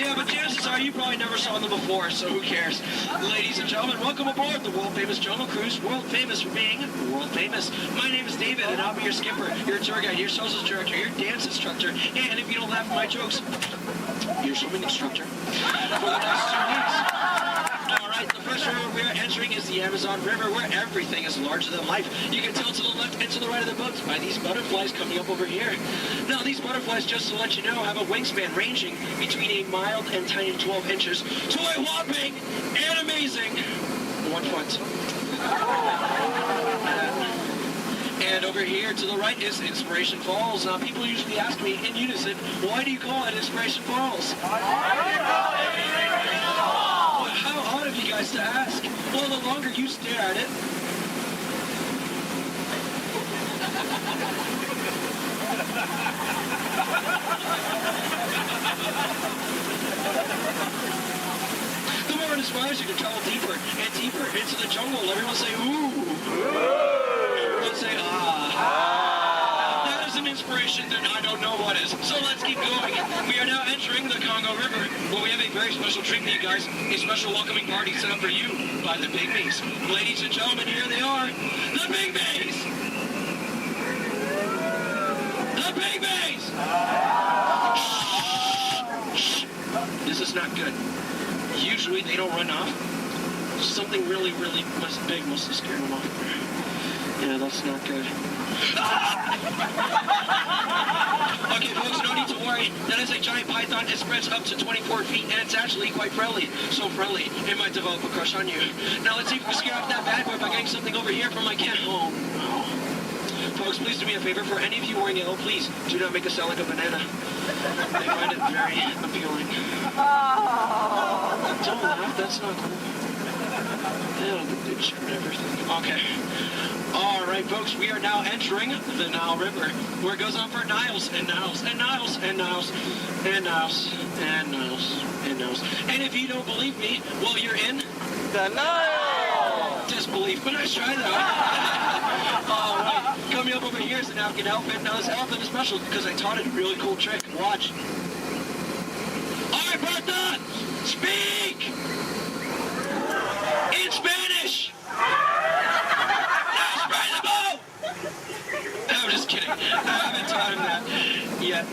Yeah, but chances are you probably never saw them before, so who cares? Ladies and gentlemen, welcome aboard the world-famous Jungle Cruise, world-famous for being world-famous. My name is David, and I'll be your skipper, your tour guide, your social director, your dance instructor, and if you don't laugh at my jokes, your swimming instructor for the next 2 weeks. Alright, the first river we are entering is the Amazon River, where everything is larger than life. You can tell to the left and to the right of the boat by these butterflies coming up over here. Now, these butterflies, just to let you know, have a wingspan ranging between a mild and tiny 12 inches to a whopping and amazing 1 foot. And over here to the right is Inspiration Falls. Now, people usually ask me in unison, why do you call it Inspiration Falls? How odd of you guys to ask. Well, the longer you stare at it, the more it inspires you to travel deeper and deeper into the jungle. Everyone say, ooh. Everyone say, ah. That is an inspiration that I don't know what is. So let's keep going. We are now entering the Congo River, where we have a very special treat for you guys. A special welcoming party set up for you by the Pygmies. Ladies and gentlemen, here they are. The Pygmies! The Pygmies! Shh. This is not good. Usually they don't run off. Something really, really big must have scared them off. Yeah, that's not good. Okay, folks, no need to worry. That is a giant python. It spreads up to 24 feet, and it's actually quite friendly. So friendly, it might develop a crush on you. Now, let's see if we can scare off that bad boy by getting something over here from my cat. Oh, no. Folks, please do me a favor. For any of you wearing yellow, please do not make it sound like a banana. I find it very appealing. Don't laugh. That's not cool. That'll get ditched and everything. Okay. All right, folks, we are now entering the Nile River, where it goes on for Niles and Niles and Niles and Niles and Niles and Niles and Niles. And if you don't believe me, well, you're in the Nile. Disbelief, but nice try, though. All right, coming up over here is an African elephant. Now, this elephant is special because I taught it a really cool trick. Watch. All right, Bertha, speak in Spanish. I'm just kidding. I haven't taught him that yet.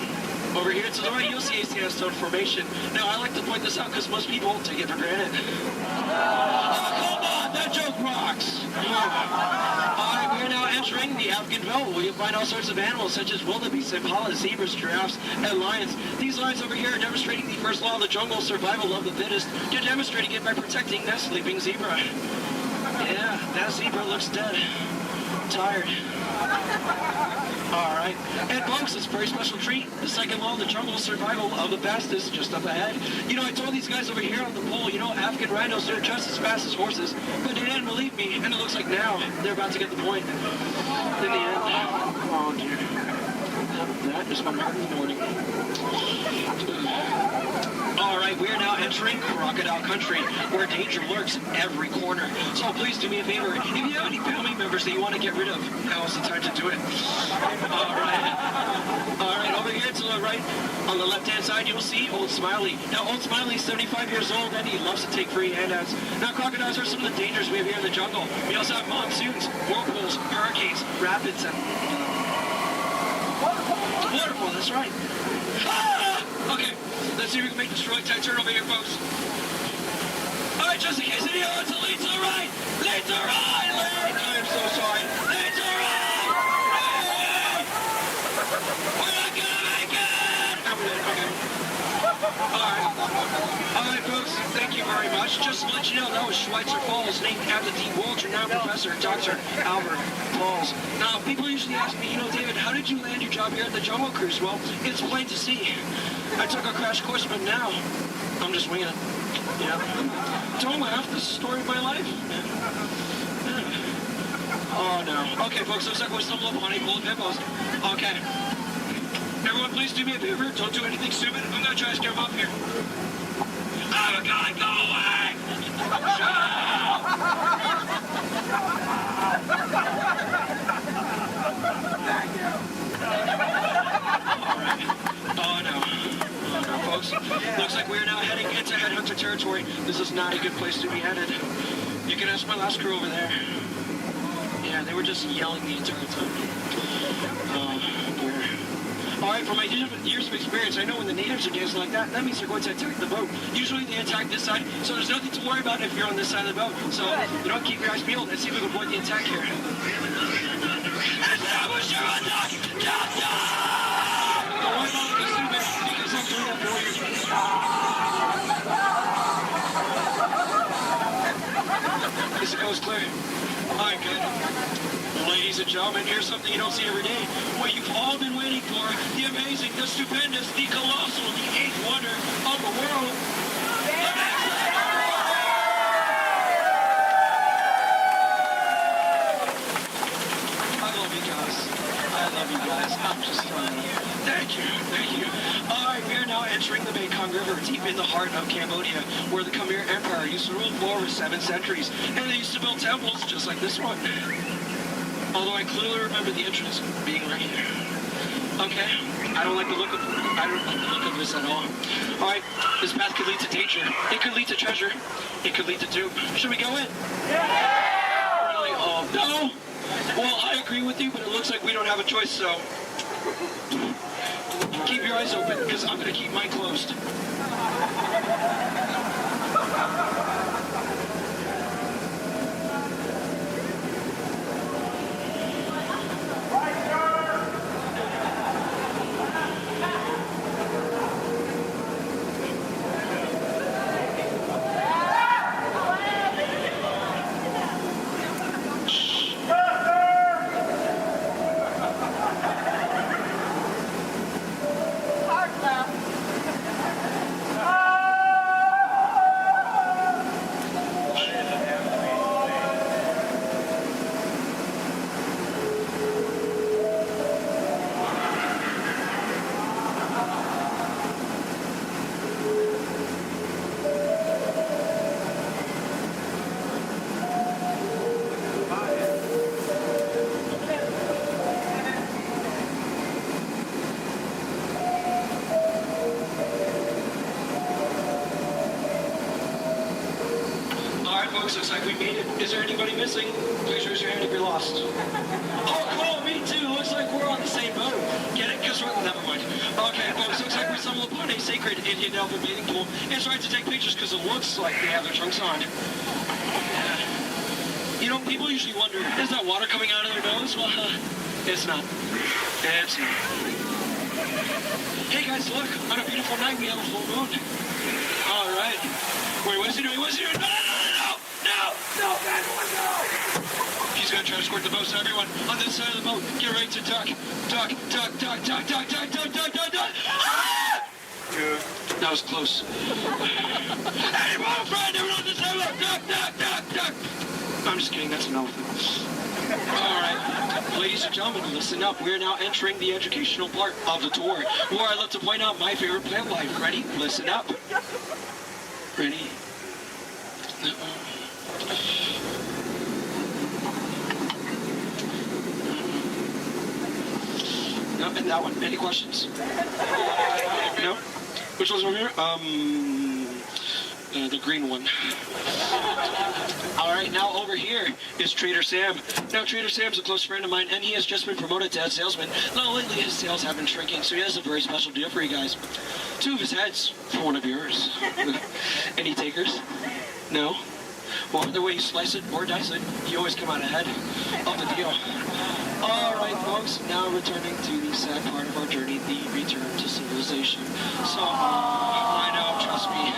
Over here to the right, you'll see a sandstone formation. Now, I like to point this out because most people take it for granted. Oh, come on! That joke rocks! Alright, we're now entering the African belt, where you'll find all sorts of animals such as wildebeest, impalas, zebras, giraffes, and lions. These lions over here are demonstrating the first law of the jungle, survival of the fittest. You're demonstrating it by protecting that sleeping zebra. Yeah, that zebra looks dead. Tired. Alright. And folks, it's a very special treat. The second law of the jungle, survival of the fastest, just up ahead. You know, I told these guys over here on the pole, you know, African rhinos, they're just as fast as horses. But they didn't believe me, and it looks like now they're about to get the point. In the end. Oh, dear. That is one hurt in the morning. Alright, we are now entering crocodile country, where danger lurks every corner. So please do me a favor. If you have any family members that you want to get rid of, now's the time to do it. Alright, over here to the right, on the left-hand side, you'll see Old Smiley. Now, Old Smiley's 75 years old, and he loves to take free handouts. Now, crocodiles are some of the dangers we have here in the jungle. We also have monsoons, whirlpools, hurricanes, rapids, and waterfall, that's right. Ah! Okay, let's see if we can make this really tight turn over here, folks. All right, just in case any other, lead to the right! Lead to the right! Lead! I'm so sorry. Lead to the right! Lead! We're not gonna make it! Okay. All right, folks, thank you very much. Just to let you know, that was Schweitzer Falls, named after the world-renowned professor, Dr. Albert Falls. Now, people usually ask me, you know, David, how did you land your job here at the Jungle Cruise? Well, it's plain to see. I took a crash course, but now I'm just winging it. Yeah. Don't laugh. This is the story of my life. Oh, no. Okay, folks, looks like we stumbled upon a pool of hippos. Okay. Everyone, please do me a favor. Don't do anything stupid. I'm going to try to scare them up here. Oh, my God, go away! Thank you. All right. Oh, no. folks. Looks like we're now heading into headhunter territory. This is not a good place to be headed. You can ask my last crew over there. Yeah, they were just yelling the entire time. Alright, from my years of experience, I know when the natives are dancing like that, that means they're going to attack the boat. Usually they attack this side, so there's nothing to worry about if you're on this side of the boat. So, you know, keep your eyes peeled and see if we can avoid the attack here. Establish your attack! Don't worry about the stupid, because I'm doing that for you. Is the coast clear? Alright, good. Ladies and gentlemen, here's something you don't see every day. What you've all been waiting for, the amazing, the stupendous, the colossal, the eighth wonder of the world. I love you guys. I'm just telling you. Thank you. Alright, we are now entering the Mekong River, deep in the heart of Cambodia, where the Khmer Empire used to rule for over 7 centuries, and they used to build temples just like this one. Although I clearly remember the entrance being right here. Okay, I don't like the look of this at all. Alright, this path could lead to danger. It could lead to treasure. It could lead to doom. Should we go in? Yeah! Really? Oh, no? Well, I agree with you, but it looks like we don't have a choice, so keep your eyes open, because I'm going to keep mine closed. Looks like we made it. Is there anybody missing? Please raise your hand if you're lost. Oh, cool, me too. Looks like we're on the same boat. Get it? Because we're... Never mind. Okay, folks, looks like we stumbled upon a sacred Indian elephant bathing pool. It's right to take pictures because it looks like they have their trunks on. You know, people usually wonder, is that water coming out of their nose? Well, it's not. It's not. Hey guys, look, on a beautiful night we have a full moon. All right. Wait, what's he doing? What's he doing? No, man, no! He's gonna try to squirt the boat, so everyone on this side of the boat, get ready to duck. Ah! That was close. Hey, my friend, everyone on this side of the boat, duck! I'm just kidding, that's an elephant. Alright, ladies and gentlemen, listen up. We're now entering the educational part of the tour, where I love to point out my favorite plant life. Ready? Listen up. Ready? No, and that one. Any questions? No? Which one's over here? The green one. Alright, now over here is Trader Sam. Now, Trader Sam's a close friend of mine, and he has just been promoted to head salesman. Now, lately his sales have been shrinking, so he has a very special deal for you guys. 2 of his heads for one of yours. Any takers? No? Well, either way you slice it or dice it, you always come out ahead of the deal. Alright, folks, now returning to the sad part of our journey, the return to civilization. So, I know, trust me,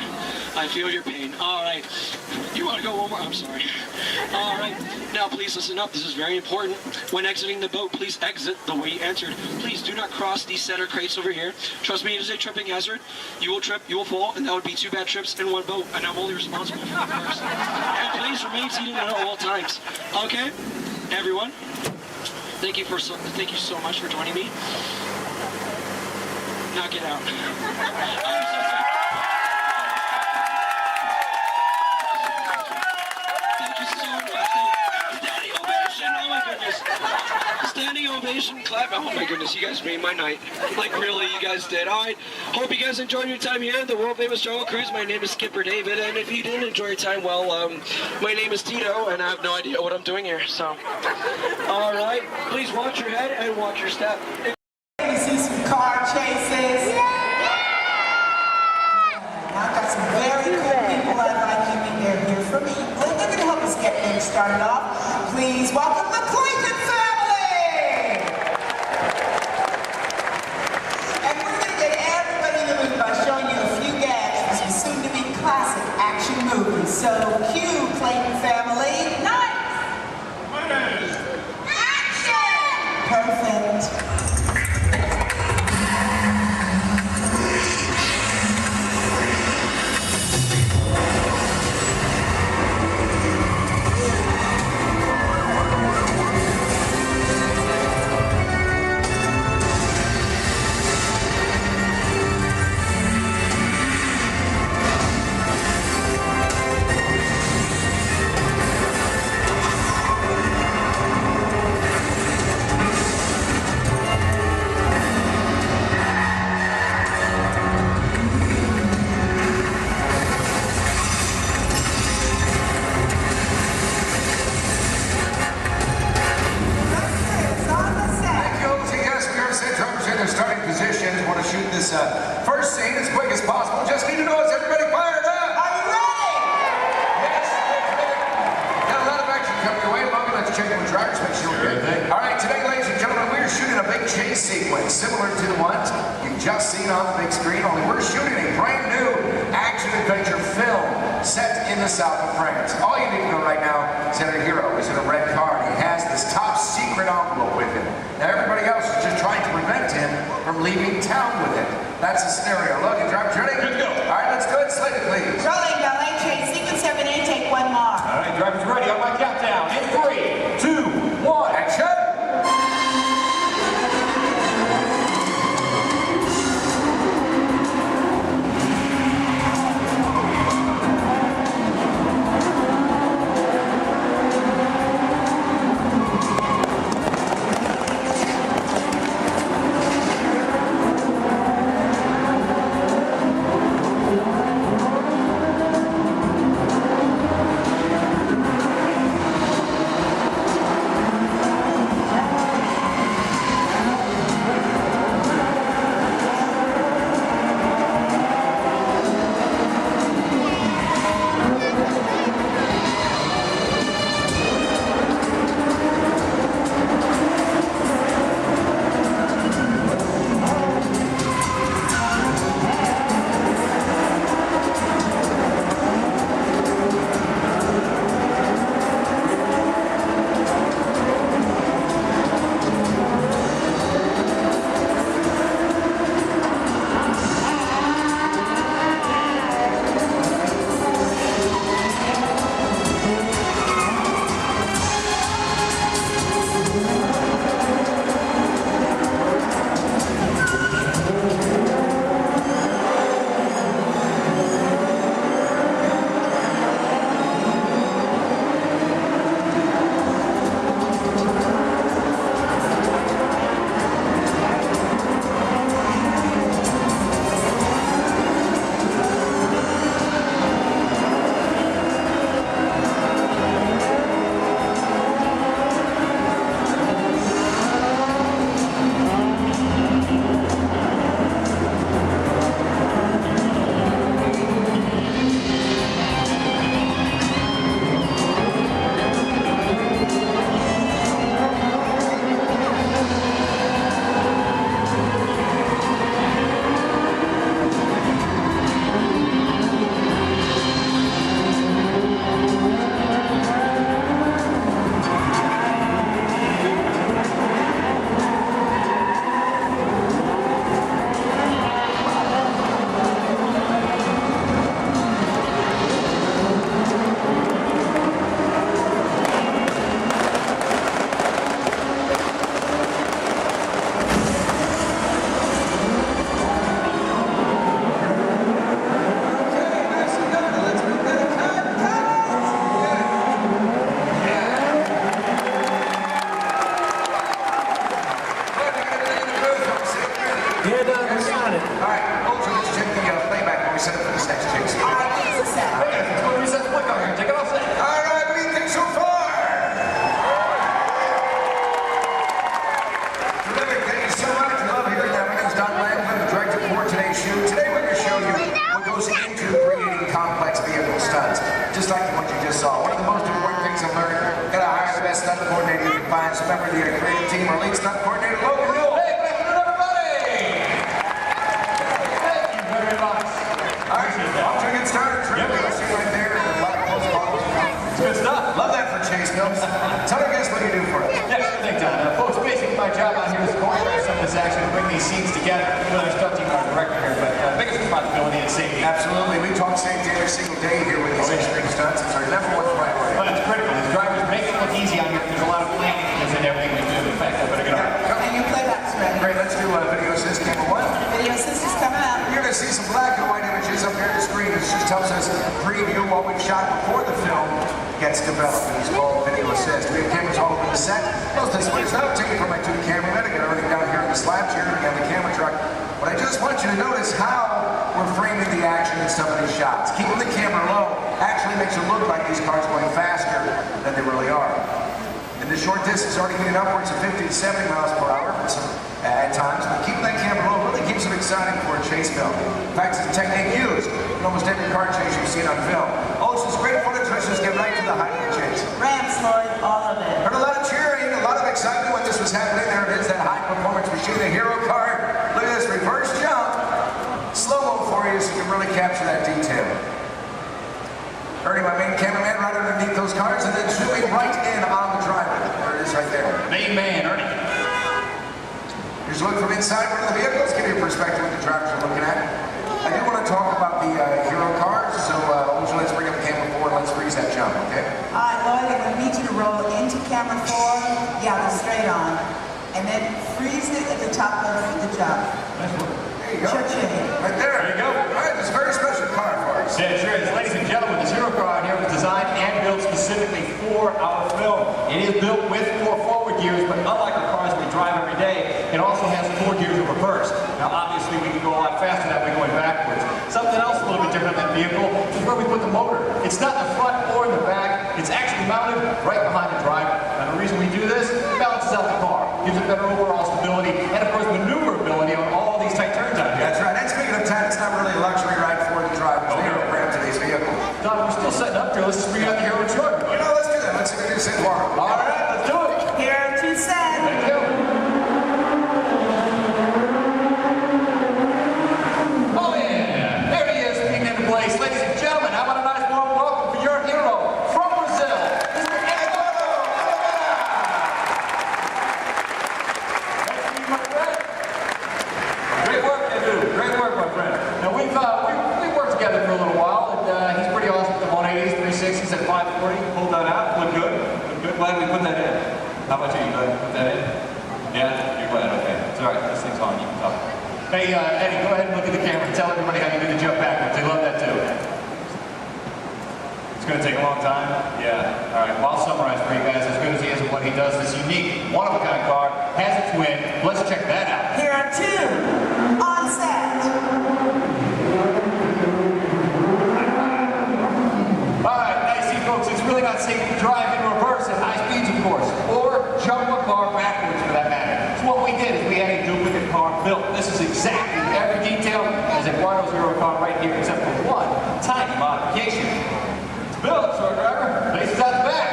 I feel your pain. Alright, you want to go one more? I'm sorry. Alright, now please listen up, this is very important. When exiting the boat, please exit the way you entered. Please do not cross these center crates over here. Trust me, it is a tripping hazard. You will trip, you will fall, and that would be 2 bad trips in one boat, and I'm only responsible for the first. And please remain seated at all times. Okay? Everyone? Thank you so much for joining me. Now get out. I'm so sorry. Thank you so much. Standing ovation. Oh my goodness. Standing ovation. Clap Oh my goodness, you guys made my night. Like really, you guys did. All right. Hope you guys enjoyed your time here at the world famous Jungle Cruise. My name is Skipper David, and if you didn't enjoy your time, well, my name is Tito, and I have no idea what I'm doing here. So, all right. Please watch your head and watch your step. You see some car chases. I've got some very cool people I'd like you to hear here from me. They're going to help us get things started off. Please welcome the Clayton family! And we're going to get everybody in the mood by showing you a few gags from some soon-to-be classic action movies. So, cue, Clayton family. Nice! Action! Perfect. First scene as quick as possible. Just need to know, is everybody fired up? Are you ready? Yes, got a lot of action coming your way. Logan, let's check with drivers, make sure we're good. All right, today, ladies and gentlemen, we're shooting a big chase sequence similar to the ones you've just seen on the big screen, only we're shooting a brand new action-adventure film set in the south of France. All you need to know right now is that our hero is in a red car and he has this top secret envelope with him. Now, everybody else is just trying to prevent him from leaving town with it. That's the scenario. Logan, drivers ready? Good to go. All right, let's go ahead and slate it, please. Rolling, ballet train, sequence 7A, take one more. All right, drivers ready on my countdown. In 3, 2, 1, action! lead stunt coordinator, Logan. Hey, good afternoon, everybody! Thank you very much. All right, off to a good start. Terrific. You'll see right there. The black post balls. It's good stuff. Love that for Chase Mills. Tell our guests what you do for us. Yeah, sure thing, Don. Folks, basically my job out here is to coordinate some of this action and bring these scenes together. Whether it's stunt team or director here, but biggest responsibility is safety. Absolutely. We talk safety every single day here with these extreme stunts. It's our number one priority. But it's critical. The drivers make it look easy on here. There's a lot of planning in everything we do. In fact, I better get on. And your playback's ready. Great, let's do video assist camera one. Video assist is coming up. You're going to see some black and white images up here on the screen. This just helps us preview what we've shot before the film gets developed. It's called video assist. We have cameras all over the set. Most of this one is not taken from my two cameramen. I got everything down here in the slab chair and on the camera truck. But I just want you to notice how we're framing the action in some of these shots. Keeping the camera low actually makes it look like these cars are going faster than they really are. In the short distance, already getting upwards of 50 to 70 miles per hour at times, but keeping that camera low really keeps it exciting for a chase film. In fact, it's a technique used in almost every car chase you've seen on film. Oh, this is great footage. Let's just get right to the height of the chase. Rams, Lloyd, all of it. Heard a lot of cheering, a lot of excitement when this was happening. There it is, that high-performance machine, the hero car. Look at this reverse jump. Slow-mo for you so you can really capture that detail. Ernie, my main cameraman, right underneath those cars, and then zooming right in on the driver. There it is right there. Main man, Ernie. Here's a look from inside one of the vehicles, give you a perspective of what the drivers are looking at. I do want to talk about the hero cars, so let's bring up the camera forward, let's freeze that jump, okay? All right, Lloyd, I'm going to need you to roll into camera 4. Yeah, go straight on. And then freeze it at the top of the jump. There you go. Cha-ching. Right there. There you go. All right, this is a very special car for us. Yeah, it sure is. Ladies and gentlemen, this hero car out here was designed and built specifically for our film. It is built with 4 forward gears, but unlike the cars we drive every day, it also has 4 gears of reverse. Now, obviously, we can go a lot faster that way going backwards. Something else a little bit different than the vehicle is where we put the motor. It's not in the front or in the back. It's actually mounted right behind the driver. And the reason we do this, it balances out the car, gives it better overall stability, and of course, maneuverability on all these tight turns out here. That's right. And speaking of time, it's not really a luxury ride for the drivers. They are around today's vehicle. Don, we're still setting up here. Let's just bring out the hero truck. You know, let's do that. Let's introduce it tomorrow. All right, let's do it. Here to set. Thank you. Oh yeah, there he is, speaking into place. Ladies and gentlemen, how about a nice warm welcome for your hero from Brazil, Mr. Eduardo Oliveira. Nice to meet you, my friend. Great work, Edu. Great work, my friend. Now we've worked together for a little while, and he's pretty awesome at the 180s, 360s at 540. Pulled that out, look good. Look good. Glad we put that in. How about you? You glad we put that in? Yeah, you're glad. Okay. It's all right. This thing's on. You can talk. Hey, Eddie, go ahead and look at the camera and tell everybody how you do the jump backwards. They love that too. It's going to take a long time? Yeah. All right. Well, I'll summarize for you guys. As good as he is at what he does, this unique, one-of-a-kind car has a twin. Let's check that out. Here are 2 on set. All right, now you see, folks, it's really not safe to drive in reverse at high speeds, of course, or jump a car backwards for that matter. So what we did is we had a duplicate car built. This is exactly every detail as Eduardo's hero car right here, except for one tiny modification. It's built, so our driver faces out the back.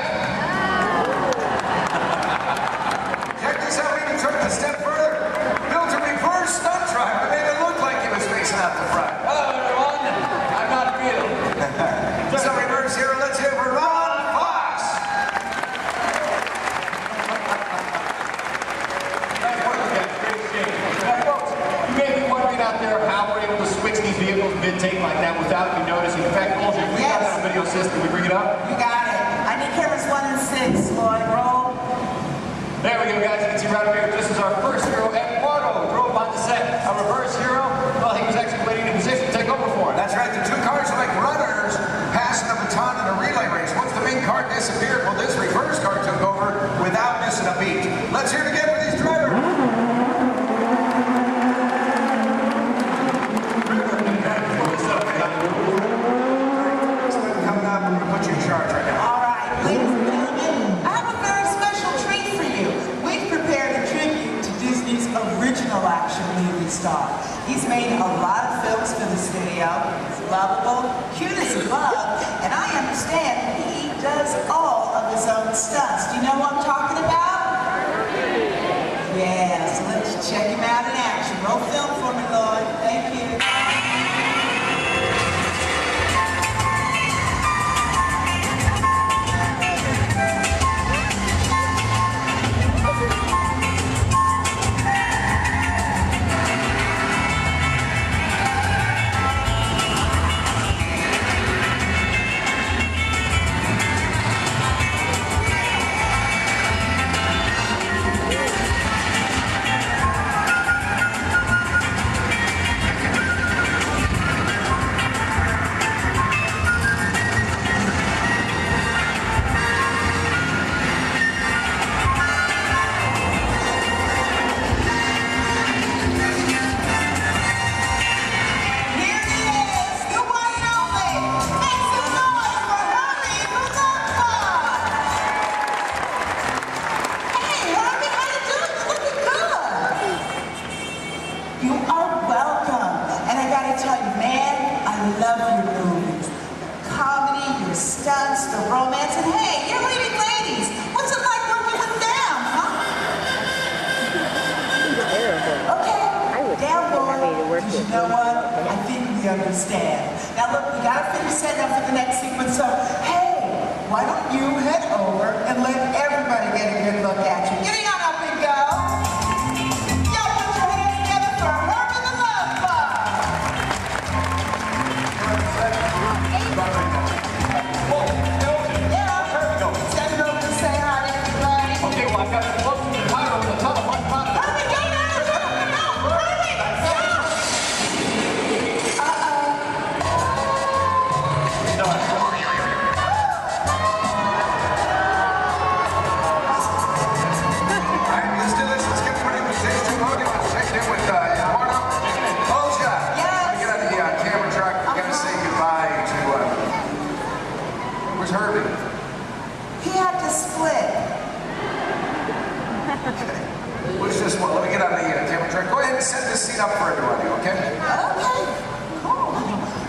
Check this out. We even took it a step further. Built a reverse stunt driver. Made it look like he was facing out the front. Hello, everyone. I'm not real. So reverse hero. Let's hear for Ron Fox. Nice work, guys. Great exchange. Now, folks, you may be wondering out there how we're able to switch these vehicles mid-take like that without you noticing. In fact, Olger, we got that on video system. We bring it up. You got it. I need cameras 1 and 6, Lloyd. Roll. There we go, guys. You can see right up here, this is our first hero, Eduardo. Drove on the set. Our reverse hero, well, he was actually waiting in position to take over for him. That's right. The 2 cars are like runners passing a baton in a relay race. Once the main car disappeared, well, this reverse car took over without missing a beat. Let's hear it again for these drivers. Coming up, we're going to put you in charge right now. All right, ladies and gentlemen, I have a very special treat for you. We've prepared a tribute to Disney's original action movie star. He's made a lot of films for the studio. He's lovable, cute as a bug, and I understand he does all of his own stunts. Do you know what I'm talking about? understand. Now look, we gotta finish setting up for the next sequence, so hey, why don't you head over and let everybody get a good look at you. Getting on up and go. Y'all put your hands together for Herb and the Love Bug. Yeah, stepping over to say hi to everybody. Okay, well, I've got some folks in the title on the top of one pot. Hurry, go now, hurry, Alright, let's do this. Let's get put in with stage 2 Logan. Let's check in with Eduardo. Olja. Yes. We get on the camera truck. We're going to say goodbye to, where's Herbie? He had to split. Okay. Where's this one? Let me get on the camera truck. Go ahead and set this scene up for everybody, okay? Okay, cool.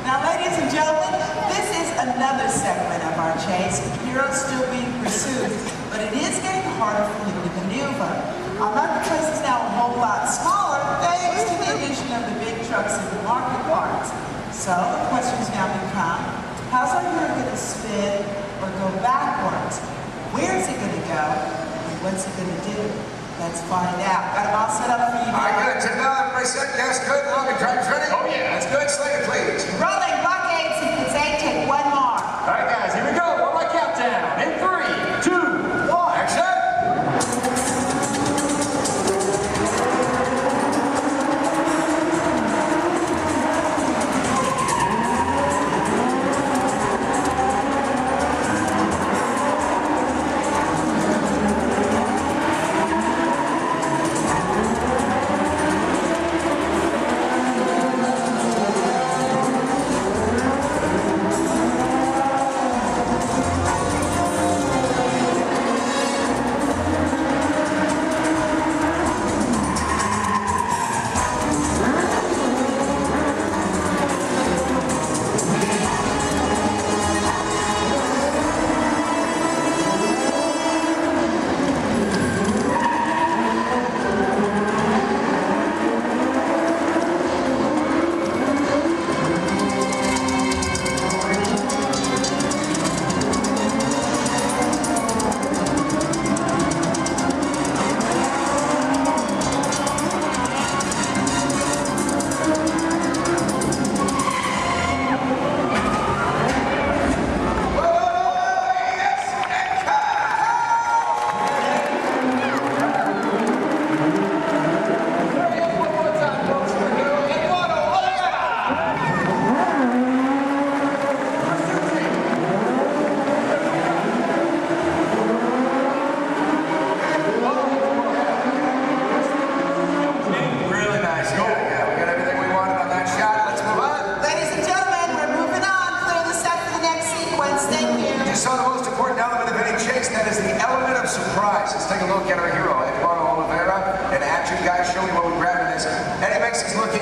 Now, ladies and gentlemen, this is another segment of our chase. The hero's still being pursued, but it is getting harder for him to maneuver. Our marketplace is now a whole lot smaller thanks to the addition of the big trucks and the market parts. So the questions now become, how's our hero going to spin or go backwards? Where's he going to go? And what's he going to do? Let's find out. Got them all set up for you. All right, good. Check it out. Everybody set? Yes, good. Logan, drivers ready? Oh, yeah. That's good. Slater, please. Rolling blockade, sequence 8, take one more. All right, guys, here we go. Roll my countdown. In 3, 2, 1. Action!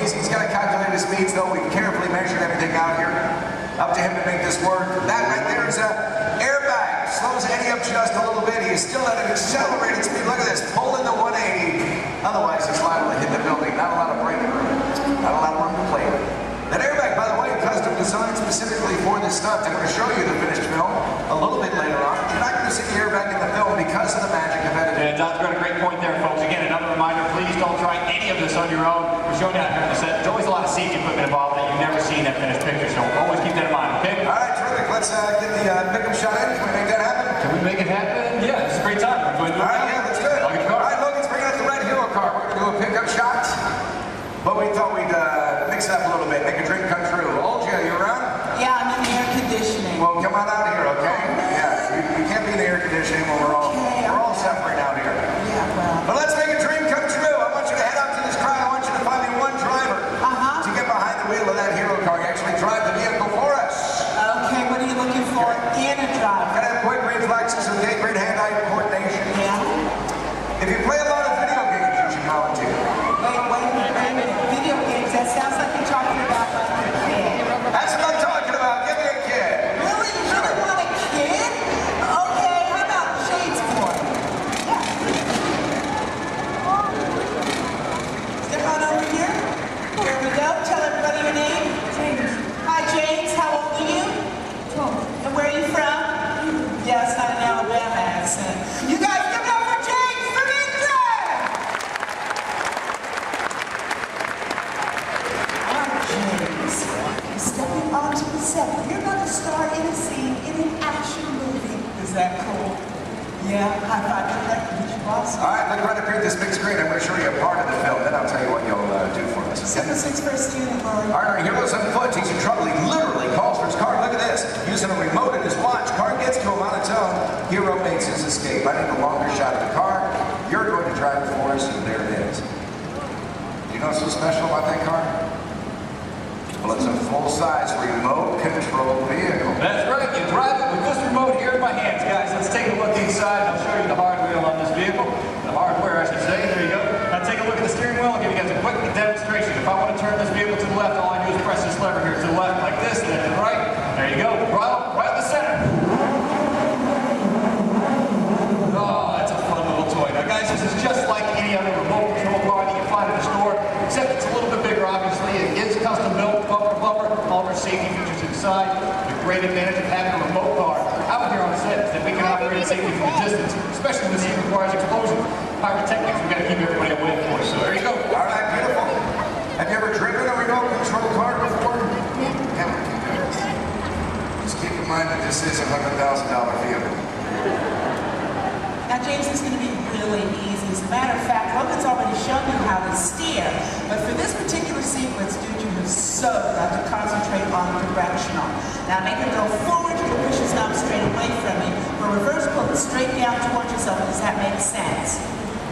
He's got to calculate his speeds, though. We've carefully measured everything out here. Up to him to make this work. That right there is an airbag. Slows Eddie up just a little bit. He is still at an accelerated speed. Look at this. Pulling the 180. Otherwise, he's liable to hit the building. Not a lot of braking room. Not a lot of room to play with. That airbag, by the way, custom designed specifically for this stunt. I'm going to show you the finished film a little bit later on. You're not going to see the airbag in the film because of the magic of editing. Yeah, Don's got a great point there, folks. Again, another reminder, please don't try any of this on your own. We're showing you out here on the set. There's always a lot of safety equipment involved that you've never seen that finished picture, so always keep that in mind, okay? All right, terrific. Let's get the pickup shot in. Can we make that happen? Can we make it happen? Yeah, it's a great time. We're going to do it. All right, yeah, let's do it. I'll get the car. All right, Logan's bringing up the red hero car. We're going to do a pickup shot. But we thought we'd mix it up a little bit, make a dream come true. Olja, you around? Yeah, I'm in the air conditioning. Well, come on out here, okay? Yeah, you can't be in the air conditioning when we're all suffering out here. Yeah, well. But let's make a dream come true. I want you to head out to this crowd. I want you to find me one driver to get behind the wheel of that hero car. You actually drive the vehicle for us. Okay, what are you looking for in a driver? Gotta have quick reflexes and great hand-eye coordination. Yeah? If you play a lot of video games, you should volunteer. Wait a minute. Video games, that sounds like you're talking about like a kid. That's what I'm talking about. Give me a kid. Really? You really want a kid? Okay, how about Shadesport? accept you're going to star in a scene in an action movie. Is that cool? Yeah, high five to the record. Awesome. All right, look right up here at this big screen. I'm going to show you a part of the film. Then I'll tell you what you'll do for us. 7-6 first unit, Lord. All right, our hero's on foot. He's in trouble. He literally calls for his car. Look at this. Using a remote in his watch. Car gets to him on its own. Hero makes his escape. I need a longer shot of the car. You're going to drive it for us, and there it is. Do you know what's so special about that car? Well, it's a full-size remote-controlled vehicle. That's right, you drive it with this remote here in my hands, guys. Let's take a look inside. I'll show you the hardware on this vehicle. The hardware, I should say. There you go. Now take a look at the steering wheel. I'll give you guys a quick demonstration. If I want to turn this vehicle to the left, all I do is press this lever here to the left like this, and then to the right. There you go. Throttle right in the center. Oh, that's a fun little toy. Now, guys, this is just like any other remote control car that you find in the store, except it's a little bit bigger, obviously. It is custom built, bumper to bumper, all of our safety features inside. The great advantage of having a remote car out here on the set is that we can operate safely from a distance, especially when this scene requires explosion. Pyrotechnics, we've got to keep everybody away, of course. So there you go. All right, beautiful. Have you ever driven a remote control car before? Yeah. Just keep in mind that this is a $100,000 vehicle. Now, James, this is going to be really easy. As a matter of fact, Logan's already shown you how to steer. But for this particular sequence, dude, you have so got to concentrate on the directional. Now, make it go forward. You can push his knob straight away from you. For reverse, pull it straight down towards yourself. Does that make sense?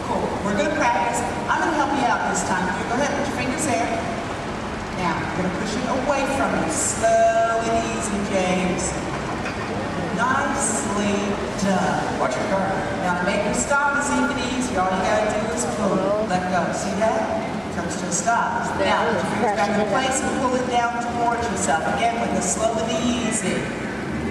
Cool. We're going to practice. I'm going to help you out this time. You go ahead, put your fingers there. Now, you're going to push it away from you. Slow and easy, James. Nicely done. Watch your car. Now to make your stop is even easier. All you gotta do is pull it. Let go. See that? Comes to a stop. Now put your fingers back in place and pull it down towards yourself. Again with the slow and easy.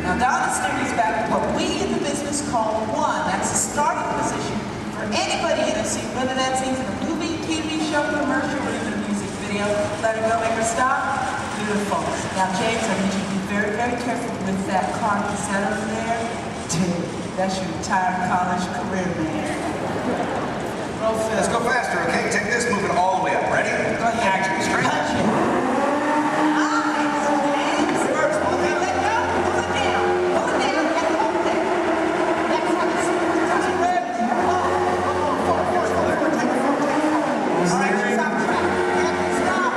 Now down the steering back to what we in the business call one. That's the starting position for anybody in a scene, whether that's in a movie, TV show, commercial, or even a music video. Let it go, make her stop. Beautiful. Now James, I need you to be very, very careful with that car. Is that over there? Dude, that's your entire college career, man. Roll fast. Let's go faster, okay? Take this, moving all the way up. Ready? Go ahead. Action, straight. Punch it. Nice, James. Reverse, pull it down. Let go. Pull it down. Pull it down and hold it. That's how the sequence is ready. Forward. Take it forward. All right, stop track. Stop.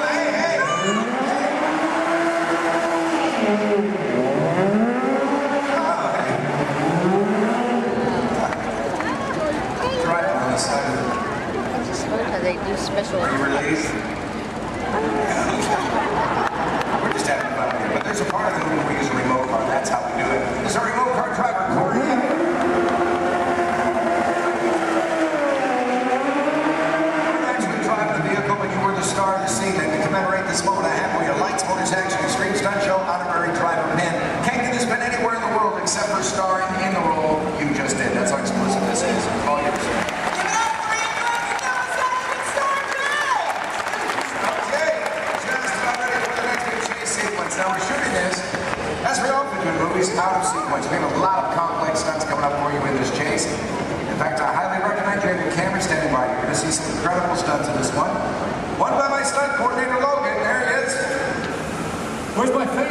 Hey. Drive it on the side of the... I just love how they do special. Are you released? We're just having fun here. But there's a part of the movie where we use a remote car. That's how we do it. This is our remote car driver, Corey. You're actually driving the vehicle, but you were the star of the scene. And to commemorate this moment, I have for you lights, motors, action, extreme stunt show, honorary driver pin. Can't get this pin anywhere in the world except for starring in the role you just did. That's how explicit this is. All yours. Now we're shooting this, as we often do in movies, out of sequence. We have a lot of complex stunts coming up for you in this chase. In fact, I highly recommend you have your camera standing by. You're going to see some incredible stunts in this one. One by my stunt coordinator, Logan. There he is. Where's my fan?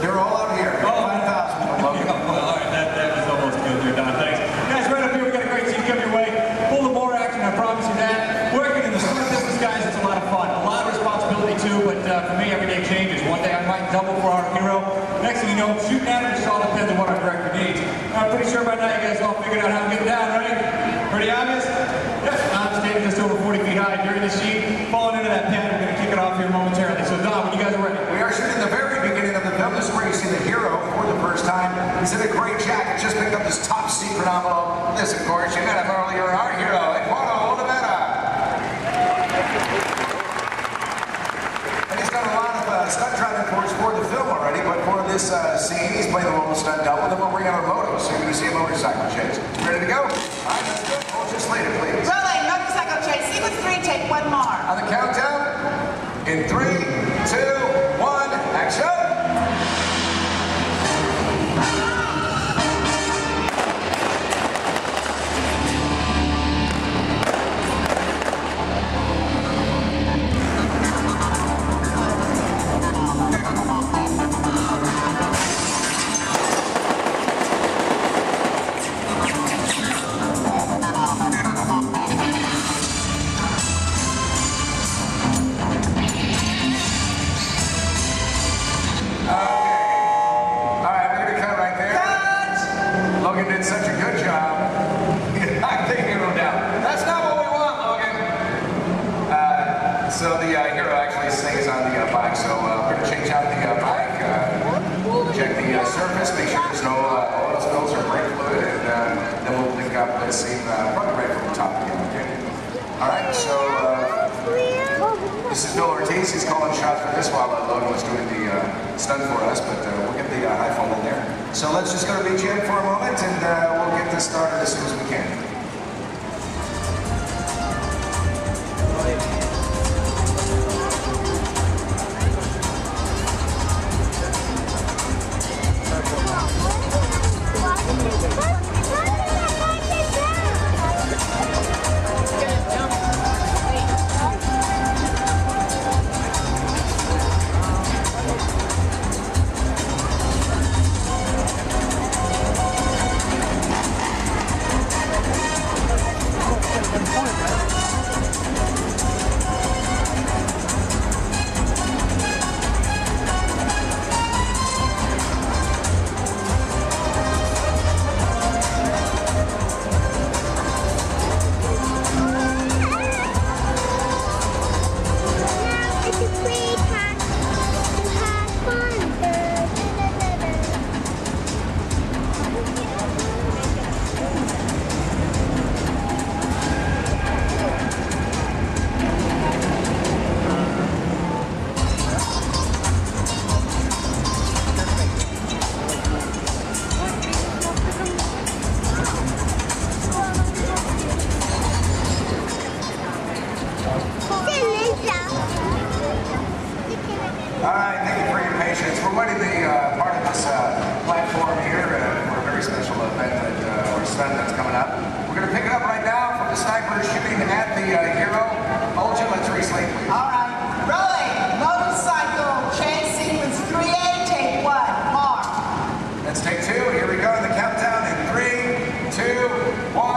They're all out here. 5,000 from Logan. Well, all right, that was almost good there, Don. Thanks. Guys, right up here, we got a great scene coming your way. Full of more action, I promise you that. Working in the stunt business, guys, it's a lot of fun. A lot of responsibility, too, but for me, every day changes. One day I might double for our hero. Next thing you know, shooting at him just all depends on what our director needs. I'm pretty sure by now you guys all figured out how to get down, right? Pretty obvious? Yes, I'm standing just over 40 feet high during the scene. Falling into that pen, we're going to kick it off here momentarily. So, Don, when you guys are ready. We are shooting the very beginning of the film. This is where you see the hero for the first time. He's in a gray jacket, just picked up this top secret envelope. This, of course, you met him earlier, our hero, Eduardo Olivera. And he's done a lot of stunt driving for the film already, but for this scene, he's playing the role of stunt double. Then we'll bring out our moto, so you're going to see a motorcycle chase. Ready to go? All right, let's go. Hold just later, please. Rolling, motorcycle chase. Sequence 3, take one more. On the countdown, in 3, 2, 1, action! this while Logan was doing the stunt for us, but we'll get the high fall in there. So let's just go to BGM for a moment, and we'll get this started as soon as we can. All right, thank you for your patience. We're waiting the part of this platform here for a very special event or stunt that's coming up. We're going to pick it up right now from the sniper shooting at the hero. Olja, let's reslate, please. All right, rolling. Motorcycle chase sequence 3A, take 1, mark. Let's take 2. Here we go. The countdown in 3, 2, 1.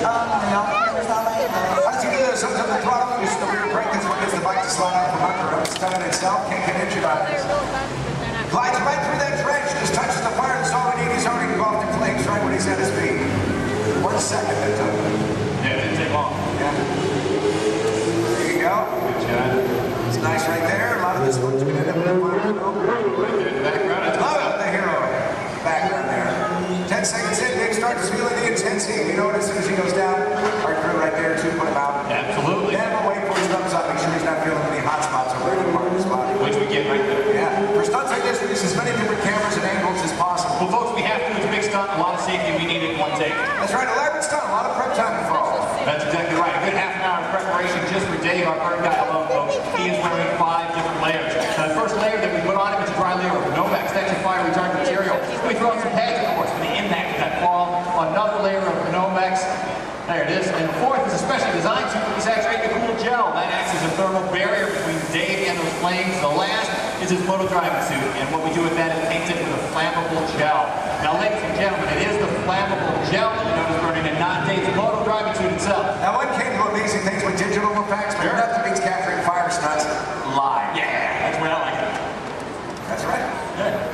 the officers all in. Once you do this, up to the throttle, you the rear brake is what gets the bike to slide out from under. It's stunning itself, can't get injured on this. Glides right through that trench, just touches the fire, that's all we need. He's already engulfed in flames right when he's at his feet. 1 second it took. Yeah, it didn't take long. Yeah. There you go. Good job. It's nice right there. A lot of this one's going to end up in the fire. Right there in the background. That's Love it, the hero. Background there. 10 seconds in, Dave starts feeling the intensity. You know what, as soon as he goes down, our crew right there too, put him out. Absolutely. Then we'll wait for his thumbs up, make sure he's not feeling any hot spots over any part of his body. Which we get right there. Yeah. For stunts like this, we use as many different cameras and angles as possible. Well, folks, we have to. It's a big stunt, a lot of safety. We need it in one take. That's right, elaborate stunt, a lot of prep time involved. That's exactly right. A good half an hour of preparation just for Dave, our bird guy alone, folks. He is wearing 5 different layers. Now, the first layer that we put on him is a dry layer of Nomex, extra fire retardant material. We throw on some pads, of course, for the impact of that fall. Another layer of Nomex. There it is. And the fourth is a specially designed suit that is actually a cool gel. That acts as a thermal barrier between Dave and those flames. The last is his moto driving suit. And what we do with that is paint it with a flammable gel. Now, ladies and gentlemen, it is the flammable gel that you notice burning and not Dave's moto driving suit itself. Now, one can do amazing things with digital effects, but nothing beats capturing fire stunts live. Yeah, that's where I like it. That's right.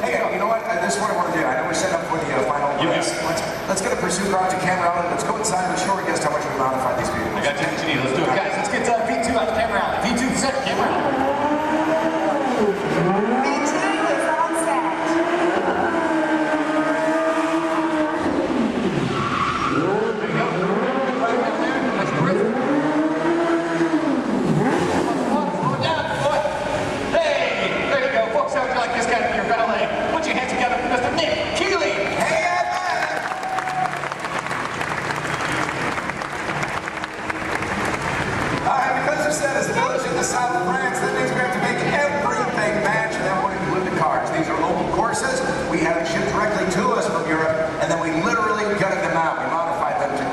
Hey, you know what? This is what I want to do. I know we're set up for the final race. Let's get a pursuit garage and camera out. Let's go inside and show our guests how much we modify these vehicles. I got you what you need. Let's do it, guys. Let's get V2 out the camera out. V2 set camera out. B2 is on set. There you go. Right there. That's terrific. Slow it down, boy. Hey, there you go. Folks, how would you like this guy to be your valet? Put your hands together for Mr. Nick Keeley. Hey, because the set is village in the south of France, that means we have to make everything match, and that would include the cars. These are local courses. We have it shipped directly to us from Europe, and then we literally gutted them out. We modified them to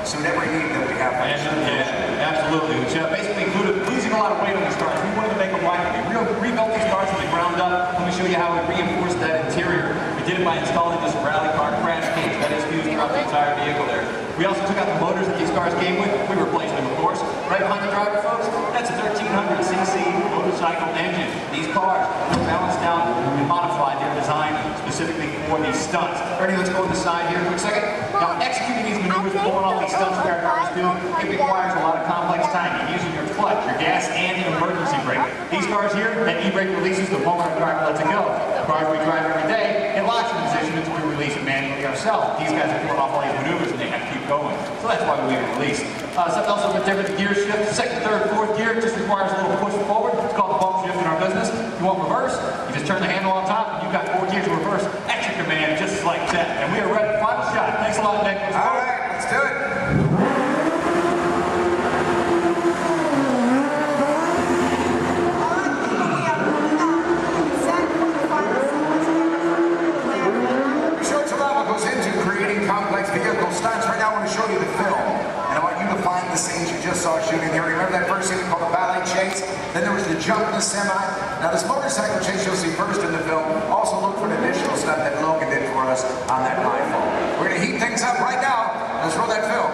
suit every need that we have. Yeah, absolutely. Which basically included losing a lot of weight on these cars. We wanted to make them lighter. We rebuilt these cars from the ground up. Let me show you how we reinforced that interior. We did it by installing this rally car crash cage that is fused throughout the entire vehicle there. We also took out the motors that these cars came with. We replaced them, of course. Right behind the driver, folks, that's a 1300cc motorcycle engine. These cars were balanced down and modified. They're designed specifically for these stunts. Ernie, let's go on the side here for a second. Now, executing these maneuvers, pulling off these stunts that our cars do, it requires a lot of complex timing, using your clutch, your gas, and your emergency brake. These cars here, that e-brake releases the moment the driver lets it go. The cars we drive every day, it locks in position until we release it manually ourselves. These guys are pulling off all these maneuvers and they have to keep going. So that's why we leave it released. Something else a bit different, the gear shift. Second, third, fourth gear just requires a little push forward. It's called the bump shift in our business. If you want reverse, you just turn the handle on top and you've got 4 gears of reverse at your command just like that. And we are ready for final shot. Thanks a lot, Nick. All right, let's do it. Complex vehicle stunts. Right now I want to show you the film, and I want you to find the scenes you just saw shooting here. Remember that first scene called the ballet chase? Then there was the jump in the semi. Now this motorcycle chase you'll see first in the film. Also look for an additional stunt that Logan did for us on that rifle. We're going to heat things up right now. Let's roll that film.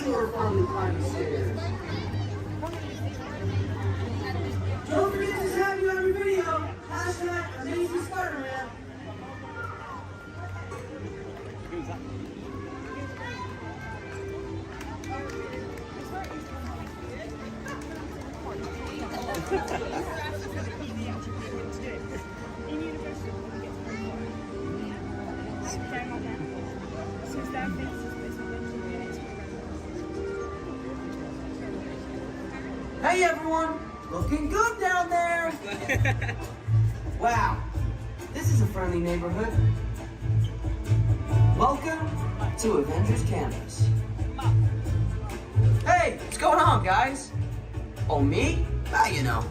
more fun than climbing stairs. Don't forget to tag you on your video. Hashtag Amazing Spider-Man. Hey everyone, looking good down there. Wow, this is a friendly neighborhood. Welcome to Avengers Campus. Hey, what's going on, guys? Oh, me? Ah, you know,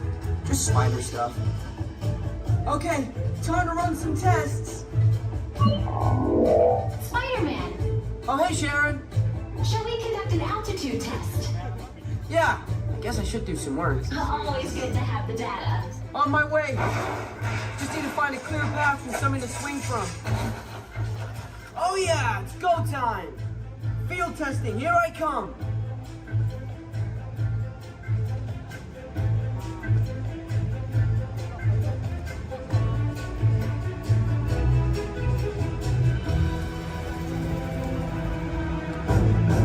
just spider stuff. Okay, time to run some tests. Spider-Man, Oh, hey, Sharon. shall we conduct an altitude test? Yeah, I guess I should do some work. Always good to have the data. On my way. Just need to find a clear path for something to swing from. Oh yeah, it's go time. Field testing, here I come.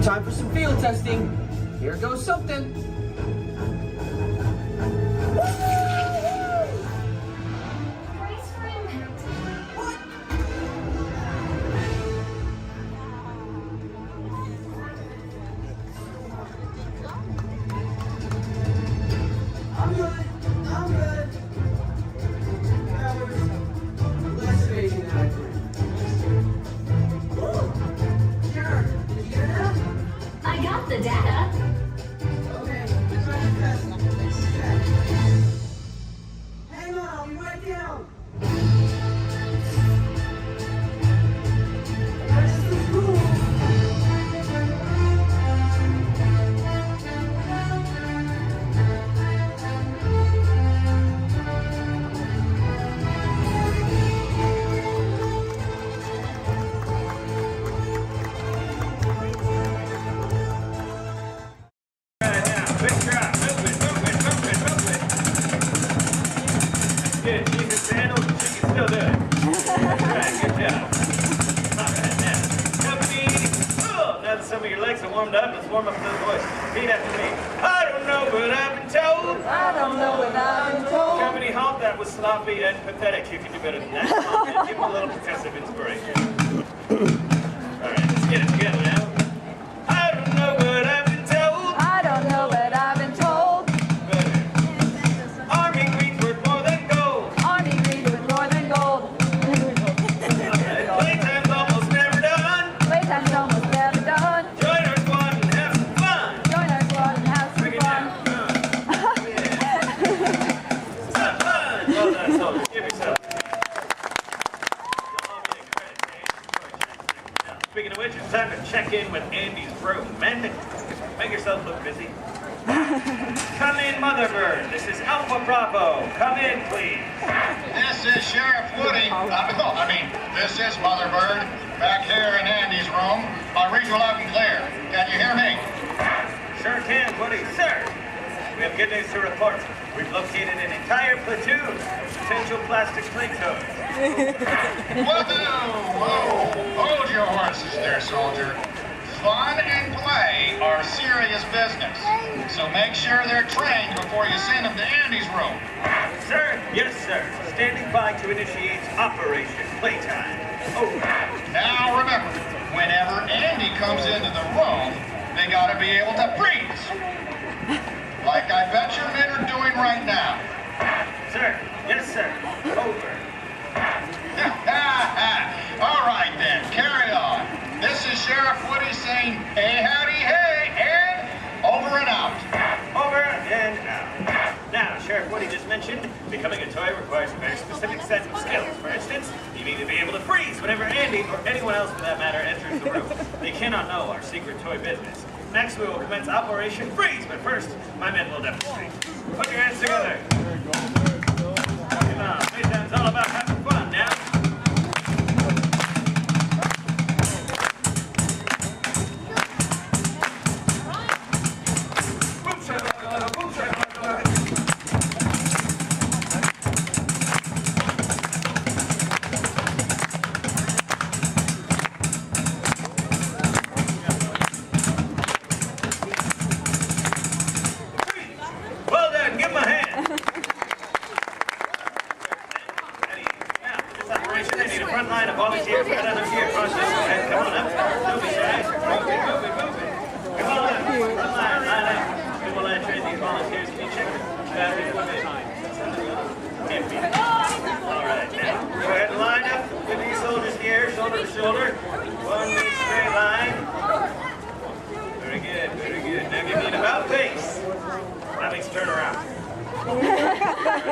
Time for some field testing. Here goes something. Brace for impact. I'm good. That was less vague than accurate. Sure. Did you get that? I got the data. Okay. Try to test. Check. Hang on, I'll be right down. This is cool. Good, Jesus sandals, you can still do it. Right, good job. All right, now, company. Oh, now that some of your legs are warmed up, let's warm up those voices. Repeat after me. I don't know, but I've been told. I don't know what I've been told. Company, halt, that was sloppy and pathetic. You can do better than that. Come on, man, give them a little progressive inspiration. All right, let's get it together now. I don't know, but I've been told. I don't know, but I've been told. Better. Army green's worth more than gold. Army green with more than gold. Playtime's almost never done. Playtime's almost never done. Join our squad and have some fun. Join our squad and have some Bring it fun. down. Have fun. Well done, soldiers. Give yourself. You'll all get credit, Dave. Now, speaking of which, it's time to check in with Andy's room. Men, make yourself look busy. Come in, Motherbird. This is Alpha Bravo. Come in, please. This is Sheriff Woody. This is Motherbird. Back here in Andy's room. My read's loud and clear. Can you hear me? Sure can, Woody. Sir, we have good news to report. We've located an entire platoon of potential plastic platoons. Whoa! Hold your horses there, soldier. Fun and play are serious business. So make sure they're trained before you send them to Andy's room. Sir? Yes, sir. Standing by to initiate Operation Playtime. Over. Now remember, whenever Andy comes into the room, they gotta be able to freeze. Like I bet your men are doing right now. Sir? Yes, sir. Over. All right then, carry on. This is Sheriff Woody saying, hey howdy hey, and over and out. Over and out. Now, Sheriff Woody just mentioned becoming a toy requires a very specific set of skills. For instance, you need to be able to freeze whenever Andy, or anyone else for that matter, enters the room. They cannot know our secret toy business. Next, we will commence Operation Freeze, but first, my men will demonstrate. Put your hands together. Come on, Playtime's all about having fun now.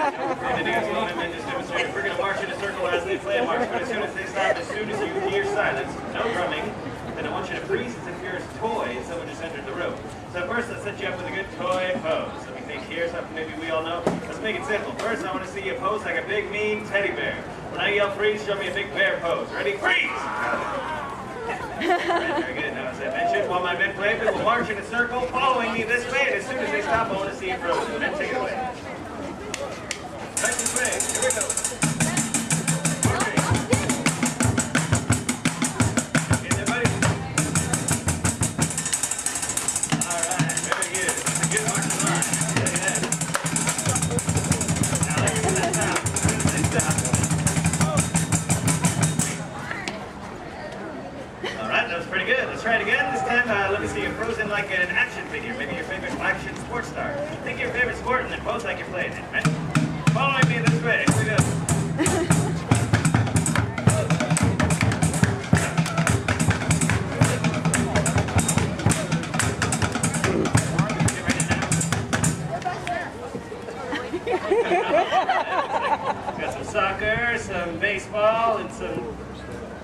We're going to march in a circle as they play a march, but as soon as they stop, as soon as you hear silence, no drumming, then I want you to freeze as if you're a toy and someone just entered the room. So first, let's set you up with a good toy pose. Let me think here, something maybe we all know. Let's make it simple. First, I want to see you pose like a big, mean teddy bear. When I yell freeze, show me a big bear pose. Ready? Freeze! Right, very good. Now, as I mentioned, while my men play, we will march in a circle, following me this way, and as soon as they stop, I want to see you frozen. Then take it away. Back this way. Here we go. Marching. Get there, buddy. All right, very good. That's a good marching line. Look at that. Now, let's do that now. As soon as they stop. All right, that was pretty good. Let's try it again. This time, let me see you frozen like an action figure. Maybe your favorite action sports star. Think of your favorite sport and then pose like you're playing it, right? Following me this way. Here we go. Got some soccer, some baseball, and some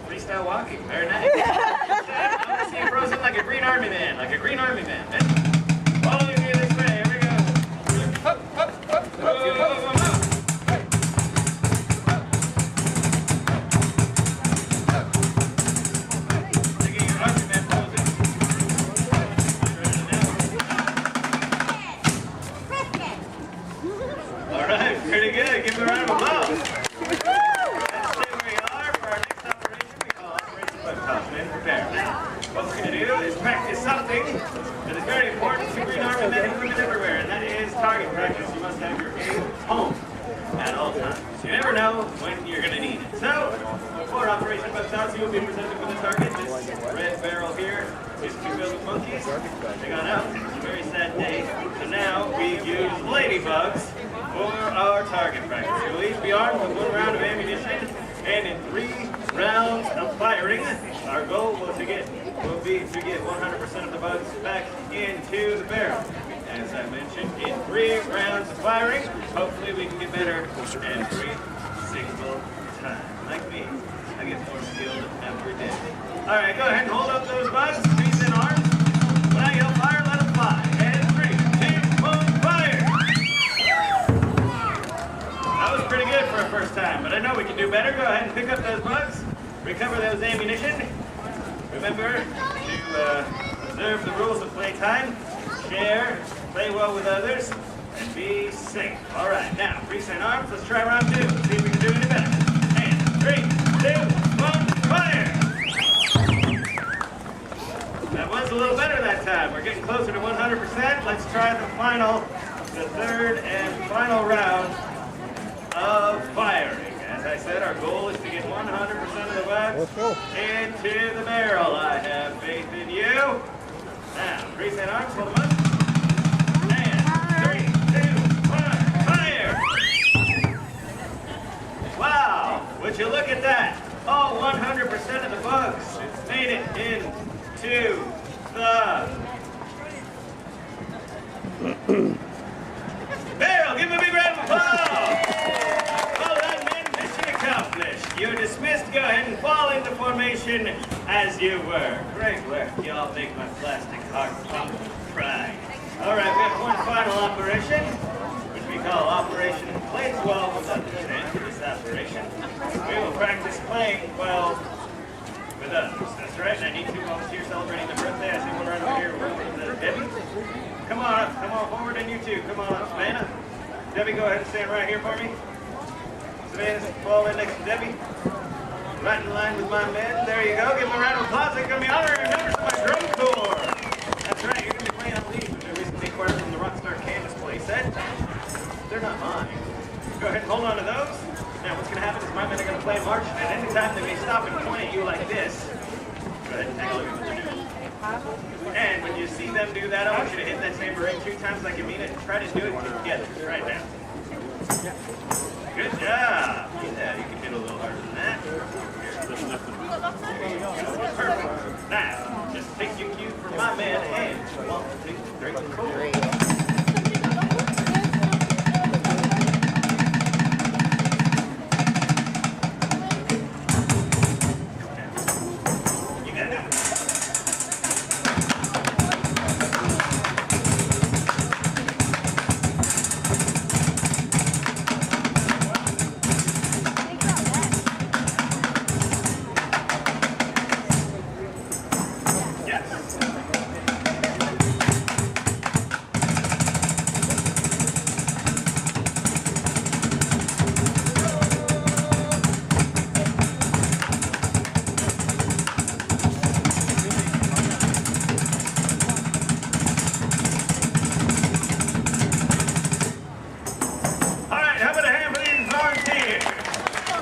freestyle walking. Very nice. I want to see you frozen like a green army man. Like a green army man. Following me this way. Here we go. Up, up, up. Alright, pretty good. Give them a round of applause. Let's stay where you are for our next operation. We call Operation Bug Toss. Men prepare. Now, what we're going to do is practice something that is very important to Green Army men and women everywhere, and that is target practice. You must have your aim home at all times. You never know when you're going to need it. So, for Operation Bug Toss, you will be presented with a target. This red barrel here is to filled with monkeys. They got out. It's a very sad day. So now we use ladybugs for our target practice. You'll each be armed with 1 round of ammunition, and in 3 rounds of firing, our goal will be to get 100% of the bugs back into the barrel. As I mentioned, in 3 rounds of firing, hopefully we can get better every single time. Like me, I get more skilled every day. All right, go ahead and hold up those bugs, feet and arms. When I yell fire, let them fly. And 3, 2, 1, fire! That was pretty good for a first time, but I know we can do better. Go ahead and pick up those bugs, recover those ammunition. Remember to observe the rules of playtime, share, play well with others, and be safe. All right, now, freeze and arms. Let's try round 2. Let's see if we can do any better. And 3, 2, 1, fire! That was a little better that time. We're getting closer to 100%. Let's try the 3rd and final round of firing. As I said, our goal is to get 100% of the bugs into the barrel. I have faith in you. Now, freeze and arms, hold them up. And 3, 2, 1, fire! Wow, would you look at that? All 100% of the bugs made it into the barrel. Give them a big round of applause. Well done, men. Mission accomplished. You're dismissed. Go ahead and fall into formation as you were. Great work. You all make my plastic heart pump pride. All right, we have one final operation, which we call Operation Play 12 with others. And for this operation, we will practice playing 12 with others. That's right. And I need 2 volunteers celebrating their birthday. I see one right over here with Debbie. Come on up. Come on forward, and you too. Come on up, Savannah. Debbie, go ahead and stand right here for me. Savannah, fall in next to Debbie. Right in line with my men. There you go. Give them a round of applause. They're going to be honoring members of my drum corps. That's right. You're going to be playing on these, which are recently acquired from the Rockstar Canvas play set. They're not mine. Go ahead and hold on to those. Now, what's going to happen is my men are going to play march, and any time they may stop and point at you like this. Go ahead and take a look at what they're doing. And when you see them do that, I want you to hit that same ring 2 times like you mean it. Try to do it together right now. Good job. Yeah, you can hit a little harder than that. There you go. Perfect. Now, just take your cue from my man and 1, 2, 3, 4. Yes. All right, how about a hand for these volunteers?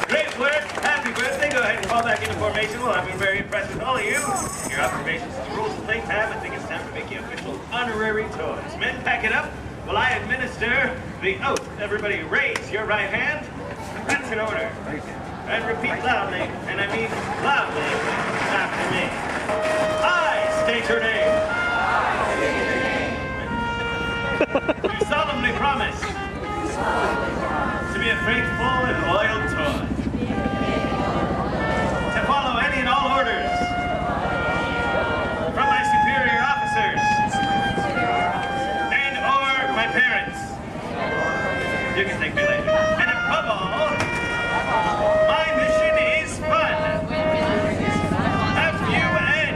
Great work. Happy birthday. Go ahead and fall back into formation. Well, I've been very impressed with all of you. Your observations of the rules of playtime. I think it's time to make you official honorary toys. Men, pack it up while I administer the oath. Everybody raise your right hand. That's in order. And repeat loudly, and I mean loudly, after me. I state your name. You solemnly promise to be a faithful and loyal toy, to follow any and all orders from my superior officers and or my parents. You can thank me later. And above all, my mission is fun. F-U-N.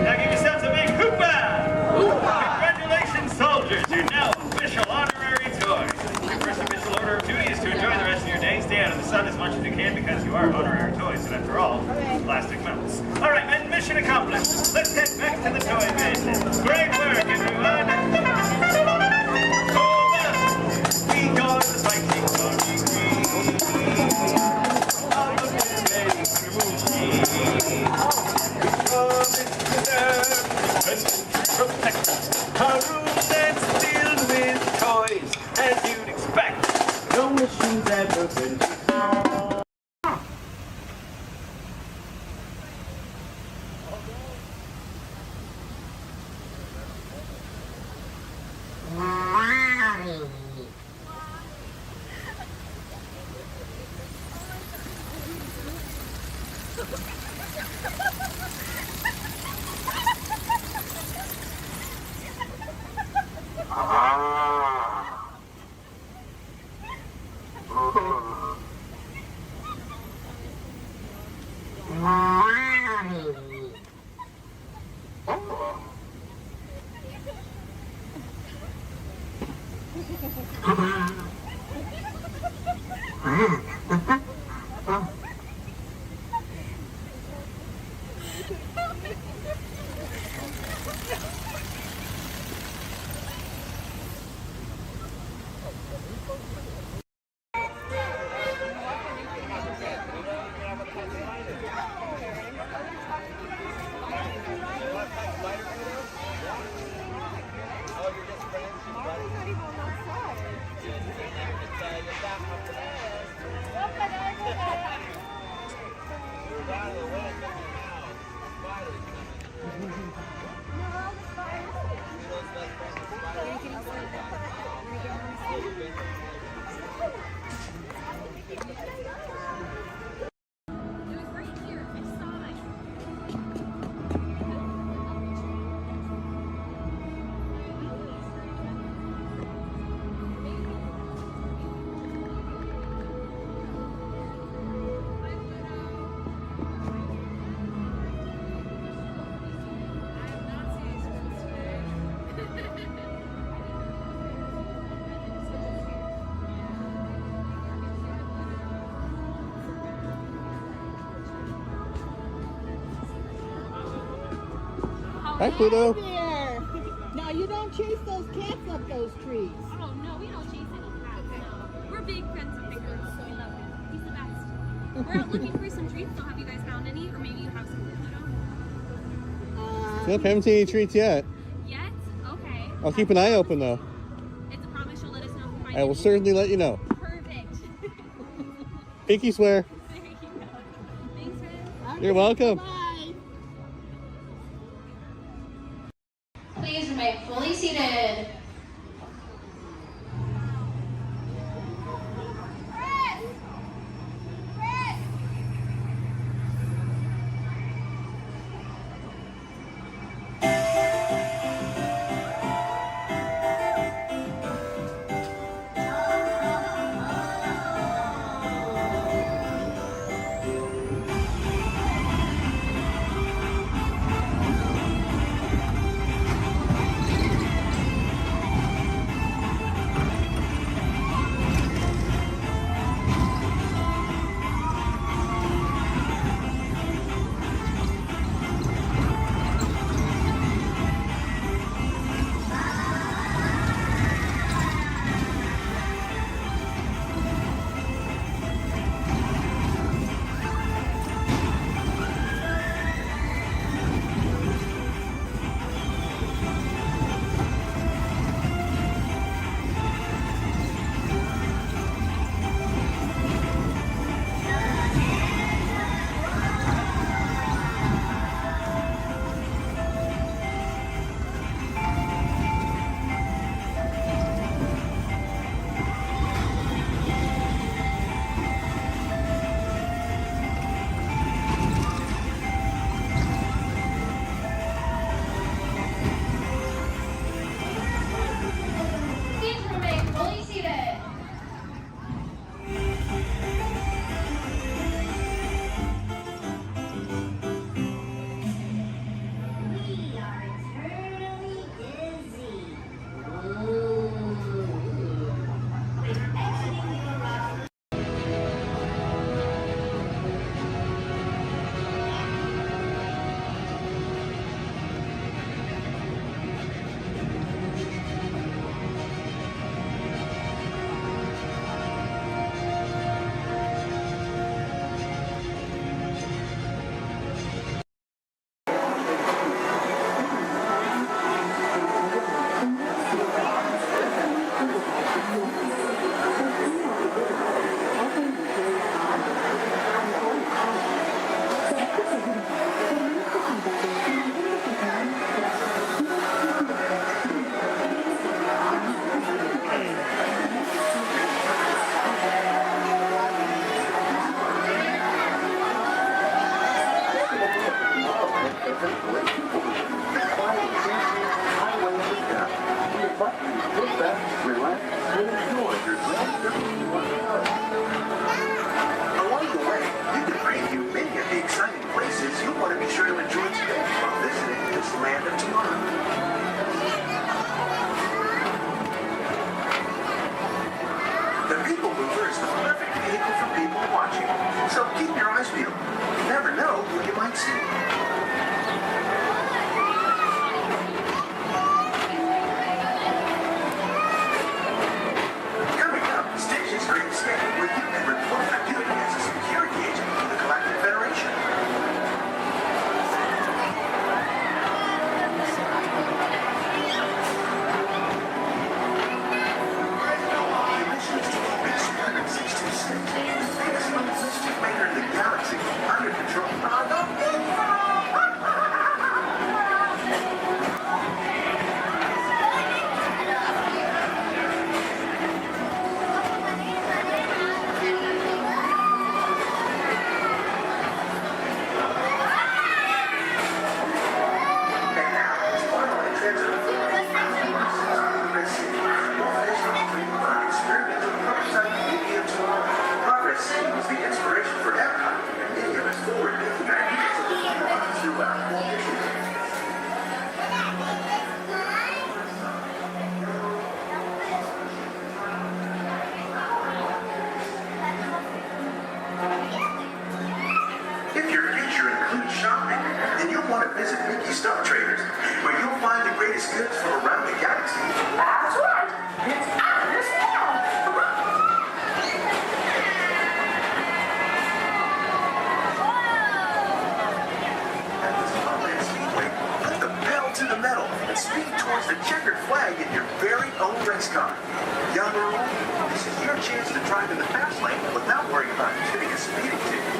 Now give yourselves a big hoopah! Congratulations, soldiers. You're now official honorary toys. Your first official order of duty is to enjoy the rest of your day. Stay out of the sun as much as you can because you are honorary toys, and after all, plastic melts. All right, men, mission accomplished. Let's head back to the toy bin. Great work, everyone. We go to the fighting our room that's filled with toys, as you'd expect. No machine's ever been before. Hi, Pluto. There. No, you don't chase those cats up those trees. Oh, no, we don't chase any cats, no. We're big friends of Pickers, so we love him. He's the best. We're out looking for some treats, so have you guys found any? Or maybe you have some, Pluto? Nope, haven't seen any treats yet. Yet? Okay. I'll keep an eye open, though. It's a promise you'll let us know if you find I will certainly let you know. Perfect. Pinky swear. There you go. Thanks, Red. You're welcome. Bye. Please remain fully seated. land of tomorrow. The People Mover is the perfect vehicle for people watching, so keep your eyes peeled. You never know who you might see. Coming up, Stitch's Great Escape, where you can report for duty as a security agent for the Galactic Federation. The mission is to keep Experiment 626, the biggest mischief maker in the galaxy, under control. If your future includes shopping, then you'll want to visit Mickey Star Traders, where you'll find the greatest goods from around the galaxy. That's right! It's out of this world! At this Homeland Speedway, put the pedal to the metal and speed towards the checkered flag in your very own race car. Young or old, this is your chance to drive in the fast lane without worrying about getting a speeding ticket.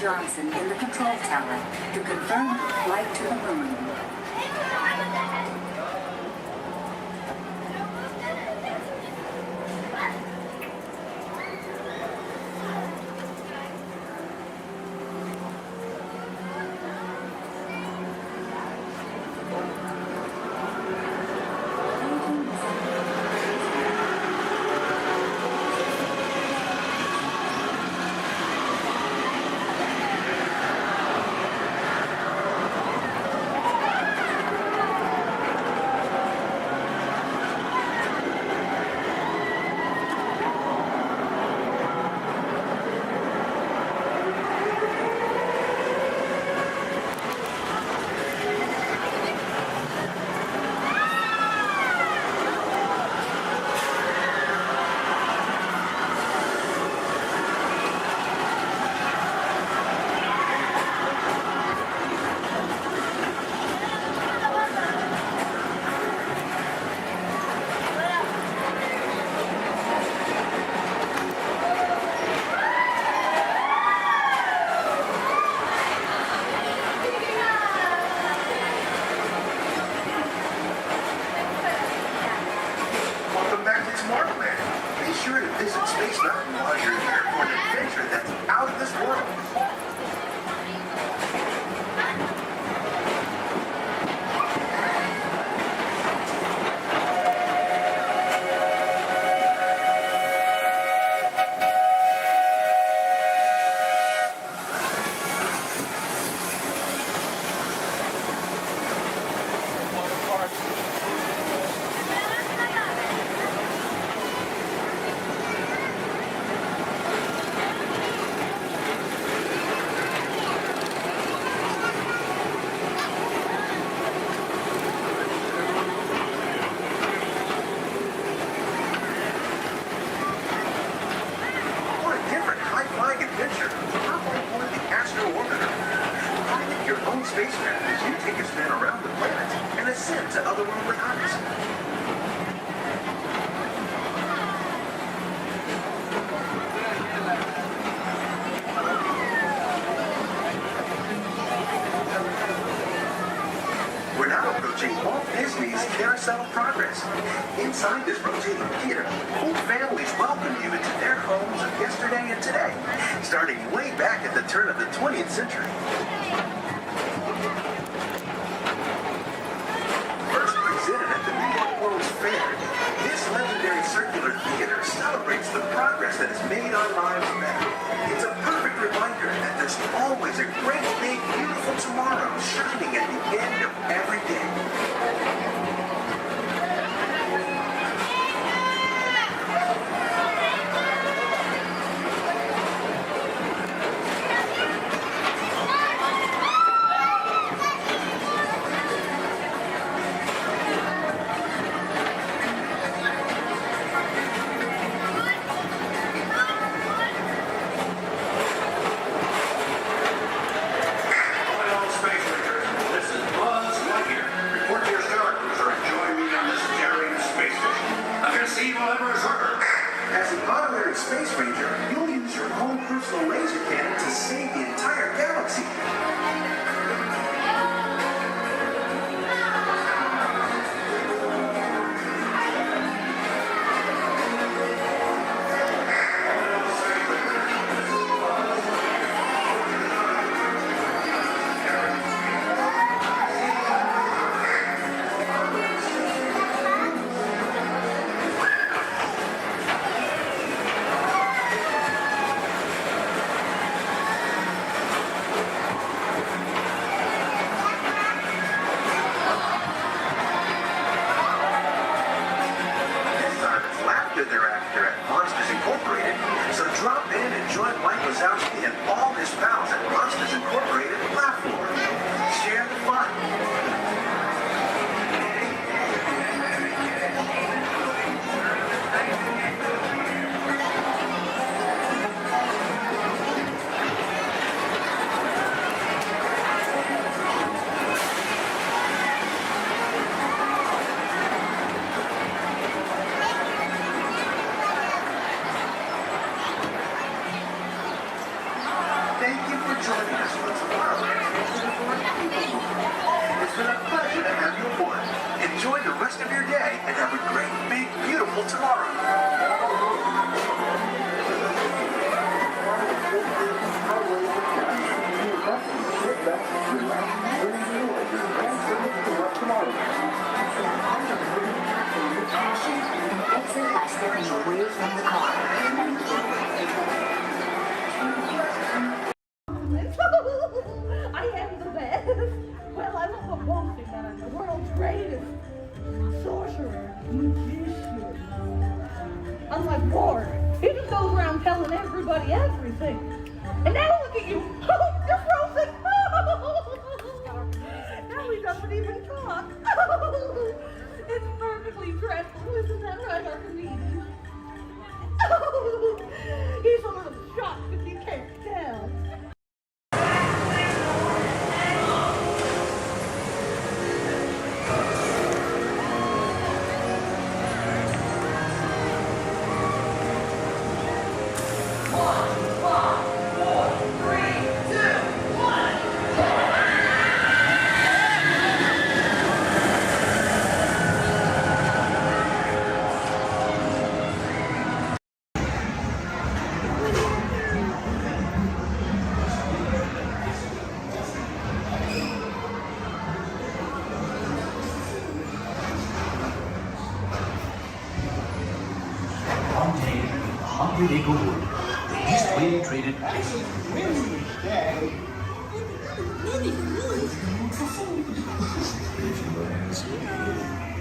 Johnson in the control tower to confirm flight to the moon. lifestyle of progress. Inside this rotating theater, whole families welcome you into their homes of yesterday and today, starting way back at the turn of the 20th century. First presented at the New York World's Fair, this legendary circular theater celebrates the progress that has made our lives better. It's a perfect reminder that there's always a great, big, beautiful tomorrow shining at the end of every day. As an honorary space ranger, you'll use your own personal laser cannon to save the entire galaxy. And all his pals at Monsters Incorporated laugh floor. Share the fun. Thank you for joining us for tomorrow. It's been a pleasure to have you aboard. Enjoy the rest of your day and have a great, big, beautiful tomorrow. Exit by stepping away from the car. I am the best. Well, I'm not boasting that I'm the world's greatest sorcerer, magician. Unlike Walt, he just goes around telling everybody everything. And now look at you. Oh, you're frozen. Now he doesn't even talk. It's perfectly dreadful, isn't that right, Archimedes? He's a little shocked if you can't tell. Hungry they go wood. The east wind traded places.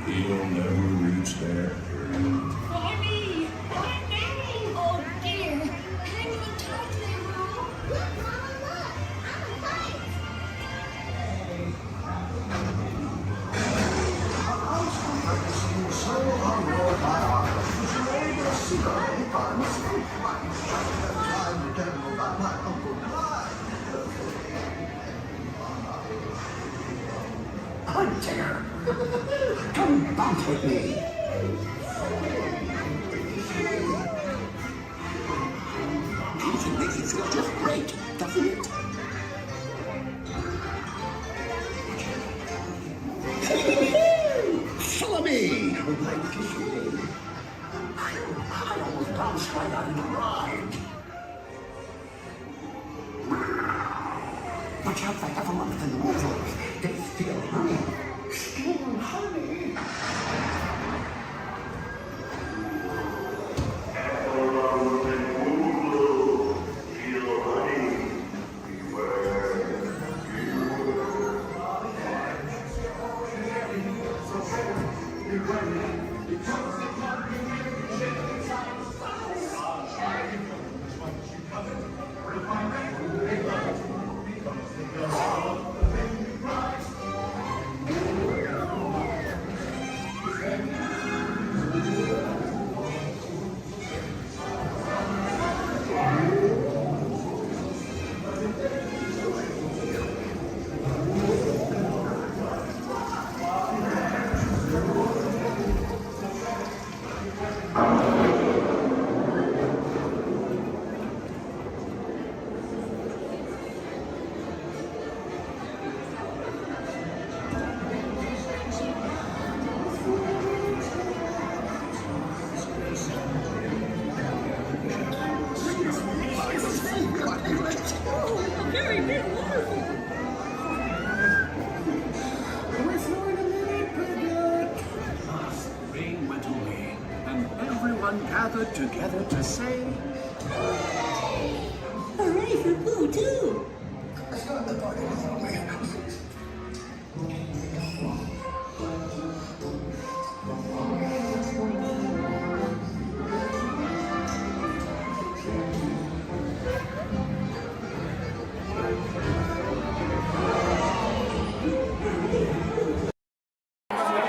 He'll never reach there. Mommy! Oh dear! Can't even talk to them, Mom. Look, Mama, look! I'm a fight! Hunter! Come bounce with me! Music makes you feel just great, doesn't it? Follow me! like fishing. I almost bounced right out of the ride. Watch out for heffalumps and weasels. They steal honey. Steal honey? Rain went away, and everyone gathered together to say, Hooray for Pooh, too!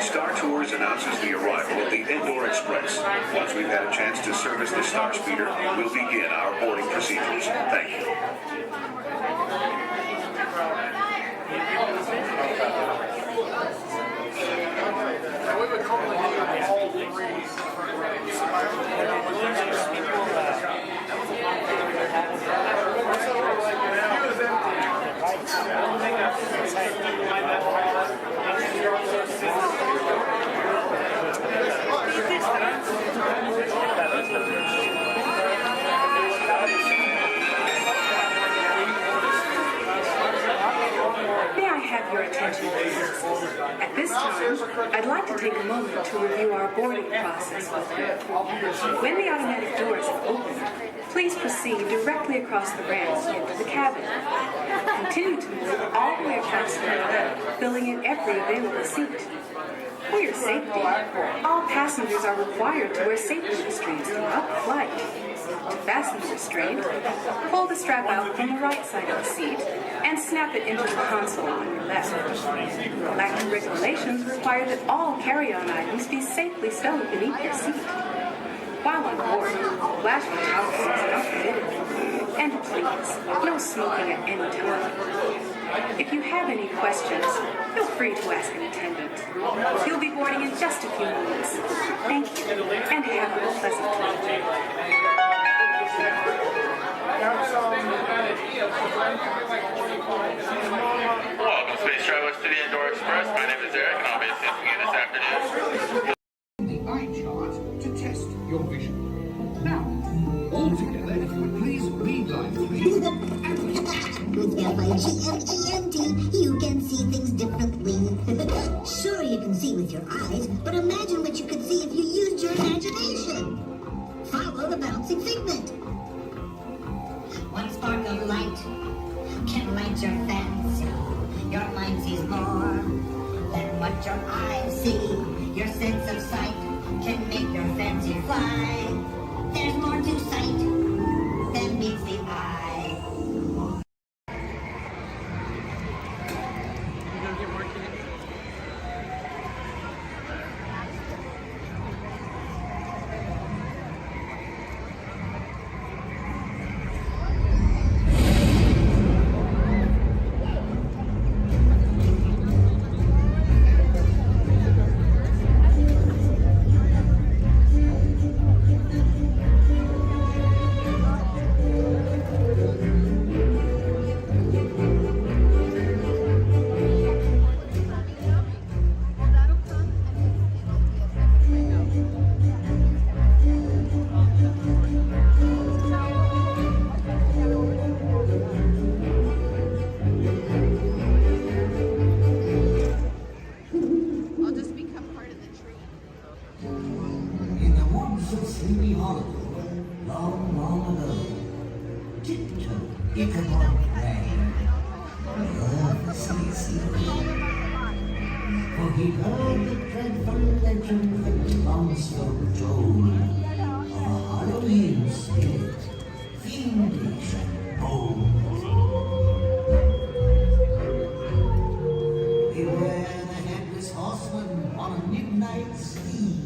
Star Tours announces the arrival of the Indoor Express. Once we've had a chance to service the Star Speeder, we'll begin our boarding procedures. Thank you. May I have your attention, please? At this time, I'd like to take a moment to review our boarding process with you. When the automatic doors have opened, please proceed directly across the ramp into the cabin. Continue to move all the way across the ramp, filling in every available seat. For your safety, all passengers are required to wear safety restraints throughout the flight. To fasten the restraint, pull the strap out from the right side of the seat and snap it into the console on your left. Galactic regulations require that all carry-on items be safely stowed beneath your seat. While on board, flash photography is not permitted. And please, no smoking at any time. If you have any questions, feel free to ask an attendant. You'll be boarding in just a few moments. Thank you, and have a pleasant trip. Welcome, Space Travelers, to the Indoor Express. My name is Eric, and I'll be assisting you this afternoon. the eye chart to test your vision. Now, all together, if you would please read line 3. With F-I-G-M-E-N-T, you can see things differently. Sure, you can see with your eyes, but imagine what you could see if you used your imagination. Follow the bouncing figment. One spark of light can light your fancy. Your mind sees more than what your eyes see. Your sense of sight can make your fancy fly. There's more to sight than meets the eye. of Sleepy Hollow, long, long ago, tiptoed Ichabod Crane, nervously sleeping. For he heard the dreadful legend that once folk told of a Halloween spirit, fiendish and bold. Beware the headless horseman on a midnight steed.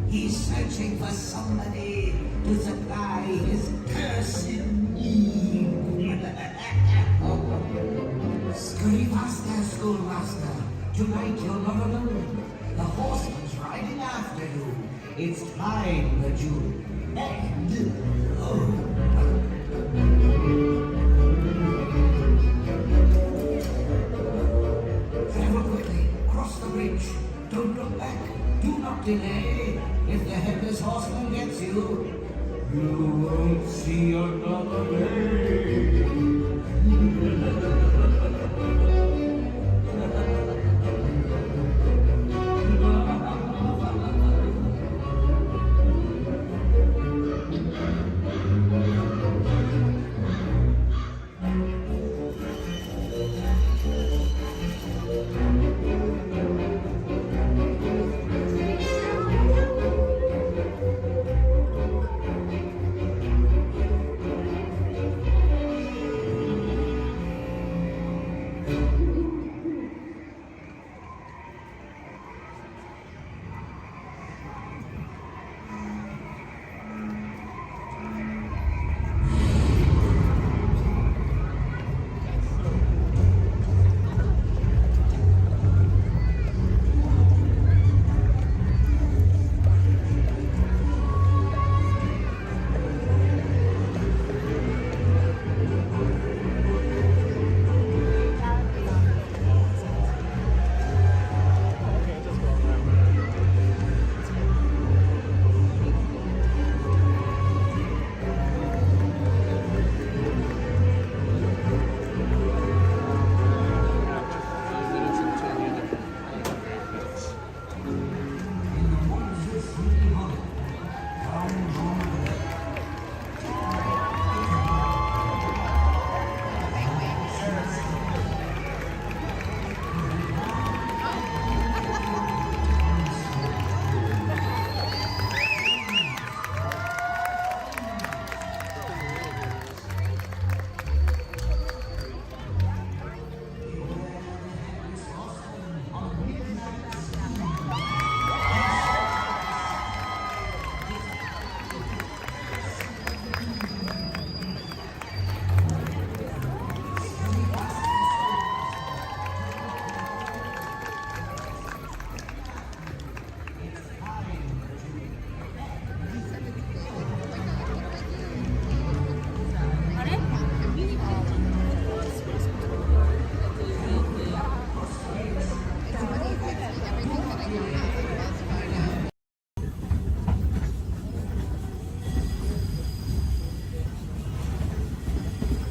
He's searching for somebody to supply his cursed need. Scurry faster, schoolmaster. Tonight you're not alone. The horseman's riding after you. It's time that you end. Travel quickly, cross the bridge. Don't look back, do not delay. If the headless horseman gets you, you won't see another day.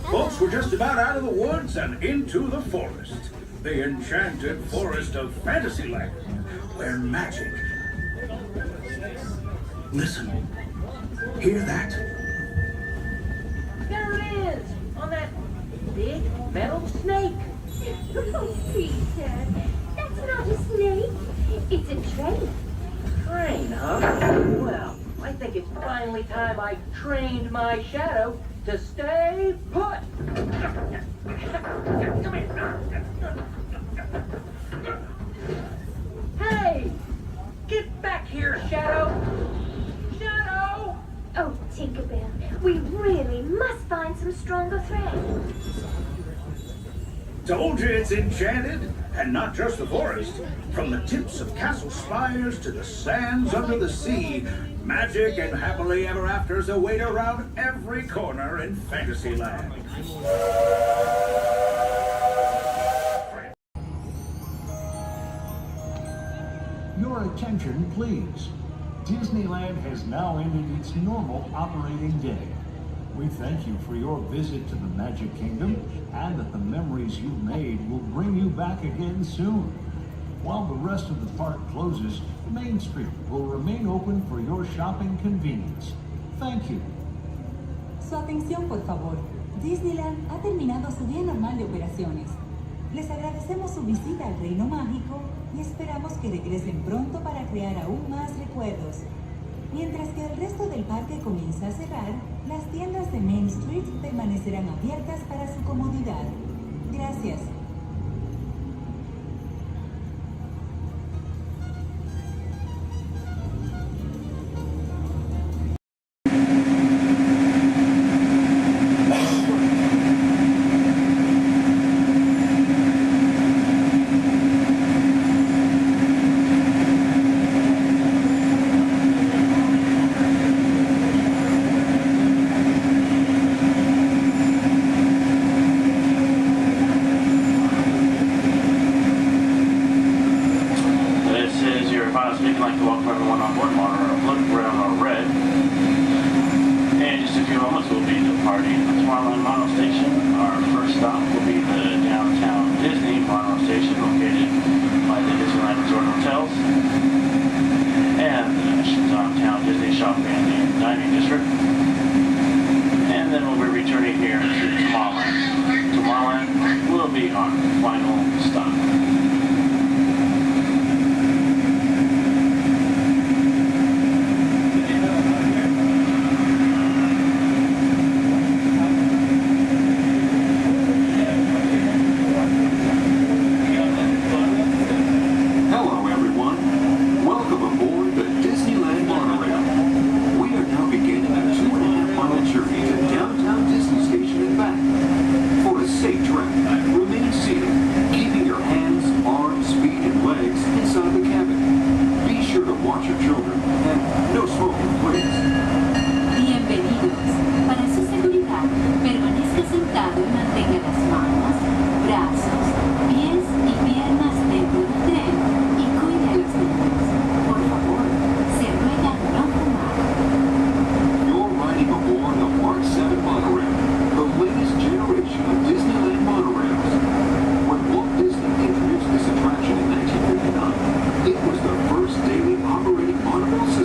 Folks, we're just about out of the woods and into the forest. The enchanted forest of Fantasyland, where magic... Listen. Hear that? There it is! On that big metal snake! Oh, Peter, that's not a snake. It's a train. Train, huh? Well, I think it's finally time I trained my shadow to stay put! Come here! Hey! Get back here, Shadow! Shadow! Oh, Tinkerbell, we really must find some stronger thread. Told you it's enchanted, and not just the forest. From the tips of castle spires to the sands under the sea, magic and happily ever afters await around every corner in Fantasyland. Your attention, please. Disneyland has now ended its normal operating day. We thank you for your visit to the Magic Kingdom and that the memories you've made will bring you back again soon. While the rest of the park closes, Main Street will remain open for your shopping convenience. Thank you. Su atención, por favor. Disneyland ha terminado su día normal de operaciones. Les agradecemos su visita al Reino Mágico y esperamos que regresen pronto para crear aún más recuerdos. Mientras que el resto del parque comienza a cerrar, las tiendas de Main Street permanecerán abiertas para su comodidad. Gracias. It was the first daily operating monorail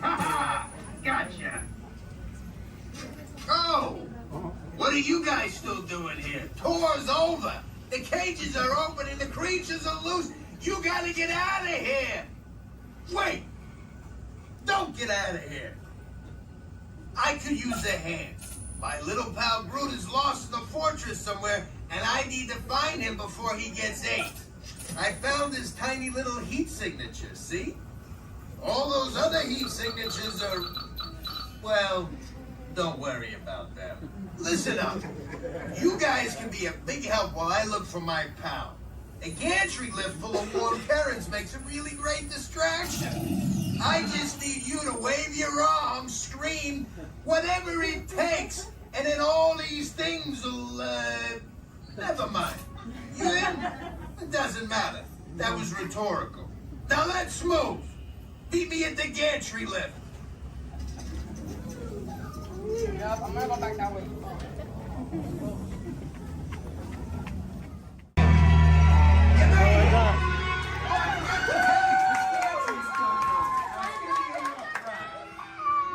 Ha! Gotcha. Oh! What are you guys still doing here? Tour's over. The cages are open and the creatures are loose. You gotta get out of here. Wait. Don't get out of here. I could use a hand. My little pal Groot is lost in the fortress somewhere, and I need to find him before he gets ate. I found his tiny little heat signature, see? All those other heat signatures are, well, don't worry about them. Listen up. You guys can be a big help while I look for my pal. A gantry lift full of warm currents makes a really great distraction. I just need you to wave your arms, scream, whatever it takes, and then all these things will, never mind. You in? It doesn't matter. That was rhetorical. Now let's move. Meet me at the gantry lift. Yep, I'm gonna go back that way.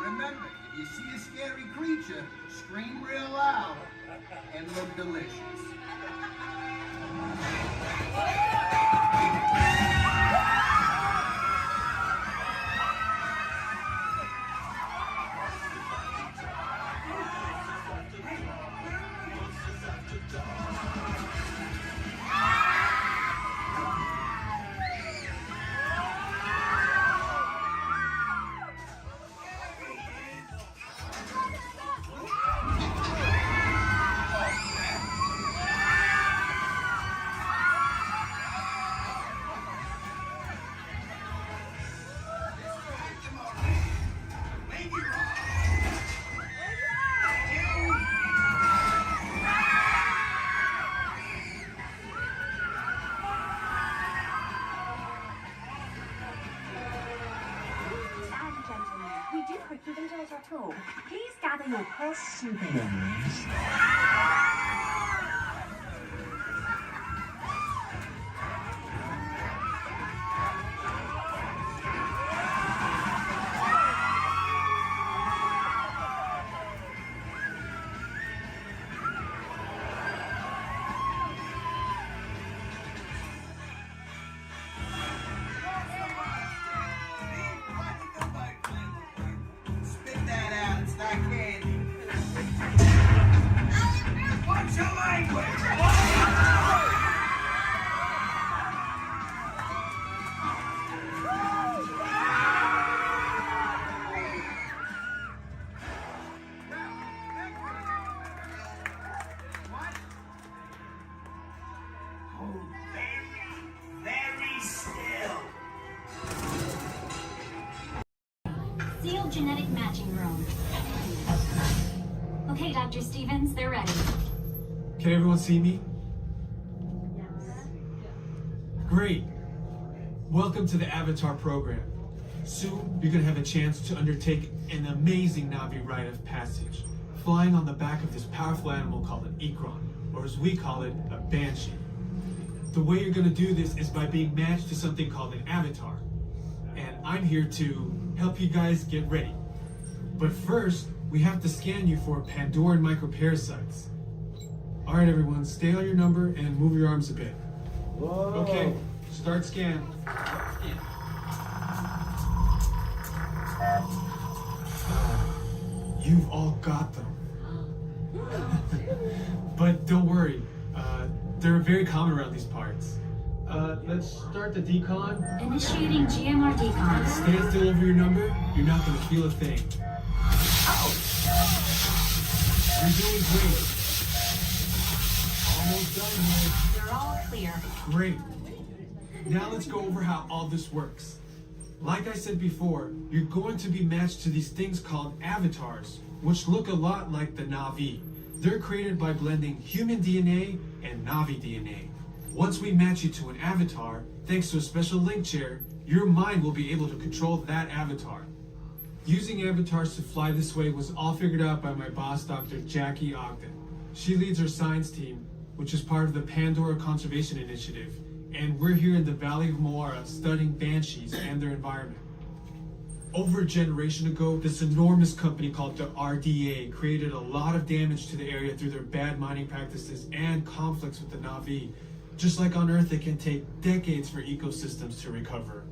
Remember, if you see a scary creature, scream real loud and look delicious. Please gather your purse souvenirs. What's your language? Very still. Sealed genetic matching room. Okay, Dr. Stevens, they're ready. Can everyone see me? Yes. Great. Welcome to the Avatar program. Soon, you're going to have a chance to undertake an amazing Na'vi rite of passage, flying on the back of this powerful animal called an Ikron, or as we call it, a Banshee. The way you're going to do this is by being matched to something called an avatar. And I'm here to help you guys get ready. But first, we have to scan you for Pandoran microparasites. All right, everyone, stay on your number and move your arms a bit. Whoa. Okay, start scan. You've all got them. But don't worry, they're very common around these parts. Let's start the decon. Initiating GMR decon. Stay still over your number. You're not going to feel a thing. You're doing great. Almost done here. You're all clear. Great. Now let's go over how all this works. Like I said before, you're going to be matched to these things called avatars, which look a lot like the Na'vi. They're created by blending human DNA and Na'vi DNA. Once we match you to an avatar, thanks to a special link chair, your mind will be able to control that avatar. Using avatars to fly this way was all figured out by my boss, Dr. Jackie Ogden. She leads our science team, which is part of the Pandora Conservation Initiative, and we're here in the Valley of Moara studying banshees and their environment. Over a generation ago, this enormous company called the RDA created a lot of damage to the area through their bad mining practices and conflicts with the Na'vi. Just like on Earth, it can take decades for ecosystems to recover.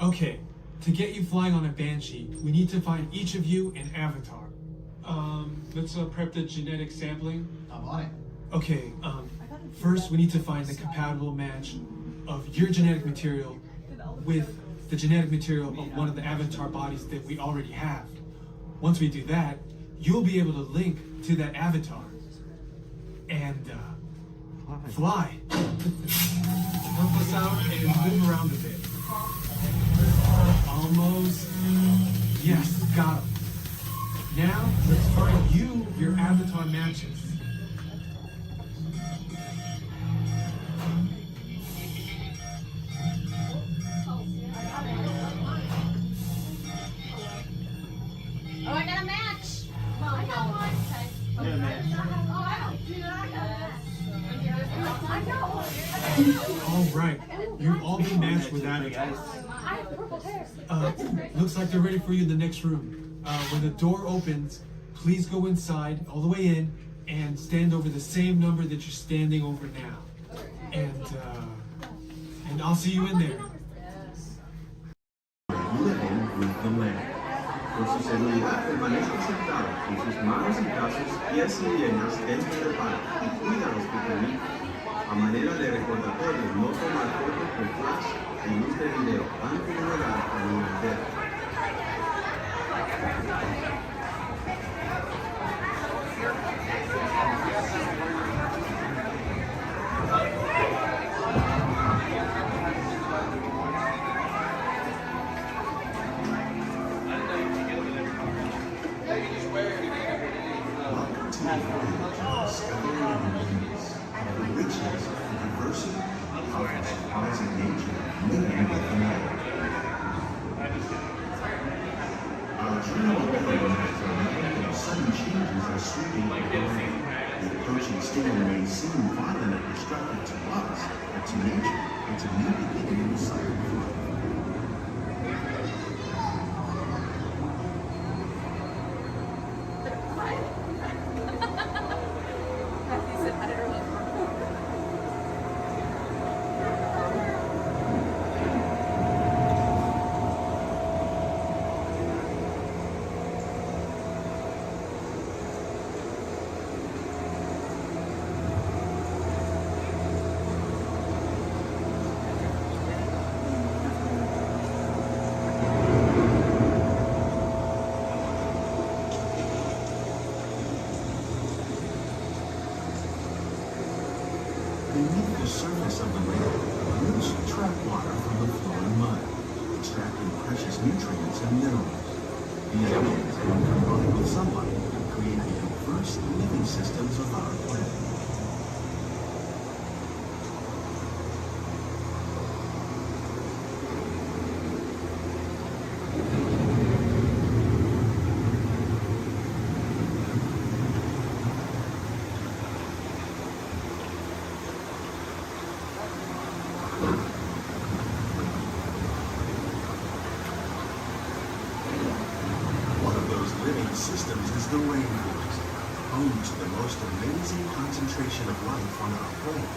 Okay, to get you flying on a Banshee, we need to find each of you an avatar. Let's prep the genetic sampling. I'm on it. Okay, first we need to find the compatible match of your genetic material with the genetic material of one of the avatar bodies that we already have. Once we do that, you'll be able to link to that avatar and fly. Help us out and move around a bit. Almost. Yes, got him. Now, let's find you your avatar matches. Oh, I got a match. Well, I got one. Okay. Yeah, match. Oh, I don't do that. I got one. All right, you've all been matched with avatars. I have purple hair. Looks like they're ready for you in the next room. When the door opens, please go inside, all the way in, and stand over the same number that you're standing over now. And I'll see you in there. Living with the land. Por su seguridad, permanezca sentado con sus manos y brazos, pies y piernas dentro del parque y cuida a los pequeñitos. A manera de recordatorio, no tomar fotos con flash y luz de video antes de llegar a la universidad. Storm may seem violent and destructive to us, but to nature, it's a new beginning in the cycle of life. Beneath the surface of the lake, roots trap water from the flowing mud, extracting precious nutrients and minerals. These elements, when combined with sunlight, create the diverse living systems of our planet. Systems is the rainforest, home to the most amazing concentration of life on our planet.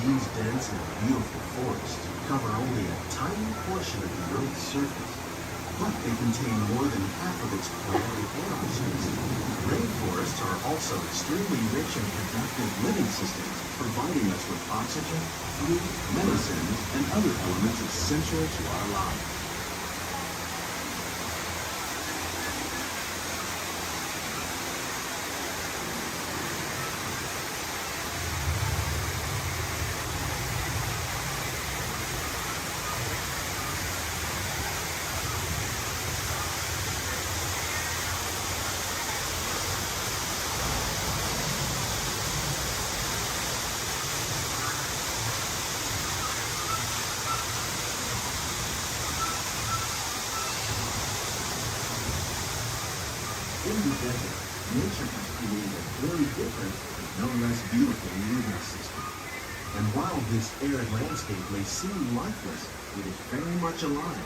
These dense and beautiful forests cover only a tiny portion of the Earth's surface, but they contain more than half of its plant and animal species. Rainforests are also extremely rich and productive living systems, providing us with oxygen, food, medicines, and other elements essential to our lives. In the desert, nature has created a very different, but no less beautiful living system. And while this arid landscape may seem lifeless, it is very much alive.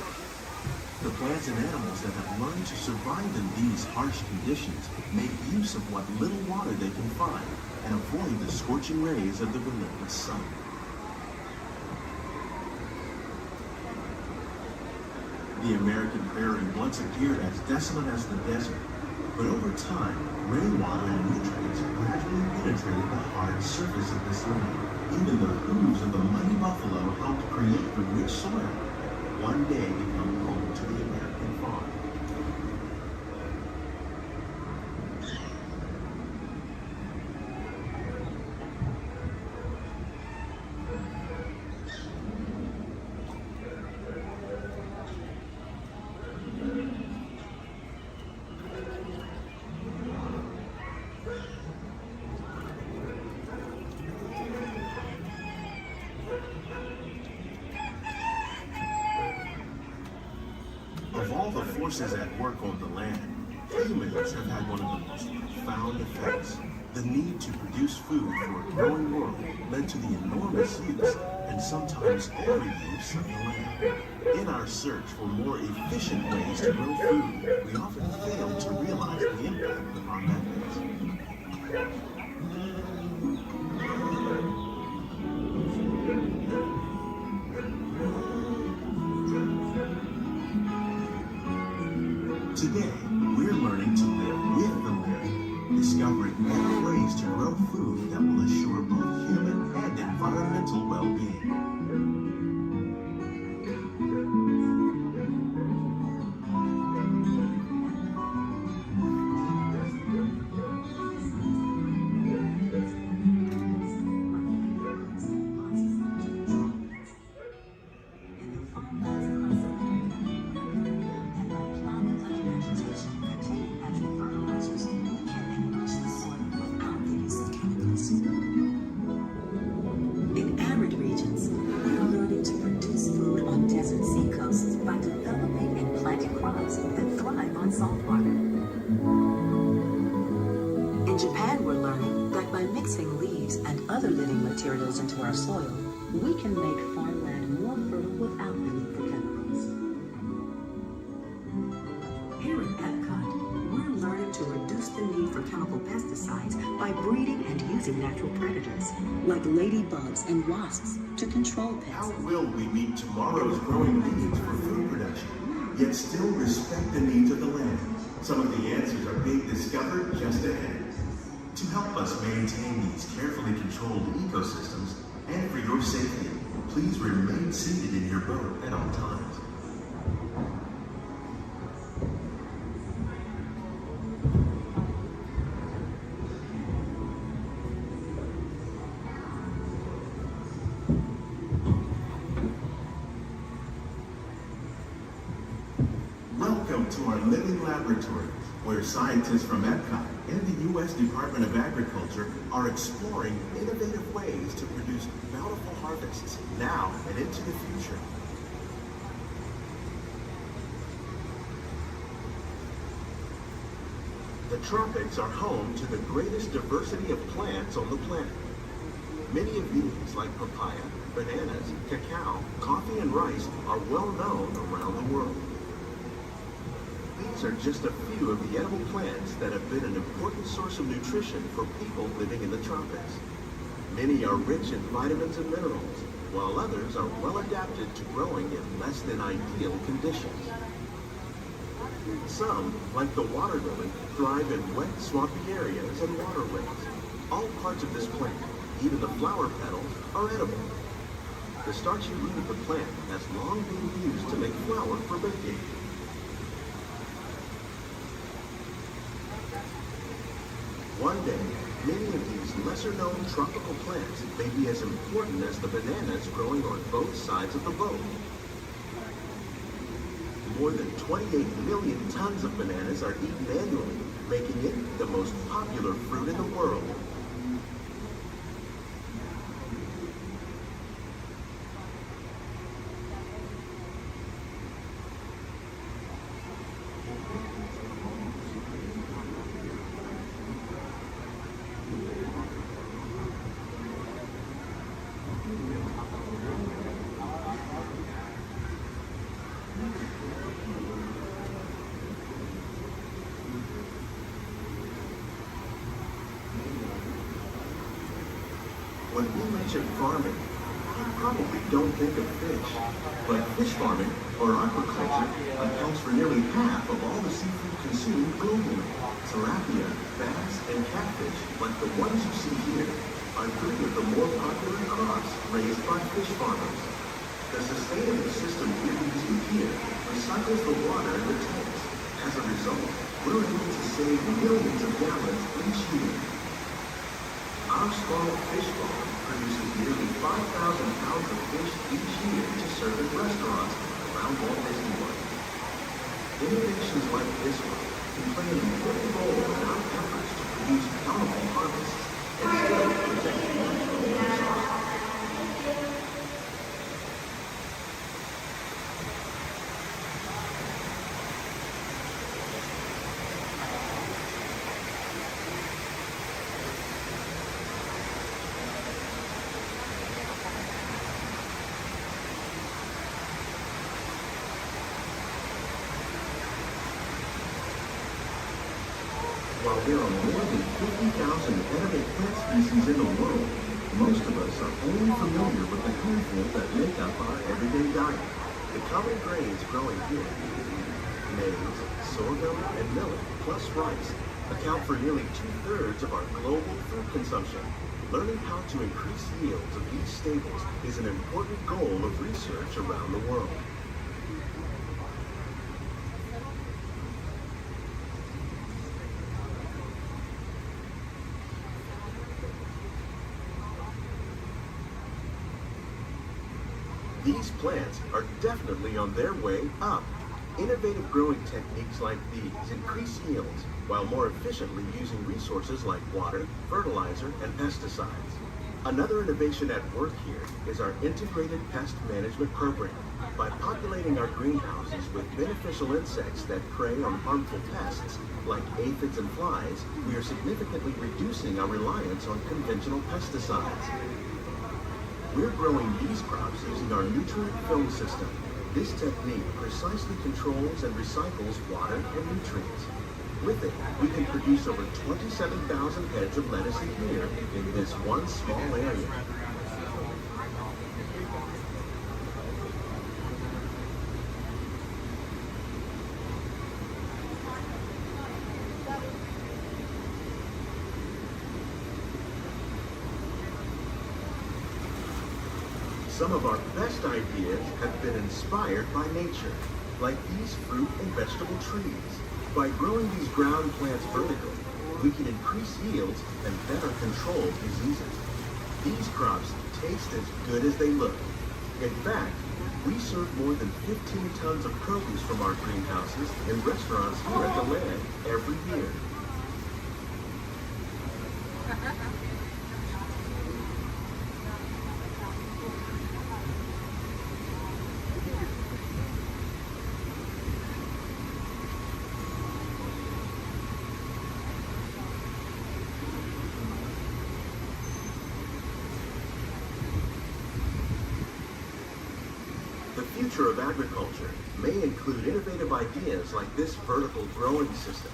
The plants and animals that have learned to survive in these harsh conditions make use of what little water they can find and avoid the scorching rays of the relentless sun. The American prairie once appeared as desolate as the desert, but over time, rainwater and nutrients gradually penetrated the hard surface of this land. Even the hooves of the mighty buffalo helped create the rich soil that one day become home to the American farm. Of all the forces at work on the land, humans have had one of the most profound effects. The need to produce food for a growing world led to the enormous use and sometimes overuse of the land. In our search for more efficient ways to grow food, we often fail to realize the impact of our methods. Today, we're learning to live with the land, discovering better ways to grow food that will assure both human and environmental well-being. In arid regions, we are learning to produce food on desert seacoasts by developing and planting crops that thrive on salt water. In Japan, we're learning that by mixing leaves and other living materials into our soil, we can make farmland more fertile without the need for chemicals. Here in Epcot, we're learning to reduce the need for chemical pesticides by breeding and using natural predators, like ladybugs and wasps, to control pests. How will we meet tomorrow's growing needs for food production, yet still respect the needs of the land? Some of the answers are being discovered just ahead. To help us maintain these carefully controlled ecosystems, and for your safety, please remain seated in your boat at all times. Welcome to our living laboratory, where scientists from Epcot and the U.S. Department of Agriculture are exploring innovative ways to produce bountiful harvests now and into the future. The tropics are home to the greatest diversity of plants on the planet. Many of these, like papaya, bananas, cacao, coffee, and rice, are well known around the world. These are just a few of the edible plants that have been an important source of nutrition for people living in the tropics. Many are rich in vitamins and minerals, while others are well adapted to growing in less than ideal conditions. Some, like the water lily, thrive in wet, swampy areas and waterways. All parts of this plant, even the flower petals, are edible. The starchy root of the plant has long been used to make flour for baking. One day, many of these lesser-known tropical plants may be as important as the bananas growing on both sides of the boat. More than 28 million tons of bananas are eaten annually, making it the most popular fruit in the world. When we mention farming, you probably don't think of fish. But fish farming, or aquaculture, accounts for nearly half of all the seafood consumed globally. Tilapia, bass, and catfish, like the ones you see here, are three of the more popular crops raised by fish farmers. The sustainable system we're using here recycles the water in the tanks. As a result, we're able to save millions of gallons each year. Our small fish farm produces nearly 5,000 pounds of fish each year to serve in restaurants around Walt Disney World. Innovations like this one can play an important role in our efforts to produce bountiful harvests and still protect natural resources. While there are more than 50,000 edible plant species in the world, most of us are only familiar with the handful that make up our everyday diet. The common grains growing here, maize, sorghum, and millet, plus rice, account for nearly 2/3 of our global food consumption. Learning how to increase yields of these staples is an important goal of research around the world. These plants are definitely on their way up. Innovative growing techniques like these increase yields while more efficiently using resources like water, fertilizer, and pesticides. Another innovation at work here is our integrated pest management program. By populating our greenhouses with beneficial insects that prey on harmful pests like aphids and flies, we are significantly reducing our reliance on conventional pesticides. We're growing these crops using our nutrient film system. This technique precisely controls and recycles water and nutrients. With it, we can produce over 27,000 heads of lettuce a year in this one small area. Some of our best ideas have been inspired by nature, like these fruit and vegetable trees. By growing these ground plants vertically, we can increase yields and better control diseases. These crops taste as good as they look. In fact, we serve more than 15 tons of produce from our greenhouses in restaurants here at the land every year. The future of agriculture may include innovative ideas like this vertical growing system.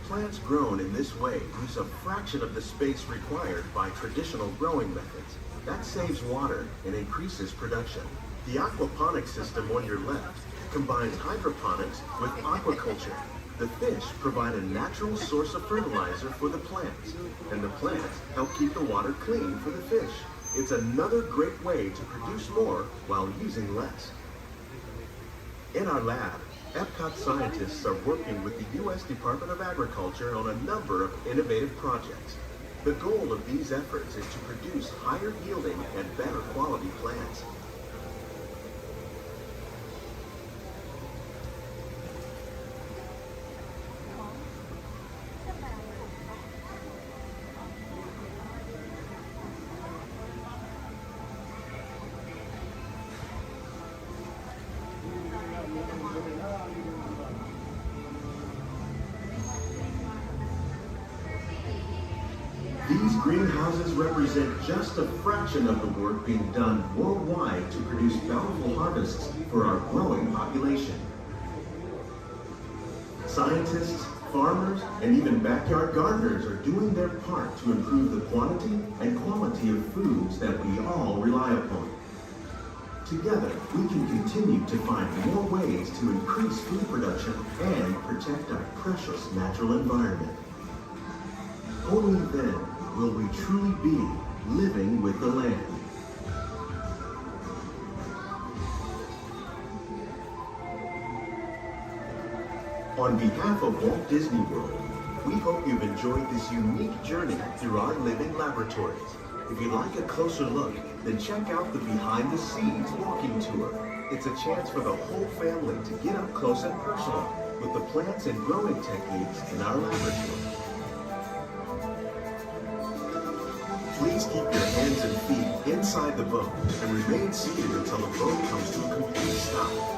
Plants grown in this way use a fraction of the space required by traditional growing methods. That saves water and increases production. The aquaponics system on your left combines hydroponics with aquaculture. The fish provide a natural source of fertilizer for the plants, and the plants help keep the water clean for the fish. It's another great way to produce more while using less. In our lab, Epcot scientists are working with the U.S. Department of Agriculture on a number of innovative projects. The goal of these efforts is to produce higher yielding and better quality plants. These greenhouses represent just a fraction of the work being done worldwide to produce bountiful harvests for our growing population. Scientists, farmers and even backyard gardeners are doing their part to improve the quantity and quality of foods that we all rely upon. Together, we can continue to find more ways to increase food production and protect our precious natural environment. Only then will we truly be living with the land. On behalf of Walt Disney World, we hope you've enjoyed this unique journey through our living laboratories. If you'd like a closer look, then check out the Behind the Scenes walking tour. It's a chance for the whole family to get up close and personal with the plants and growing techniques in our laboratory. Please keep your hands and feet inside the boat and remain seated until the boat comes to a complete stop.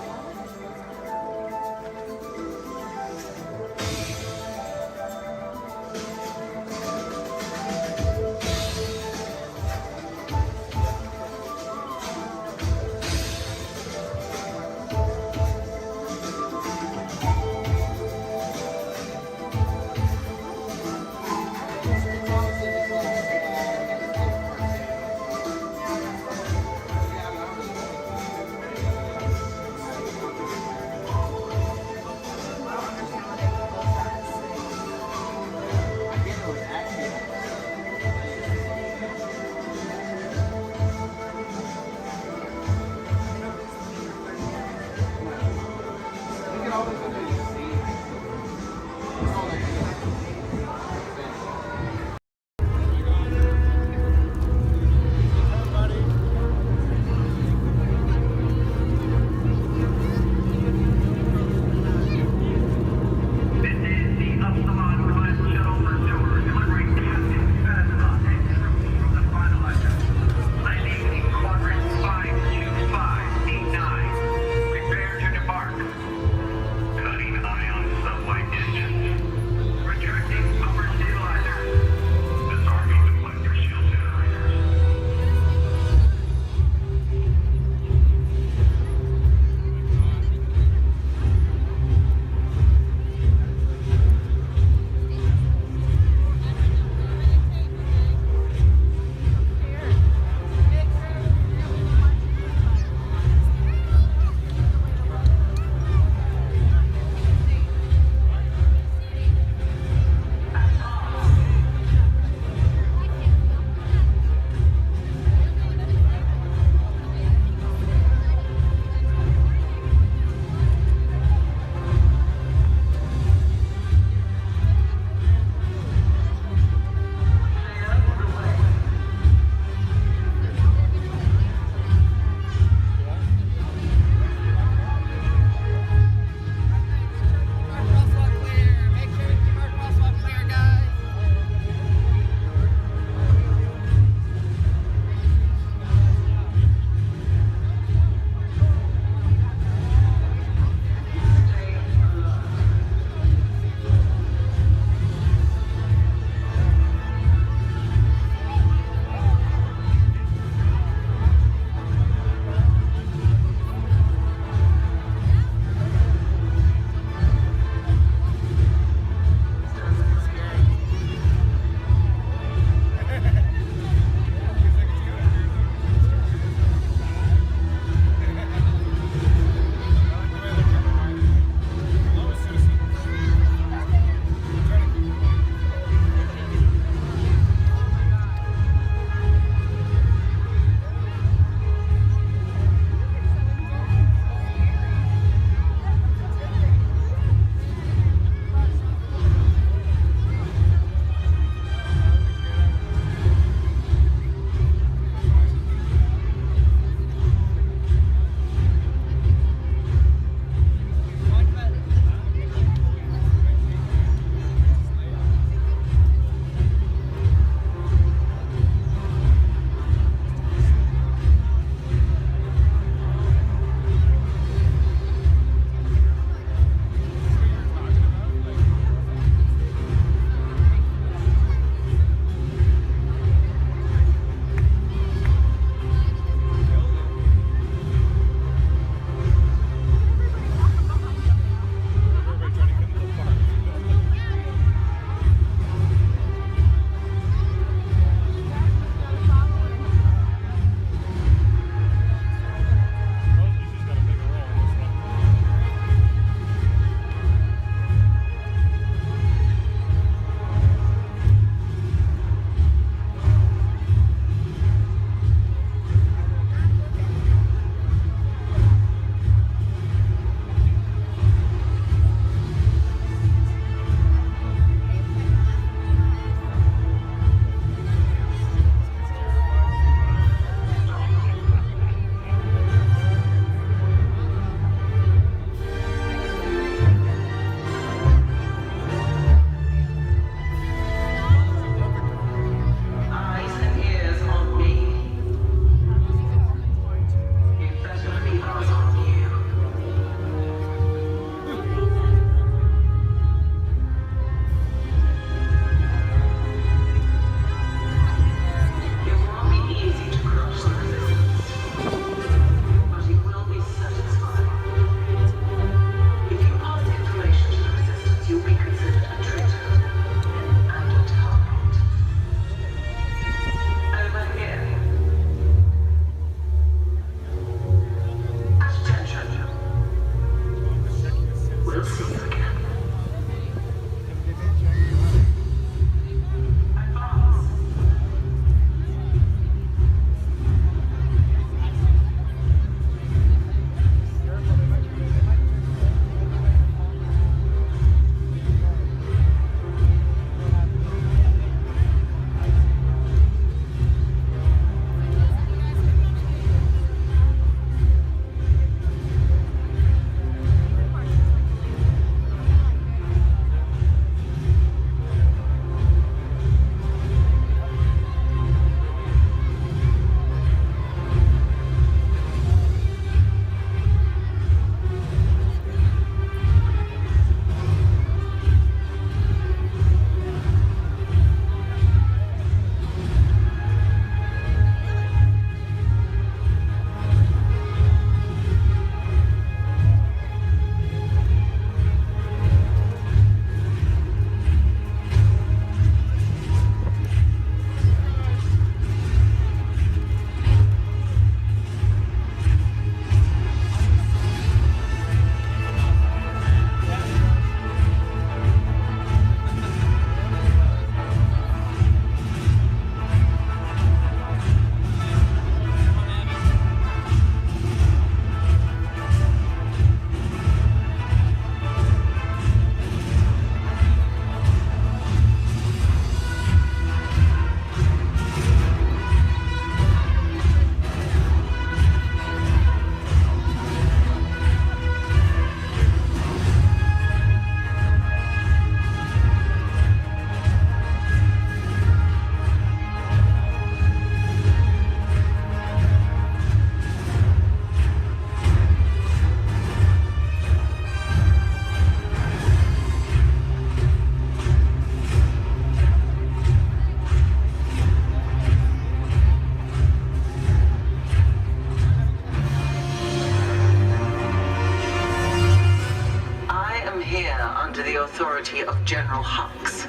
here under the authority of General Hux.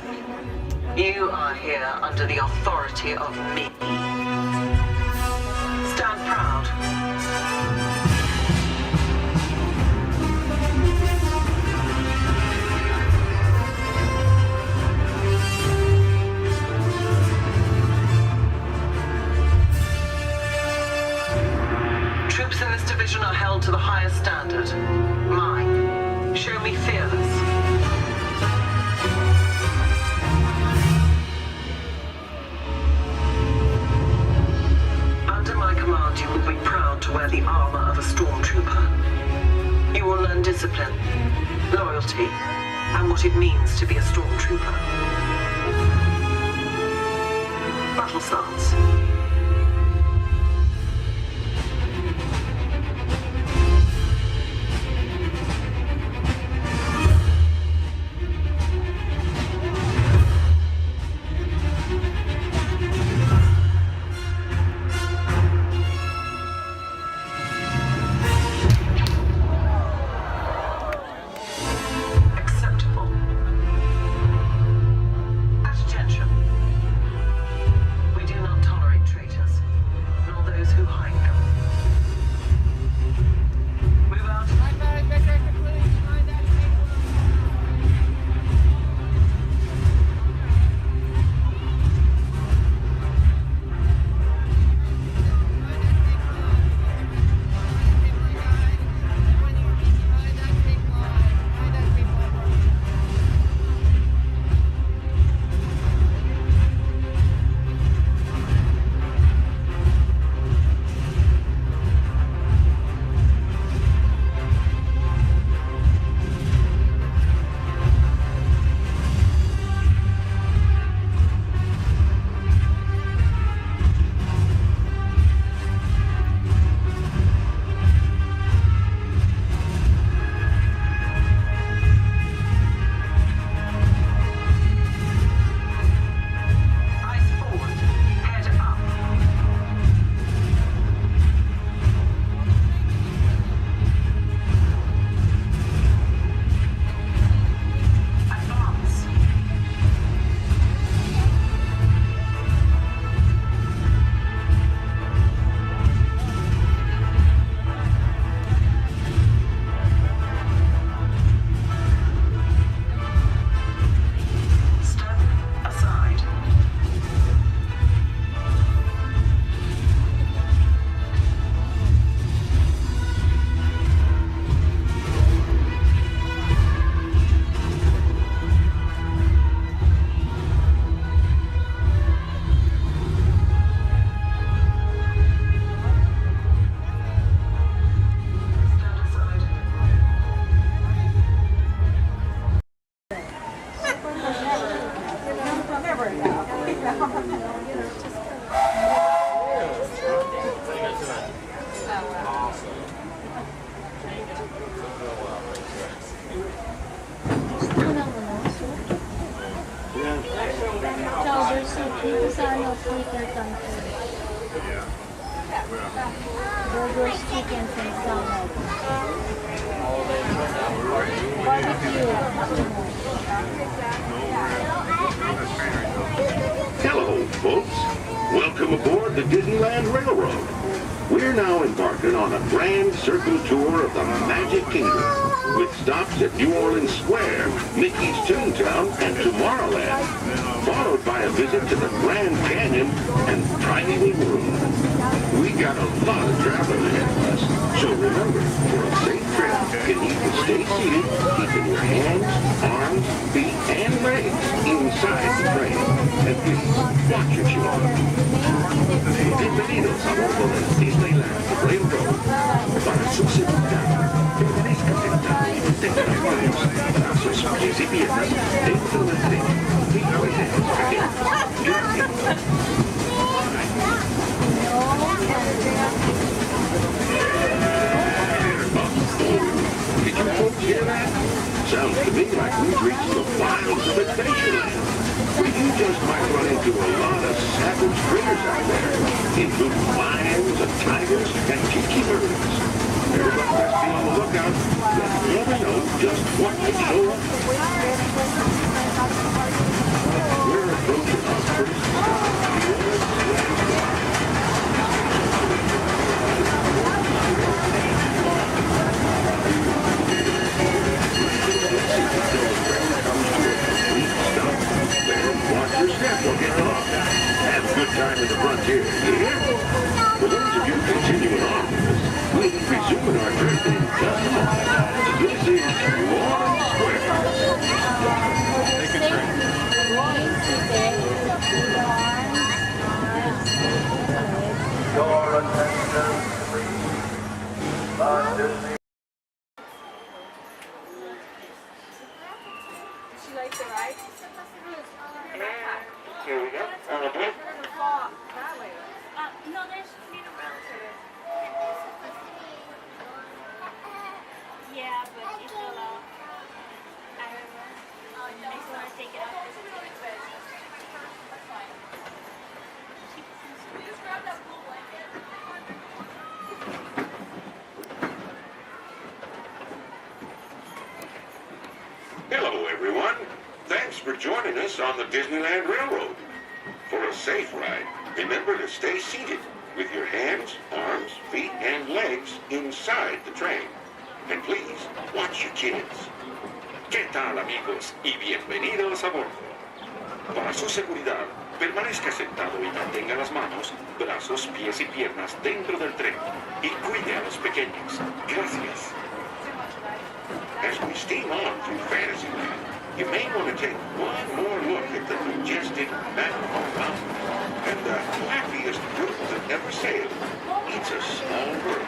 You are here under the authority of me. Stand proud. Troops in this division are held to the highest standard. Mine. Show me fearless. Under my command, you will be proud to wear the armor of a stormtrooper. You will learn discipline, loyalty, and what it means to be a stormtrooper. Battle stance. Burgers, chickens, and salad. Barbecue. Hello, folks. Welcome aboard the Disneyland Railroad. We're now embarking on a grand circle tour of the Magic Kingdom, with stops at New Orleans Square, Mickey's Toontown, and Tomorrowland, followed by a visit to the Grand Canyon and Primeval Room. We got a lot of traveling ahead of us, so remember, for a safe trip, you need to stay seated, keeping your hands, arms, feet, and legs inside the train. And please, watch your children. Bienvenidos a bordo del Disneyland Railroad. Para su seguridad, permanezca sentado y mantenga las manos, brazos, pies y piernas dentro del tren. Y puede gracias. Did you folks hear that? Sounds to me like we've reached the wilds of Adventureland. You just might run into a lot of savage critters out there, including lions and tigers and tiki birds. Everybody must be on the lookout. You never know just Want to show up? We're approaching our first watch your step, don't get off. Have a good time in the frontier, yeah? For those of you continuing on, we'll be resuming our trip in just a moment. This is Walt Square. Your attention, please. The Disney. Did she like the ride? Here we go. That way. No, there's need a relative. Yeah, but it fell off. I remember. I just want to take it off because it's really good. Just grab that blue blanket. Hello, everyone. Thanks for joining us on the Disneyland Railroad. For a safe ride, remember to stay seated with your hands, arms, feet, and legs inside the train. And please, watch your kids. ¿Qué tal, amigos? Y bienvenidos a bordo. Para su seguridad, permanezca sentado y mantenga las manos, brazos, pies y piernas dentro del tren. Y cuide a los pequeños. Gracias. As we steam on through Fantasyland, you may want to take one more look at the majestic Matterhorn Mountain and the happiest group that ever sailed eats a small bird.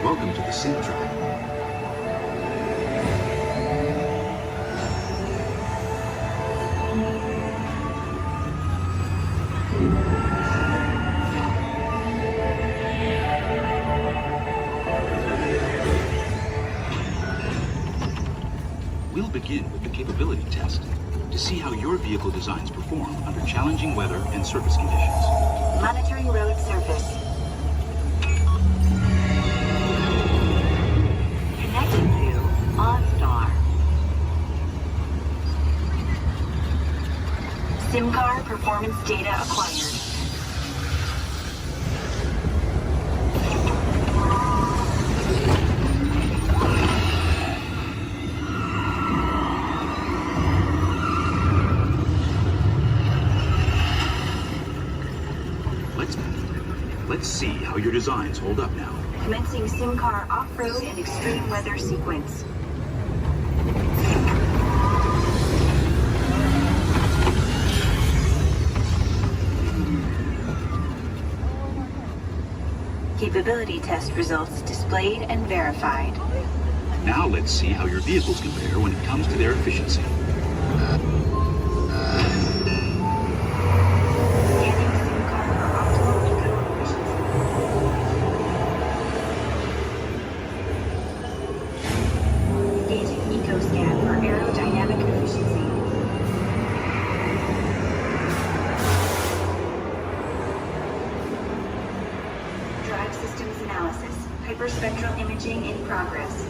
Welcome to the Sync Track. We'll begin with the capability test to see how your vehicle designs perform under challenging weather and surface conditions. Monitoring road surface. Connecting to OnStar. SIM card performance data acquired. Let's see how your designs hold up now. Commencing SIM car off-road and extreme weather sequence. Capability test results displayed and verified. Now let's see how your vehicles compare when it comes to their efficiency. Hyperspectral imaging in progress.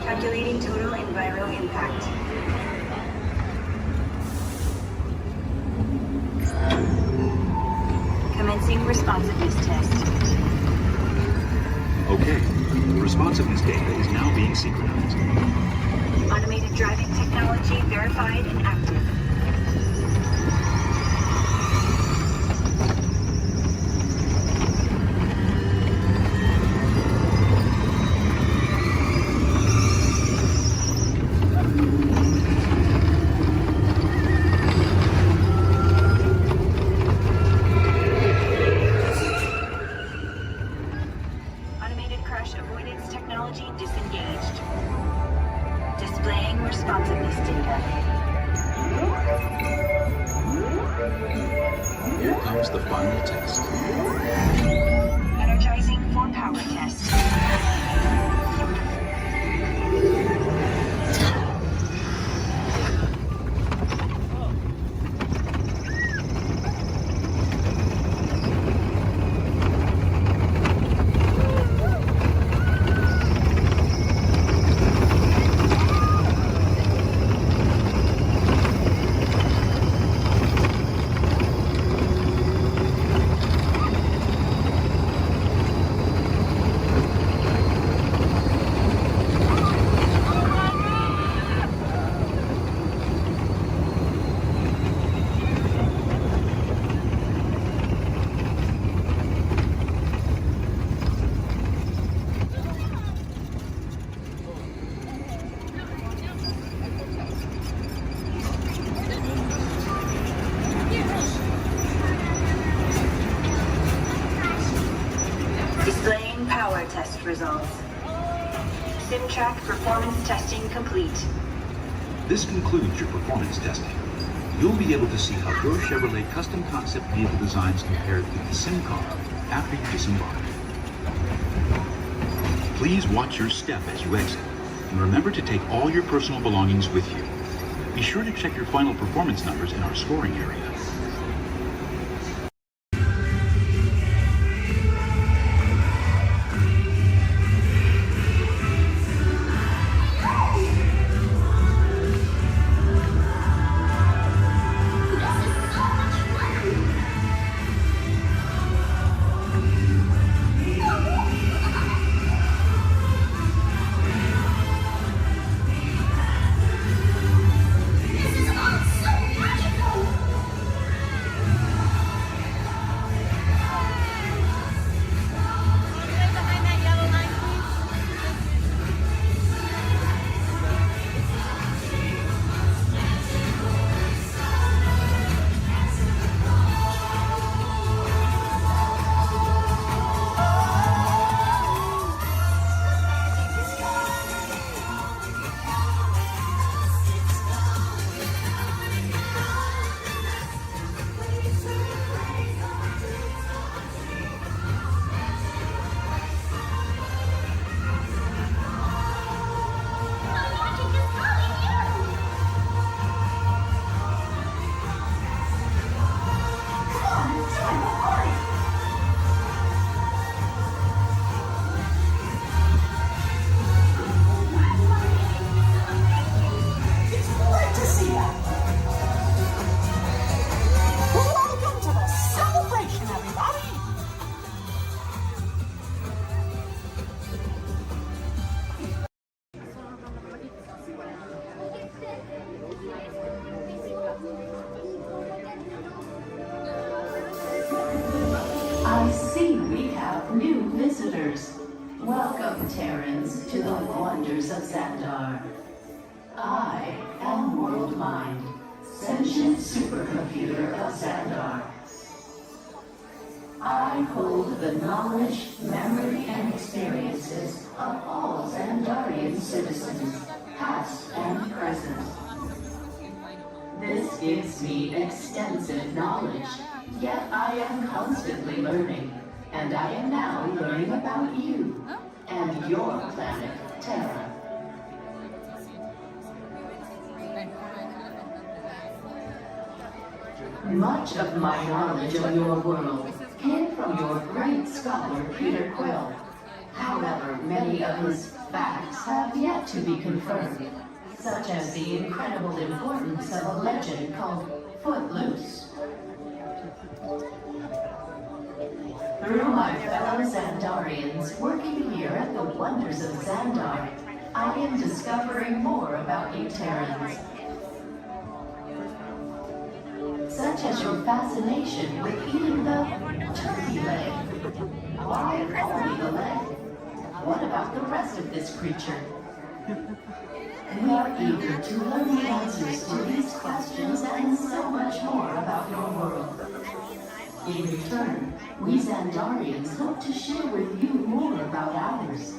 Calculating total enviro impact. Commencing responsiveness test. Okay, responsiveness data is now being synchronized. Automated driving technology verified and active. Here comes the final test. Energizing for power test. Displaying power test results. SimTrack performance testing complete. This concludes your performance testing. You'll be able to see how your Chevrolet custom concept vehicle designs compared with the sim car after you disembark. Please watch your step as you exit, and remember to take all your personal belongings with you. Be sure to check your final performance numbers in our scoring area. I see we have new visitors. Welcome, Terrans, to the wonders of Xandar. I am World Mind, sentient supercomputer of Xandar. I hold the knowledge, memory, and experiences of all Xandarian citizens, past and present. This gives me extensive knowledge, yet I am constantly learning, and I am now learning about you and your planet, Terra. Much of my knowledge of your world came from your great scholar, Peter Quill. However, many of his facts have yet to be confirmed, such as the incredible importance of a legend called Footloose. Through my fellow Xandarians working here at the Wonders of Xandar, I am discovering more about you Terrans. Such as your fascination with eating the turkey leg. Why only the leg? What about the rest of this creature? We are eager to learn the answers to these questions and so much more about your world. In return, we Xandarians hope to share with you more about ours.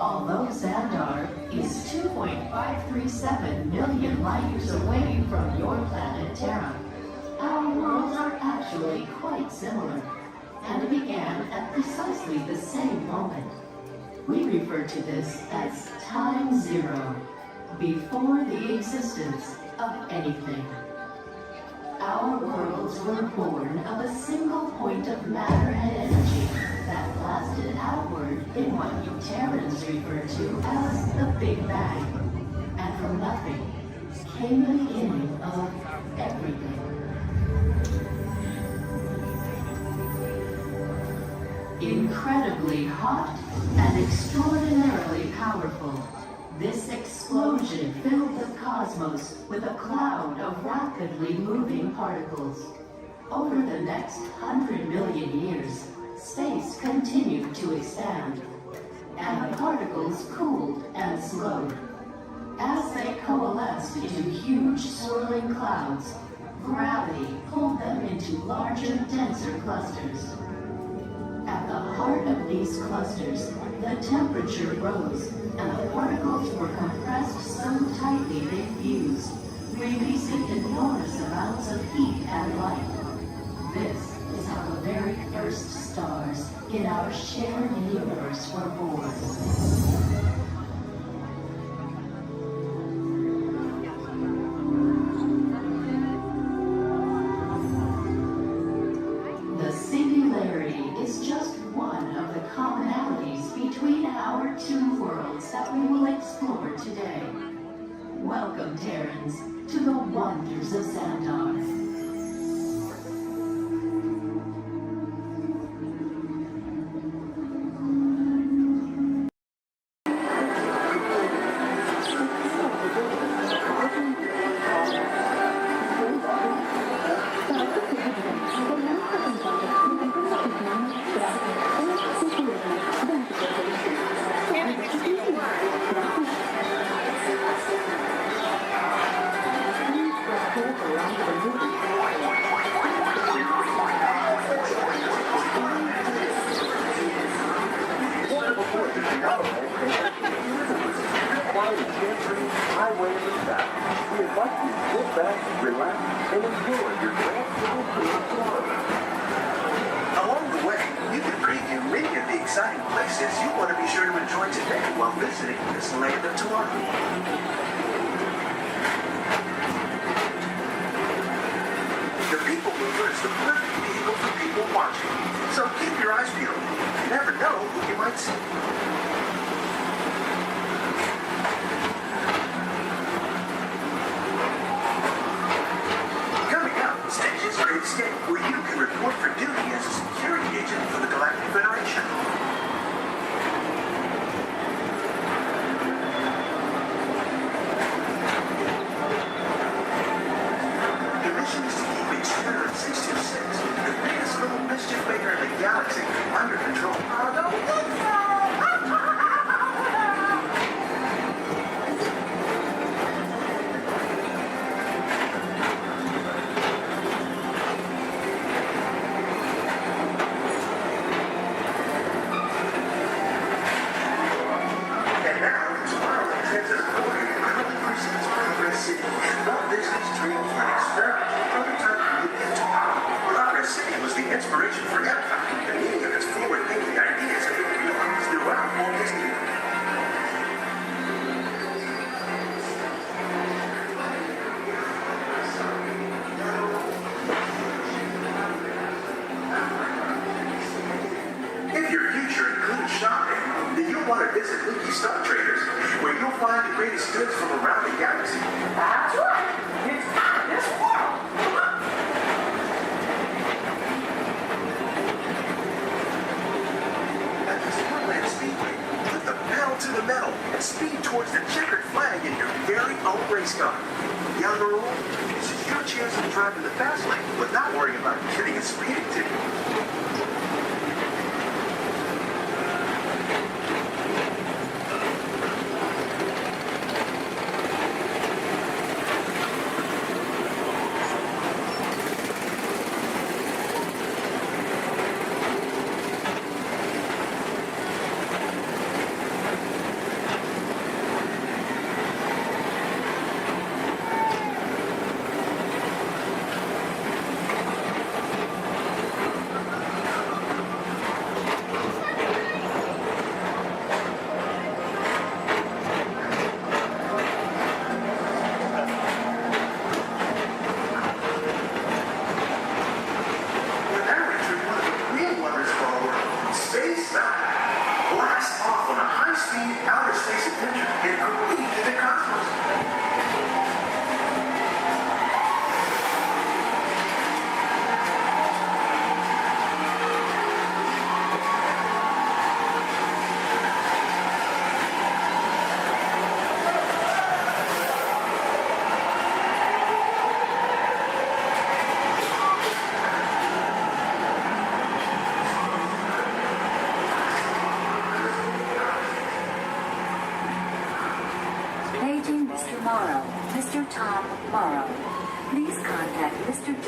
Although Xandar is 2.537 million light years away from your planet Terra, our worlds are actually quite similar, and began at precisely the same moment. We refer to this as Time Zero, before the existence of anything. Our worlds were born of a single point of matter and energy that blasted outward in what you Terrans refer to as the Big Bang. And from nothing came the beginning of everything. Incredibly hot and extraordinarily powerful, this explosion filled the cosmos with a cloud of rapidly moving particles. Over the next 100 million years, space continued to expand, and the particles cooled and slowed. As they coalesced into huge swirling clouds, gravity pulled them into larger, denser clusters. At the heart of these clusters, the temperature rose, and the particles were compressed so tightly they fused, releasing enormous amounts of heat and light. This is how the very first stars in our shared universe were born. The singularity is just one of the commonalities between our two worlds that we will explore today. Welcome, Terrans, to the Wonders of Xandar. Along the way, you can preview many of the exciting places you want to be sure to enjoy today while visiting this land of tomorrow. The People Mover is the perfect vehicle for people watching, so keep your eyes peeled. You never know who you might see. Coming up, Stage's Great Escape, where you can report for duty as a security agent for the Galactic Federation. The mission is to keep Experiment 626, the biggest little mischief maker in the galaxy, under control. race car. Young or old, this is your chance to drive in the fast lane without worrying about getting a speeding ticket.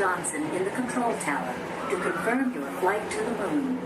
Johnson in the control tower to confirm your flight to the moon.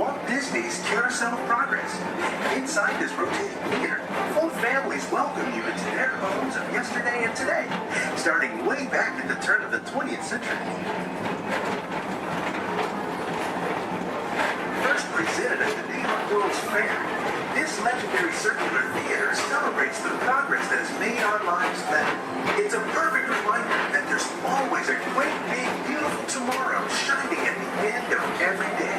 Walt Disney's Carousel of Progress. Inside this rotating theater, full families welcome you into their homes of yesterday and today, starting way back at the turn of the 20th century. First presented at the New York World's Fair, this legendary circular theater celebrates the progress that has made our lives better. It's a perfect reminder that there's always a great, big, beautiful tomorrow shining at the end of every day.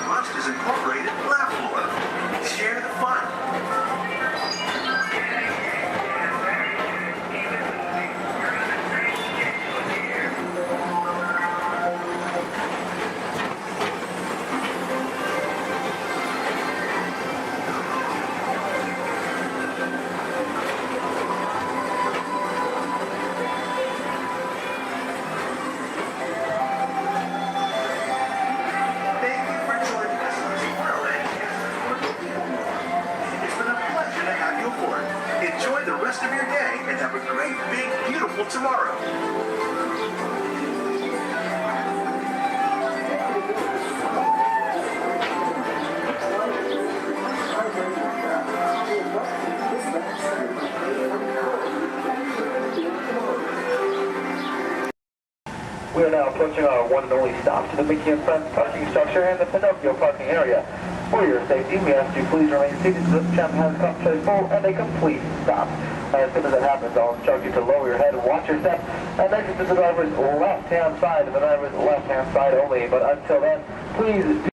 Monsters Incorporated laugh floor. Share the fun. Thank you for joining us on this world and it's been a pleasure to have you aboard. Enjoy the rest of your day and have a great, big, beautiful tomorrow. We are now approaching our one and only stop to the Mickey and Friends parking structure and the Pinocchio parking area. For your safety, we ask you please remain seated until the tram has come to a full and a complete stop. As soon as that happens, I'll instruct you to lower your head and watch your step and exit to the driver's left-hand side and the driver's left-hand side only. But until then, please do.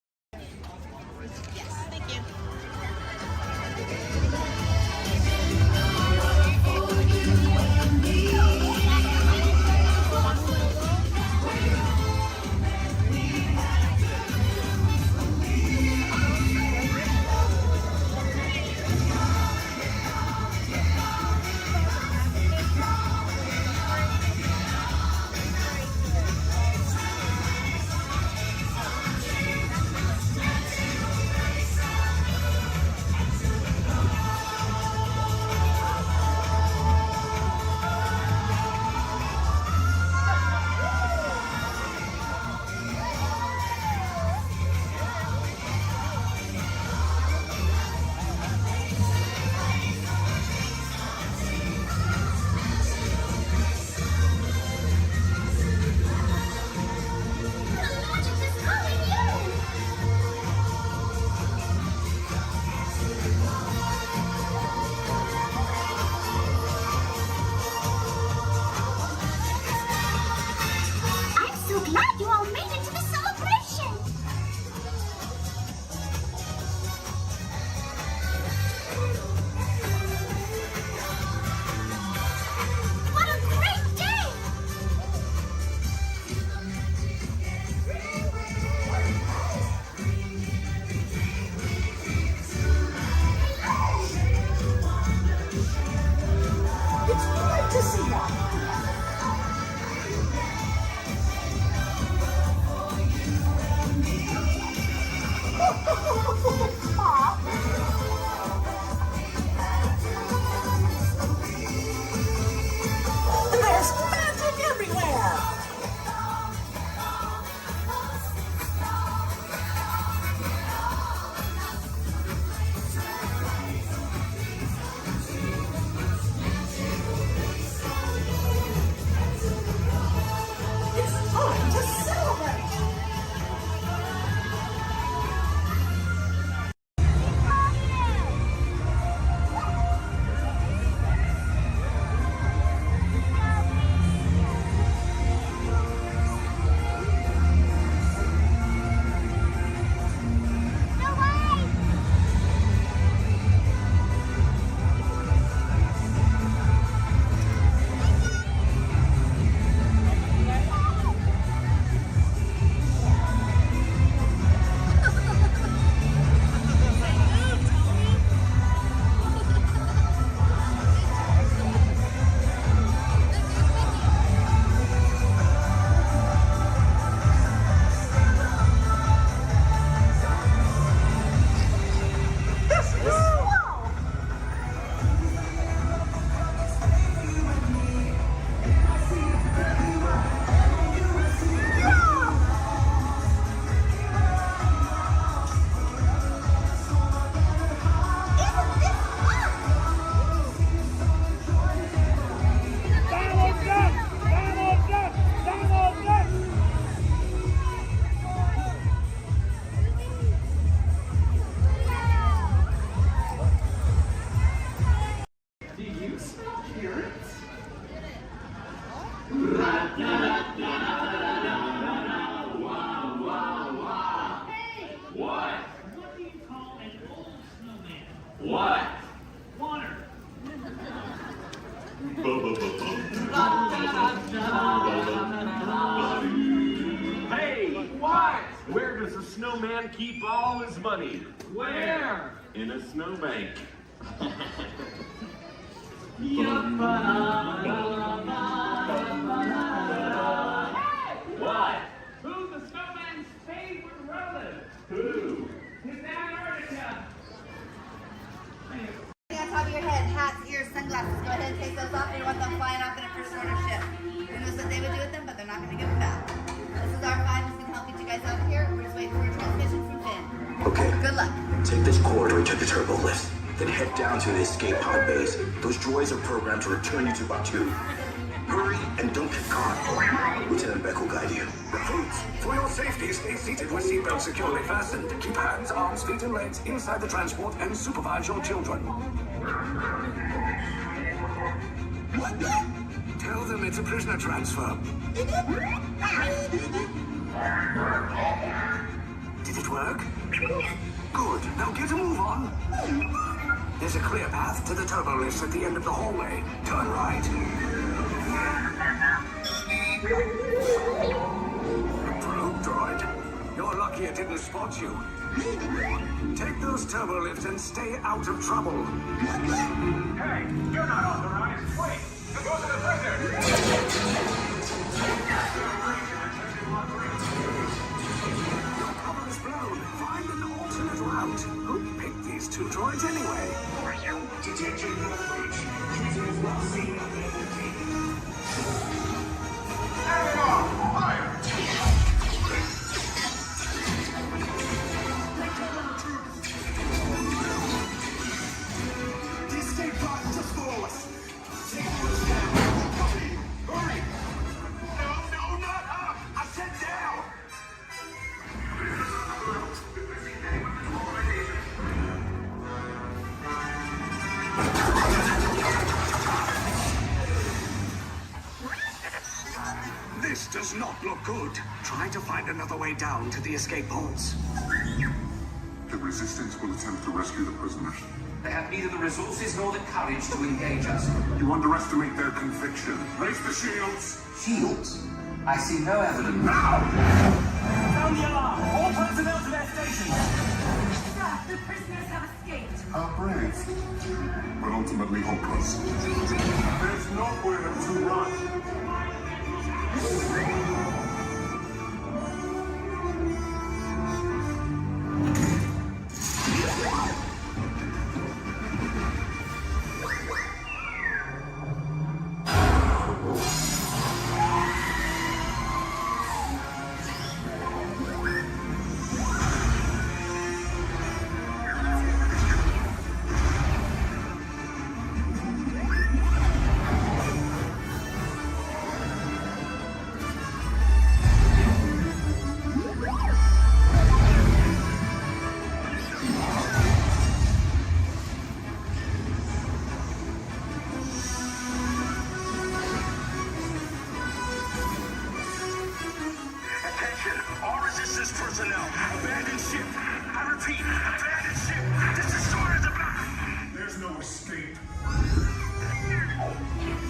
man keep all his money? Where? In a snowbank. What? Who's the snowman's favorite relative? Who? His Antarctica. On top of your head, hats, ears, sunglasses. Go ahead and take those off. We want them flying off in a first order ship. Who knows what they would do with them, but they're not going to give them back. This is R5. This can help get you guys out of here. We're just waiting for a transmission from Finn. Okay. Good luck. Take this corridor to the turbo lift. Then head down to the escape pod base. Those droids are programmed to return you to Batu. Hurry and don't get caught. Lieutenant Beck will guide you. Recruits, for your safety, stay seated with seatbelts securely fastened. Keep hands, arms, feet, and legs inside the transport and supervise your children. Tell them it's a prisoner transfer. Did it work? Good. Now get a move on. There's a clear path to the turbo lifts at the end of the hallway. Turn right. Probe droid. You're lucky it didn't spot you. Take those turbo lifts and stay out of trouble. Hey, you're not authorized. Wait, go to the prisoner. Your cover is blown. Find an alternate route. Who picked these two droids anyway? Detention approach. Prisoners not seen on the Fire! The escape pod just below us. Take those down. Copy. Hurry. No, not up. I said down. This does not look good. Try to find another way down to the escape pods. The Resistance will attempt to rescue the prisoners. They have neither the resources nor the courage to engage us. You underestimate their conviction. Raise the shields! Shields? I see no evidence. Now! Sound the alarm! All personnel to their stations! Sir, the prisoners have escaped. How brave, but ultimately hopeless. There's nowhere to run. personnel. Abandon ship. I repeat, abandon ship. This destroyer is about. There's no escape.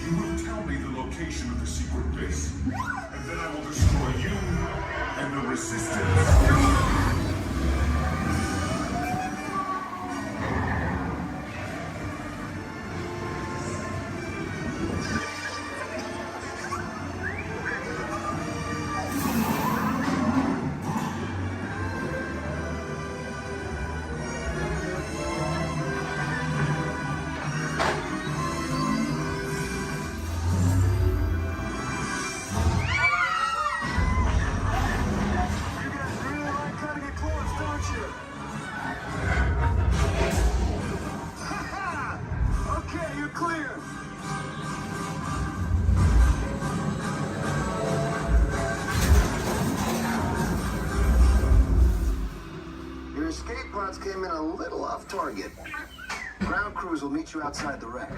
You will tell me the location of the secret base, and then I will destroy you and the Resistance. Came in a little off target. Ground crews will meet you outside the wreck.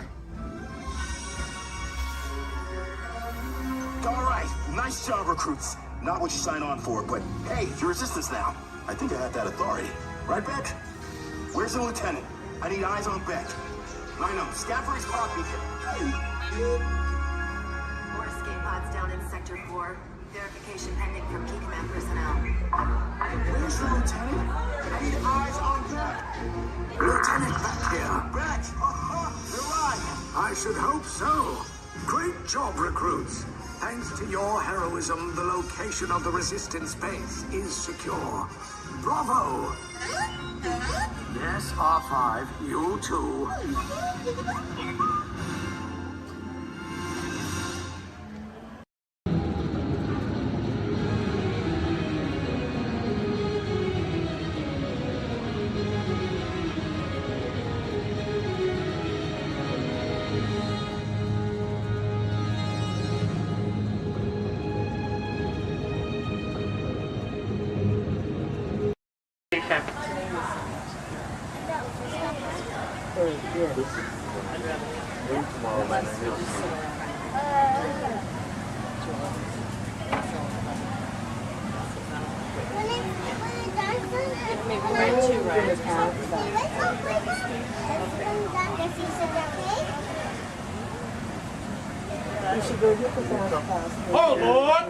All right, nice job, recruits. Not what you signed on for, but hey, you're Resistance now. I think I have that authority. Right, Beck? Where's the lieutenant? I need eyes on Beck. I know, scan for his clock beacon. More escape pods down in Sector 4. verification pending from key command personnel. Where's the lieutenant? I need eyes on that. Lieutenant back here. Brett! You're right. I should hope so. Great job, recruits. Thanks to your heroism, the location of the resistance base is secure. Bravo! Yes, R5, you too. Oh, Lord!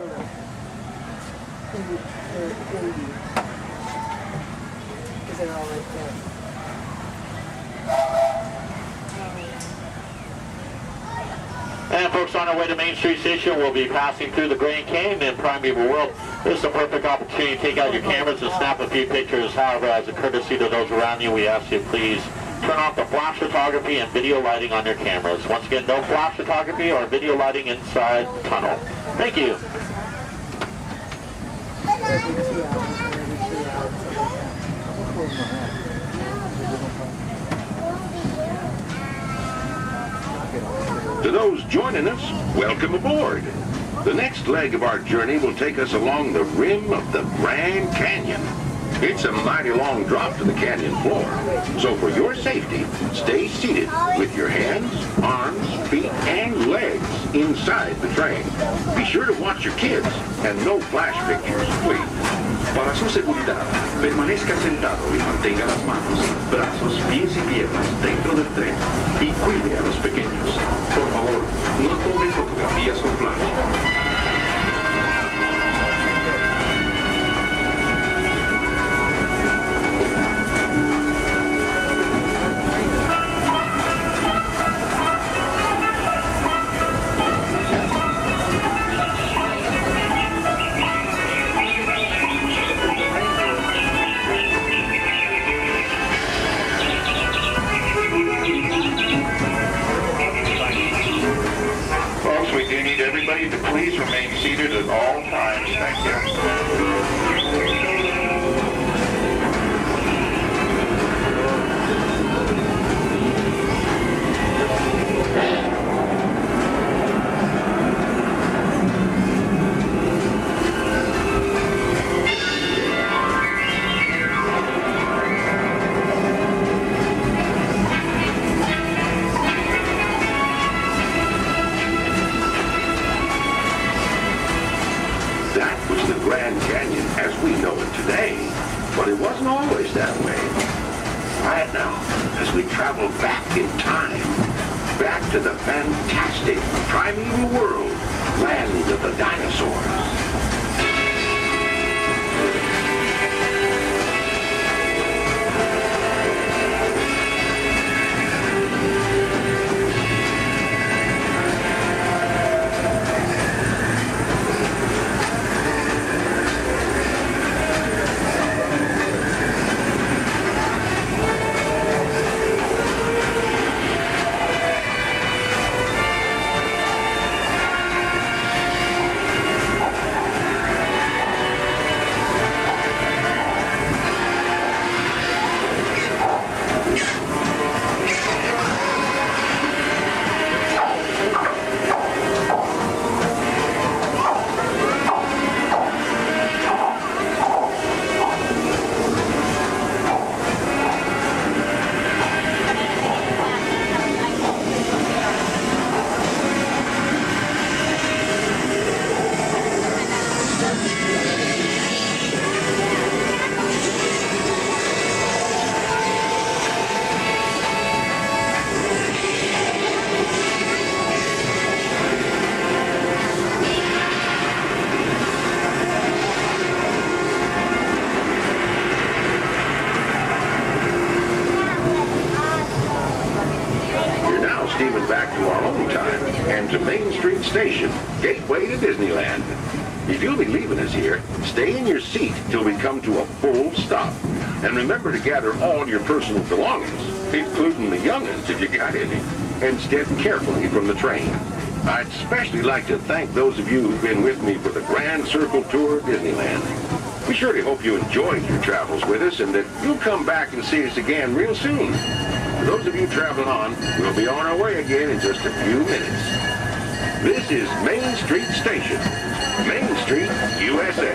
And folks, on our way to Main Street Station, we'll be passing through the Grand Canyon and Primeval World. This is a perfect opportunity to take out your cameras and snap a few pictures. However, as a courtesy to those around you, we ask you please turn off the flash photography and video lighting on your cameras. Once again, no flash photography or video lighting inside the tunnel. Thank you. To those joining us, welcome aboard. The next leg of our journey will take us along the rim of the Grand Canyon. It's a mighty long drop to the canyon floor, so for your safety, stay seated with your hands, arms, feet, and legs inside the train. Be sure to watch your kids and no flash pictures, please. Para su seguridad, permanezca sentado y mantenga las manos, brazos, pies y piernas dentro del tren y cuide a los pequeños. Por favor, no tome fotografías con flash. Everybody to please remain seated at all times. Thank you. Grand Canyon as we know it today, but it wasn't always that way. Right now, as we travel back in time, back to the fantastic primeval world, land of the dinosaurs. back to our own time and to Main Street Station, gateway to Disneyland. If you'll be leaving us here, stay in your seat till we come to a full stop. And remember to gather all your personal belongings, including the young'uns if you got any, and step carefully from the train. I'd especially like to thank those of you who've been with me for the Grand Circle Tour of Disneyland. We surely hope you enjoyed your travels with us and that you'll come back and see us again real soon. For those of you traveling on, we'll be on our way again in just a few minutes. This is Main Street Station, Main Street, USA.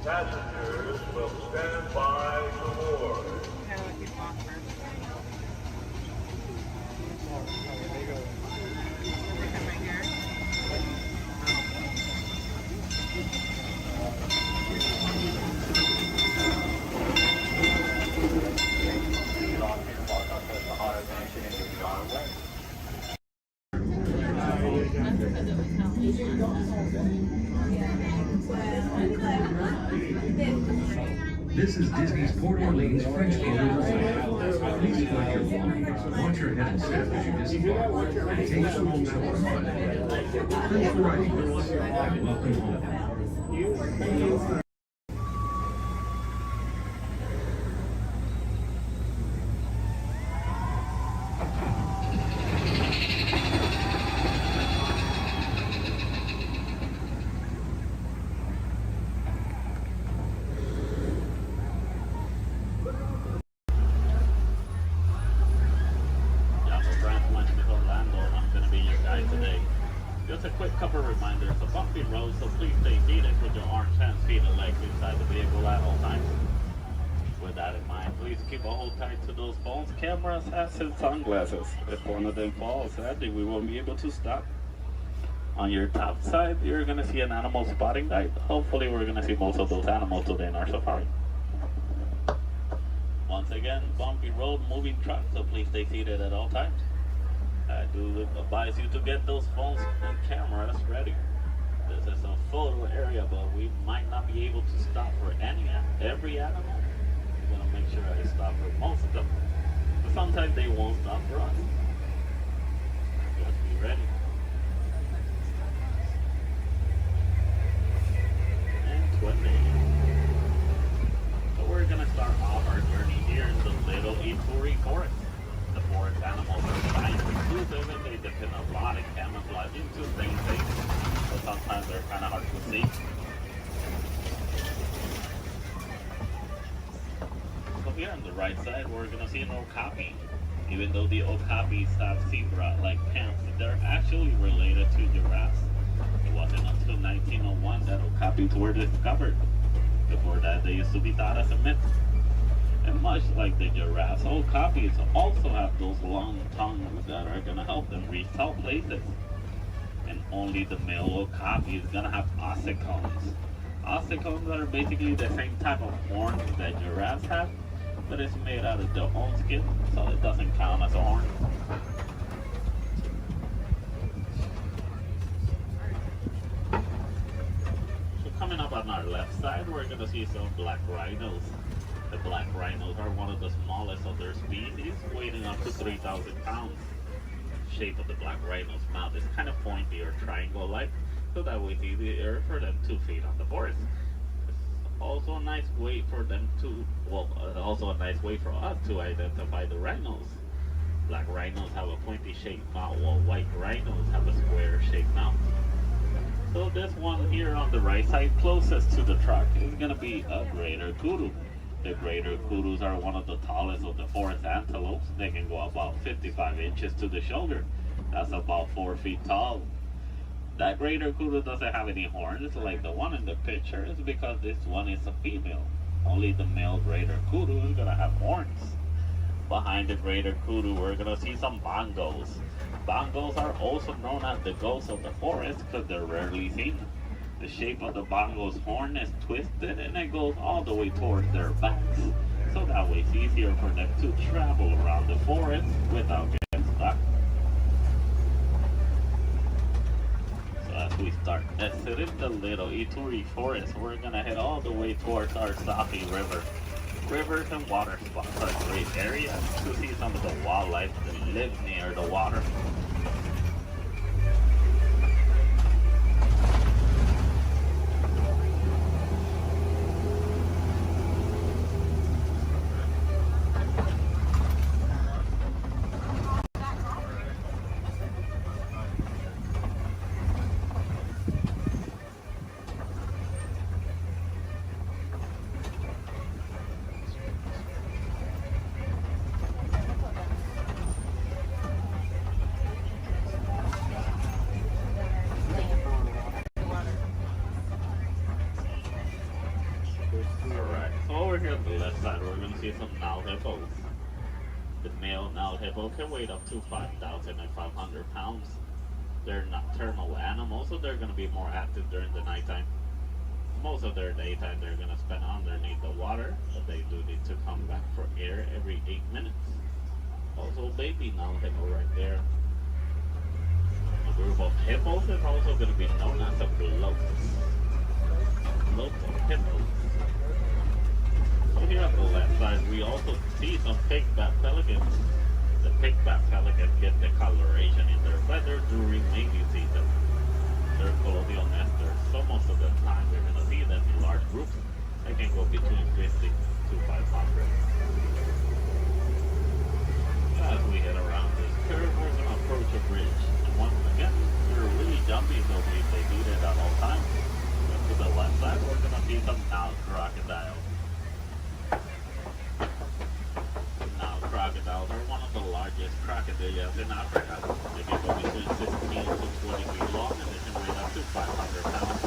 Passengers will stand by to board. This is Disney's Port Orleans French Quarter. Please collect your belongings, watch your head and step as you disembark, and take the home tour. Thanks for riding with us, and welcome home. Just a quick couple reminders. A bumpy road, so please stay seated with your arms, hands, feet, and legs inside the vehicle at all times. With that in mind, please keep a hold tight to those phones, cameras, hats, and sunglasses. If one of them falls, sadly, we won't be able to stop. On your top side, you're going to see an animal spotting guide. Hopefully, we're going to see most of those animals today in our safari. Once again, bumpy road, moving truck, so please stay seated at all times. I do advise you to get those phones and cameras ready. This is a photo area, but we might not be able to stop for every animal. I'm going to make sure I stop for most of them. But sometimes they won't stop for us. Just be ready. And 20. So we're going to start off our journey here in the Little Ituri Forest. The forest animals are kind of exclusive and they depend a lot in camouflaging to stay safe, but sometimes they're kind of hard to see. So here on the right side, we're going to see an okapi. Even though the okapis have zebra-like pants, they're actually related to giraffes. It wasn't until 1901 that okapis were discovered. Before that, they used to be thought as a myth. And much like the giraffes, okapis also have those long tongues that are going to help them reach tall places. And only the male okapi is going to have ossicones. Ossicones are basically the same type of horns that giraffes have, but it's made out of their own skin, so it doesn't count as a horn. So coming up on our left side, we're going to see some black rhinos. The black rhinos are one of the smallest of their species, weighing up to 3,000 pounds. The shape of the black rhino's mouth is kind of pointy or triangle-like, so that way it's easier for them to feed on the forest. It's also a nice way for them to, also a nice way for us to identify the rhinos. Black rhinos have a pointy-shaped mouth, while white rhinos have a square-shaped mouth. So this one here on the right side, closest to the truck, is going to be a greater kudu. The greater kudus are one of the tallest of the forest antelopes. They can go about 55 inches to the shoulder. That's about 4 feet tall. That greater kudu doesn't have any horns like the one in the picture. It's because this one is a female. Only the male greater kudu is going to have horns. Behind the greater kudu, we're going to see some bongos. Bongos are also known as the ghosts of the forest because they're rarely seen. The shape of the bongo's horn is twisted and it goes all the way towards their backs. so that way it's easier for them to travel around the forest without getting stuck. So as we start exiting the little Ituri forest, we're gonna head all the way towards our Safi River. Rivers and water spots are great areas to see some of the wildlife that lives near the water. Alright, so over here on the left side, we're going to see some Nile hippos. The male Nile hippo can weigh up to 5,500 pounds. They're nocturnal animals, so they're going to be more active during the nighttime. Most of their daytime they're going to spend underneath the water, but they do need to come back for air every 8 minutes. Also, baby Nile hippo right there. A group of hippos is also going to be known as a float. Float of hippos. So here on the left side, we also see some pigback pelicans. The pigback pelicans get the coloration in their feathers during mating season. They're colonial nesters, so most of the time we're going to see them in large groups. They can go between 50 to 500. As we head around this curve, we're going to approach a bridge. And once again, we're really jumpy, so they do that at all times. And to the left side, we're going to see some Nile crocodiles. Crocodiles are one of the largest crocodiles in Africa. They can go between 16 to 20 feet long and they can weigh up to 500 pounds.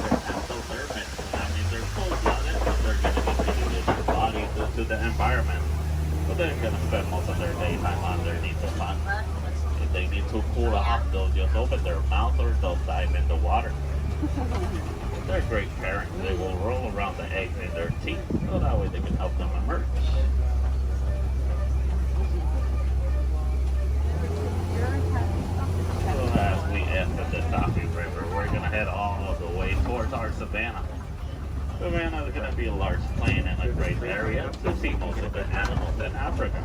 They're exothermic, so that means they're cold-blooded, but they're going to be releasing their bodies to the environment. So they're going to spend most of their daytime underneath the sun. If they need to cool off, they'll just open their mouth or they'll dive in the water. They're great parents. They will roll around the eggs in their teeth, so that way they can help them emerge. So as we enter the Safi River, we're going to head all the way towards our savannah. Savannah is going to be a large plain and a great area to see most of the animals in Africa.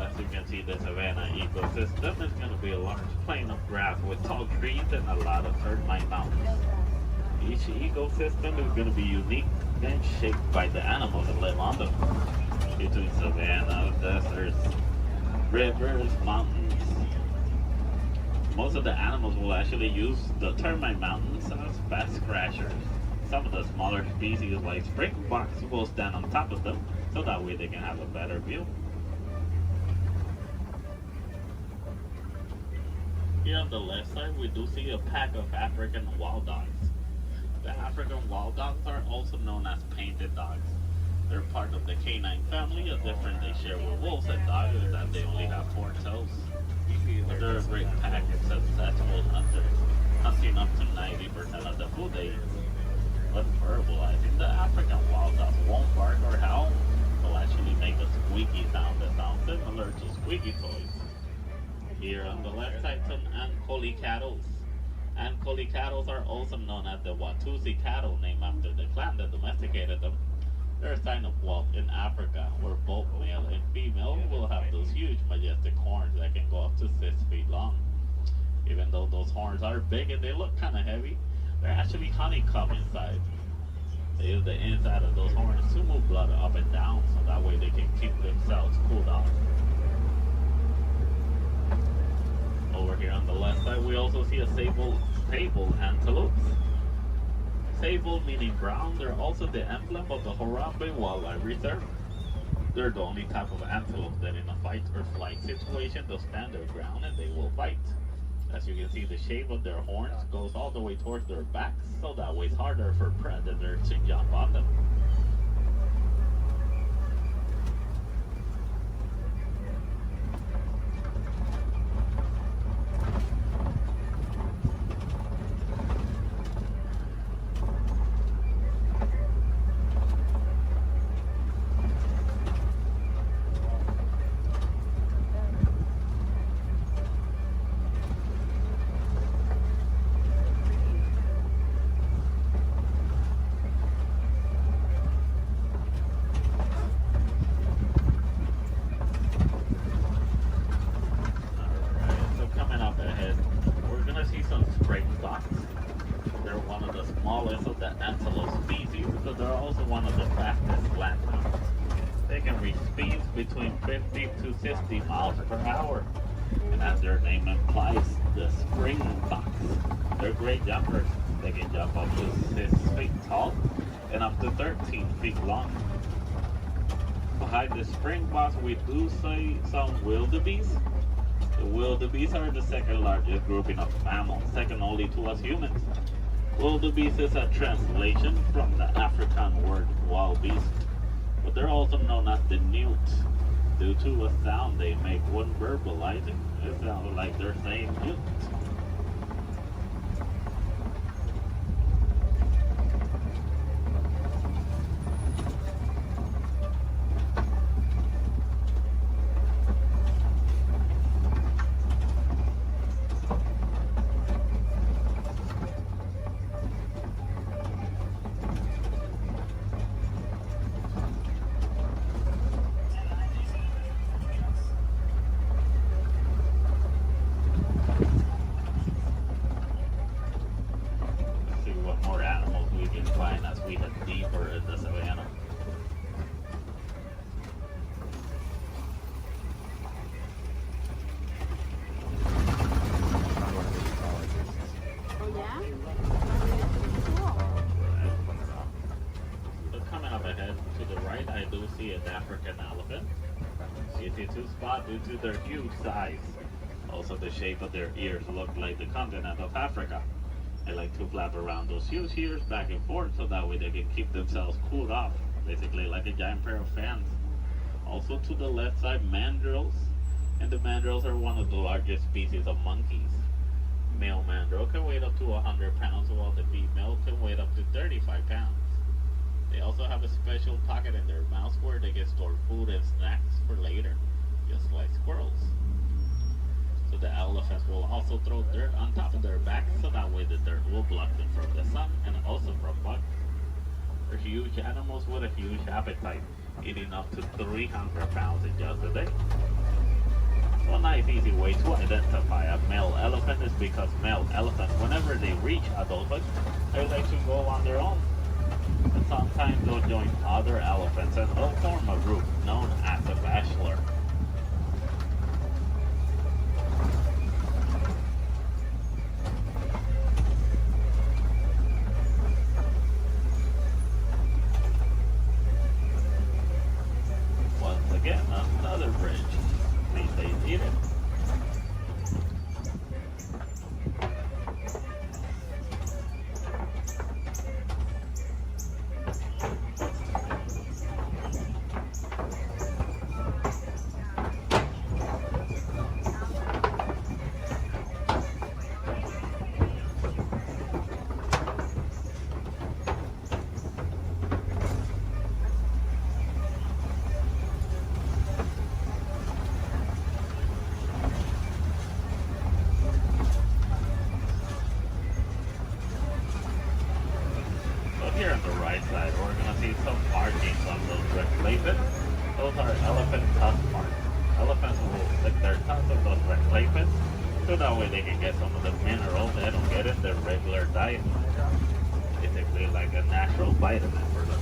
As you can see, the savanna ecosystem is going to be a large plain of grass with tall trees and a lot of termite mountains. Each ecosystem is going to be unique and shaped by the animals that live on them. Between savanna, deserts, rivers, mountains. Most of the animals will actually use the termite mountains as fast crashers. Some of the smaller species like springboks will stand on top of them, so that way they can have a better view. Here on the left side, we do see a pack of African wild dogs. The African wild dogs are also known as painted dogs. They're part of the canine family, a difference they share with wolves and dogs is that they only have 4 toes. But they're a great pack and successful hunters, hunting up to 90% of the food they eat. But verbalizing, the African wild dog won't bark or howl. They'll actually make a squeaky sound that sounds similar to squeaky toys. Here on the left side, some Ankoli cattle. Ankoli cattle are also known as the Watusi cattle, named after the clan that domesticated them. They're a sign of wealth in Africa, where both male and female will have those huge, majestic horns that can go up to 6 feet long. Even though those horns are big and they look kind of heavy, they're actually honeycomb inside. They use the inside of those horns to move blood up and down, so that way they can keep themselves cooled off. Over here on the left side, we also see a sable antelopes. Sable meaning brown, they're also the emblem of the Harambe Wildlife Reserve. They're the only type of antelope that in a fight or flight situation they'll stand their ground and they will fight. As you can see, the shape of their horns goes all the way towards their backs, so that way it's harder for predators to jump on them. Between 50 to 50 miles per hour. And as their name implies, the spring fox. They're great jumpers. They can jump up to 6 feet tall and up to 13 feet long. Behind the spring fox, we do see some wildebeest. The wildebeest are the second largest grouping of mammals, second only to us humans. Wildebeest is a translation from the African word wild beast, but they're also known as the newt due to a sound they make when verbalizing. It sounds like they're saying newt. Due to their huge size. Also, the shape of their ears look like the continent of Africa. They like to flap around those huge ears back and forth so that way they can keep themselves cooled off, basically like a giant pair of fans. Also to the left side, mandrills, and the mandrills are one of the largest species of monkeys. Male mandrill can weigh up to 100 pounds while the female can weigh up to 35 pounds. They also have a special pocket in their mouths where they can store food and snacks for later, just like squirrels. So the elephants will also throw dirt on top of their backs so that way the dirt will block them from the sun and also from bugs. They're huge animals with a huge appetite, eating up to 300 pounds in just a day. One nice easy way to identify a male elephant is because male elephants, whenever they reach adulthood, they like to go on their own. And sometimes they'll join other elephants and they'll form a group known as a bachelor. Once again, another bridge. These days need it. Here on the right side, we're going to see some markings on those red places. Those are elephant tusk marks. Elephants will stick their tusks on those red places, so that way they can get some of the minerals they don't get in their regular diet. Basically like a natural vitamin for them.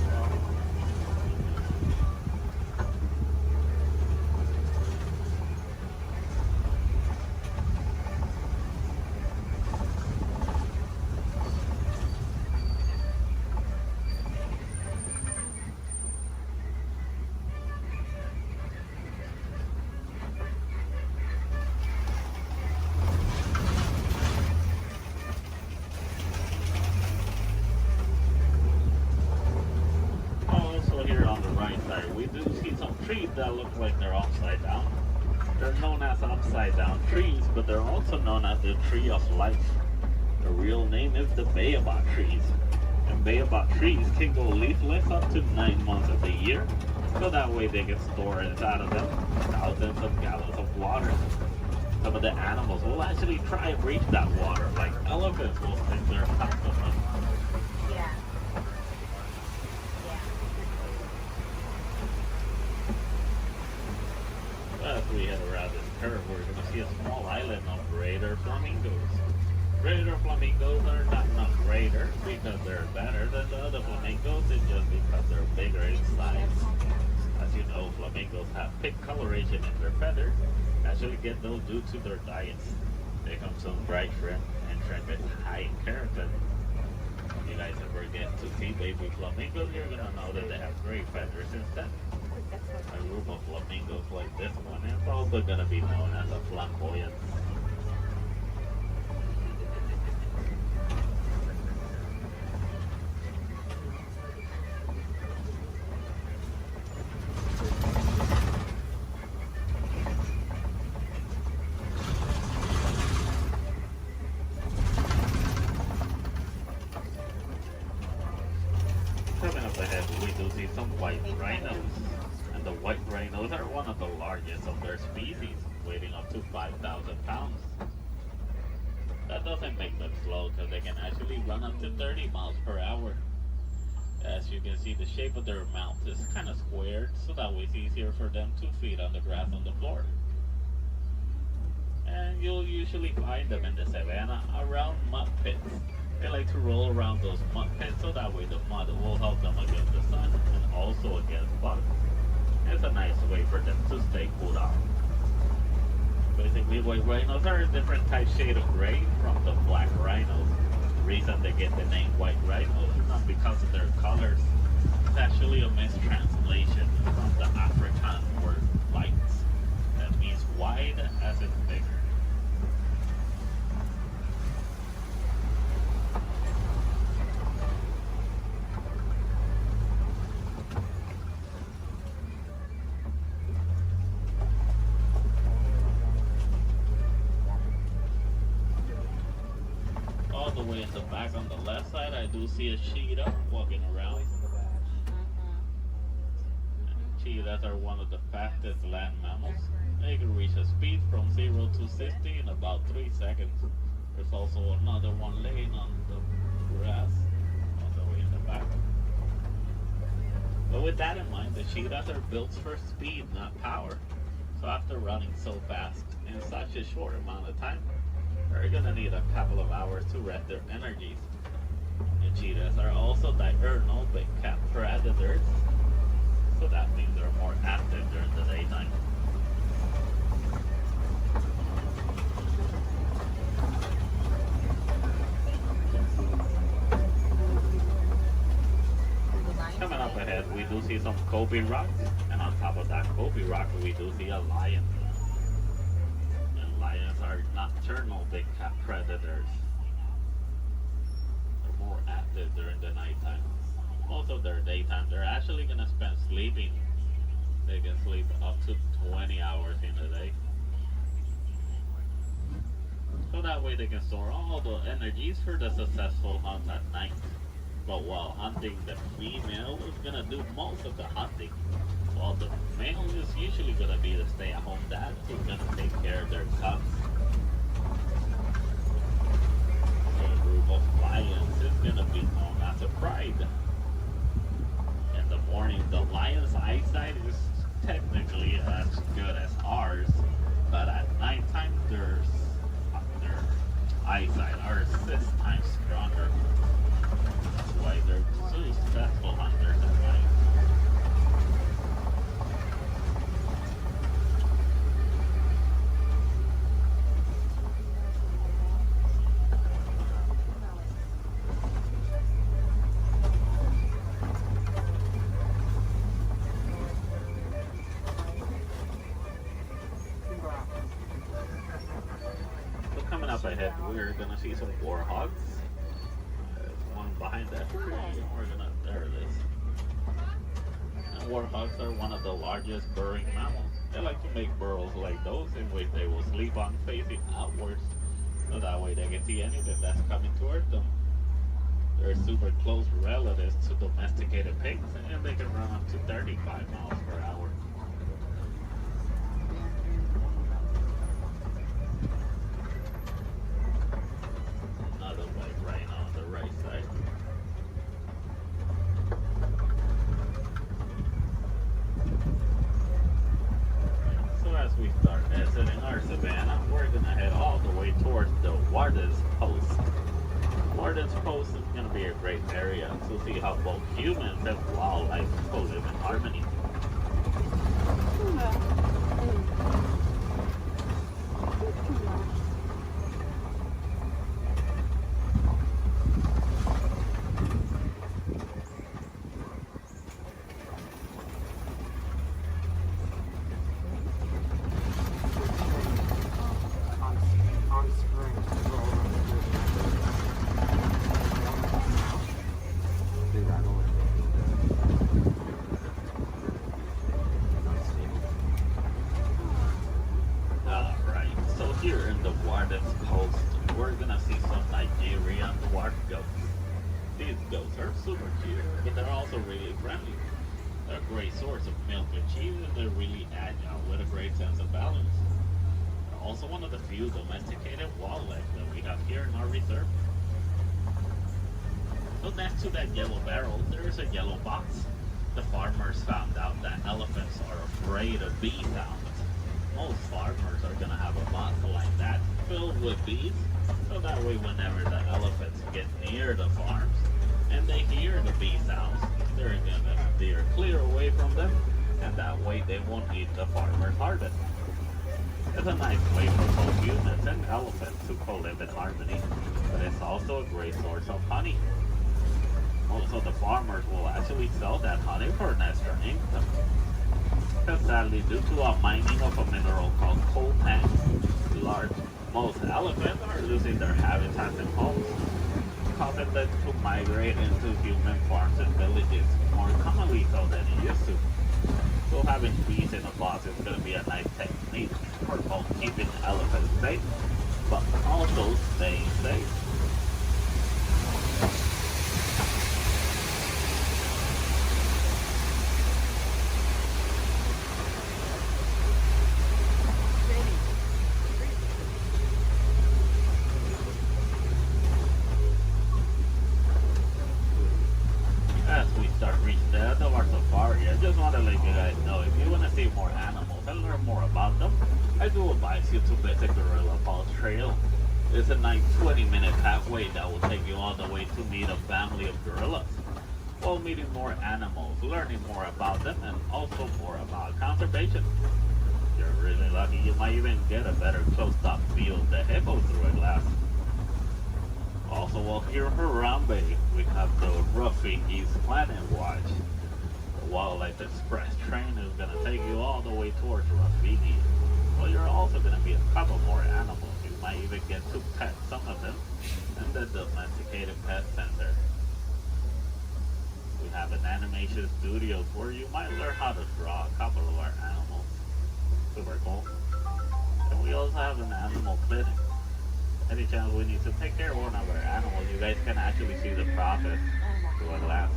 trees that look like they're upside down. They're known as upside down trees, but they're also known as the tree of life. The real name is the baobab trees. And baobab trees can go leafless up to 9 months of the year, so that way they can store inside of them thousands of gallons of water. Some of the animals will actually try and reach that water, like elephants will stick their tongues in it. Yeah. As we head around this curve, we're going to see a small island of greater flamingos. Greater flamingos are not greater because they're better than the other flamingos, it's just because they're bigger in size. As you know, flamingos have thick coloration in their feathers, actually get those due to their diets. They consume dried shrimp, and shrimp is high in keratin. If you guys ever get to see baby flamingos, you're going to know that they have great feathers instead. A group of flamingos like this one is also going to be known as a flamboyant. Coming up ahead, we do see some white rhinos. And the white rhinos are one of the largest of their species, weighing up to 5,000 pounds. That doesn't make them slow because they can actually run up to 30 miles per hour. As you can see, the shape of their mouth is kind of squared, so that way it's easier for them to feed on the grass on the floor. And you'll usually find them in the savannah around mud pits. They like to roll around those mud pits so that way the mud will help them against the sun and also against bugs. It's a nice way for them to stay cooled off. Basically, white rhinos are a different type shade of gray from the black rhinos. The reason they get the name white rhinos is not because of their colors. It's actually a mistranslation from the Afrikaans word lights. That means wide as in bigger. All the way in the back on the left side, I do see a cheetah walking around. Cheetahs are one of the fastest land mammals. They can reach a speed from 0 to 60 in about 3 seconds. There's also another one laying on the grass all the way in the back. But with that in mind, the cheetahs are built for speed, not power. So after running so fast in such a short amount of time, they're gonna need a couple of hours to rest their energies. The cheetahs are also diurnal big cat predators, so that means they're more active during the daytime. Coming up ahead, we do see some Kobe rocks, and on top of that Kobe rock, we do see a lion. Lions are nocturnal big cat predators. They're more active during the nighttime. Most of their daytime, they're actually going to spend sleeping. They can sleep up to 20 hours in a day. So that way they can store all the energies for the successful hunt at night. But while hunting, the female is going to do most of the hunting. While the male is usually going to be the stay-at-home dad who's going to take care of their cubs. A group of lions is going to be known as a pride. In the morning, the lion's eyesight is technically as good as ours, but at nighttime, their eyesight are 6 times stronger. That's why they're successful hunters at night. Up ahead, we're gonna see some warhogs. There's one behind that tree, and we're gonna, there it is. Warthogs are one of the largest burrowing mammals. They like to make burrows like those in which they will sleep on facing outwards, so that way they can see anything that's coming toward them. They're super close relatives to domesticated pigs, and they can run up to 35 miles per hour. Another white rhino on the right side. So as we start exiting our savanna, we're gonna head all the way towards the Warden's Post. Warden's Post is going to be a great area to see how both humans and wildlife live in harmony. Here in the Warden's Post, we're gonna see some Nigerian wart goats. These goats are super cute, but they're also really friendly. They're a great source of milk and cheese, and they're really agile with a great sense of balance. They're also one of the few domesticated wildlife that we have here in our reserve. So next to that yellow barrel, there is a yellow box. The farmers found out that elephants are afraid of bee sounds. Most farmers are gonna have a box like that filled with bees, so that way whenever the elephants get near the farms and they hear the bee sounds, they're gonna steer clear away from them, and that way they won't eat the farmer's harvest. It's a nice way for both humans and elephants to co-live in harmony, but it's also a great source of honey. Also, the farmers will actually sell that honey for an extra income. Because sadly, due to a mining of a mineral called coltan, most elephants are losing their habitats and homes, causing them to migrate into human farms and villages more commonly so than it used to. So having bees in a box is going to be a nice technique for both keeping elephants safe, but also staying safe. As we start reaching the end of our safari, I just want to let you guys know, if you want to see more animals and learn more about them, I do advise you to visit Gorilla Falls Trail. It's a nice 20-minute pathway that will take you all the way to meet a family of gorillas, while meeting more animals, learning more about them, and also more about conservation. If you're really lucky, you might even get a better close-up view of the hippo through a glass. Also, well, here in Harambe, we have the Ruffy East Planet Watch. The Wildlife Express train is going to take you all the way towards Rafiki. Well, you're also going to meet a couple more animals. You might even get to pet some of them in the domesticated pet center. We have an animation studio where you might learn how to draw a couple of our animals. Super cool. And we also have an animal clinic. Any chance we need to take care of one of our animals, you guys can actually see the process through a glass.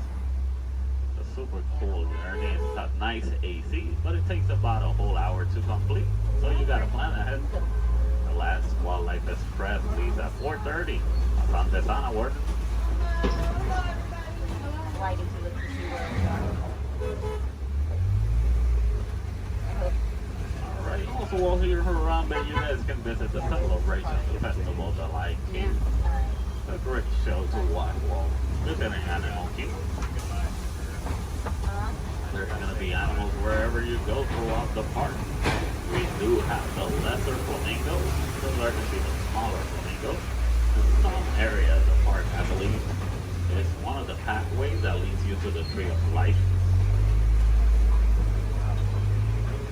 It's super cool journey. It's got nice AC, but it takes about a whole hour to complete. So you gotta plan ahead. The last Wildlife Express leaves at 4:30. Asante Sana, word. Right into the Alright, also while here in Harambe, you guys can visit the Celebration Festival, the Lion King. It's a great show to watch while visiting Animal Kingdom. There's going to be animals wherever you go throughout the park. We do have the lesser flamingos, so there can be the smaller flamingos. In some area of the park, I believe, is one of the pathways that leads you to the Tree of Life.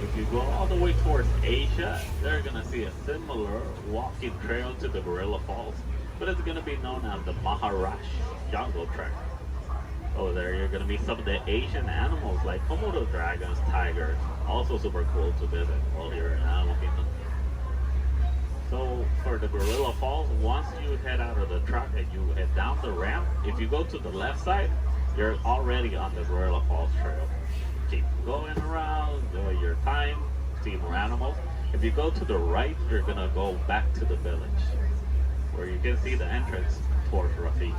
If you go all the way towards Asia, they're going to see a similar walking trail to the Gorilla Falls, but it's going to be known as the Maharashtra Jungle Trek. Over there, you're gonna meet some of the Asian animals like Komodo dragons, tigers. Also super cool to visit while you're in Animal Kingdom. So for the Gorilla Falls, once you head out of the truck and you head down the ramp, if you go to the left side, you're already on the Gorilla Falls trail. Keep going around, enjoy your time, see more animals. If you go to the right, you're gonna go back to the village, where you can see the entrance towards Rafiki.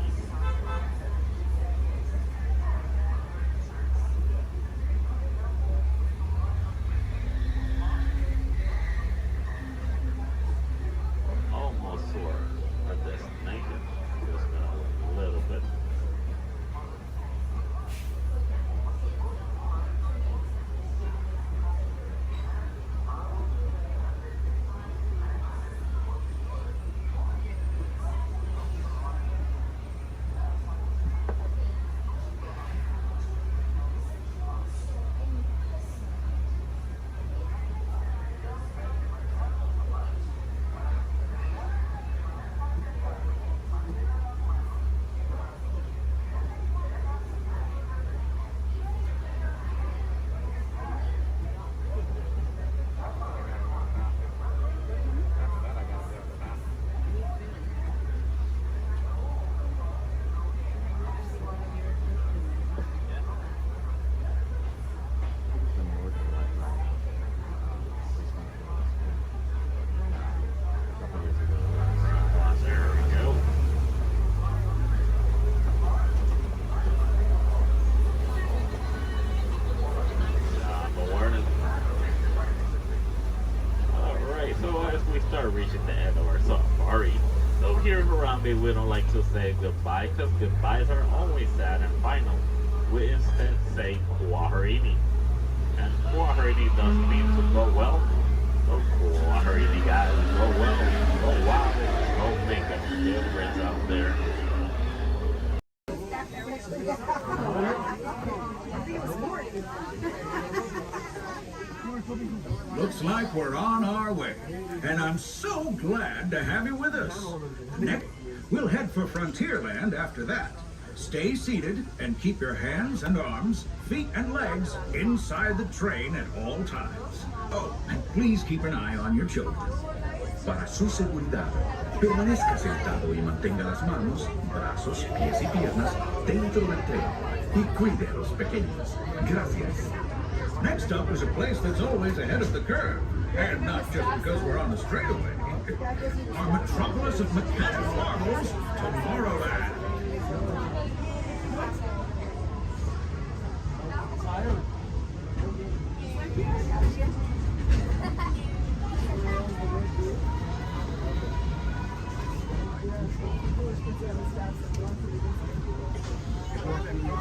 Almost to our destination. Just a little bit. Reaching the end of our safari. So here in Harambe, we don't like to say goodbye because goodbyes are always sad and final. We instead say Kuaharini. And Kuaharini does mean to go well. So Kuaharini, guys, go well, go wild, go make a difference out there. Looks like we're on our way, and I'm so glad to have you with us. Next, we'll head for Frontierland after that. Stay seated and keep your hands and arms, feet and legs inside the train at all times. Oh, and please keep an eye on your children. Para su seguridad, permanezca sentado y mantenga las manos, brazos, pies y piernas dentro del tren y cuide a los pequeños. Gracias. Next up is a place that's always ahead of the curve, and not just because we're on the straightaway. Our metropolis of mechanical marvels, Tomorrowland.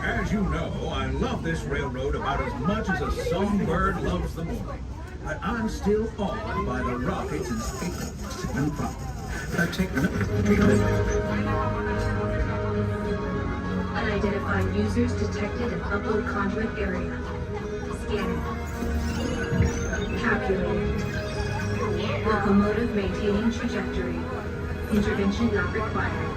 As you know, I love this railroad about as much as a songbird loves the morning. But I'm still awed by the rockets and spaceships and Unidentified users detected in upload conduit area. Scanning. Calculating. Locomotive maintaining trajectory. Intervention not required.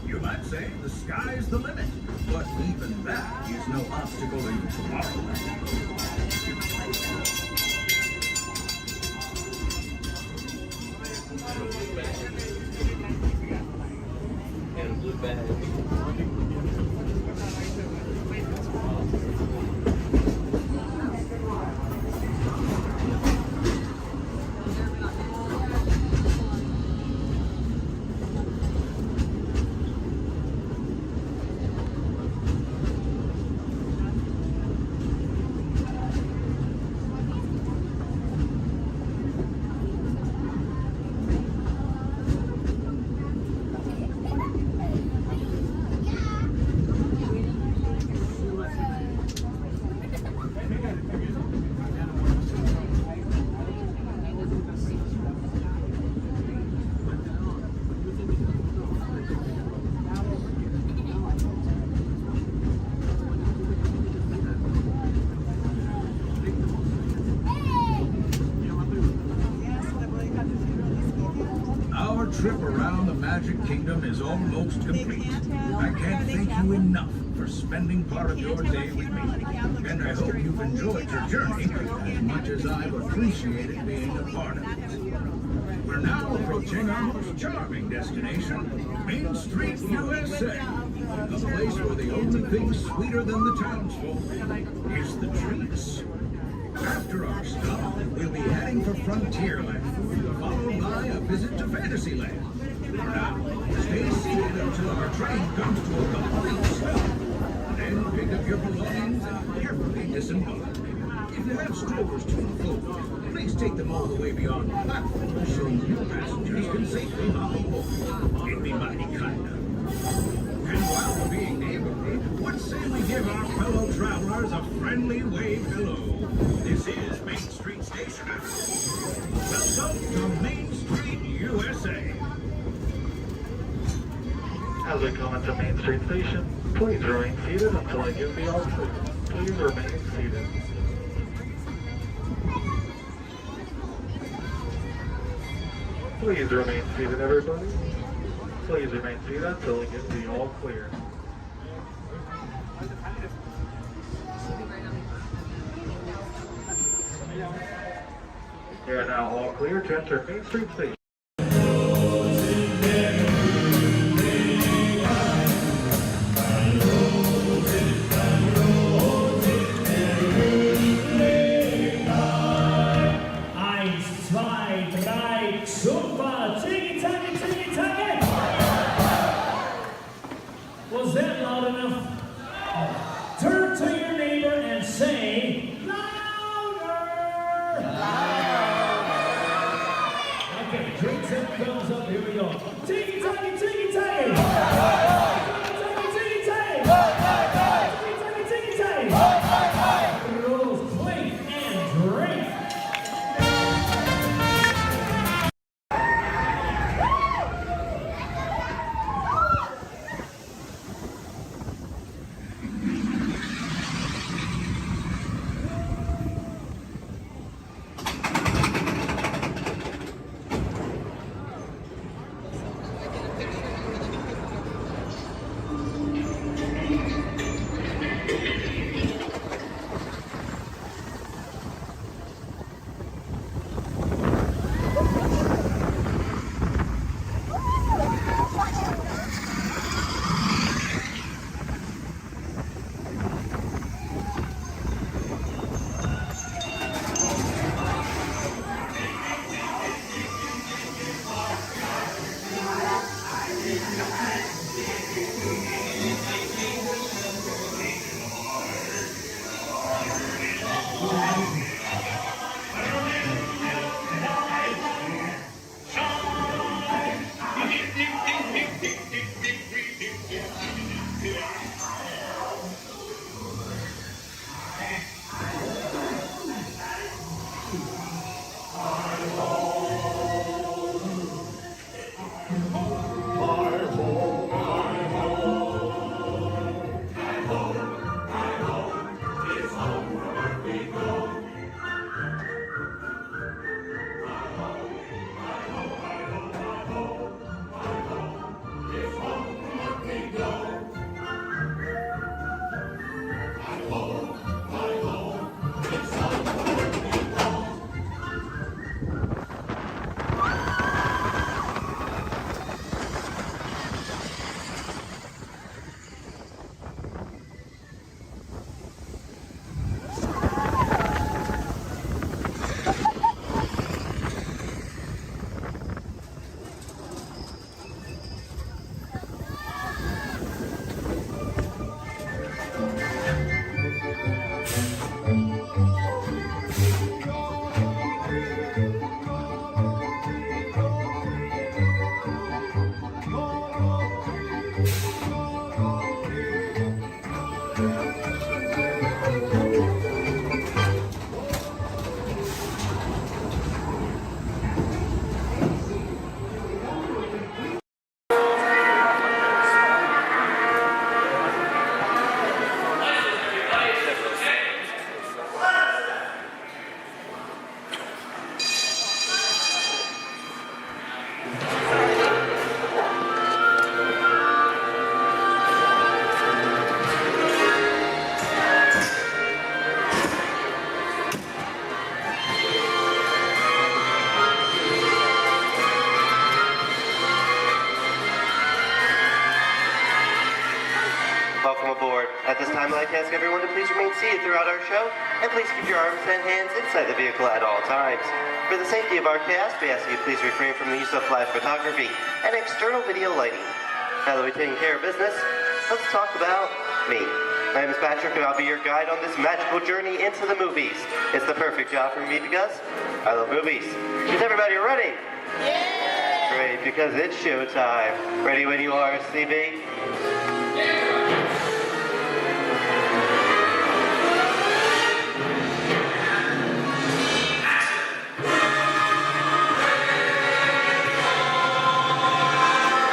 You might say the sky's the limit, but even that is no obstacle in Tomorrowland. Magic Kingdom is almost complete. I can't thank you enough for spending part of your day with me. And I hope you've enjoyed your journey as much as I've appreciated being a part of it. We're now approaching our most charming destination, Main Street, USA. A place where the only thing sweeter than the townsfolk is the treats. After our stop, we'll be heading for Frontierland, followed by a visit to Fantasyland. Now, stay seated until our train comes to a complete stop. Then pick up your belongings and carefully disembark. If you have strollers to unfold, please take them all the way beyond the platform so new passengers can safely hop aboard. It'd be mighty kind of. And while we're being neighborly, what say we give our fellow travelers a friendly wave hello? This is Main Street Station. Welcome to Main Street, USA. As we come into Main Street Station, please remain seated until I give the all clear. Please remain seated. Please remain seated, everybody. Please remain seated until I give the all clear. We are now all clear to enter Main Street Station. Was that loud enough? Turn to your neighbor and say, louder! Okay, drinks and thumbs up, here we go. Tiki taki, tiki taki! Tiki taki, tiki taki! Rolls, clink, and drink! welcome aboard. At this time, I'd like to ask everyone to please remain seated throughout our show, and please keep your arms and hands inside the vehicle at all times. For the safety of our cast, we ask you please refrain from the use of flash photography and external video lighting. Now that we've taken care of business, let's talk about me. My name is Patrick, and I'll be your guide on this magical journey into the movies. It's the perfect job for me because I love movies. Is everybody ready? Yeah! Great, because it's showtime. Ready when you are, CB?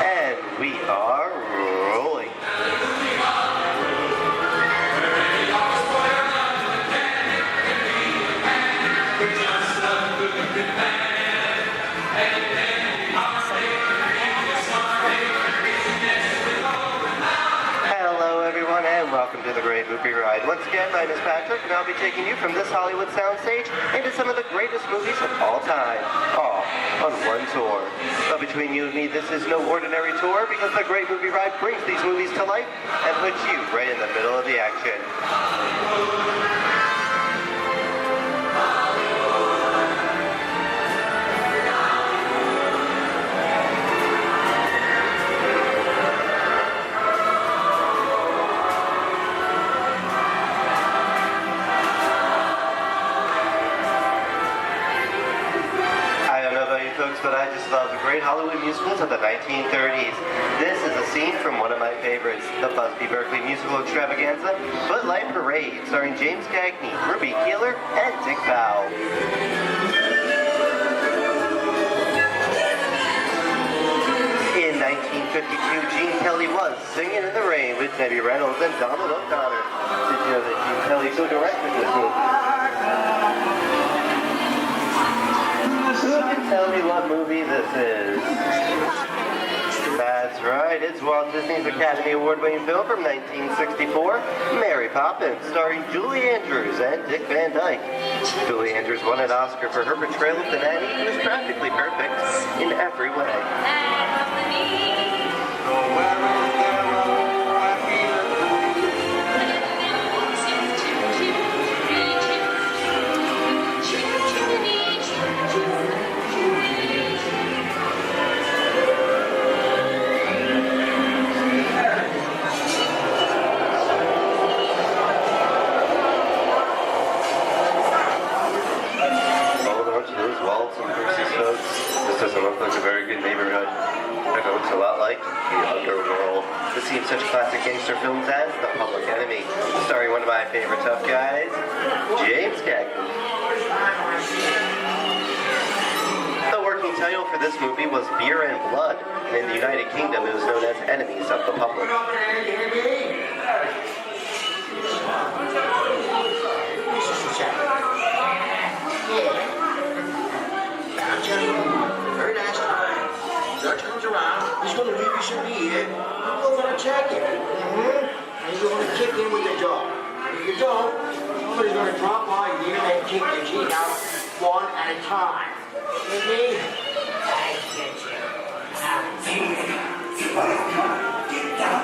And we are rolling. Hello everyone and welcome to the Great Movie Ride. Once again, my name is Patrick and I'll be taking you from this Hollywood soundstage into some of the greatest movies of all time, all on one tour. But between you and me, this is no ordinary tour because the Great Movie Ride brings these movies to life and puts you right in the middle of the action. Folks, but I just love the great Hollywood musicals of the 1930s. This is a scene from one of my favorites, the Busby Berkeley musical extravaganza, Footlight Parade, starring James Cagney, Ruby Keeler, and Dick Powell. In 1952, Gene Kelly was Singing in the Rain with Debbie Reynolds and Donald O'Connor. Did you know that Gene Kelly co-directed this movie? Who can tell me what movie this is? That's right, it's Walt Disney's Academy Award-winning film from 1964, Mary Poppins, starring Julie Andrews and Dick Van Dyke. Julie Andrews won an Oscar for her portrayal of the nanny, who was practically perfect in every way. This doesn't look like a very good neighborhood. It looks a lot like the underworld. This seems such classic gangster films as The Public Enemy, starring one of my favorite tough guys, James Cagney. The working title for this movie was Beer and Blood, and in the United Kingdom it was known as Enemies of the Public. Very nice time. Dutch comes around, he's going to leave you some beer. You're going to check it. And you're going to kick in with the dog. If you don't, somebody's going to drop by here and kick your teeth out one at a time. You see? I get you. Get down,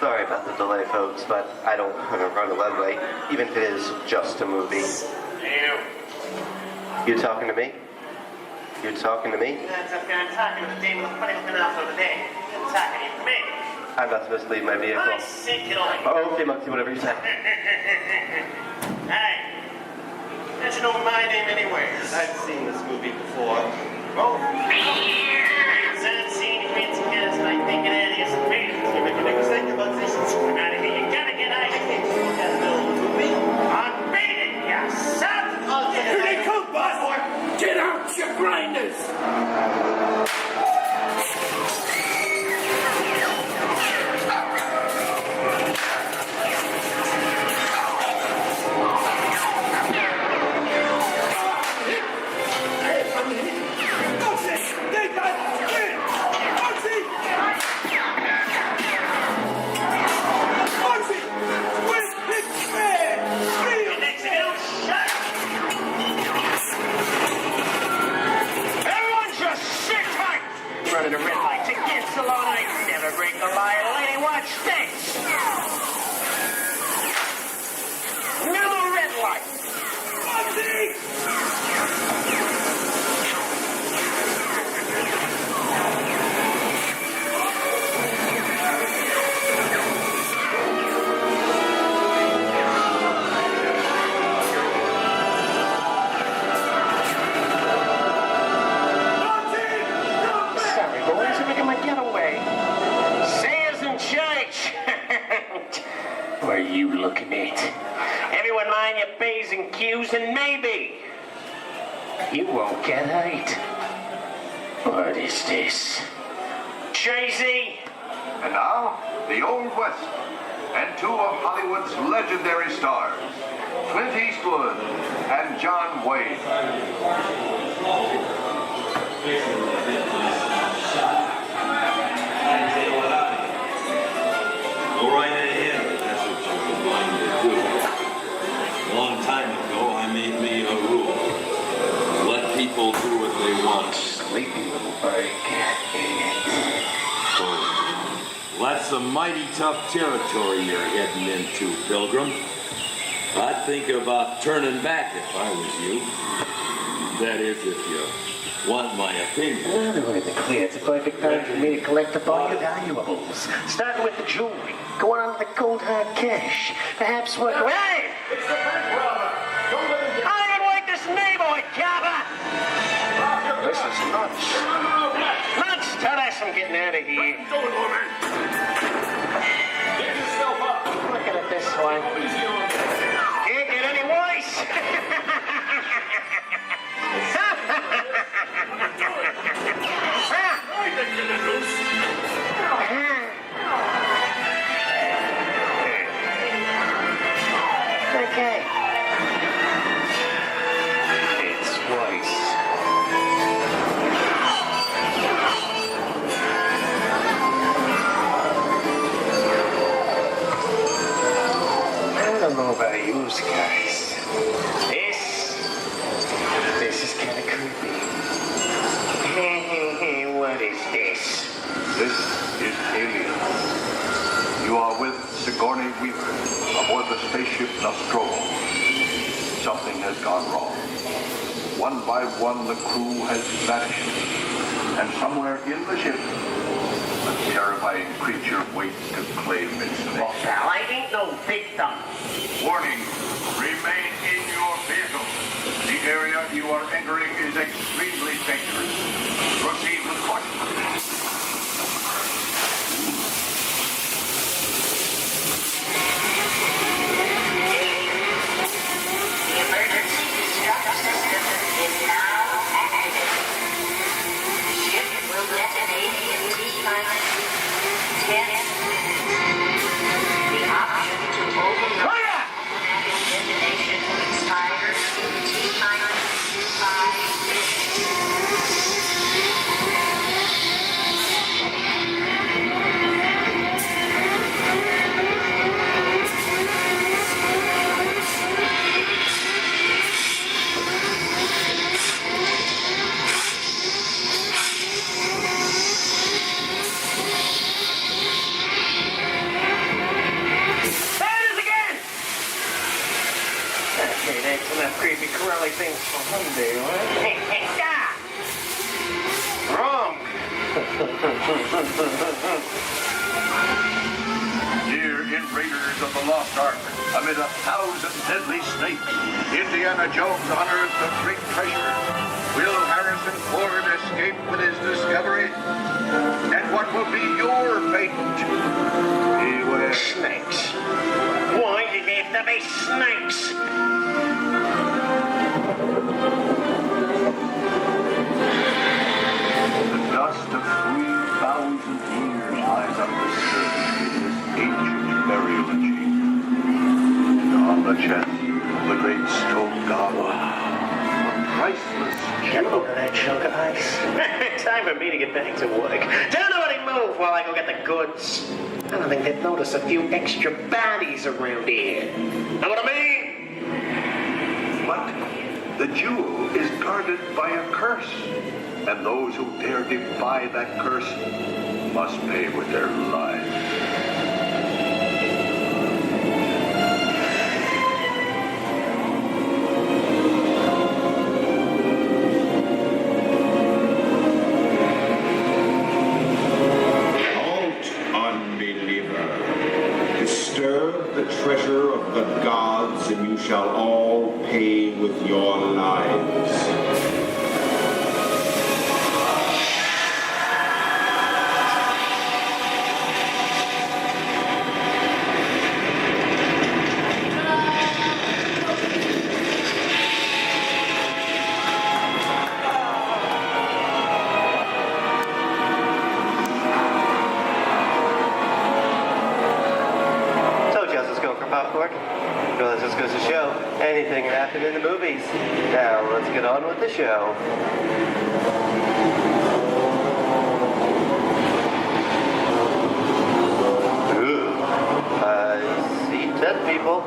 Sorry about the delay, folks, but I don't want to run a red light, even if it is just a movie. You talking to me? You talking to me? That's okay. I'm talking to the dame with the funny looking mouth over there. I'm talking to me. I'm not supposed to leave my vehicle. I said get away. Oh, okay, Monkey, whatever you say. Hey, you know my name anyway. I've seen this movie before. Oh, I've seen you fancy cats like thinking that is great. You make a mistake about this. I'm out of here. You gotta get out of here. You gotta know the movie. I'm beating you, son. Here they come, boss. Get out, you grinders. excuse and maybe. You won't get hurt. What is this? Jay-Z! And now, the Old West, and two of Hollywood's legendary stars, Clint Eastwood and John Wayne. Go right ahead, if that's what you're going to do. A long time ago, I made me a rule. Let people do what they want. Sleepy little bird. Well, that's some mighty tough territory you're heading into, Pilgrim. I'd think about turning back if I was you. That is, if you want my opinion. In other words, clear. It's a perfect time for me to collect up all your valuables. Starting with the jewelry, going on to the cold hard cash. Perhaps work. Hey! It's the bank robber! Don't let him get... I don't like this neighborhood, Copper! This is nuts. Nuts! Tell us I'm getting out of here. Go, woman! Get yourself up! Look at it this way. Can't get any worse! Okay. It's worse. I don't know about you guys. This is kind of creepy. What is this? This is Alien. You are with Sigourney Weaver aboard the spaceship Nostromo. Something has gone wrong. One by one, the crew has vanished. And somewhere in the ship, a terrifying creature waits to claim its nest. Pal, I ain't no victim. Warning, remain in your vehicle. The area you are entering is extremely dangerous. Proceed with caution. The emergency distress system is now activated. The ship will detonate in T-minus 10 minutes. The option to override automatic detonation expires in T-minus 5 minutes. Okay, that's enough creepy crawly things for one day, right? Wrong. Here in Raiders of the Lost Ark, amid 1,000 deadly snakes, Indiana Jones unearths a great treasure. Will Harrison Ford escape with his discovery? And what will be your fate? Beware. Snakes. Why did they have to be snakes? The dust of 3,000 years lies undisturbed in this ancient burial chamber. And on the chest of the great stone god, a priceless Get a load of that chunk of ice. Time for me to get back to work. Tell nobody move while I go get the goods. I don't think they'd notice a few extra bodies around here. Know what I mean? But the jewel is guarded by a curse, and those who dare defy that curse must pay with their lives. Disturb the treasure of the gods, and you shall all pay with your lives. movies. Now, let's get on with the show. I see 10 people.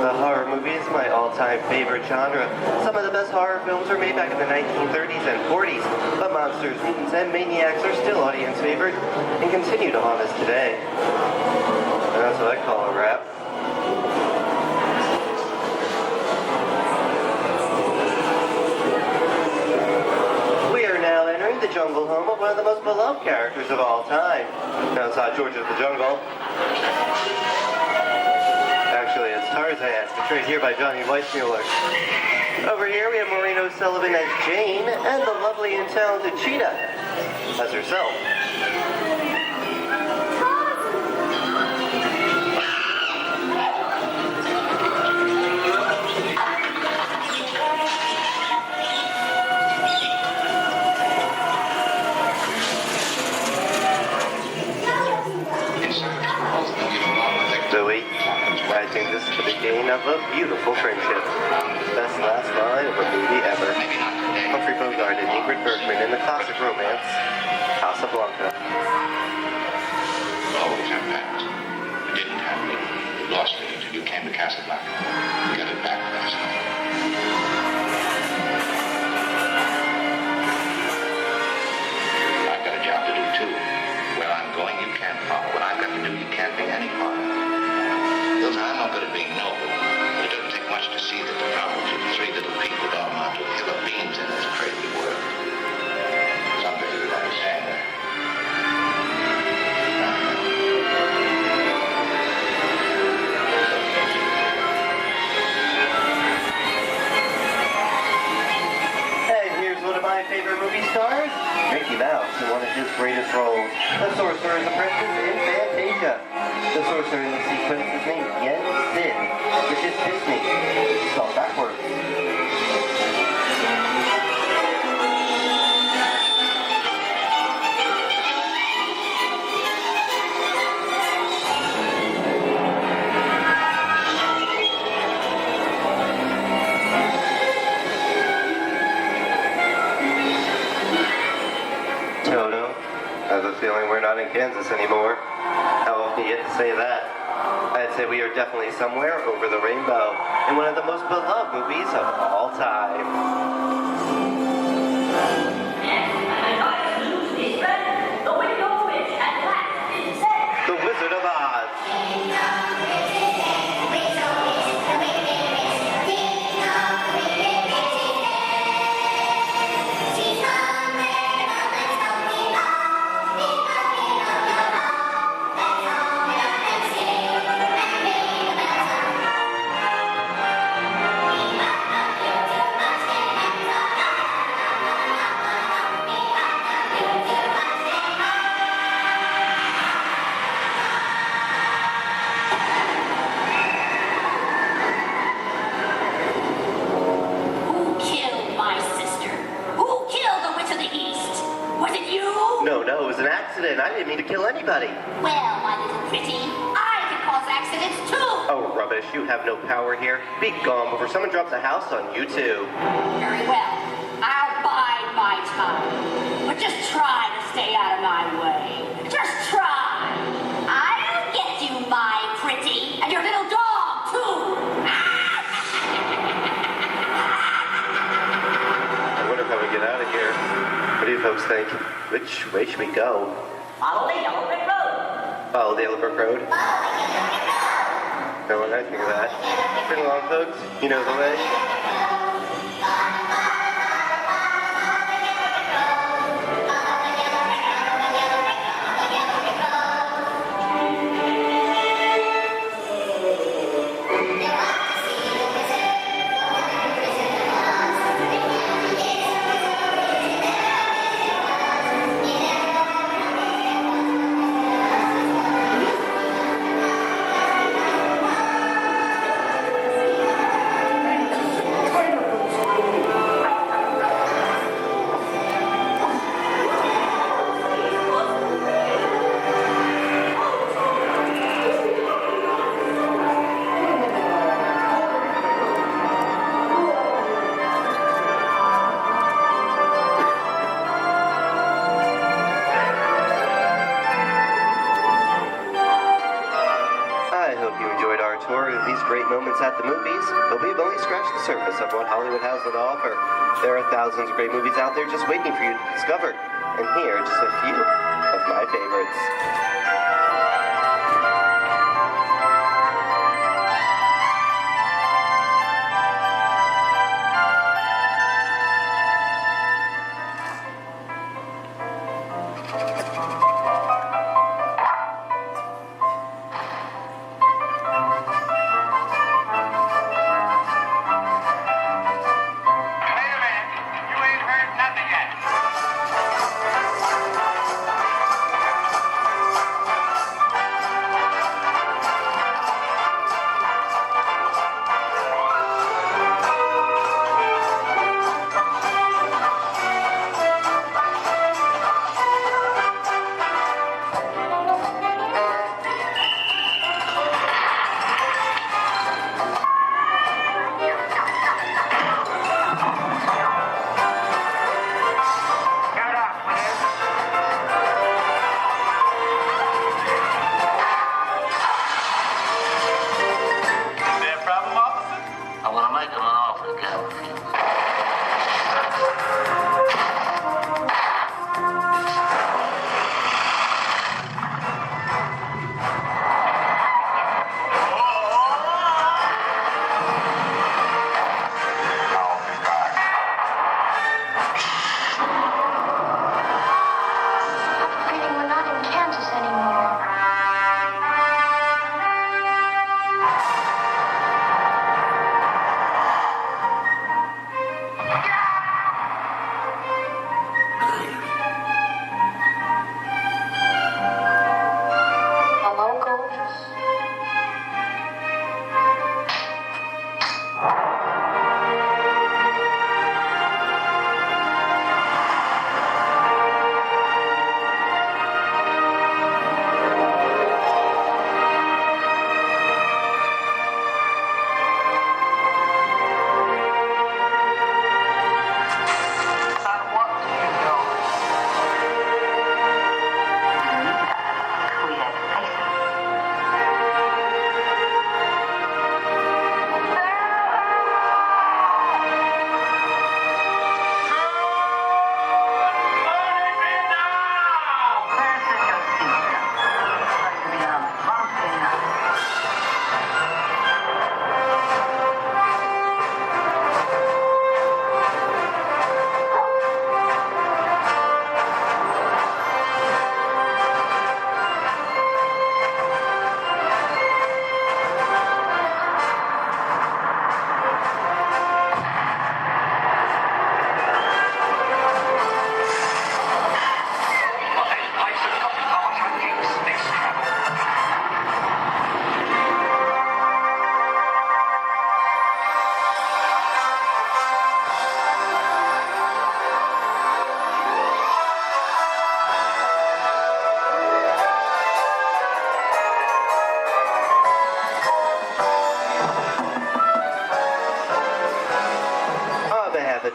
The horror movie is my all-time favorite genre. Some of the best horror films were made back in the 1930s and 40s, but monsters, mutants, and maniacs are still audience favorite and continue to haunt us today. And that's what I call a wrap. We are now entering the jungle home of one of the most beloved characters of all time. Now it's not George of the Jungle. Actually, it's Tarzan, portrayed here by Johnny Weissmuller. Over here, we have Maureen O'Sullivan as Jane, and the lovely and talented Cheetah as herself. Zoe, I think this is the beginning of a beautiful friendship. Best last line of a movie ever. Humphrey Bogart and Ingrid Bergman in the classic romance, Casablanca. Always have that. You didn't have me. You lost me until you came to Casablanca. You got it back last night. I've got a job to do too. Where I'm going, you can't follow. What I've got to do, you can't be any part of. Hilton, I'm no good at being noble, but it doesn't take much to see that the problems of the three little people don't amount to a hill of beans in this crazy world. Someday you'll understand that. And here's one of my favorite movie stars, Mickey Mouse, in one of his greatest roles, the Sorcerer's Apprentice in Fantasia. The sorcerer in the sequence is named Yen Sid, which is Disney, spelled backwards. Toto, I have a feeling we're not in Kansas anymore. How often do you get to say that? I'd say we are definitely somewhere over the rainbow in one of the most beloved movies of all time. The Wizard of Oz. No, it was an accident. I didn't mean to kill anybody. Well, my little pretty, I can cause accidents too. Oh, rubbish. You have no power here. Be gone before someone drops a house on you, too. Very well. I'll bide my time. But just try to stay out of my way. Just try. I'll get you, my pretty. And your little dog, too. I wonder how we get out of here. What do you folks think? Which way should we go? Follow the Yellow Brick Road. Follow the Yellow Brick Road? No, what I think of that. Bring along, folks. You know the way. At the movies, but we've only scratched the surface of what Hollywood has to offer. There are thousands of great movies out there just waiting for you to discover. And here are just a few of my favorites.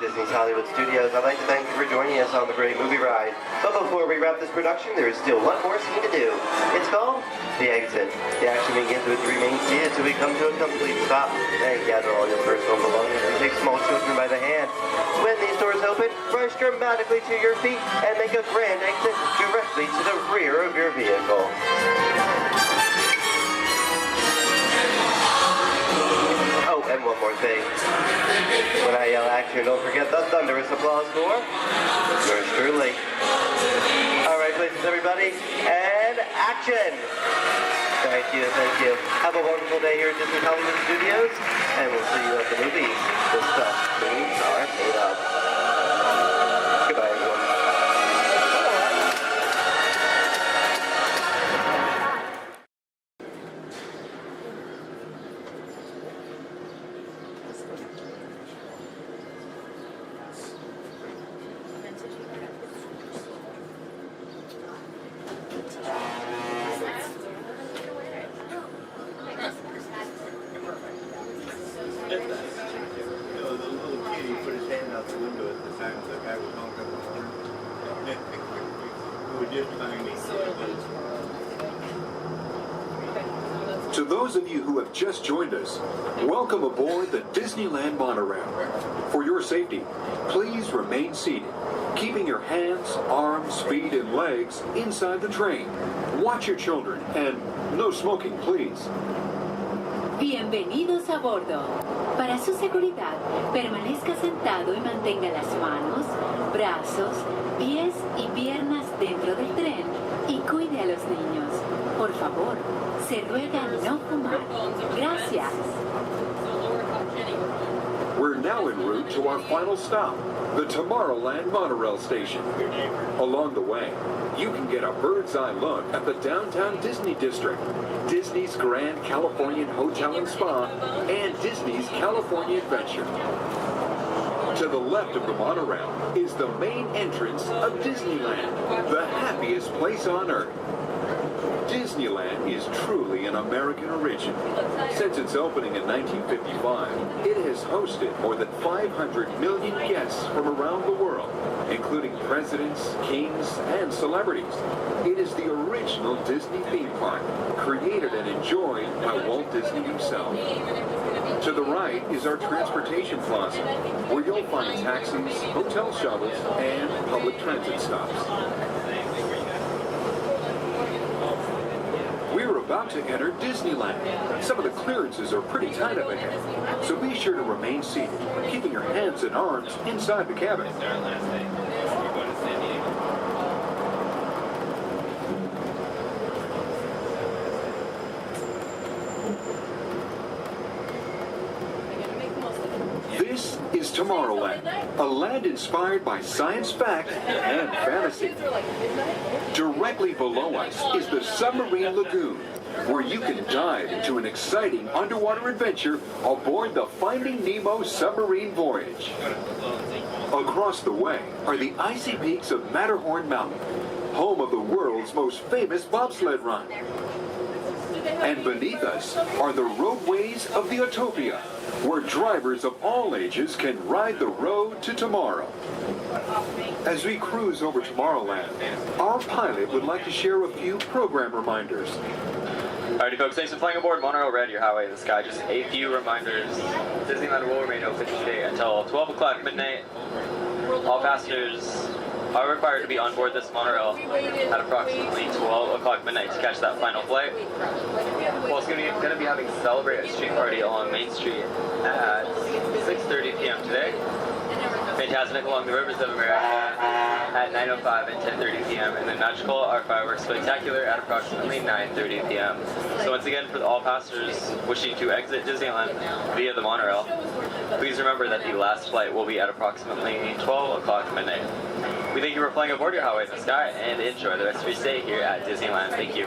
Disney's Hollywood Studios, I'd like to thank you for joining us on the Great Movie Ride. But before we wrap this production, there is still one more scene to do. It's called The Exit. The action begins with 3 main seated until we come to a complete stop. Then gather all your personal belongings and take small children by the hand. When these doors open, rush dramatically to your feet and make a grand exit directly to the rear of your vehicle. Oh, and one more thing. When I yell action, don't forget the thunderous applause for yours truly. All right, places, everybody, and action! Thank you, thank you. Have a wonderful day here at Disney Hollywood Studios, and we'll see you at the movies. The stuff movies are made of. Goodbye, everyone. To those of you who have just joined us, welcome aboard the Disneyland monorail. For your safety, please remain seated, keeping your hands, arms, feet, and legs inside the train. Watch your children, and no smoking, please. Bienvenidos a bordo. Para su seguridad, permanezca sentado y mantenga las manos, brazos, pies y piernas dentro del tren y cuide a los niños. Por favor, se ruega no fumar. Gracias. We're now en route to our final stop, the Tomorrowland monorail station. Along the way, you can get a bird's eye look at the downtown Disney district, Disney's Grand Californian Hotel and Spa, and Disney's California Adventure. To the left of the monorail is the main entrance of Disneyland, the happiest place on earth. Disneyland is truly an American origin. Since its opening in 1955, it has hosted more than 500 million guests from around the world, including presidents, kings, and celebrities. It is the original Disney theme park, created and enjoyed by Walt Disney himself. To the right is our transportation plaza, where you'll find taxis, hotel shuttles, and public transit stops. We're about to enter Disneyland. Some of the clearances are pretty tight up ahead, so be sure to remain seated, keeping your hands and arms inside the cabin. This is Tomorrowland, a land inspired by science fact and fantasy. Directly below us is the Submarine Lagoon, where you can dive into an exciting underwater adventure aboard the Finding Nemo submarine voyage. Across the way are the icy peaks of Matterhorn Mountain, home of the world's most famous bobsled run. And beneath us are the roadways of the Utopia, where drivers of all ages can ride the road to tomorrow. As we cruise over Tomorrowland, our pilot would like to share a few program reminders. Alrighty folks, thanks for flying aboard Monorail Red, your highway in the sky. Just a few reminders. Disneyland will remain open today until 12 o'clock midnight. All passengers are required to be on board this monorail at approximately 12 o'clock midnight to catch that final flight. We're also going to be having Celebrate a Street Party along Main Street at 6:30 p.m. today. Fantastic along the Rivers of America at 9:05 and 10:30 p.m. and then Magical Art Fireworks Spectacular at approximately 9:30 p.m. So once again, for all passengers wishing to exit Disneyland via the monorail, please remember that the last flight will be at approximately 12 o'clock midnight. We thank you for flying aboard your highway in the sky and enjoy the rest of your stay here at Disneyland. Thank you.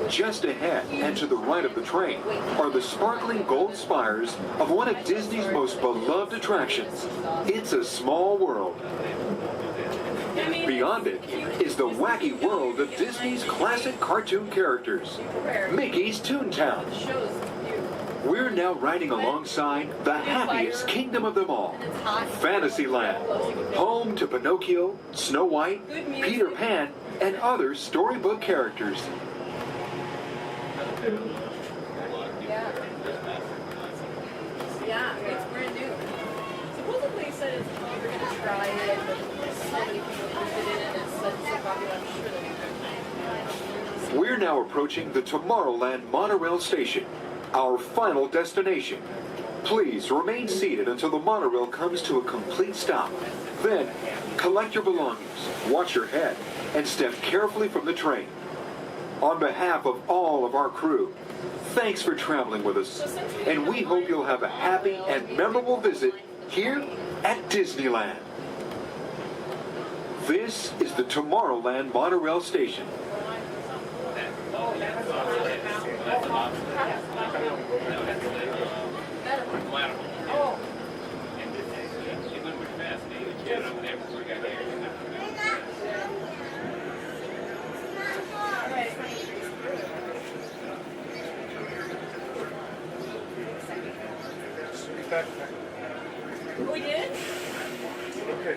Just ahead and to the right of the train are the sparkling gold spires of one of Disney's most beloved attractions. It's a Small World. Beyond it is the wacky world of Disney's classic cartoon characters, Mickey's Toontown. We're now riding alongside the happiest kingdom of them all, Fantasyland, home to Pinocchio, Snow White, Peter Pan, and other storybook characters. Yeah, it's brand new. Supposedly they said it's we're gonna try it, but so many people interested in it, and it's so popular, I'm sure they'll be We're now approaching the Tomorrowland monorail station, our final destination. Please remain seated until the monorail comes to a complete stop. Then, collect your belongings, watch your head, and step carefully from the train. On behalf of all of our crew, thanks for traveling with us, and we hope you'll have a happy and memorable visit here at Disneyland. This is the Tomorrowland monorail station. We did? Okay.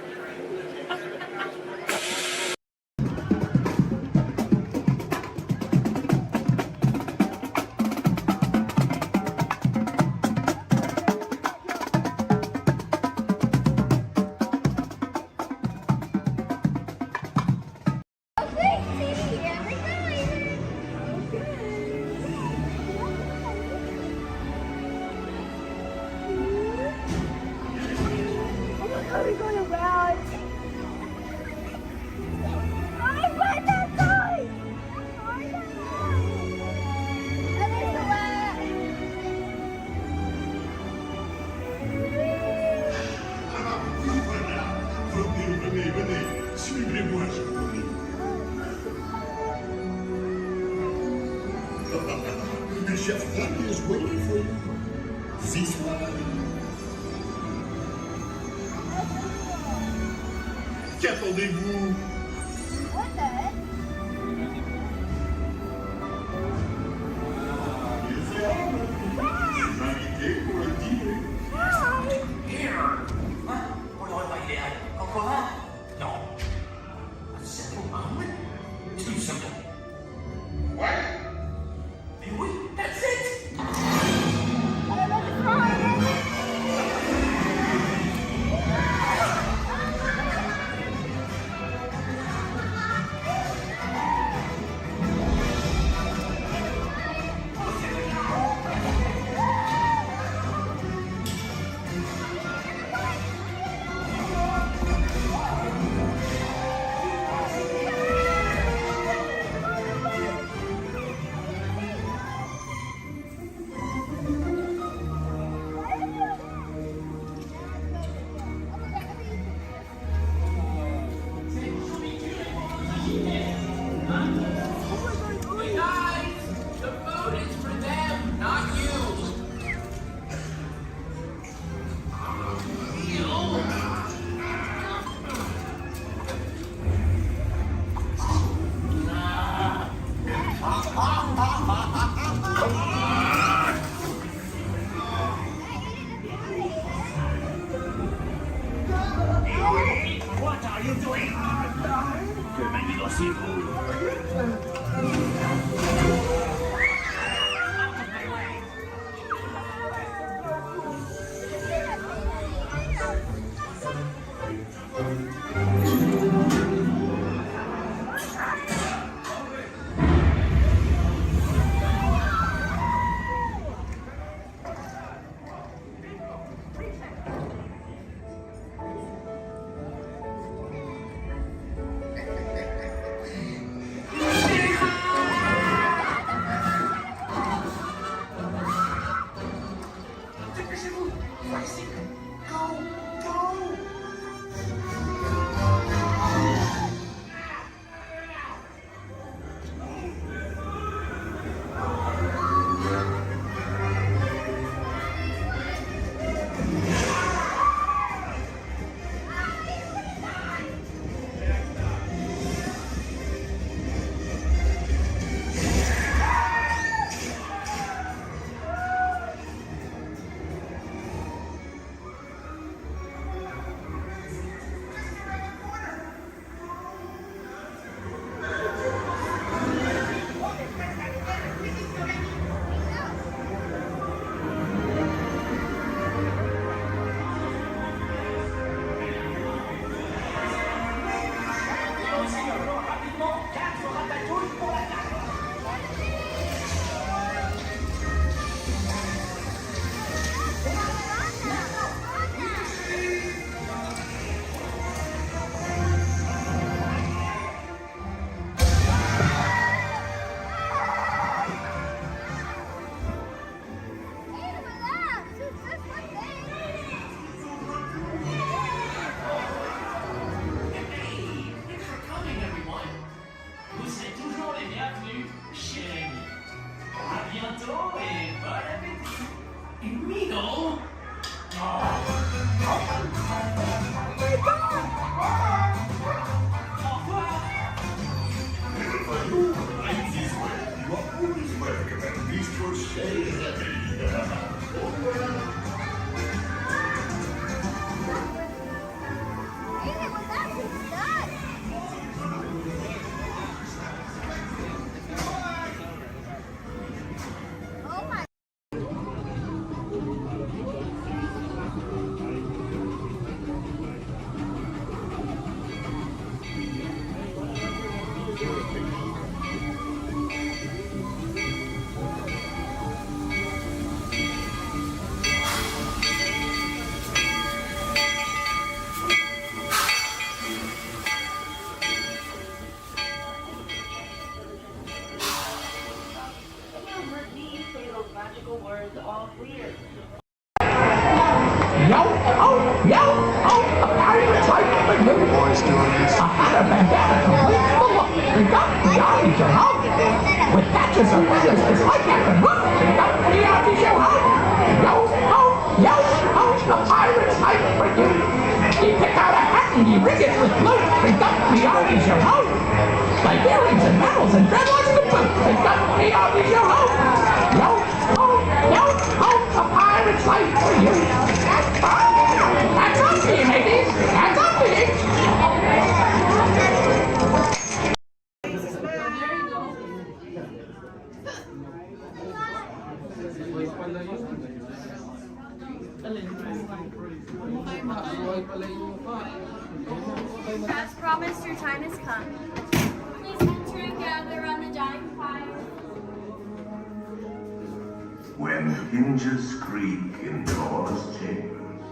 Are we going around? I went that side! Venez, venez, suivez-moi, je vous prie. The chef Honey is waiting for you. This way. Qu'attendez-vous? What the heck? Il est invité pour le dîner. On n'aurait pas idéal. Encore un? Non. A simple moment? Too simple. What? Mais oui, that's it! Hey guys, the food is for them, not you. What are you doing? Que magnifico. is all clear. Yo, oh, a pirate's like a little boy's doing this. A hat of bandana completes the look. We got the eyes, you know. With patches of feathers, it's like that can look. We got the eyes, you know. Yo, a pirate's like for you. You pick out a hat and you rig it with blue. We got the eyes, you know. Like earrings and medals and dreadlocks to boot. We got the eyes, you know. Yo, a pirate's like for you. That's up to you, ladies. That's up to you. As promised, your time has come. Please enter and gather around the dying fire. When hinges creak in doors chambers,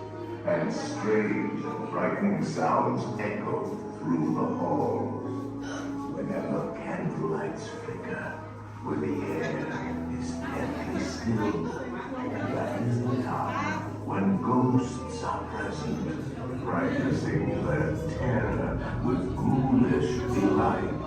and strange and frightening sounds echo through the halls, whenever candlelights flicker, where the air is deadly still, that is the time when ghosts are present, practicing their terror with ghoulish delight.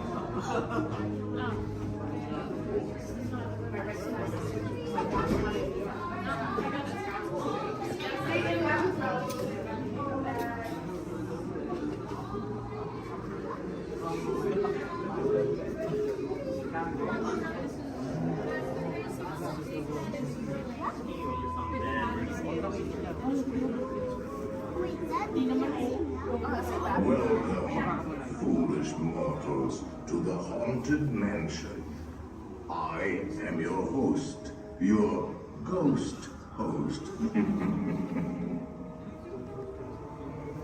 Welcome, foolish mortals, to the haunted mansion. I am your host, your ghost host.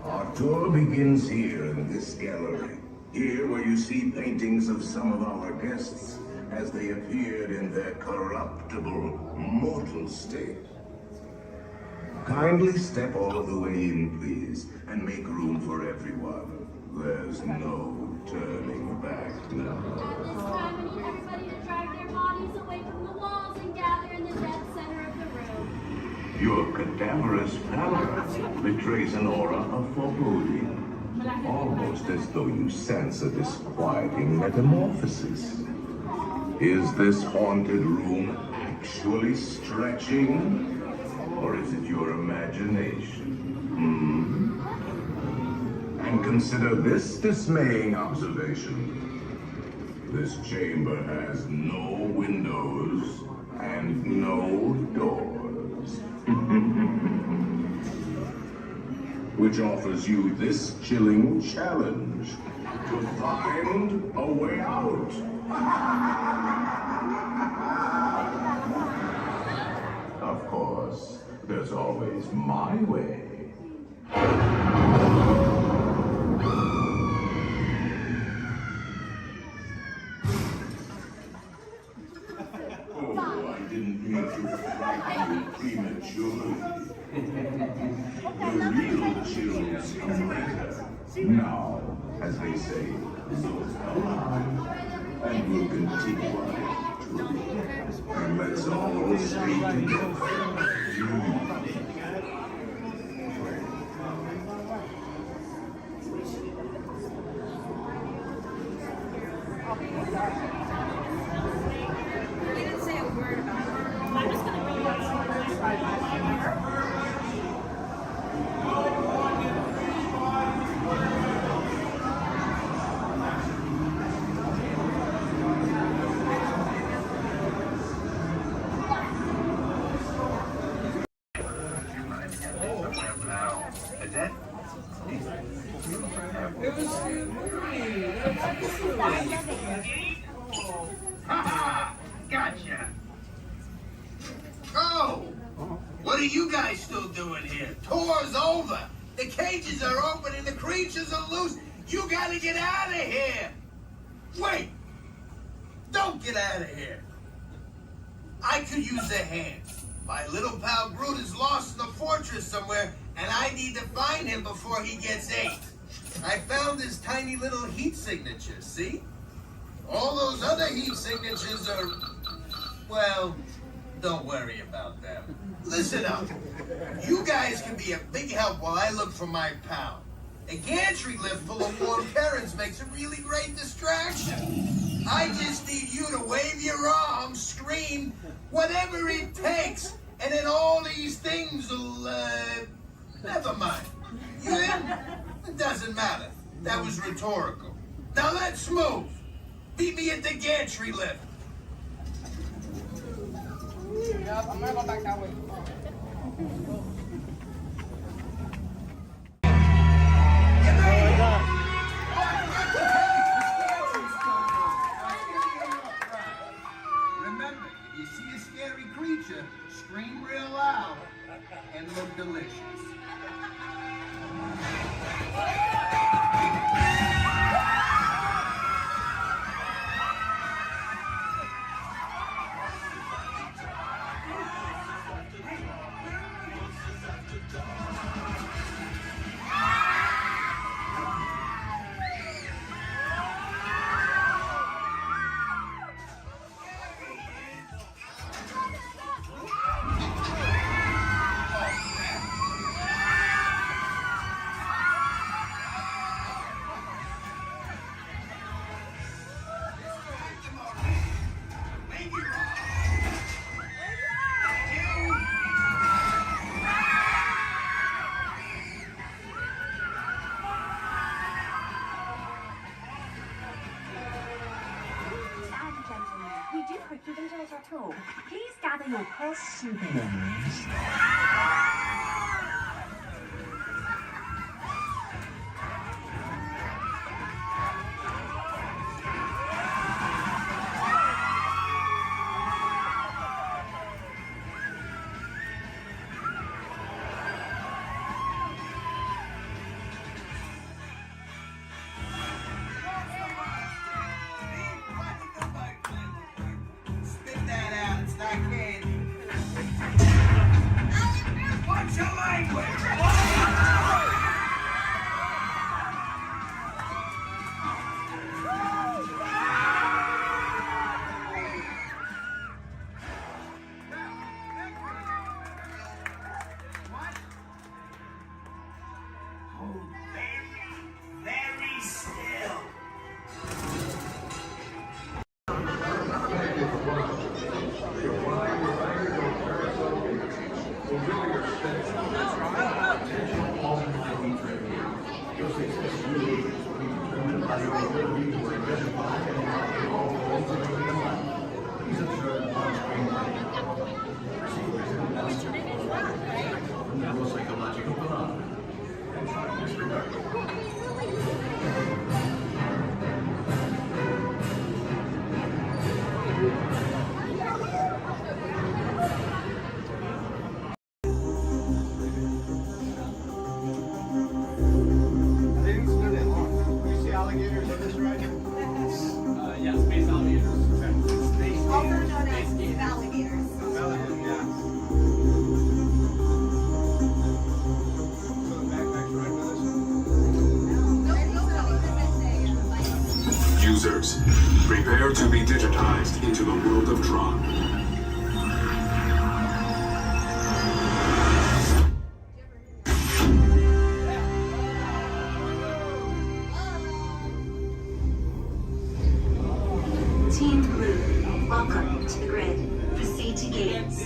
Our tour begins here in this gallery. Here where you see paintings of some of our guests as they appeared in their corruptible, mortal state. Kindly step all the way in, please, and make room for everyone. There's no turning back now. At this time, I need everybody to drag their bodies away from the walls and gather in the dead center of the room. Your cadaverous pallor betrays an aura of foreboding, almost as though you sense a disquieting metamorphosis. Is this haunted room actually stretching? Or is it your imagination? And consider this dismaying observation. This chamber has no windows and no doors. Which offers you this chilling challenge to find a way out. Of course, there's always my way. Oh, I didn't mean to frighten you prematurely. The real chills come later. Now, as they say, look alive, and we'll continue on tour. And let's all stay together. They didn't say a word about it. I'm just gonna go outside. Gotcha. Oh, what are you guys still doing here? Tour's over. The cages are open and the creatures are loose. You gotta get out of here. Wait. Don't get out of here. I could use a hand. My little pal Groot is lost in the fortress somewhere, and I need to find him before he gets ate. I found his tiny little heat signature, see? All those other heat signatures are, well, Don't worry about them. Listen up. You guys can be a big help while I look for my pal. A gantry lift full of warm Karens makes a really great distraction. I just need you to wave your arms, scream, whatever it takes, and then all these things will, never mind. You in? It doesn't matter. That was rhetorical. Now let's move. Meet me at the gantry lift. Yep, I'm gonna go back that way. Remember, if you see a scary creature, scream real loud and look delicious. We do hope you've enjoyed our tour. Please gather your purse souvenirs. What's your language? Very still. Psychological phenomena. Alligators in this ride? Yeah, space alligators. Also known as space alligators. Yeah. So the backpack's right with us? Users, prepare to be digitized into the world of Tron. Team Blue, welcome to the grid. Proceed to gates.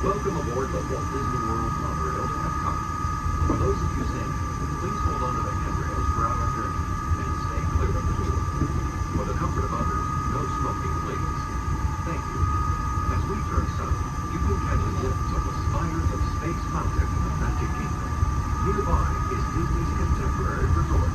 Welcome aboard the Walt Disney World monorail to Epcot. For those of you standing, please hold on to the handrails throughout our journey and stay clear of the door. For the comfort of others, no smoking, please. Thank you. As we turn south, you can catch a glimpse of the spires of Space Mountain in the Magic Kingdom. Nearby is Disney's contemporary resort.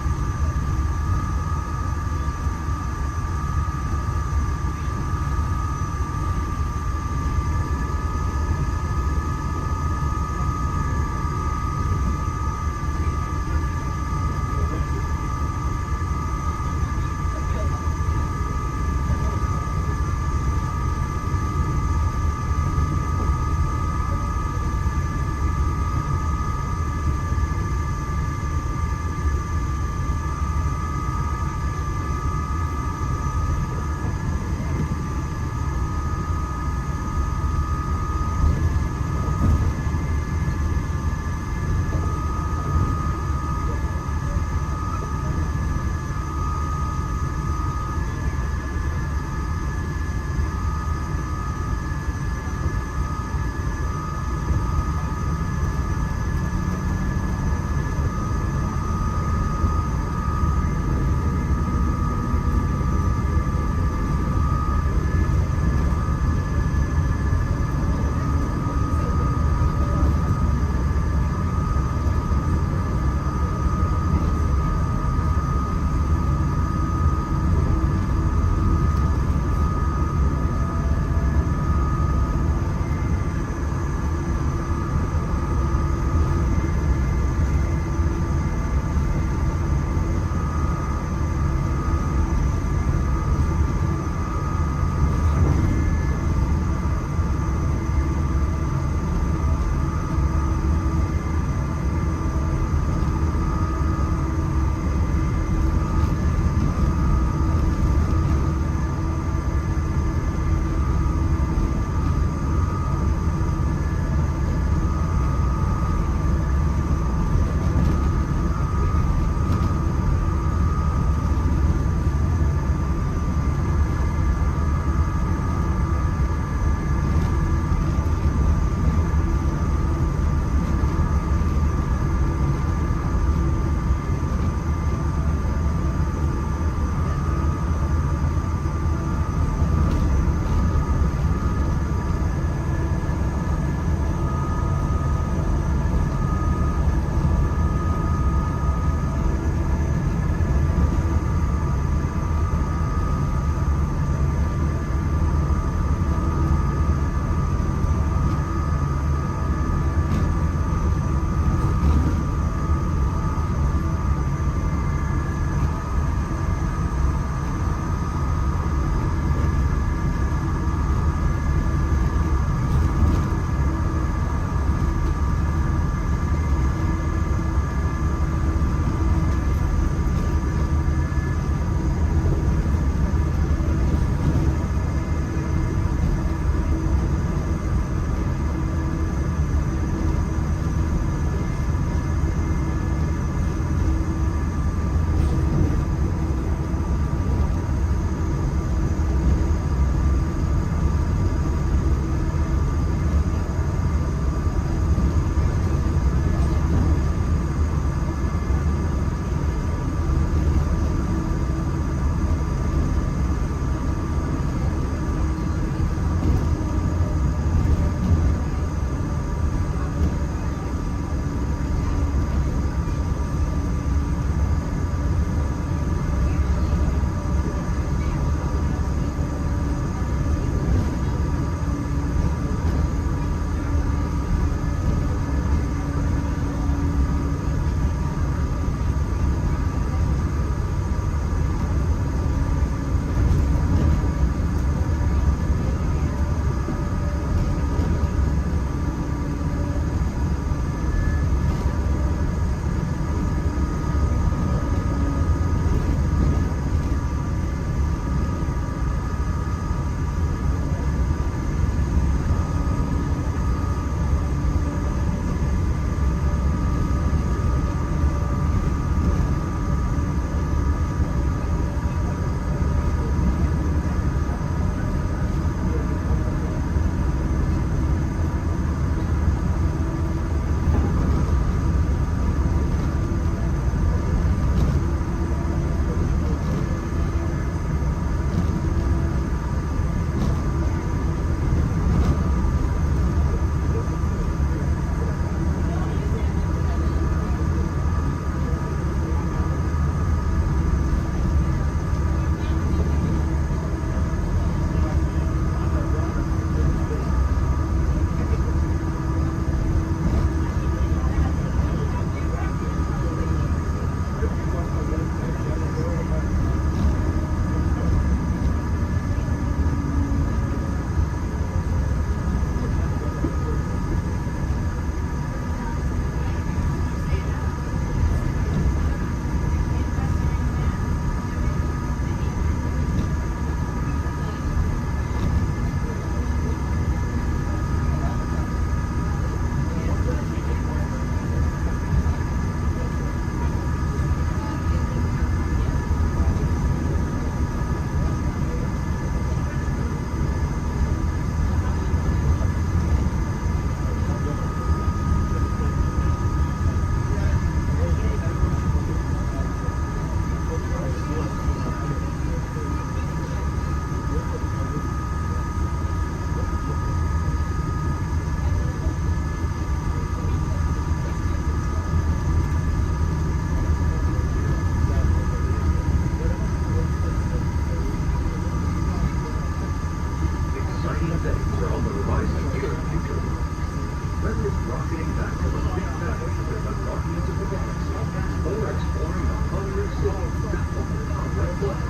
is rocketing back to the big battle with the Guardians of the Galaxy, or exploring the hungry city baffled with combat blood.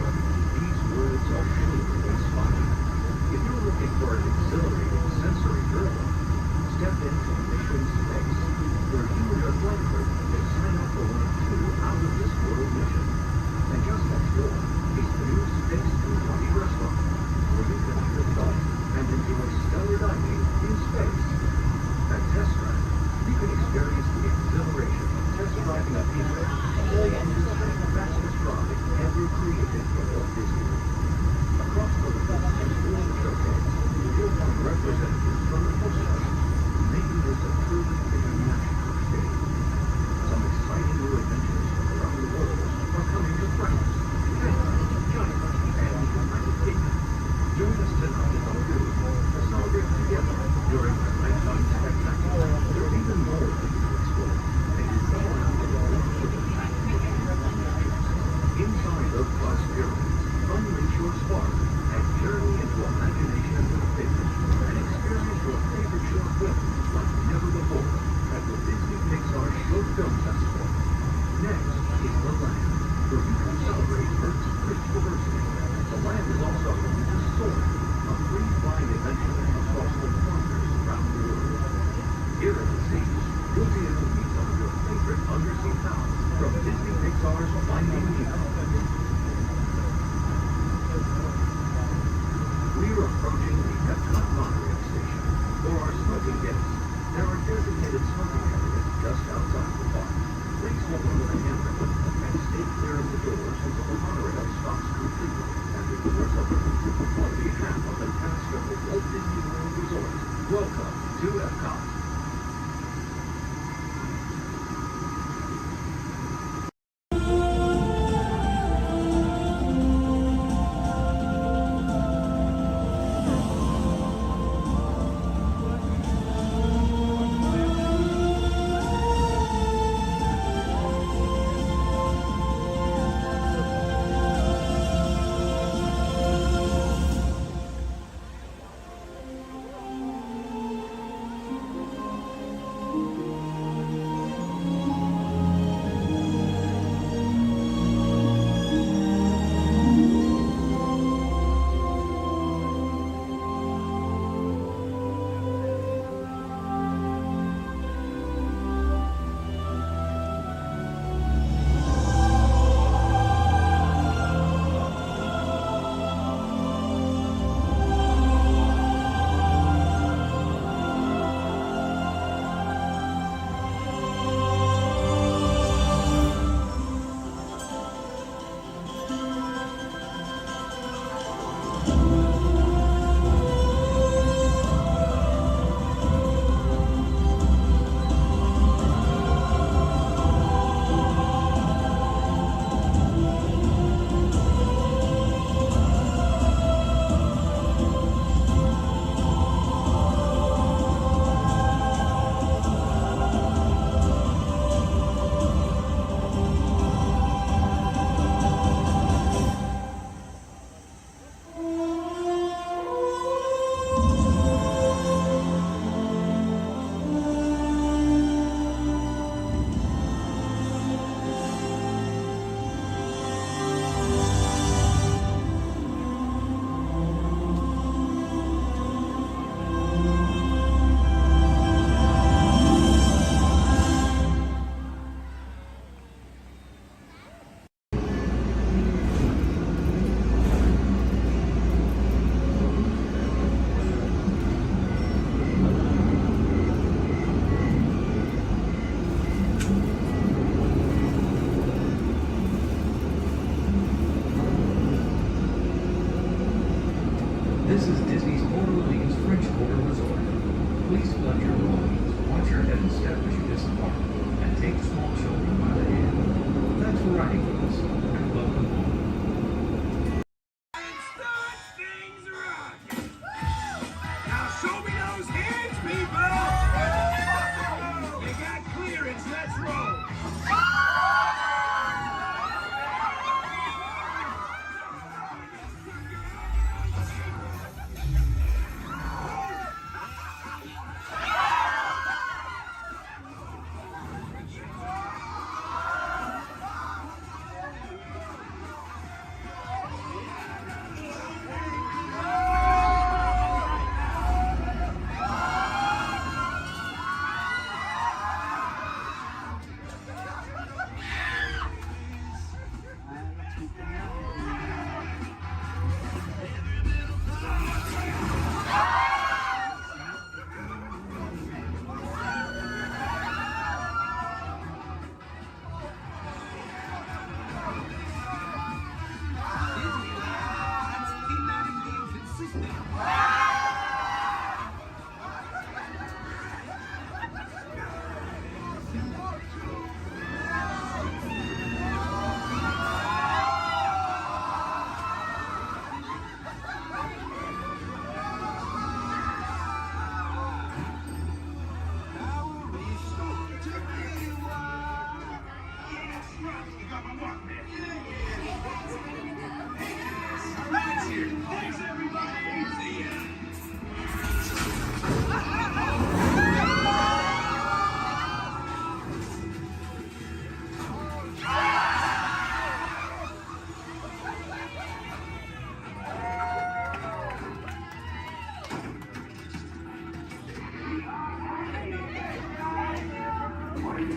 These words are sure to inspire. If you're looking for an exhilarating sensory thrill, step into Mission Space, where you and your flight crew can sign up for one of 2 out-of-this-world missions. And just next door is the new Space 220 restaurant, where you can eat a bite and enjoy stellar dining in space. At Test Drive, you can experience the exhilaration of test driving a pizza, all on the fastest ride ever created for Walt Disney. Across the river and through the showcase, you'll find representatives from the Post Office, making this a truly international experience. Some exciting new adventures from around the world are coming to France, Canada, China, and the United Kingdom. Join us tonight at the Lagoon to celebrate together during our nighttime spectacular. There's even more for you to explore, and you come around the world with a inside those glass pyramids, unleash your spark and journey into imagination with figures and experience your favorite short films like never before at the Disney Pixar Short Film Festival. Next is the Land, where you can celebrate Earth's rich diversity. The Land is also home to Soar, a free flying adventure across the wonders around the world. Here at the seas, you'll be able to meet some of your favorite undersea pals from Disney Pixar's Finding Nemo. We're approaching the Epcot monorail station. For our smoking guests, there are designated smoking areas just outside the park. Please hold on to the handrail and stay clear of the doors until the monorail stops completely and the doors open. On behalf of the cast of the Walt Disney World Resort, welcome to Epcot. Incoming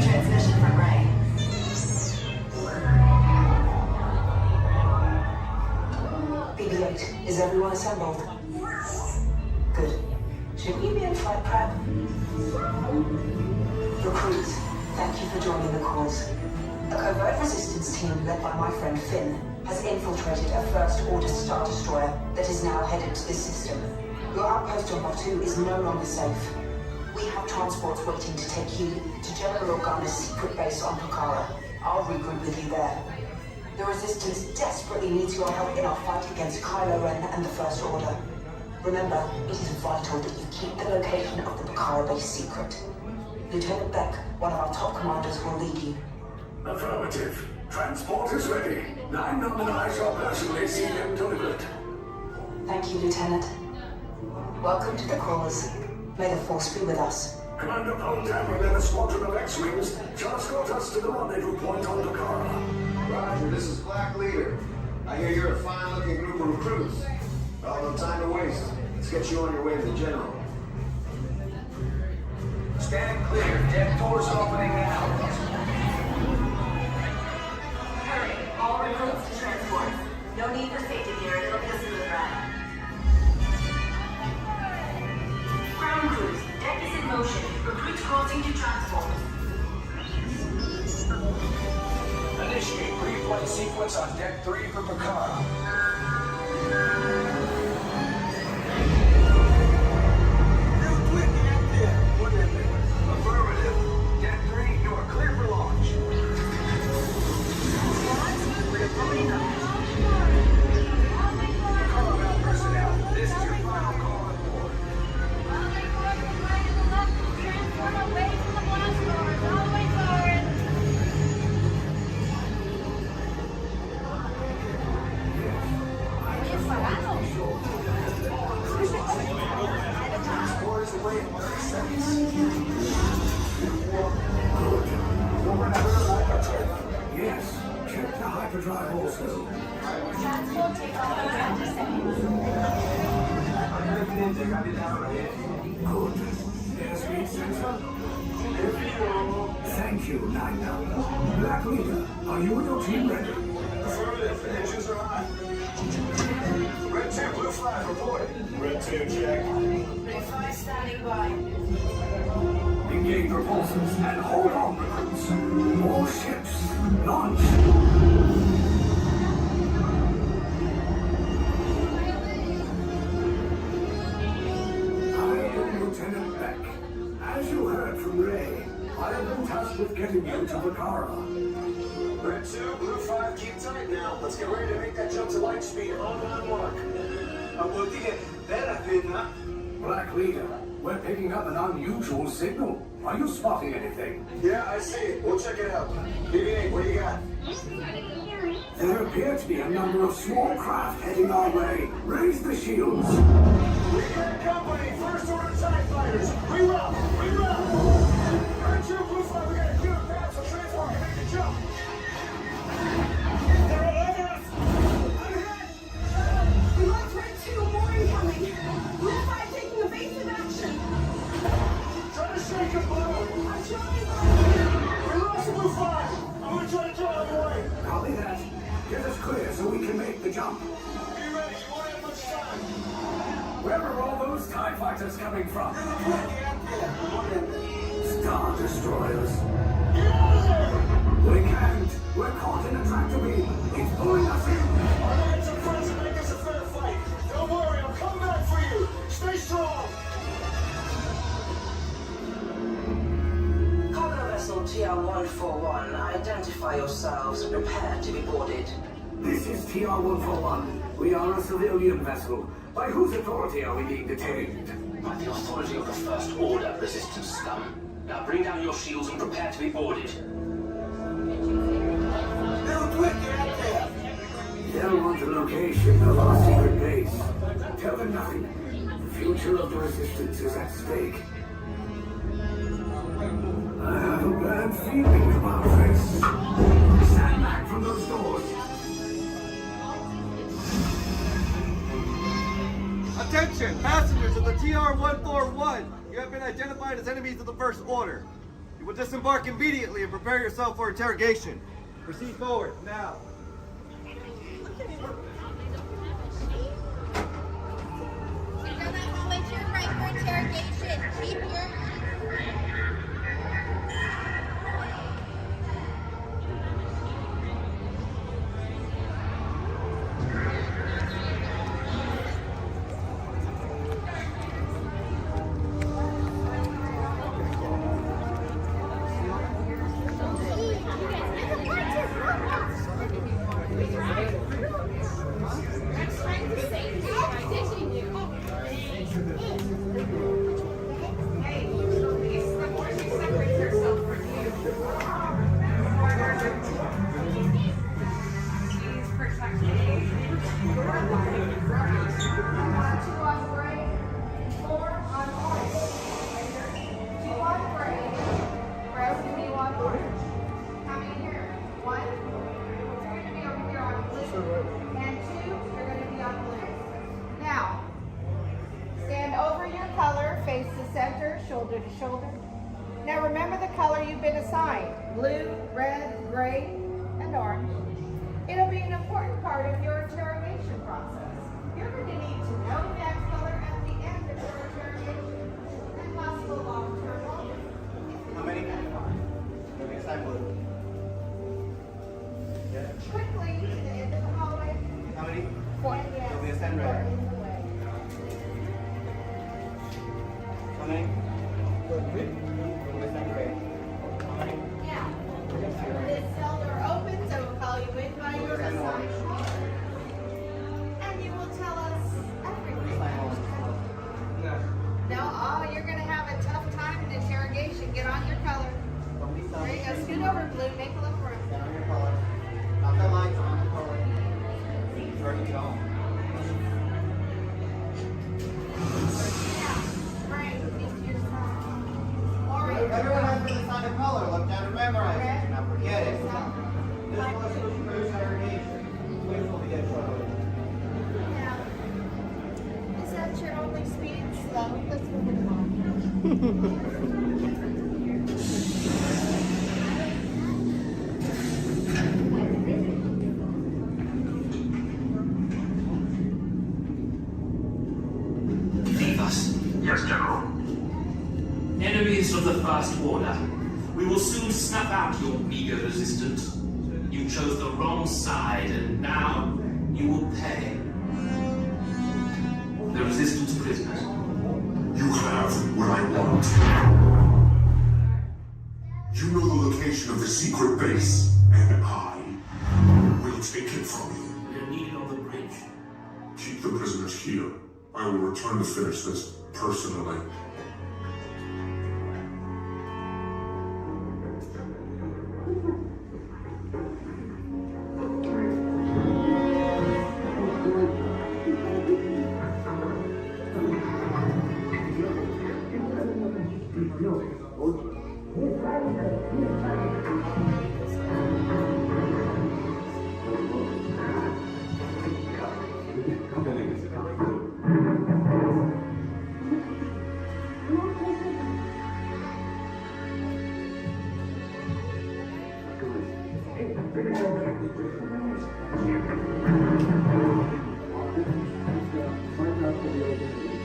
transmission from Ray. BB-8, is everyone assembled? Good. Should we be in flight prep? Recruits, thank you for joining the cause. A covert resistance team led by my friend Finn has infiltrated a first-order Star Destroyer that is now headed to this system. Your outpost on Batu is no longer safe. We have transports waiting to take you to General Organa's secret base on Pucara. I'll regroup with you there. The Resistance desperately needs your help in our fight against Kylo Ren and the First Order. Remember, it is vital that you keep the location of the Pucara base secret. Lieutenant Beck, one of our top commanders, will lead you. Affirmative. Transport is ready. 9 and I shall personally see them delivered. Thank you, Lieutenant. Welcome to the Crawlers. May the Force be with us. Commander Poltam and a squadron of X-Wings shall escort us to the rendezvous point on Pucara. Roger, this is Black Leader. I hear you're a fine-looking group of recruits. Well, no time to waste. Let's get you on your way to the General. Stand clear. Deck doors opening now. Hurry, all recruits to transport. No need for safety gear, it'll be a smooth ride. Ground crews, deck is in motion. Recruits crossing to transport. Initiate pre-flight sequence on Deck 3 for Pucara. Affirmative. Deck 3, you are clear for launch. Pucara personnel, this is your final call on board. Transport away from the blast doors. All the way forward. Yes, check the hyperdrive also. Transport takeoff in 20 seconds. Good. Airspeed sensor. Thank you, 9 Black Leader, are you and your team ready? Affirmative. Engines are hot. Red 2, blue flag reporting. Red 2, check. Blue 5 standing by. Engage propulsors and hold on, recruits. More ships. Launch. I am Lieutenant Beck. As you heard from Ray, I have been tasked with getting you to Pucara. Red 2, blue 5, keep tight now. Let's get ready to make that jump to light speed. On mark. Black Leader, we're picking up an unusual signal. Are you spotting anything? Yeah, I see it. We'll check it out. BB-8, what do you got? There appear to be a number of small craft heading our way. Raise the shields. We got company. First order TIE fighters. Reroute. Reroute. Red 2, blue 5, we got a clear path so transport can make the jump. They're all over us. I'm hit. We lost Red 2, more incoming. Where are all those TIE fighters coming from? Star Destroyers. We can't. We're caught in a tractor beam. It's pulling us in. Our lines are friends and make this a fair fight. Don't worry, I'll come back for you. Stay strong. Cargo vessel TR-141, identify yourselves and prepare to be boarded. This is TR-141. We are a civilian vessel. By whose authority are we being detained? By the authority of the First Order, Resistance scum. Now bring down your shields and prepare to be boarded. They'll want the location of our secret base. Tell them nothing. The future of the Resistance is at stake. I have a bad feeling about this. Stand back from those doors. Attention, passengers of the TR-141. You have been identified as enemies of the First Order. You will disembark immediately and prepare yourself for interrogation. Proceed forward, now. Shoulder to shoulder. Now remember the color you've been assigned: blue, red, gray, and orange. It'll be an important part of your interrogation process. You're going to need to know that color at the end of your interrogation and possible long-term motive. How many? Maybe assign blue. Yeah. Quickly to the end of the hallway. How many? 4. Yes. Maybe assign red. How many? Yeah. This cell door opens, I will call you in by your assigned color. And you will tell us everything. No, oh, you're going to have a tough time in interrogation. Get on your color. There you go. Scoot over, Blue. Make a little room. Get on your color. Not the lights, on your color. Where do you go? Everyone has been assigned a color. Look down and memorize it. Do not forget it. This was true segregation. Which will be a trouble. Is that your only speed? Slow. Let's move it along. Leave us. Yes, General. Enemies of the First Order. We will soon snuff out your meager resistance. You chose the wrong side, and now you will pay. The Resistance prisoners. You have what I want. You know the location of the secret base, and I will take it from you. We're needed on the bridge. Keep the prisoners here. I will return to finish this personally. Find out for the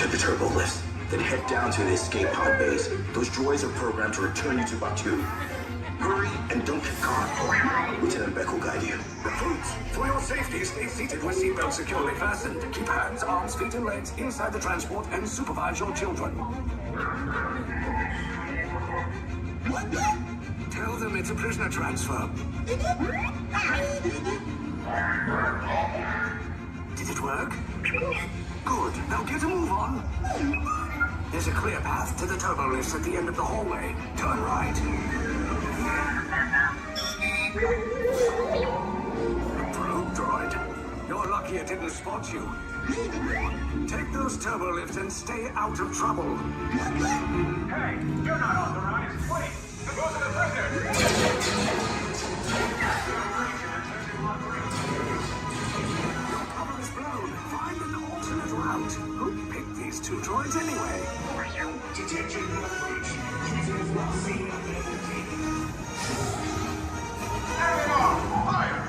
to the turbo lift. Then head down to the escape pod base. Those droids are programmed to return you to Batu. Hurry and don't get caught. Lieutenant Beck will guide you. Recruits, for your safety, stay seated with seatbelts securely fastened. Keep hands, arms, feet, and legs inside the transport and supervise your children. Tell them it's a prisoner transfer. Did it work? Good. Now get a move on. There's a clear path to the turbo lifts at the end of the hallway. Turn right. Probe droid. You're lucky it didn't spot you. Take those turbo lifts and stay out of trouble. Hey, you're not authorized. Wait, those are the prisoners. Find an alternate route. Who picked these two droids anyway? Detention breach. Users not seen on the fire!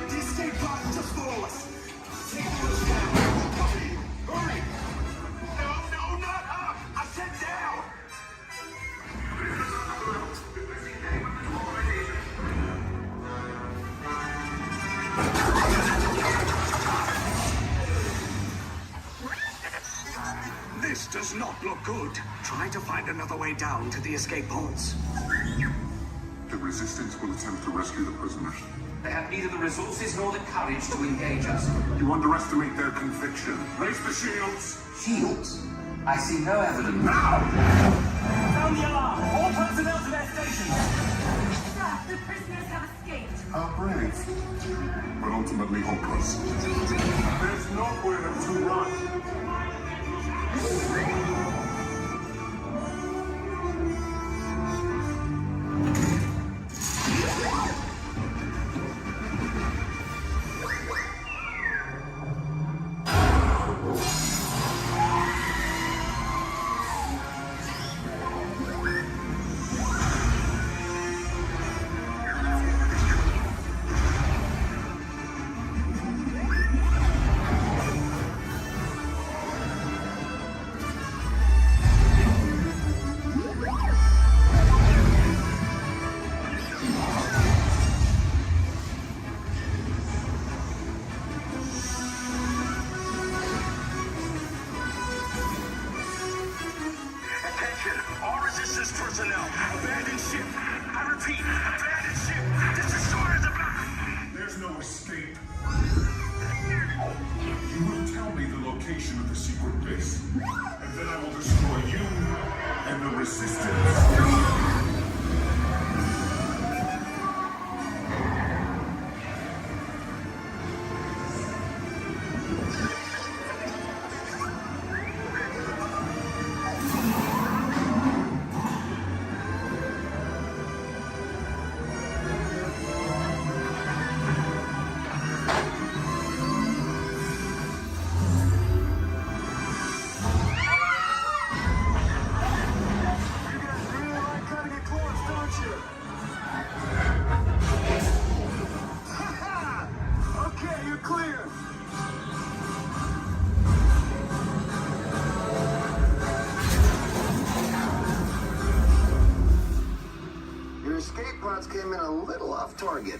The escape pod just follow us. Take those down. Copy. Hurry! No, not up! I said down! This does not look good. Try to find another way down to the escape pods. The Resistance will attempt to rescue the prisoners. They have neither the resources nor the courage to engage us. You underestimate their conviction. Raise the shields! Shields? I see no evidence. Now! Sound the alarm! All personnel to their stations! Sir, the prisoners have escaped. How brave, but ultimately hopeless. There's nowhere to run. Personnel, abandon ship. I repeat, abandon ship. This destroyer is about. There's no escape. You will tell me the location of the secret base, and then I will destroy you and the Resistance. Came in a little off target.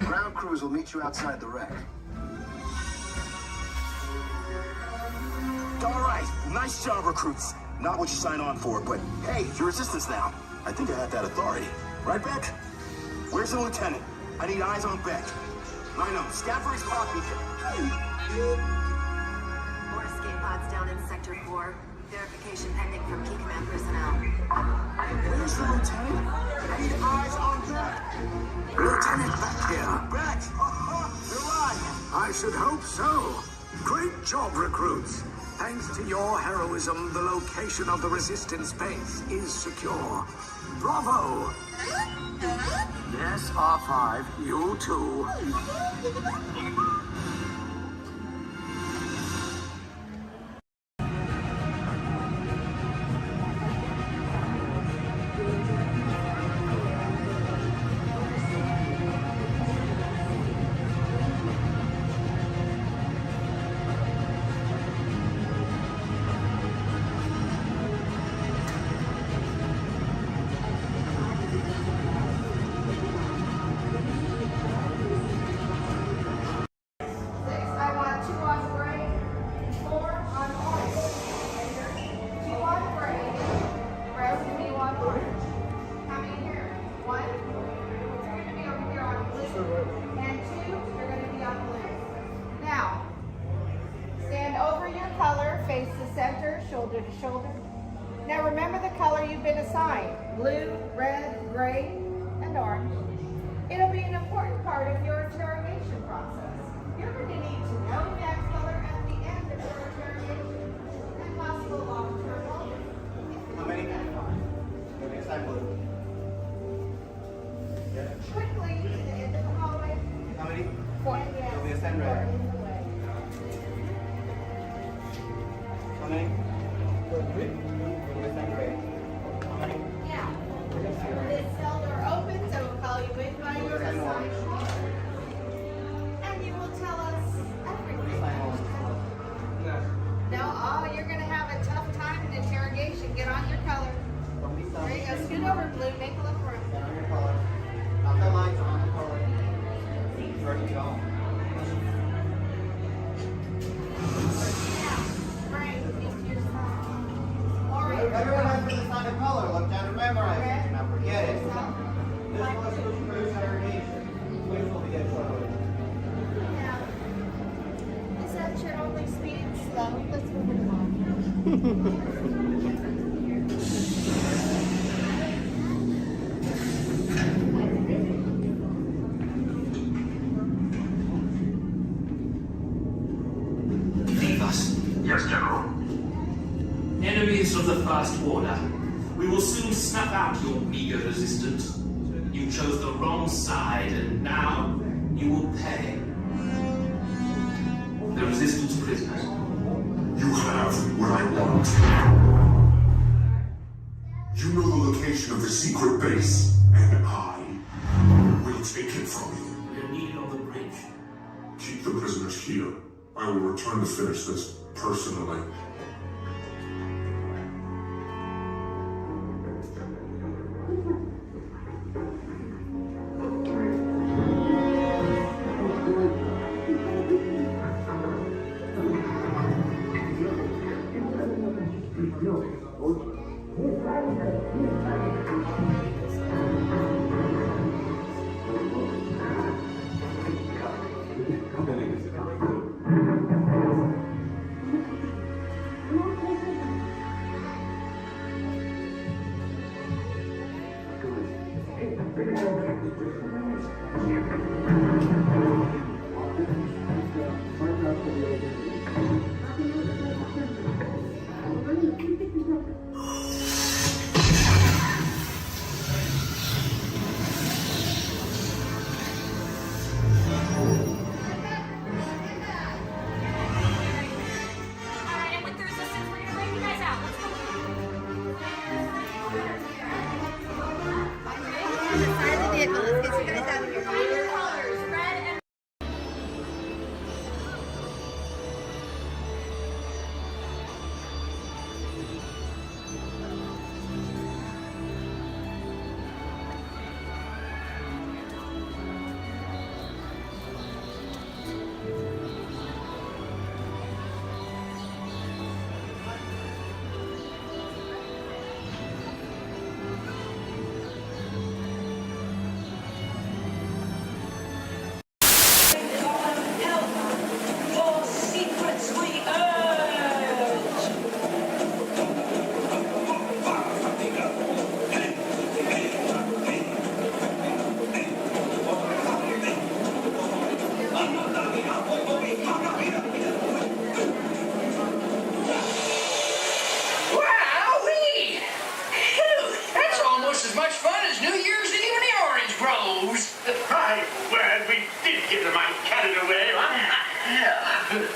Ground crews will meet you outside the wreck. All right, nice job, recruits. Not what you signed on for, but hey, you're Resistance now. I think I have that authority. Right, Beck? Where's the lieutenant? I need eyes on Beck. I know, scan for his copy. More escape pods down in Sector 4. Verification pending from key command personnel. Where's the lieutenant? I need eyes on Beck. Lieutenant Beck here. Beck! You're right. I should hope so. Great job, recruits. Thanks to your heroism, the location of the Resistance base is secure. Bravo! Yes, R5, you too. shoulder. Now remember the color you've been assigned: blue, red, gray, and orange. It'll be an important part of your interrogation process. You're going to need to know that color at the end of your interrogation and possible long-term motive. How many? You'll be assigned blue. Quickly, to the end of the hallway. How many? 4. You'll be assigned red. How many? 3. You'll be assigned gray. How many? Now, this cell door opens and we'll call you in by your assigned color. And you will tell us everything. No, oh, you're going to have a tough time in interrogation. Get on your color. There you go. Scoot over, Blue. Make a little room. Get on your color. Not the lights, on the color. Ready to go. Frank, into your side. Orange. Everyone has been assigned a color. Look down and memorize it. Now forget it. This was Crew's interrogation. Which will be get shortly. Yeah. Is that your only speed? Slow. Let's move it along. Yes, General. Enemies of the First Order, we will soon snuff out your meager resistance. You chose the wrong side, and now you will pay. The Resistance prisoners. You have what I want. You know the location of the secret base, and I will take it from you. We're needed on the bridge. Keep the prisoners here. I will return to finish this personally.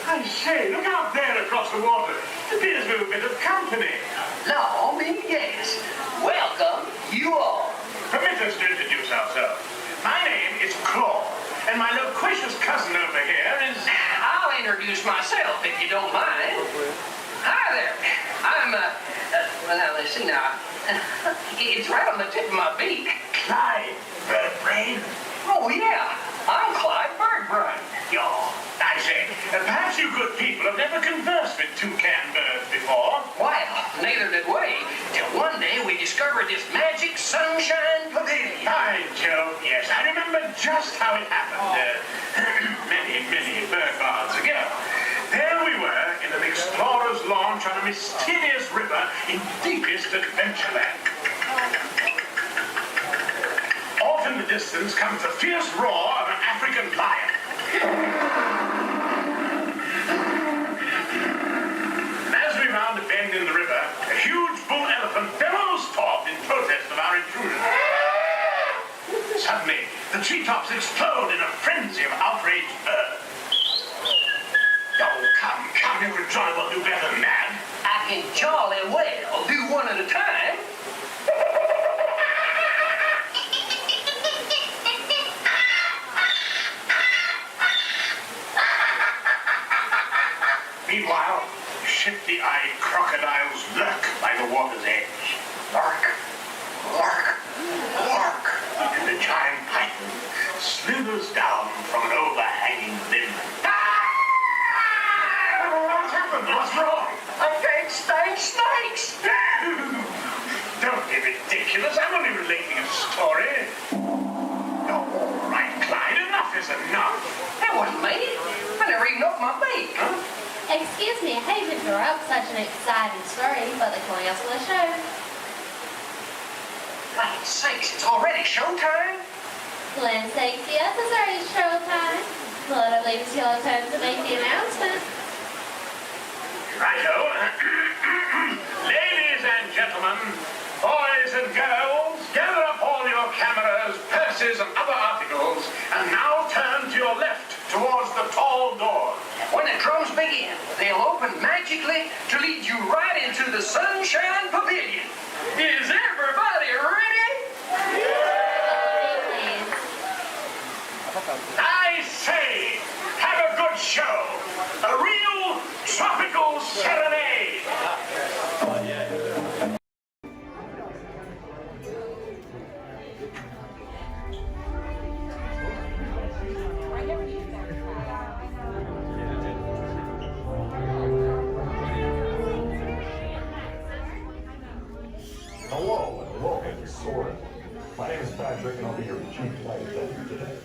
I say, look out there across the water. Appears we're a bit of company. Now, me yes. Welcome, you all. Permit us to introduce ourselves. My name is Claw, and my loquacious cousin over here is... I'll introduce myself, if you don't mind. Hi there. I'm, well, now, let's see now. It's right on the tip of my beak. Clyde Birdbrain? Oh, yeah. I'm Clyde Birdbrain. Yaw. I say, perhaps you good people have never conversed with toucan birds before. Well, neither did we, till one day we discovered this magic sunshine pavilion. By Jove, yes, I remember just how it happened. Many bird baths ago. There we were in an explorer's launch on a mysterious river in deepest Adventureland. Off in the distance comes the fierce roar of an African lion. And as we round a bend in the river, a huge bull elephant bellows forth in protest of our intrusion. Suddenly, the treetops explode in a frenzy of outraged birds. Oh, come, you and Johnny will do better than that. I can jolly well do one at a time. Meanwhile, shifty-eyed crocodiles lurk by the water's edge. Lurk, lurk, lurk, and the giant python slithers down from an overhanging limb. What's happened? What's wrong? Snakes! Don't be ridiculous. I'm only relating a story. All right, Clyde, enough is enough. That wasn't me. I never even opened my beak. Huh? Excuse me, I hate to interrupt such an exciting story, but they're calling us for the show. Land's sakes, it's already showtime. Land's sakes, yes, it's already showtime. Well, I believe it's your turn to make the announcement. Righto. Ladies and gentlemen, boys and girls, gather up all your cameras, purses, and other articles, and now turn to your left towards the tall door. When the drums begin, they'll open magically to lead you right into the Sunshine Pavilion. Is everybody ready? I say, have a good show. A real tropical serenade. Hello and welcome to Soarin'. My name is Patrick and I'll be your chief flight attendant today.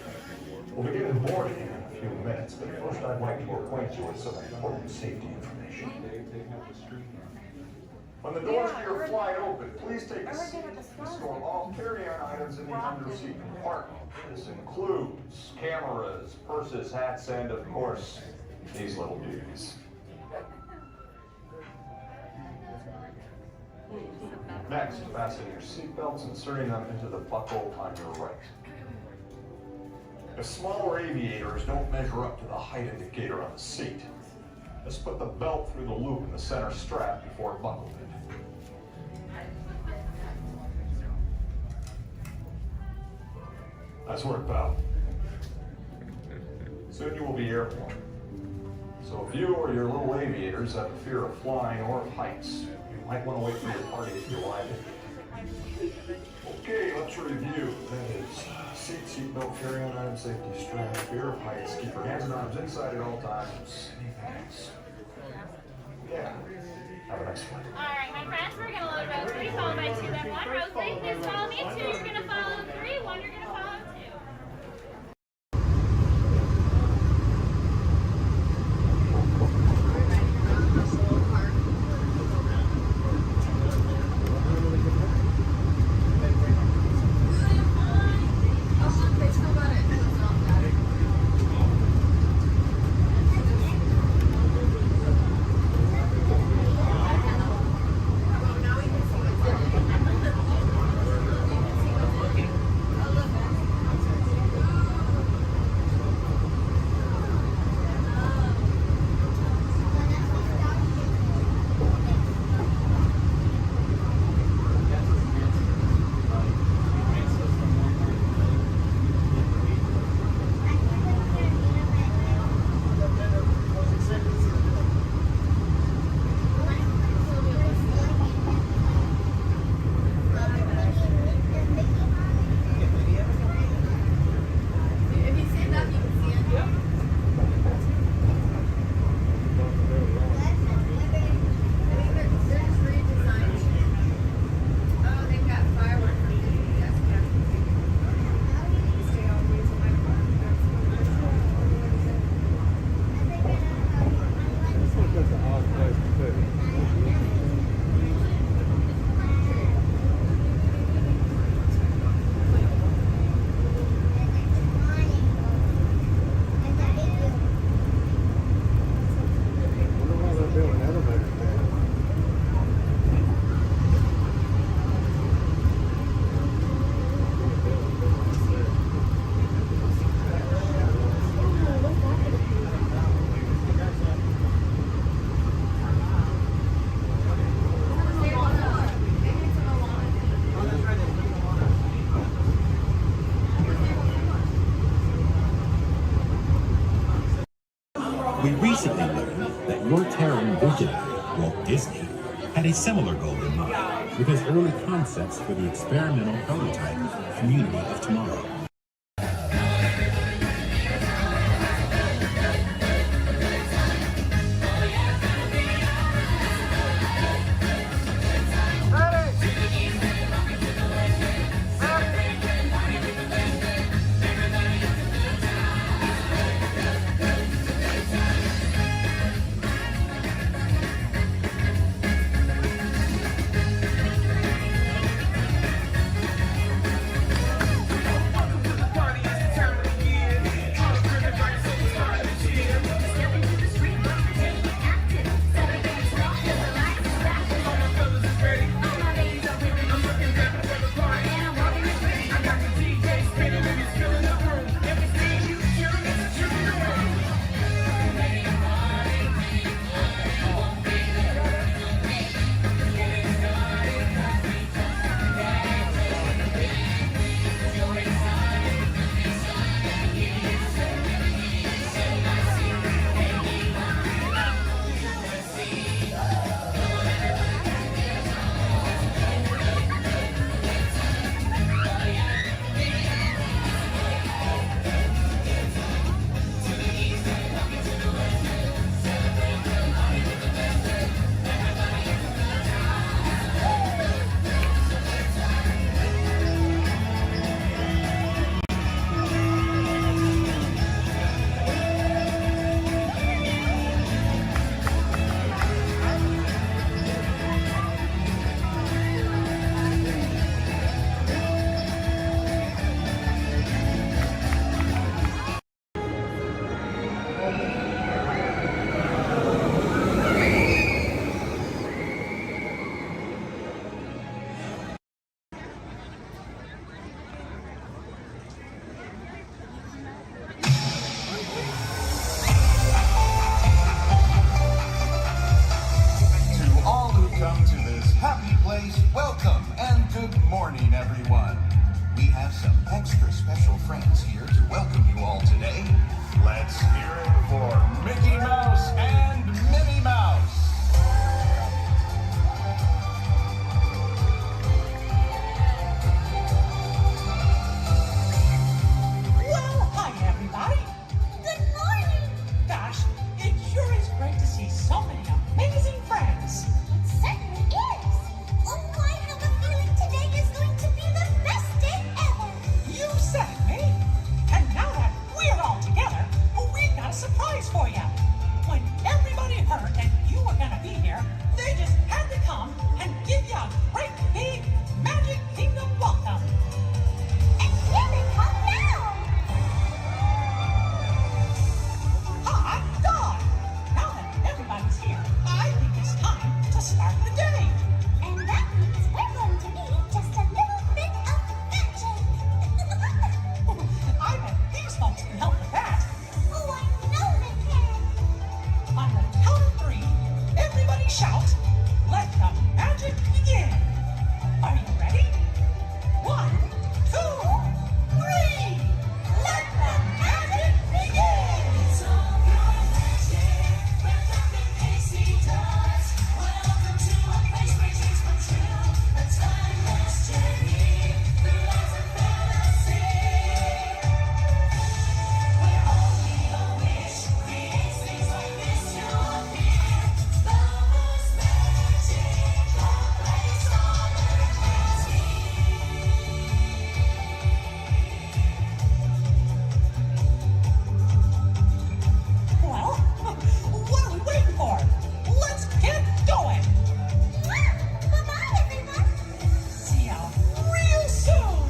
We'll begin boarding in a few minutes, but first I'd like to acquaint you with some important safety information. When the doors to your flight open, please take a seat and store all carry-on items in the under-seat compartment. This includes cameras, purses, hats, and of course, these little beauties. Next, fasten your seatbelts, inserting them into the buckle on your right. If smaller aviators don't measure up to the height indicator on the seat, just put the belt through the loop in the center strap before buckling it. Nice work, pal. Soon you will be airborne. So if you or your little aviators have a fear of flying or of heights, you might want to wait for your party to arrive. Okay, let's review. That is seatbelt, carry-on item, safety strap, fear of heights, keep your hands and arms inside at all times. Anything else? Yeah. Have a nice flight. Alright, my friends, we're gonna load row 3 followed by 2, then 1. Row 3, please follow me. 2, you're gonna follow 3. 1, you're gonna follow 2. recently learned that your Terran visionary, Walt Disney, had a similar goal in mind with his early concepts for the experimental prototype Community of Tomorrow. Welcome and good morning, everyone. We have some extra special friends here to welcome you all today. Let's hear it for Mickey Mouse and Minnie Mouse. Well, hi, everybody. Good morning. Gosh, it sure is great to see so many amazing friends. It certainly is. Oh, I have a feeling today is going to be the best day ever. You said it, Minnie. And now that we're all together, we've got a surprise for you. When everybody heard that you were going to be here, they just had to come and give you a great big Magic Kingdom welcome. And here they come now. Hot dog! Now that everybody's here, I think it's time to start the day. And that means we're going to need just a little bit of magic. I bet these folks can help with that. Oh, I know they can. On the count of 3, everybody shout, "Let the magic begin." Are you ready? 1, 2, 3. Let the magic begin. It's all your magic, wrapped up in pixie dust. Welcome to a place where dreams come true. A timeless journey through lights of fantasy. Where only a wish creates things like this to appear. Love is magic, a place on earth can see. Well, what are we waiting for? Let's get going. Bye-bye, everyone. See ya real soon.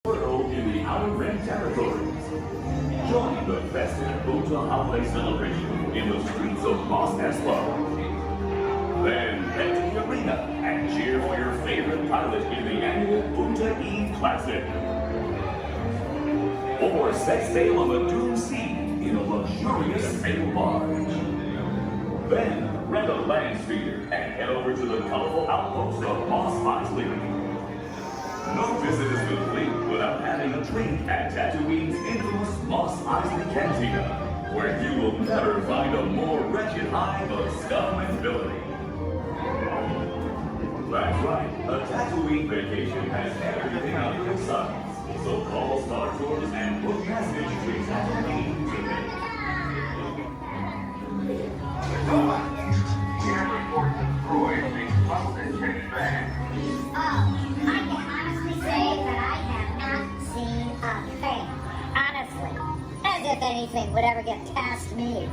World in the Outer Rim territories. Join the festive Buta holiday celebration in the streets of Mos Espa. Then head to the arena and cheer for your favorite pilot in the annual Buta Eve Classic. or set sail on the doomed sea in a luxurious sail barge. Then, rent a land speeder and head over to the colorful outpost of Mos Eisley. No visit is complete without having a drink at Tatooine's infamous Mos Eisley Cantina, where you will never find a more wretched hive of scum and villainy. That's right, a Tatooine vacation has everything under the sun. So call Star Tours and book passage to Tatooine today. I can honestly say that I have not seen a thing. Honestly. As if anything would ever get past me.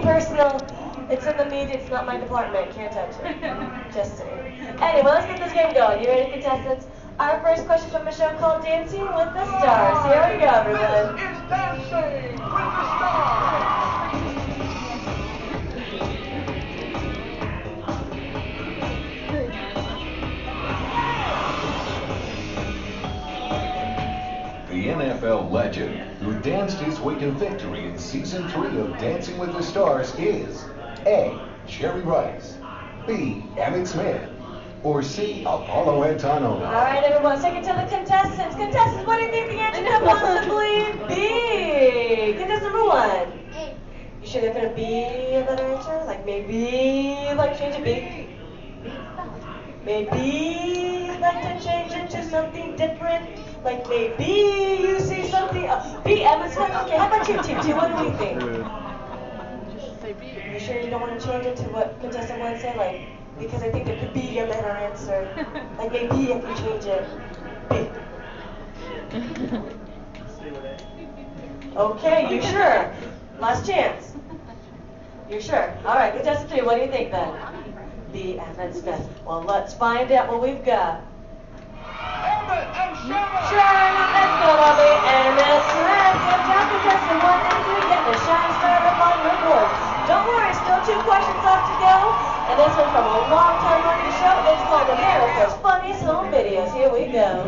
Personal, it's in the media, it's not my department, can't touch it. Just saying. Anyway, let's get this game going. You ready, contestants? Our first question from a show called Dancing with the Stars. Here we go, everyone. It's Dancing with the Stars. The NFL legend who danced his way to victory in Season 3 of Dancing with the Stars is A. Jerry Rice, B. Emmett Smith, or C. Apollo Antonova. All right, everyone, take it to the contestants. Contestants, what do you think the answer could possibly be? Contestant number 1. You sure they're gonna be a better answer? Like maybe like change it B? Maybe like to change it to something different? Like maybe you see something. B, Emmett Smith. Okay, how about you, T2? What do you think? You sure you don't want to change it to what contestant 1 said? Like, because I think it could be a better answer. Like maybe if you change it. B. Okay, you sure? Last chance. You're sure? All right, contestant 3, what do you think then? B, Emmett Smith. Well, let's find out what we've got. Sure enough, that's gonna be Emmett Smith. Good job, contestant 1 and 3, getting a shine started up on your board. Don't worry, still 2 questions left to go. And this one's from a long-time running show. It's called America's Funniest Home Videos. Here we go.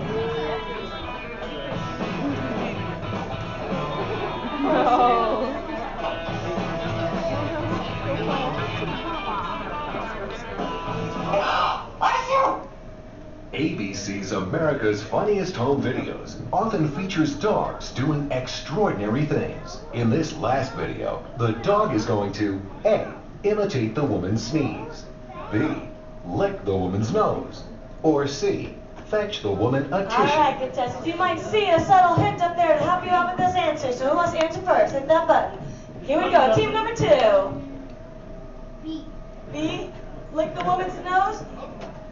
Oh. ABC's America's Funniest Home Videos often features dogs doing extraordinary things. In this last video, the dog is going to A. Imitate the woman's sneeze, B. Lick the woman's nose, or C. Fetch the woman a tissue. Alright, contestants, you might see a subtle hint up there to help you out with this answer. So who wants to answer first? Hit that button. Here we go. Team number 2. B. B? Lick the woman's nose?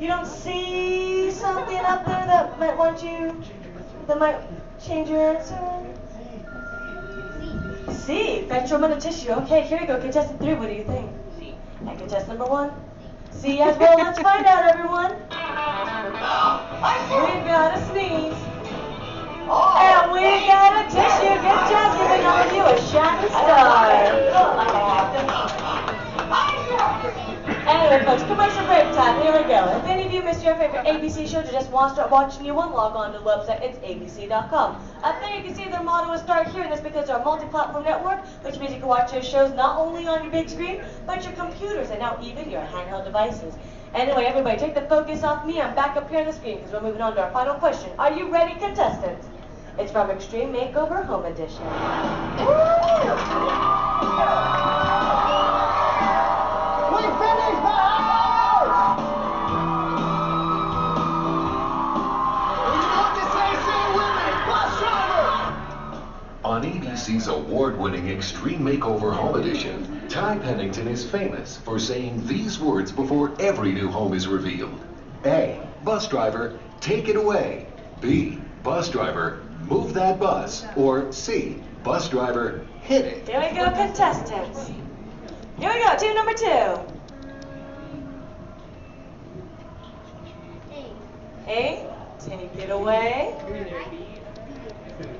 You don't see something up there that might change your answer? C. Fetch woman a tissue. Okay, here we go. Contestant 3, what do you think? C. And contestant number 1? C as well. Let's find out, everyone. We've got a sneeze. And we got a tissue. Good job giving all of you a shining star. Anyway, folks, commercial break time. Here we go. If any of you missed your favorite ABC show or just want to start watching new one, log on to the website. It's abc.com. Up there you can see their motto is Start Here, and that's because our multi-platform network, which means you can watch your shows not only on your big screen, but your computers and now even your handheld devices. Anyway, everybody, take the focus off me. I'm back up here on the screen because we're moving on to our final question. Are you ready, contestants? It's from Extreme Makeover Home Edition. We finished the house! You know what to say with me? Bus driver! On ABC ABC's award-winning Extreme Makeover Home Edition, Ty Pennington is famous for saying these words before every new home is revealed. A, bus driver, take it away. B, bus driver, move that bus. Or C, bus driver, hit it. Here we go, contestants. Here we go, team number 2. A, take it away.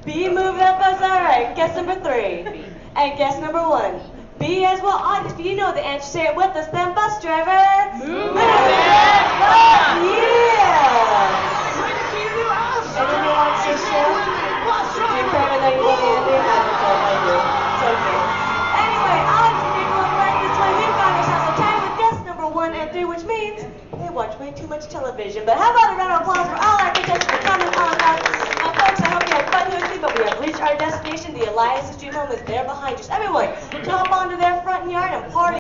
B, move that bus. All right, guess number 3. And guess number 1. B as well. If you know the answer, say it with us then. Bus driver, move that bus. Yeah. Anyone wants to share? Your parent that you want to do? I do. It's okay. Anyway, Alex, if you're going right this way, we've got ourselves a tie with guess number 1 and 3, which means they watch way too much television. But how about a round of applause for all our contestants for coming on out? Folks, I hope you had fun here with me, but we have reached our destination. The Elias Stream Home is there behind you. So everyone, jump onto their front yard and party.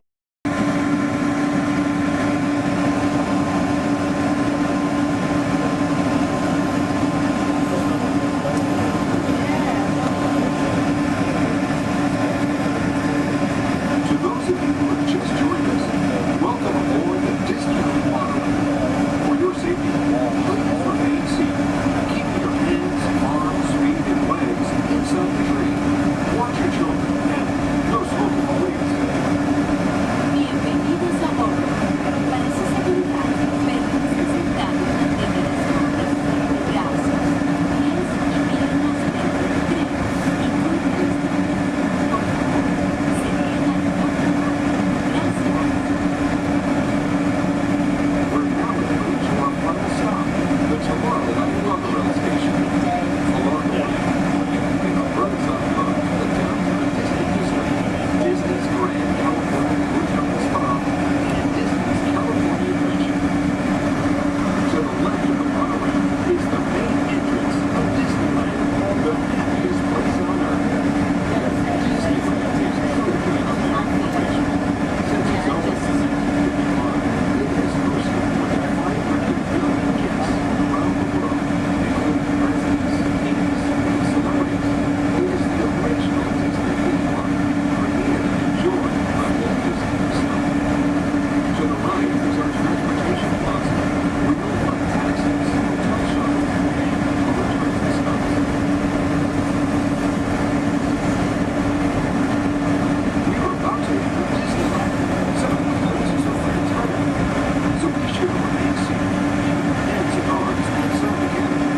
To those of you who have just joined us, welcome aboard the Disneyland monorail. For your safety, please remain seated. Keep your hands, arms, feet, and legs inside the train. Watch your children and no smoking, please. Bienvenidos a bordo. Para su seguridad, permanezcan sentados ante el escote de brazos, pies y piernas dentro del tren y nunca les toquen. Por favor, se quedan cómodos. Gracias. We're now approaching our final stop, the Tomorrowland Monorail Station. Along the way, you can take a bird's-eye look at the downtown Disney district, Disney's Grand California Hotel and Spa, and Disney's California Adventure. To the left of the monorail is the main entrance of Disneyland, the happiest place on earth. Disneyland is truly a powerful adventure. Since its opening in 1955, it has hosted more than 500 million guests around the world, including presidents, kings, and celebrities. It is the original Disney theme park, created and enjoyed by Walt Disney himself. To the right is our transportation plaza, where you'll find taxis, hotel shuttles, and public transit stops. We are about to enter Disneyland. Some of the places are fantastic, so be sure to remain seated and cigars inside the cabin.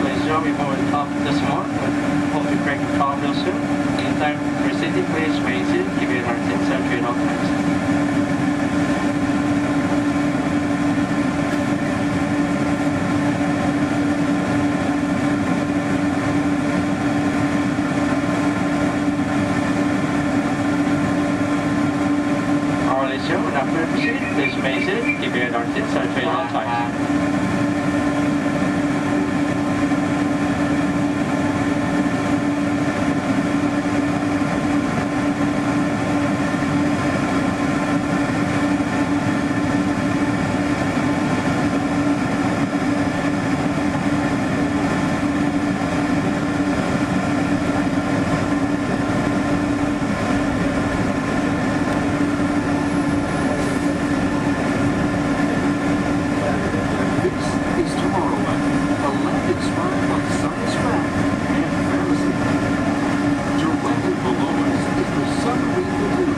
Ladies and gentlemen, before we top this morning, hope you break the call real soon. Meantime, proceeding, please remain seated. Give you our 10th century and all times. All right, ladies and gentlemen, now clear to proceed. Please remain seated. Give you our 10th century and all times. This is Tomorrowland, a land inspired by science fact and fantasy. Directly below us is the submarine lagoon,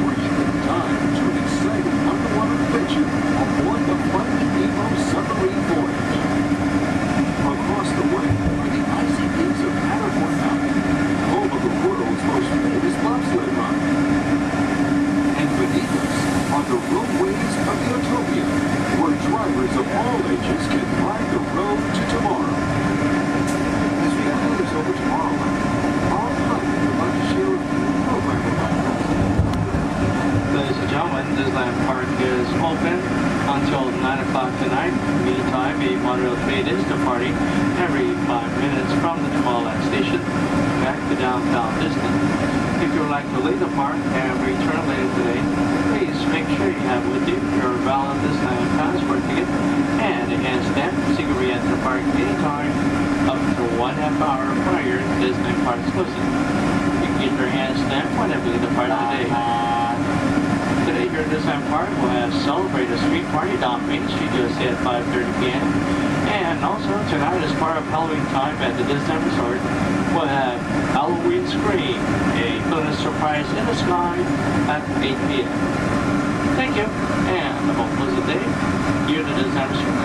where you can dive into an exciting underwater adventure aboard the Finding Nemo submarine voyage. Across the way are the icy peaks of Matterhorn Mountain, home of the world's most famous bobsled ride. And beneath us are the roadways of Utopia, where drivers of all ages can ride the road to tomorrow. As we cruise over Tomorrowland, our pilot would like to share a few program a monorail train is departing every 5 minutes from the Tomorrowland station back to downtown Disney. If you would like to leave the park and return later today, please make sure you have with you your valid Disneyland passport ticket and a hand stamp so you can re-enter the park anytime up to 1/2 hour prior to Disney Park's closing. You can get your hand stamp whenever you depart today. Today here at Disneyland Park, we'll have Celebrate a Street Party down Main Street USA at 5:30 p.m. And also tonight, as part of Halloween time at the Disneyland Resort, we'll have Halloween Scream, a bonus surprise in the sky at 8 p.m. Thank you, and have a pleasant day here at the Disneyland Resort.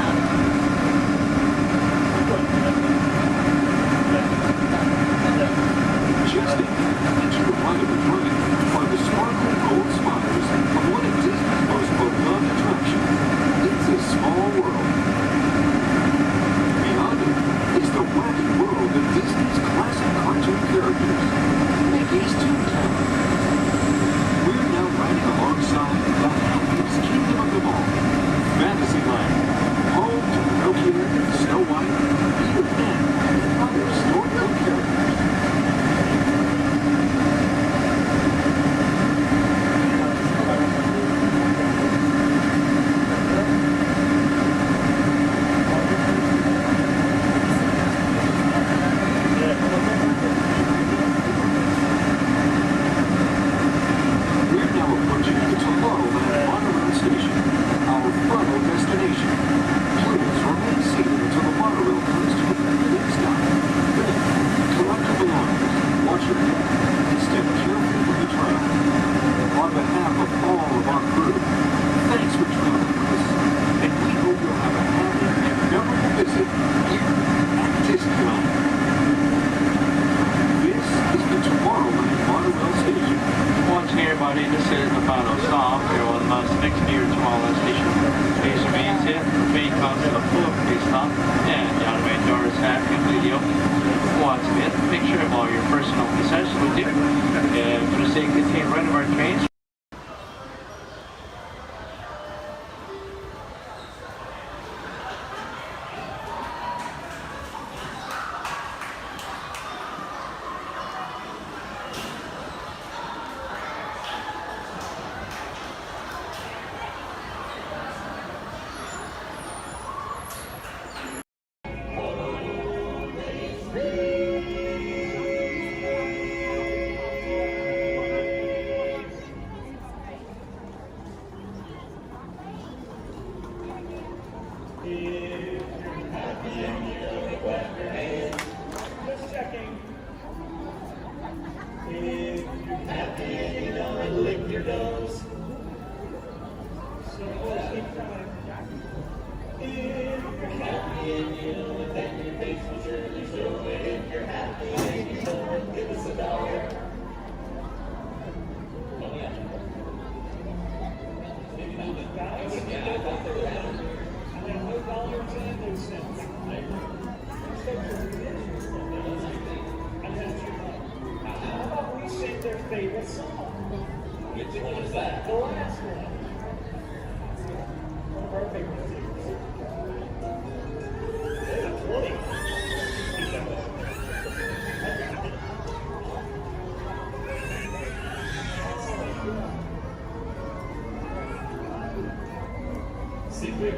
Just into the right of the train are the sparkling gold spires of one of Disney's most beloved attractions. It's a small world. Beyond it is the wacky world of Disney's classic cartoon characters, Mickey's Toontown. We're now riding alongside the happiest kingdom of them all, Fantasyland, home to Pinocchio, Snow White, Peter Pan, and other storybook characters. Secret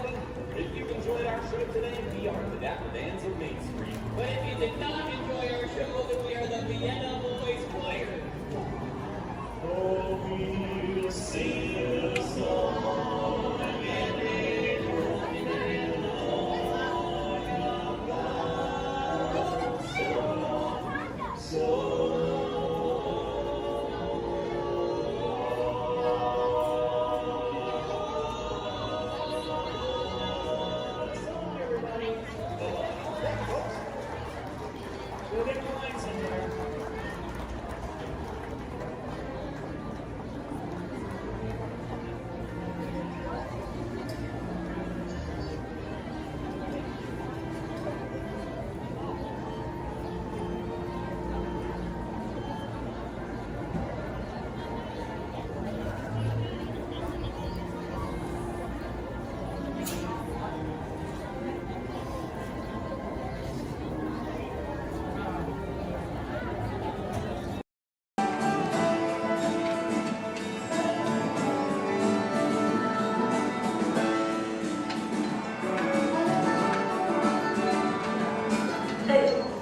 morning. If you enjoyed our show today, we are the Dapper Dans of Main Street. But if you did not enjoy our show, then we are the Vienna Boys Choir. Oh, we'll sing a song and it will be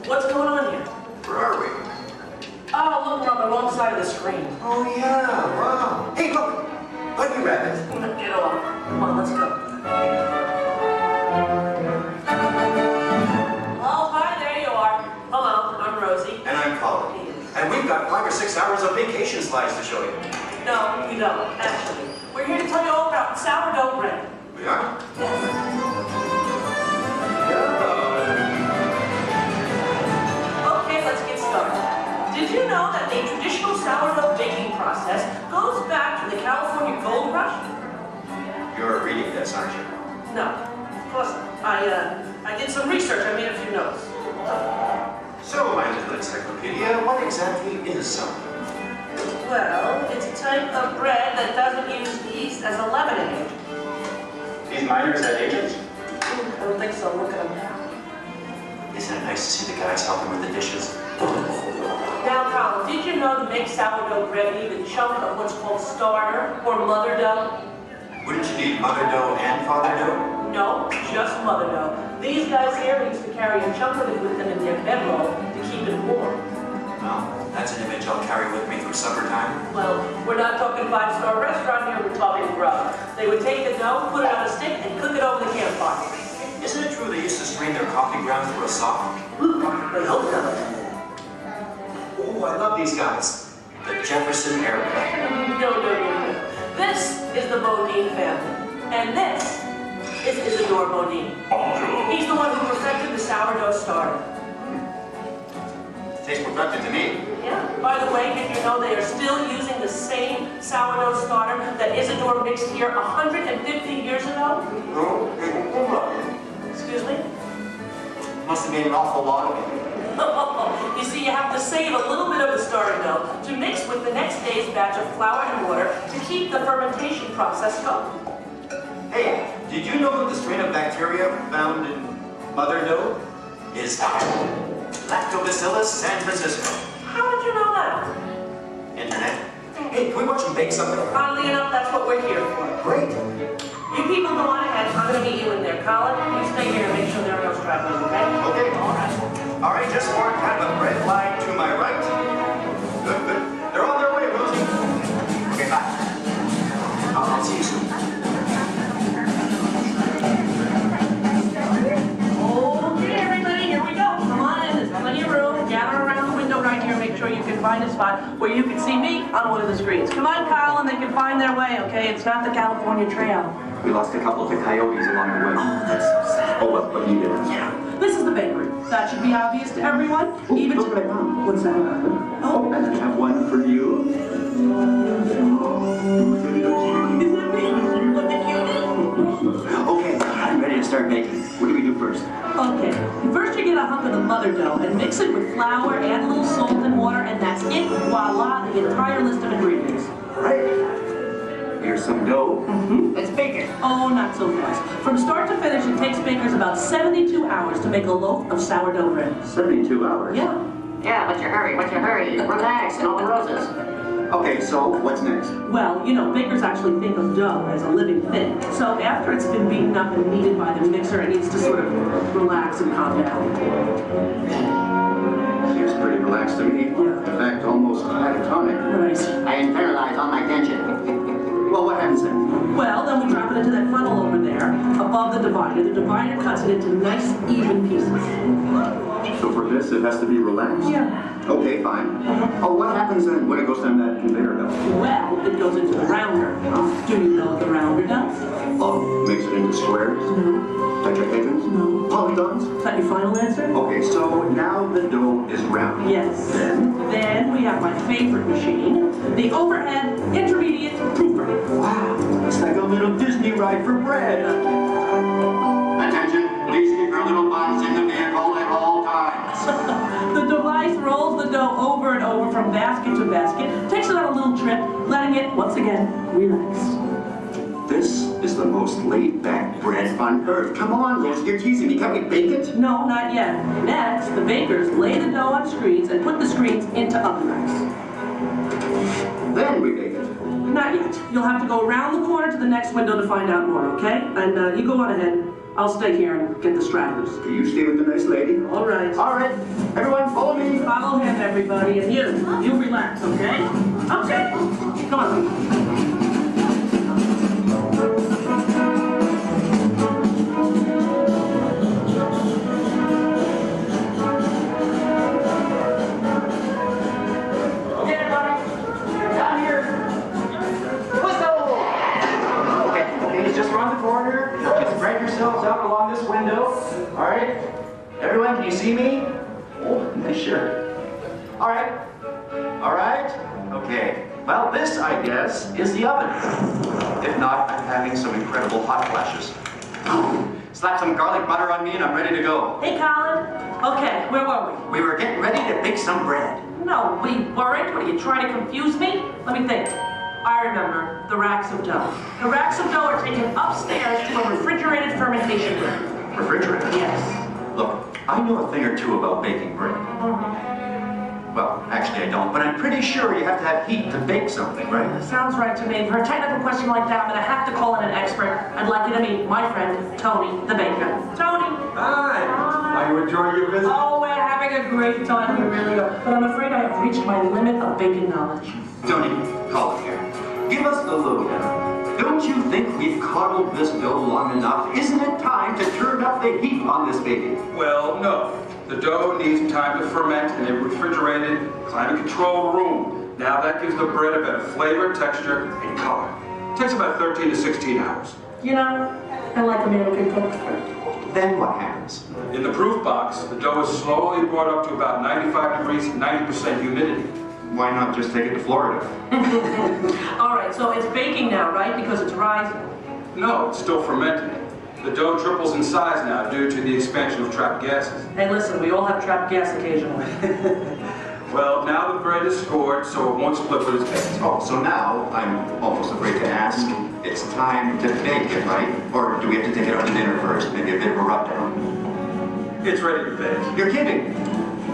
What's going on here? Where are we? Oh, look, we're on the wrong side of the screen. Oh, yeah, wow. Hey, look! Bunny Rabbit. Get off. Come on, let's go. Oh, hi, there you are. Hello, I'm Rosie. And I'm Colin. And we've got 5 or 6 hours of vacation slides to show you. No, we don't, actually. We're here to tell you all about sourdough bread. We are? Okay, let's get started. Did you know that the traditional sourdough baking process goes back to the California Gold Rush? You're reading this, aren't you? No, of course not. I did some research. I made a few notes. So, my little encyclopedia, what exactly is sourdough? Well, it's a type of bread that doesn't use yeast as a leavening agent. These miners had agents? I don't think so. Look at them. Isn't it nice to see the guys helping with the dishes? Now, Colin, did you know to make sourdough bread you need a chunk of what's called starter or mother dough? Wouldn't you need mother dough and father dough? No, just mother dough. These guys here used to carry a chunk of it with them in their bedroll to keep it warm. Well, that's an image I'll carry with me through supper time. Well, we're not talking 5-star restaurant here, we're talking grub. They would take the dough, put it on a stick, and cook it over the campfire. Isn't it true they used to strain their coffee grounds through a saw? I hope not. Oh, I love these guys. The Jefferson Airplane. No. This is the Bodine family. And this is Isidore Bodine. He's the one who perfected the sourdough starter. Tastes perfected to me. Yeah. By the way, did you know they are still using the same sourdough starter that Isidore mixed here 150 years ago? Excuse me? Must have made an awful lot of it. You see, you have to save a little bit of the starter dough to mix with the next day's batch of flour and water to keep the fermentation process going. Hey, did you know that the strain of bacteria found in mother dough is Lactobacillus San Francisco? How did you know that? Internet. Hey, can we watch them bake something? Oddly enough, that's what we're here for. Great. You people go on ahead. I'm going to meet you in there. Colin, you stay here and make sure there are no stragglers, okay? Okay. All right. All right, just mark kind of a bread line to my right. Good. They're on their way, Rosie. Okay, bye. I'll see you soon. Okay, everybody, here we go. Come on in. There's plenty of room. Gather around the window right here. Make sure you can find a spot where you can see me on one of the screens. Come on, Colin. They can find their way, okay? It's not the California Trail. We lost a couple of the coyotes along the way. Oh, that's so sad. Oh, what you did? Yeah. This is the bakery. That should be obvious to everyone. Even to my mom. What's that? Oh, and I have one for you. Is that me? Look at you. Okay, I'm ready to start baking. What do we do first? Okay. First you get a hunk of the mother dough and mix it with flour, add a little salt and water, and that's it. Voila, the entire list of ingredients. Right. Here's some dough. Let's bake it. Oh, not so fast. From start to finish, it takes bakers about 72 hours to make a loaf of sourdough bread. 72 hours? Yeah. Yeah, what's your hurry? Relax, and all the roses. Okay, so what's next? Well, you know, bakers actually think of dough as a living thing. So after it's been beaten up and kneaded by the mixer, it needs to sort of relax and calm down. Seems pretty relaxed to me. In fact, almost catatonic. Right. I internalize all my tension. Well, what happens then? Well, then we drop it into that funnel over there, above the divider. The divider cuts it into nice, even pieces. So for this, it has to be relaxed? Yeah. Okay, fine. Oh, what happens then when it goes down that conveyor belt? Well, it goes into the rounder. Do you know what the rounder does? Oh, makes it into squares? No. Tetrahedrons? No. Polygons? Is that your final answer? Okay, so now the dough is round. Yes. Then we have my favorite machine, the overhead intermediate proofer. Wow, it's like a little Disney ride for bread. Attention, please keep your little buns in the vehicle at all times. The device rolls the dough over and over from basket to basket, takes it on a little trip, letting it, once again, relax. This is the most laid-back bread on earth. Come on, Rose, you're teasing me. Can't we bake it? No, not yet. Next, the bakers lay the dough on screens and put the screens into oven racks. Then we bake it. Not yet. You'll have to go around the corner to the next window to find out more, okay? And you go on ahead. I'll stay here and get the stragglers. You stay with the nice lady. All right. All right. Everyone, follow me. Follow him, everybody. And you relax, okay? Okay. Come on. Out along this window. All right. Everyone, can you see me? Oh, nice shirt. All right. All right. Okay. Well, this, I guess, is the oven. If not, I'm having some incredible hot flashes. Slap some garlic butter on me and I'm ready to go. Hey, Colin. Okay, where were we? We were getting ready to bake some bread. No, we weren't. What, are you trying to confuse me? Let me think. I remember the racks of dough. The racks of dough are taken upstairs to a refrigerated fermentation room. Refrigerated? Yes. Look, I know a thing or two about baking bread. Well, actually I don't, but I'm pretty sure you have to have heat to bake something, right? Sounds right to me. For a technical question like that, I'm going to have to call in an expert. I'd like you to meet my friend, Tony, the baker. Tony! Hi! Are you enjoying your visit? Oh, we're having a great time. We really are. But I'm afraid I have reached my limit of baking knowledge. Tony, call it here. Give us the lowdown. Don't you think we've coddled this dough long enough? Isn't it time to turn up the heat on this baby? Well, no. The dough needs time to ferment in a refrigerated, climate-controlled room. Now that gives the bread a better flavor, texture, and color. It takes about 13 to 16 hours. You know, I like a man who can cook. Then what happens? In the proof box, the dough is slowly brought up to about 95 degrees, 90% humidity. Why not just take it to Florida? All right, so it's baking now, right? Because it's rising. No, it's still fermenting. The dough triples in size now due to the expansion of trapped gases. Hey, listen, we all have trapped gas occasionally. Well, now the bread is scored, so it won't split with its baked. Oh, so now, I'm almost afraid to ask, it's time to bake it, right? Or do we have to take it out to dinner first? Maybe a bit of a rub-down? It's ready to bake. You're kidding.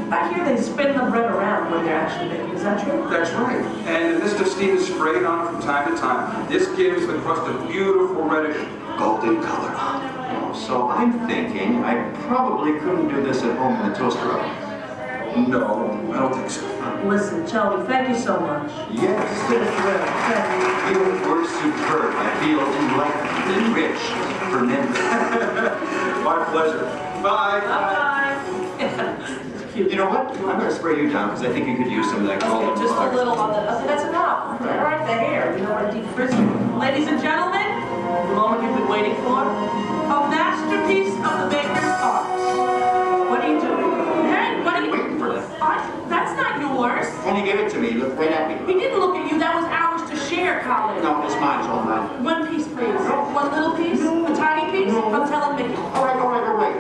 I hear they spin the bread around when they're actually baking. Is that true? That's right. And the mist of steam is sprayed on it from time to time. This gives the crust a beautiful reddish golden color. Oh, so I'm thinking I probably couldn't do this at home in the toaster oven. No, I don't think so. Listen, Tony, thank you so much. Yes. You were superb. I feel enlightened, enriched, fermented. My pleasure. Bye. Bye-bye. You know what? I'm going to spray you down because I think you could use some of that golden Okay, just a little on the... Okay, that's enough. All right, the hair. You know what deep frizzy. Ladies and gentlemen, the moment you've been waiting for. A masterpiece of the baker's art. What are you doing? Hey, what are you... Waiting for that. That's not yours. When he gave it to me, he looked right at me. He didn't look at you. That was ours to share, Colin. No, it's mine. It's all mine. One piece, please. One little piece? A tiny piece? I'm telling Mickey. All right.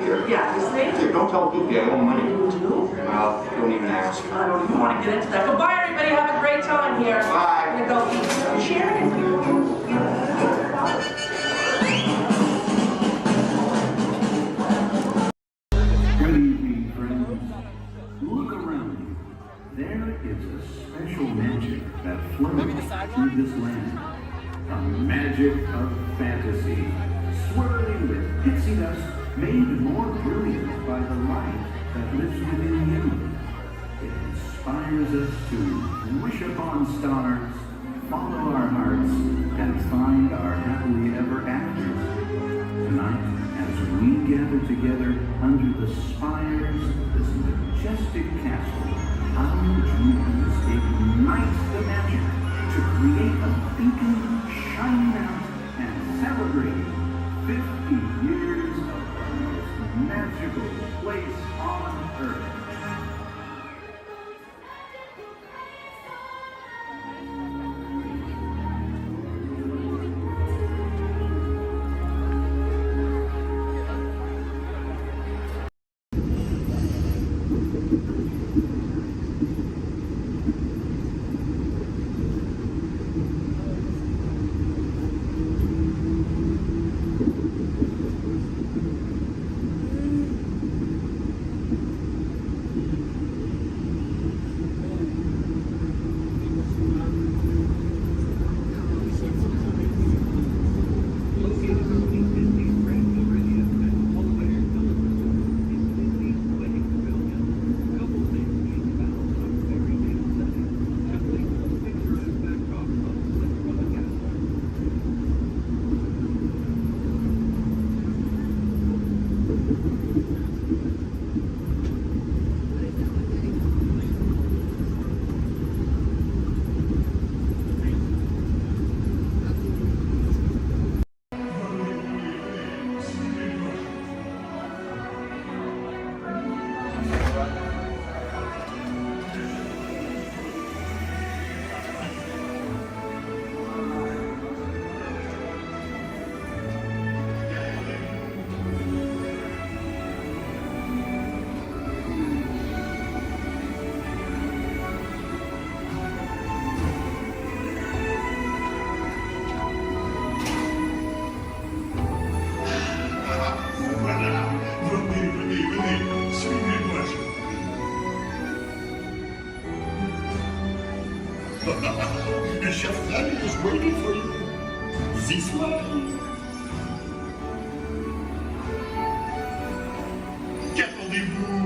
Here. Yeah, you see? Here, don't tell Goofy I owe money. You do? Well, don't even ask. I don't even want to get into that. Goodbye, everybody. Have a great time here. Bye. I'm going to go eat. Share it. Good evening, friends. Look around you. There is a special magic that flows made more brilliant by the light that lives within you. It inspires us to wish upon stars, follow our hearts, and find our happily ever afters. Tonight, as we gather together under the spires of this majestic castle, our dreams ignite the magic to create a beacon shining out and celebrating 50 years of the most magical place on earth. The chef Danny is waiting for you. This way. Qu'attendez-vous?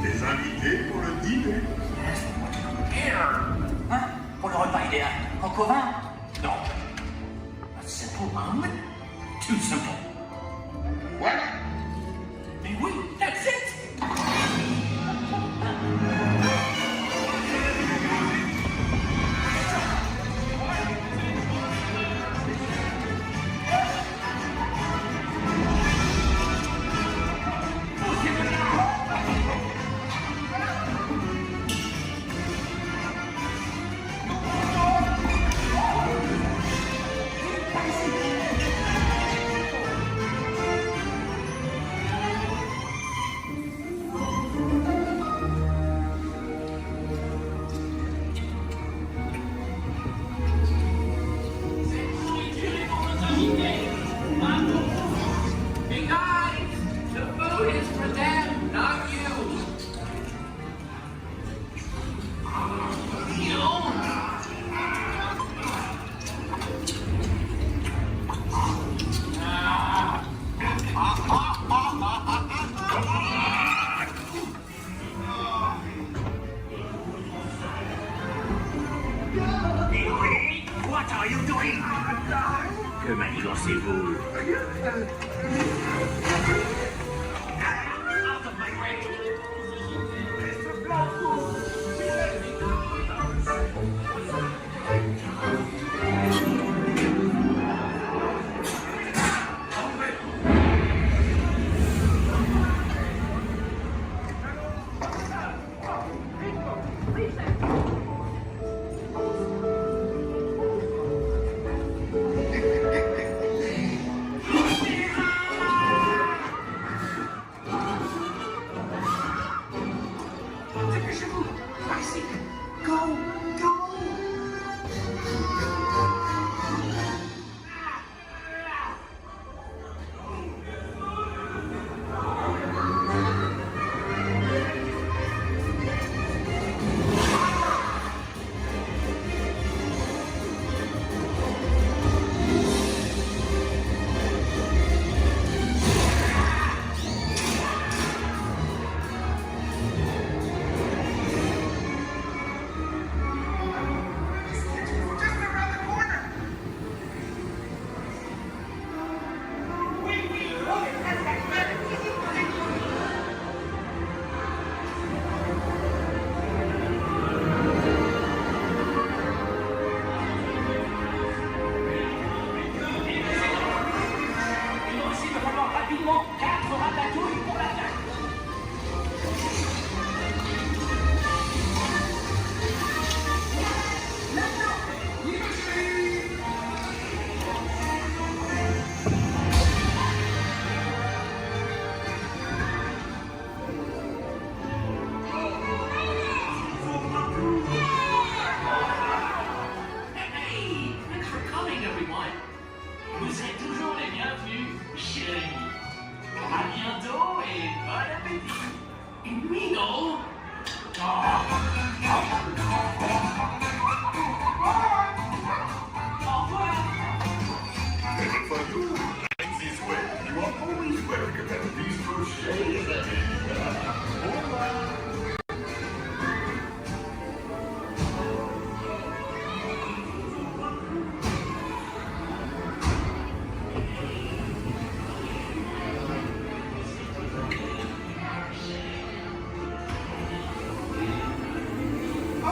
Des invités pour le dîner. Hein? Pour le repas idéal. Coq au vin? Non. A simple omelet? Too simple. What? Mais oui, that's it! Hey guys, the food is for them, not you. What are you doing? Que manigancez-vous? Out of my way!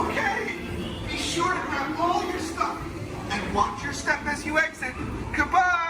Okay. Be sure to grab all your stuff and watch your step as you exit. Goodbye.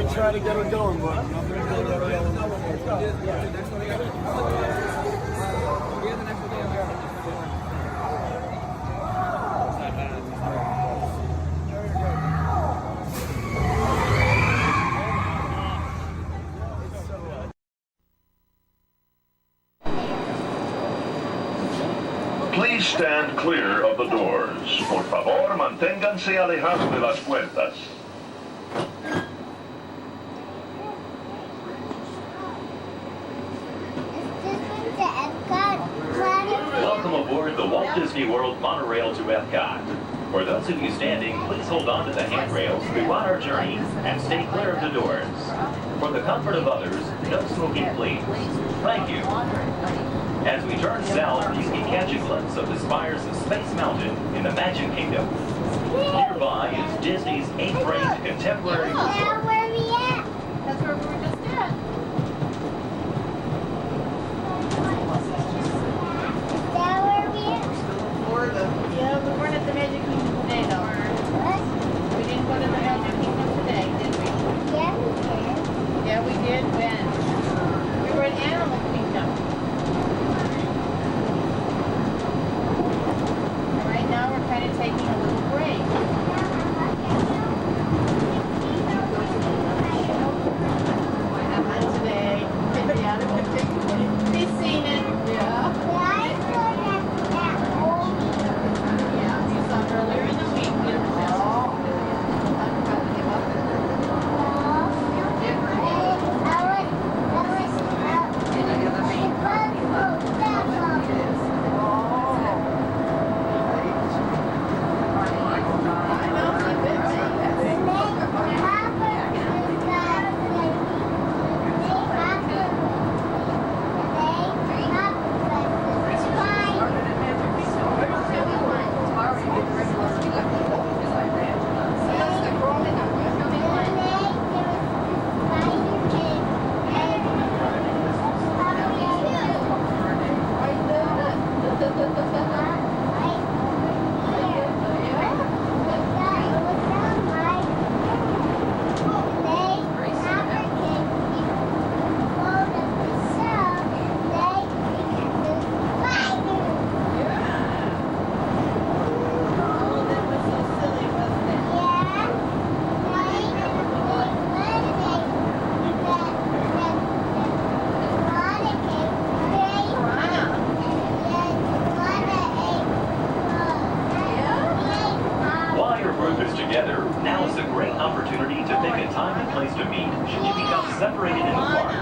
might try to get her going, but Please stand clear of the doors. Por favor, manténganse alejados de las puertas. Welcome aboard the Walt Disney World monorail to Epcot. For those of you standing, please hold on to the handrails throughout our journey and stay clear of the doors. For the comfort of others, no smoking, please. Thank you. As we turn south, you can catch a glimpse of the spires of Space Mountain in the Magic Kingdom. Nearby is Disney's 8th-ranked contemporary resort. Where are we at? That's where we were just at. Yeah, we weren't at the Magic Kingdom today, though. What? We didn't go to the Magic Kingdom today, did we? Yeah, we did. Yeah, we did. When? We were at Animal Kingdom. Right now, we're kind of taking a little break. group is together, now is a great opportunity to pick a time and place to meet should you become separated in the park.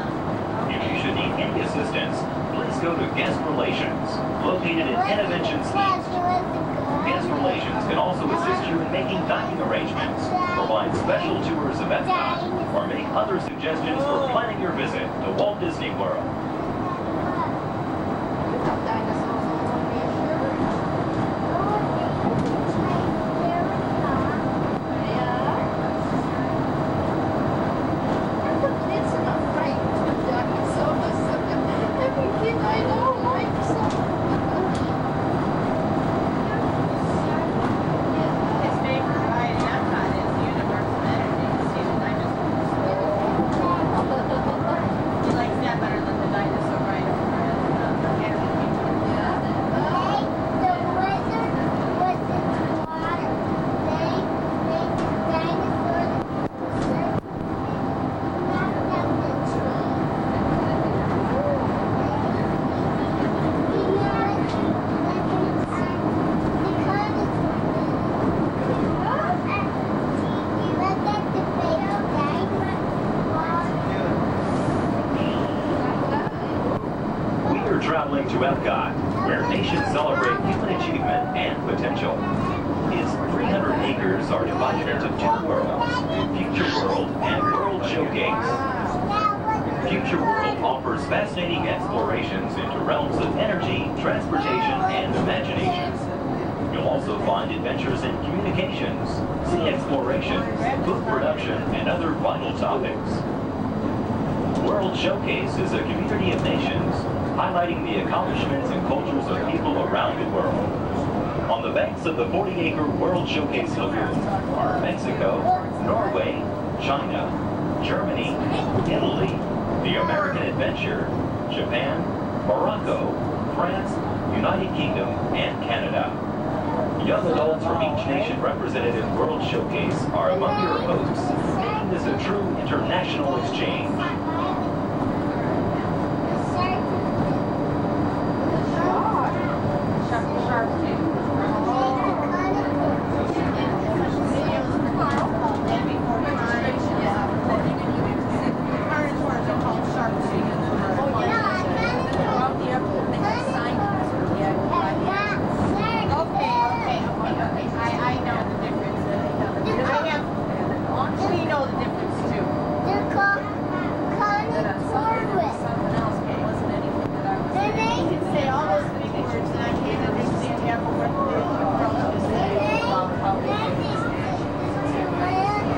If you should need any assistance, please go to Guest Relations, located in Interventions East. Guest Relations can also assist you in making dining arrangements, provide special tours of Epcot, or make other suggestions for planning your visit to Walt Disney World. Traveling to Epcot, where nations celebrate human achievement and potential. Its 300 acres are divided into two worlds, Future World and World Showcase. Future World offers fascinating explorations into realms of energy, transportation, and imagination. You'll also find adventures in communications, sea exploration, food production, and other vital topics. World Showcase is a community of nations, highlighting the accomplishments and cultures of people around the world. On the banks of the 40-acre World Showcase Lagoon are Mexico, Norway, China, Germany, Italy, the American Adventure, Japan, Morocco, France, United Kingdom, and Canada. Young adults from each nation represented in World Showcase are among your hosts, making this a true international exchange.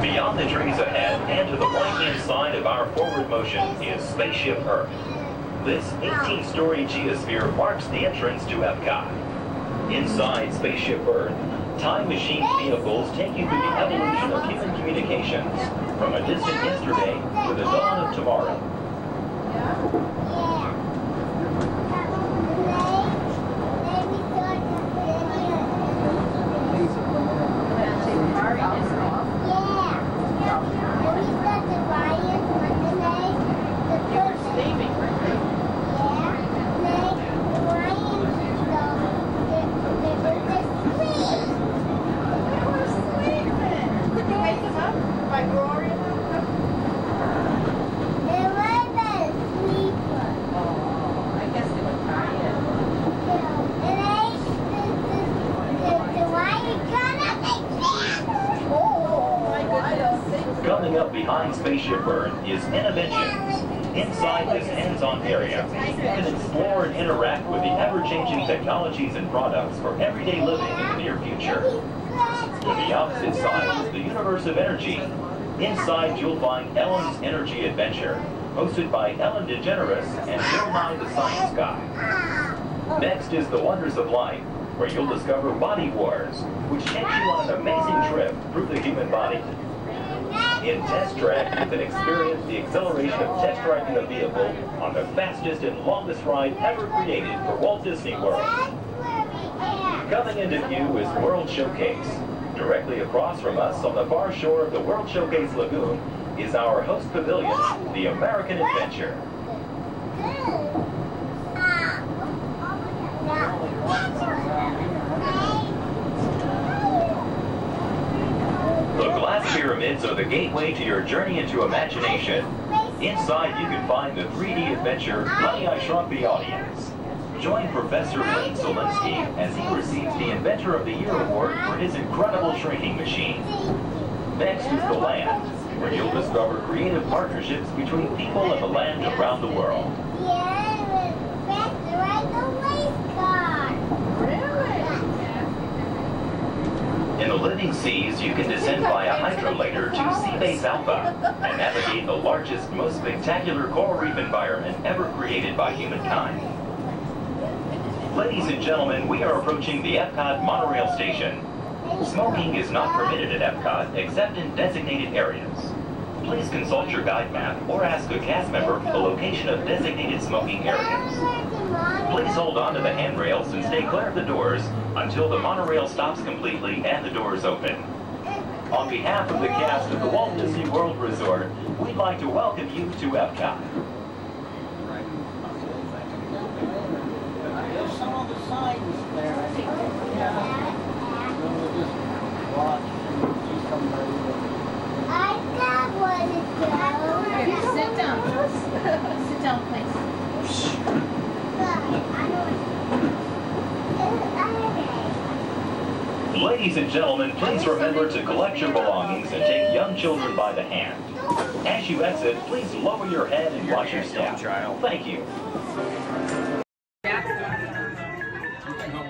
Beyond the trees ahead and to the right-hand side of our forward motion is Spaceship Earth. This 18-story geosphere marks the entrance to Epcot. Inside Spaceship Earth, time machine vehicles take you through the evolution of human communications, from a distant yesterday to the dawn of tomorrow. Coming up behind Spaceship Earth is Interventions. Inside this hands-on area, you can explore and interact with the ever-changing technologies and products for everyday living in the near future. To the opposite side is the universe of energy. Inside, you'll find Ellen's Energy Adventure, hosted by Ellen DeGeneres and Bill Nye the Science Guy. Next is the Wonders of Life, where you'll discover Body Wars, which takes you on an amazing trip through the human body. In Test Track, you can experience the exhilaration of test driving a vehicle on the fastest and longest ride ever created for Walt Disney World. Coming into view is World Showcase. Directly across from us on the far shore of the World Showcase Lagoon is our host pavilion, the American Adventure. pyramids are the gateway to your journey into imagination. Inside, you can find the 3D adventure, Honey, I Shrunk the Audience. Join Professor Wayne Zielinski as he receives the Inventor of the Year award for his incredible shrinking machine. Next is the land, where you'll discover creative partnerships between people and the land around the world. In the living seas, you can descend via hydrolator to Seabase Alpha and navigate the largest, most spectacular coral reef environment ever created by humankind. Ladies and gentlemen, we are approaching the Epcot monorail station. Smoking is not permitted at Epcot except in designated areas. Please consult your guide map or ask a cast member the location of designated smoking areas. Please hold on to the handrails and stay clear of the doors until the monorail stops completely and the doors open. On behalf of the cast of the Walt Disney World Resort, we'd like to welcome you to Epcot. There's some of the signs there, I think. Yeah. We'll just watch and see somebody. I got one to go. Here, sit down. Sit down, please. Ladies and gentlemen, please remember to collect your belongings and take young children by the hand. As you exit, please lower your head and watch your step. Thank you.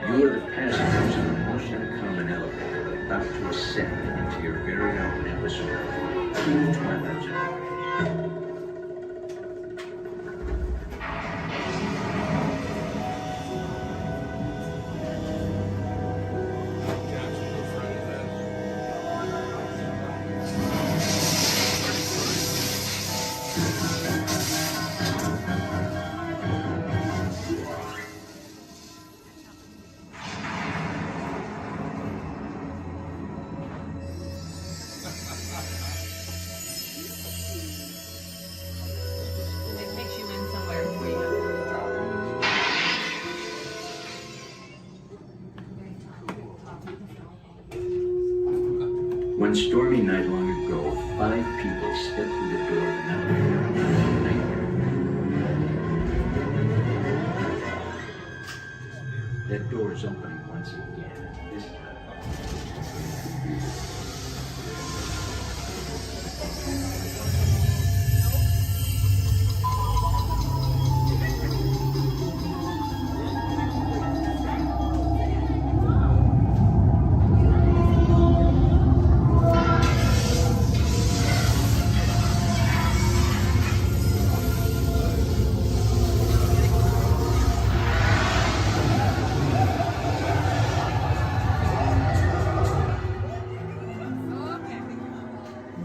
You are the passengers of the most uncommon elevator about to ascend into your very own episode through the Twilight Zone. It takes you in somewhere for you. One stormy night long ago, 5 people stepped through the door of an elevator. That door is opening once again. This time.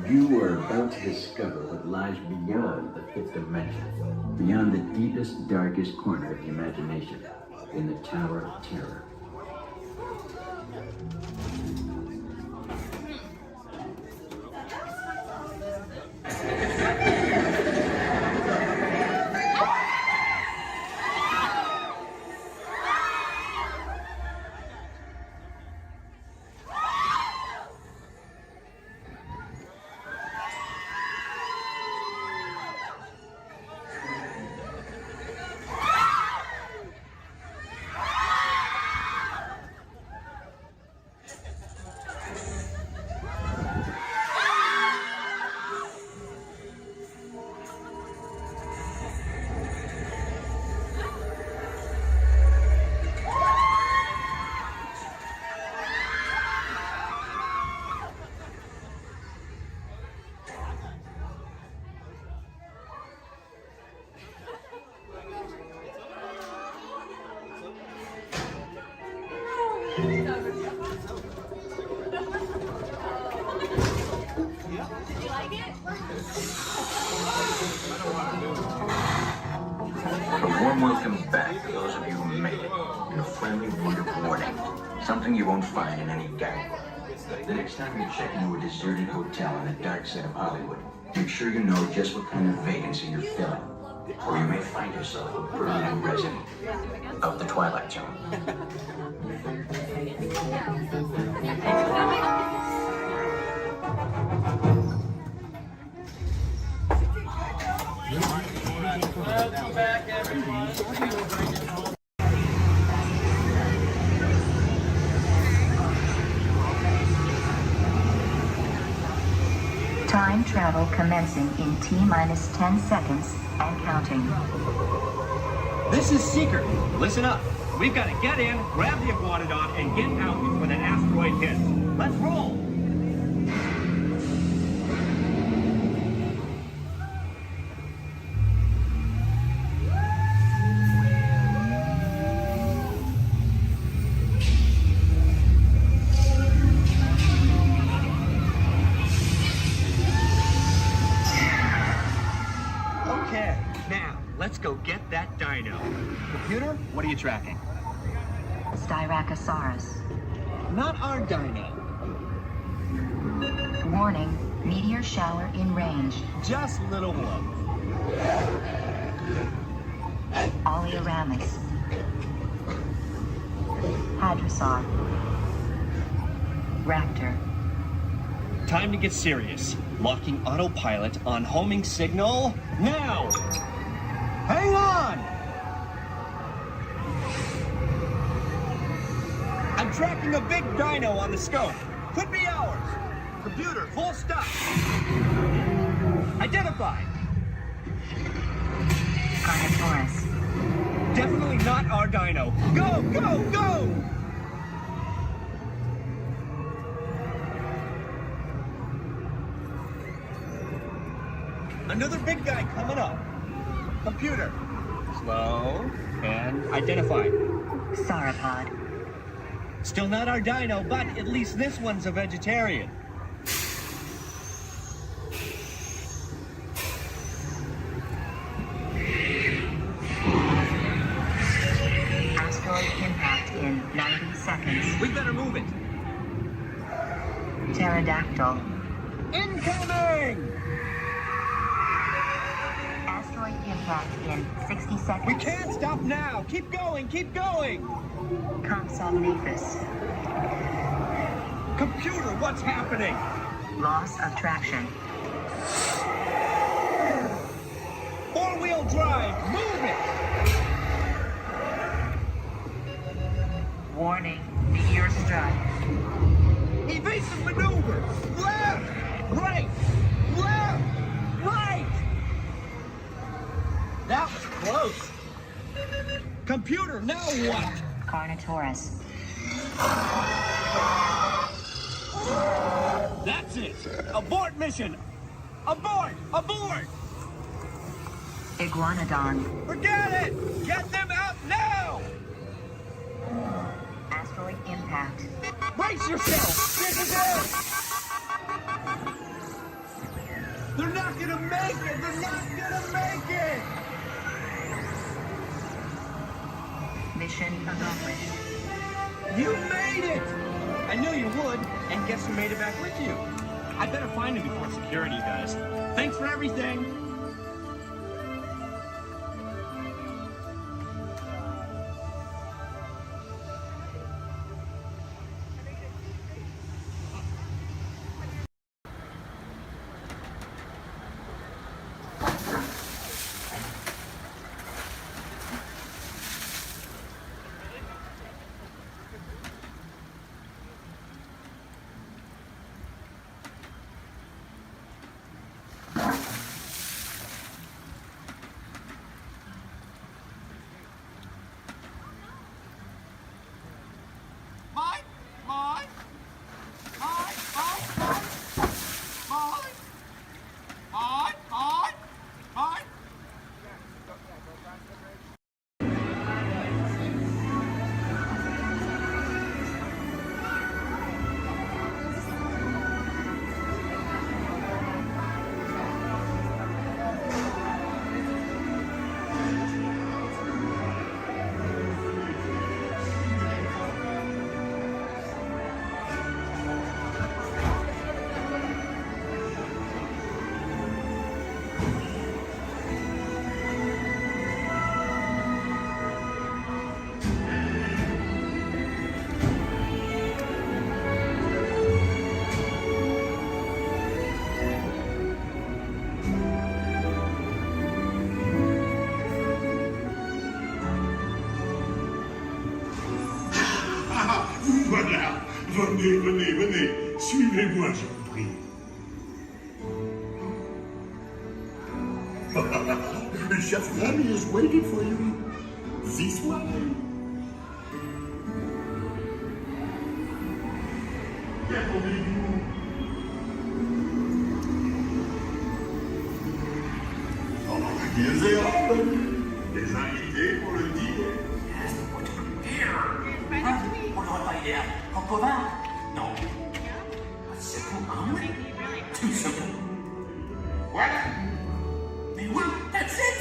You are about to discover what lies beyond the 5th dimension, beyond the deepest, darkest corner of the imagination, in the Tower of Terror. A warm welcome back to those of you who made it, and a friendly word of warning. Something you won't find in any guidebook. The next time you check into a deserted hotel on the dark side of Hollywood, make sure you know just what kind of vacancy you're filling, or you may find yourself a permanent resident of the Twilight Zone. back, everyone. Time travel commencing in T-minus 10 seconds and counting. This is Seeker. Listen up. We've got to get in, grab the iguanodon, and get out when an asteroid hits. Let's roll! Okay, now, let's go get that dino. Computer, what are you tracking? Styracosaurus. Not our dino. Warning, meteor shower in range. Just little one. Oleoramus. Hadrosaur. Raptor. Time to get serious. Locking autopilot on homing signal now! Hang on! I'm tracking a big dino on the scope. Could be ours. Computer, full stop. Identified. Carnotaurus. Definitely not our dino. Go, go, go! Another big guy coming up. Computer. Slow and identified. Sauropod. Still not our dino, but at least this one's a vegetarian. Asteroid impact in 90 seconds. We better move it. Pterodactyl. Incoming! Asteroid impact in 60 seconds. We can't stop now. Keep going, keep going. Compsognathus. Computer, what's happening? Loss of traction. Four-wheel drive, move it! Warning, meteor strike. Evasive maneuver! Left! Right! Left! Right! That was close. Computer, now what? Carnotaurus. That's it! Abort mission! Abort! Abort! Iguanodon. Forget it! Get them out now! Asteroid impact. Brace yourself! This is it! They're not gonna make it! They're not gonna make it! Mission accomplished. You made it! I knew you would, and guess who made it back with you? I better find him before security does. Thanks for everything! Venez, venez, venez. Suivez-moi, je vous prie. Chef Remy is waiting for you. This way. Les invités pour le dîner. On n'aurait pas idée en commun? Non. C'est pour un oui. Tout simplement. Voilà. Mais oui, that's it.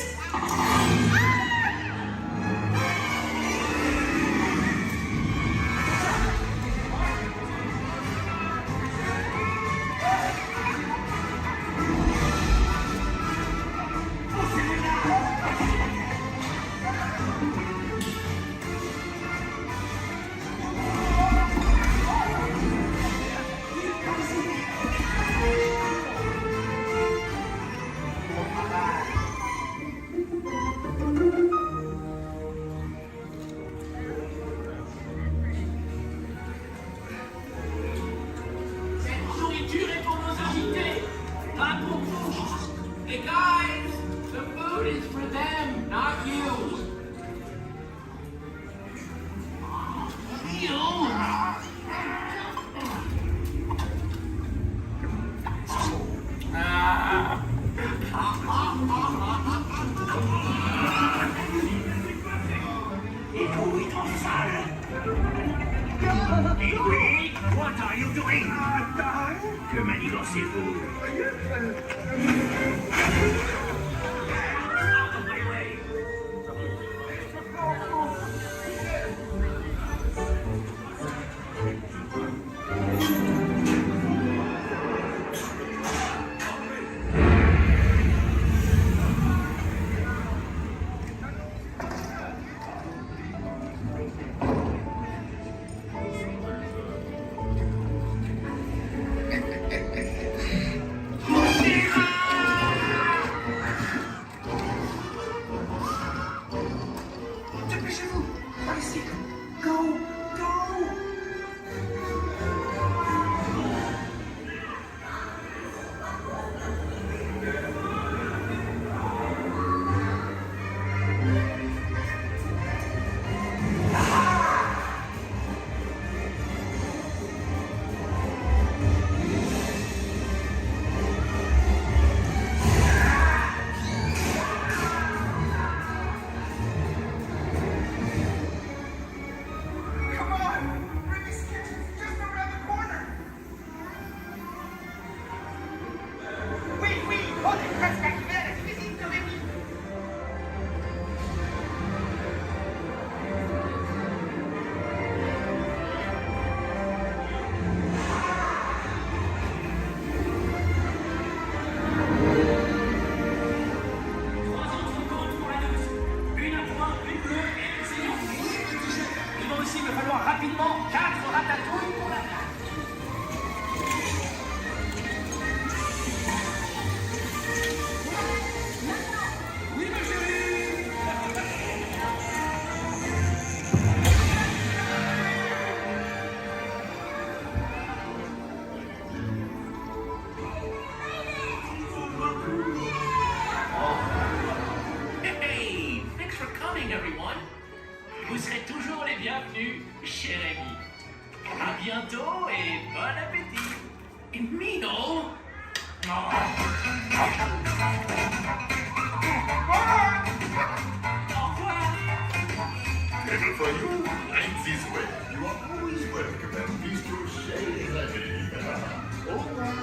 Cette nourriture est pour nos invités, pas pour vous. Hey guys, the food is for them, not you. Et vous, il en salle. Et oui, what are you doing? Que manigancez-vous? Out of my way. Dépêchez-vous. Allez-y. Go, go. Come on. Remy's kitchen's just around the corner. Oui, oui, on est presque arrivé à la cuisine de Rémi. Trois entrecotes pour la douce. Une à trois, une bleue et une saignante. Il va aussi me falloir rapidement 4 ratatouilles pour la table. Oui, ma chérie. Hey, thanks for coming, everyone. Vous serez toujours les bienvenus chez Rémi. À bientôt et bon appétit. Et Mino. Au revoir. Table for you. Right this way. You are always welcome and please to share Rémi. Au revoir.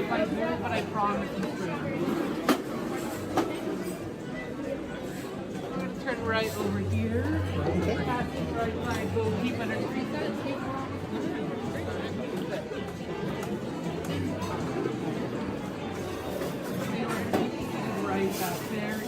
5 minutes, but I promise you straight. I'm going to turn right over here. Okay. Pass this right side, go keep underneath that. Right back there.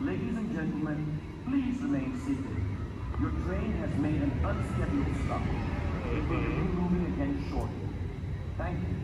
Ladies and gentlemen, please remain seated. Your train has made an unscheduled stop. It will be moving again shortly. Thank you.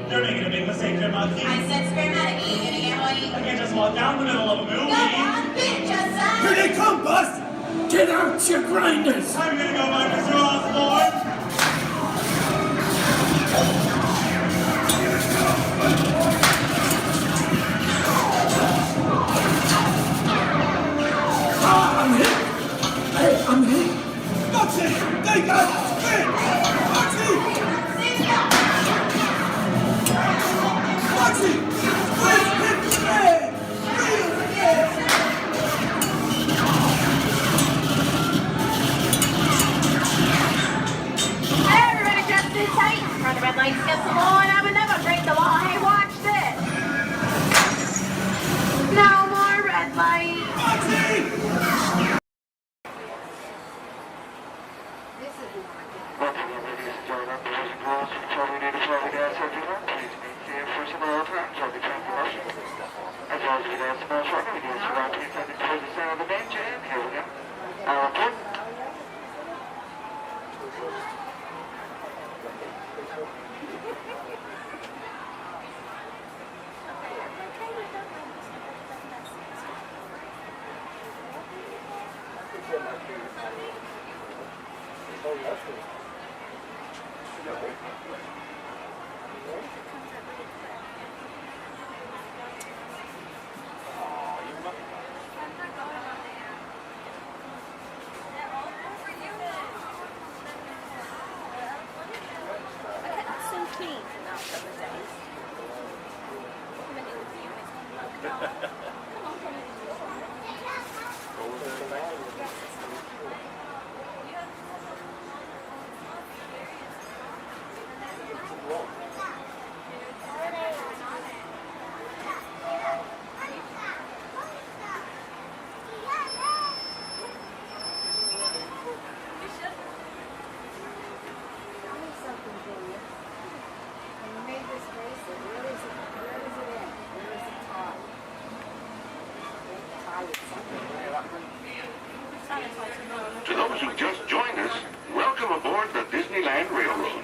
You're making a big mistake there, Monkey. I said scream at me. You gonna get what you... I can't just walk down the middle of a movie. Go on, bitch, son! Here they come, Bust! Get out your grinders! I'm gonna go by Mr. Osborne. I'm hit! Hey, I'm hit! Moxie! They got spit! Moxie! Moxie! Squid hit red! Real red! Hey, everybody just sit tight. Run the red light, skip the law, and I would never break the law. Hey, watch this. No more red light. Moxie! To those who just joined us, welcome aboard the Disneyland Railroad.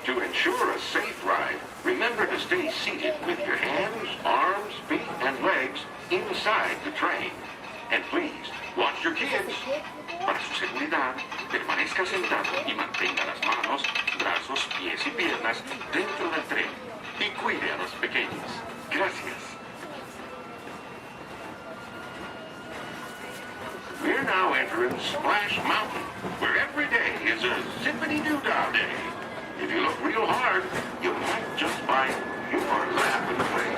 To ensure a safe ride, remember to stay seated with your hands, arms, feet, and legs inside the train. And please, watch your kids. Para su seguridad, permanezca sentado y mantenga las manos, brazos, pies y piernas dentro del tren. Y cuide a los pequeños. Gracias. We're now entering Splash Mountain, where every day is a zippity-doo-dah day. If you look real hard, you might just find your lap in the place.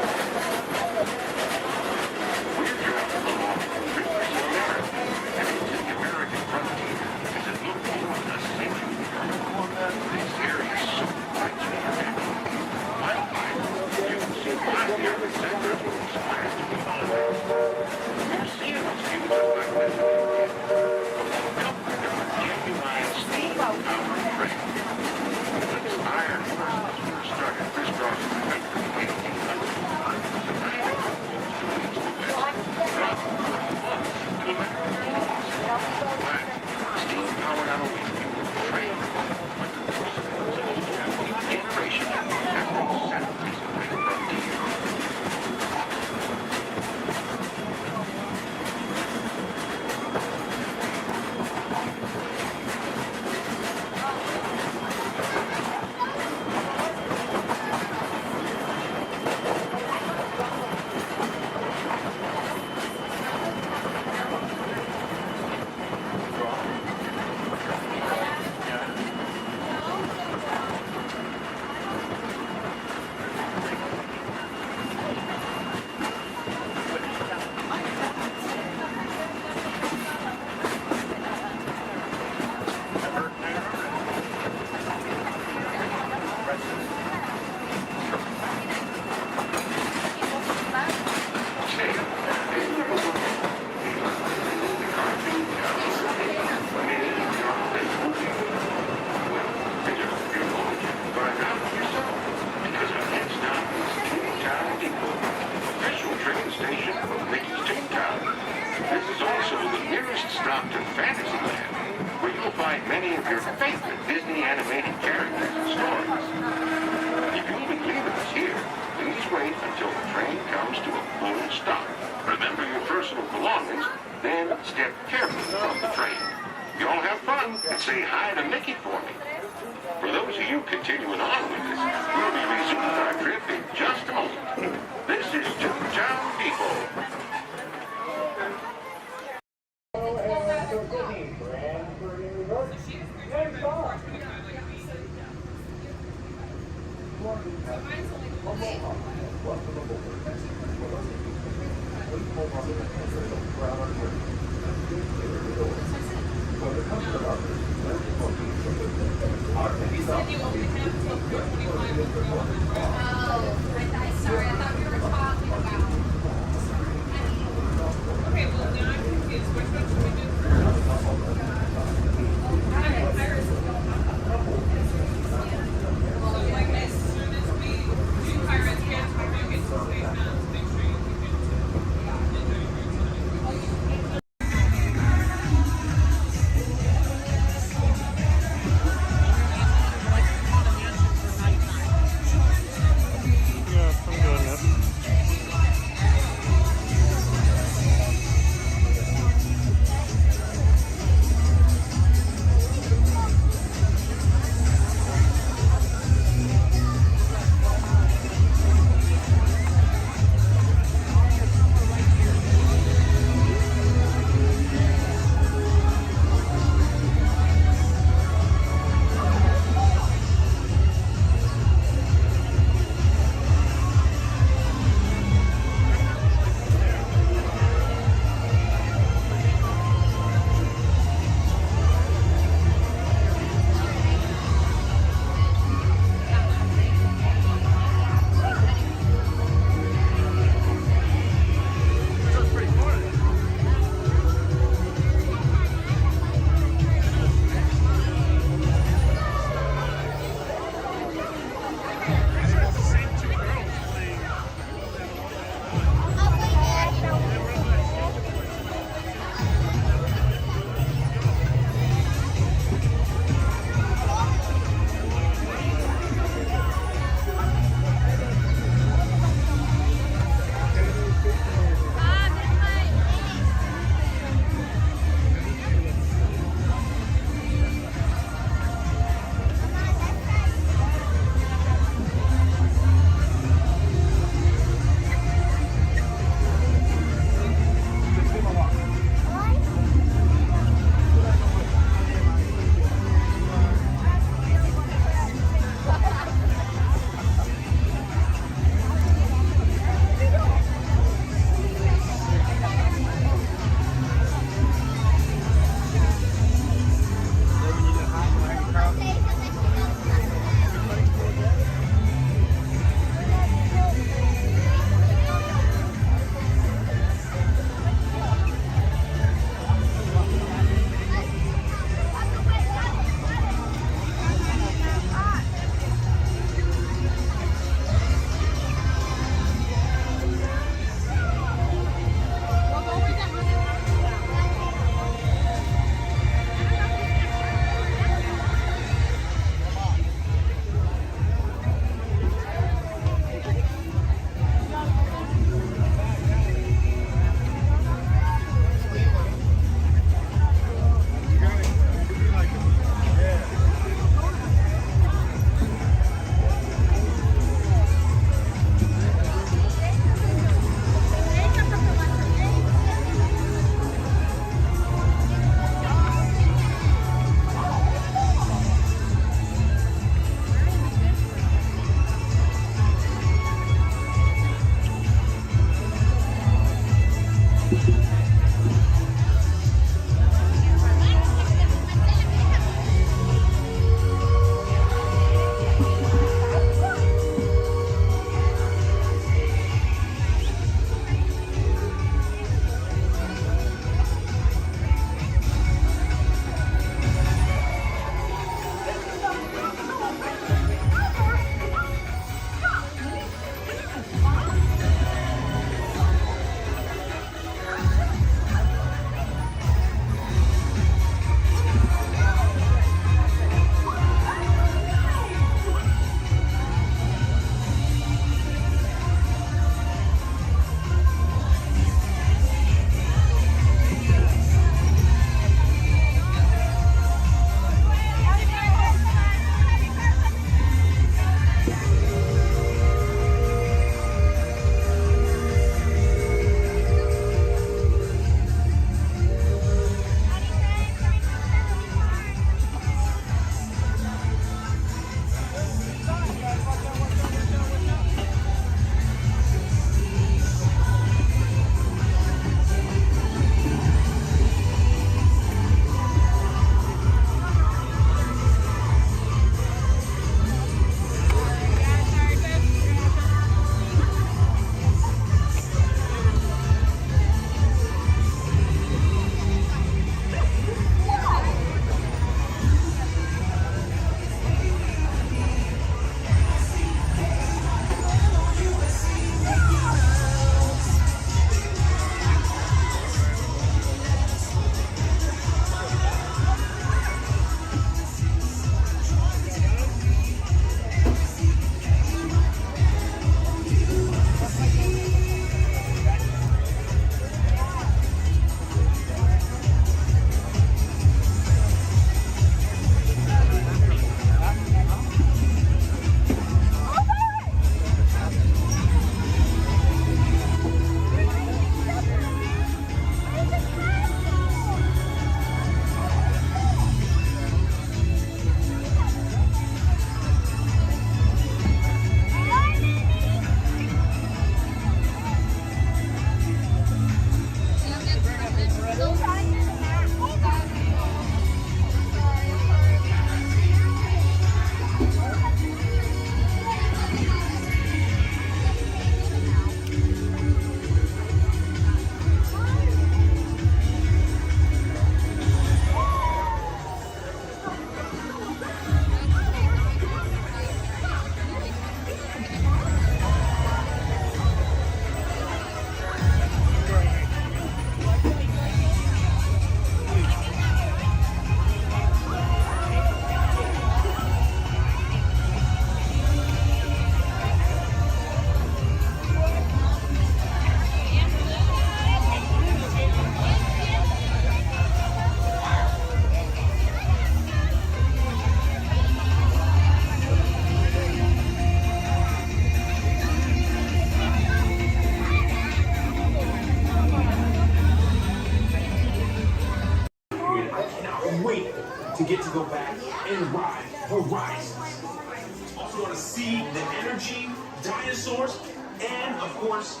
You want to see the energy, dinosaurs, and of course,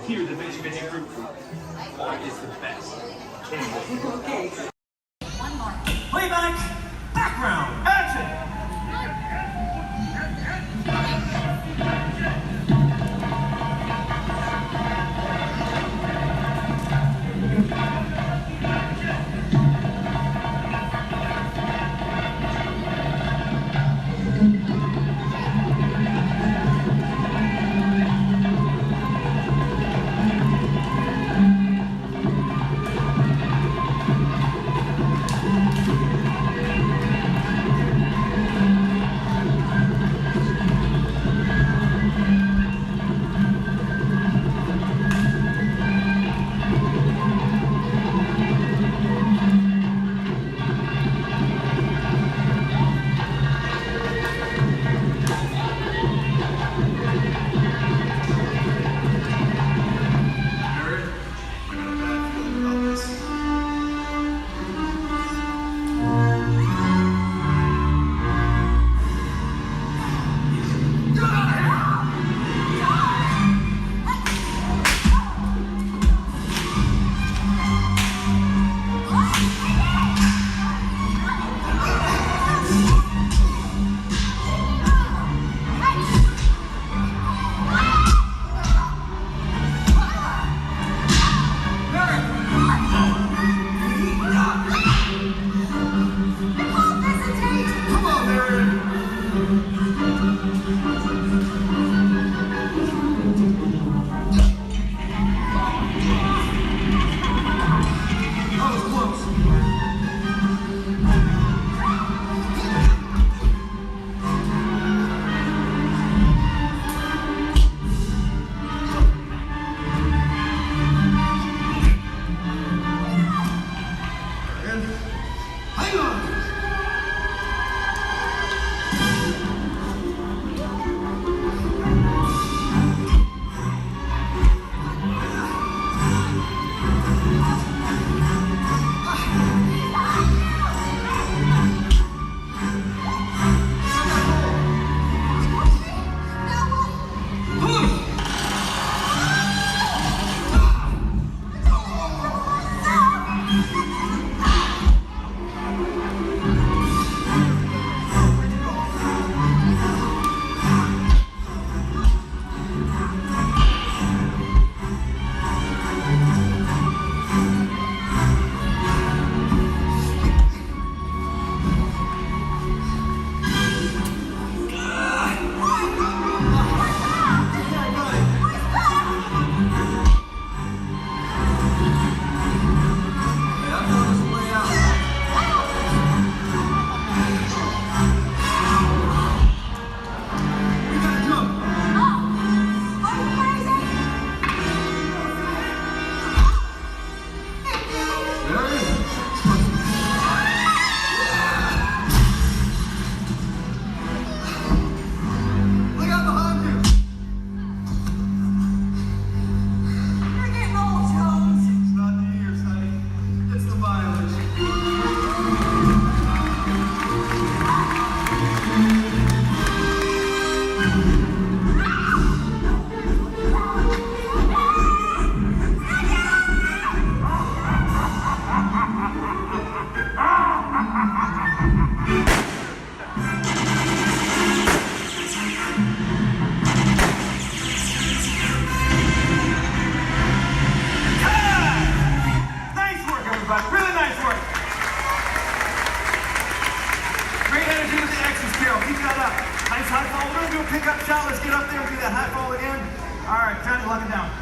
hear the Magic Magic Group. Oh, it's the best. Okay. One more. Playback, background, action!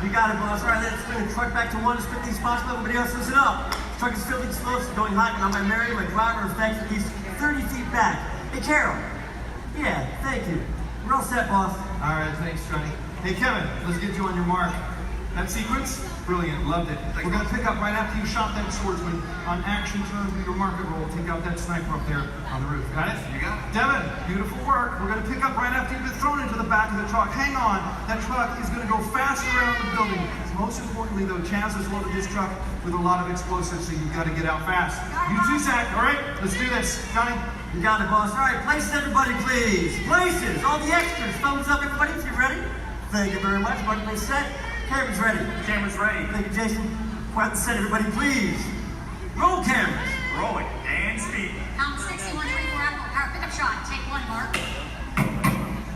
You got it, boss. All right, let's spin the truck back to one. Let's spin these spots. Everybody else, listen up. The truck is filled with explosives going hot, and I'm going to marry my driver is back at least 30 feet back. Hey, Carol. Yeah, thank you. We're all set, boss. All right, thanks, Johnny. Hey, Kevin, let's get you on your mark. That sequence, brilliant, loved it. We're going to pick up right after you shot that swordsman. On action, turn to your market roll. Take out that sniper up there on the roof. Got it? You got it. Devin, beautiful work. We're going to pick up right after you've been thrown into the back of the truck. Hang on. That truck is going to go fast around the building. Most importantly, though, Chaz has loaded this truck with a lot of explosives, so you've got to get out fast. You too, Zach. All right, let's do this. Johnny? You got it, boss. All right, places, everybody, please. Places. All the extras. Thumbs up, everybody, if you're ready. Thank you very much. Everybody set. Camera's ready. Camera's ready. Thank you, Jason. Quiet the set, everybody, please. Roll cameras. Rolling and speed. Count 6124 Apple. Power pickup shot. Take one, Mark.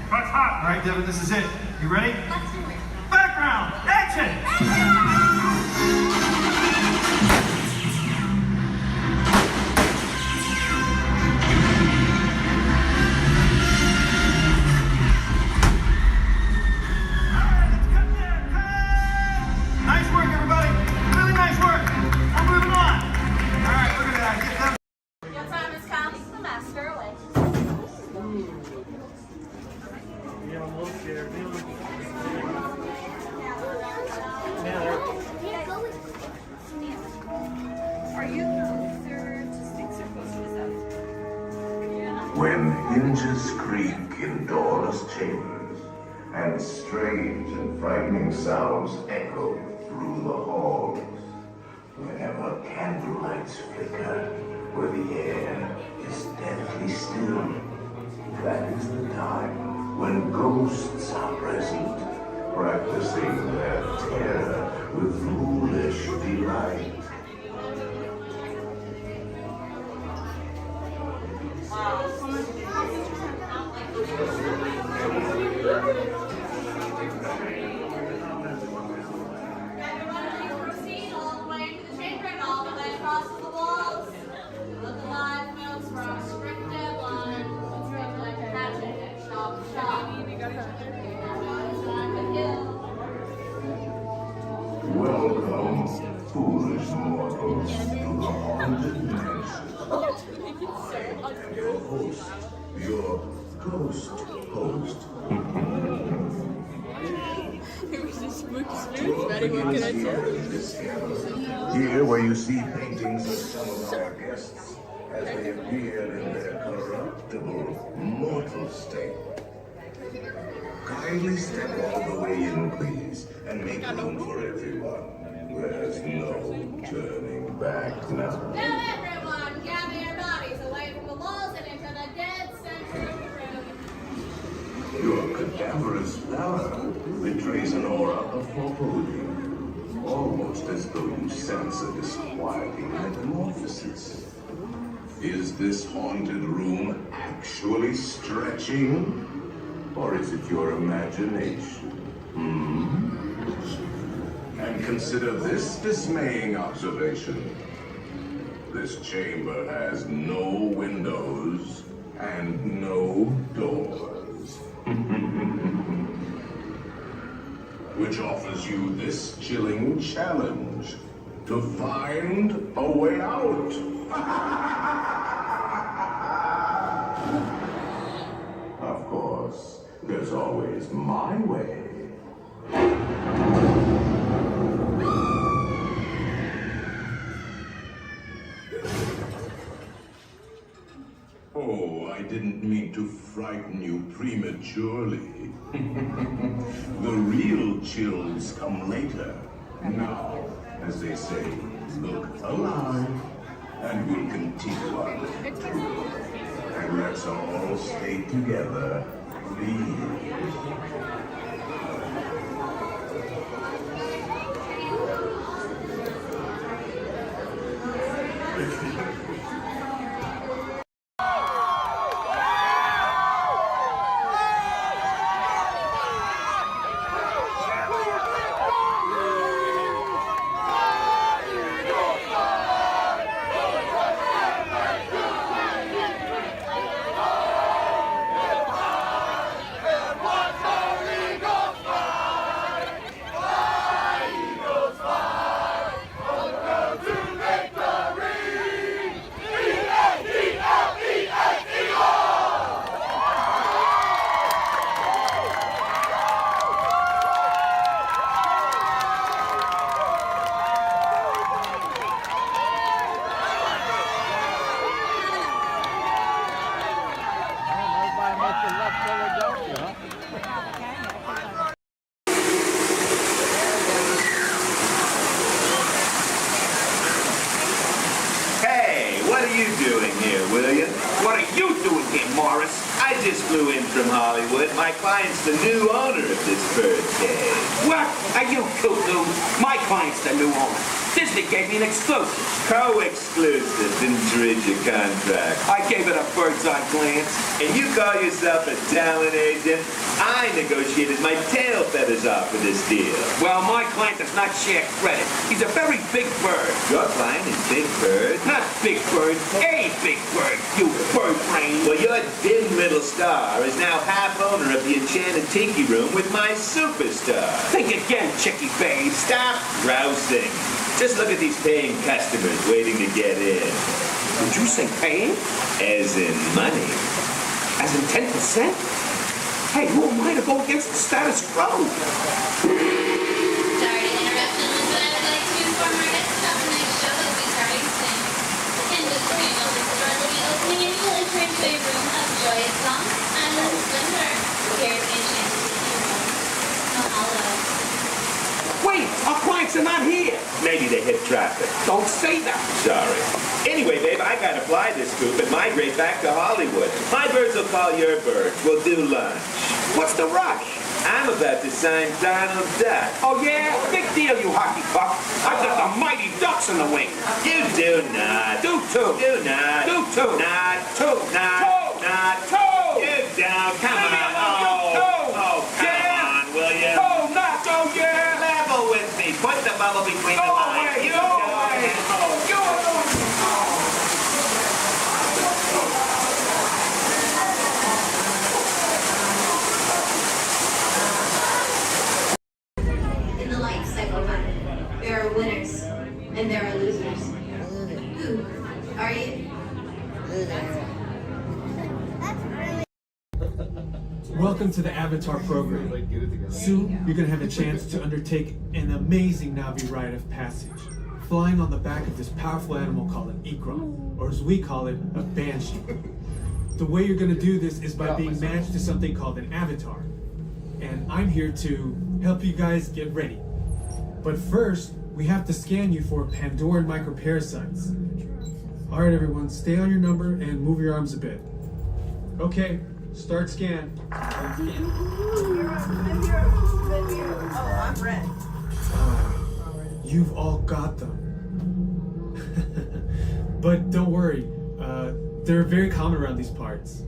Cut hot. All right, Devin, this is it. You ready? Let's do it. Background, action! Nice work, everybody. Really nice work. I'm moving on. All right, look at that. Get them. Your time has come. The master away. Yeah, I'm a little scared. Are you closer to six or closer to seven? When hinges creak in doorless chambers, and strange and frightening sounds echo through the halls, whenever candlelights flicker, where the air is deathly still, that is the time when ghosts are present, practicing their terror with foolish delight. Proceed all the way to the chamber and all the way across the walls. Look alive, folks, for our strict deadline. Stroke like a hatchet and chop, chop. Welcome, foolish mortals, to the haunted mansion. And your host, your ghost host. It was just spooky, Betty. What can I tell you? Here where you see paintings of some of our guests as they appear in their corruptible, mortal state. Kindly step all the way in, please, and make room for everyone. There's no turning back now. Now everyone, gather your bodies away from the walls and into the dead center of the room. Your cadaverous pallor betrays an aura of foreboding, almost as though you sense a disquieting metamorphosis. Is this haunted room actually stretching? Or is it your imagination? And consider this dismaying observation. This chamber has no windows and no doors. Which offers you this chilling challenge to find a way out. Of course, there's always my way. Oh, I didn't mean to frighten you prematurely. The real chills come later. Now, as they say, look alive, and we'll continue on with the tour. And let's all stay together, please. Hollywood. My client's the new owner of this birdcage. What? Are you cuckoo? My client's the new owner. Disney gave me an exclusive. Co-exclusive. Didn't you read your contract? I gave it a bird's-eye glance. And you call yourself a talent agent? I negotiated my tail feathers off for this deal. Well, my client does not share credit. He's a very big bird. Your client is Big Bird? Not Big Bird, a big bird, you bird brain. Well, your dim little star is now half owner of the Enchanted Tiki Room with my superstar. Think again, chickie babe. Stop grousing. Just look at these paying customers waiting to get in. Did you say paying? As in money. As in 10%? Hey, who am I to go against the status quo? Sorry to interrupt, but I would like to inform our guests about the next show that will be starting soon. In this panel, the store will be opening and you will enter into a room of joyous songs and splendor. Here at the Enchanted Tiki Room. Mahalo. Wait, our clients are not here. Maybe they hit traffic. Don't say that. Sorry. Anyway, babe, I gotta fly this coop and migrate back to Hollywood. My birds will call your birds. We'll do lunch. What's the rush? I'm about to sign Donald Duck. Oh, yeah? Big deal, you hockey puck. I've got the mighty ducks in the wing. You do not. Do too. Do not. Do too. Not. Two. Not. Toe. Not. Toe. You down. Come Leave me on. alone, you toe. Oh, come on, will you? Toe, not toe, yeah. Level with me. Put the bubble between the Go lines. away, You go go away. ahead. Oh. You alone. In the life cycle hunt, there are winners and there are losers. Who are you? Welcome to the Avatar program. Soon, you're going to have a chance to undertake an amazing Navi rite of passage, flying on the back of this powerful animal called an Ikra, or as we call it, a Banshee. The way you're going to do this is by being matched to something called an avatar. And I'm here to help you guys get ready. But first, we have to scan you for Pandoran microparasites. Alright everyone, stay on your number and move your arms a bit. Okay, start scan. Oh, I'm red. You've all got them. But don't worry, they're very common around these parts.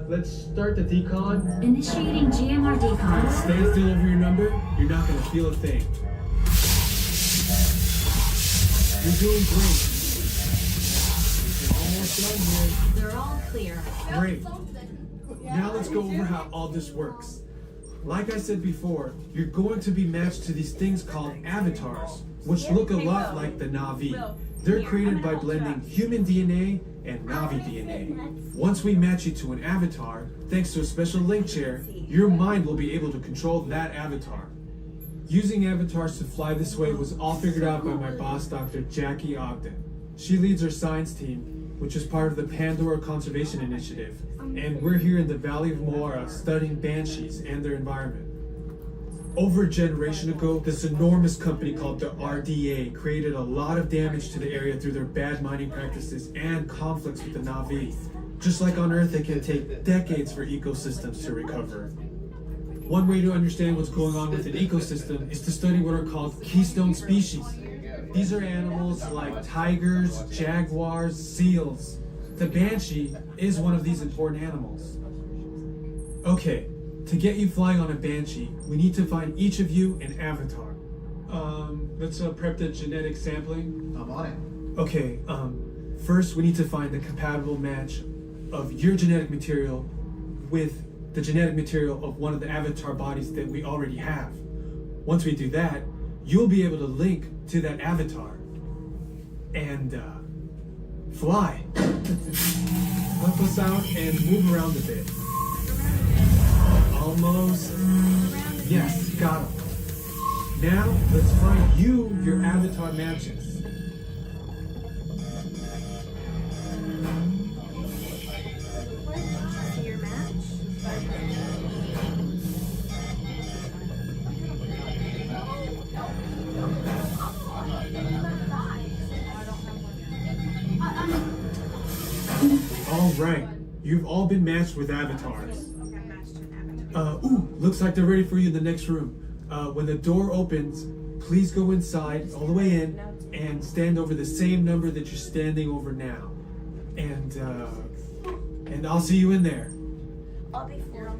Let's start the decon. Initiating GMR decon. Stay still over your number, you're not gonna feel a thing. You're doing great. You're almost done here. They're all clear. Great. Now let's go over how all this works. Like I said before, you're going to be matched to these things called avatars, which look a lot like the Navi. They're created by blending human DNA and Navi DNA. Once we match you to an avatar, thanks to a special link chair, your mind will be able to control that avatar. Using avatars to fly this way was all figured out by my boss, Dr. Jackie Ogden. She leads our science team, which is part of the Pandora Conservation Initiative, and we're here in the Valley of Moara studying banshees and their environment. Over a generation ago, this enormous company called the RDA created a lot of damage to the area through their bad mining practices and conflicts with the Navi. Just like on Earth, it can take decades for ecosystems to recover. One way to understand what's going on with an ecosystem is to study what are called keystone species. These are animals like tigers, jaguars, seals. The banshee is one of these important animals. Okay, to get you flying on a banshee, we need to find each of you an avatar. Let's prep the genetic sampling. I'm on it. Okay, first we need to find the compatible match of your genetic material with the genetic material of one of the avatar bodies that we already have. Once we do that, you'll be able to link to that avatar and fly. Help us out and move around a bit. Almost. Yes, got him. Now, let's find you your avatar matches. Your match? All right, you've all been matched with avatars. Looks like they're ready for you in the next room. When the door opens, please go inside, all the way in, and stand over the same number that you're standing over now. And I'll see you in there. I'll be 4.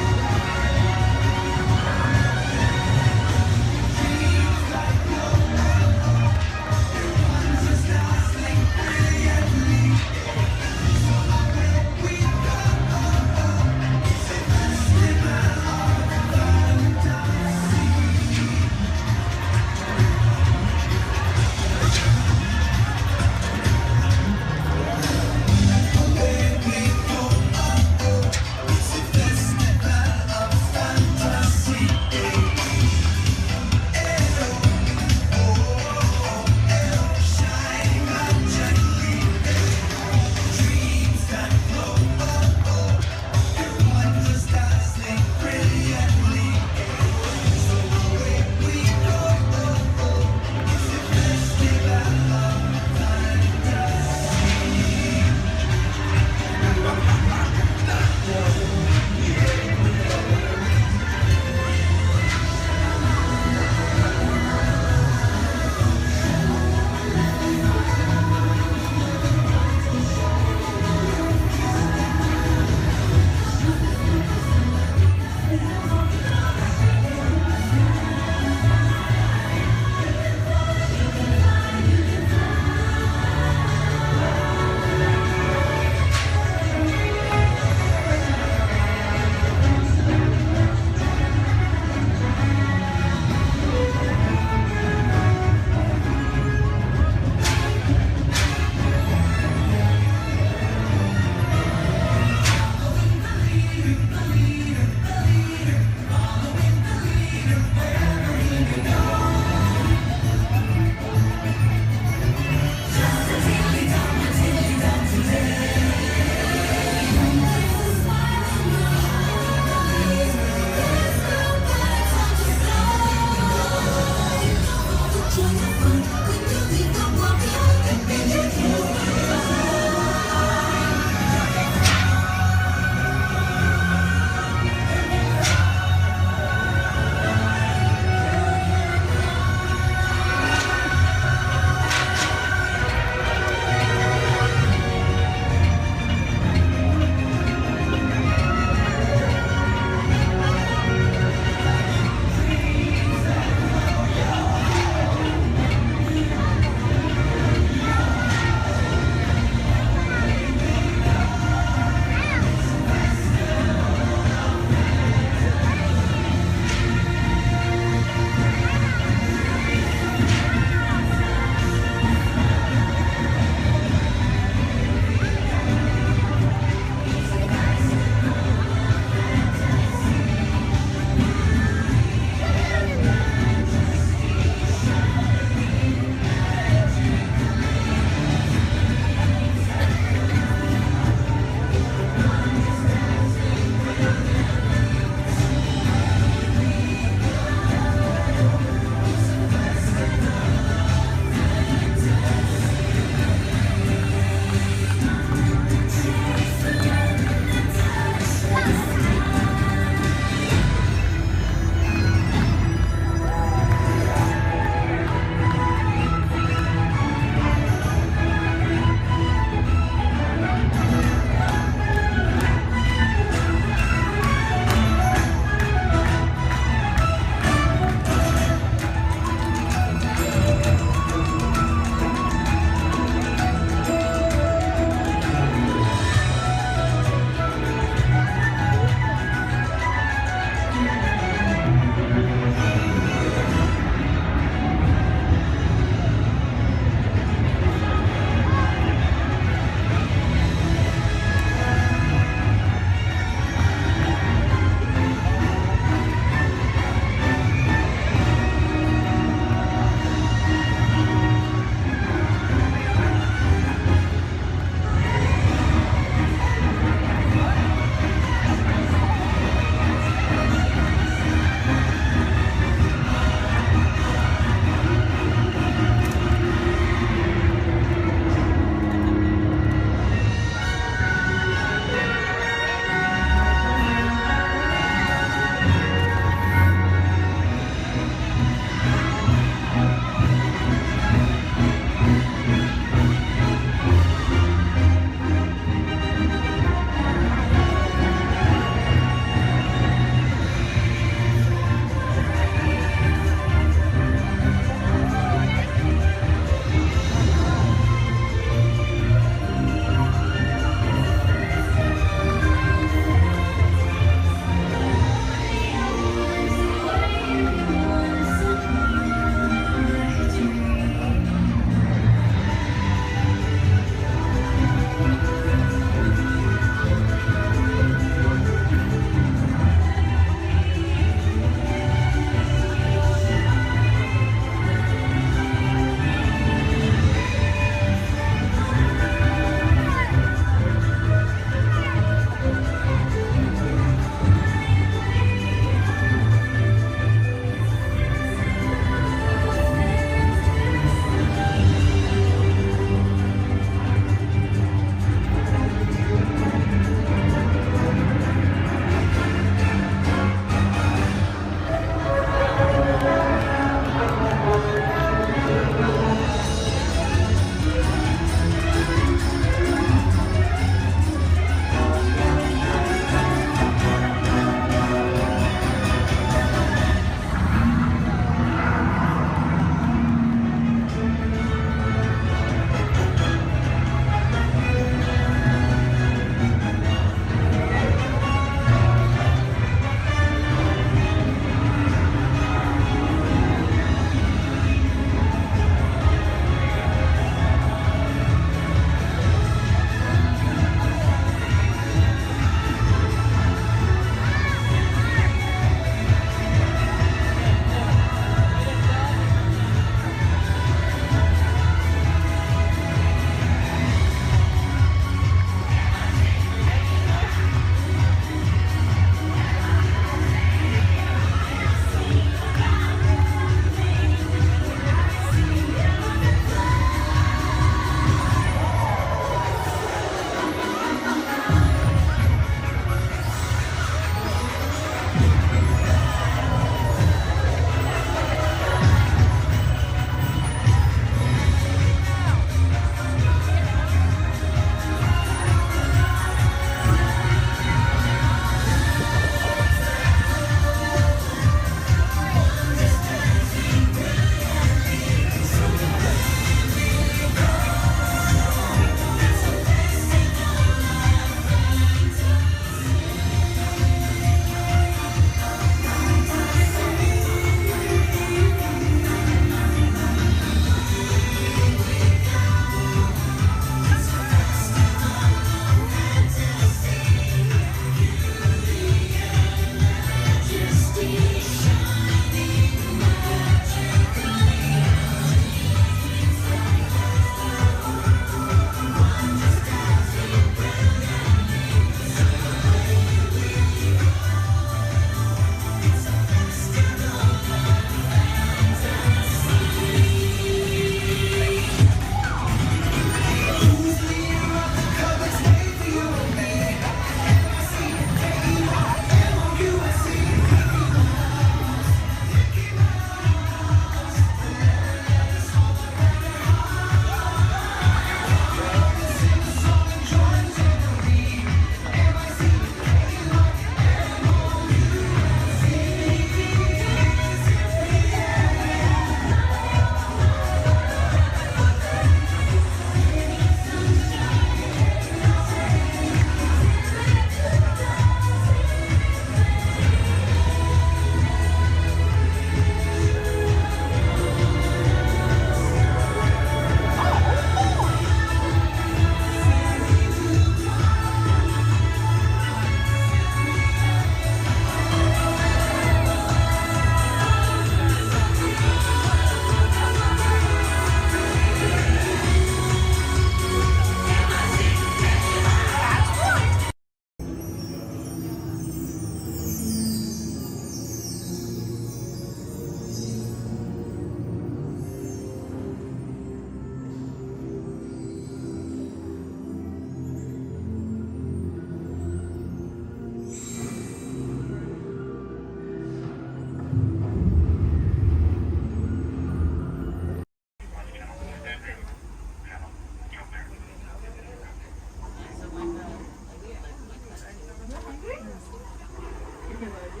All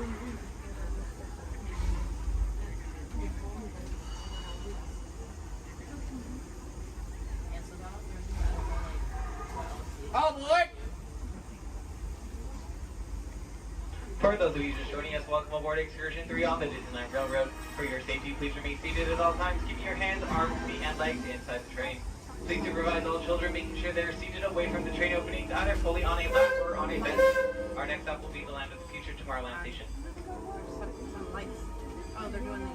aboard! For those of you just joining us, welcome aboard Excursion 3 on the Disneyland Railroad. For your safety, please remain seated at all times, keeping your hands, arms, feet, and legs inside the train. Please supervise all children, making sure they are seated away from the train openings, either fully on a lap or on a bench. Our next stop will be the Land of the Future, Tomorrowland Station. Some lights. Oh, they're doing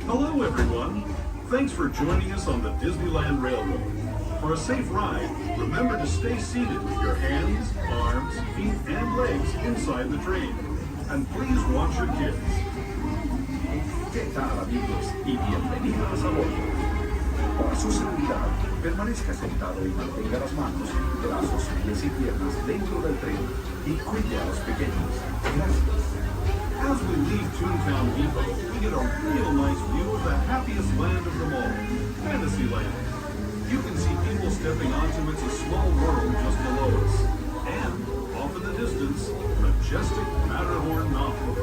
Hello, everyone. Thanks for joining us on the Disneyland Railroad. For a safe ride, remember to stay seated with your hands, arms, feet, and legs inside the train. And please watch your kids. ¿Qué tal, amigos? Y bienvenidos a bordo. Para su seguridad, permanezca sentado y mantenga las manos, brazos, pies y piernas dentro del tren y cuide a los pequeños. Gracias. As we leave Toontown Depot, we get a real nice view of the happiest land of them all, Fantasyland. You can see people stepping onto It's a Small World just below us. And, off in the distance, majestic Matterhorn Mountain.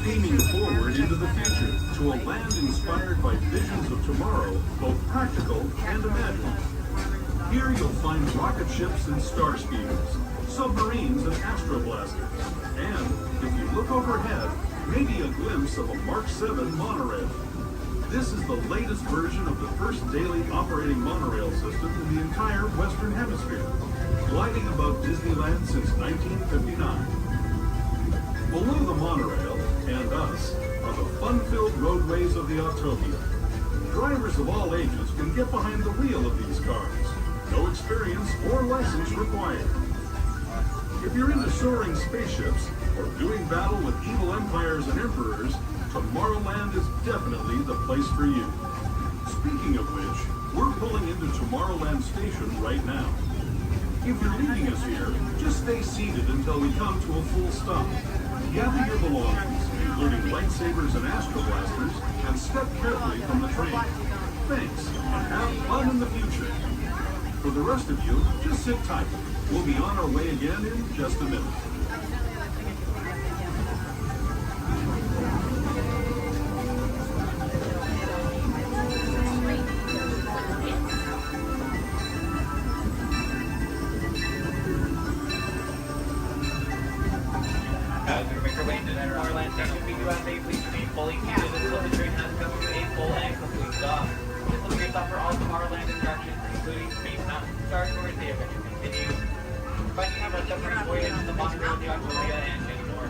Steaming forward into the future to a land inspired by visions of tomorrow, both practical and imagined. Here you'll find rocket ships and star speeders, submarines and astroblasters, and, if you look overhead, maybe a glimpse of a Mark 7 monorail. This is the latest version of the first daily operating monorail system in the entire Western Hemisphere, gliding above Disneyland since 1959. Below the monorail, and us, are the fun-filled roadways of the Autopia. Drivers of all ages can get behind the wheel of these cars. No experience or license required. If you're into soaring spaceships or doing battle with evil empires and emperors, Tomorrowland is definitely the place for you. Speaking of which, we're pulling into Tomorrowland Station right now. If you're leaving us here, just stay seated until we come to a full stop. Gather your belongings, including lightsabers and astroblasters, and step carefully from the train. Thanks, and have fun in the future. For the rest of you, just sit tight. We'll be on our way again in just a minute. As we make our way into Tomorrowland Station, we do ask that you please remain fully seated until the train has come to a full and complete stop. This will be your stop for all Tomorrowland attractions, including Space Mountain, Star Tours, The Adventure Continues, Finding Our Submarine Voyage, the Monorail, the Autopia, and many more.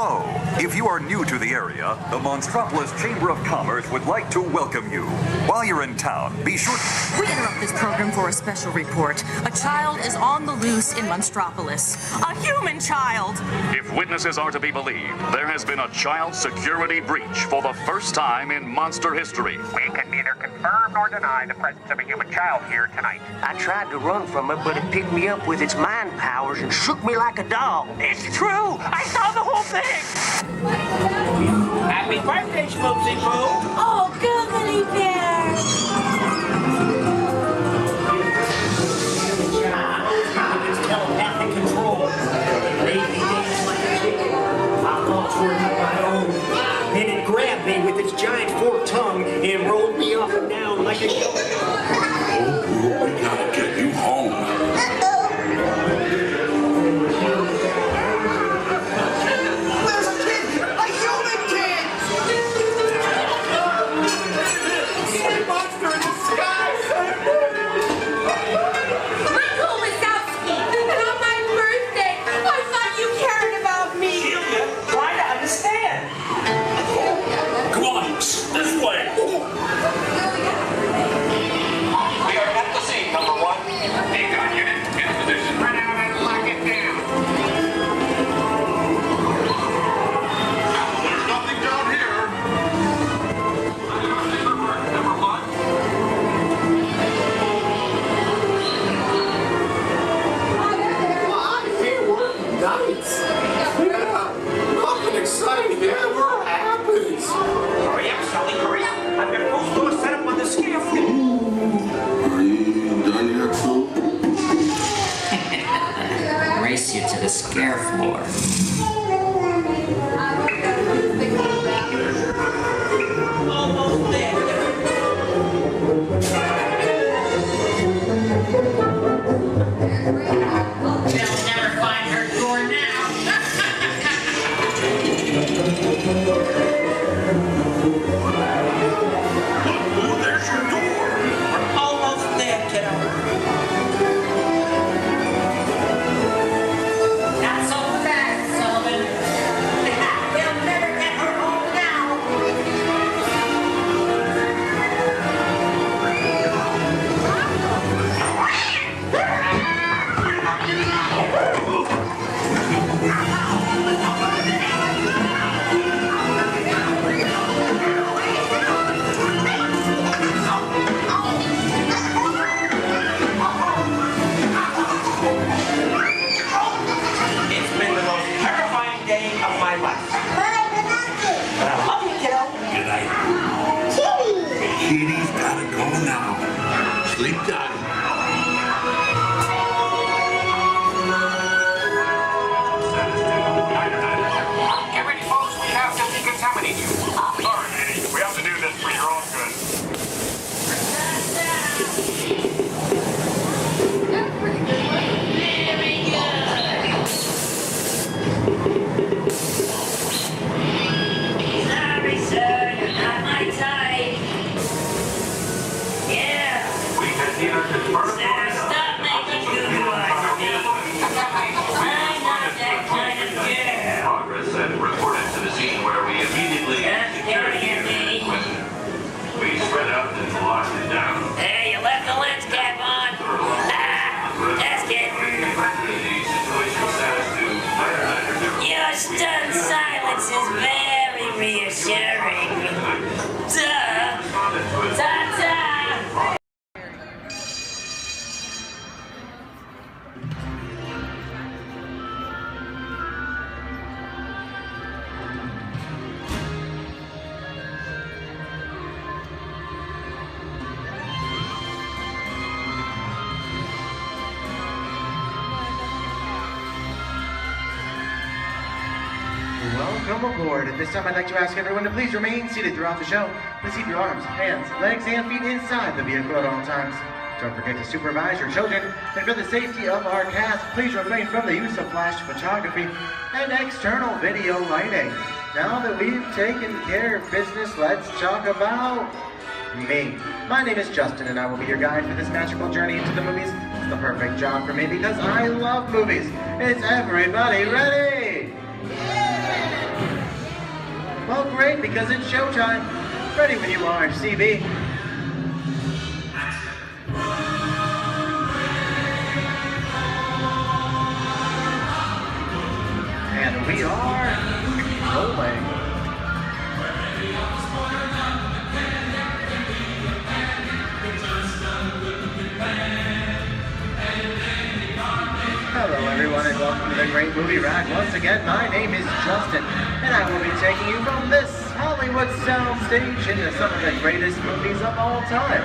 Hello. If you are new to the area, the Monstropolis Chamber of Commerce would like to welcome you. While you're in town, be sure... We interrupt this program for a special report. A child is on the loose in Monstropolis. A human child! If witnesses are to be believed, there has been a child security breach for the first time in monster history. We can neither confirm nor deny the presence of a human child here tonight. I tried to run from it, but it picked me up with its mind powers and shook me like a doll. It's true! I saw the whole thing! Happy birthday, Schmoopsy Poo! Oh, googly bear! It's telepathic control. Lazy days like a chicken. I thought were my own. Then it grabbed me with its giant forked tongue and rolled me up and down like a show. We gotta get you home. There's a kid! A human kid! Sea monster in the sky! Michael Wazowski, and on my birthday, I thought you cared about me. Julia, try to understand. Come on, this way. We are at the scene, number one. Take on unit, in position. Run out and lock it down. There's nothing down here. Number one. I'm here working nights. Yeah, nothing exciting ever happens. Hurry up, Sully, hurry up. I've got a full door set up on the scare floor. Are you done yet, Sue? Race you to the scare floor. Almost there. They'll never find her door now. Oh, there's your door. We're almost there, kiddo. Not so fast, Sullivan. They'll never get her home now. It's been the most terrifying day of my life. But I love you, kiddo. Good night. Kitty's gotta go now. Sleep tight. Get ready, folks. We have to decontaminate you. Sorry, Manny. We have to do this for your own good. Sorry, sir, you're not my type. Yeah. We can neither confirm Sir, stop making good eyes at me. I'm not that kind of girl. progress and reported to the scene where we immediately Stop staring at me. we spread out and locked it down. Hey, you left the lens cap on. That's it. Your stunned silence is very reassuring. Duh. Ta-ta. Welcome aboard. At this time, I'd like to ask everyone to please remain seated throughout the show. Please keep your arms, hands, legs, and feet inside the vehicle at all times. Don't forget to supervise your children. And for the safety of our cast, please refrain from the use of flash photography and external video lighting. Now that we've taken care of business, let's talk about me. My name is Justin, and I will be your guide for this magical journey into the movies. It's the perfect job for me because I love movies. Is everybody ready? Well, great, because it's showtime. Ready when you are, CB. And we are rolling. Hello everyone and welcome to the Great Movie Ride. Once again, my name is Justin and I will be taking you from this Hollywood soundstage into some of the greatest movies of all time.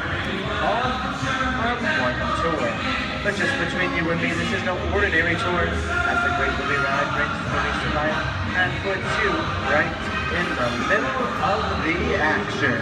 All on one tour. But just between you and me, this is no ordinary tour as the Great Movie Ride brings movies to life and puts you right in the middle of the action.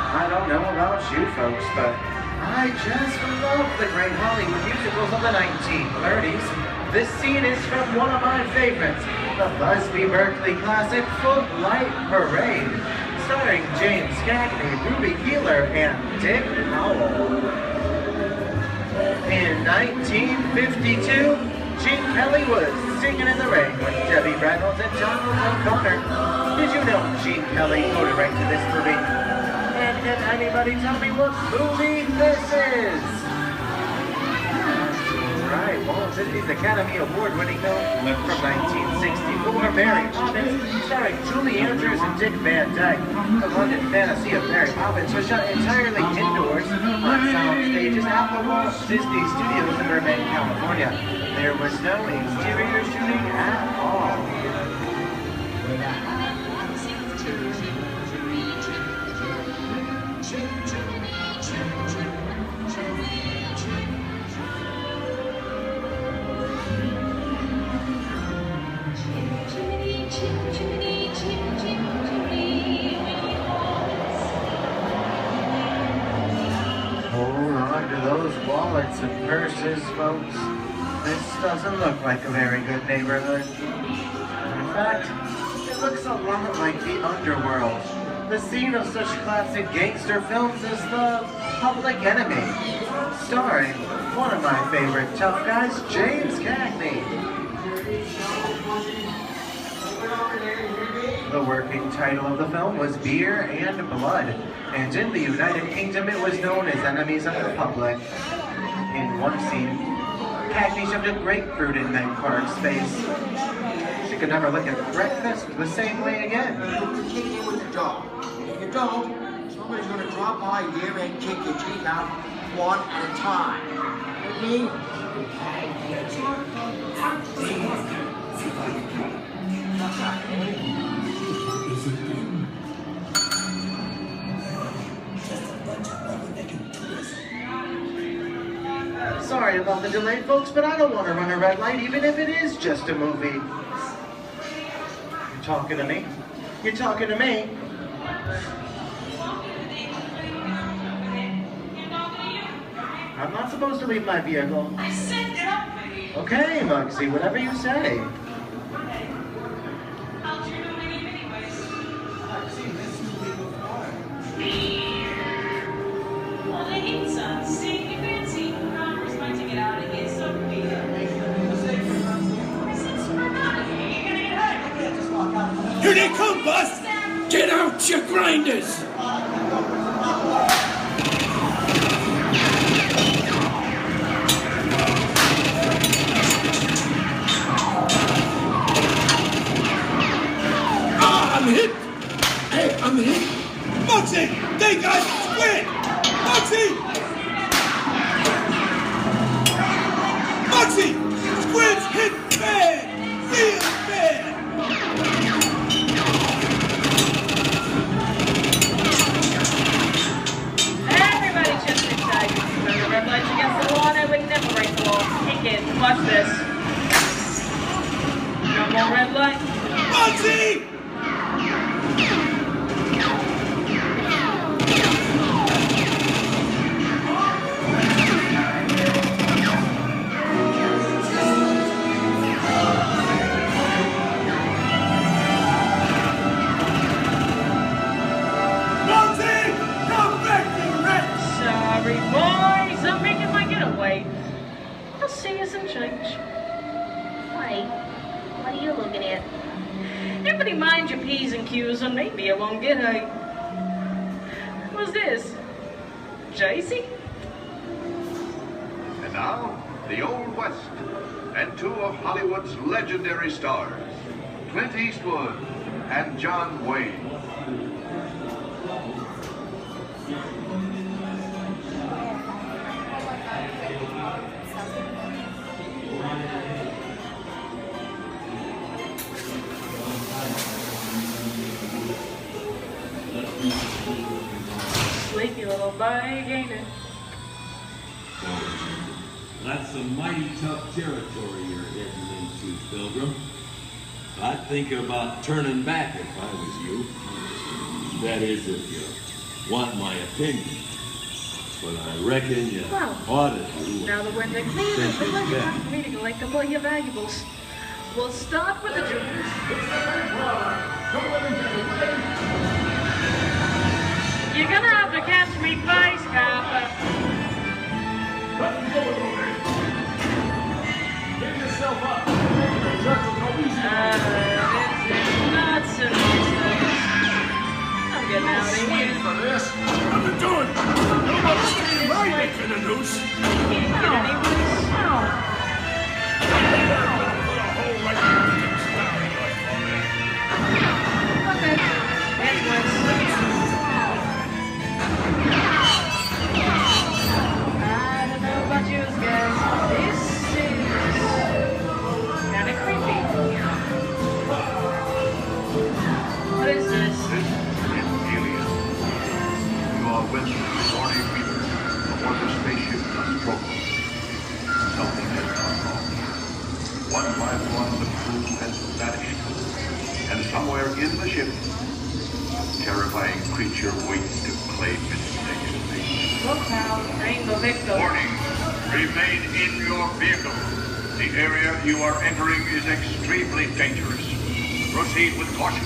I don't know about you folks, but I just love the great Hollywood musicals of the 1930s. This scene is from one of my favorites, the Busby Berkeley classic Footlight Parade, starring James Cagney, Ruby Keeler, and Dick Powell. In 1952, Gene Kelly was singing in the rain with Debbie Reynolds and Donald O'Connor. Did you know Gene Kelly co-directed to this movie? And can anybody tell me what movie this is? That's right, Walt Disney's Academy Award-winning film from 1964, Mary Poppins, starring Julie Andrews and Dick Van Dyke. The London fantasy of Mary Poppins was shot entirely indoors on sound stages at the Walt Disney Studios in Burbank, California. There was no exterior shooting at all. Hold on to those wallets and purses, folks. This doesn't look like a very good neighborhood. In fact, it looks a lot like the underworld, the scene of such classic gangster films as The Public Enemy, starring one of my favorite tough guys, James Cagney. The working title of the film was Beer and Blood, and in the United Kingdom it was known as Enemies of the Public. In one scene, Cagney shoved a grapefruit in Meg Park's face. She could never look at breakfast the same way again. Kick you with the dog. If you don't, somebody's gonna drop by here and kick your teeth out one at a time. With me? Sorry about the delay, folks, but I don't want to run a red light, even if it is just a movie. You're talking to me? You're talking to me? I'm not supposed to leave my vehicle. Okay, Muggsy, whatever you say. Here they come, boss! Get out your grinders! Ah, I'm hit! Hey, I'm hit! Muggsy! They got Squid! Muggsy! Muggsy! Squid's hit bad! Real bad! Red lights against the law, and I would never break the law. Take it. Watch this. No more red light. Muggsy! Somebody mind your P's and Q's and maybe you won't get a... What's this? JC? And now, the Old West, and two of Hollywood's legendary stars, Clint Eastwood and John Wayne. Sleepy little bargainer. That's some mighty tough territory you're heading into, Pilgrim. I'd think about turning back if I was you. That is, if you want my opinion. But I reckon you ought to do Now that we're in the clear, it's time for me to collect up all your valuables. We'll start with the jewels. You're gonna have to catch me first, Copper. Give yourself up. This is not so nice. I'm getting out of here. For this. What are you doing? Nobody's standing right making a noose. Can't get any worse. Okay. That's worse. I don't know about you guys. This is kind of creepy. What is this? This is alien. You are with the Morning Reaper aboard the spaceship Nostromo. Something has gone wrong. One by one, the crew has vanished. And somewhere in the ship, a terrifying creature waits to claim its next mate. Look now, Rainbow Victor. Warning! Remain in your vehicle. The area you are entering is extremely dangerous. Proceed with caution.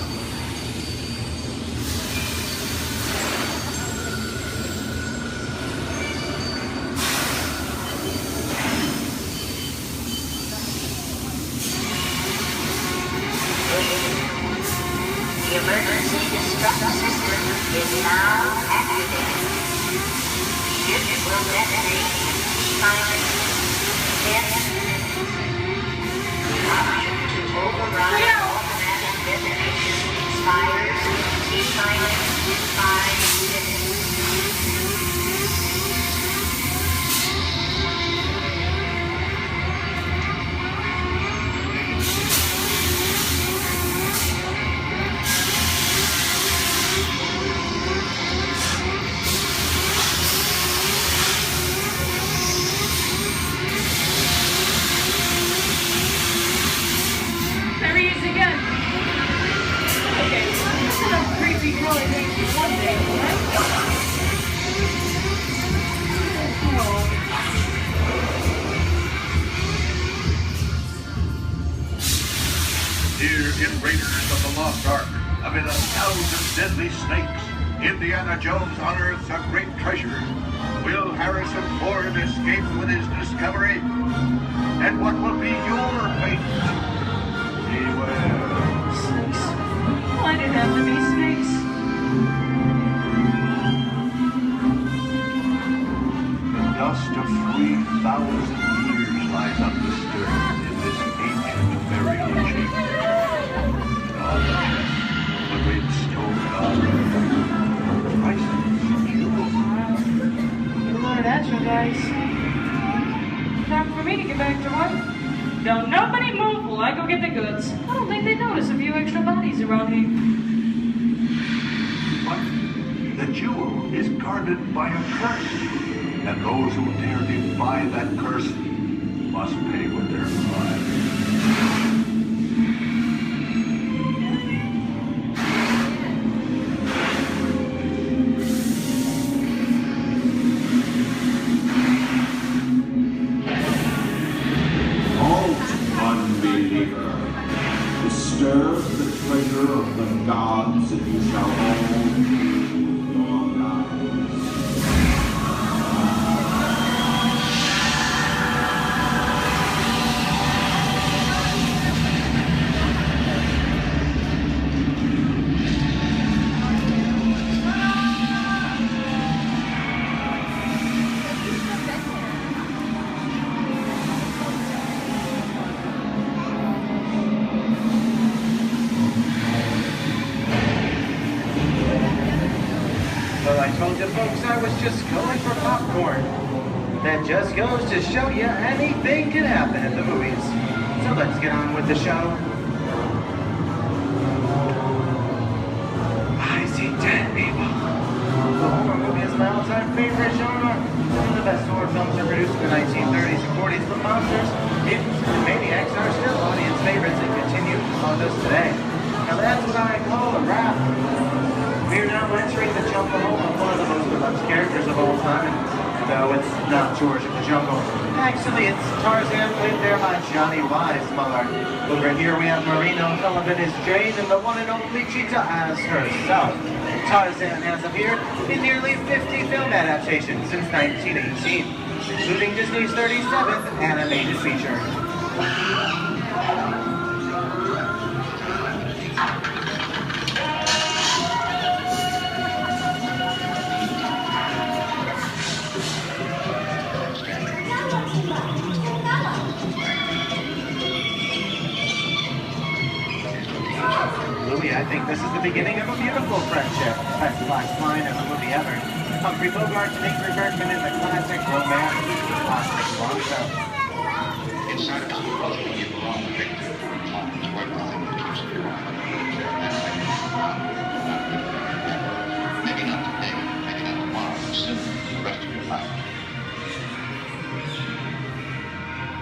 The emergency destruct system is now activated. Ship will detonate silent 10 minutes. Option to override automatic detonation expires T-silent 5 minutes. There he is again. Okay, this is a creepy crawly thing for one day, right? Here in Raiders of the Lost Ark, amid 1,000 deadly snakes, Indiana Jones unearths a great treasure. Will Harrison Ford escape with his discovery? And what will be your fate? Beware. Snakes. Why did it have to be snakes? The dust of 3,000 years lies undisturbed in this ancient burial chamber. On the chest, the great stone god, priceless jewels. Get a load of that, you guys. Time for me to get back to work. Don't nobody move while I go get the goods. I don't think they notice a few extra bodies around here. But the jewel is guarded by a curse, and those who dare defy that curse must pay with their lives. Halt, unbeliever. Disturb the treasure of the gods, and you shall own your lives. I told you folks I was just going for popcorn. That just goes to show you anything can happen at the movies. So let's get on with the show. I see dead people. The horror movie is my all-time favorite genre. Some of the best horror films are produced in the 1930s and 40s, but monsters, mutants, and maniacs are still audience favorites and continue to haunt us today. Now that's what I call a wrap. We are now entering the jungle home of one of the most beloved characters of all time. No, it's not George of the Jungle. Actually, it's Tarzan, played there by Johnny Weissmuller. Over here we have Marino, Sullivan as Jane, and the one and only Cheetah as herself. Tarzan has appeared in nearly 50 film adaptations since 1918, including Disney's 37th animated feature. I think this is the beginning of a beautiful friendship. That's the last line of the movie ever. Humphrey Bogart and Ingrid Bergman in the classic romance, Classic Bronco. Inside of you, both of you belong to Victor. It's worth nothing to just be wrong. Maybe not today, maybe not tomorrow, but soon, the rest of your life.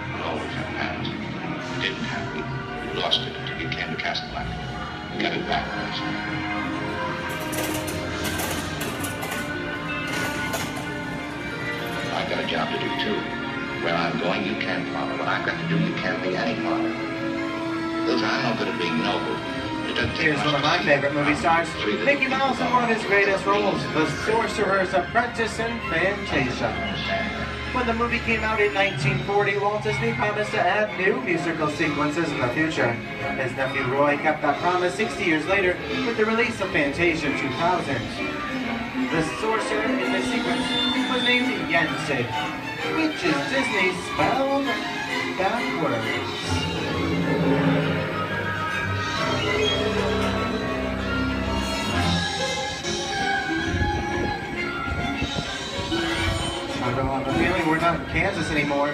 You'll always have past. You didn't have it. You lost it until you came to Casablanca. Get it back, please. I've got a job to do, too. Where I'm going, you can't follow. What I've got to do, you can't be any part of. Those are no good at being noble. It doesn't take Here's one of my favorite movie stars, Mickey Mouse in one of his greatest roles, The Sorcerer's Apprentice in Fantasia. When the movie came out in 1940, Walt Disney promised to add new musical sequences in the future. His nephew Roy kept that promise 60 years later with the release of Fantasia 2000. The sorcerer in the sequence was named Yensid, which is Disney spelled backwards. I don't have a feeling we're not in Kansas anymore.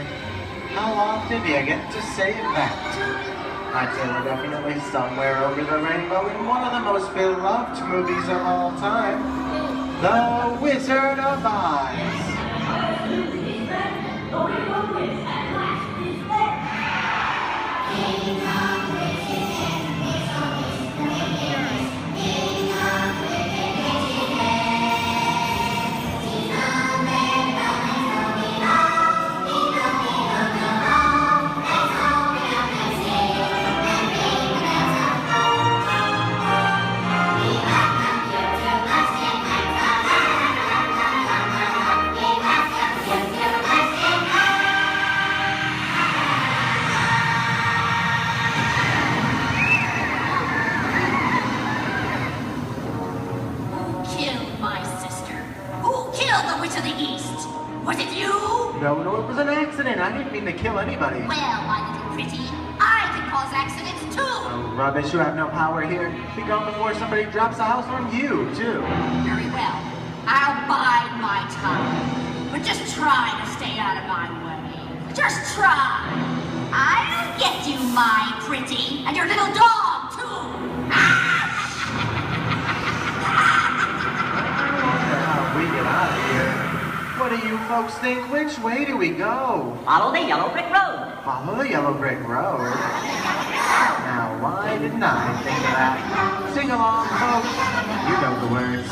How often do you get to say that? I'd say we're definitely somewhere over the rainbow in one of the most beloved movies of all time, The Wizard of Oz. No, it was an accident. I didn't mean to kill anybody. Well, my little pretty, I can cause accidents too. Oh, rubbish. You have no power here. Be gone before somebody drops a house on you, too. Very well. I'll bide my time. But just try to stay out of my way. Just try. I'll get you, my pretty, and your little dog, too. How we get out of here? What do you folks think? Which way do we go? Follow the yellow brick road. Follow the yellow brick road? Now, why didn't I think of that? Sing along, folks. You know the words.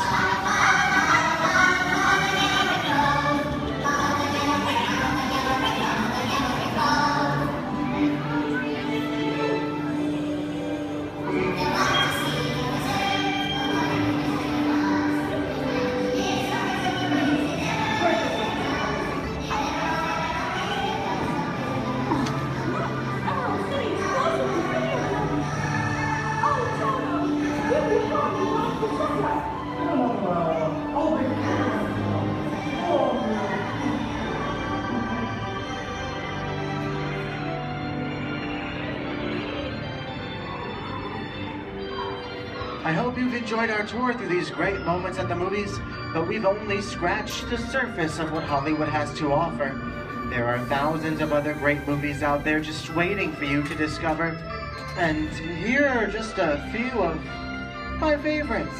I hope you've enjoyed our tour through these great moments at the movies, but we've only scratched the surface of what Hollywood has to offer. There are thousands of other great movies out there just waiting for you to discover. And here are just a few of my favorites.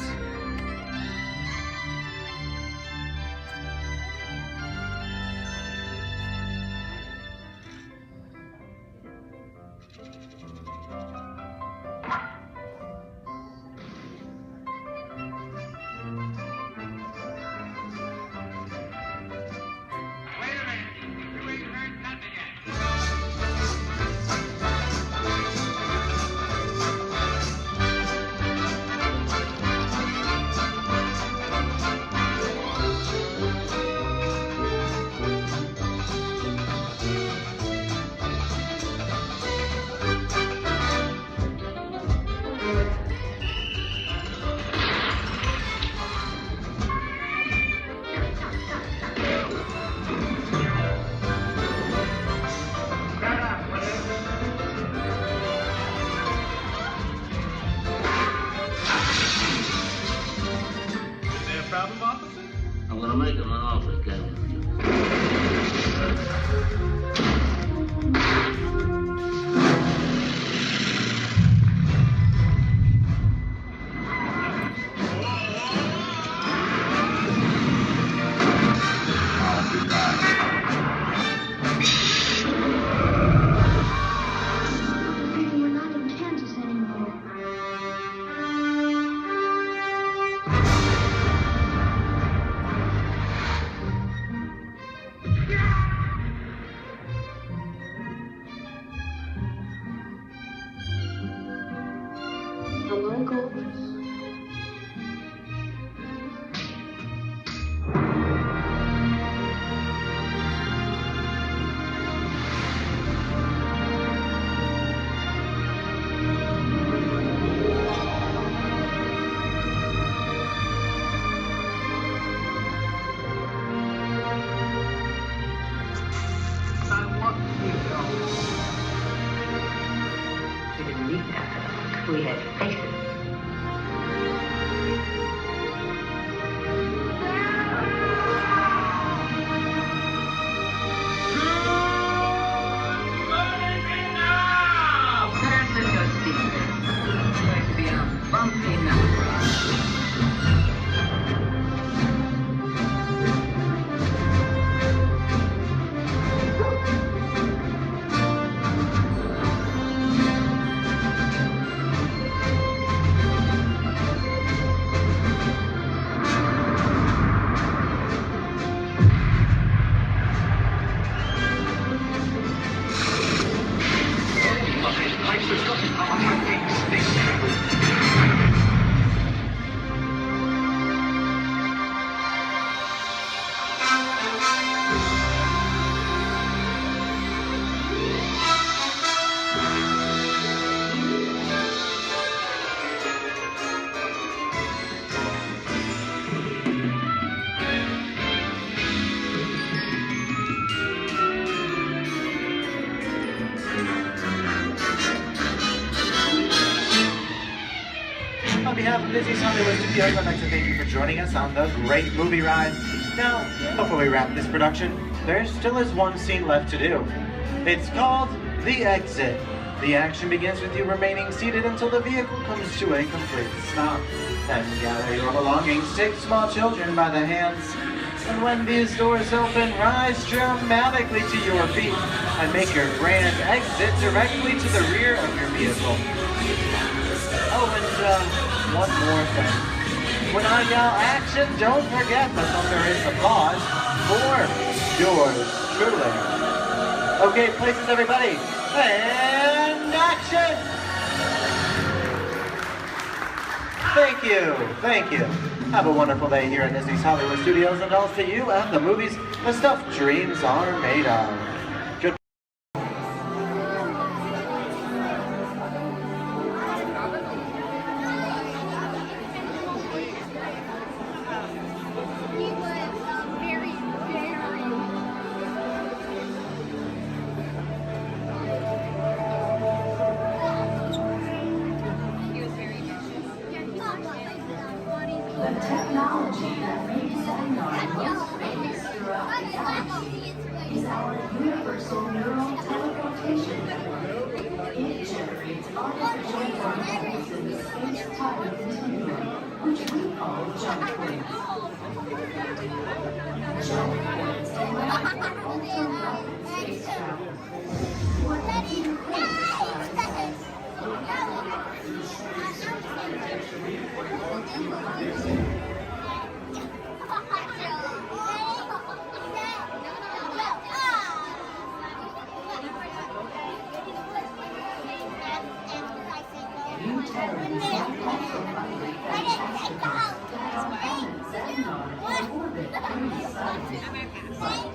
I'm gonna make him an offer he can't refuse. Maybe we're not in Kansas anymore. The locals. I want you to know. We didn't need that. We had faces. San Francisco Steve. It's going to be a bumpy night. On behalf of Disney's Hollywood Studios, I'd like to thank you for joining us on the great movie ride. Now, before we wrap this production, there still is one scene left to do. It's called The Exit. The action begins with you remaining seated until the vehicle comes to a complete stop. Then gather your belongings, take small children by the hands, and when these doors open, rise dramatically to your feet and make your grand exit directly to the rear of your vehicle. Oh, and one more thing. When I yell action, don't forget the thunderous applause for yours truly. Okay, places everybody, and action! Thank you. Have a wonderful day here at Disney's Hollywood Studios, and also to you and the movies the stuff dreams are made of. Good. The technology that makes Xandar most famous throughout the galaxy is our universal neural teleportation network. It generates artificial vortices in the space-time continuum, which we call jump points. Jump points allow for ultra-rapid space travel. What Peter Quill describes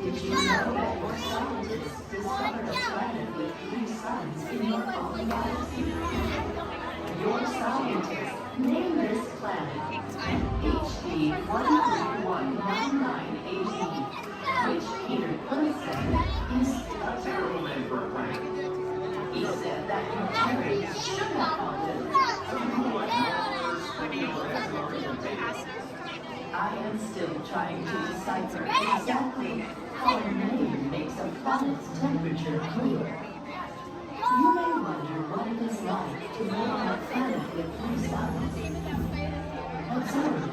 Did you know that your scientists discovered a planet with 3 suns in your own galaxy? Your scientists named this planet HD 13199AZ, which Peter Quill said is a terrible name for a planet. He said that you terrorists should have called it. I am still trying to decipher exactly how a name makes a planet's temperature cooler. You may wonder what it is like to live on a planet with 3 suns. Observe.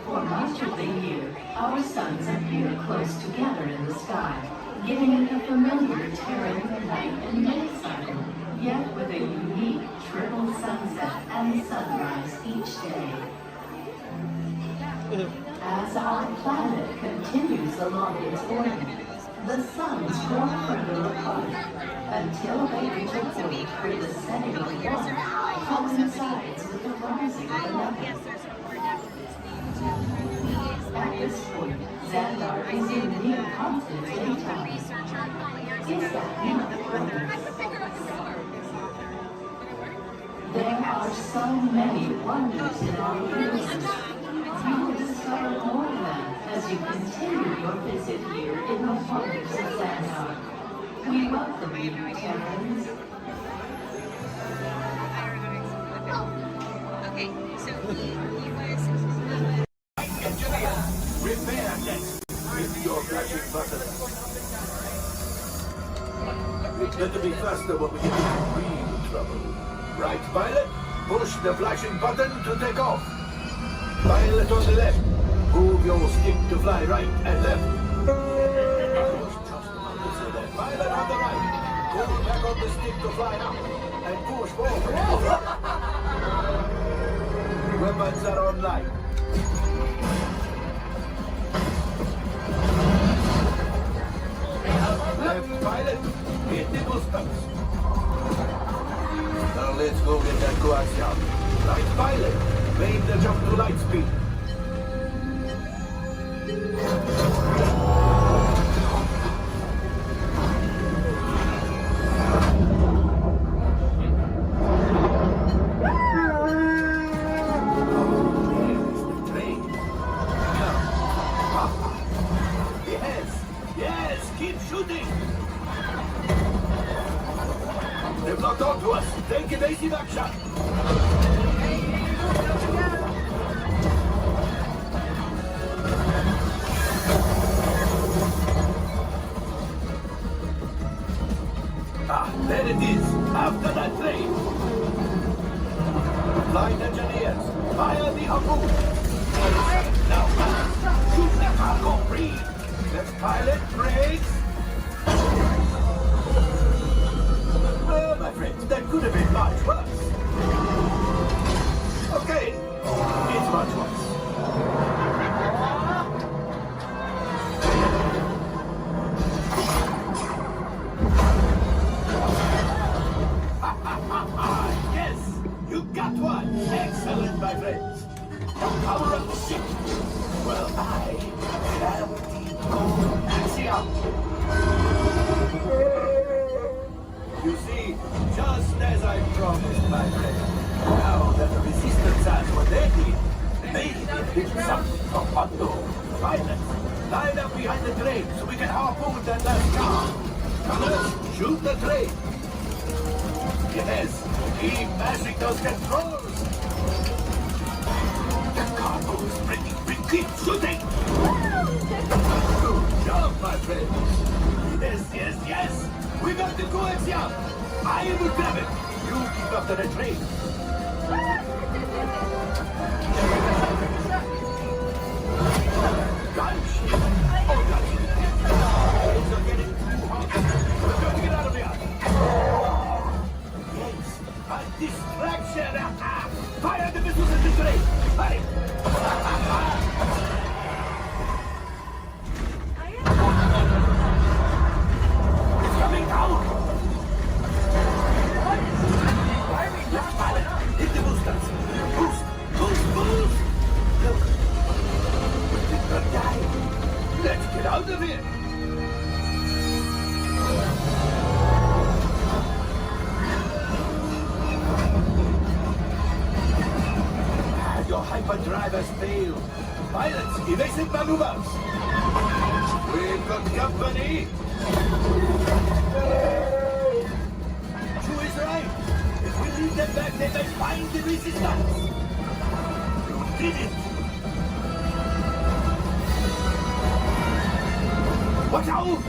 For much of the year, our suns appear close together in the sky, giving it a familiar Terran night and day cycle, yet with a unique triple sunset and sunrise each day. As our planet continues along its orbit, the suns draw further apart until they reach a point where the setting of one coincides with the rising of another. At this point, Xandar is in near constant daytime. Is that not wondrous? There are so many wonders in our universe. You will discover more of them as you continue your visit here in the wonders of Xandar. We welcome you, Terrans. Okay, so he was... Repair next with your magic button. It's going to be faster when we get into real trouble. Right, pilot? Push the flashing button to take off. Pilot on the left. Move your stick to fly right and left. Pilot on the right. Pull back on the stick to fly up. And push forward. Weapons are online. Left pilot. Hit the boosters. Now let's go get that coaxium. Right pilot. Main the jump to light speed. Yes, keep shooting. They've locked onto us. Take evasive action. There it is, after that train. Flight engineers, fire the harpoon. Now, shoot the cargo free. Let's pilot brakes. Oh, my friends, that could have been much worse. Okay, it's much worse. Yes, you got one. Excellent, my friends. Power up the ship. Well, I am Axiom. You see, just as I promised, my friend. Now that the resistance has what they need, maybe it's something from Otto. Pilots, line up behind the train so we can harpoon that last car. Colors, shoot the train. Yes, keep mashing those controls. The car was pretty. We keep shooting. Good job, my friends. Yes. We got the coaxium. I will grab it. You keep up the retreat. Gunship. Oh, gunship. Things are getting too hot. We've got to get out of here. Yes, a distraction. Fire the missiles at the grave. Hurry. It's coming down. Hit the boosters. Boost. Look. We did not die. Let's get out of here. Your hyperdrive has failed. Pilots, evasive maneuvers. We've got company. Chew is right. If we leave them back, they may find the resistance. You did it. Watch out!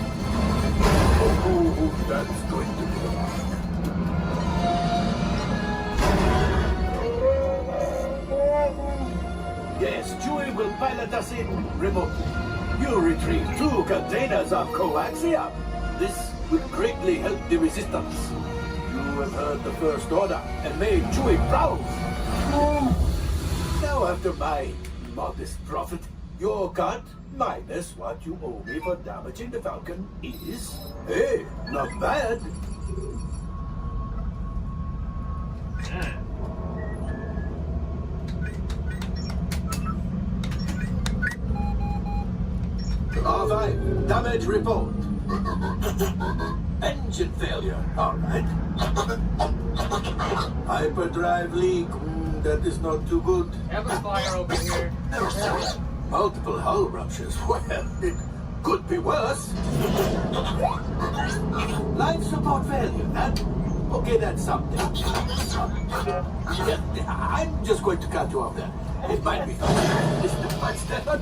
Oh, that's going to be the mark. Yes, Chewie will pilot us in remotely. You retrieve 2 containers of coaxium. This will greatly help the resistance. You have heard the First Order and made Chewie proud. Now, after my modest profit, your cut minus what you owe me for damaging the Falcon is, hey, not bad. R5, damage report. Engine failure, all right. Hyperdrive leak, that is not too good. Have a fire over here. Multiple hull ruptures, well, it could be worse. Life support failure, okay, that's something. I'm just going to cut you off there. It might be much better.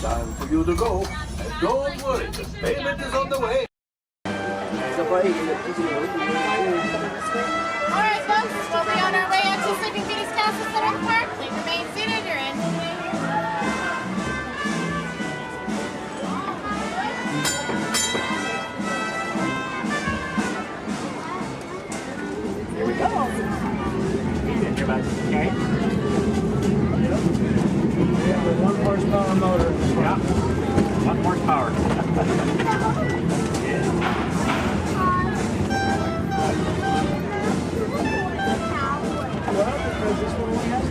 Time for you to go. And don't worry, the payment is on the way. Alright, folks, we'll be on our way out to Sleeping Beauty's Castle Center Park. Please remain seated. You're in. Here we go. Okay. Yeah, with 1 horsepower motor. Yeah. 1 horsepower. Well, because this one only has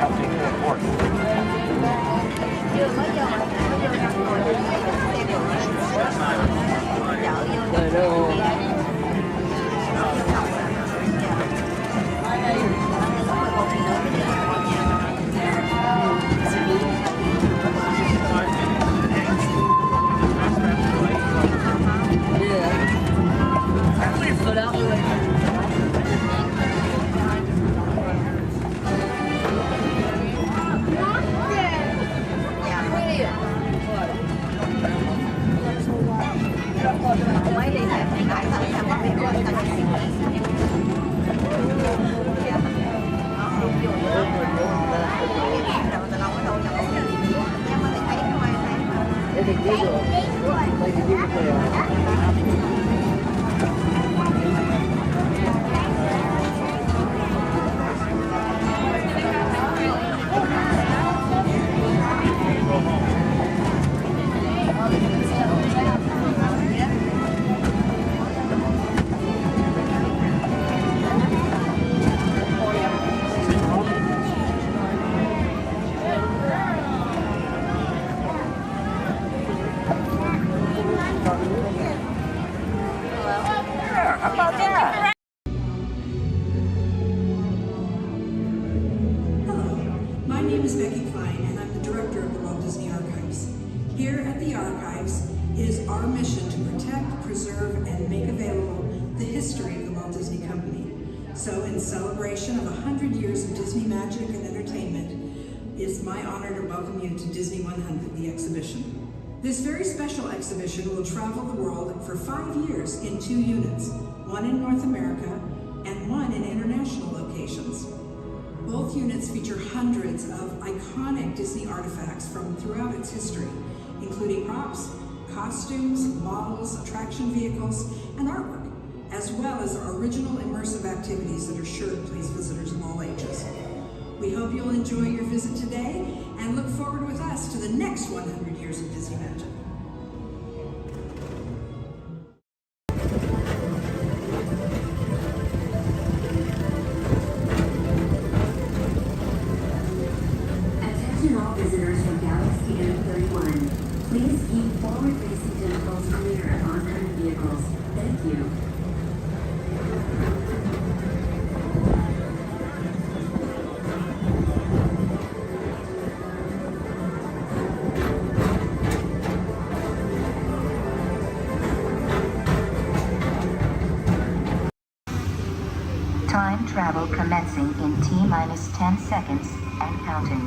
Update to report. My name is Becky Klein, and I'm the director of the Walt Disney Archives. Here at the Archives, it is our mission to protect, preserve, and make available the history of the Walt Disney Company. So in celebration of 100 years of Disney magic and entertainment, it's my honor to welcome you to Disney 100, the exhibition. This very special exhibition will travel the world for 5 years in 2 units, one in North America and one in international locations. Both units feature hundreds of iconic Disney artifacts from throughout its history, including props, costumes, models, attraction vehicles, and artwork, as well as our original immersive activities that are sure to please visitors of all ages. We hope you'll enjoy your visit today and look forward with us to the next 100 years of Disney magic. Attention all visitors from Galaxy M31. Please keep forward-facing tentacles clear of oncoming vehicles. Thank you. Time travel commencing in T-minus 10 seconds and counting.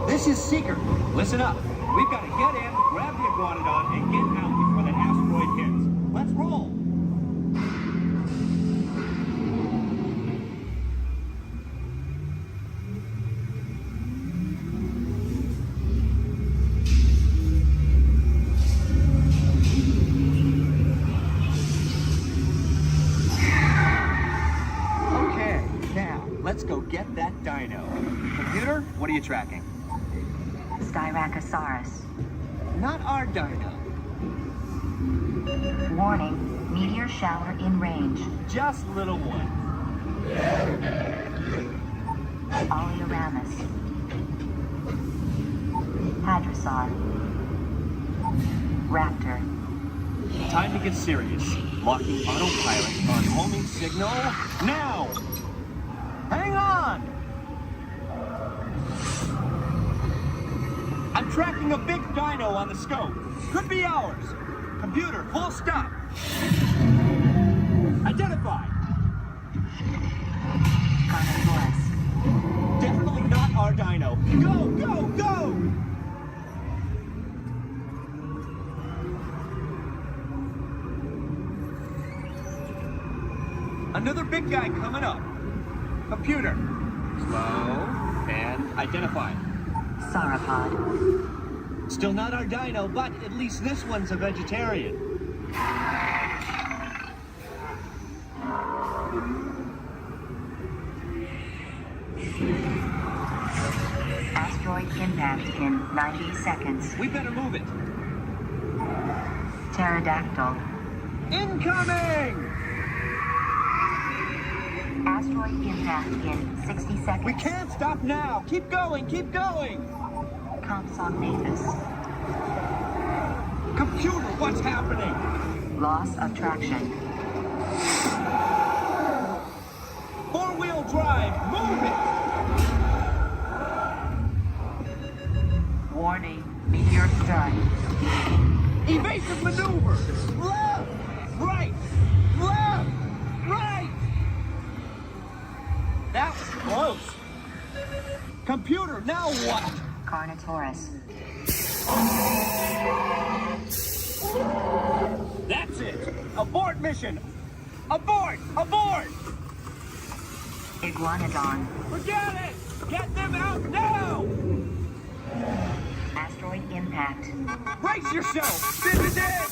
This is Seeker. Listen up. We've got to get in, grab the iguanodon, and get out before that asteroid hits. Let's roll. Okay, now let's go get that dino. Computer, what are you tracking? Styracosaurus. Not our dino. Warning, meteor shower in range. Just little one. Oleoramus. Hadrosaur. Raptor. Time to get serious. Locking autopilot on homing signal now. Hang on. I'm tracking a big dino on the scope. Could be ours. Computer, full stop. Identified. Definitely not our dino. Go, go, go! Another big guy coming up. Computer. Slow and identified. Sauropod. Still not our dino, but at least this one's a vegetarian. Asteroid impact in 90 seconds. We better move it. Pterodactyl. Incoming! Asteroid impact in 60 seconds. We can't stop now. Keep going, keep going. Comps on Mavis. Computer, what's happening? Loss of traction. Four-wheel drive, move it! Warning, meteor strike. Evasive maneuver! Left! Right! Left! Right! That was close. Computer, now what? Carnotaurus. That's it! Abort mission! Abort! Abort! Iguanodon. Forget it! Get them out now! Asteroid impact. Brace yourself! This is it!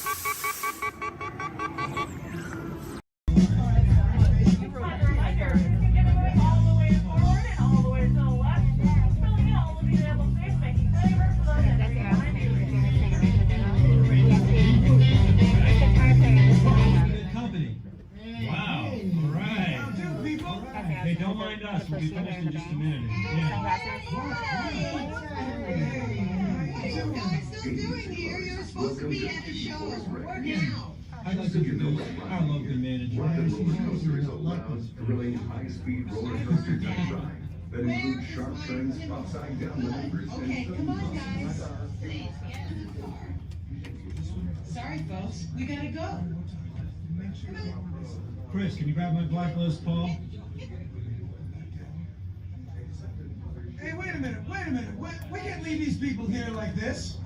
Hey, don't mind us. We'll be finished in just a minute. Yeah. What you guys still doing here? You're supposed to be at the show. Working out. I'd like to know our local manager. Thrilling high-speed roller coaster type ride that includes sharp turns, upside down maneuvers, Okay, come on, guys. Please, get in the car. Sorry, folks. We gotta go. Chris, can you grab my blacklist, Paul? Hey, wait a minute. We can't leave these people here like this.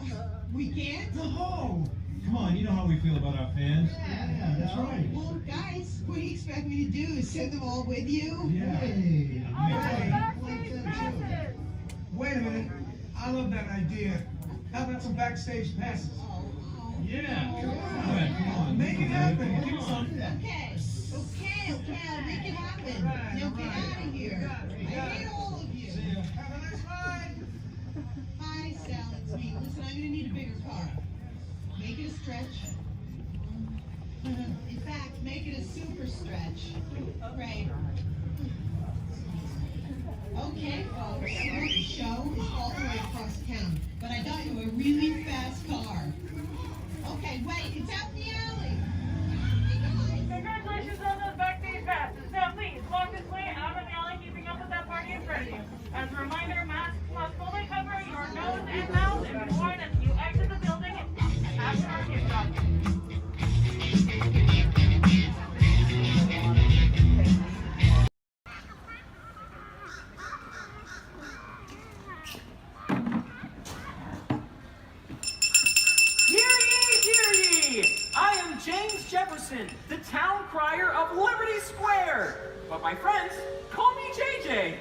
We can't? No! Come on, you know how we feel about our fans. Yeah, that's right. Well, guys, what do you expect me to do? Is send them all with you? Yeah. Hey. Wait a minute. I love that idea. How about some backstage passes? Yeah. Come on. Make it happen. Come on. Okay, I'll make it happen. Now get out of here. I hate all of you. Have a nice ride. Hi, Sal, it's me. Listen, I'm gonna need a bigger car. Make it a stretch. In fact, make it a super stretch. Right. Okay, folks, the show is all the way across town, but I got you a really fast car. Okay, wait, it's out in the alley. Congratulations on those backstage passes. Now please, walk this way out of the alley, keeping up with that party in front of you. As a reminder, masks must fully cover your nose and mouth and be worn as you exit the building after our kickoff. I am James Jefferson, the town crier of Liberty Square. But my friends call me JJ.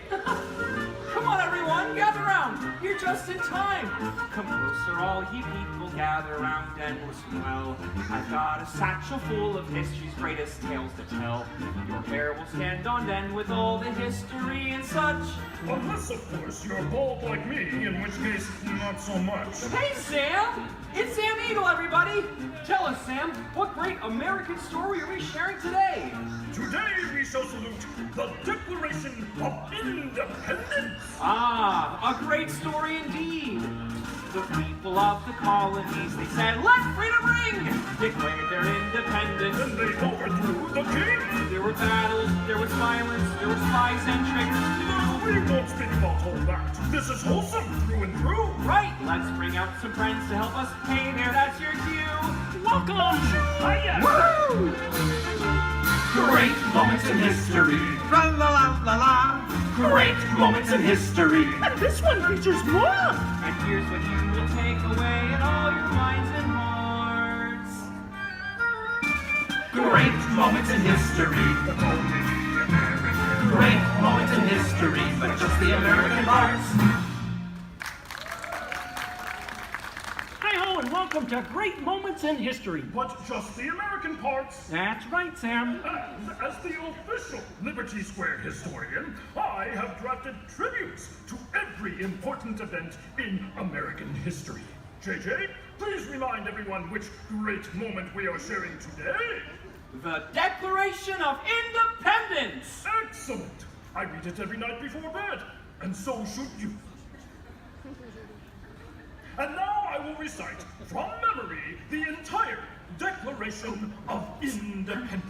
Come on, everyone, gather round. You're just in time. Come closer, all ye people, gather round and listen well. I've got a satchel full of history's greatest tales to tell. Your hair will stand on end with all the history and such. Unless, of course, you're bald like me, in which case, not so much. Hey, Sam! It's Sam Eagle, everybody! Tell us, Sam, what great American story are we sharing today? Today we shall salute the Declaration of Independence. Ah, a great story indeed. The people of the colonies, they said, let freedom ring! Declared their independence. And they overthrew the king. There were battles, there was violence, there were spies and tricks too. We won't speak about all that. This is wholesome through and through. Right, let's bring out some friends to help us. Hey there, that's your cue. Welcome! Hiya! Woo! Great moments in history. La la la la la. Great moments in history. And this one features more. And here's what you will take away in all your minds and hearts. Great moments in history. Great moments in history, but just the American parts. Hi-ho, and welcome to Great Moments in History. But just the American parts. That's right, Sam. And as the official Liberty Square historian, I have drafted tributes to every important event in American history. JJ, please remind everyone which great moment we are sharing today. the Declaration of Independence. Excellent! I read it every night before bed, and so should you. And now I will recite from memory the entire Declaration of Independence.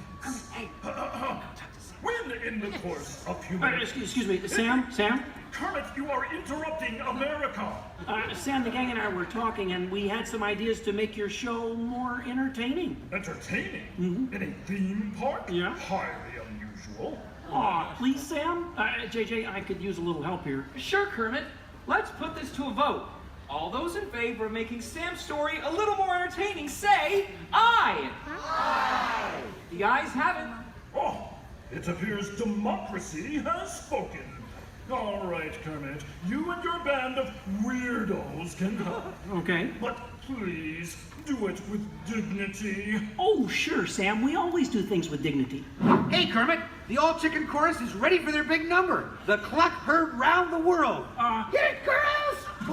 When in the course of human... Excuse me, Sam? Kermit, you are interrupting America. Sam, the gang and I were talking, and we had some ideas to make your show more entertaining. Entertaining? In a theme park? Yeah. Highly unusual. Aw, please, Sam? JJ, I could use a little help here. Sure, Kermit. Let's put this to a vote. All those in favor of making Sam's story a little more entertaining, say aye. Aye. The ayes have it. Oh, it appears democracy has spoken. All right, Kermit, you and your band of weirdos can help. Okay. But please, do it with dignity. Oh, sure, Sam. We always do things with dignity. Hey, Kermit, the all-chicken chorus is ready for their big number. The cluck heard round the world. Get it, girls! Too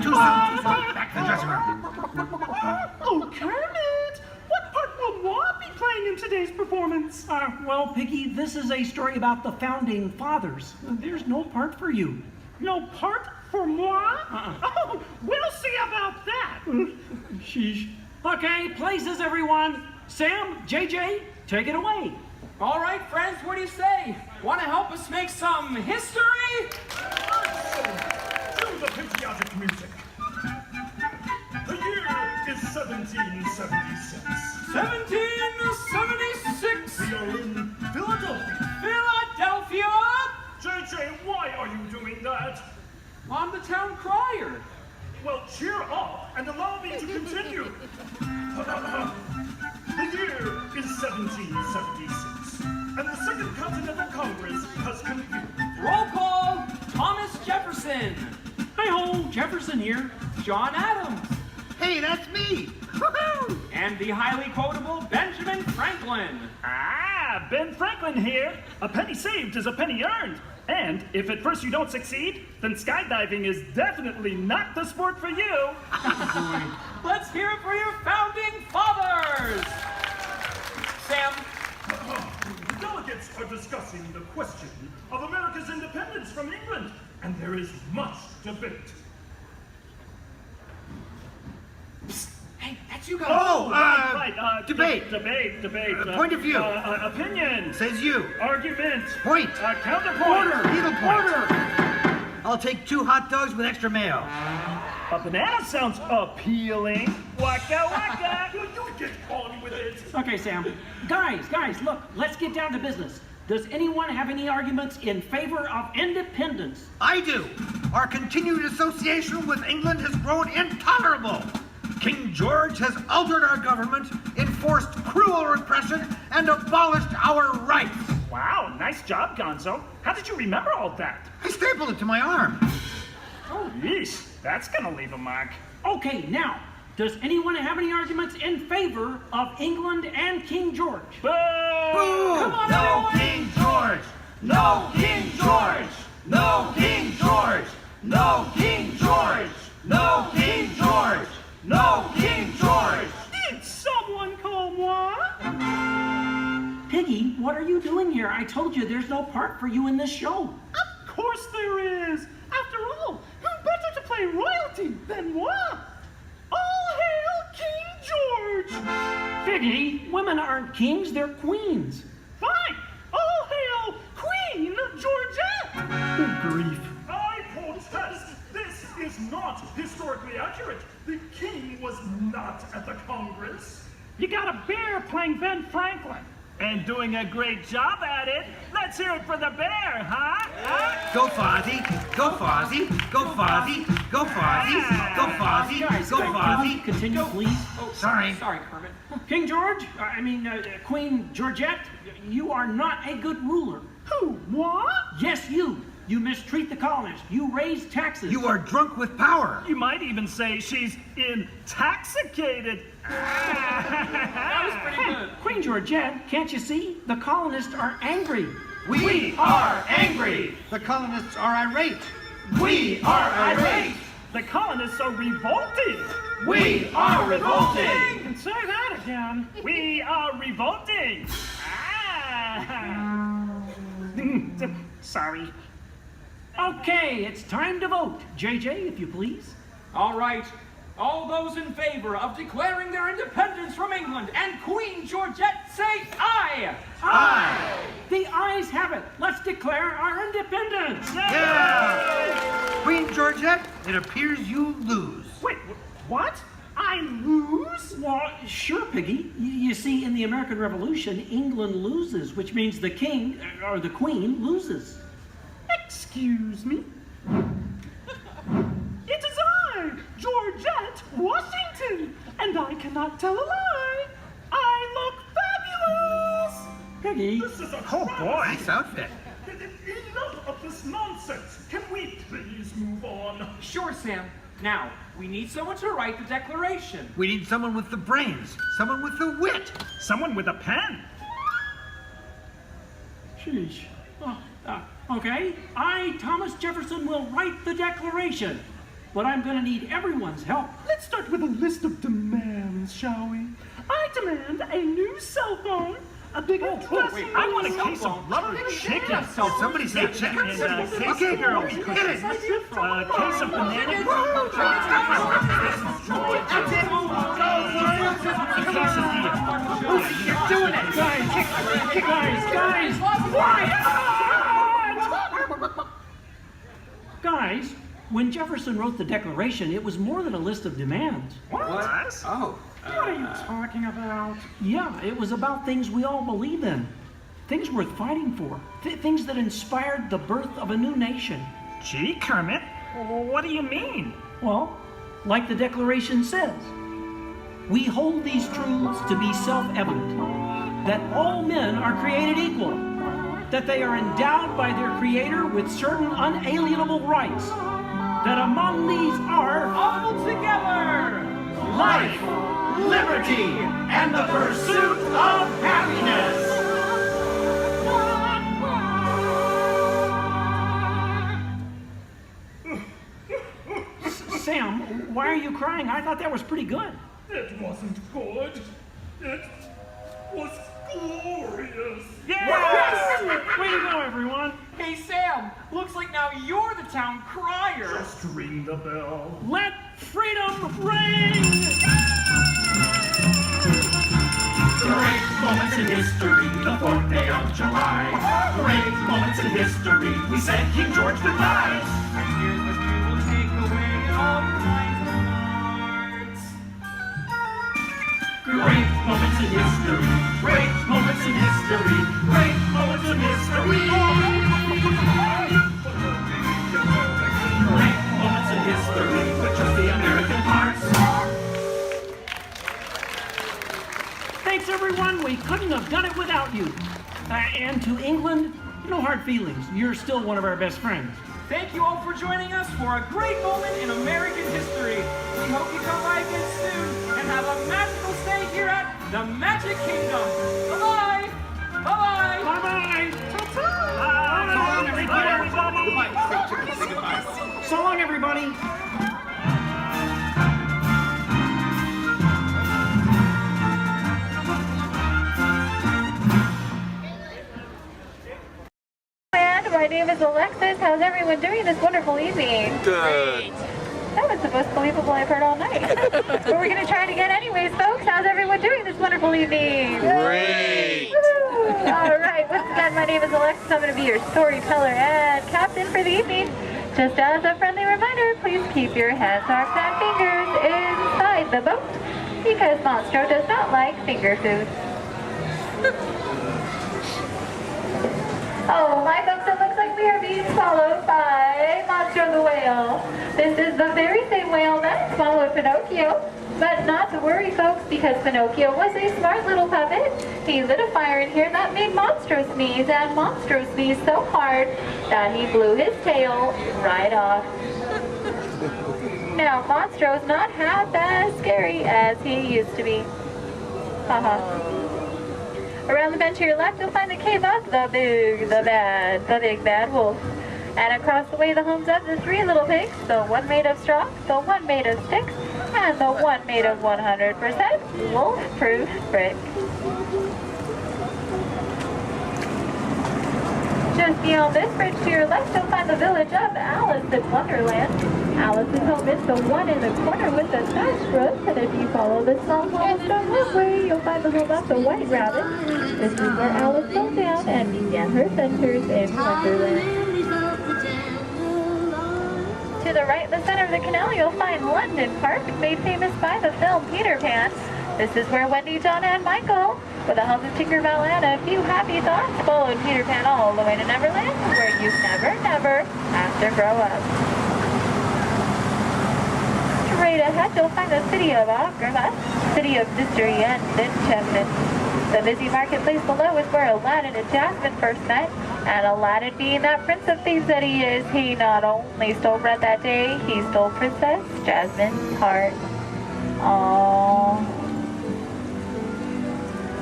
soon. Back to the dressing room. Oh, Kermit! What part will Walt be playing in today's performance? Well, Piggy, this is a story about the founding fathers. There's no part for you. No part for moi? Oh, we'll see about that. Sheesh. Okay, places, everyone. Sam, JJ, take it away. All right, friends, what do you say? Want to help us make some history? Cue the patriotic music. The year is 1776. 1776. We are in Philadelphia. Philadelphia? JJ, why are you doing that? I'm the town crier. Well, cheer up and allow me to continue. The year is 1776, and the Second Continental Congress has convened. Roll call, Thomas Jefferson. Hi-ho, Jefferson here. John Adams. Hey, that's me. Woohoo! And the highly quotable Benjamin Franklin. Ben Franklin here. A penny saved is a penny earned. And if at first you don't succeed, then skydiving is definitely not the sport for you. Let's hear it for your founding fathers. Sam. The delegates are discussing the question of America's independence from England, and there is much debate. Psst. Hey, that's you guys. Oh, right. Debate. Debate. Point of view. Opinion. Says you. Argument. Point. Counterpoint. Order. Needle point. I'll take 2 hot dogs with extra mayo. A banana sounds appealing. Waka waka. You get on with it. Okay, Sam. Guys, look, let's get down to business. Does anyone have any arguments in favor of independence? I do. Our continued association with England has grown intolerable. King George has altered our government, enforced cruel repression, and abolished our rights. Wow, nice job, Gonzo. How did you remember all that? I stapled it to my arm. Oh, yeesh. That's gonna leave a mark. Okay, now, does anyone have any arguments in favor of England and King George? Boo! Come on, no King George! No King George! No King George! No King George! No King George! No King George! Did someone call moi? Piggy, what are you doing here? I told you there's no part for you in this show. Of course there is. After all, who better to play royalty than moi? All hail King George! Piggy, women aren't kings, they're queens. Fine. All hail Queen Georgette! Good grief. I protest. This is not historically accurate. The king was not at the Congress. You got a bear playing Ben Franklin. And doing a great job at it. Let's hear it for the bear, huh? Go Fozzie! Go Fozzie! Go Fozzie! Go Fozzie! Go Fozzie! Guys, Go Fozzie! continue, please. Oh, Sorry. Sorry, Kermit. King George, Queen Georgette, you are not a good ruler. Who, moi? Yes, you. You mistreat the colonists. You raise taxes. You are drunk with power. You might even say she's intoxicated. That was pretty good. Queen Georgette, can't you see? The colonists are angry. We are angry. The colonists are irate. We are irate. The colonists are revolting. We are revolting. And say that again. We are revolting. Sorry. Okay, it's time to vote. JJ, if you please. All right. All those in favor of declaring their independence from England and Queen Georgette say aye! Aye! The ayes have it. Let's declare our independence. Yeah! Queen Georgette, it appears you lose. Wait, what? I lose? Well, sure, Piggy. You see, in the American Revolution, England loses, which means the king, or the queen, loses. Excuse me? It is I, Georgette Washington, and I cannot tell a lie. I look fabulous! Piggy. This is a Oh boy, nice outfit. Enough of this nonsense. Can we please move on? Sure, Sam. Now, we need someone to write the declaration. We need someone with the brains, someone with the wit. Someone with a pen. Sheesh. Okay, I, Thomas Jefferson, will write the declaration. But I'm going to need everyone's help. Let's start with a list of demands, shall we? I demand a new cell phone, a bigger dressing room. I want a case of rubber chicken. Did somebody say chicken? Okay, girls, hit it. A case of banana. You're doing it. Guys, when Jefferson wrote the Declaration, it was more than a list of demands. What? Oh. What are you talking about? Yeah, it was about things we all believe in. Things worth fighting for. Things that inspired the birth of a new nation. Gee, Kermit, what do you mean? Well, like the Declaration says, we hold these truths to be self-evident, that all men are created equal, that they are endowed by their Creator with certain unalienable rights, that among these are all together life, liberty, and the pursuit of happiness. Sam, why are you crying? I thought that was pretty good. It wasn't good. It was glorious. Yes! Way to go, everyone. Hey, Sam, looks like now you're the town crier. Just ring the bell. Let freedom ring! Great moments in history, the 4th day of July. Great moments in history, we said King George goodbye. And here's what we will take away all your minds and hearts. Great moments in history, great moments in history, great moments in history. Great moments in history, with just the American parts. Thanks, everyone. We couldn't have done it without you. And to England, no hard feelings. You're still one of our best friends. Thank you all for joining us for a great moment in American history. We hope you come by again soon and have a magical stay here at the Magic Kingdom. Bye-bye. Bye-bye. Bye-bye. So long, everybody. So long, everybody. My name is Alexis. How's everyone doing this wonderful evening? Good. That was the most believable I've heard all night. But we're going to try it again anyways, folks. How's everyone doing this wonderful evening? Great. Woo! All right. Once again, my name is Alexis. I'm going to be your storyteller and captain for the evening. Just as a friendly reminder, please keep your hands, arms, and fingers inside the boat because Monstro does not like finger food. Oh, my folks, it looks like we are being swallowed by Monstro the whale. This is the very same whale that swallowed Pinocchio. But not to worry, folks, because Pinocchio was a smart little puppet. He lit a fire in here that made Monstro sneeze, and Monstro sneezed so hard that he blew his tail right off. Now, Monstro's not half as scary as he used to be. Haha. Around the bench to your left, you'll find the cave of the big bad wolf. And across the way, the homes of the 3 little pigs, the one made of straw, the one made of sticks, and the one made of 100% wolf-proof brick. Just beyond this bridge to your left, you'll find the village of Alice in Wonderland. Alice's home is the one in the corner with the thatched roof, and if you follow the small cobblestone walkway, you'll find the home of the White Rabbit. This is where Alice settled down and began her adventures in Wonderland. To the right in the center of the canal, you'll find London Park, made famous by the film Peter Pan. This is where Wendy, John, and Michael, with a hum of Tinkerbell and a few happy thoughts, followed Peter Pan all the way to Neverland, where you never have to grow up. Straight ahead, you'll find the city of Agrabah, city of mystery and enchantment. The busy marketplace below is where Aladdin and Jasmine first met, and Aladdin, being that prince of thieves that he is, he not only stole bread that day, he stole Princess Jasmine's heart. Aww.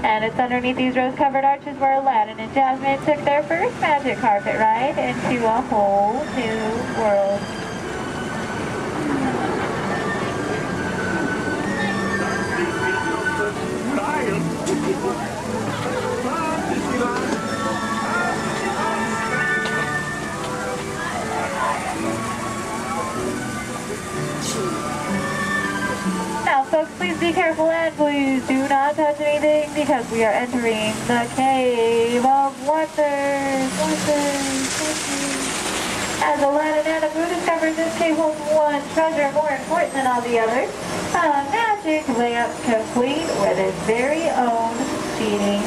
And it's underneath these rose-covered arches where Aladdin and Jasmine took their first magic carpet ride into a whole new world. Now, folks, please be careful and please do not touch anything because we are entering the Cave of Wonders. As Aladdin and Abu discovered, this cave holds one treasure more important than all the others, a magic lamp complete with its very own genie.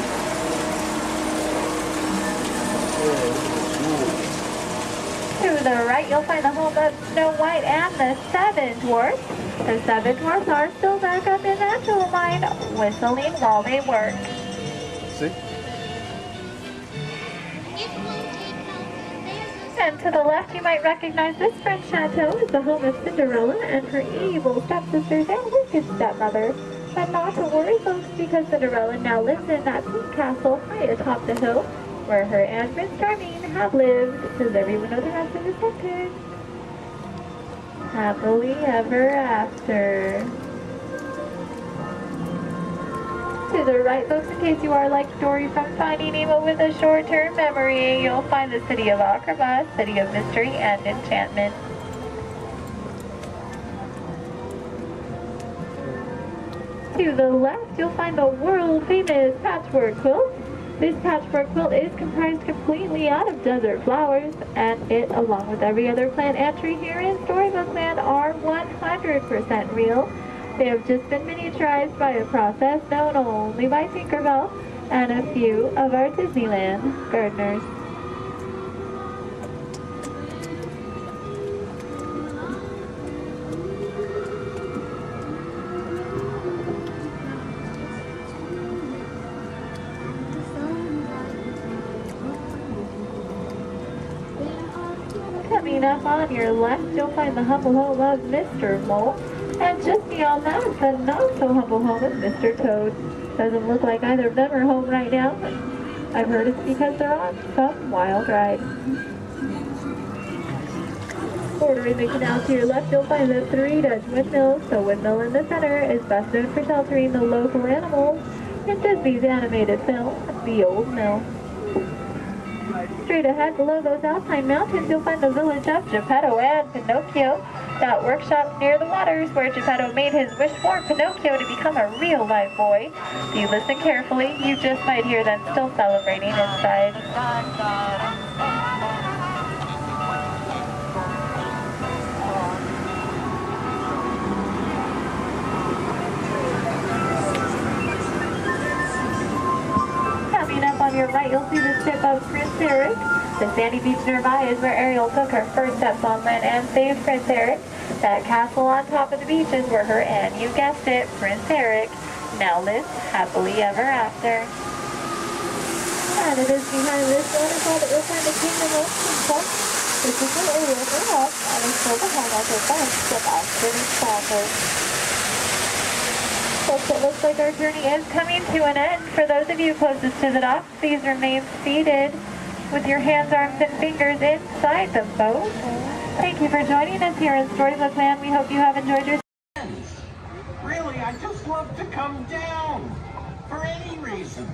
To the right, you'll find the home of Snow White and the 7 dwarfs. The 7 dwarfs are still back up in that jewel mine, whistling while they work. See? And to the left, you might recognize this French chateau as the home of Cinderella and her evil stepsisters and wicked stepmother. But not to worry, folks, because Cinderella now lives in that pink castle high atop the hill, where her and Prince Charming have lived. Does everyone know the rest of the sentence? Happily ever after. To the right, folks, in case you are like Dory from Finding Nemo with a short-term memory, you'll find the city of Agrabah, city of mystery and enchantment. To the left, you'll find the world-famous patchwork quilt. This patchwork quilt is comprised completely out of desert flowers, and it, along with every other plant and tree here in Storybook Land, are 100% real. They have just been miniaturized by a process known only by Tinkerbell and a few of our Disneyland gardeners. Coming up on your left, you'll find the humble home of Mr. Mole. And just beyond that is the not-so-humble home of Mr. Toad. Doesn't look like either of them are home right now. I've heard it's because they're on some wild ride. Bordering the canal to your left, you'll find the 3 Dutch windmills. The windmill in the center is best known for sheltering the local animals in Disney's animated film, The Old Mill. Straight ahead below those Alpine mountains, you'll find the village of Geppetto and Pinocchio. That workshop near the waters where Geppetto made his wish for Pinocchio to become a real life boy. If you listen carefully, you just might hear them still celebrating inside. Coming up on your right, you'll see the ship of Prince Eric. The sandy beach nearby is where Ariel took her first steps on land and saved Prince Eric. That castle on top of the beach is where her and, you guessed it, Prince Eric, now lives happily ever after. And it is behind this waterfall that you'll find the Kingdom of Princess. This is where Ariel grew up and is still the home of her bunch of Austin Stalkers. Folks, it looks like our journey is coming to an end. For those of you closest to the dock, please remain seated. with your hands, arms, and fingers inside the boat. Thank you for joining us here in Storybook Land. We hope you have enjoyed your... Really, I just love to come down. For any reason.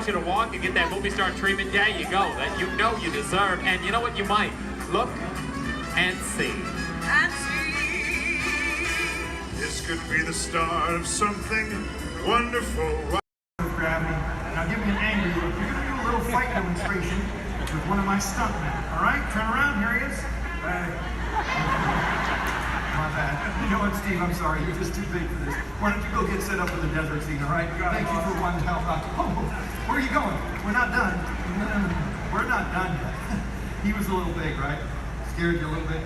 You to walk and get that movie star treatment, there you go, that you know you deserve, and you know what, you might look and see. This could be the start of something wonderful. Grab me. Now give me an angry look. You're gonna do a little fight demonstration with one of my stuntmen. All right, turn around. Here he is. My bad. You know what, Steve? I'm sorry. You're just too big for this. Why don't you go get set up with the desert scene? All right. Thank you for wanting to help out. Oh, where are you going? We're not done. We're not done yet. He was a little big, right? Scared you a little bit.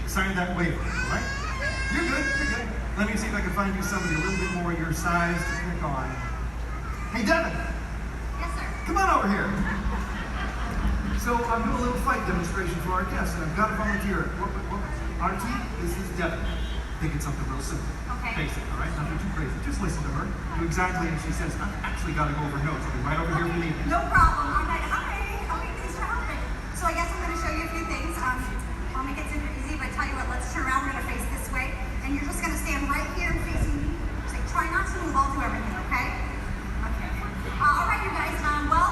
Sign that waiver, all right? You're good. You're good. Let me see if I can find you somebody a little bit more your size to pick on. Hey, Devin. Yes, sir. Come on over here. So I'm doing a little fight demonstration for our guests, and I've got a volunteer. RT, this is Devin. Think it's something real simple. Okay. Basic, all right? Nothing too crazy. Just listen to her. Do exactly as she says. I've actually got to go over notes. I'll be right over here with you. No problem. I'm like, hi. Okay, thanks for helping. So I guess I'm going to show you a few things. I'll make it super easy, but tell you what, let's turn around. We're going to face this way, and you're just going to stand right here facing me. Just like, try not to move. I'll do everything, okay? Okay. All right, you guys. Well,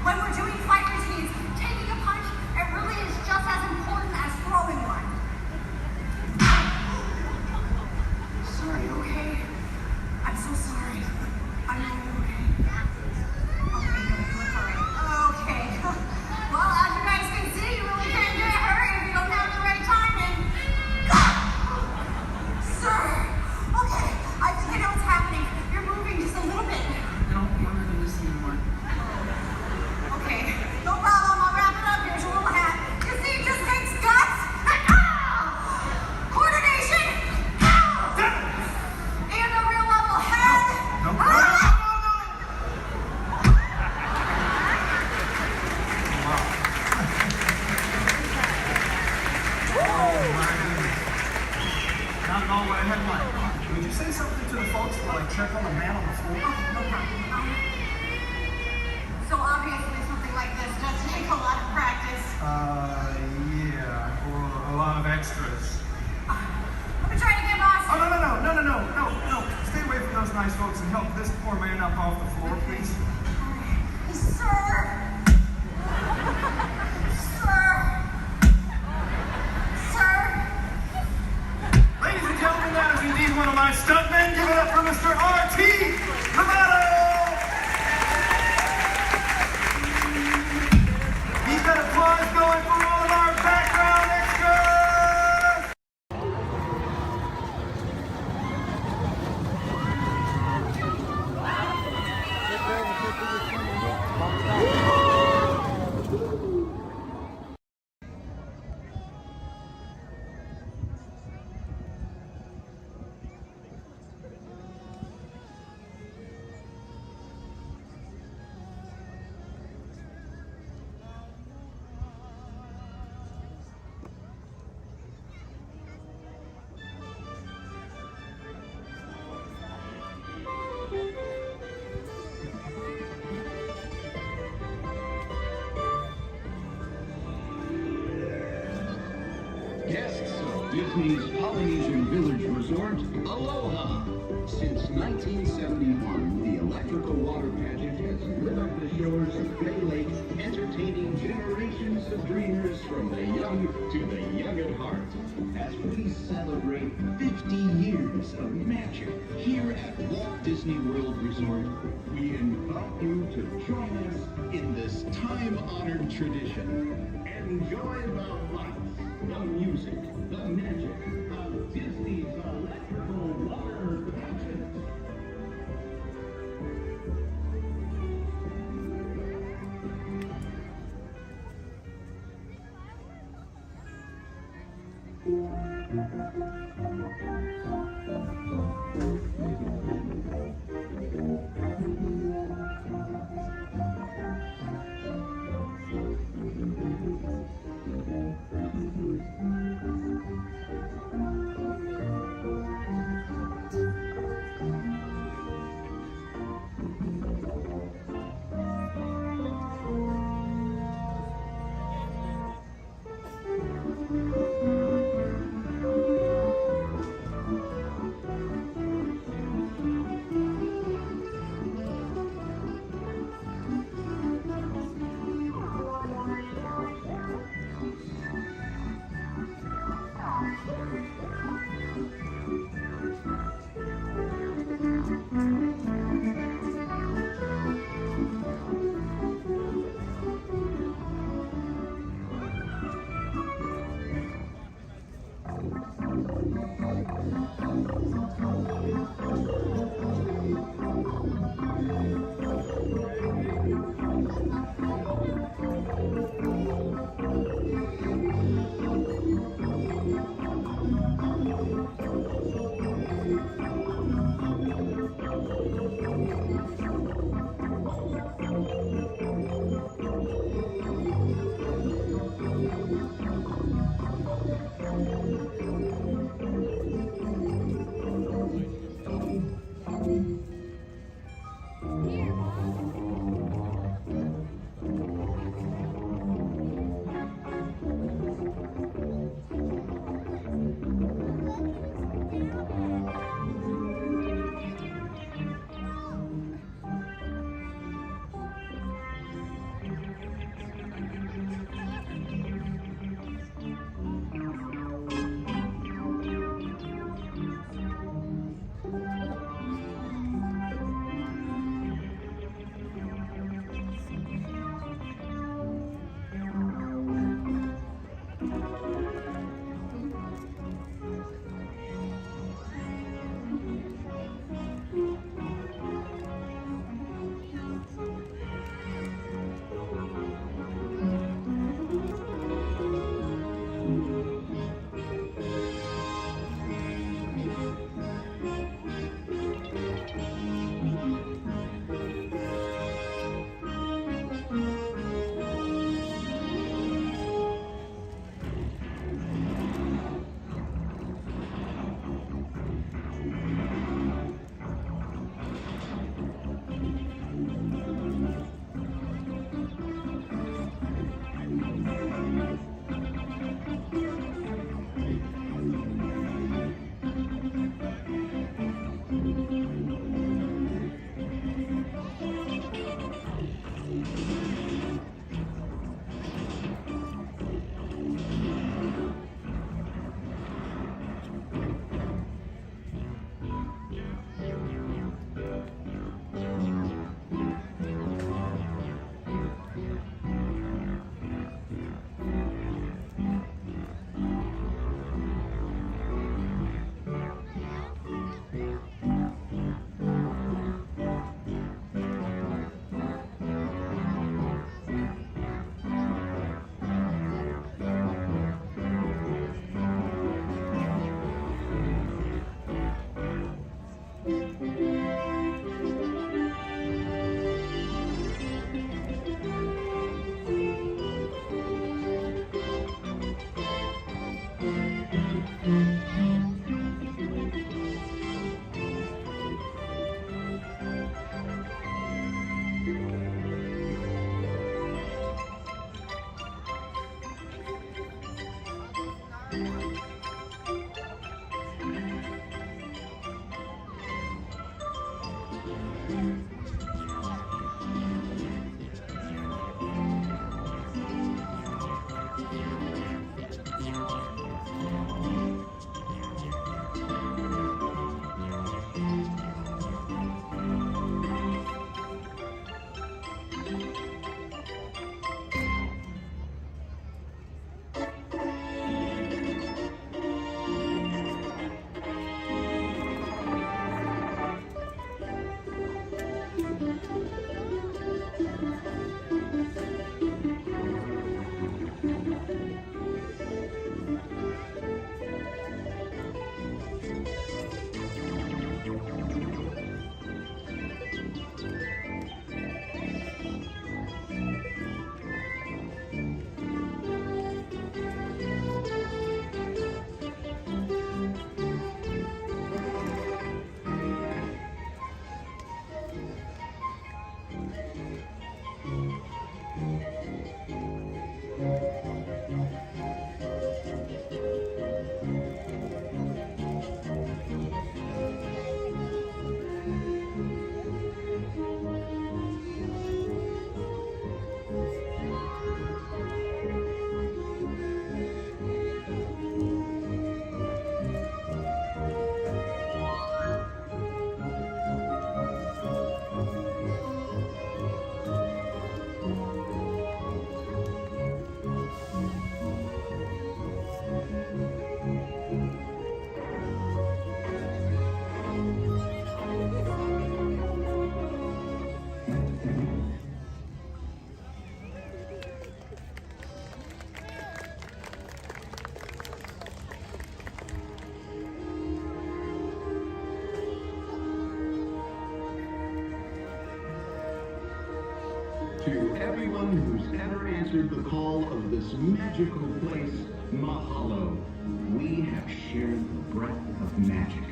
when we're doing fight routines, taking a punch, it really is just as important as throwing one. Sorry, okay? I'm so sorry. I'm really okay. Okay, good. You look all right. Okay. Well, as you guys can see, you really can't get hurt if you don't have the right timing. Sir! Okay, I think I know what's happening. You're moving just a little bit. No, I'm not going to listen anymore. Okay, no problem. I'll wrap it up. Here's your little hat. You see, it just takes guts. Coordination. And a real level head. Not at all what I had in mind. Would you say something to the folks while I check on the man on the floor? No problem. So obviously something like this does take a lot of practice. Yeah, or a lot of extras. Let me try to get boss. Oh, no. Stay away from those nice folks and help this poor man up off the floor, please. Sir. Ladies and gentlemen, that is indeed one of my stuntmen. Give it up for Mr. R.T. Tomato! He's got applause going for all of our background extras! Guests of Disney's Polynesian Village Resort, aloha! Since 1971, the electrical water pageant has lit up the shores of Bay Lake, entertaining generations of dreamers from the young to the young at heart. As we celebrate 50 years of magic here at Walt Disney World Resort, we invite you to join us in this time-honored tradition. Enjoy the lights, the music, the magic of Disney's electrical water pageant. To everyone who's ever answered the call of this magical place, mahalo. We have shared the breath of magic.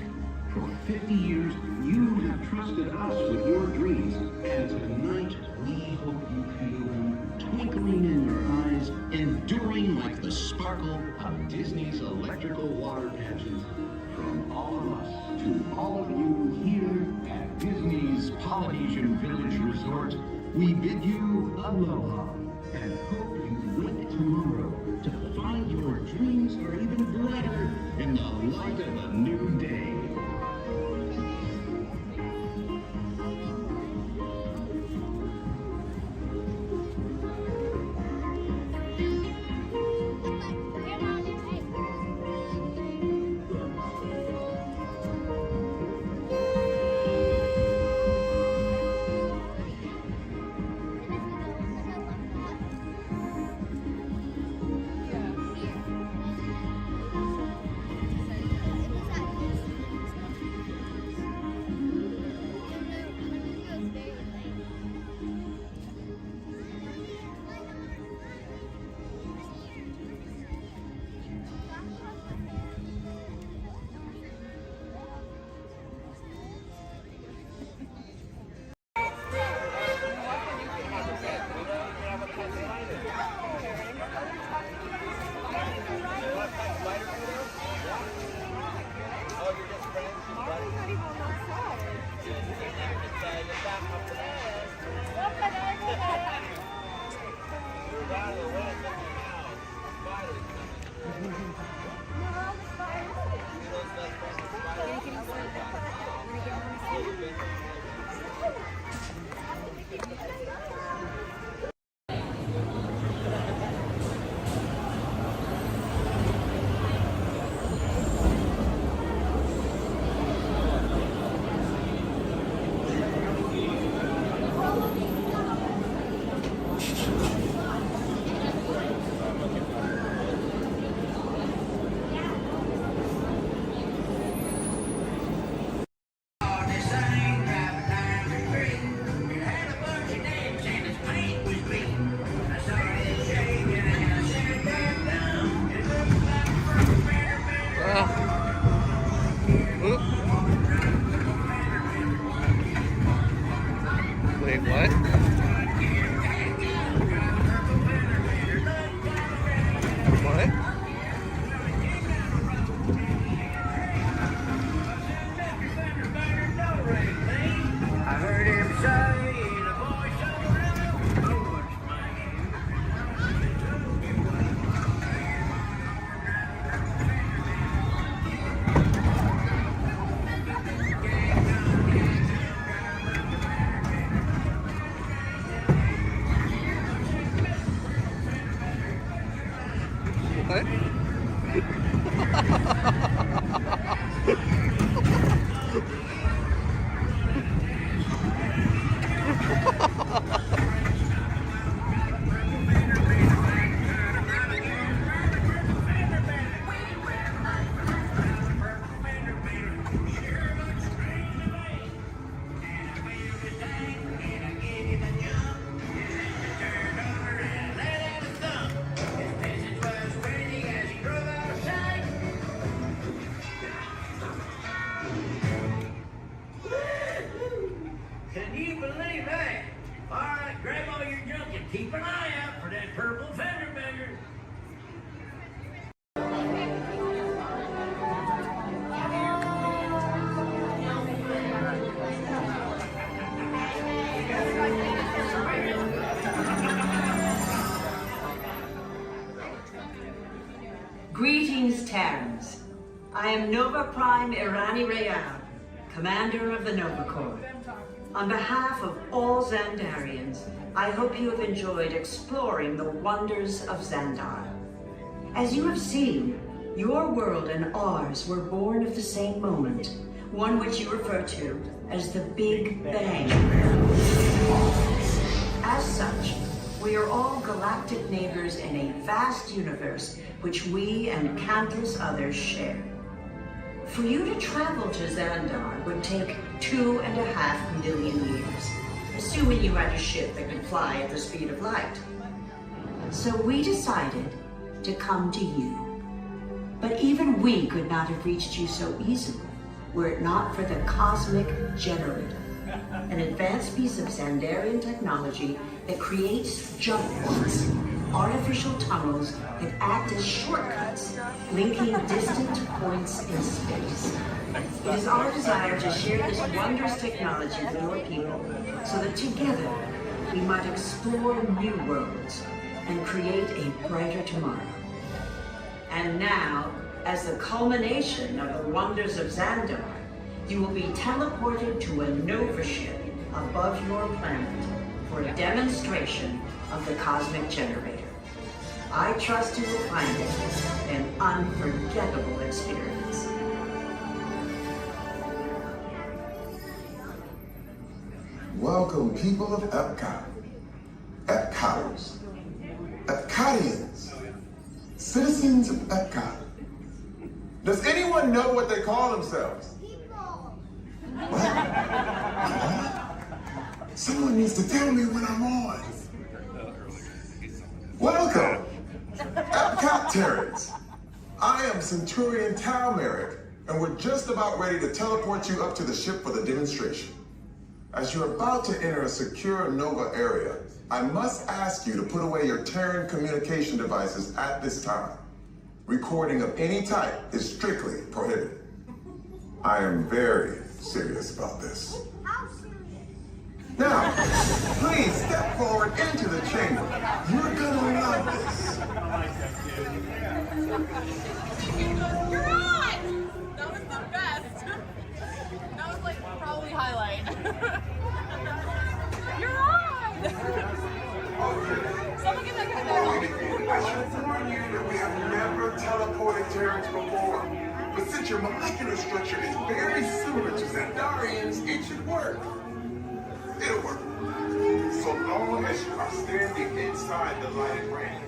For 50 years, you have trusted us with your dreams, and tonight we hope you feel them twinkling in your eyes, enduring like the sparkle of Disney's electrical water patches. From all of us to all of you here at Disney's Polynesian Village Resort, we bid you aloha and hope you wake tomorrow to find your dreams are even brighter in the light of a new day. Wait, what? What? I heard him say in a voice of a rhythm, What? Can you believe that? All right, grab all your junk and keep an eye out for that purple fender bender. Greetings, Terrans. I am Nova Prime Irani Rayal, Commander of the Nova Corps. On behalf of all Xandarians, I hope you have enjoyed exploring the wonders of Xandar. As you have seen, your world and ours were born of the same moment, one which you refer to as the Big Bang. As such, we are all galactic neighbors in a vast universe which we and countless others share. For you to travel to Xandar would take 2.5 million years. assuming you had a ship that could fly at the speed of light. So we decided to come to you. But even we could not have reached you so easily were it not for the cosmic generator, an advanced piece of Xandarian technology that creates jump points, artificial tunnels that act as shortcuts, linking distant points in space. It is our desire to share this wondrous technology with your people so that together we might explore new worlds and create a brighter tomorrow. And now, as the culmination of the wonders of Xandar, you will be teleported to a Nova ship above your planet for a demonstration of the cosmic generator. I trust you will find it an unforgettable experience. Welcome, people of Epcot, Epcoters, Epcotians, citizens of Epcot. Does anyone know what they call themselves? What? Someone needs to tell me when I'm on. Welcome, Epcot-tarians. I am Centurion Tal Merrick, and we're just about ready to teleport you up to the ship for the demonstration. As you're about to enter a secure Nova area, I must ask you to put away your Terran communication devices at this time. Recording of any type is strictly prohibited. I am very serious about this. Now, please step forward into the chamber. You're gonna love this. You're on! That was the best. That was like probably highlight. You're on! Someone get that guy back. I should warn you that we have never teleported Terrans before. But since your molecular structure is very similar to Xandarians, it should work. It'll work. So long as you are standing inside the lighted ring.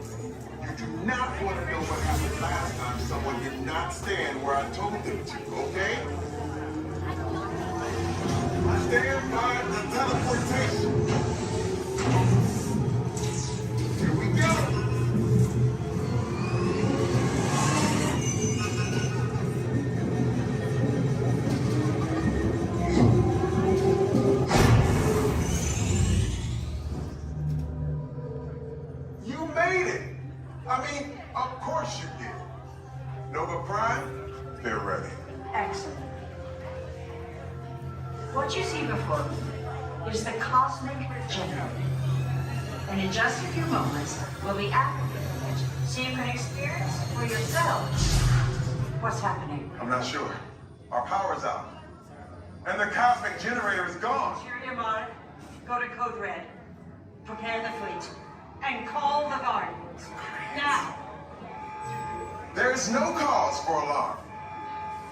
You do not want to know what happened last time someone did not stand where I told them to, okay? Stand by the teleportation. Here we go. You made it. I mean, of course you did. Nova Prime, they're ready. Excellent. What you see before you is the cosmic generator. And in just a few moments, we'll be activating it so you can experience for yourselves what's happening. I'm not sure. Our power's out. And the cosmic generator is gone. Interior Mod, go to Code Red, prepare the fleet, and call the Guardians. Now! There's no cause for alarm.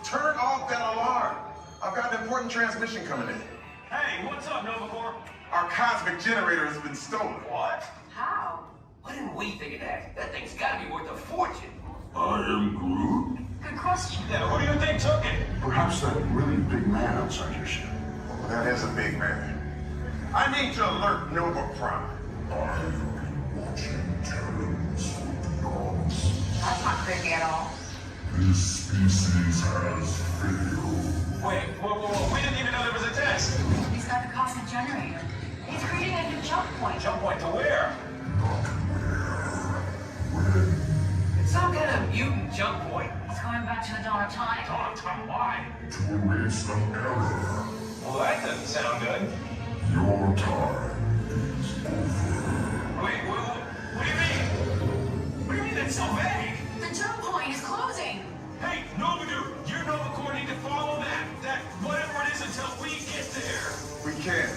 Turn off that alarm. I've got an important transmission coming in. Hey, what's up, Nova Corps? Our cosmic generator has been stolen. What? How? Why didn't we think of that? That thing's gotta be worth a fortune. I am Groot. Good question. Yeah, who do you think took it? Perhaps that really big man outside your ship. That is a big man. I need to alert Nova Prime. I'm watching Terrans for dogs. That's not creepy at all. This species has failed. Wait, whoa. We didn't even know there was a test. He's got the cosmic generator. He's creating a new jump point. Jump point to where? Not where. When. It's some kind of mutant jump point. He's going back to the dawn of time. Dawn of time, why? To erase the error. Well, that doesn't sound good. Your time is over. Wait, what do you mean? What do you mean that's so vague? The jump point is closing. Hey, Nova Dude, you're Nova Corps need to follow that whatever it is until we get there. We can.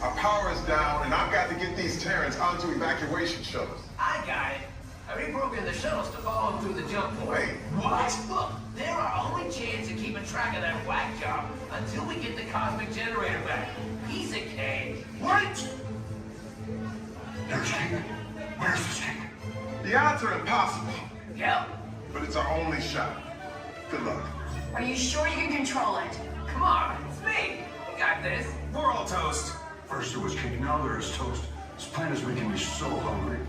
Our power is down, and I've got to get these Terrans onto evacuation shuttles. I got it. I reprogrammed the shuttles to follow them through the jump point. Wait, what? Look, they're our only chance of keeping track of that whack job until we get the cosmic generator back. Piece of cake. What? There's King. Where's the King? the odds are impossible. Yep. But it's our only shot. Good luck. Are you sure you can control it? Come on, it's me. We got this. We're all toast. First it was cake, now there is toast. This plan is making me so hungry.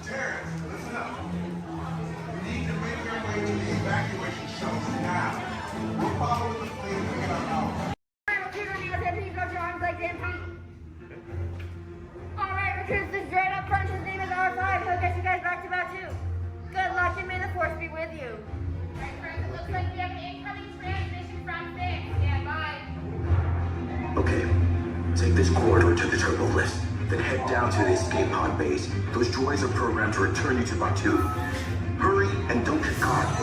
Terrence, listen up. We need to make our way to the evacuation shelter now. We'll follow the plane and get our house. Alright, recruits, this droid up front, his name is R5. He'll get you guys back to about 2. Good luck and may the force be with you. Alright, friends, it looks like we have an incoming transmission from 6. Stand by. Okay, take this corridor to the turbo lift, then head down to the escape pod base. Those droids are programmed to return you to Batu. Hurry and don't get caught.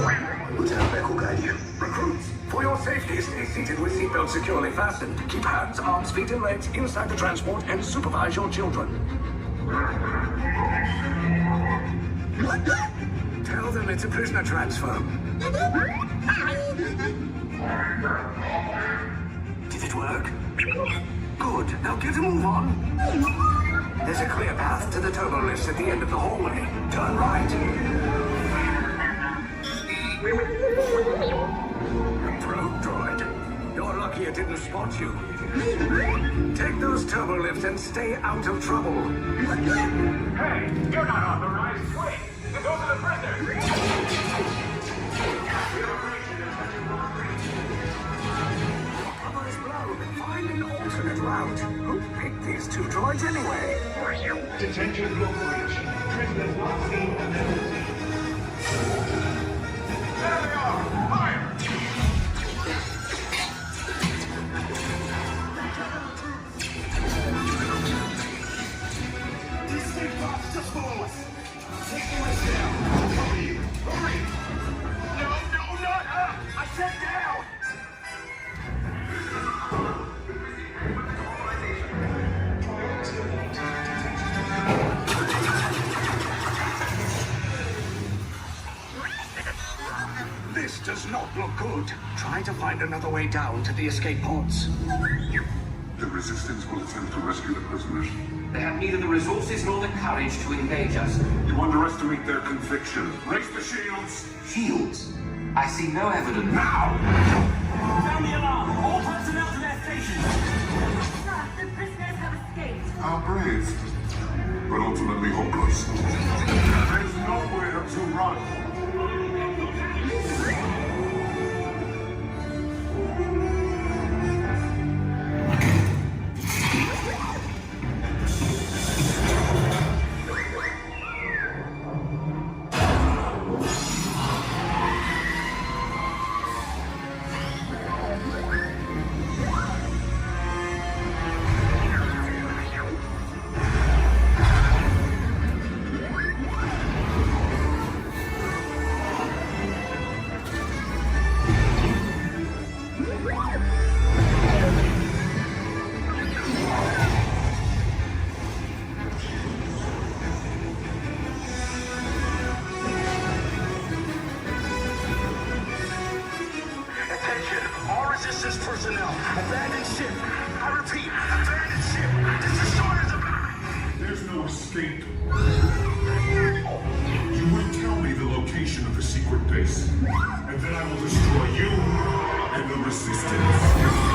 Lieutenant Beck will guide you. Recruits, for your safety, stay seated with seatbelts securely fastened. Keep hands, arms, feet, and legs inside the transport and supervise your children. Tell them it's a prisoner transfer. Did it work? Good. Now get a move on. There's a clear path to the turbo lifts at the end of the hallway. Turn right. Probe droid. You're lucky it didn't spot you. Take those turbo lifts and stay out of trouble. Hey, you're not authorized. Wait, those are the prisoners. Cover is blown. Find an alternate route. Who picked these 2 droids anyway? Detention local. Prisoners not seen and never seen. There they are! Fire! These escape pods just below us. Take the lift down. Hurry! Hurry! No, not up! I said down! This does not look good. Try to find another way down to the escape pods. The resistance will attempt to rescue the prisoners. They have neither the resources nor the courage to engage us. You underestimate their conviction. Raise the shields! Shields? I see no evidence. Now! Sound the alarm! All personnel to their stations! Sir, the prisoners have escaped. How brave, but ultimately hopeless. There's nowhere to run. personnel. Abandoned ship. I repeat, abandoned ship. This destroyer's about. There's no escape. You will tell me the location of the secret base, and then I will destroy you and the resistance.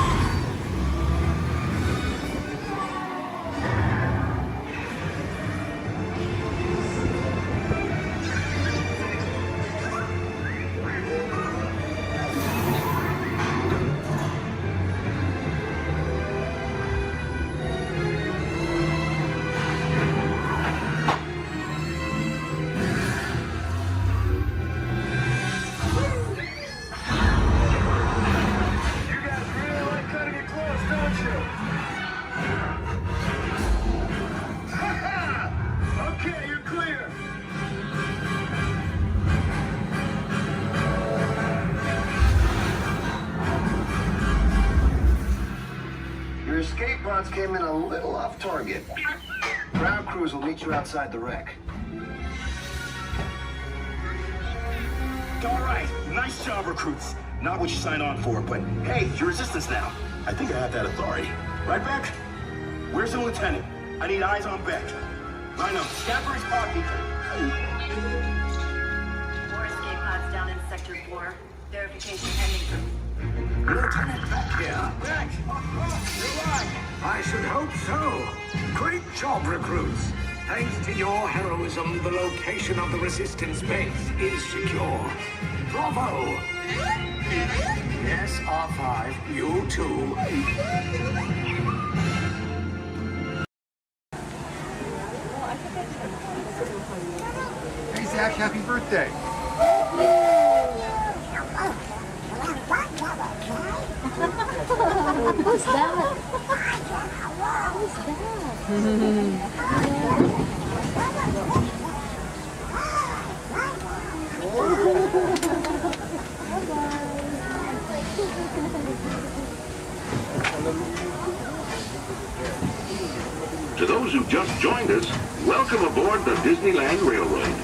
Your escape pods came in a little off target. Ground crews will meet you outside the wreck. All right, nice job, recruits. Not what you signed on for, but hey, you're resistance now. I think I have that authority. Right, Beck? Where's the lieutenant? I need eyes on Beck. Line up. Scapper's copy. 4 escape pods down in Sector 4. Verification pending. Lieutenant Beck here. Beck! You're right. I should hope so. Great job, recruits. Thanks to your heroism, the location of the resistance base is secure. Bravo! Yes, R5, you too. Hey, Zach, happy birthday. Who's that? To those who just joined us, welcome aboard the Disneyland Railroad.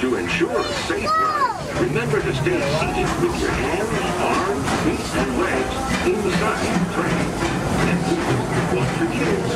To ensure a safe ride, remember to stay seated with your hands, arms, feet, and legs inside the train. And one for kids.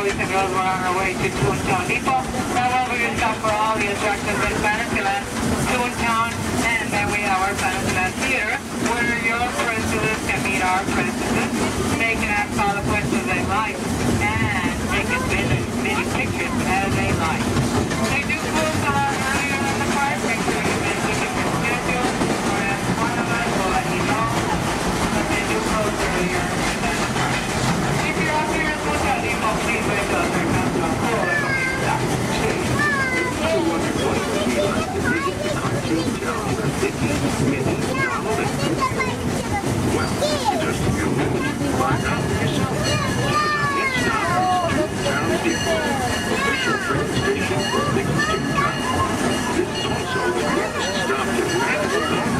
boys and girls were on our way to Toontown Depot. However, we stop for all the attractions in Fantasyland, Toontown, and then we have our Fantasyland Theater, where your princesses can meet our princesses. They can ask all the questions they like, and they can send as many pictures as they like. They do close a lot earlier than the park. Make sure you mention your schedule, or ask one of us will let you know. But they do close earlier than the park. If you're out here in Toontown Depot, please wake up. There comes a full everything stop. Well, just a few minutes to find out for yourself. Next stop is Toontown Depot, official train station for Mickey's Toontown. This is also the next stop to Fantasyland,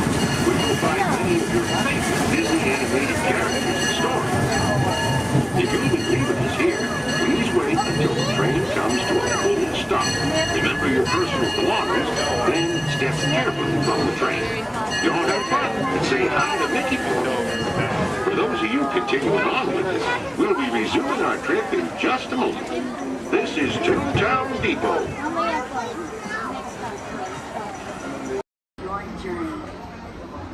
where you'll find many of your favorite Disney animated characters and stories. If you'll be leaving us here, please wait until the train comes to a full stop. Remember your personal belongings, then step carefully from the train. Y'all have fun and say hi to Mickey for me. For those of you continuing on with us, we'll be resuming our trip in just a moment. This is Toontown Depot. Your journey.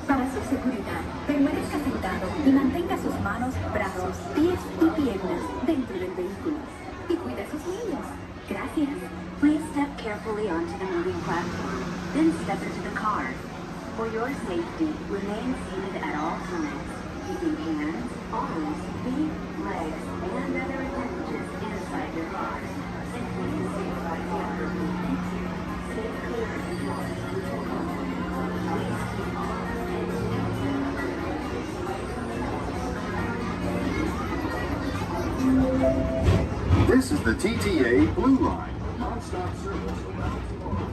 Para su seguridad, permanezca sentado y mantenga sus manos, brazos, pies y piernas dentro del vehículo. Y cuida a sus niños. Gracias. Please step carefully onto the moving platform. Then step into the car. For your safety, remain seated at all times, keeping hands, arms, feet, legs, and other appendages inside your car. Simply to safeguard the other. Thank you. Stay clear of the doors until coming. Please keep all This is the TTA Blue Line, non-stop service around the world.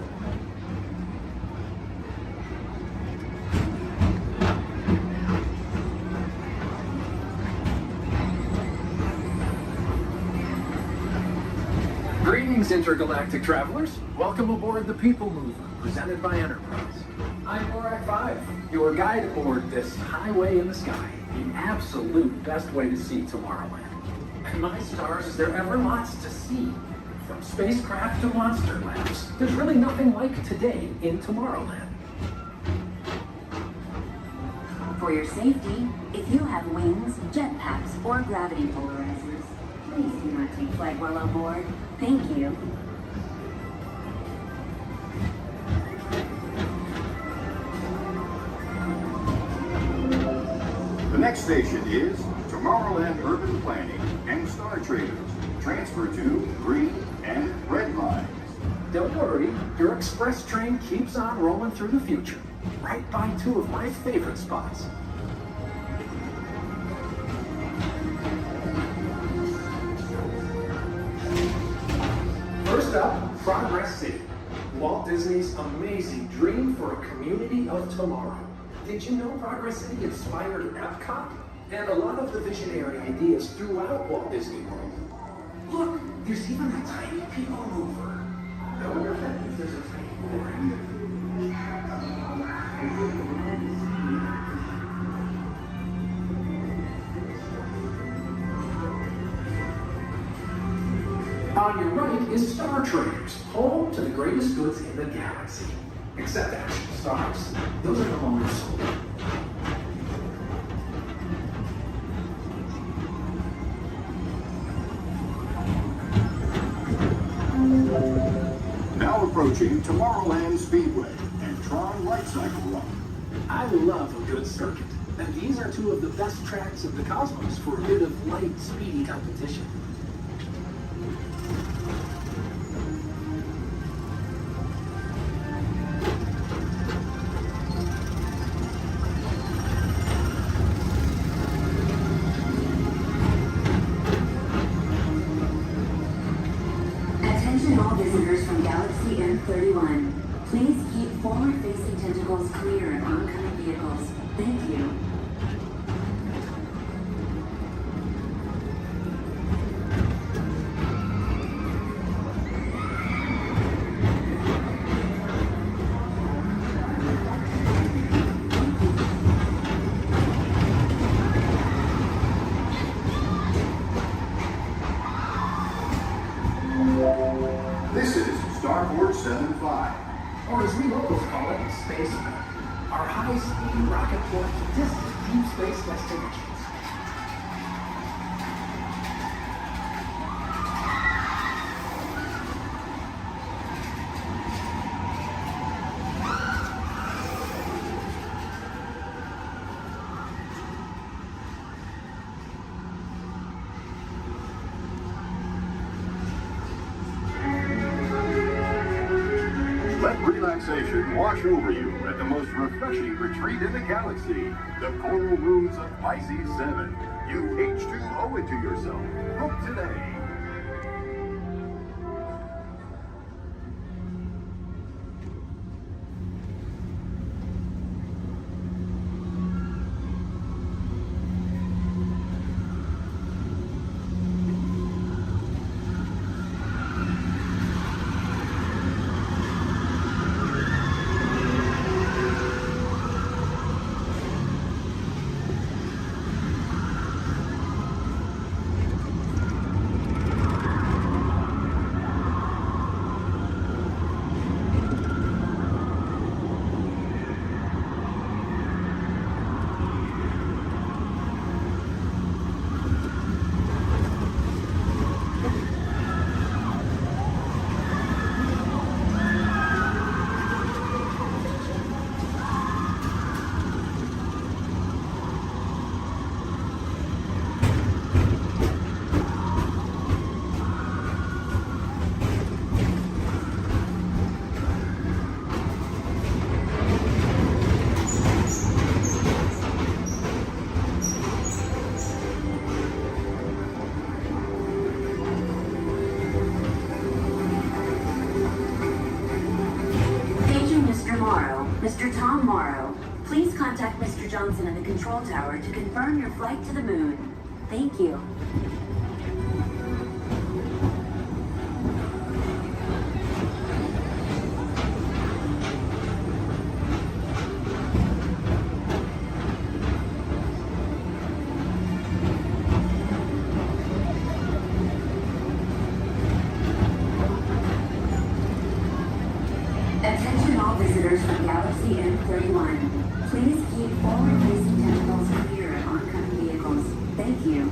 Greetings, intergalactic travelers. Welcome aboard the People Mover, presented by Enterprise. I'm Borak 5, your guide aboard this highway in the sky, the absolute best way to see Tomorrowland. And my stars, is there ever lots to see? From spacecraft to monster labs, there's really nothing like today in Tomorrowland. For your safety, if you have wings, jetpacks, or gravity polarizers, please do not take flight while on board. Thank you. The next station is Tomorrowland Urban Planning and Star Traders. Transfer to green and red lines. Don't worry, your express train keeps on rolling through the future, right by two of my favorite spots. First up, Progress City, Walt Disney's amazing dream for a community of tomorrow. Did you know Progress City inspired Epcot? And a lot of the visionary ideas throughout Walt Disney World. Look, there's even a tiny people mover. I wonder if there's a tiny board. On your right is Star Traders, home to the greatest goods in the galaxy. Except actual stars. Those are no longer sold. Now approaching Tomorrowland Speedway and Tron Light Cycle Run. I love a good circuit, and these are two of the best tracks in the cosmos for a bit of light, speedy competition. Attention all visitors from Galaxy M31. Please keep forward-facing tentacles clear of oncoming vehicles. Thank you. This is Starport 75. Or as we locals call it, Space Mountain. Our high-speed rocket port to distant deep space destinations. Let relaxation wash over you at the most refreshing retreat in the galaxy, the coral rooms of Pisces 7. You H2 owe it to yourself. Book today. Mr. Tom Morrow, please contact Mr. Johnson in the control tower to confirm your flight to the moon. Thank you. Please keep forward-facing tentacles clear of oncoming vehicles. Thank you.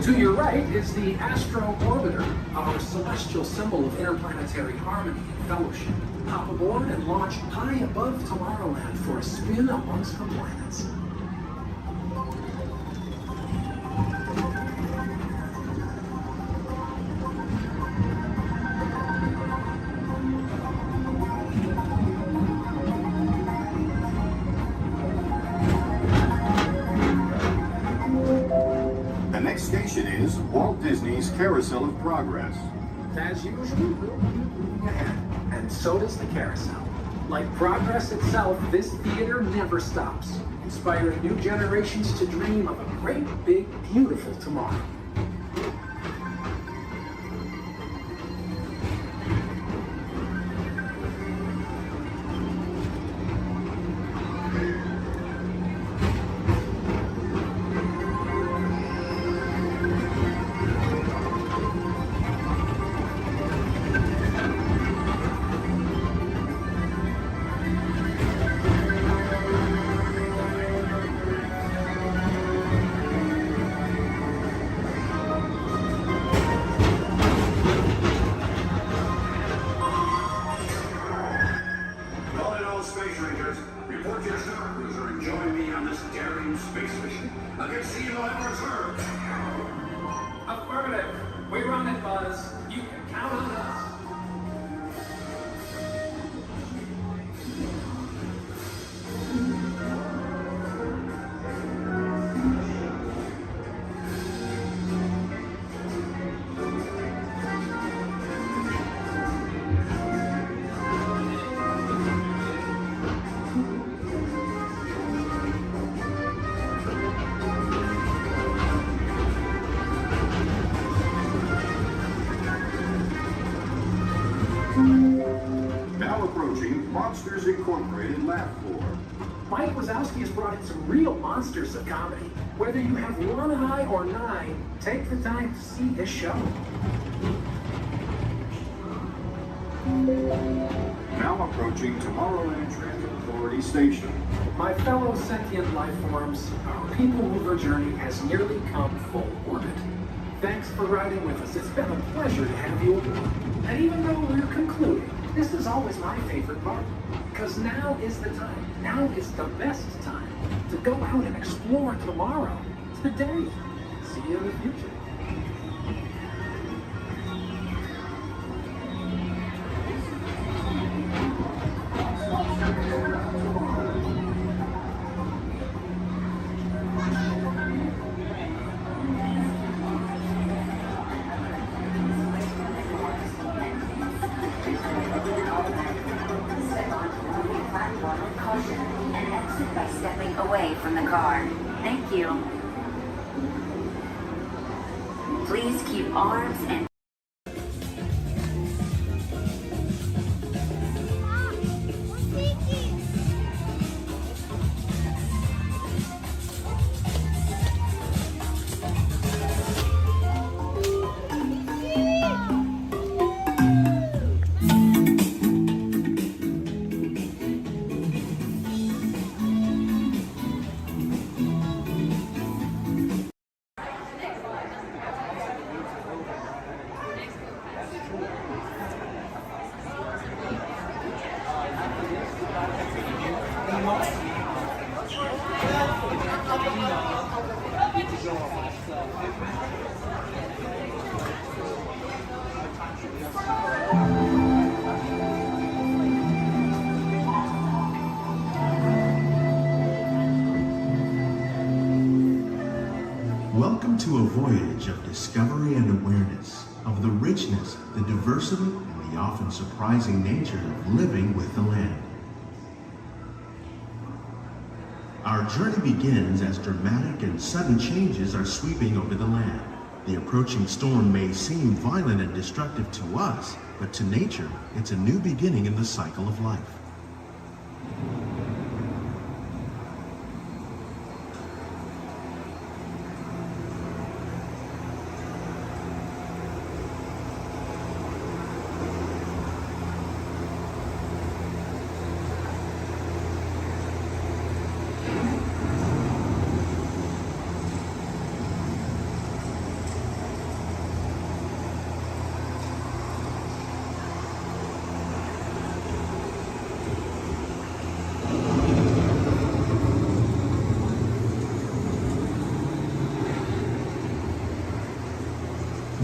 To your right is the Astro Orbiter, our celestial symbol of interplanetary harmony and fellowship. Hop aboard and launch high above Tomorrowland for a spin amongst the planets. The next station is Walt Disney's Carousel of Progress. As usual, we'll be moving ahead, and so does the carousel. Like progress itself, this theater never stops, inspiring new generations to dream of a great, big, beautiful tomorrow. Affirmative. We run it, Buzz. You can count on us. Now approaching Monsters Incorporated Laugh Floor. Mike Wazowski has brought in some real monsters of comedy. Whether you have one eye or nine, take the time to see this show. Now approaching Tomorrowland Transit Authority Station. My fellow sentient life forms, our people mover journey has nearly come full orbit. Thanks for riding with us. It's been a pleasure to have you aboard. And even though we're concluding, this is always my favorite part. Because now is the time. Now is the best time to go out and explore tomorrow. Today. See you in the future. And exit by stepping away from the car. Thank you. Please keep arms and Welcome to a voyage of discovery and awareness of the richness, the diversity, and the often surprising nature of living with the land. Our journey begins as dramatic and sudden changes are sweeping over the land. The approaching storm may seem violent and destructive to us, but to nature, it's a new beginning in the cycle of life.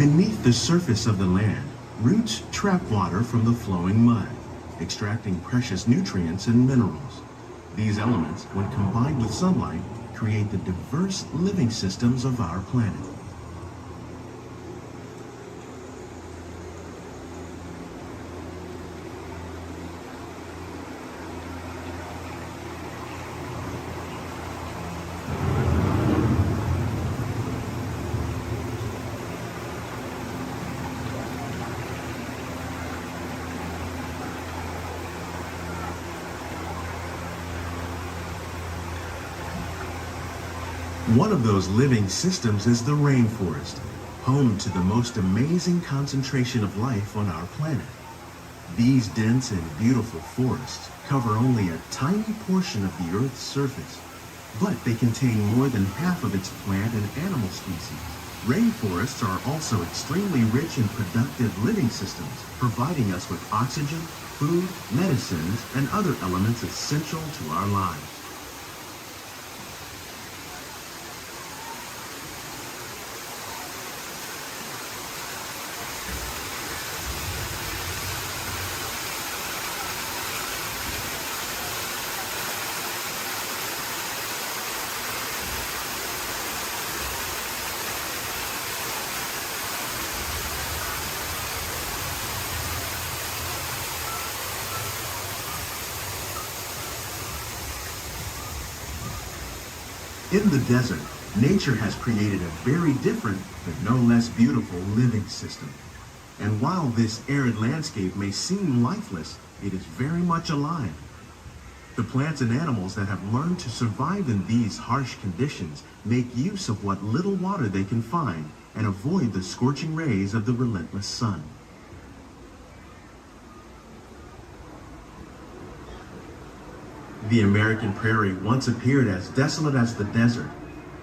Beneath the surface of the land, roots trap water from the flowing mud, extracting precious nutrients and minerals. These elements, when combined with sunlight, create the diverse living systems of our planet. One of those living systems is the rainforest, home to the most amazing concentration of life on our planet. These dense and beautiful forests cover only a tiny portion of the Earth's surface, but they contain more than half of its plant and animal species. Rainforests are also extremely rich in productive living systems, providing us with oxygen, food, medicines, and other elements essential to our lives. In the desert, nature has created a very different, but no less beautiful living system. And while this arid landscape may seem lifeless, it is very much alive. The plants and animals that have learned to survive in these harsh conditions make use of what little water they can find and avoid the scorching rays of the relentless sun. The American prairie once appeared as desolate as the desert,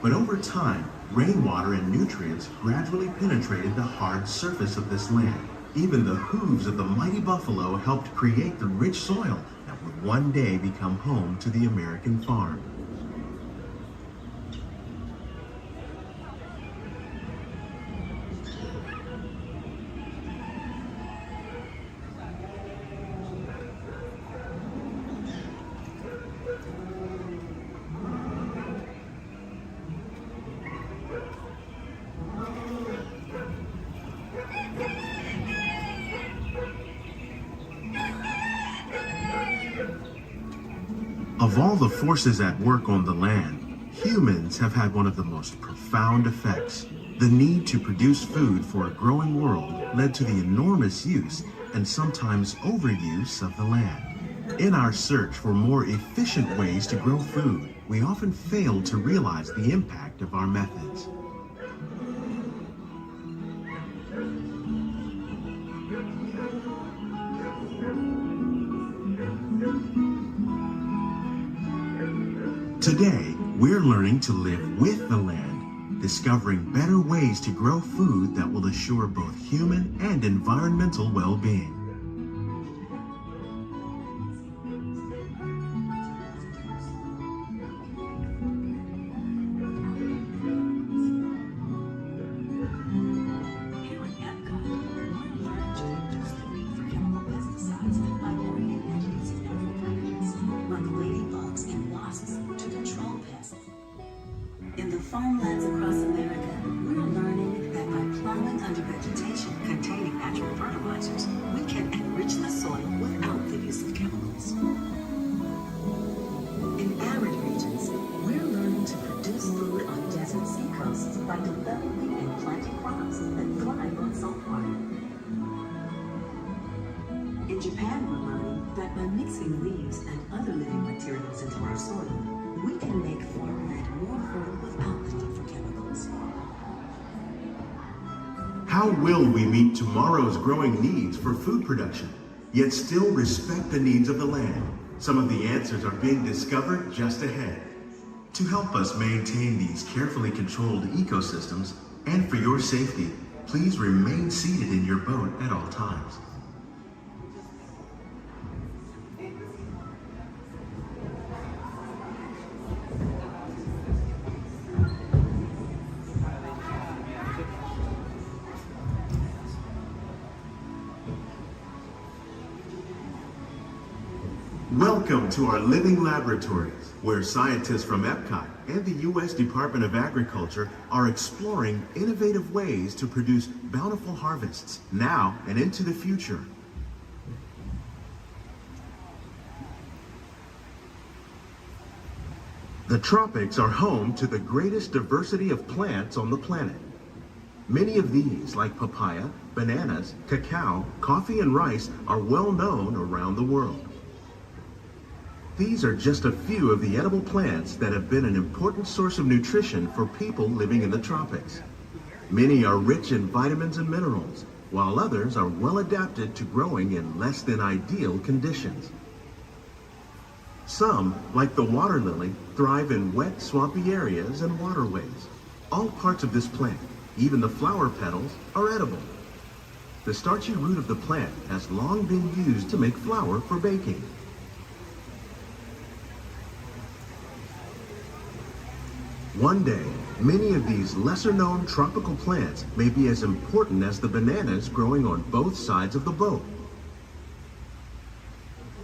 but over time, rainwater and nutrients gradually penetrated the hard surface of this land. Even the hooves of the mighty buffalo helped create the rich soil that would one day become home to the American farm. Of all the forces at work on the land, humans have had one of the most profound effects. The need to produce food for a growing world led to the enormous use and sometimes overuse of the land. In our search for more efficient ways to grow food, we often fail to realize the impact of our methods. Today, we're learning to live with the land, discovering better ways to grow food that will assure both human and environmental well-being. In the farmlands across America, we're learning that by plowing under vegetation containing natural fertilizers, we can enrich the soil without the use of chemicals. In arid regions, we're learning to produce food on desert seacoasts by developing and planting crops that thrive on salt water. In Japan, we're learning that by mixing leaves and other living materials into our soil, we can make farmland more fertile without the need for chemicals. How will we meet tomorrow's growing needs for food production, yet still respect the needs of the land? Some of the answers are being discovered just ahead. To help us maintain these carefully controlled ecosystems, and for your safety, please remain seated in your boat at all times. Welcome to our living laboratories, where scientists from Epcot and the U.S. Department of Agriculture are exploring innovative ways to produce bountiful harvests now and into the future. The tropics are home to the greatest diversity of plants on the planet. Many of these, like papaya, bananas, cacao, coffee, and rice, are well known around the world. These are just a few of the edible plants that have been an important source of nutrition for people living in the tropics. Many are rich in vitamins and minerals, while others are well adapted to growing in less than ideal conditions. Some, like the water lily, thrive in wet, swampy areas and waterways. All parts of this plant, even the flower petals, are edible. The starchy root of the plant has long been used to make flour for baking. One day, many of these lesser-known tropical plants may be as important as the bananas growing on both sides of the boat.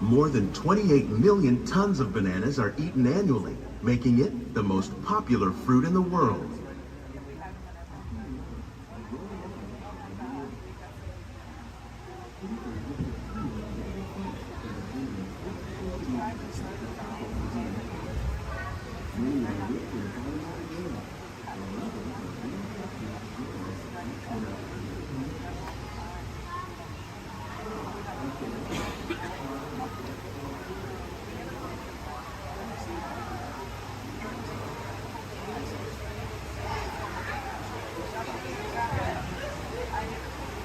More than 28 million tons of bananas are eaten annually, making it the most popular fruit in the world.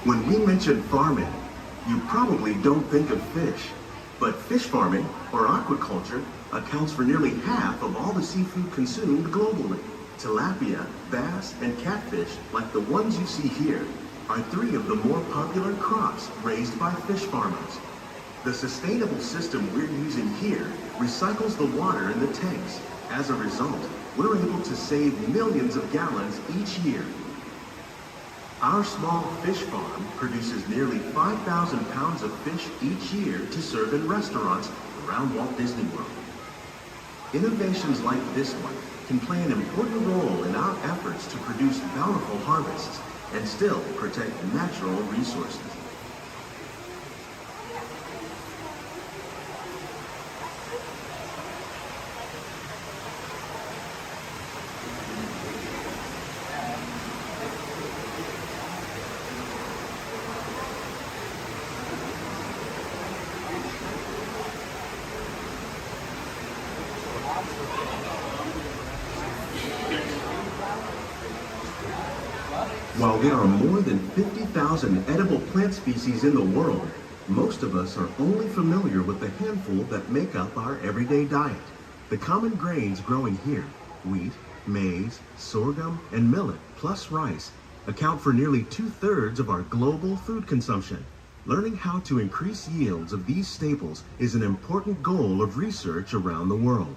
When we mention farming, you probably don't think of fish. But fish farming, or aquaculture, accounts for nearly half of all the seafood consumed globally. Tilapia, bass, and catfish, like the ones you see here, are three of the more popular crops raised by fish farmers. The sustainable system we're using here recycles the water in the tanks. As a result, we're able to save millions of gallons each year. Our small fish farm produces nearly 5,000 pounds of fish each year to serve in restaurants around Walt Disney World. Innovations like this one can play an important role in our efforts to produce bountiful harvests and still protect natural resources. While there are more than 50,000 edible plant species in the world, most of us are only familiar with the handful that make up our everyday diet. The common grains growing here, wheat, maize, sorghum, and millet, plus rice, account for nearly 2/3 of our global food consumption. Learning how to increase yields of these staples is an important goal of research around the world.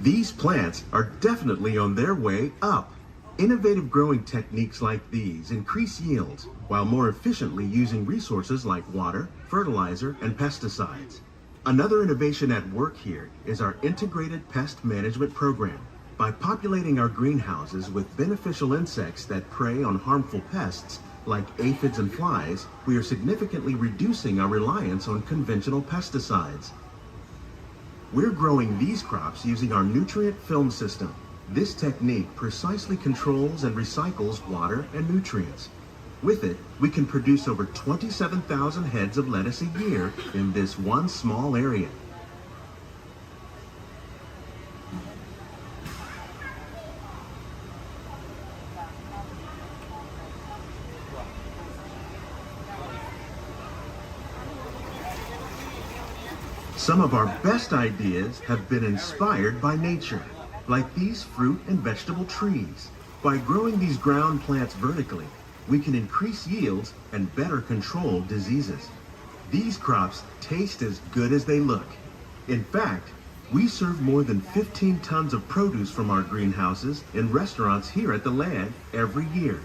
These plants are definitely on their way up. Innovative growing techniques like these increase yields while more efficiently using resources like water, fertilizer, and pesticides. Another innovation at work here is our integrated pest management program. By populating our greenhouses with beneficial insects that prey on harmful pests like aphids and flies, we are significantly reducing our reliance on conventional pesticides. We're growing these crops using our nutrient film system. This technique precisely controls and recycles water and nutrients. With it, we can produce over 27,000 heads of lettuce a year in this one small area. Some of our best ideas have been inspired by nature, like these fruit and vegetable trees. By growing these ground plants vertically, we can increase yields and better control diseases. These crops taste as good as they look. In fact, We serve more than 15 tons of produce from our greenhouses in restaurants here at the land every year.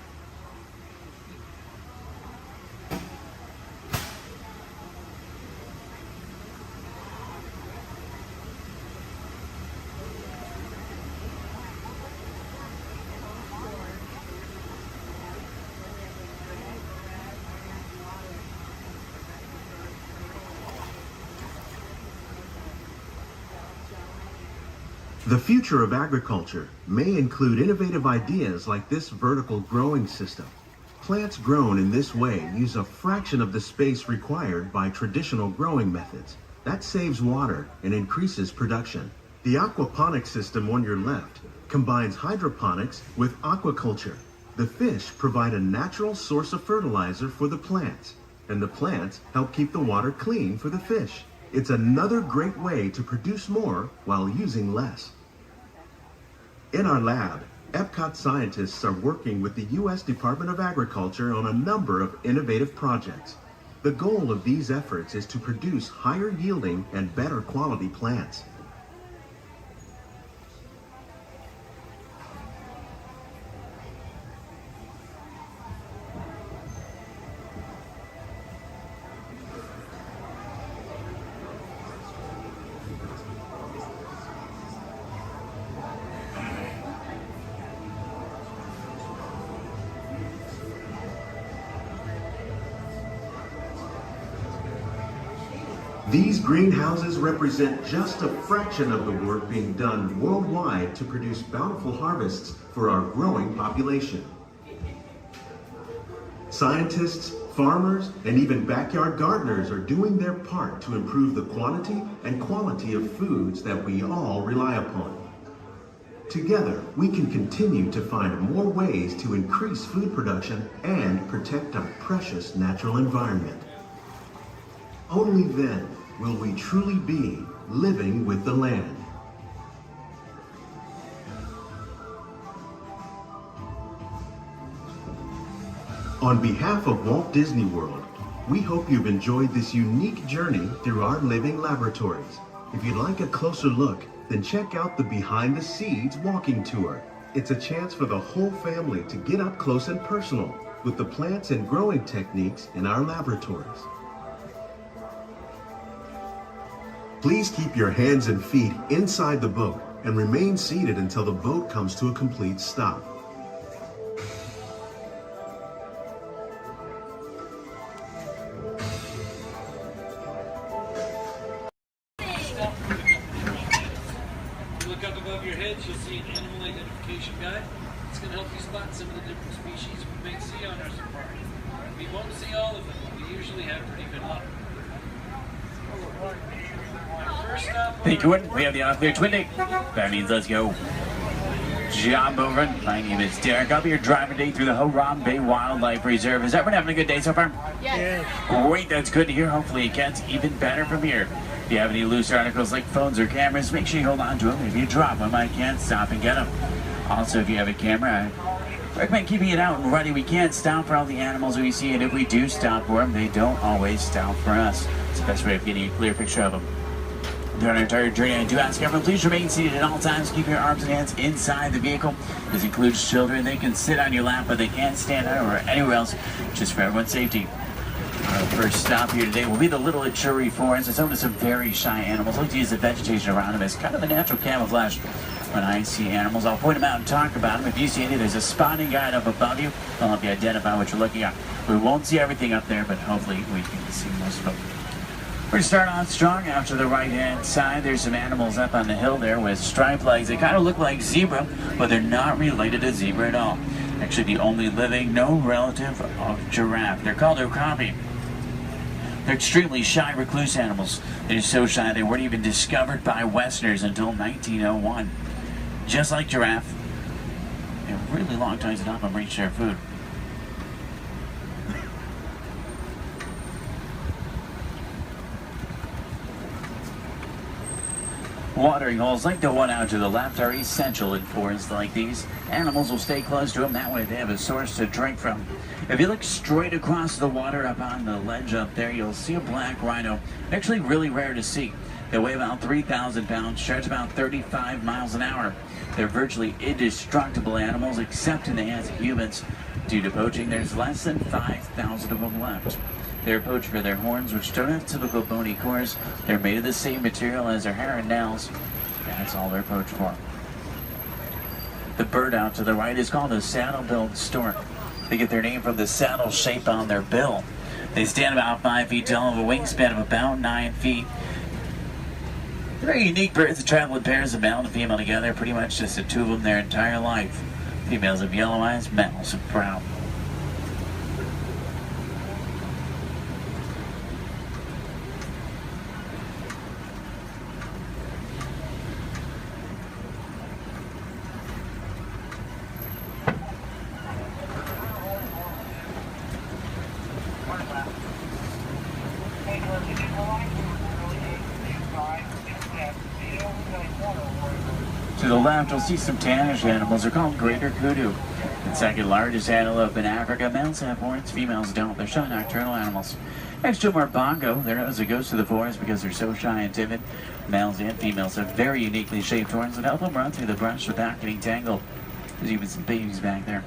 The future of agriculture may include innovative ideas like this vertical growing system. Plants grown in this way use a fraction of the space required by traditional growing methods. That saves water and increases production. The aquaponics system on your left combines hydroponics with aquaculture. The fish provide a natural source of fertilizer for the plants, and the plants help keep the water clean for the fish. It's another great way to produce more while using less. In our lab, Epcot scientists are working with the U.S. Department of Agriculture on a number of innovative projects. The goal of these efforts is to produce higher yielding and better quality plants. These greenhouses represent just a fraction of the work being done worldwide to produce bountiful harvests for our growing population. Scientists, farmers, and even backyard gardeners are doing their part to improve the quantity and quality of foods that we all rely upon. Together, we can continue to find more ways to increase food production and protect our precious natural environment. Only then will we truly be living with the land. On behalf of Walt Disney World, we hope you've enjoyed this unique journey through our living laboratories. If you'd like a closer look, then check out the Behind the Seeds walking tour. It's a chance for the whole family to get up close and personal with the plants and growing techniques in our laboratories. Please keep your hands and feet inside the boat and remain seated until the boat comes to a complete stop. Look up above your heads, you'll see an animal identification guide. It's going to help you spot some of the different species we may see on our safari. We won't see all of them, but we usually have pretty good luck. Hey, Gordon, we have the all-clear twin deck. That means let's go. Job over. My name is Derek. I'll be your driver today through the Harambe Wildlife Reserve. Is everyone having a good day so far? Yes. Great, that's good to hear. Hopefully it gets even better from here. If you have any loose articles like phones or cameras, make sure you hold on to them. If you drop them, I can't stop and get them. Also, if you have a camera, I recommend keeping it out and ready. We can't stop for all the animals we see, and if we do stop for them, they don't always stop for us. It's the best way of getting a clear picture of them. During our entire journey, I do ask everyone, please remain seated at all times. Keep your arms and hands inside the vehicle. This includes children. They can sit on your lap, but they can't stand out or anywhere else, just for everyone's safety. Our first stop here today will be the Little Ituri Forest. It's home to some very shy animals. I like to use the vegetation around them as kind of a natural camouflage. When I see animals, I'll point them out and talk about them. If you see any, there's a spotting guide up above you. I'll help you identify what you're looking at. We won't see everything up there, but hopefully we can see most of them. We're going to start off strong out to the right-hand side. There's some animals up on the hill there with striped legs. They kind of look like zebra, but they're not related to zebra at all. Actually, the only living known relative of giraffe. They're called okapi. They're extremely shy, recluse animals. They're so shy they weren't even discovered by Westerners until 1901. Just like giraffe, they have really long tongues to help them reach their food. Watering holes like the one out to the left are essential in forests like these. Animals will stay close to them, that way they have a source to drink from. If you look straight across the water up on the ledge up there, you'll see a black rhino. Actually really rare to see. They weigh about 3,000 pounds, charge about 35 miles an hour. They're virtually indestructible animals except in the hands of humans. Due to poaching, there's less than 5,000 of them left. They're poached for their horns, which don't have typical bony cores. They're made of the same material as their hair and nails. That's all they're poached for. The bird out to the right is called a saddle-billed stork. They get their name from the saddle shape on their bill. They stand about 5 feet tall, have a wingspan of about 9 feet. They're very unique birds that travel in pairs of male and female together, pretty much just the two of them their entire life. Females have yellow eyes, males have brown. To the left, you'll see some tannish animals. They're called greater kudu. The second largest antelope in Africa. Males have horns, females don't. They're shy nocturnal animals. Next to them are bongo. They're known as the ghosts of the forest because they're so shy and timid. Males and females have very uniquely shaped horns that help them run through the brush without getting tangled. There's even some babies back there.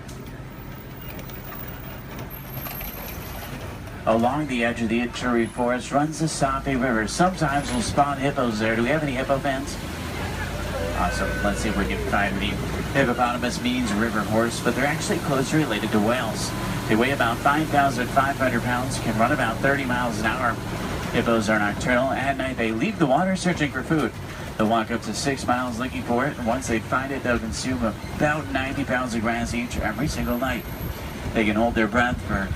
Along the edge of the Ituri forest runs the Sapi River. Sometimes we'll spawn hippos there. Do we have any hippo fans? Awesome. Let's see if we can find any. Hippopotamus means river horse, but they're actually closely related to whales. They weigh about 5,500 pounds, can run about 30 miles an hour. Hippos are nocturnal. At night, they leave the water searching for food. They'll walk up to 6 miles looking for it, and once they find it, they'll consume about 90 pounds of grass each every single night. They can hold their breath for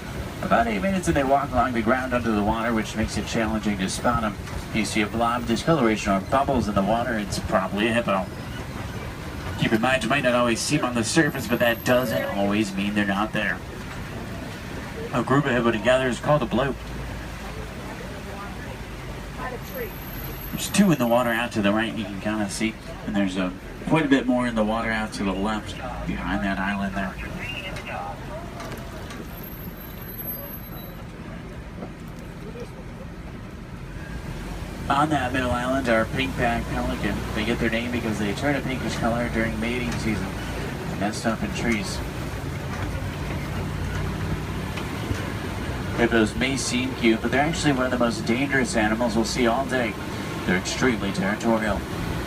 about 8 minutes, and they walk along the ground under the water, which makes it challenging to spot them. You see a blob discoloration or bubbles in the water, it's probably a hippo. Keep in mind, you might not always see them on the surface, but that doesn't always mean they're not there. A group of hippo together is called a bloat. There's 2 in the water out to the right, you can kind of see, and there's quite a bit more in the water out to the left, behind that island there. On that middle island are pink-backed pelican. They get their name because they turn a pinkish color during mating season. They nest up in trees. Hippos may seem cute, but they're actually one of the most dangerous animals we'll see all day. They're extremely territorial.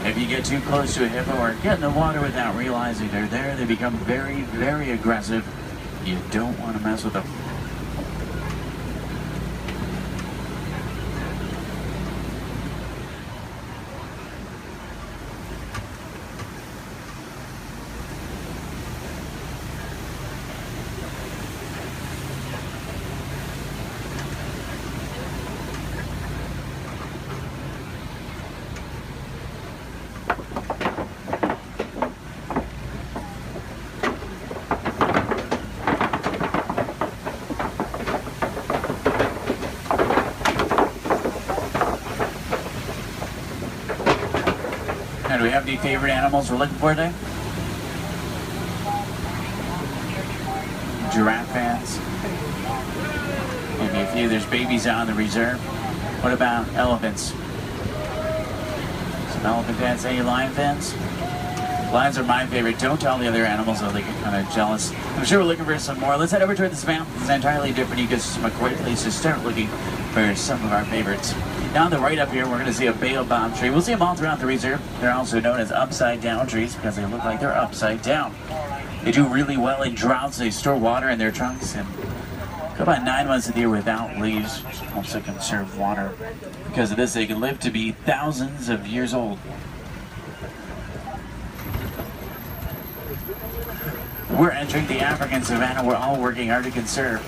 If you get too close to a hippo or get in the water without realizing they're there, they become very, very aggressive. You don't want to mess with them. Do we have any favorite animals we're looking for today? Giraffe fans? Maybe a few. There's babies out in the reserve. What about elephants? Some elephant fans. Any lion fans? Lions are my favorite. Don't tell the other animals, though they get kind of jealous. I'm sure we're looking for some more. Let's head over toward this map. It's entirely different. You get some great place to start looking for some of our favorites. Now on the right up here, we're going to see a baobab tree. We'll see them all throughout the reserve. They're also known as upside-down trees because they look like they're upside down. They do really well in droughts. They store water in their trunks and go about 9 months of the year without leaves, which helps to conserve water. Because of this, they can live to be thousands of years old. We're entering the African savanna we're all working hard to conserve.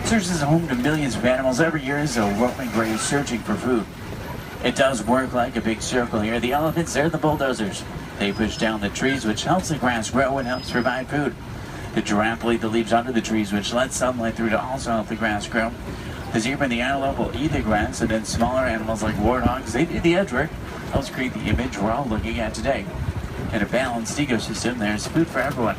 Serves as a home to millions of animals. Every year is a roaming grave searching for food. It does work like a big circle here. The elephants, they're the bulldozers. They push down the trees, which helps the grass grow and helps provide food. The giraffe will eat the leaves under the trees, which lets sunlight through to also help the grass grow. The zebra and the antelope will eat the grass, and then smaller animals like warthogs, they do the edge work. Helps create the image we're all looking at today. In a balanced ecosystem, there's food for everyone.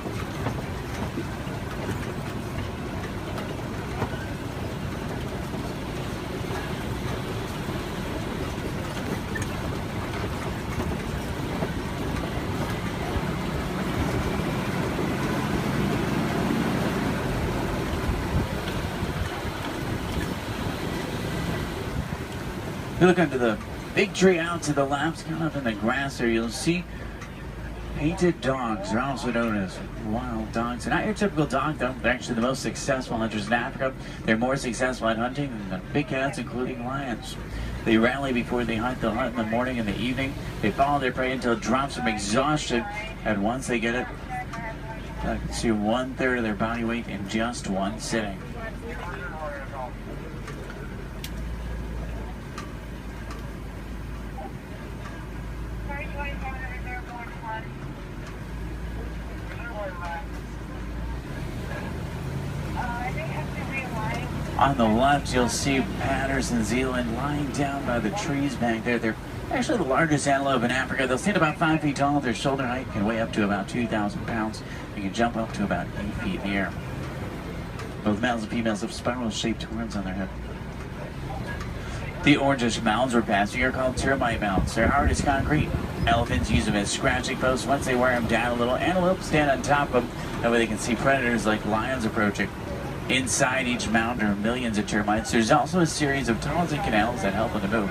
If you look under the big tree out to the left, kind of in the grass there, you'll see painted dogs. They're also known as wild dogs. They're not your typical dog, though. They're actually the most successful hunters in Africa. They're more successful at hunting than the big cats, including lions. They rally before they hunt. They'll hunt in the morning and the evening. They follow their prey until it drops them exhausted. And once they get it, they consume 1/3 of their body weight in just one sitting. On the left, you'll see Patterson Zealand lying down by the trees back there. They're actually the largest antelope in Africa. They'll stand about 5 feet tall. Their shoulder height can weigh up to about 2,000 pounds. They can jump up to about 8 feet in the air. Both males and females have spiral-shaped horns on their head. The orangish mounds we're passing are called termite mounds. They're hard as concrete. Elephants use them as scratching posts. Once they wear them down a little, antelopes stand on top of them. That way they can see predators like lions approaching. Inside each mound are millions of termites. There's also a series of tunnels and canals that help them to move.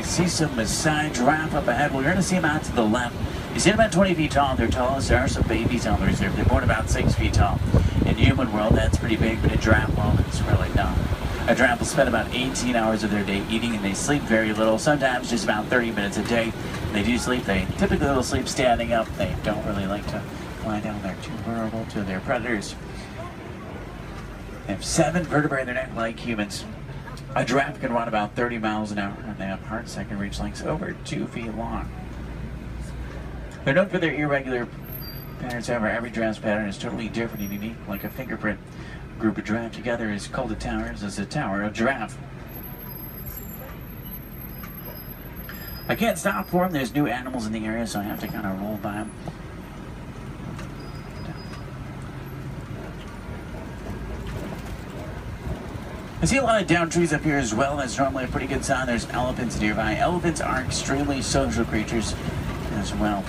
See some Maasai giraffe up ahead. We're going to see them out to the left. You see them about 20 feet tall. They're tallest. There are some babies on the reserve. They're born about 6 feet tall. In human world, that's pretty big, but in giraffe world, it's really not. A giraffe will spend about 18 hours of their day eating, and they sleep very little, sometimes just about 30 minutes a day. When they do sleep, they typically will sleep standing up. They don't really like to lie down. They're too vulnerable to their predators. They have 7 vertebrae in their neck like humans. A giraffe can run about 30 miles an hour, and they have hearts that can reach lengths over 2 feet long. They're known for their irregular patterns. However, every giraffe's pattern is totally different and unique, like a fingerprint. A group of giraffe together is called a tower. This is a tower of giraffe. I can't stop for them. There's new animals in the area, so I have to kind of roll by them. I see a lot of down trees up here as well. That's normally a pretty good sign. There's elephants nearby. Elephants are extremely social creatures as well.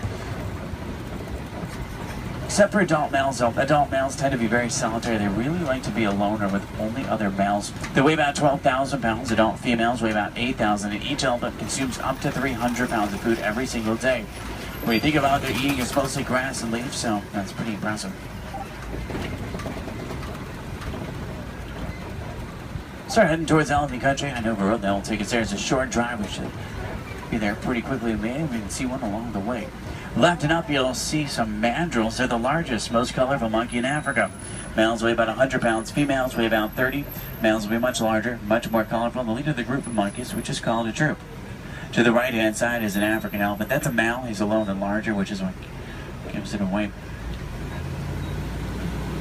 Except for adult males, though. Adult males tend to be very solitary. They really like to be alone or with only other males. They weigh about 12,000 pounds. Adult females weigh about 8,000, and each elephant consumes up to 300 pounds of food every single day. When you think about what they're eating, it's mostly grass and leaves, so that's pretty impressive. Start heading towards elephant country. I know the road that will take us there. It's a short drive. We should be there pretty quickly. Maybe we can see one along the way. Left and up, you'll see some mandrills. They're the largest, most colorful monkey in Africa. Males weigh about 100 pounds. Females weigh about 30. Males will be much larger, much more colorful. The leader of the group of monkeys, which is called a troop. To the right-hand side is an African elephant. That's a male. He's alone and larger, which is what gives it away.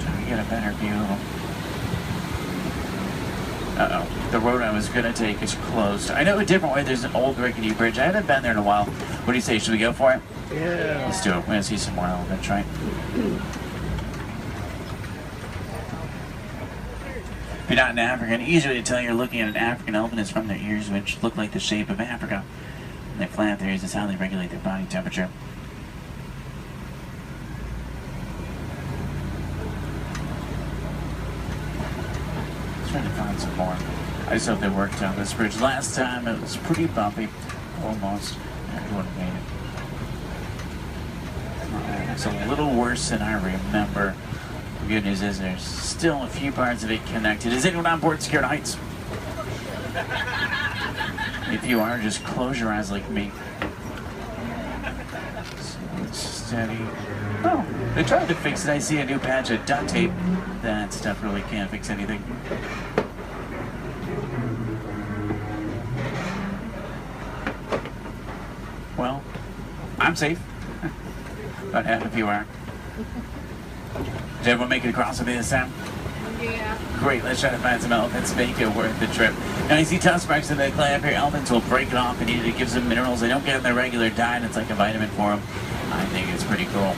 Try to get a better view of him. Uh-oh, the road I was going to take is closed. I know a different way. There's an old rickety bridge. I haven't been there in a while. What do you say? Should we go for it? Yeah. Let's do it. We're going to see some more elephants, right? If you're not an African, easy way to tell you're looking at an African elephant is from their ears, which look like the shape of Africa. And they flap their ears. That's how they regulate their body temperature. Trying to find some more. I just hope they worked on this bridge. Last time it was pretty bumpy. Almost. Everyone made it. It's a little worse than I remember. The good news is there's still a few parts of it connected. Is anyone on board Scared Heights? If you are, just close your eyes like me. Steady. Oh, they tried to fix it. I see a new patch of duct tape. That stuff really can't fix anything. Well, I'm safe. About half of you are. Did everyone make it across with me this time? Yeah. Great, let's try to find some elephants, make it worth the trip. Now you see tusk marks in the clay up here. Elephants will break it off and eat it. It gives them minerals they don't get in their regular diet. It's like a vitamin for them. I think it's pretty cool.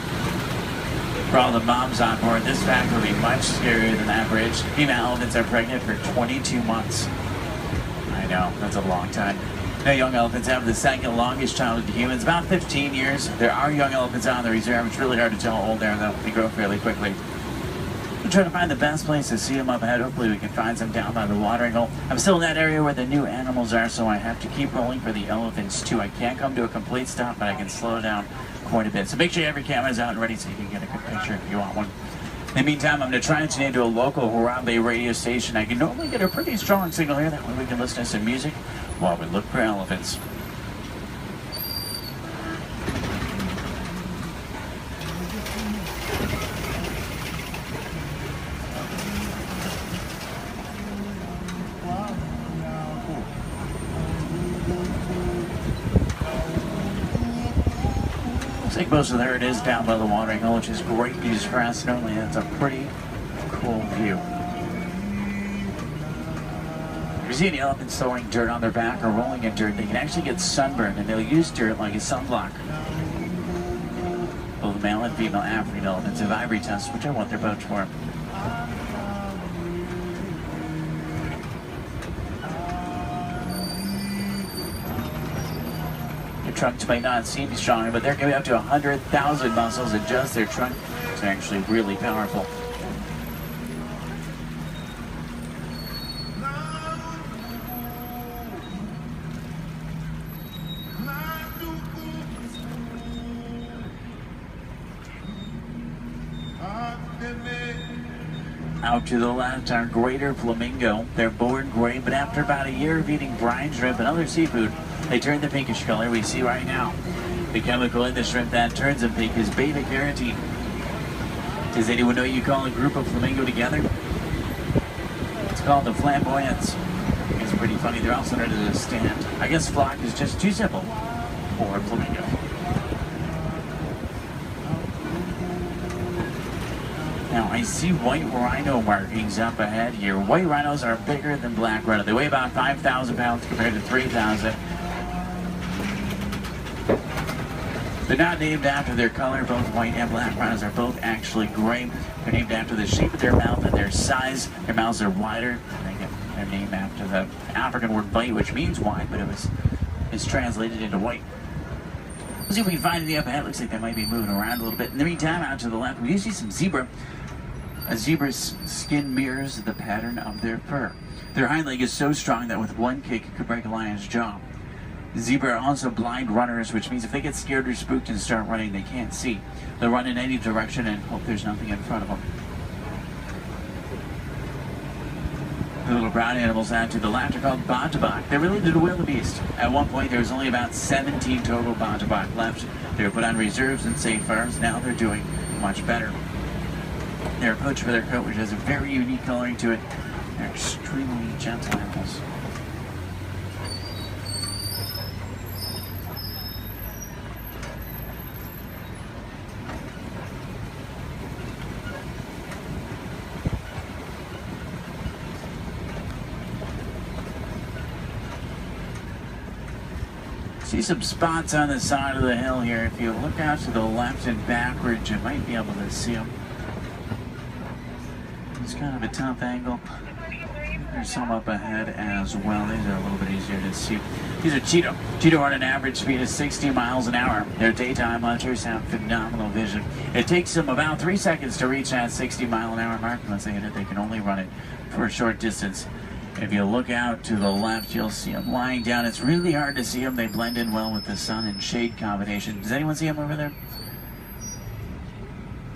For all the moms on board, this fact will be much scarier than average. Female elephants are pregnant for 22 months. I know, that's a long time. Now, young elephants have the second longest childhood to humans, about 15 years. There are young elephants on the reserve. It's really hard to tell how old they are, though. They grow fairly quickly. We're trying to find the best place to see them up ahead. Hopefully we can find some down by the watering hole. I'm still in that area where the new animals are, so I have to keep rolling for the elephants, too. I can't come to a complete stop, but I can slow down quite a bit. So make sure every camera's out and ready so you can get a good picture if you want one. In the meantime, I'm going to try and tune into a local Harambe radio station. I can normally get a pretty strong signal here. That way we can listen to some music while we look for elephants. Looks like most of there it is down by the watering hole, which is great news for us. Normally that's a pretty cool view. If you see any elephants throwing dirt on their back or rolling in dirt, they can actually get sunburned, and they'll use dirt like a sunblock. Both male and female African elephants have ivory tusks, which I want their pouch for. Their trunks might not seem stronger, but they're going to be up to 100,000 muscles in just their trunk. It's actually really powerful. Out to the left are greater flamingo. They're born gray, but after about a year of eating brine shrimp and other seafood, they turn the pinkish color we see right now. The chemical in the shrimp that turns them pink is beta-carotene. Does anyone know you call a group of flamingo together? It's called the flamboyants. It's pretty funny. They're also known as a stand. I guess flock is just too simple for flamingo. Now, I see white rhino markings up ahead here. White rhinos are bigger than black rhino. They weigh about 5,000 pounds compared to 3,000. They're not named after their color. Both white and black rhinos are both actually gray. They're named after the shape of their mouth and their size. Their mouths are wider. They get their name after the African word bite, which means wide, but it's translated into white. Let's see if we can find any up ahead. Looks like they might be moving around a little bit. In the meantime, out to the left, we do see some zebra. A zebra's skin mirrors the pattern of their fur. Their hind leg is so strong that with one kick it could break a lion's jaw. Zebra are also blind runners, which means if they get scared or spooked and start running, they can't see. They'll run in any direction and hope there's nothing in front of them. The little brown animals out to the left are called bontebok. They're related to wildebeest. At one point, there was only about 17 total bontebok left. They were put on reserves and safe farms. Now they're doing much better. They're poached for their coat, which has a very unique coloring to it. They're extremely gentle animals. See some spots on the side of the hill here. If you look out to the left and backwards, you might be able to see them. It's kind of a tough angle. There's some up ahead as well. These are a little bit easier to see. These are Cheetah. Cheetah run an average speed of 60 miles an hour. Their daytime hunters have phenomenal vision. It takes them about 3 seconds to reach that 60-mile-an-hour mark. Once they hit it, they can only run it for a short distance. If you look out to the left, you'll see them lying down. It's really hard to see them. They blend in well with the sun and shade combination. Does anyone see them over there?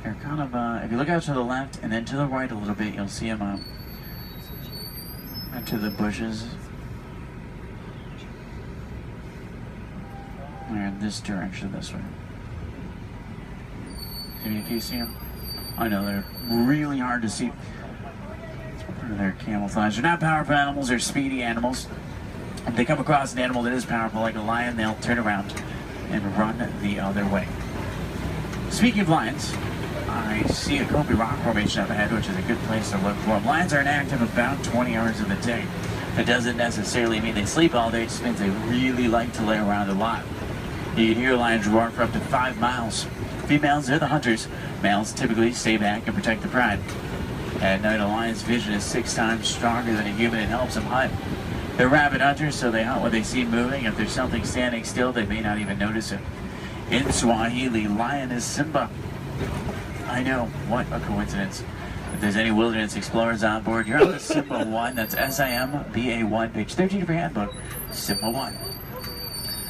They're kind of, if you look out to the left and then to the right a little bit, you'll see them into the bushes. They're in this direction, this way. Can you see them? I know, they're really hard to see. They're camouflage. They're not powerful animals, they're speedy animals. If they come across an animal that is powerful, like a lion, they'll turn around and run the other way. Speaking of lions, I see a Kobe rock formation up ahead, which is a good place to look for them. Lions are inactive about 20 hours of the day. It doesn't necessarily mean they sleep all day, it just means they really like to lay around a lot. You can hear lions roar for up to 5 miles. Females, they're the hunters. Males typically stay back and protect the pride. At night, a lion's vision is 6 times stronger than a human and helps them hunt. They're rabid hunters, so they hunt what they see moving. If there's something standing still, they may not even notice it. In Swahili, lion is Simba. I know, what a coincidence. If there's any wilderness explorers on board, you're on the Simba 1. That's SIMBA1, page 13 of your handbook, Simba 1.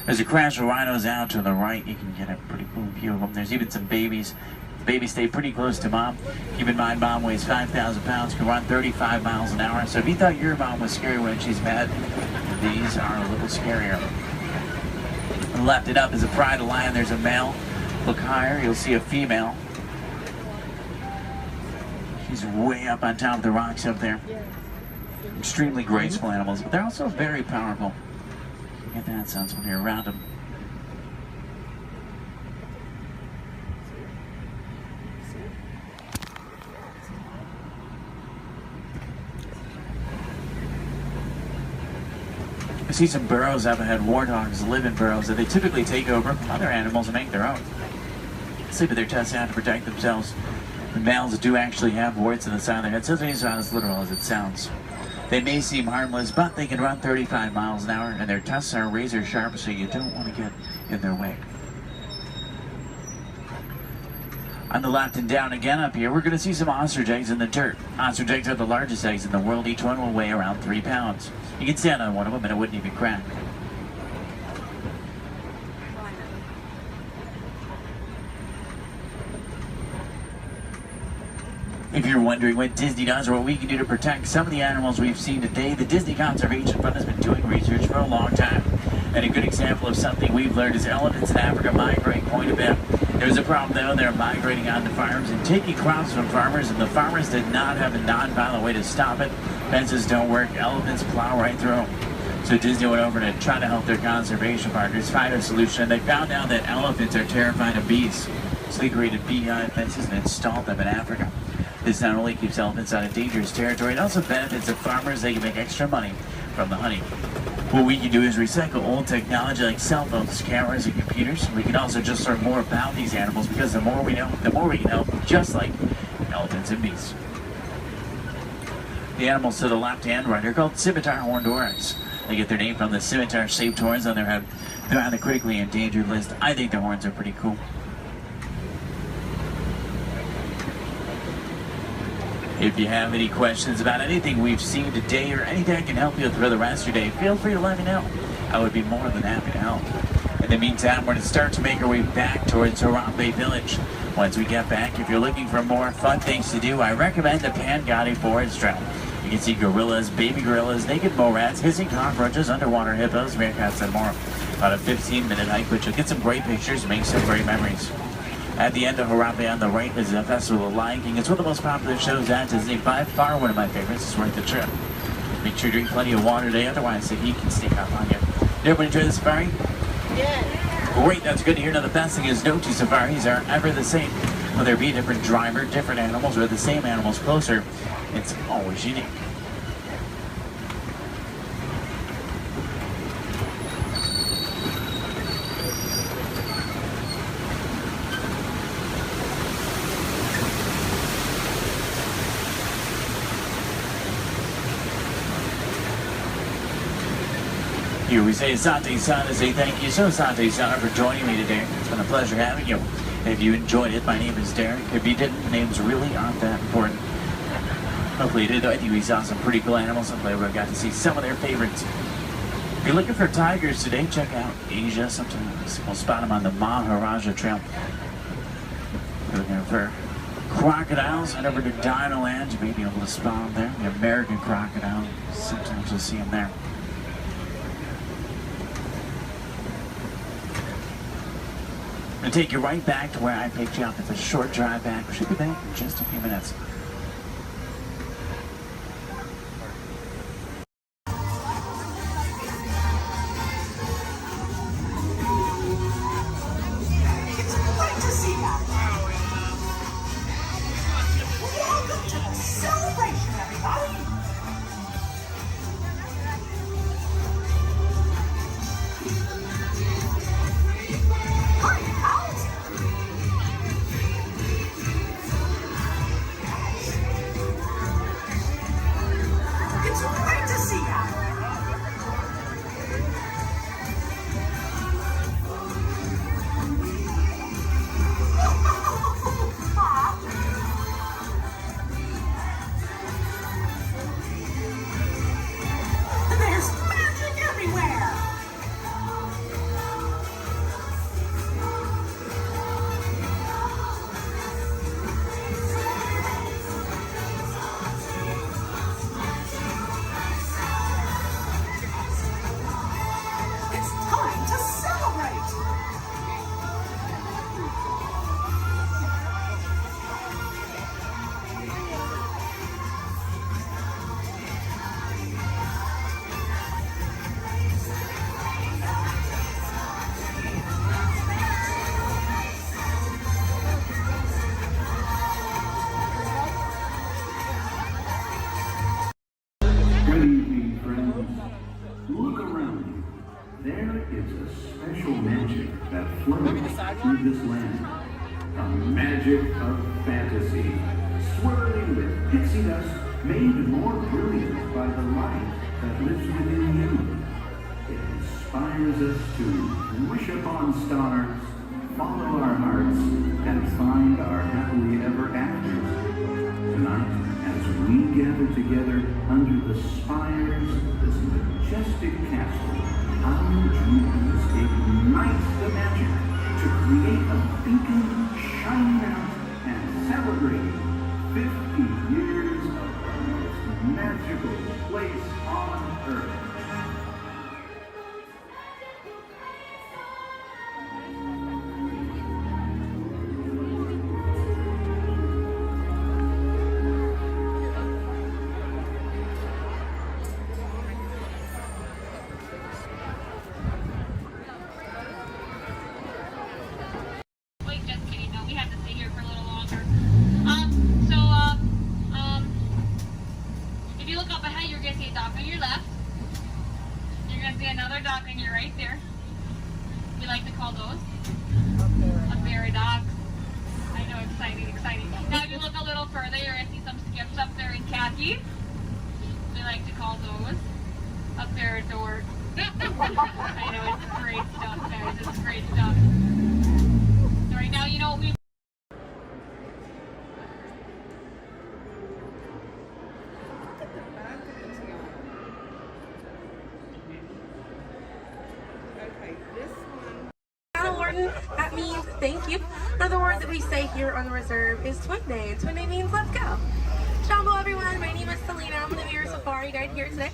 There's a crash of rhinos out to the right. You can get a pretty cool view of them. There's even some babies. The babies stay pretty close to mom. Keep in mind, mom weighs 5,000 pounds, can run 35 miles an hour. So if you thought your mom was scary when she's mad, these are a little scarier. Left it up is a pride of lion. There's a male. Look higher, you'll see a female. She's way up on top of the rocks up there. Extremely graceful animals, but they're also very powerful. You get that sense when you're around them. I see some burrows up ahead. Warthogs live in burrows that they typically take over from other animals and make their own. Sleep with their tusks out to protect themselves. The males do actually have warts in the side of their head, so it's not as literal as it sounds. They may seem harmless, but they can run 35 miles an hour, and their tusks are razor sharp, so you don't want to get in their way. On the left and down again up here, we're going to see some ostrich eggs in the dirt. Ostrich eggs are the largest eggs in the world. Each one will weigh around 3 pounds. You can stand on one of them and it wouldn't even crack. If you're wondering what Disney does or what we can do to protect some of the animals we've seen today, the Disney Conservation Fund has been doing research for a long time. And a good example of something we've learned is elephants in Africa migrate quite a bit. There's a problem though, they're migrating onto farms and taking crops from farmers, and the farmers did not have a non-violent way to stop it. Fences don't work, elephants plow right through them. So Disney went over to try to help their conservation partners find a solution, and they found out that elephants are terrified of bees. So they created beehive fences and installed them in Africa. This not only keeps elephants out of dangerous territory, it also benefits the farmers. They can make extra money from the honey. What we can do is recycle old technology like cell phones, cameras, and computers. We can also just learn more about these animals, because the more we know, the more we can help, just like elephants and bees. The animals to the left and right are called scimitar horned oryx. They get their name from the scimitar-shaped horns on their head. They're on the critically endangered list. I think their horns are pretty cool. If you have any questions about anything we've seen today or anything I can help you with for the rest of your day, feel free to let me know. I would be more than happy to help. In the meantime, we're going to start to make our way back towards Harambe Village. Once we get back, if you're looking for more fun things to do, I recommend the Pangani Forest Trail. You can see gorillas, baby gorillas, naked mole rats, hissing cockroaches, underwater hippos, meerkats, and more. About a 15-minute hike, but you'll get some great pictures and make some great memories. At the end of Harambe on the right is the Festival of Lion King. It's one of the most popular shows at Disney. By far one of my favorites. It's worth the trip. Make sure you drink plenty of water today, otherwise the heat can sneak up on you. Did everybody enjoy the safari? Yeah. Great, that's good to hear. Now the best thing is no two safaris are ever the same. Whether it be a different driver, different animals, or the same animals closer, it's always unique. Here we say Asante Sana, say thank you so Asante Sana for joining me today. It's been a pleasure having you. If you enjoyed it, my name is Derek. If you didn't, names really aren't that important. Hopefully you did, though. I think we saw some pretty cool animals. I'm glad we got to see some of their favorites. If you're looking for tigers today, check out Asia. Sometimes we'll spot them on the Maharaja Trail. If you're looking for crocodiles, head over to Disneyland. You may be able to spot them there. The American crocodile. Sometimes you'll see them there. I'll take you right back to where I picked you up. It's a short drive back. We should be back in just a few minutes. Through this land, a magic of fantasy, swirling with pixie dust, made more brilliant by the light that lives within you. It inspires us to wish upon stars, follow our hearts, and find our happily ever afters. Tonight, as we gather together under the spires of this majestic castle, our dreams ignite the magic to create a beacon shining out and celebrating 50 years of the most magical place on earth. That means thank you. Another word that we say here on the reserve is Twin Day, and Twin Day means let's go. Jumbo everyone, my name is Selena. I'm going to be your safari guide here today.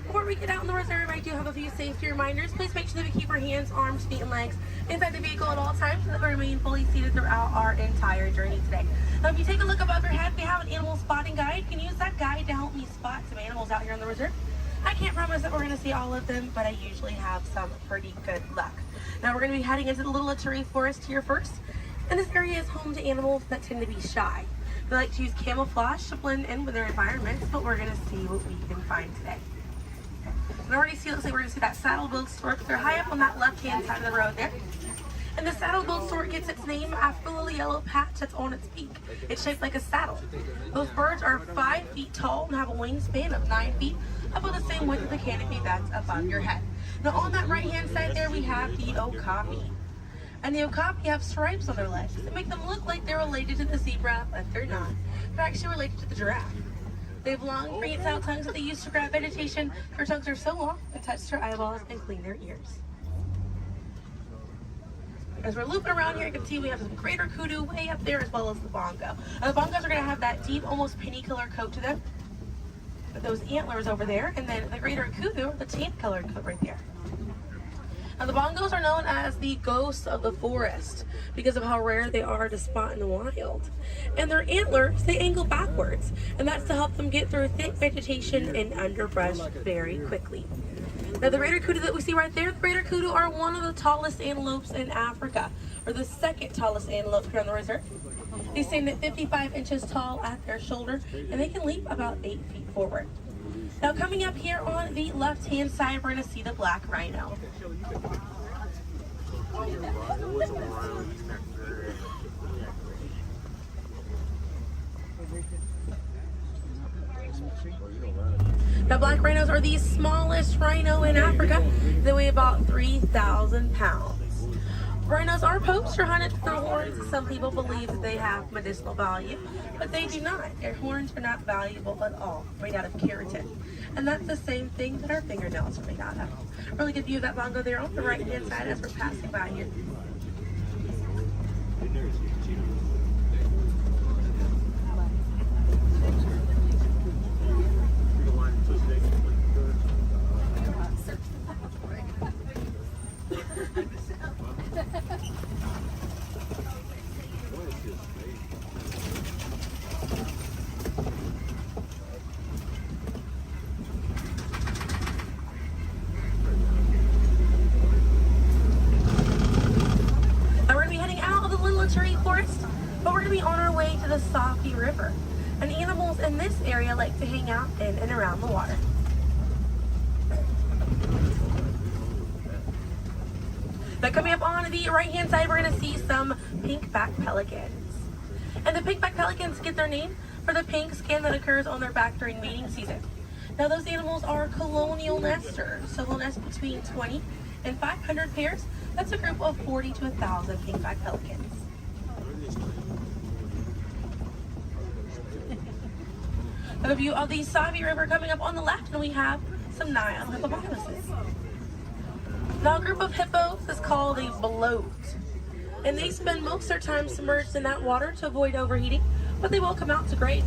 Before we get out on the reserve, I do have a few safety reminders. Please make sure that we keep our hands, arms, feet, and legs inside the vehicle at all times so that we remain fully seated throughout our entire journey today. Now, if you take a look above your head, we have an animal spotting guide. You can use that guide to help me spot some animals out here on the reserve. I can't promise that we're going to see all of them, but I usually have some pretty good luck. Now, we're going to be heading into the Little Aturi Forest here first. And this area is home to animals that tend to be shy. They like to use camouflage to blend in with their environments, but we're going to see what we can find today. And already see, looks like we're going to see that saddle-billed stork. They're high up on that left-hand side of the road there. And the saddle-billed stork gets its name after the little yellow patch that's on its beak. It's shaped like a saddle. Those birds are 5 feet tall and have a wingspan of 9 feet, about the same width of the canopy that's above your head. Now on that right-hand side there, we have the okapi. And the okapi have stripes on their legs that make them look like they're related to the zebra, but they're not. They're actually related to the giraffe. They have long, prehensile tongues that they use to grab vegetation. Their tongues are so long and touch their eyeballs and clean their ears. As we're looping around here, you can see we have some greater kudu way up there, as well as the bongo. Now, the bongos are going to have that deep, almost penny color coat to them, with those antlers over there, and then the greater kudu, the tan colored coat right there. Now, the bongos are known as the ghosts of the forest because of how rare they are to spot in the wild. And their antlers, they angle backwards, and that's to help them get through thick vegetation and underbrush very quickly. Now, the greater kudu that we see right there, the greater kudu are one of the tallest antelopes in Africa, or the second tallest antelope here on the reserve. They stand at 55 inches tall at their shoulder, and they can leap about 8 feet forward. Now, coming up here on the left-hand side, we're going to see the black rhino. Now, black rhinos are the smallest rhino in Africa. They weigh about 3,000 pounds. Rhinos are poached or hunted for their horns. Some people believe that they have medicinal value, but they do not. Their horns are not valuable at all, made out of keratin. And that's the same thing that our fingernails are made out of. Really good view of that bongo there on the right-hand side as we're passing by here. The Safi River, and animals in this area like to hang out in and around the water. Now, coming up on the right hand side, we're going to see some pink-back pelicans. And the pink-back pelicans get their name for the pink skin that occurs on their back during mating season. Now, those animals are colonial nesters, so they'll nest between 20 and 500 pairs. That's a group of 40 to 1,000 pink-back pelicans. A view of the Savi River coming up on the left, and we have some Nile hippopotamuses. Now, a group of hippos is called a bloat, and they spend most of their time submerged in that water to avoid overheating, but they will come out to graze.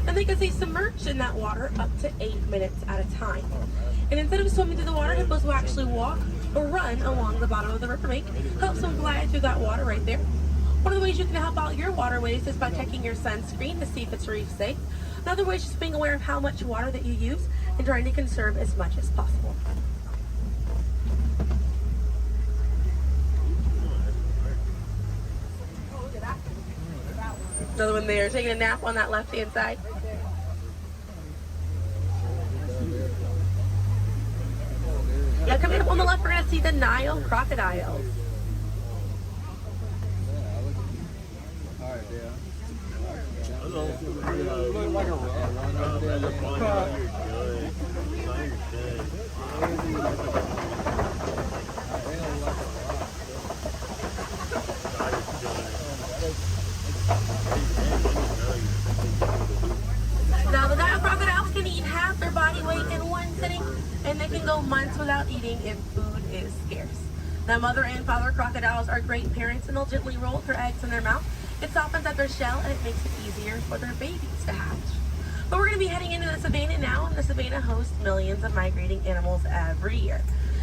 And they can stay submerged in that water up to 8 minutes at a time. And instead of swimming through the water, hippos will actually walk or run along the bottom of the riverbank, helps them glide through that water right there. One of the ways you can help out your waterways is by checking your sunscreen to see if it's reef safe. Another way is just being aware of how much water that you use and trying to conserve as much as possible. Another one there, taking a nap on that left-hand side. Now, coming up on the left, we're going to see the Nile crocodiles. Now, the Nile crocodiles can eat half their body weight in one sitting, and they can go months without eating if food is scarce. Now, mother and father crocodiles are great parents, and they'll gently roll their eggs in their mouth. It softens up their shell, and it makes it easier for their babies to hatch. But we're going to be heading into the savannah now, and the savannah hosts millions of migrating animals every year.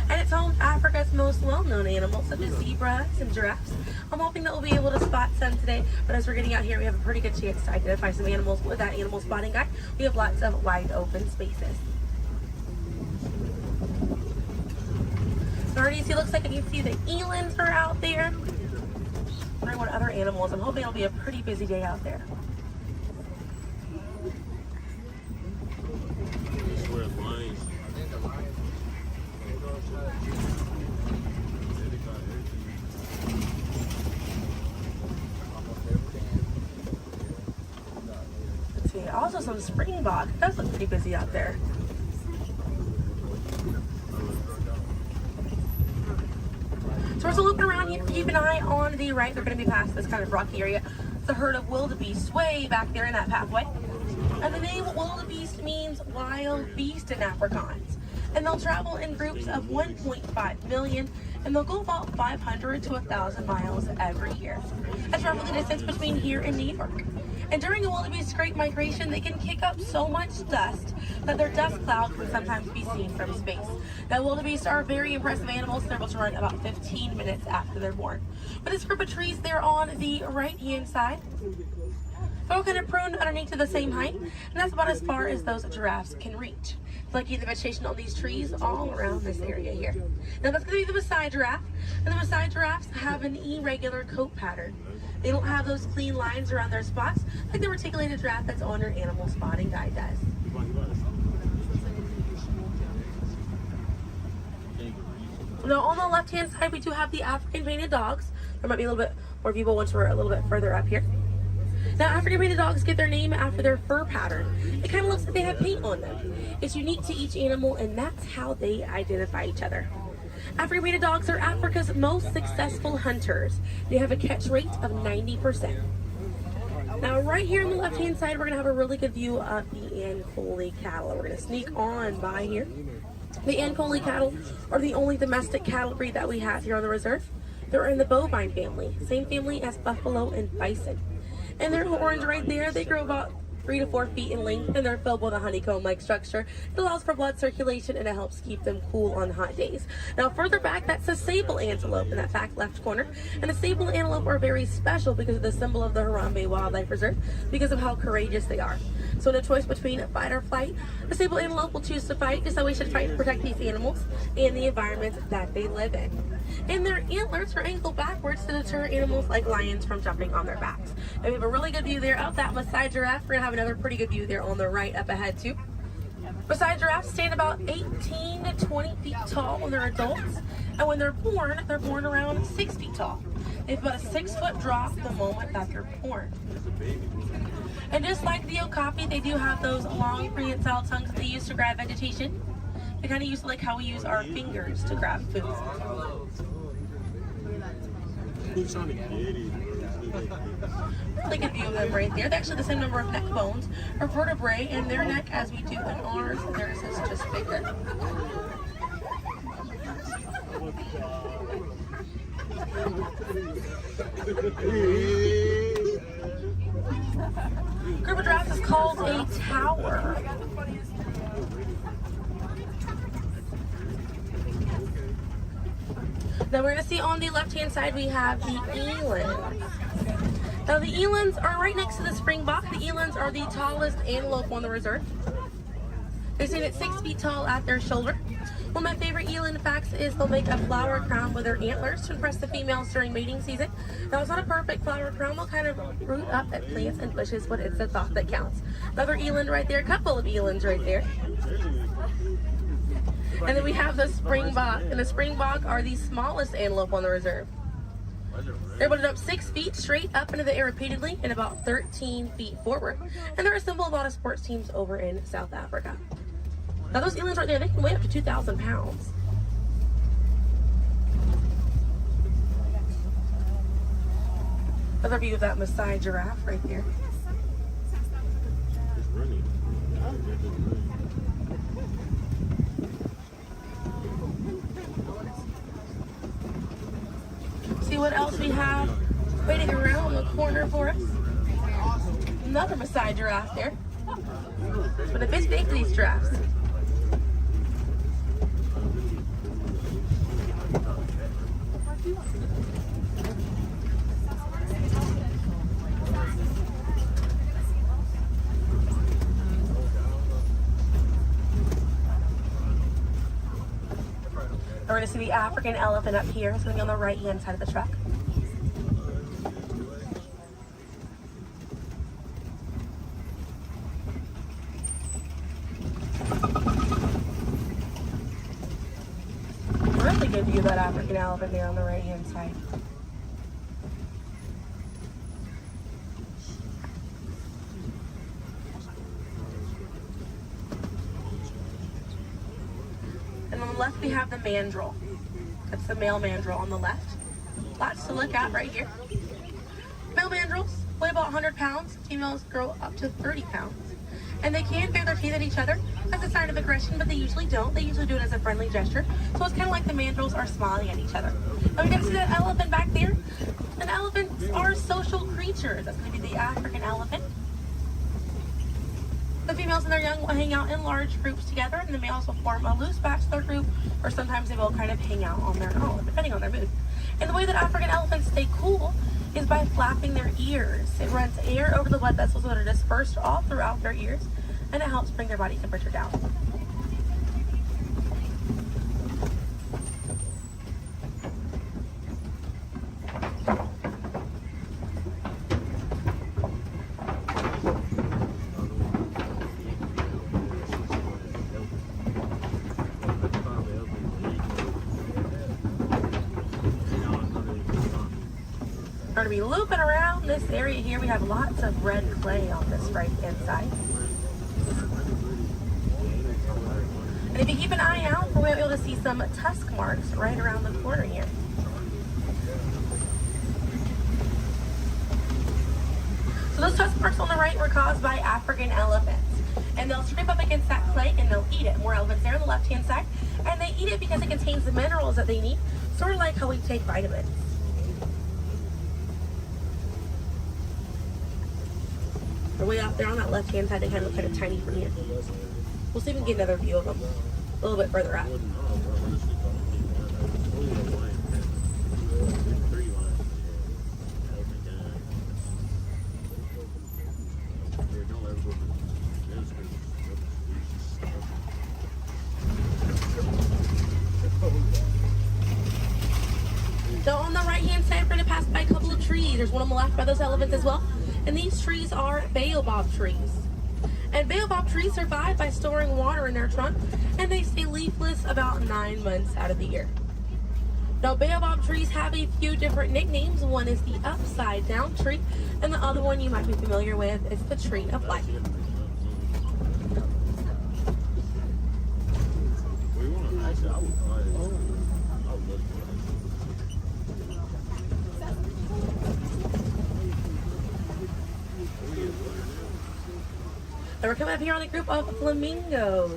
And it's home to Africa's most well-known animals, such as zebras and giraffes. I'm hoping that we'll be able to spot some today, but as we're getting out here, we have a pretty good chance to identify some animals with that animal spotting guide. We have lots of wide open spaces. So already see, looks like I can see the elands are out there. Wondering what other animals. I'm hoping it'll be a pretty busy day out there. Let's see, also some springbok. It does look pretty busy out there. So we're still looking around here. Keep an eye on the right. They're going to be past this kind of rocky area. It's a herd of wildebeest way back there in that pathway. And the name wildebeest means wild beast in Afrikaans. And they'll travel in groups of 1.5 million, and they'll go about 500 to 1,000 miles every year. That's roughly the distance between here and New York. And during a wildebeest great migration, they can kick up so much dust that their dust cloud can sometimes be seen from space. Now, wildebeest are very impressive animals. They're able to run about 15 minutes after they're born. But this group of trees there on the right-hand side, they're all kind of pruned underneath to the same height, and that's about as far as those giraffes can reach. Like the vegetation on these trees all around this area here. Now that's going to be the Maasai giraffe, and the Maasai giraffes have an irregular coat pattern. They don't have those clean lines around their spots like the reticulated giraffe that's on your animal spotting guide does. Now on the left-hand side, we do have the African painted dogs. There might be a little bit more people once we're a little bit further up here. Now, African painted dogs get their name after their fur pattern. It kind of looks like they have paint on them. It's unique to each animal, and that's how they identify each other. African painted dogs are Africa's most successful hunters. They have a catch rate of 90%. Now, right here on the left-hand side, we're going to have a really good view of the Ankole cattle. We're going to sneak on by here. The Ankole cattle are the only domestic cattle breed that we have here on the reserve. They're in the bovine family, same family as buffalo and bison. And their horns right there, they grow about 3 to 4 feet in length, and they're filled with a honeycomb-like structure. It allows for blood circulation, and it helps keep them cool on hot days. Now, further back, that's a sable antelope in that back left corner. And the sable antelope are very special because of the symbol of the Harambe Wildlife Reserve, because of how courageous they are. So in a choice between fight or flight, the sable antelope will choose to fight, just how we should fight to protect these animals and the environment that they live in. And their antlers are angled backwards to deter animals like lions from jumping on their backs. And we have a really good view there of that Maasai giraffe. We're going to have another pretty good view there on the right up ahead too. Maasai giraffes stand about 18 to 20 feet tall when they're adults. And when they're born around 6 feet tall. They have about a 6-foot drop the moment that they're born. And just like the okapi, they do have those long prehensile tongues that they use to grab vegetation. They kind of use like how we use our fingers to grab food. Really good view of them right there. They're actually the same number of neck bones or vertebrae in their neck as we do in ours. Theirs is just bigger. Group of giraffes is called a tower. Now we're going to see on the left-hand side we have the elands. Now the elands are right next to the springbok. The elands are the tallest antelope on the reserve. They stand at 6 feet tall at their shoulder. One of my favorite eland facts is they'll make a flower crown with their antlers to impress the females during mating season. Now it's not a perfect flower crown. They'll kind of root up at plants and bushes, but it's the thought that counts. Another eland right there, a couple of elands right there. And then we have the springbok, and the springbok are the smallest antelope on the reserve. They're able to jump 6 feet straight up into the air repeatedly and about 13 feet forward. And they're a symbol of a lot of sports teams over in South Africa. Now those elands right there, they can weigh up to 2,000 pounds. Another view of that Maasai giraffe right there. See what else we have waiting around the corner for us. Another Maasai giraffe there. But a bit big for these giraffes. We're going to see the African elephant up here. It's going to be on the right-hand side of the truck. Really good view of that African elephant there on the right-hand side. And on the left we have the mandrill. That's the male mandrill on the left. Lots to look at right here. Male mandrills weigh about 100 pounds. Females grow up to 30 pounds. And they can bare their teeth at each other as a sign of aggression, but they usually don't. They usually do it as a friendly gesture. So it's kind of like the mandrills are smiling at each other. Now we can see that elephant back there. And elephants are social creatures. That's going to be the African elephant. The females and their young will hang out in large groups together, and the males will form a loose bachelor group, or sometimes they will kind of hang out on their own, depending on their mood. And the way that African elephants stay cool is by flapping their ears. It runs air over the blood vessels that are dispersed all throughout their ears, and it helps bring their body temperature down. We're going to be looping around this area here. We have lots of red clay on this right hand side. And if you keep an eye out, we're going to be able to see some tusk marks right around the corner here. So those tusk marks on the right were caused by African elephants. And they'll scrape up against that clay and they'll eat it. More elephants there on the left hand side. And they eat it because it contains the minerals that they need, sort of like how we take vitamins. They're way off there on that left hand side. They kind of look kind of tiny from here. We'll see if we can get another view of them a little bit further up. So on the right hand side, we're going to pass by a couple of trees. There's one on the left by those elephants as well. And these trees are baobab trees. And baobab trees survive by storing water in their trunk, and they stay leafless about 9 months out of the year. Now, baobab trees have a few different nicknames. One is the upside down tree, and the other one you might be familiar with is the tree of life. And we're coming up here on a group of flamingos.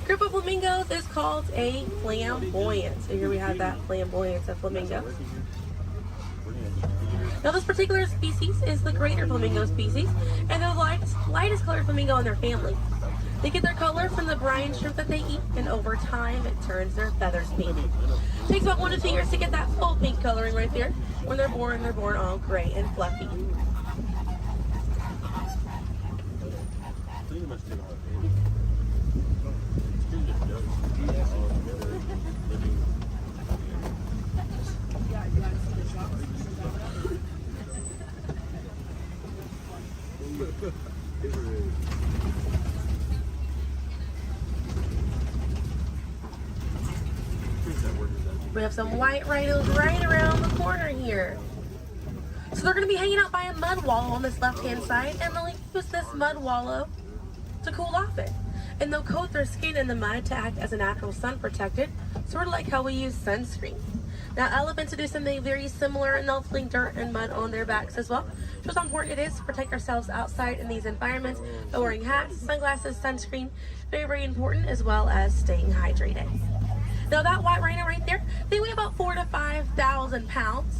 Group of flamingos is called a flamboyant. So here we have that flamboyant of flamingos. Now this particular species is the greater flamingo species, and they're the lightest colored flamingo in their family. They get their color from the brine shrimp that they eat, and over time it turns their feathers pink. It takes about 1 to 2 years to get that full pink coloring right there. When they're born all gray and fluffy. We have some white rhinos right around the corner here. So they're going to be hanging out by a mud wallow on this left-hand side, and they'll use this mud wallow to cool off it. And they'll coat their skin in the mud to act as a natural sun protectant, sort of like how we use sunscreen. Now elephants do something very similar, and they'll fling dirt and mud on their backs as well. Just how important it is to protect ourselves outside in these environments by wearing hats, sunglasses, sunscreen. Very, very important, as well as staying hydrated. Now that white rhino right there, they weigh about 4,000 to 5,000 pounds.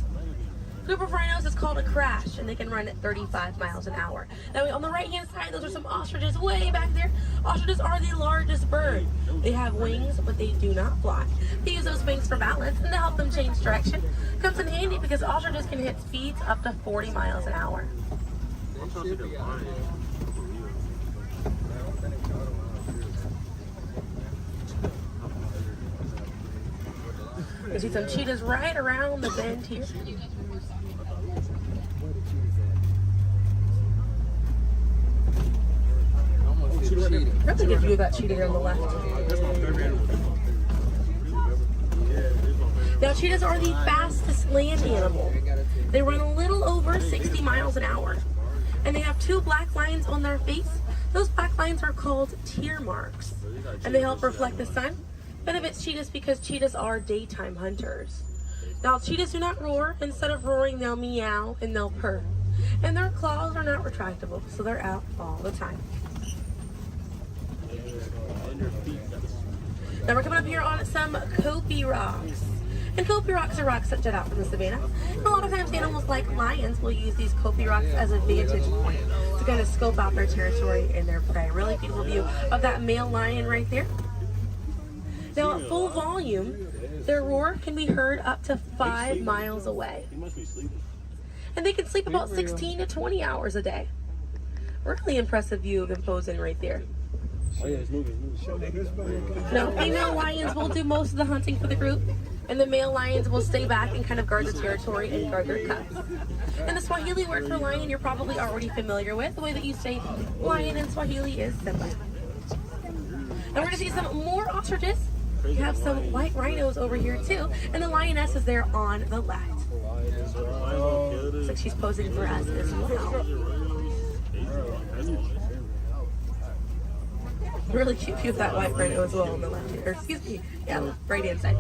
Group of rhinos is called a crash, and they can run at 35 miles an hour. Now on the right hand side, those are some ostriches way back there. Ostriches are the largest bird. They have wings, but they do not fly. They use those wings for balance and to help them change direction. Comes in handy because ostriches can hit speeds up to 40 miles an hour. You see some cheetahs right around the bend here. That's a good view of that cheetah here on the left. Now cheetahs are the fastest land animal. They run a little over 60 miles an hour. And they have 2 black lines on their face. Those black lines are called tear marks. And they help reflect the sun. Benefits cheetahs because cheetahs are daytime hunters. Now, cheetahs do not roar. Instead of roaring, they'll meow and they'll purr. And their claws are not retractable, so they're out all the time. Now we're coming up here on some Kopi rocks. And Kopi rocks are rocks that jut out from the savannah. And a lot of times animals like lions will use these Kopi rocks as a vantage point to kind of scope out their territory and their prey. Really beautiful view of that male lion right there. Now at full volume, their roar can be heard up to 5 miles away. And they can sleep about 16 to 20 hours a day. Really impressive view of them posing right there. Now, female lions will do most of the hunting for the group, and the male lions will stay back and kind of guard the territory and guard their cubs. And the Swahili word for lion you're probably already familiar with. The way that you say lion in Swahili is Simba. And we're going to see some more ostriches. We have some white rhinos over here too, and the lioness is there on the left. Looks like she's posing for us as well. Really cute view of that white rhino as well on the left, or excuse me, yeah, right hand side.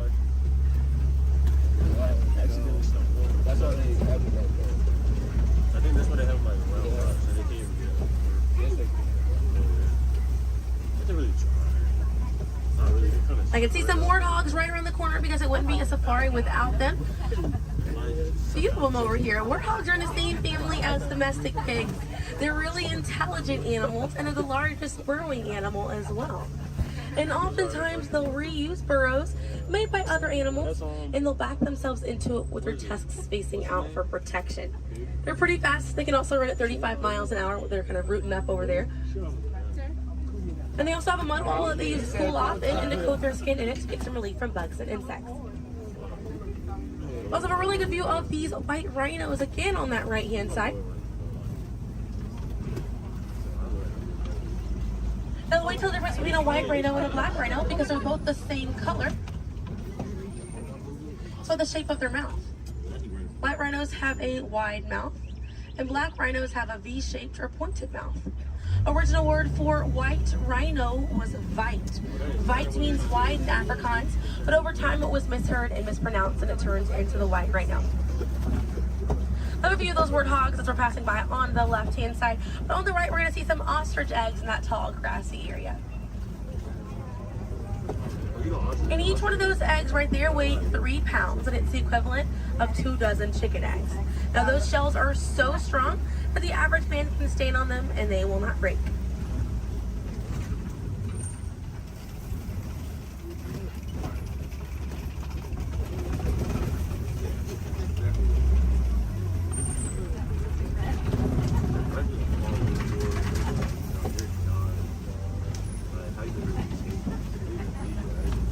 That's all they have. I think that's what they have like round rocks, and they can't even get it. They really try. Not really. I can see some warthogs right around the corner because it wouldn't be a safari without them. Beautiful them over here. Warthogs are in the same family as domestic pigs. They're really intelligent animals and are the largest burrowing animal as well. And oftentimes they'll reuse burrows made by other animals and they'll back themselves into it with their tusks facing out for protection. They're pretty fast. They can also run at 35 miles an hour. They're kind of rooting up over there. And they also have a mud wall that they use to cool off and to coat their skin in it to get some relief from bugs and insects. We also have a really good view of these white rhinos again on that right hand side. Now wait till the difference between a white rhino and a black rhino because they're both the same color. So the shape of their mouth. White rhinos have a wide mouth and black rhinos have a V-shaped or pointed mouth. Original word for white rhino was vite. Vite means wide in Afrikaans, but over time it was misheard and mispronounced and it turns into the white rhino. I have a few of those warthogs as we're passing by on the left-hand side, but on the right we're going to see some ostrich eggs in that tall grassy area. And each one of those eggs right there weigh 3 pounds, and it's the equivalent of 2 dozen chicken eggs. Now those shells are so strong that the average man can stand on them and they will not break.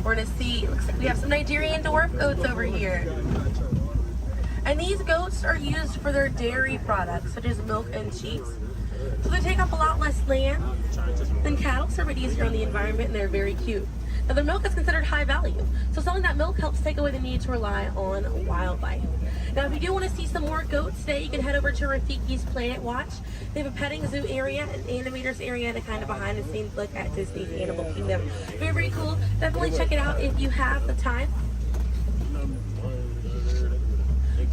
We're gonna see, looks like we have some Nigerian dwarf goats over here. And these goats are used for their dairy products, such as milk and cheese. So they take up a lot less land than cattle, so they're easier on the environment, and they're very cute. Now their milk is considered high value, so selling that milk helps take away the need to rely on wildlife. Now if you do want to see some more goats today, you can head over to Rafiki's Planet Watch. They have a petting zoo area, an animators area, and a kind of behind the scenes look at Disney's Animal Kingdom. Very, very cool. Definitely check it out if you have the time.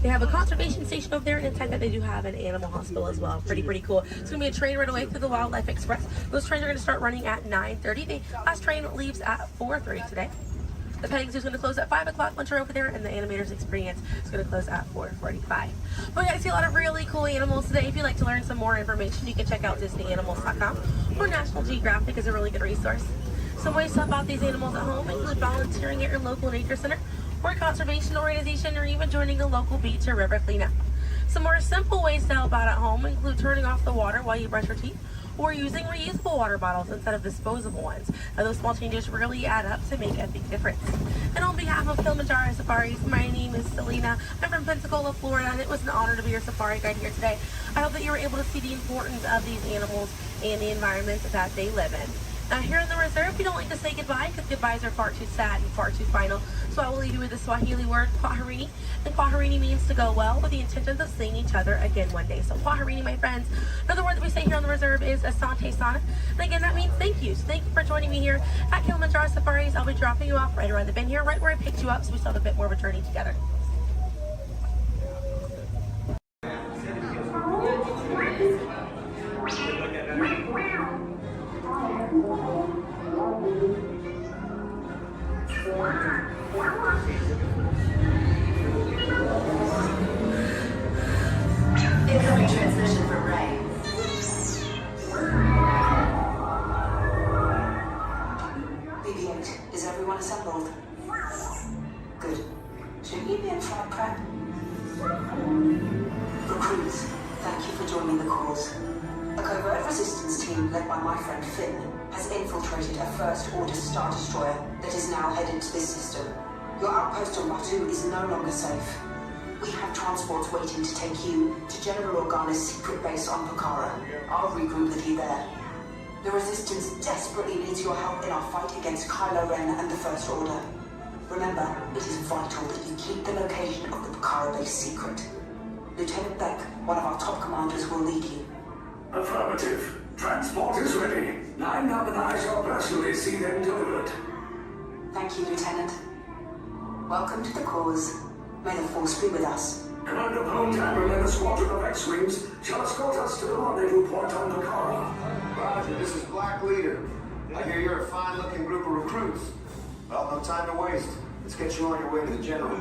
They have a conservation station over there, and inside that they do have an animal hospital as well. Pretty cool. It's going to be a train right away through the Wildlife Express. Those trains are going to start running at 9:30. The last train leaves at 4:30 today. The petting zoo is going to close at 5 o'clock once you're over there, and the animators experience is going to close at 4:45. But we got to see a lot of really cool animals today. If you'd like to learn some more information, you can check out DisneyAnimals.com, or National Geographic is a really good resource. Some ways to help out these animals at home include volunteering at your local nature center, or a conservation organization, or even joining a local beach or river cleanup. Some more simple ways to help out at home include turning off the water while you brush your teeth, or using reusable water bottles instead of disposable ones. Now, those small changes really add up to make a big difference. And on behalf of Kilimanjaro Safaris, my name is Selena. I'm from Pensacola, Florida, and it was an honor to be your safari guide here today. I hope that you were able to see the importance of these animals and the environment that they live in. Now here in the reserve, we don't like to say goodbye because goodbyes are far too sad and far too final. So I will leave you with the Swahili word, kwaherini. And kwaherini means to go well, with the intentions of seeing each other again one day. So kwaherini, my friends. Another word that we say here on the reserve is asante sana. And again, that means thank you. So thank you for joining me here at Kilimanjaro Safaris. I'll be dropping you off right around the bend here, right where I picked you up, so we still have a bit more of a journey together. enough prep? Recruits, thank you for joining the cause. A covert resistance team led by my friend Finn has infiltrated a First Order Star Destroyer that is now headed to this system. Your outpost on Batu is no longer safe. We have transports waiting to take you to General Organa's secret base on Pokhara. I'll regroup with you there. The Resistance desperately needs your help in our fight against Kylo Ren and the First Order. Remember, it is vital that you keep the location of the Pokhara base secret. Lieutenant Beck, one of our top commanders, will lead you. Affirmative. Transport is ready. Line up and I shall personally see them delivered. Thank you, Lieutenant. Welcome to the cause. May the Force be with us. Commander Poltan and a squadron of X-Wings shall escort us to the rendezvous point on Pokhara. Roger, this is Black Leader. I hear you're a fine-looking group of recruits. Well, no time to waste. Let's get you on your way to the General.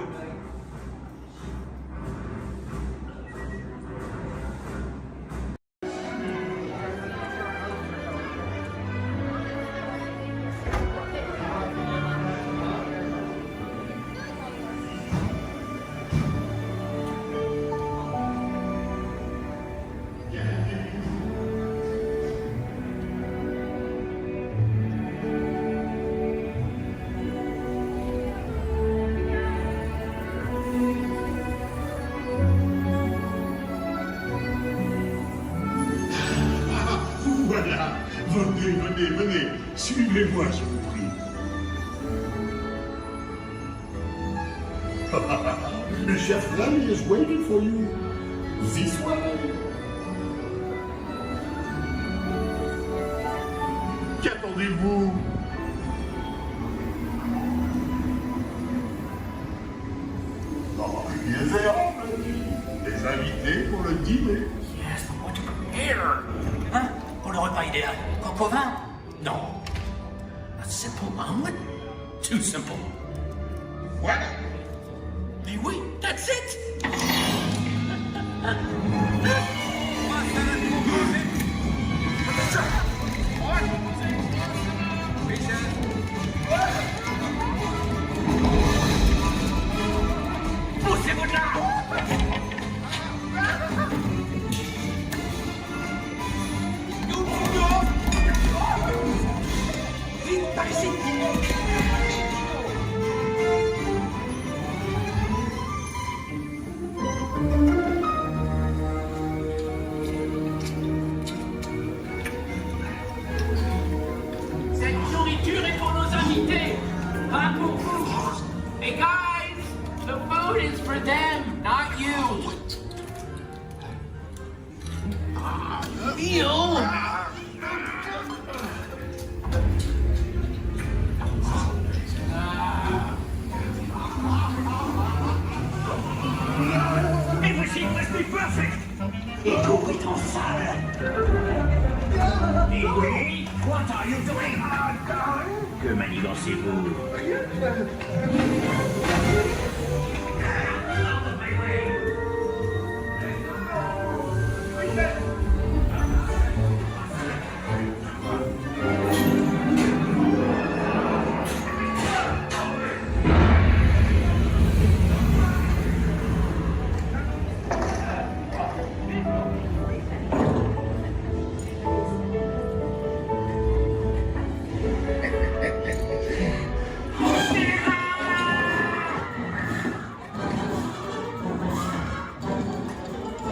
Venez, suivez-moi, je vous prie. Le chef Rami is waiting for you. This way. Qu'attendez-vous? Oh, les invités pour le dîner. Yes, but what to prepare? Hein? Pour le repas idéal? Coq au vin? No. A simple omelet? Too simple. What? Mais oui, that's it! Poussez-vous de là! Vite, par ici! Cette nourriture est pour nos invités, pas pour vous. Hey guys, the food is for them, not you. Ew! Everything must be perfect! Et tout est en salle! Et oui, what are you doing? Que manigancez-vous? Out of my way!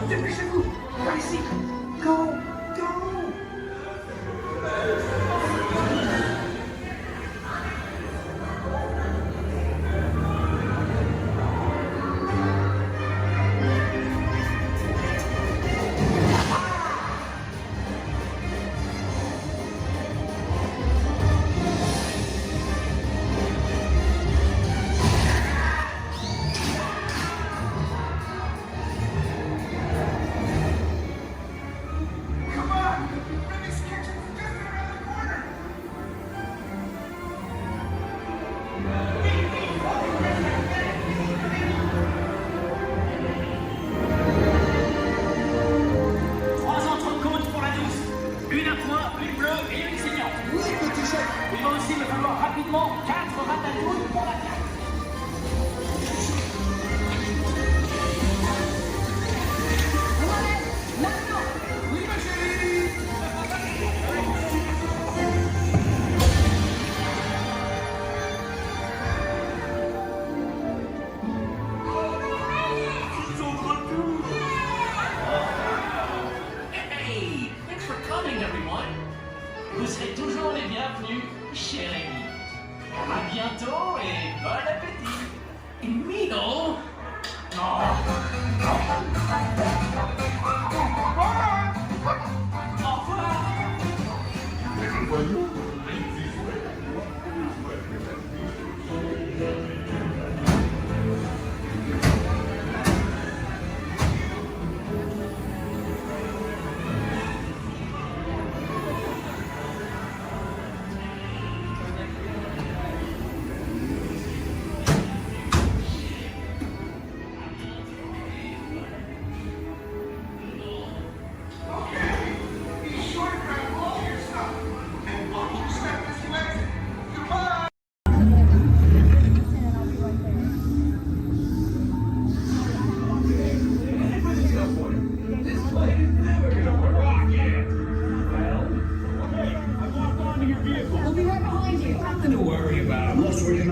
Dépêchez-vous! Par ici! Go! Go!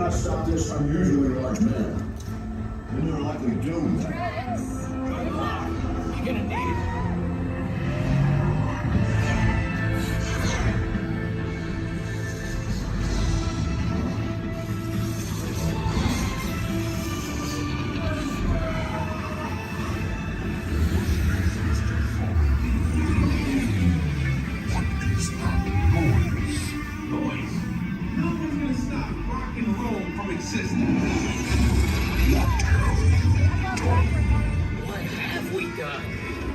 not stop this unusually large man, then you're likely doomed. Good luck. You're gonna need it. What have we done?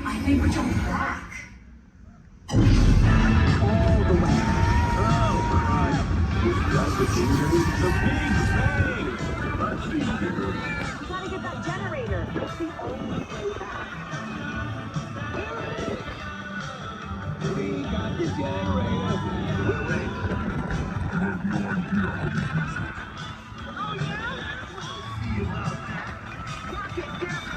I think we're jumping back. All the way. Oh, crud. We've got the big bang. Let's see here. Gotta get that generator. It's the only way back. We got the generator. Oh, yeah? See about that. Rocket down.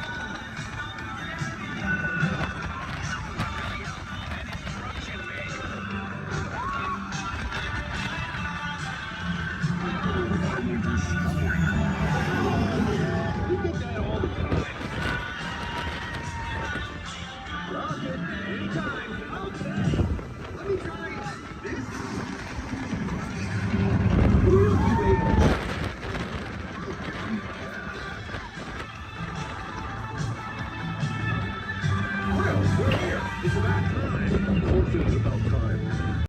We get that all the time. Rocket, anytime. Okay. Let me try this. We'll be waiting. Well, we're here. It's about time. Of course it's about time.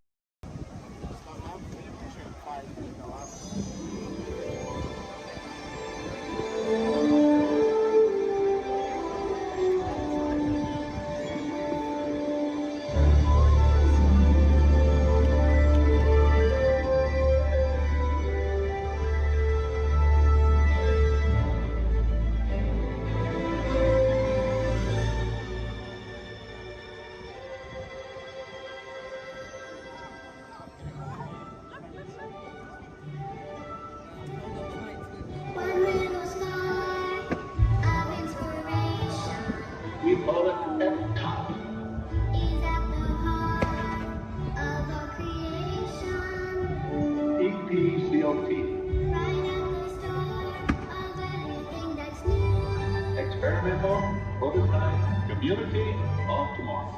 We call it F-Top. EPCOT. Experimental, prototype, community of tomorrow.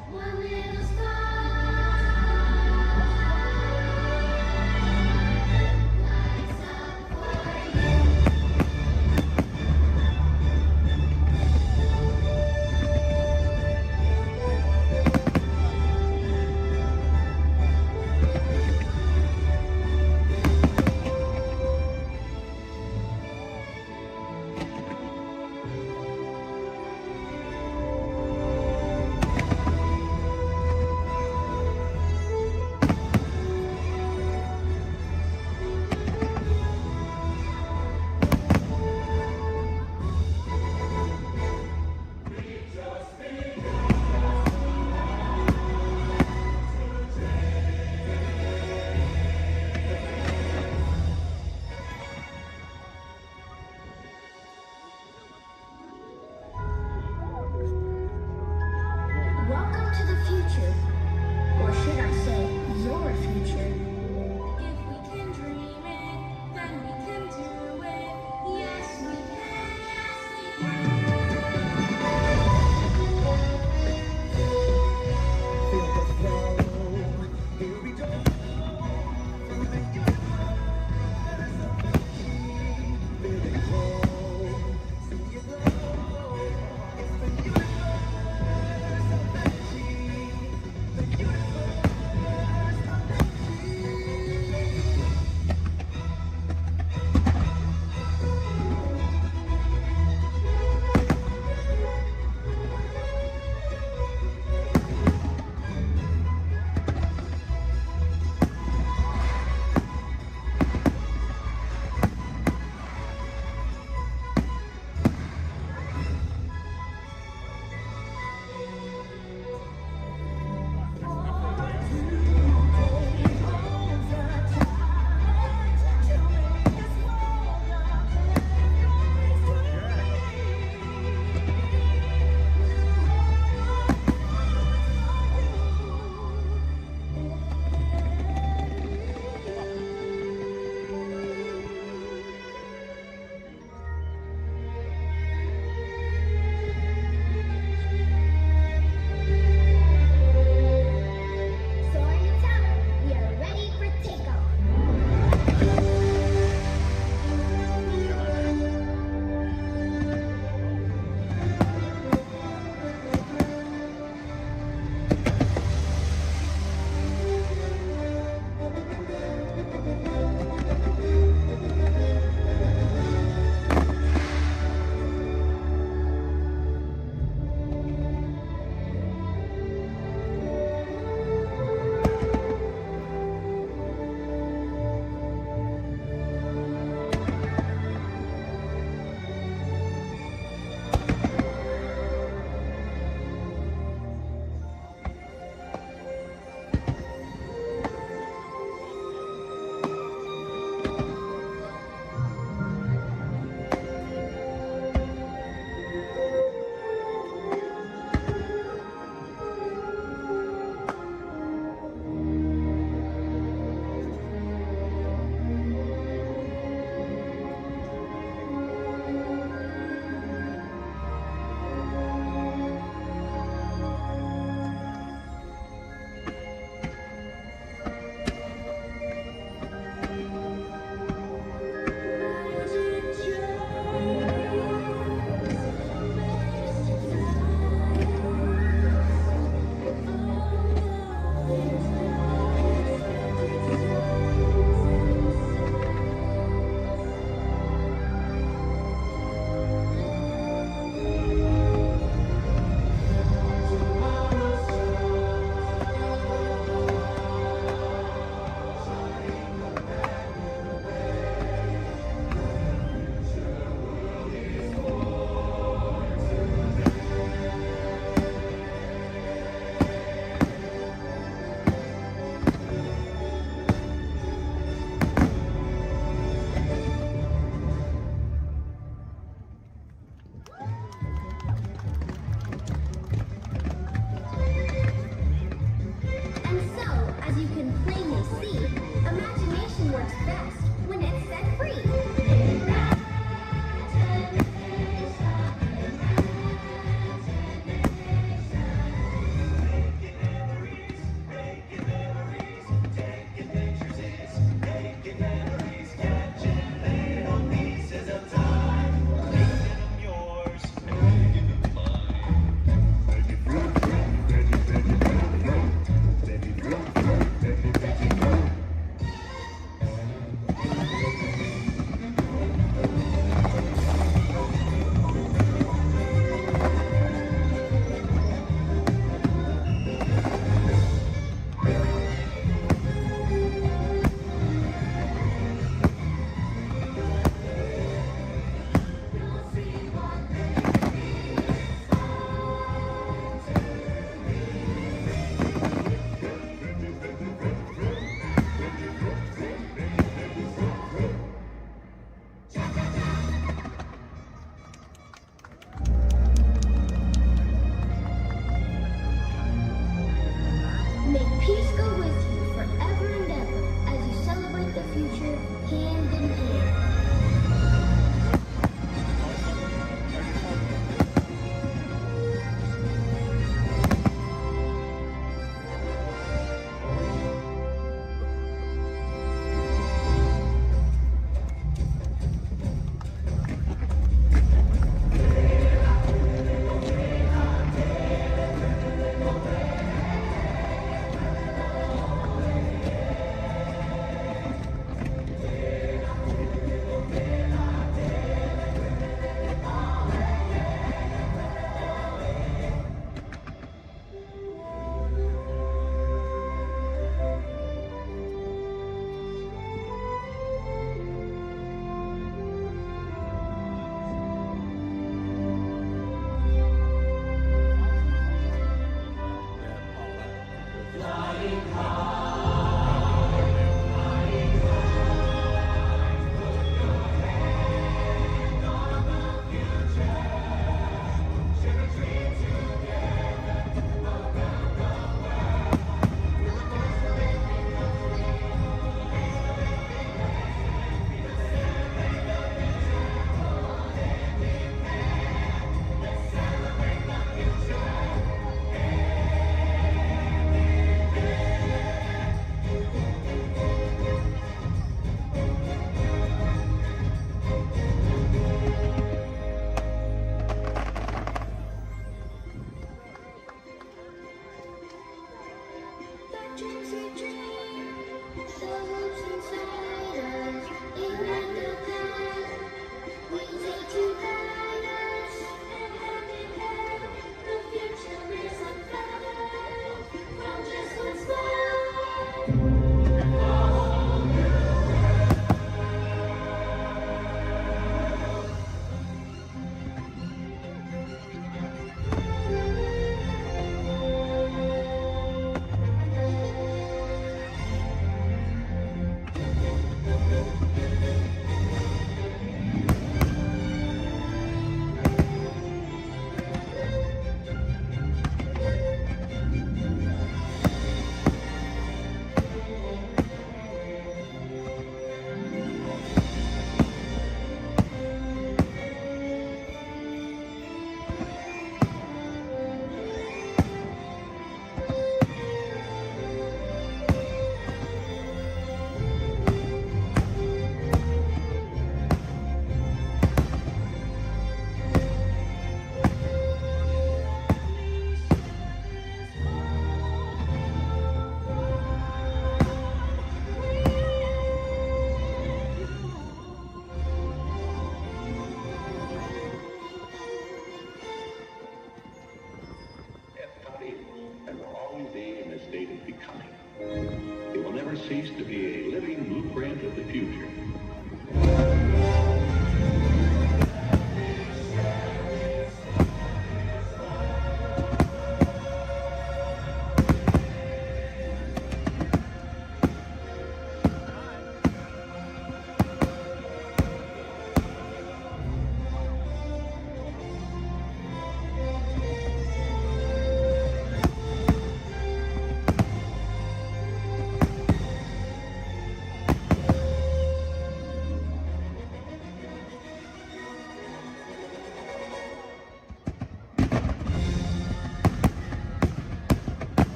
I cease to be a living blueprint of the future.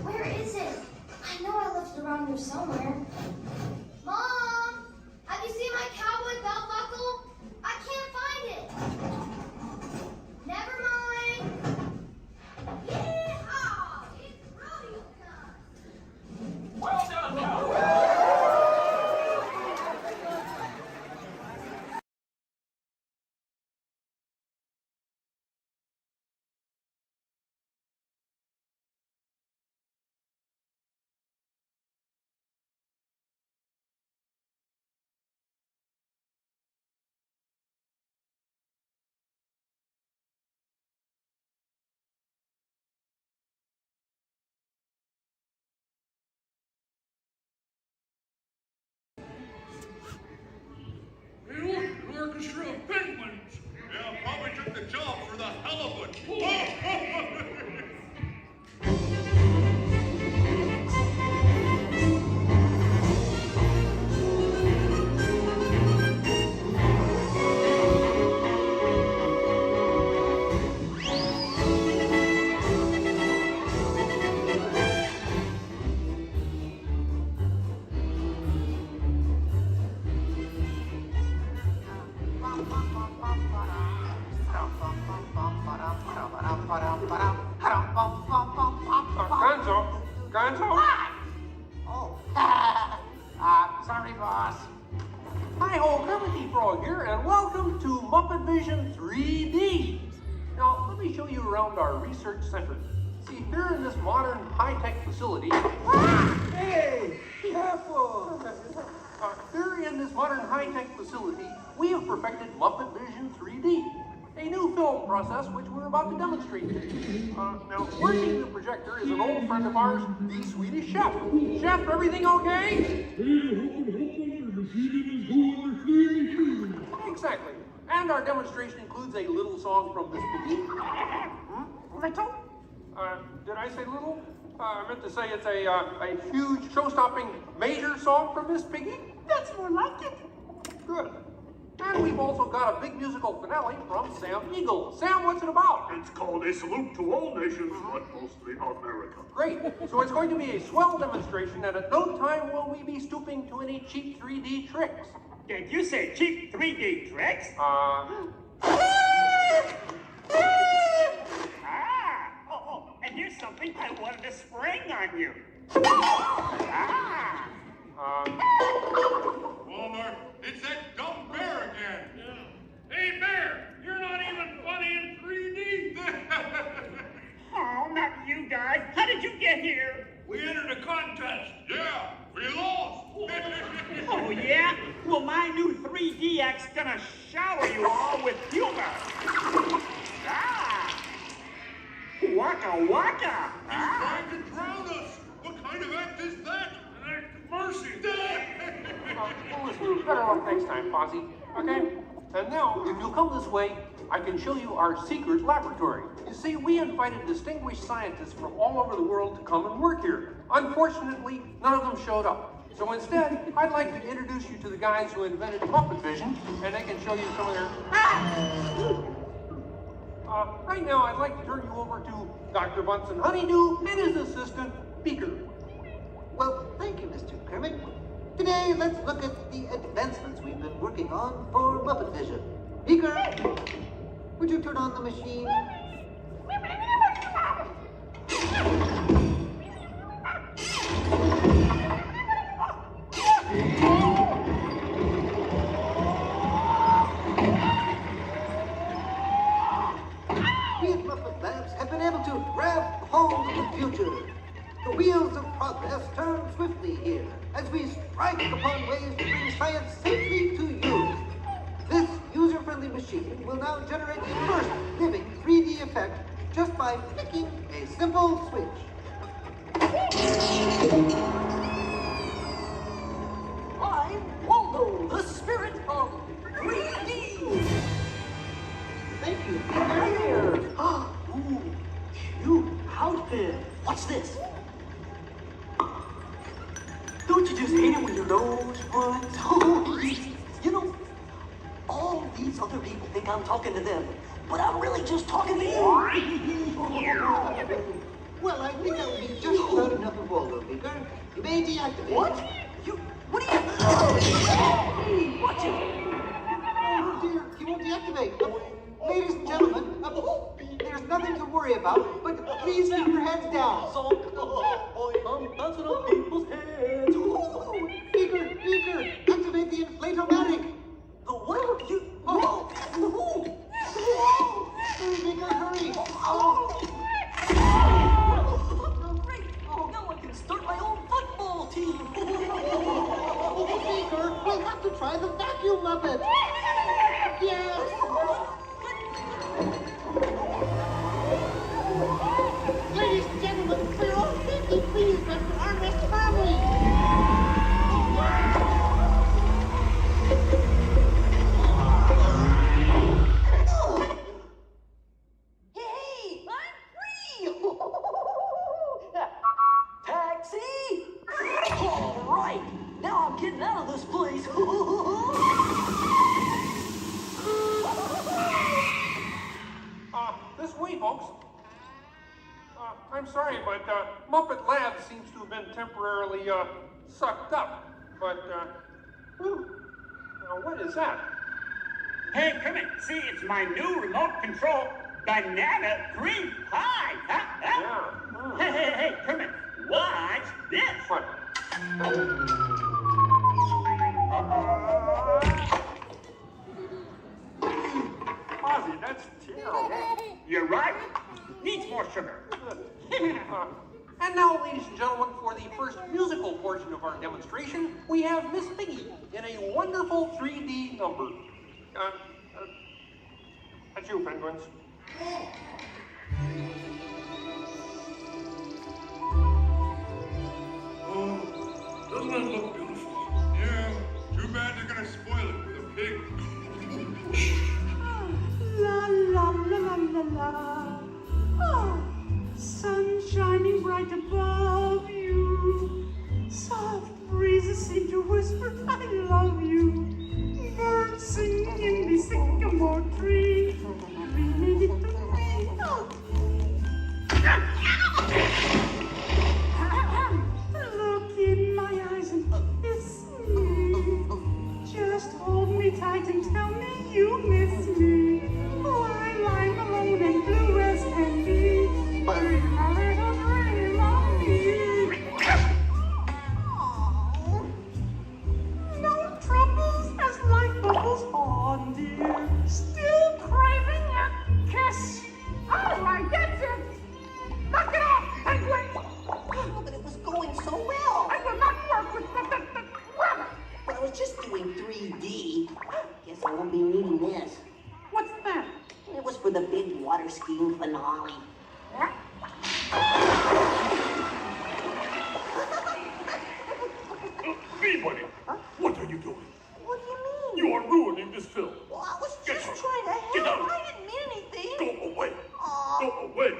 Where is it? I know I left it around here somewhere. Mom! Have you seen my cowboy belt buckle? I can't find it. Never mind. Yeehaw! It's rodeo time. Well done, cowboy. Hey, look, an orchestra of penguins. Yeah, probably took the job for the hell of it. Gonzo? Oh, sorry, boss. Hi-ho, Kermit the Frog here, and welcome to Muppet Vision 3D. Now, let me show you around our research center. See, here in this modern high-tech facility... Hey, careful! Here in this modern high-tech facility, we have perfected Muppet Vision 3D, a new film process which we're about to demonstrate. Now, working the projector is an old friend of ours, the Swedish Chef. Chef, everything okay? Exactly. And our demonstration includes a little song from Miss Piggy. Little? Did I say little? I meant to say it's a huge, show-stopping, major song from Miss Piggy. That's more like it. Good. And we've also got a big musical finale from Sam Eagle. Sam, what's it about? It's called A Salute to All Nations, but mostly America. Great. So it's going to be a swell demonstration, and at no time will we be stooping to any cheap 3D tricks. Did you say cheap 3D tricks? And here's something I wanted to spring on you. Walmart, it's that dumb bear again. Yeah. Hey, Bear, you're not even funny in 3D. Oh, not you guys. How did you get here? We entered a contest. Yeah, we lost. Oh, yeah? Well, my new 3DX gonna shower you all with humor. Waka waka. He's trying to drown us. What kind of act is that? An act of mercy. Well, listen, better luck next time, Posse. Okay? And now, if you'll come this way, I can show you our secret laboratory. You see, we invited distinguished scientists from all over the world to come and work here. Unfortunately, none of them showed up. So instead, I'd like to introduce you to the guys who invented Muppet Vision, and they can show you some of their... right now, I'd like to turn you over to Dr. Bunsen Honeydew and his assistant, Beaker. Well, thank you, Mr. Kermit. Today, let's look at the advancements we've been working on for Muppet Vision. Beaker, would you turn on the machine? future. The wheels of progress turn swiftly here as we strike upon ways to bring science safely to you. This user-friendly machine will now generate the first living 3D effect just by flicking a simple switch. I'm Waldo, the spirit of 3D. Thank you. Here. Ooh, cute outfit. What's this? Don't you just hate it when your nose runs? You know, all these other people think I'm talking to them, but I'm really just talking to you. Well, I think that would be just about enough of Waldo, Beaker. You may deactivate. What? What are you? Watch it. Oh dear, he won't deactivate. Ladies and gentlemen, there's nothing to worry about, but please keep your heads down. I'm bouncing on people's heads. Beaker, activate the inflatomatic. The what? You? Hurry, Beaker, hurry. Great. Now I can start my own football team. Beaker, we'll have to try the vacuum muppet. Yes. Ladies and gentlemen, for your own safety, please rest your armrest firmly. Hey, I'm free! Taxi! All right, now I'm getting out of this place. This way, folks. I'm sorry, but Muppet Lab seems to have been temporarily sucked up. But, now what is that? Hey, Kermit, see, it's my new remote control banana cream pie. Hey, Kermit, watch this. What? Ozzy, that's terrible. You're right. Needs more sugar. And now, ladies and gentlemen, for the first musical portion of our demonstration, we have Miss Piggy in a wonderful 3D number. That's you, penguins. Doesn't it look beautiful? Yeah, too bad they're gonna spoil it with a pig. La la la la la la. Oh, sun shining bright above you. Soft breezes seem to whisper, I love you. Birds singing in the sycamore tree. Look in my eyes and kiss me. Just hold me tight and tell me you miss me. While I'm alone and blue as can be. Dream a little dream of me. No troubles as life bubbles on, dear. Still craving a kiss. All right, that's it. Knock it off, penguin. Oh, but it was going so well. I will not work with the rabbit. But I was just doing 3D. Guess I won't be needing this. What's that? It was for the big water skiing finale. What? Buddy, what are you doing? What do you mean? You are ruining this film. Well, I was Get just out. trying to Get help. out. I didn't mean anything. Go away. Go away.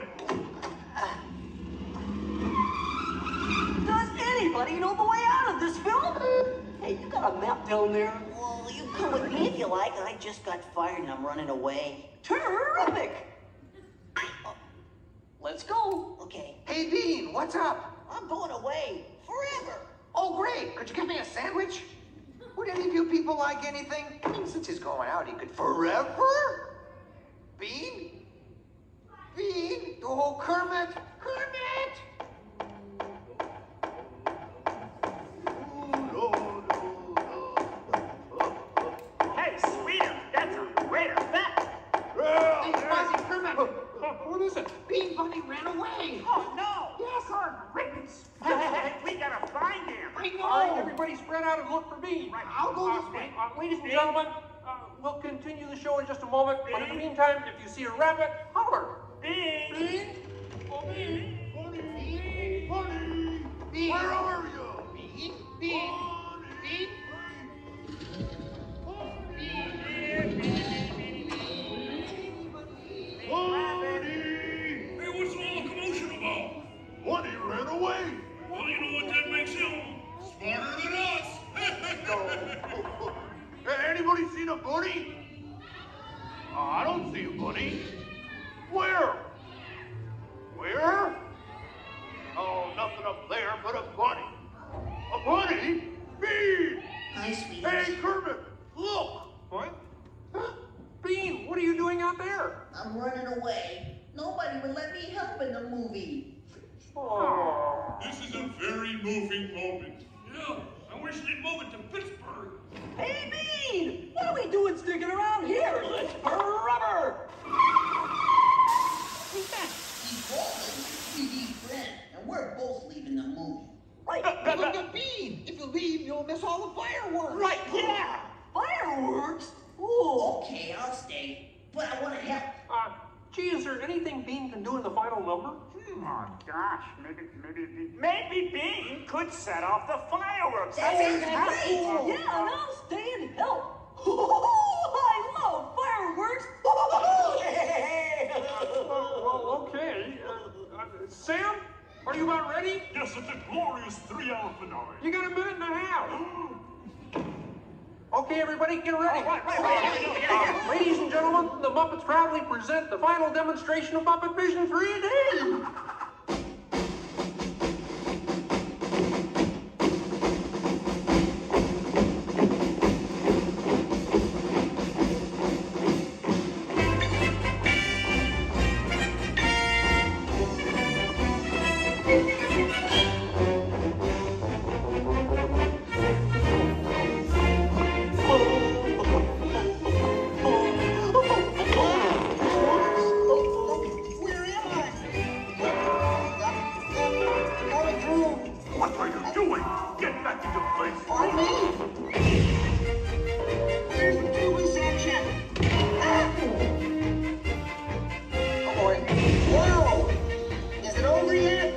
Does anybody know the way out of this film? Hey, you got a map down there? Well, you come with me if you like. I just got fired and I'm running away. Terrific! Let's go. Okay. Hey, Bean, what's up? I'm going away forever. Oh, great. Could you give me a sandwich? Would any of you people like anything? I mean, since he's going out, he could forever? Bean? Bean? Oh, Kermit! Kermit! Hey, sweeter, that's a great effect. Hey, Fuzzy, Kermit! What is it? Bean Bunny ran away! Oh, no. Yeah, Sir Ricketts. We gotta find him. All right, everybody spread out and look for Bean. Right. I'll go this way. Ladies and gentlemen, we'll continue the show in just a moment, but in the meantime, if you see a rabbit, holler. Bean. Bean? Oh, Bean. Bunny! Bean. Where are you? Bean. Bean. Bean. Bunny! Hey, what's all the commotion about? Bunny ran away. Well, you know what that makes him? Smarter than us. Anybody seen a bunny? I don't see a bunny. Where? Where? Oh, nothing up there but a bunny. A bunny? Bean! Hi, sweetie. Hey, Kermit, look! What? Bean, what are you doing out there? I'm running away. Nobody would let me help in the movie. Oh. This is a very moving moment. Yeah, I wish they'd move it to Pittsburgh. Hey, Bean! What are we doing sticking around here? Let's burn rubber! He's Walt, my 3D friend, and we're both leaving the movie. Right. Look at Bean. If you leave, you'll miss all the fireworks. Right, yeah! Fireworks? Ooh. Okay, I'll stay, but I want to help. Gee, is there anything Bean can do in the final number? Oh gosh, maybe Bean could set off the fireworks. That sounds great. Yeah, and I'll stay and help. I love fireworks. Well, okay. Sam, are you about ready? Yes, it's a glorious 3-hour finale. You got a minute and a half. Okay, everybody, get ready. Ladies and gentlemen, the Muppets proudly present the final demonstration of Muppet Vision 3D. What are you doing? Get back into place. On me. Where's the Julie section? Oh boy. Whoa! Is it over yet?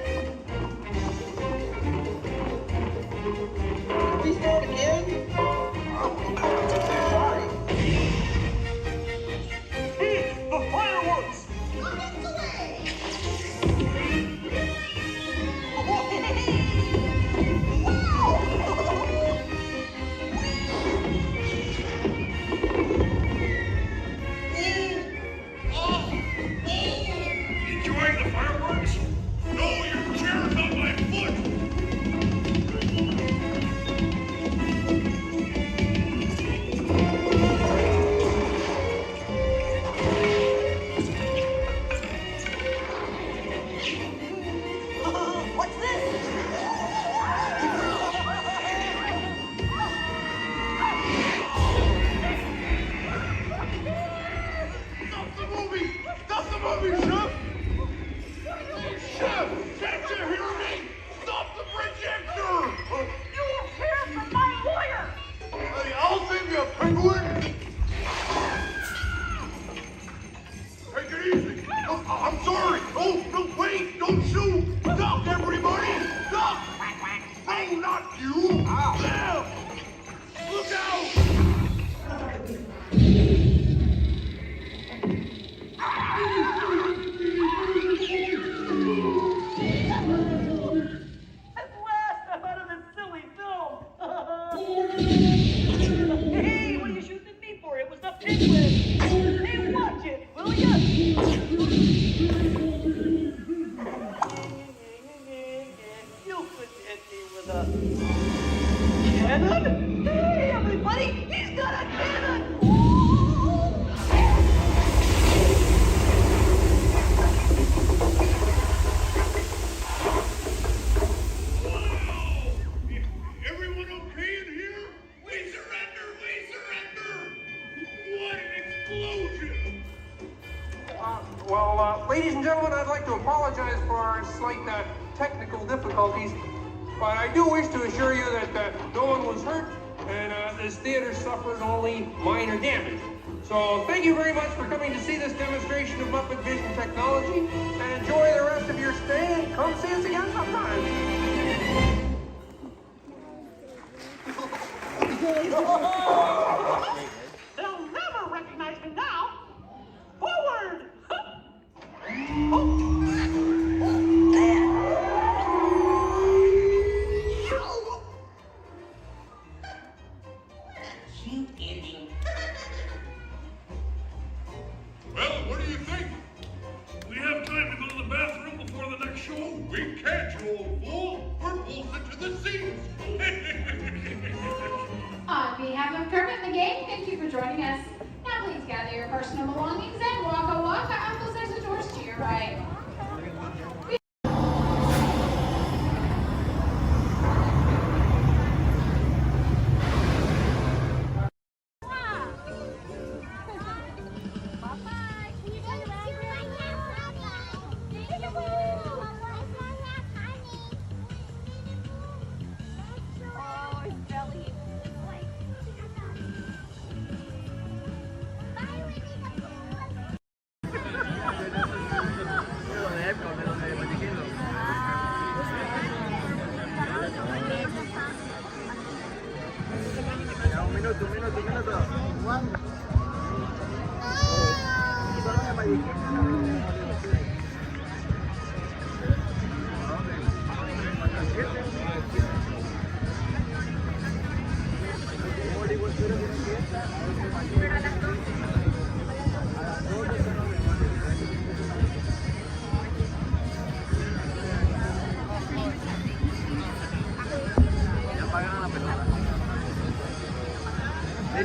are slight technical difficulties, but I do wish to assure you that no one was hurt and this theater suffered only minor damage. So thank you very much for coming to see this demonstration of Muppet Vision technology, and enjoy the rest of your stay, and come see us again sometime. They'll never recognize me now. Forward! Cute ending. Well, what do you think? We have time to go to the bathroom before the next show? We can't, you old fool. We're bolted to the seats. On behalf of Kermit and the gang, thank you for joining us. Now please gather your personal belongings and walk a walk. Uncle says the doors to your right.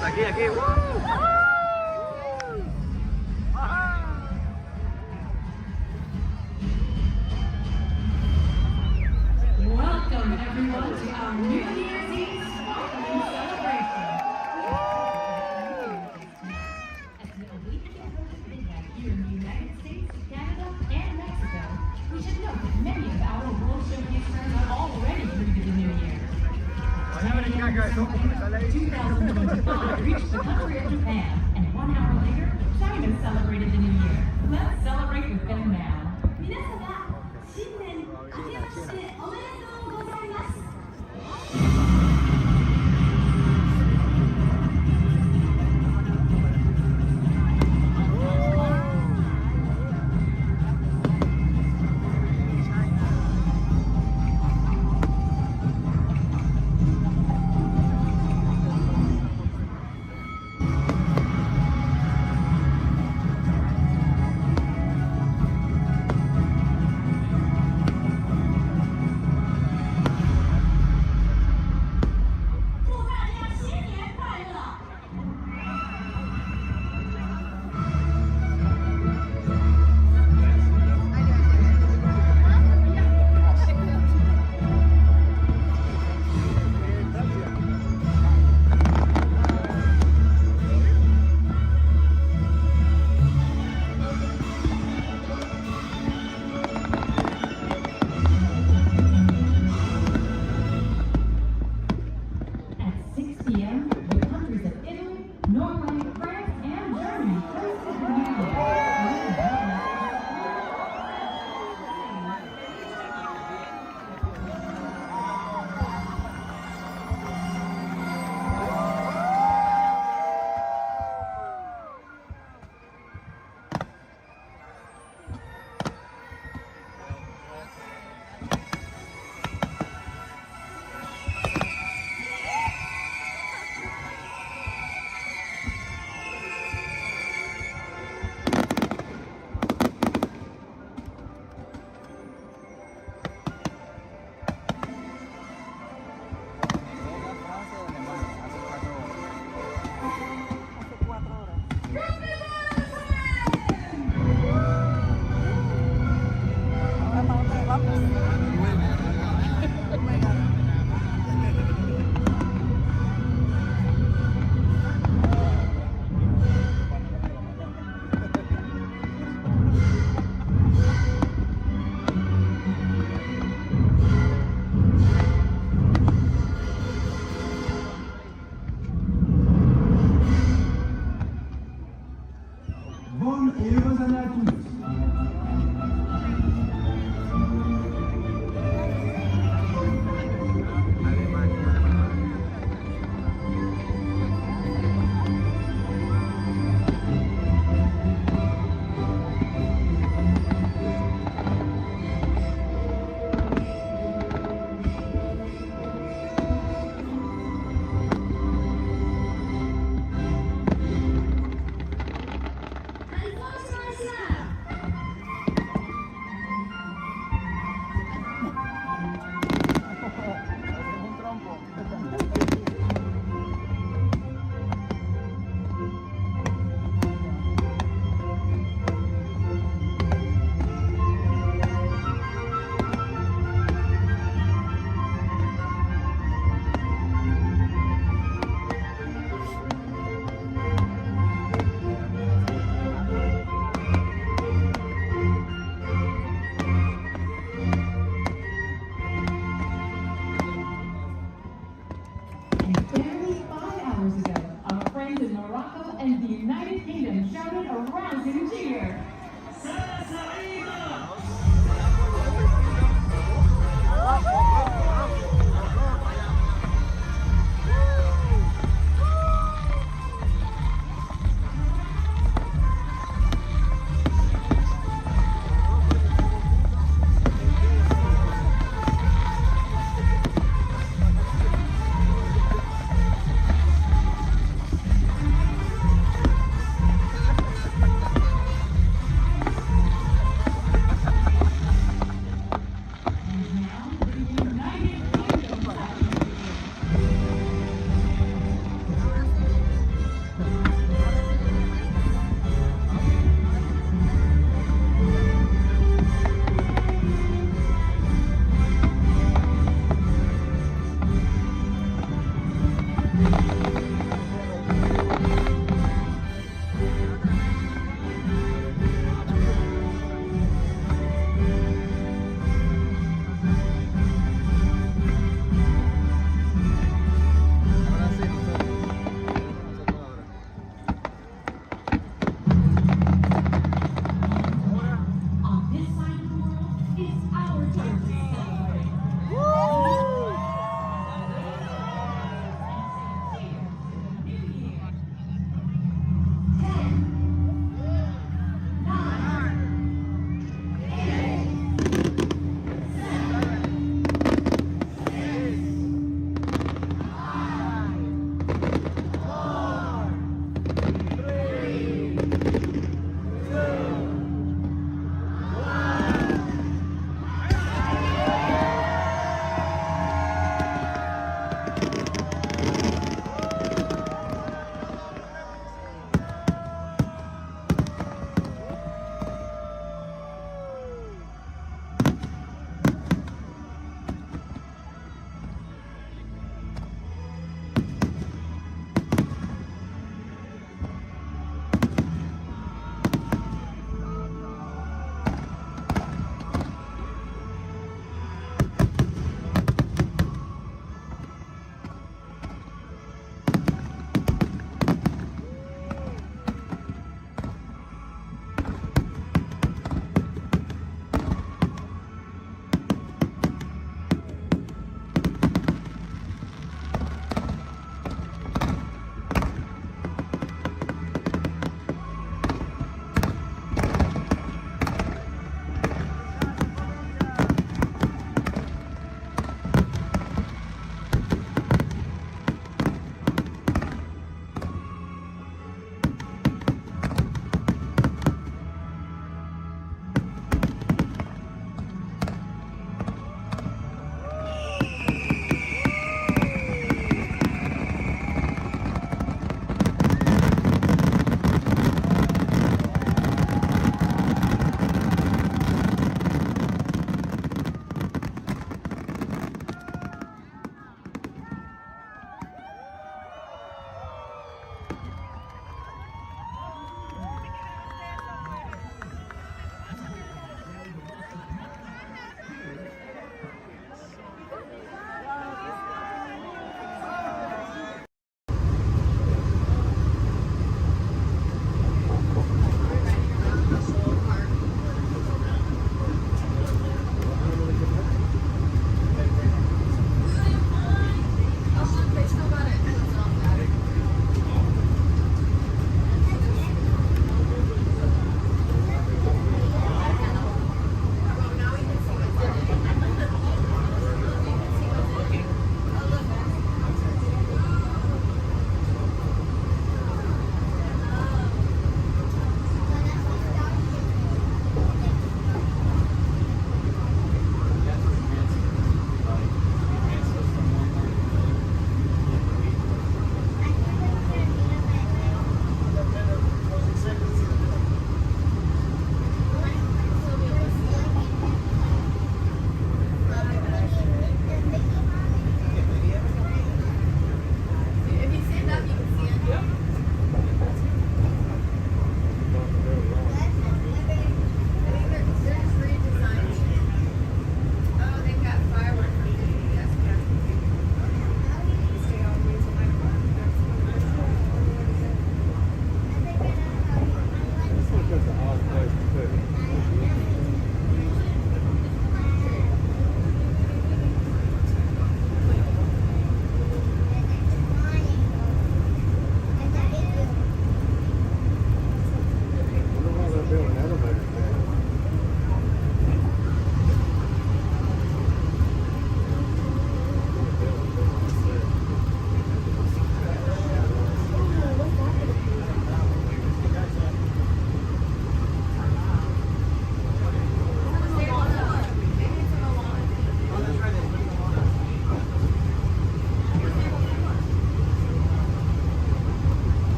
Aquí. Welcome everyone to our New Year's Eve sparkling celebration. As we await the holiday midnight here in the United States, Canada, and Mexico, we should note that many of our World Showcase friends are already greeted the New Year. 2025 reached the country of Japan, and 1 hour later, China celebrated the New Year. Let's celebrate with them now. 皆様、新年明けましておめでとうございます。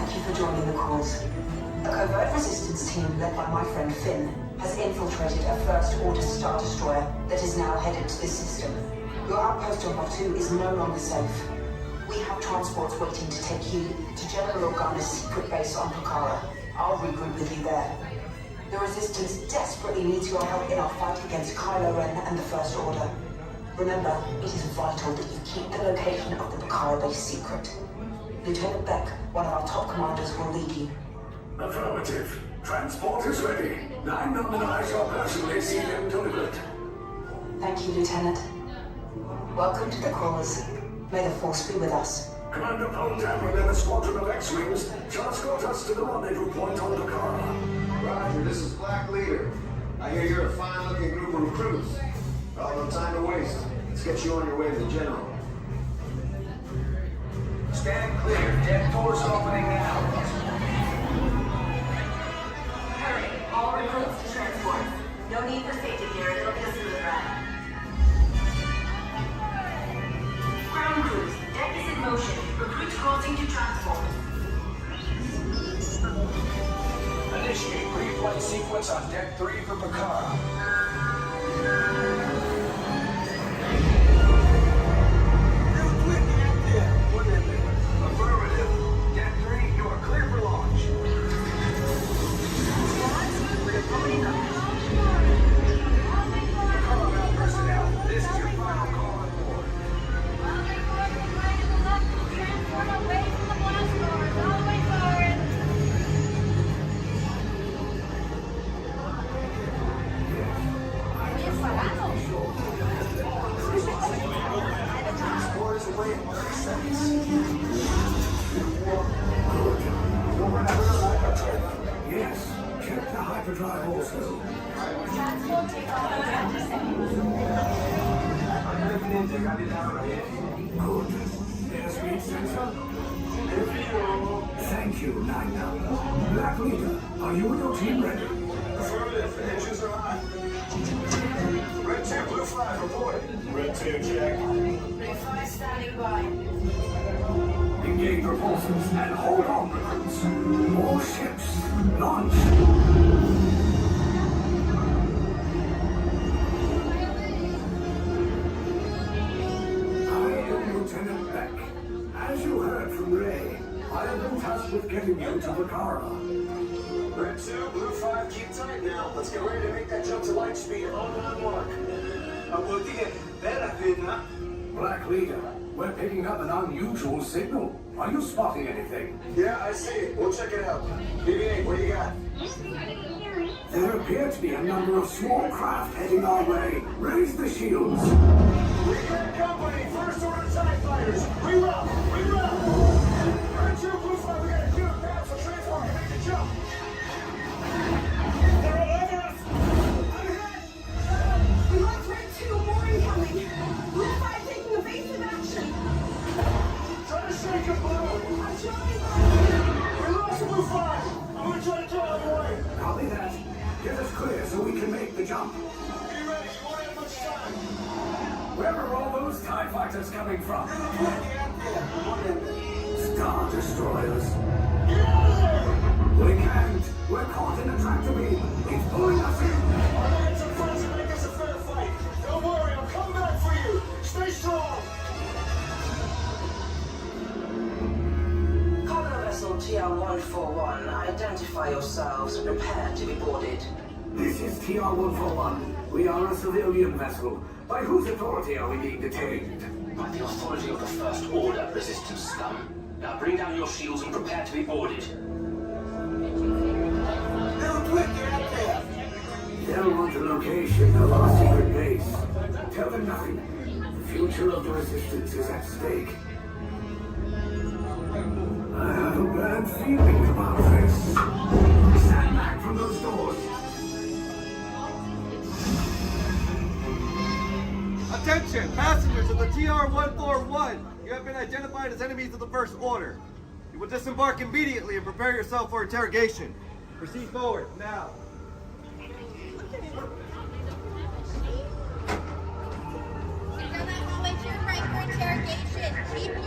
Thank you for joining the cause. A covert resistance team led by my friend Finn has infiltrated a First Order Star Destroyer that is now headed to this system. Your outpost on Batu is no longer safe. We have transports waiting to take you to General Organa's secret base on Pucara. I'll regroup with you there. The Resistance desperately needs your help in our fight against Kylo Ren and the First Order. Remember, it is vital that you keep the location of the Pucara base secret. Lieutenant Beck, one of our top commanders, will lead you. Affirmative. Transport is ready. 9 on the night shall personally see them delivered. Thank you, Lieutenant. Welcome to the cause. May the Force be with us. Commander Poltam and a squadron of X-Wings shall escort us to the rendezvous point on Pucara. Roger, this is Black Leader. I hear you're a fine-looking group of recruits. Well, no time to waste. Let's get you on your way to the General. Stand clear. Deck doors opening now. Hurry, all recruits to transport. No need for safety gear, it'll be a smooth ride. Ground crews, deck is in motion. Recruits crossing to transport. Initiate pre-flight sequence on Deck 3 for Pucara. Affirmative. Deck 3, you are clear for launch. Pucara personnel, this is your final call on board. Transport away from the blast doors. All the way forward. Transport is away in 30 seconds. Yes, check the hyperdrive also. Transport take off in 20 seconds. Good. Airspeed sensor. Thank you, Nina. Black Leader, are you and your team ready? Affirmative. Engines are on. Red 2, blue 5, reporting. Red 2, check. Blue 5 standing by. Engage propulsors and hold on, recruits. More ships. Launch. I am Lieutenant Beck. As you heard from Ray, I have been tasked with getting you to Pucara. Red 2, blue 5, keep tight now. Let's get ready to make that jump to light speed on mark. Black Leader, we're picking up an unusual signal. Are you spotting anything? Yeah, I see it. We'll check it out. BB-8, what do you got? There appear to be a number of small craft heading our way. Raise the shields. We got company. First Order TIE fighters. Reroute. Reroute. Red 2, blue 5, we got a cue path for transport to make the jump. They're all over us. I'm hit. We lost Red 2, more incoming. Blue 5 taking evasive action. Try to shake a blue. I'm trying. We lost blue 5. I'm gonna try to get out of the way. Copy that. Get us clear so we can make the jump. Be ready. You won't have much time. Where are all those TIE fighters coming from? Star Destroyers. Get out of there. We can't. We're caught in a tractor beam. It's pulling us in. Our hands are friends to make this a fair fight. Don't worry, I'll come back for you. Stay strong. Cargo vessel TR-141, identify yourselves and prepare to be boarded. This is TR-141. We are a civilian vessel. By whose authority are we being detained? By the authority of the First Order resistance scum. Now bring down your shields and prepare to be boarded. They'll want the location of our secret base. Tell them nothing. The future of the resistance is at stake. I have a bad feeling about this. Stand back from those doors. Attention, passengers of the TR-141. You have been identified as enemies of the First Order. You will disembark immediately and prepare yourself for interrogation. Proceed forward, now. Down that hallway to your right for interrogation. Keep your...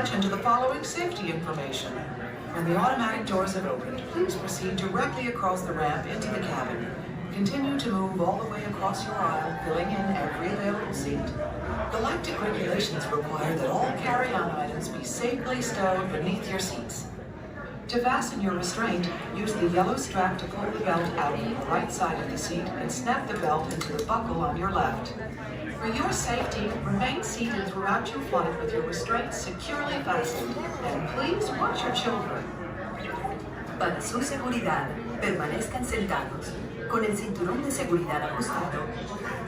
attention to the following safety information. When the automatic doors have opened, please proceed directly across the ramp into the cabin. Continue to move all the way across your aisle, filling in every available seat. Galactic regulations require that all carry-on items be safely stowed beneath your seats. To fasten your restraint, use the yellow strap to pull the belt out on the right side of the seat and snap the belt into the buckle on your left. For your safety, remain seated throughout your flight with your restraints securely fastened, and please watch your children. Para su seguridad, permanezcan sentados, con el cinturón de seguridad ajustado,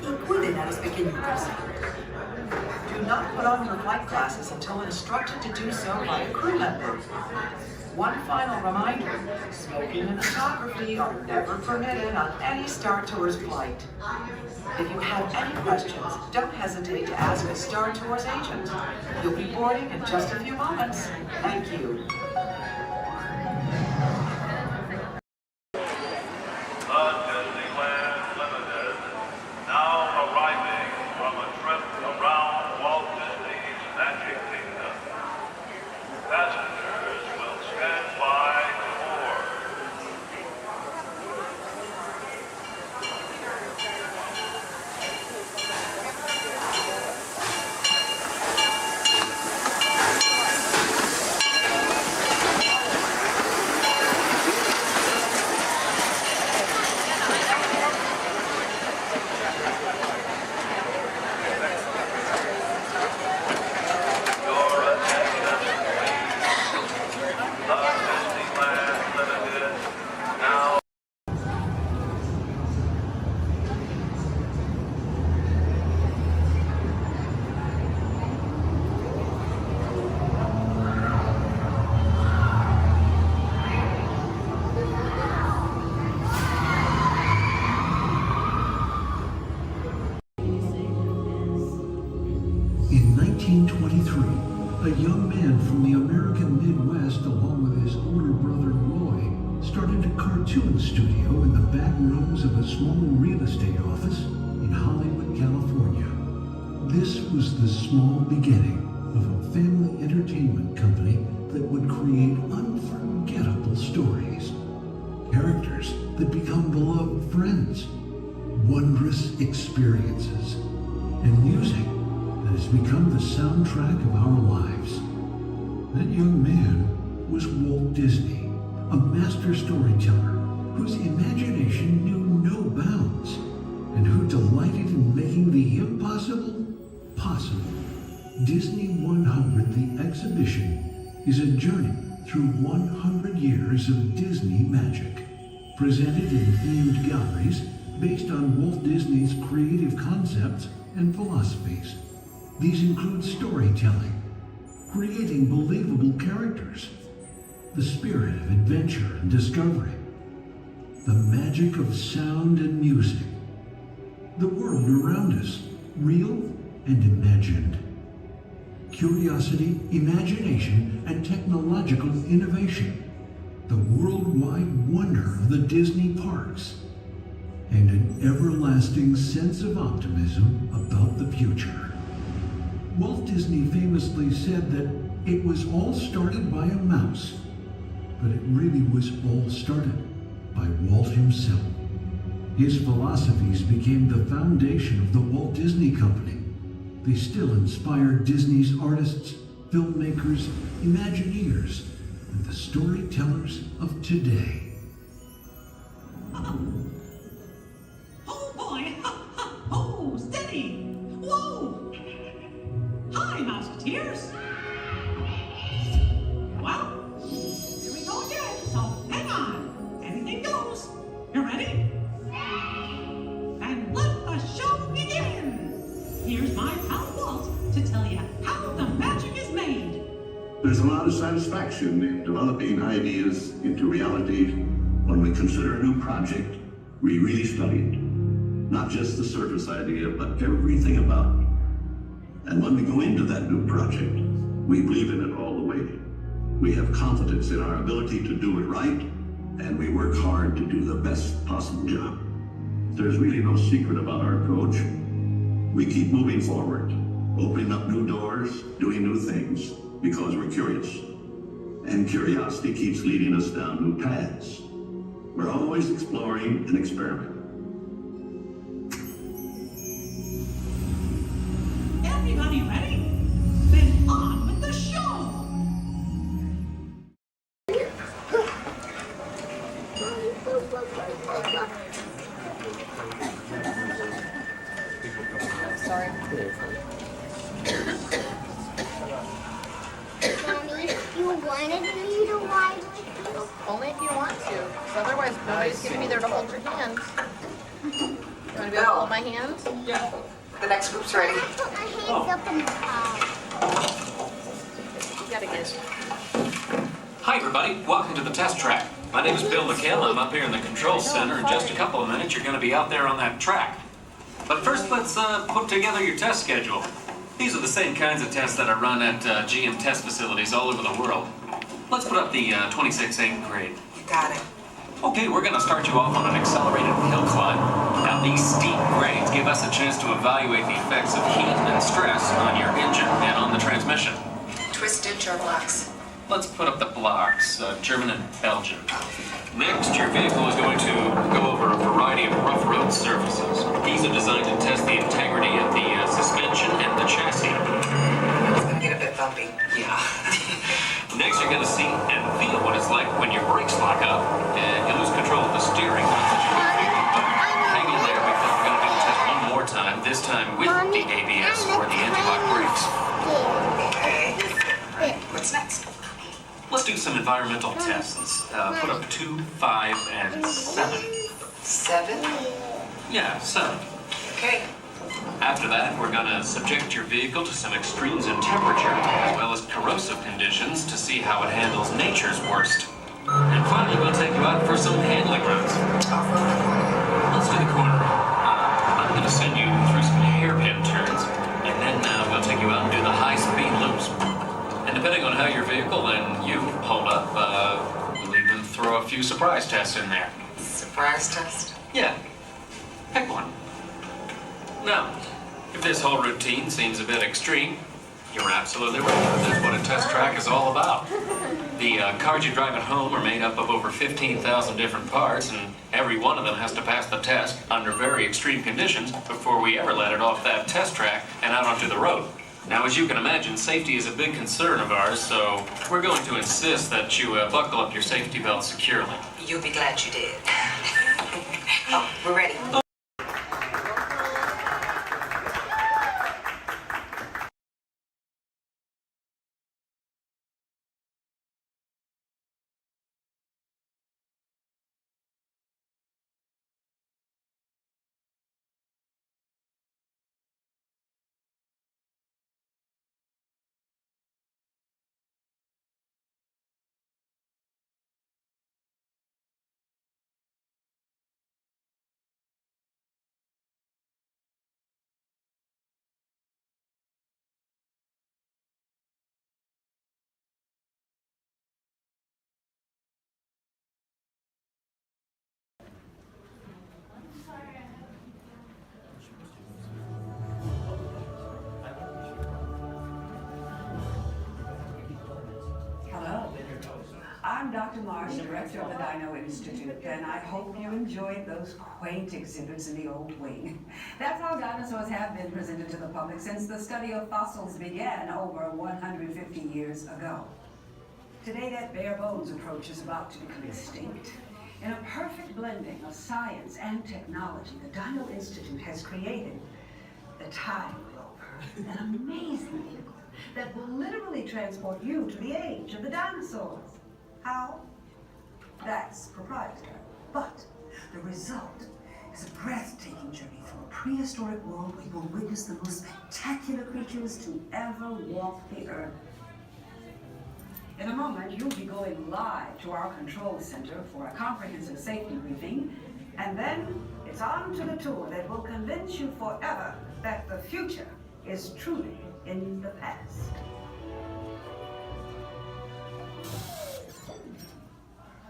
y cuiden a los pequeñitos. Do not put on your flight glasses until instructed to do so by a crew member. One final reminder, smoking and photography are never permitted on any Star Tours flight. If you have any questions, don't hesitate to ask a Star Tours agent. You'll be boarding in just a few moments. Thank you. Disneyland Limited, now arriving from a trip around Walt Disney's Magic Kingdom. Passengers will stand by to board. In 1923, a young man from the American Midwest, along with his older brother Roy, started a cartoon studio in the back rooms of a small real estate office in Hollywood, California. This was the small beginning of a family entertainment company that would create unforgettable stories, characters that become beloved friends, wondrous experiences, and music that has become the soundtrack of our lives. That young man was Walt Disney, a master storyteller whose imagination knew no bounds and who delighted in making the impossible possible. Disney 100, the exhibition, is a journey through 100 years of Disney magic, presented in themed galleries based on Walt Disney's creative concepts and philosophies. These include storytelling, creating believable characters, the spirit of adventure and discovery, the magic of sound and music, the world around us, real and imagined, curiosity, imagination, and technological innovation, the worldwide wonder of the Disney parks, and an everlasting sense of optimism about the future. Walt Disney famously said that it was all started by a mouse, but it really was all started by Walt himself. His philosophies became the foundation of the Walt Disney Company. They still inspire Disney's artists, filmmakers, Imagineers, and the storytellers of today. Oh boy! Oh, steady! Whoa! Hi, Mouseketeers! Well, here we go again, so hang on. Anything goes. You ready? And let the show begin! Here's my pal Walt to tell you how the magic is made. There's a lot of satisfaction in developing ideas into reality when we consider a new project we really studied. Not just the surface idea, but everything about it. And when we go into that new project, we believe in it all the way. We have confidence in our ability to do it right, and we work hard to do the best possible job. There's really no secret about our approach. We keep moving forward, opening up new doors, doing new things, Because we're curious. And curiosity keeps leading us down new paths. We're always exploring and experimenting. Everybody ready? Then on with the show! Sorry. Mommy, you wanted me to ride with you? Only if you want to. 'Cause otherwise, nobody's gonna be there to hold your hand. You wanna be able to hold my hand? Yeah. The next group's ready. I put my hands up in the car. You gotta get. Hi, everybody. Welcome to the test track. My name is Bill McHale. I'm up here in the control center. In just a couple of minutes, you're going to be out there on that track. But first, let's put together your test schedule. These are the same kinds of tests that are run at GM test facilities all over the world. Let's put up the 26-8 grade. You got it. Okay, we're going to start you off on an accelerated hill climb. Now, these steep grades give us a chance to evaluate the effects of heat and stress on your engine and on the transmission. Twisted jar blocks. Let's put up the blocks, German and Belgian. Next, your vehicle is going to go over a variety of rough road surfaces. These are designed to test the integrity of the suspension and the chassis. It's gonna get a bit bumpy. Yeah. Next, you're going to see and feel what it's like when your brakes lock up and you lose control of the steering. Hang in there because we're going to do the test one more time, this time with the ABS or the anti-lock brakes. Okay. Alright, what's next? Let's do some environmental tests. Put up 2, 5, and 7. 7? Yeah, 7. Okay. After that, we're going to subject your vehicle to some extremes in temperature, as well as corrosive conditions to see how it handles nature's worst. And finally, we'll take you out for some handling runs. Off-road the corner. Let's do the corner. I'm going to send you through some hairpin turns, and then we'll take you out and do the high-speed loops. And depending on how your vehicle and you hold up, we'll even throw a few surprise tests in there. Surprise test? Yeah. Pick one. Now, if this whole routine seems a bit extreme, you're absolutely right. That's what a test track is all about. The cars you drive at home are made up of over 15,000 different parts, and every one of them has to pass the test under very extreme conditions before we ever let it off that test track and out onto the road. Now, as you can imagine, safety is a big concern of ours, so we're going to insist that you buckle up your safety belt securely. You'll be glad you did. Oh, we're ready. I'm Dr. Marsh, director of the Dino Institute, and I hope you enjoyed those quaint exhibits in the old wing. That's how dinosaurs have been presented to the public since the study of fossils began over 150 years ago. Today, that bare bones approach is about to become extinct. In a perfect blending of science and technology, the Dino Institute has created the Time Rover, an amazing vehicle that will literally transport you to the age of the dinosaurs. How? That's proprietary. But the result is a breathtaking journey through a prehistoric world where you will witness the most spectacular creatures to ever walk the earth. In a moment, you'll be going live to our control center for a comprehensive safety briefing, and then it's on to the tour that will convince you forever that the future is truly in the past.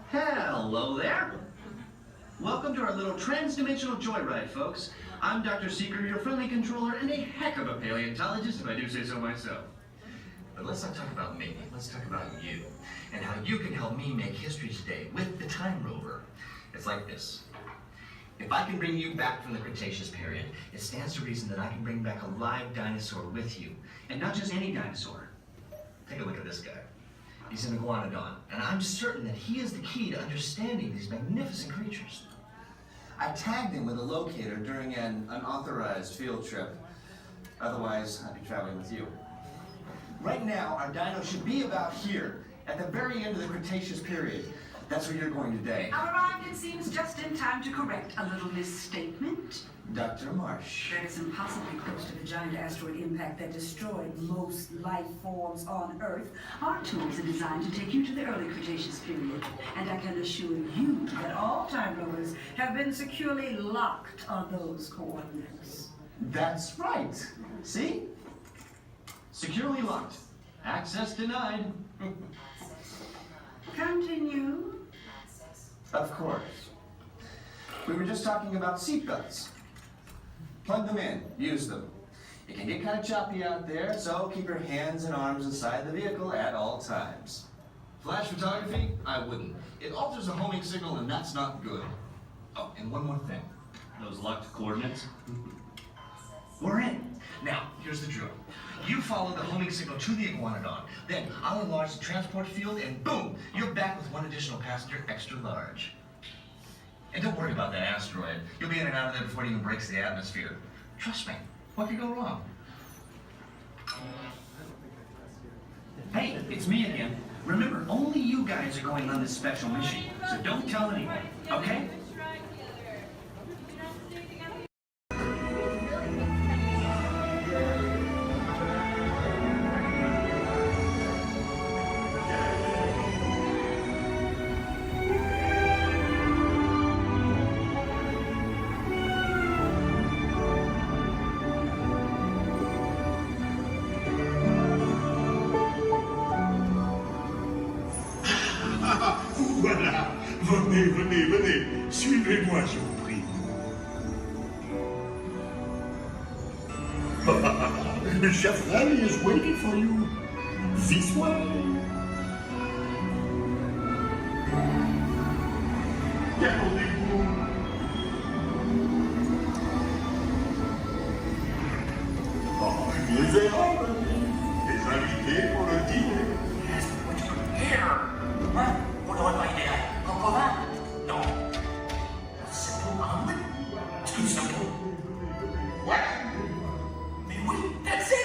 Hello there. Welcome to our little trans-dimensional joyride, folks. I'm Dr. Seeker, your friendly controller, and a heck of a paleontologist, if I do say so myself. But let's not talk about me. Let's talk about you and how you can help me make history today with the time rover. It's like this. If I can bring you back from the Cretaceous period, it stands to reason that I can bring back a live dinosaur with you. And not just any dinosaur. Take a look at this guy. He's an iguanodon, and I'm certain that he is the key to understanding these magnificent creatures. I tagged him with a locator during an unauthorized field trip. Otherwise, I'd be traveling with you. Right now, our dino should be about here, at the very end of the Cretaceous period. That's where you're going today. Arrived, it seems, just in time to correct a little misstatement. Dr. Marsh. That is impossibly close to the giant asteroid impact that destroyed most life forms on Earth. Our tools are designed to take you to the early Cretaceous period. And I can assure you that all time rovers have been securely locked on those coordinates. That's right. See? Securely locked. Access denied. Continue. Of course. We were just talking about seatbelts. Plug them in, use them. It can get kind of choppy out there, so keep your hands and arms inside the vehicle at all times. Flash photography? I wouldn't. It alters the homing signal, and that's not good. Oh, and one more thing. Those locked coordinates? We're in. Now, here's the drill. You follow the homing signal to the iguanodon. Then I'll enlarge the transport field, and boom, you're back with one additional passenger extra large. And don't worry about that asteroid. You'll be in and out of there before it even breaks the atmosphere. Trust me, what could go wrong? Hey, it's me again. Remember, only you guys are going on this special mission, so don't tell anyone, okay? Voilà, venez. Suivez-moi, je vous prie. Chafrani is waiting for you. This way. Détendez-vous. Oh, les erreurs, les invités pour le dîner. On n'aurait pas idée à en convaincre. Non. C'est pour un oui. Tout simplement. What? Mais oui, that's it.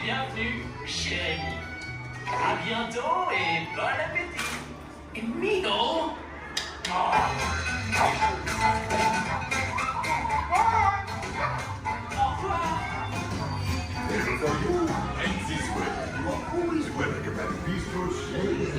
bienvenue chez Amy. À bientôt et bon appétit. Amigo. And for you, and this way, you are always welcome at Bistro Shade.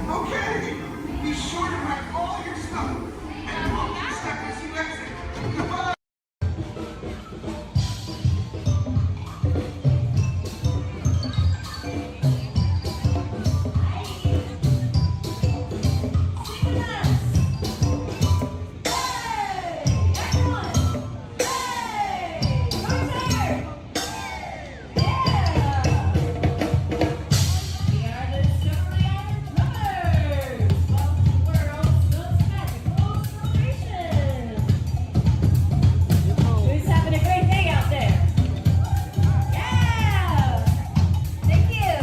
Okay, be sure to pack all your stuff and lock your step as you exit. Goodbye. Who's having a great day out there? Yeah! Thank you.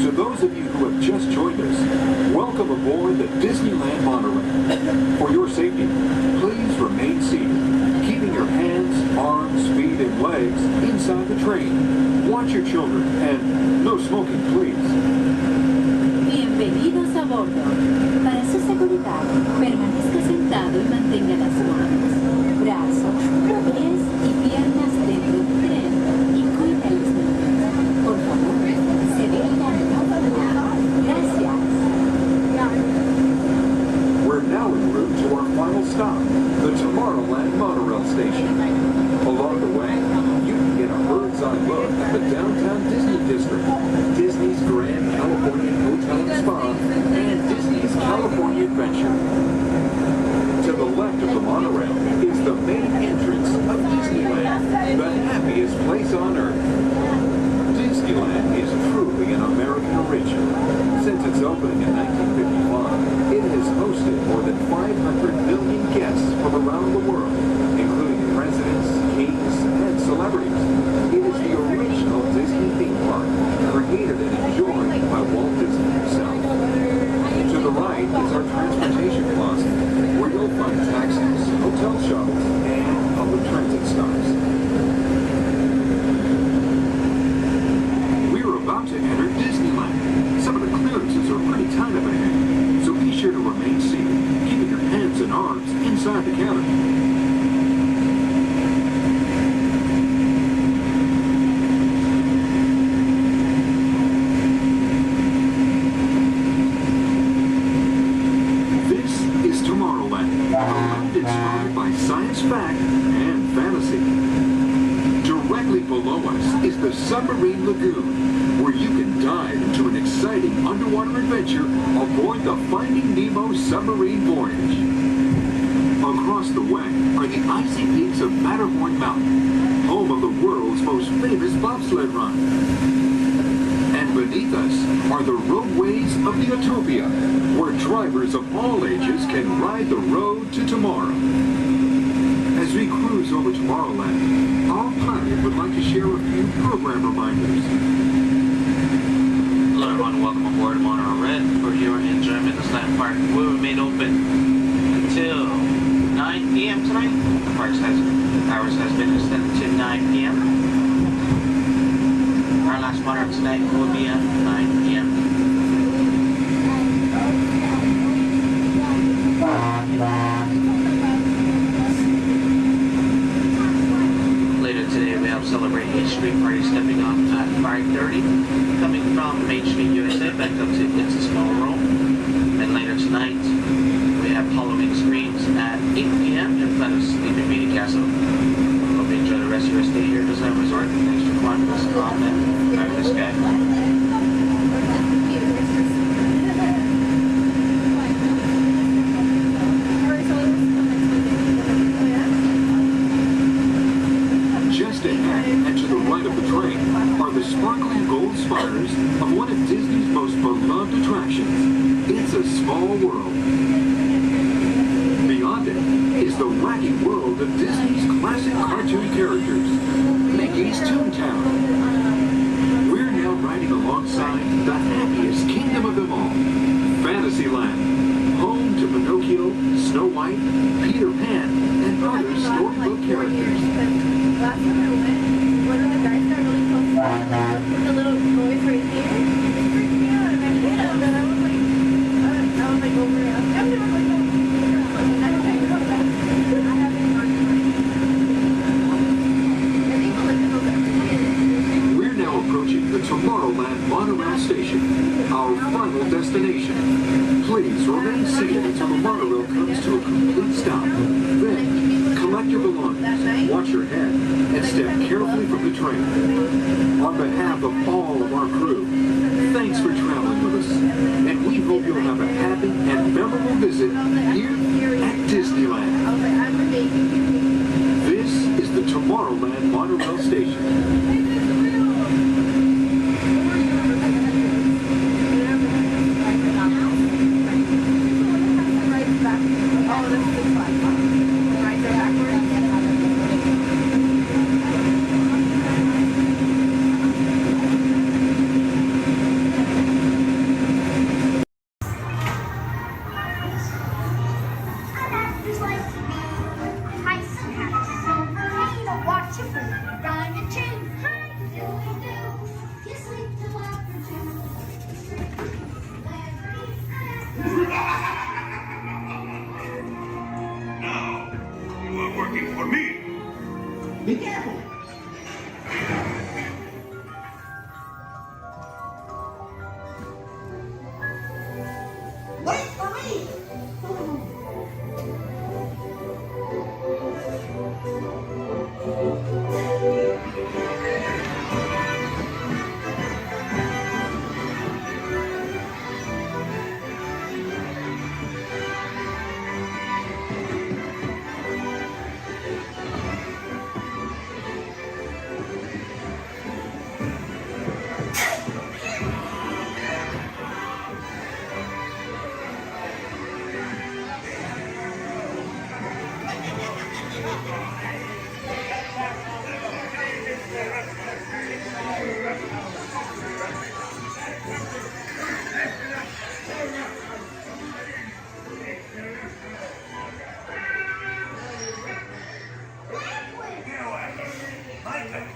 To those of you who have just joined us, welcome aboard the Disneyland monorail. For your safety, please remain seated, keeping your hands, arms, feet, and legs inside the train. Watch your children, and no smoking, please. Bienvenidos a bordo. Para su seguridad, permanezca sentado y mantenga las manos, brazos, pies y piernas dentro del tren y cuide a los niños. Por favor, se detengan. Gracias. We're now en route to our final stop, the Tomorrowland monorail station. Along the way, you can get a bird's-eye look at the downtown Disney district, Disney's Grand Californian Hotel and Spa, and Disney's California Adventure. To the left of the monorail is the main entrance of Disneyland, the happiest place on earth. Disneyland is truly an American original. Since its opening in 1955, it has hosted more than 500 million guests from around the world, including presidents, kings, and celebrities. It is the original Disney theme park, created and enjoyed by Walt Disney himself. To the right is our transportation plaza, where you'll find taxis, hotel shuttles, and public transit stops. We're about to enter Disneyland. Some of the clearances are pretty tight up ahead, so be sure to remain seated, keeping your hands and arms inside the cabin. This is Tomorrowland, a land inspired by science fact and fantasy. Directly below us is the Submarine Lagoon, where you can dive into an exciting underwater adventure aboard the Finding Nemo submarine voyage. Across the way are the icy peaks of Matterhorn Mountain, home of the world's most famous bobsled run. And beneath us are the roadways of the Utopia, where drivers of all ages can ride the road to tomorrow. As we cruise over Tomorrowland, our pilot would like to share a few program reminders. Hello everyone, welcome aboard Monorail Red. We're here in Monitor tonight will be at 9 p.m. Later today, we have Celebrate H Street Party stepping off at 5:30, coming from Main Street, USA, back up to It's a Small World. And later tonight, we have Halloween Screams at 8 p.m. in front of Sleeping Beauty Castle. Hope you enjoy the rest of your stay here at Disneyland Resort. Thanks for watching us on that. I'm this guy. Just ahead and to the right of the train are the sparkling gold spires of one of Disney's most beloved attractions, It's a Small World. Beyond it is the wacky world of Disney's classic cartoon characters, Mickey's Toontown. We're now riding alongside the happiest kingdom of them all, Fantasyland, home to Pinocchio, Snow White, Peter Pan, and other storybook characters. Last time I went, one of the guys got really close to the little boys right here. It freaked me out, and I hit him, and I was like, over it. I'm never like, I haven't gone back. I haven't gone back. I think we'll look at those after. We're now approaching the Tomorrowland Monorail Station, our final destination. Please remain seated until the monorail comes to a complete stop. Then, collect your belongings, watch your head, and step carefully from the train. On behalf of all of our crew, thanks for traveling with us, and we hope you'll have a happy and memorable visit here at Disneyland. This is the Tomorrowland Monorail Station. Be careful. Wait for me.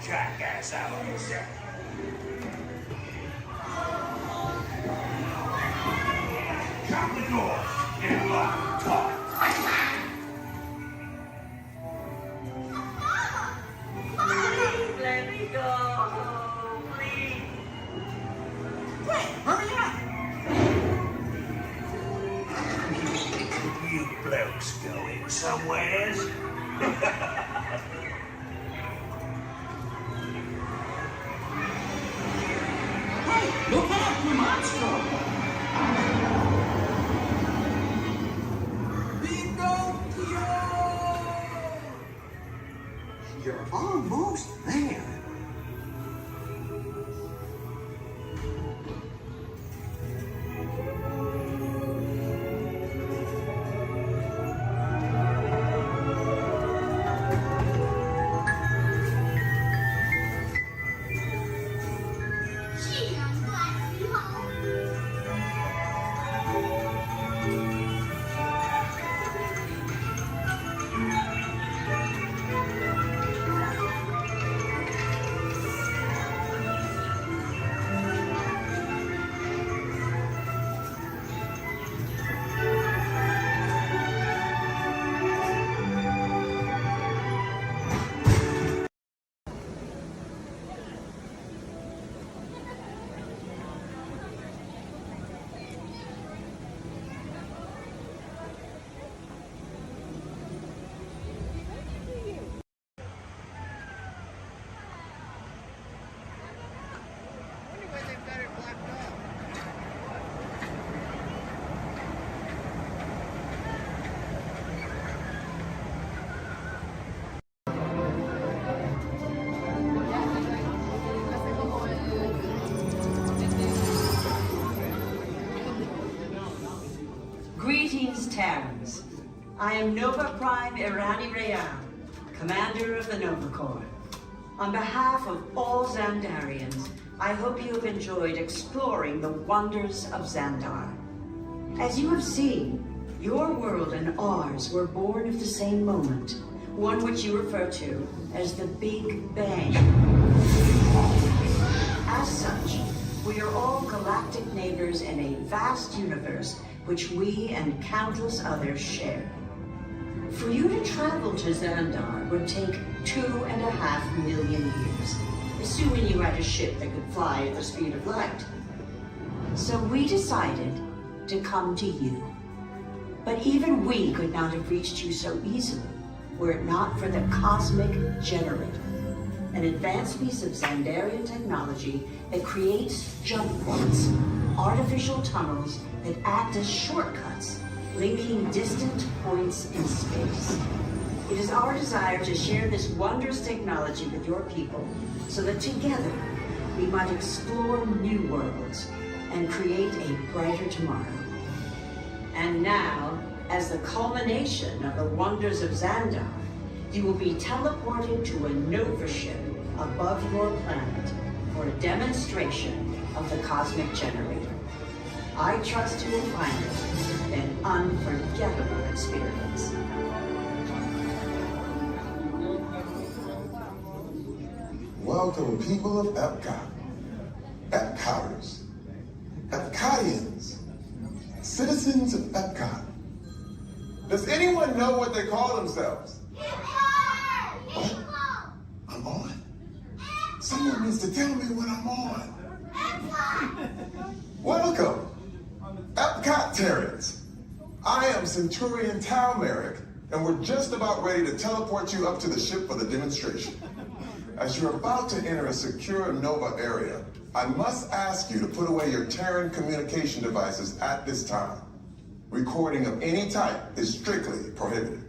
Jackass out of here. Shut the door and lock the talk. Please let me go. Please. Quick, hurry up. You blokes going somewheres? Look out, you monster! Pinocchio! You're almost there. Terrans. I am Nova Prime Irani Rayan, commander of the Nova Corps. On behalf of all Xandarians, I hope you have enjoyed exploring the wonders of Xandar. As you have seen, your world and ours were born of the same moment, one which you refer to as the Big Bang. As such, we are all galactic neighbors in a vast universe which we and countless others share. For you to travel to Xandar would take 2.5 million years, assuming you had a ship that could fly at the speed of light. So we decided to come to you. But even we could not have reached you so easily were it not for the Cosmic Generator, an advanced piece of Xandarian technology that creates jump points, artificial tunnels that act as shortcuts, linking distant points in space. It is our desire to share this wondrous technology with your people so that together we might explore new worlds and create a brighter tomorrow. And now, as the culmination of the wonders of Xandar, you will be teleported to a Nova ship above your planet for a demonstration of the Cosmic Generator. I trust you will find it an unforgettable experience. Welcome, people of Epcot, Epcoters, Epcotians, citizens of Epcot. Does anyone know what they call themselves? What? I'm on? Someone needs to tell me what I'm on. Welcome, Epcot-tarians. I am Centurion Tal Merrick, and we're just about ready to teleport you up to the ship for the demonstration. As you're about to enter a secure Nova area, I must ask you to put away your Terran communication devices at this time. Recording of any type is strictly prohibited.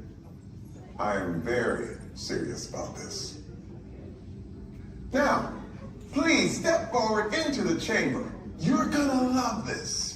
I am very serious about this. Now, please step forward into the chamber. You're gonna love this.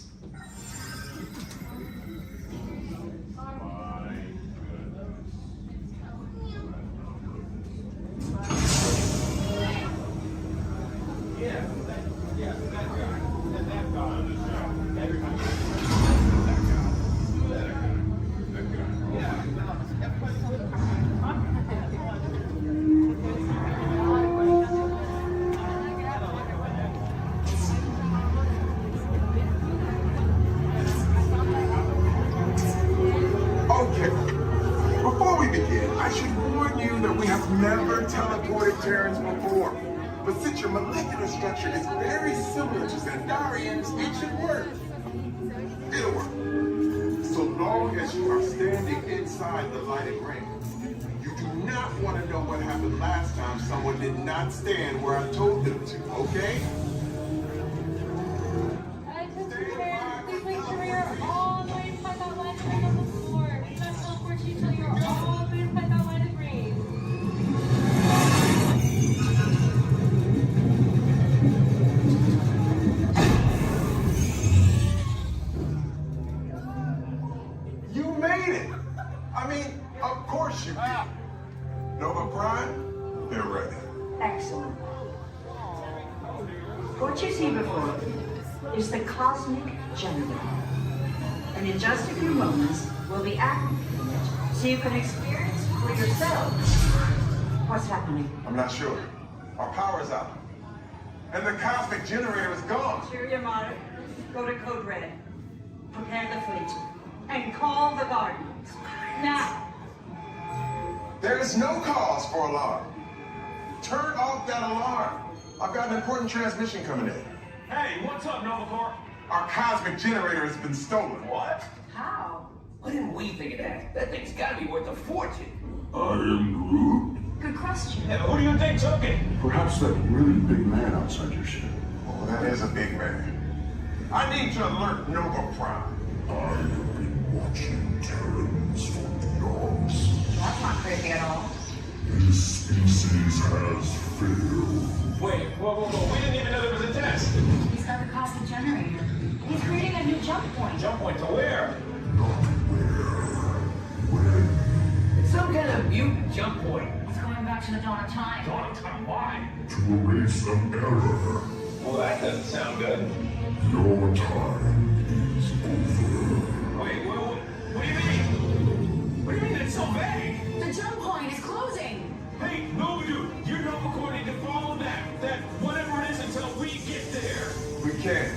Never teleported Terrans before, but since your molecular structure is very similar to Xandarians, it should work. It'll work. So long as you are standing inside the lighted ring. You do not want to know what happened last time someone did not stand where I told them to, okay? Please make sure you're all the way inside that lighted ring on the floor. We must teleport you till you're all the way inside that lighted ring. You made it! I mean, of course you did. Nova Prime, they're ready. Excellent. What you see before you is the Cosmic Generator. And in just a few moments, we'll be activating it so you can experience for yourselves what's happening. I'm not sure. Our power's out. And the Cosmic Generator is gone. Cheerio, Monarch. Go to Code Red. Prepare the fleet. And call the Guardians. Now. There is no cause for alarm. Turn off that alarm. I've got an important transmission coming in. Hey, what's up, Nova Corps? Our Cosmic Generator has been stolen. What? How? Why didn't we think of that? That thing's gotta be worth a fortune. I am Groot. Good question. Yeah, who do you think took it? Perhaps that really big man outside your ship. Oh, that is a big man. I need to alert Nova Prime. I have been watching Terrans for eons. That's not creepy at all. This species has failed. Wait, whoa. We didn't even know there was a test. He's got the Cosmic Generator. He's creating a new jump point. Jump point to where? Not where. back to the dawn of time. Dawn of time, why? To erase an error. Well, that doesn't sound good. Your time is over. Wait, what do you mean? What do you mean that's so vague? The jump point is closing. Hey, no, you're not recording to follow that whatever it is until we get there. We can't.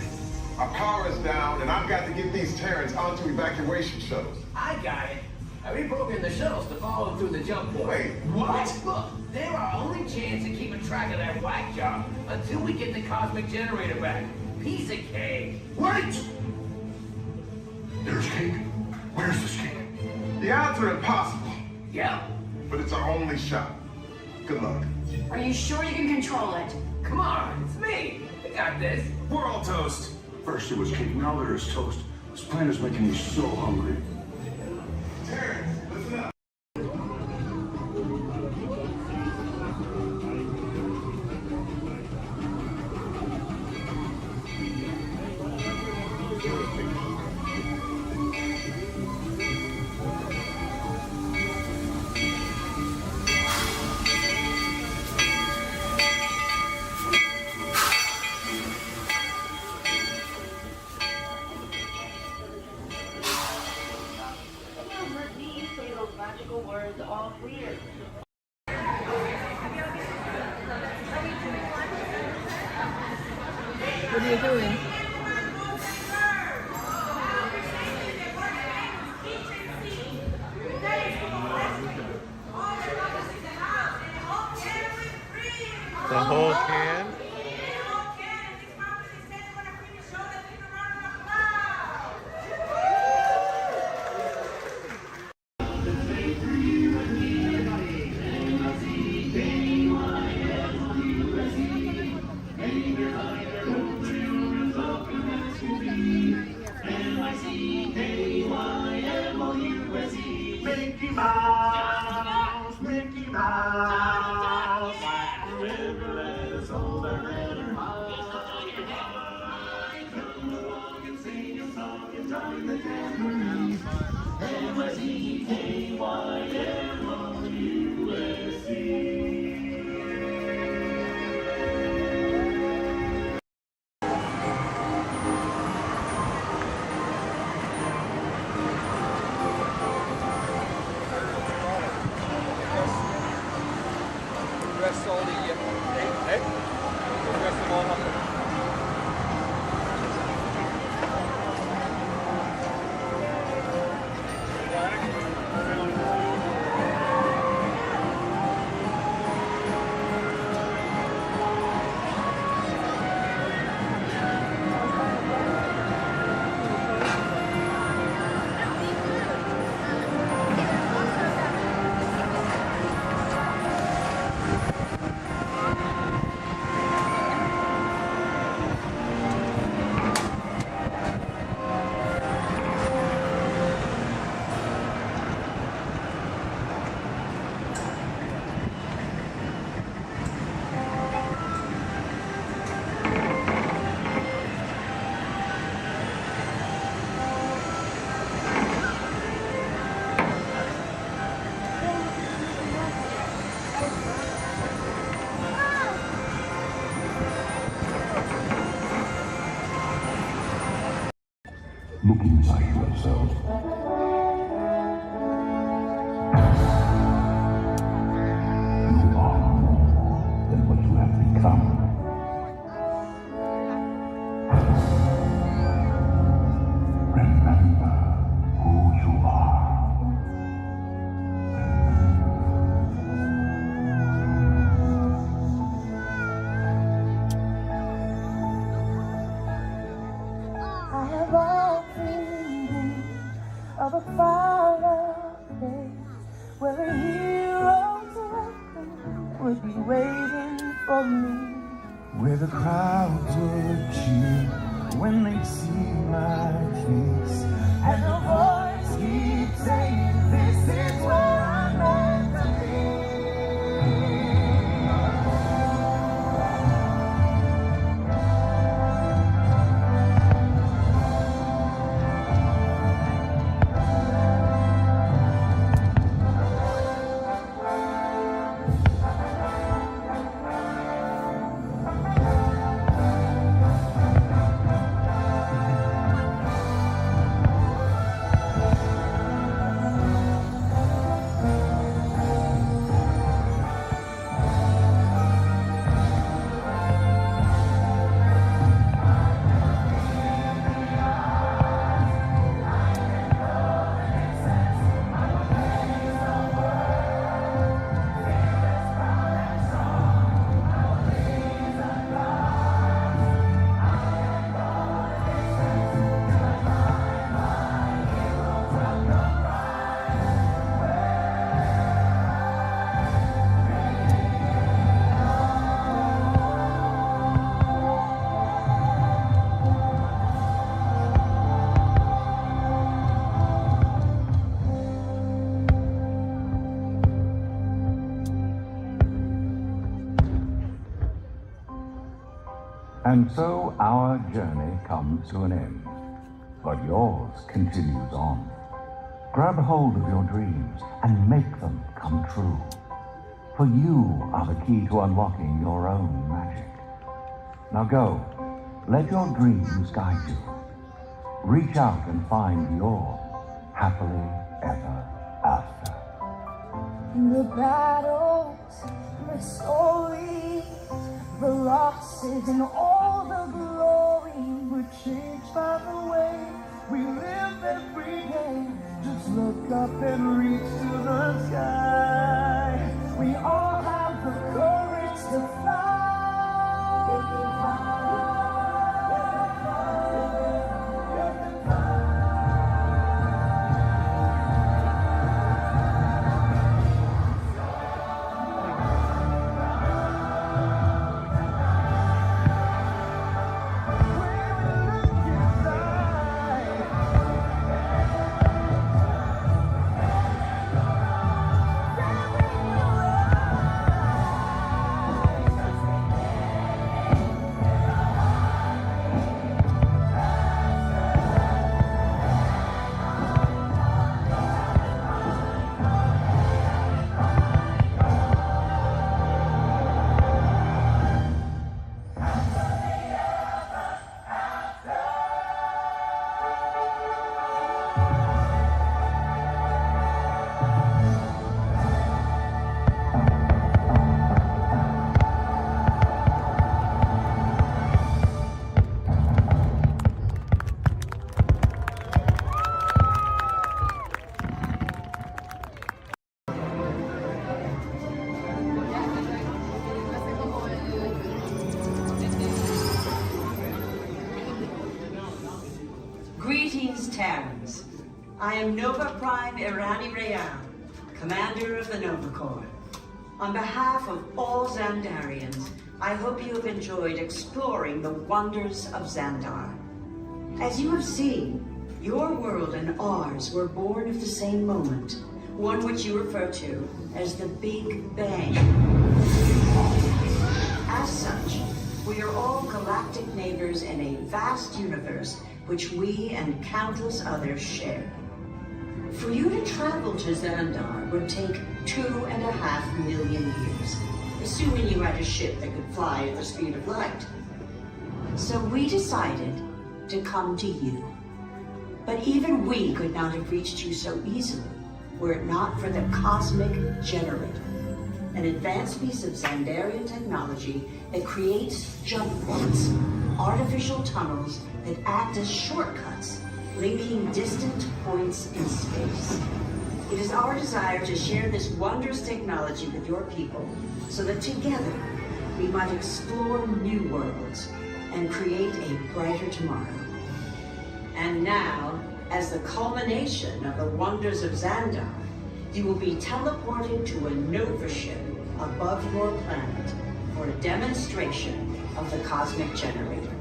Our power is down, and I've got to get these Terrans onto evacuation shuttles. I got it. I reprogrammed the shuttles to follow them through the jump point. Wait, what? Look, they're our only chance of keeping track of that whack job until we get the cosmic generator back. Piece of cake. Wait! There's cake. Where's this cake? The odds are impossible. Yeah. But it's our only shot. Good luck. Are you sure you can control it? Come on, it's me. I got this. We're all toast. First it was cake, now there is toast. This plan is making me so hungry. Terrence, listen up. Magical words all weird. What are you doing? The whole can? Mickey Mouse, Mickey Mouse, forever as old as her high. Come along and sing a song and join the jamboree. M-I-C-K-Y-M-O-U-S-E. Rest all the rest them all up. Look inside yourself. You are more than what you have become. Remember who you are. I have often dreamed of a fireplace where a hero's weapon would be waiting for me. Where the crowds would cheer when they see my face, And the voice keeps saying, this is where I'm meant to be. And so our journey comes to an end, but yours continues on. Grab hold of your dreams and make them come true. For you are the key to unlocking your own magic. Now go, let your dreams guide you. Reach out and find your happily ever after. The battles, the stories, the losses, and all the glory were changed by the way we live every day. Just look up and reach to the sky. We all have the courage to fly. Greetings, Terrans. I am Nova Prime Irani Rayan, Commander of the Nova Corps. On behalf of all Xandarians, I hope you have enjoyed exploring the wonders of Xandar. As you have seen, your world and ours were born of the same moment, one which you refer to as the Big Bang. As such, we are all galactic neighbors in a vast universe which we and countless others share. For you to travel to Xandar would take 2.5 million years, assuming you had a ship that could fly at the speed of light. So we decided to come to you. But even we could not have reached you so easily were it not for the Cosmic Generator, an advanced piece of Xandarian technology that creates jump points, artificial tunnels that act as shortcuts, linking distant points in space. It is our desire to share this wondrous technology with your people so that together we might explore new worlds and create a brighter tomorrow. And now, as the culmination of the wonders of Xandar, you will be teleported to a Nova ship above your planet for a demonstration of the Cosmic Generator.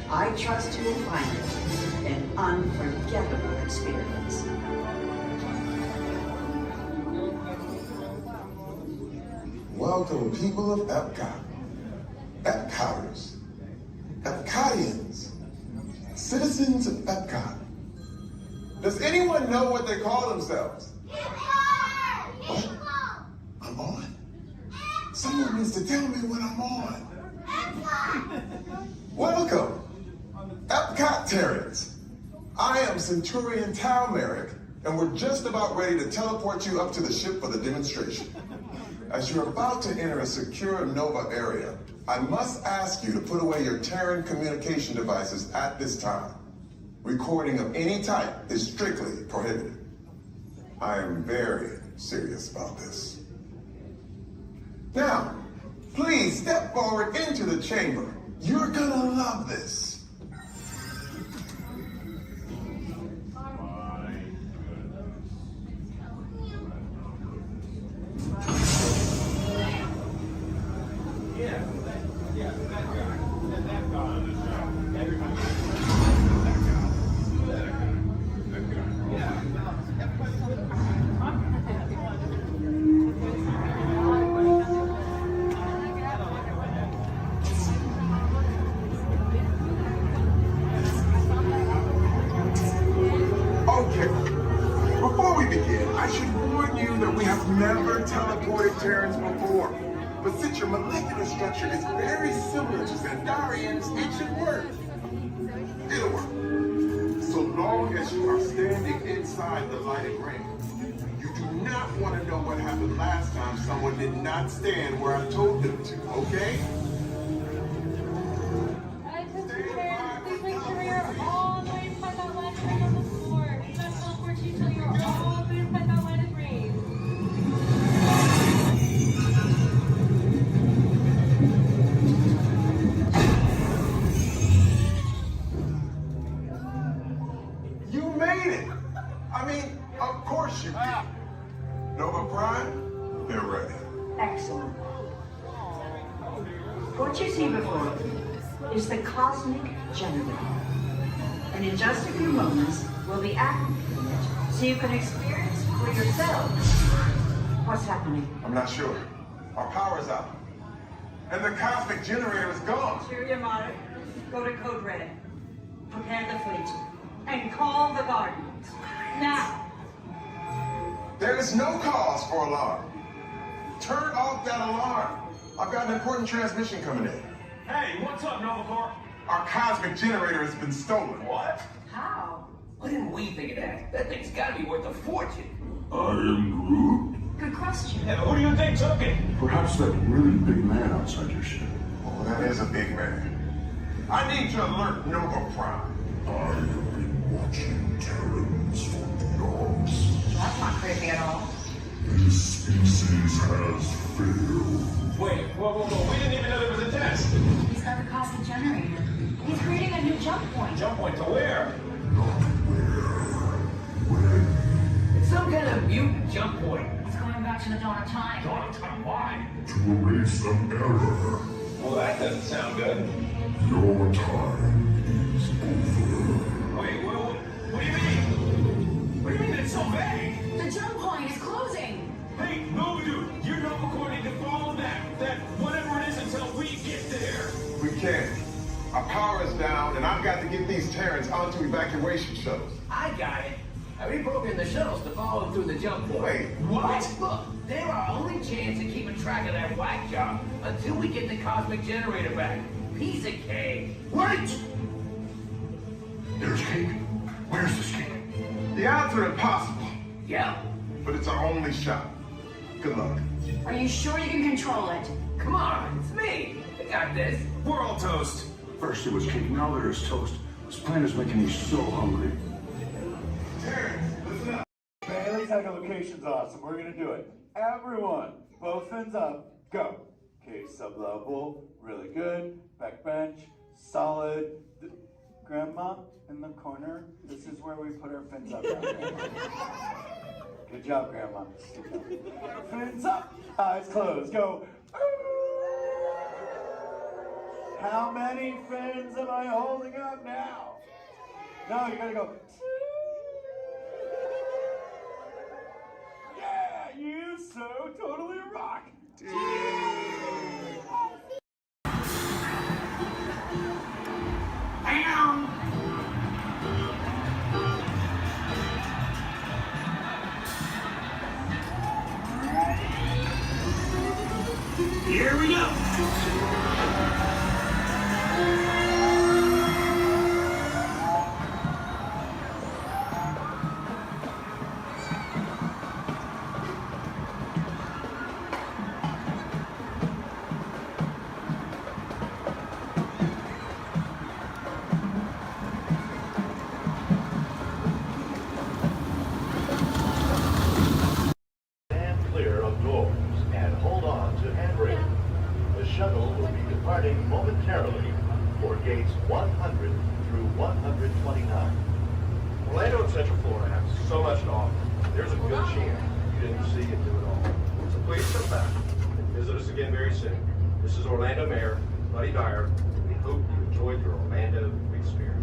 I trust you will find it an unforgettable experience. Welcome, people of Epcot, Epcoters, Epcotians, citizens of Epcot. Does anyone know what they call themselves? What? I'm on? Someone needs to tell me when I'm on. Welcome, Epcot-tarians. I am Centurion Tal Merrick, and we're just about ready to teleport you up to the ship for the demonstration. As you're about to enter a secure Nova area, I must ask you to put away your Terran communication devices at this time. Recording of any type is strictly prohibited. I am very serious about this. Now, please step forward into the chamber. You're gonna love this. never teleported Terrans before. But since your molecular structure is very similar to Xandarian's, it should work. It'll work. So long as you are standing inside the lighted ring. You do not want to know what happened last time someone did not stand where I told them to, okay? Please make sure you're all the way inside that lighted ring on the floor. We must teleport you till you're all the way inside that lighted ring. You made it! I mean, of course you did. Nova Prime, they're ready. Excellent. What you see before you is the cosmic generator. And in just a few moments, we'll be activating it so you can experience for yourself what's happening. I'm not sure. Our power's out. And the cosmic generator is gone. Superior Monitor, go to Code Red. Prepare the fleet. And call the Guardians. Now! There is no cause for alarm. Turn off that alarm. I've got an important transmission coming in. Hey, what's up, Nova Corps? Our cosmic generator has been stolen. What? How? Why didn't we think of that? That thing's gotta be worth a fortune. I am Groot. Good question. Yeah, who do you think took it? Perhaps that really big man outside your ship. Oh, that is a big man. I need to alert Nova Prime. I have been watching Terrans for eons. That's not creepy at all. This species has failed. Wait, whoa. We didn't even know there was a test. He's got the cosmic generator. He's creating a new jump point. Jump point to where? Not where. When. It's some kind of mutant jump point. It's going back to the dawn of time. Dawn of time, why? To erase an error. Well, that doesn't sound good. Your time is over. Wait, what do you mean? What do you mean it's so vague? The jump point is closing. Hey, Nova Dude, you're Nova Corps need to follow that whatever it is until we get there. We can't. Our power is down, and I've got to get these Terrans onto evacuation shuttles. I got it. I reprogrammed the shuttles to follow them through the jump point. Wait, what? Look, they're our only chance of keeping track of that whack job until we get the cosmic generator back. Piece of cake. Wait! There's cake. Where's this cake? The odds are impossible, Yeah. but it's our only shot. Good luck. Are you sure you can control it? Come on, it's me. I got this. We're all toast. First it was cake, now there's toast. This plan is making me so hungry. Terrans, listen up. Bailey's echolocation's awesome. We're gonna do it. Everyone, both fins up, go. Okay, sub-level, really good. Back bench, solid. Grandma, in the corner, this is where we put our fins up. Good job, Grandma. Good job. Fins up, eyes closed, go. How many fins am I holding up now? No, you gotta go. Yeah, you so totally rock. Here we go. Stand clear of doors and hold on to handrail. The shuttle will be departing momentarily for gates 100 through 129. Orlando and Central Florida have so much to offer. There's a good chance you didn't see and do it all. So please come back and visit us again very soon. This is Orlando Mayor Buddy Dyer. We hope you enjoyed your Orlando experience.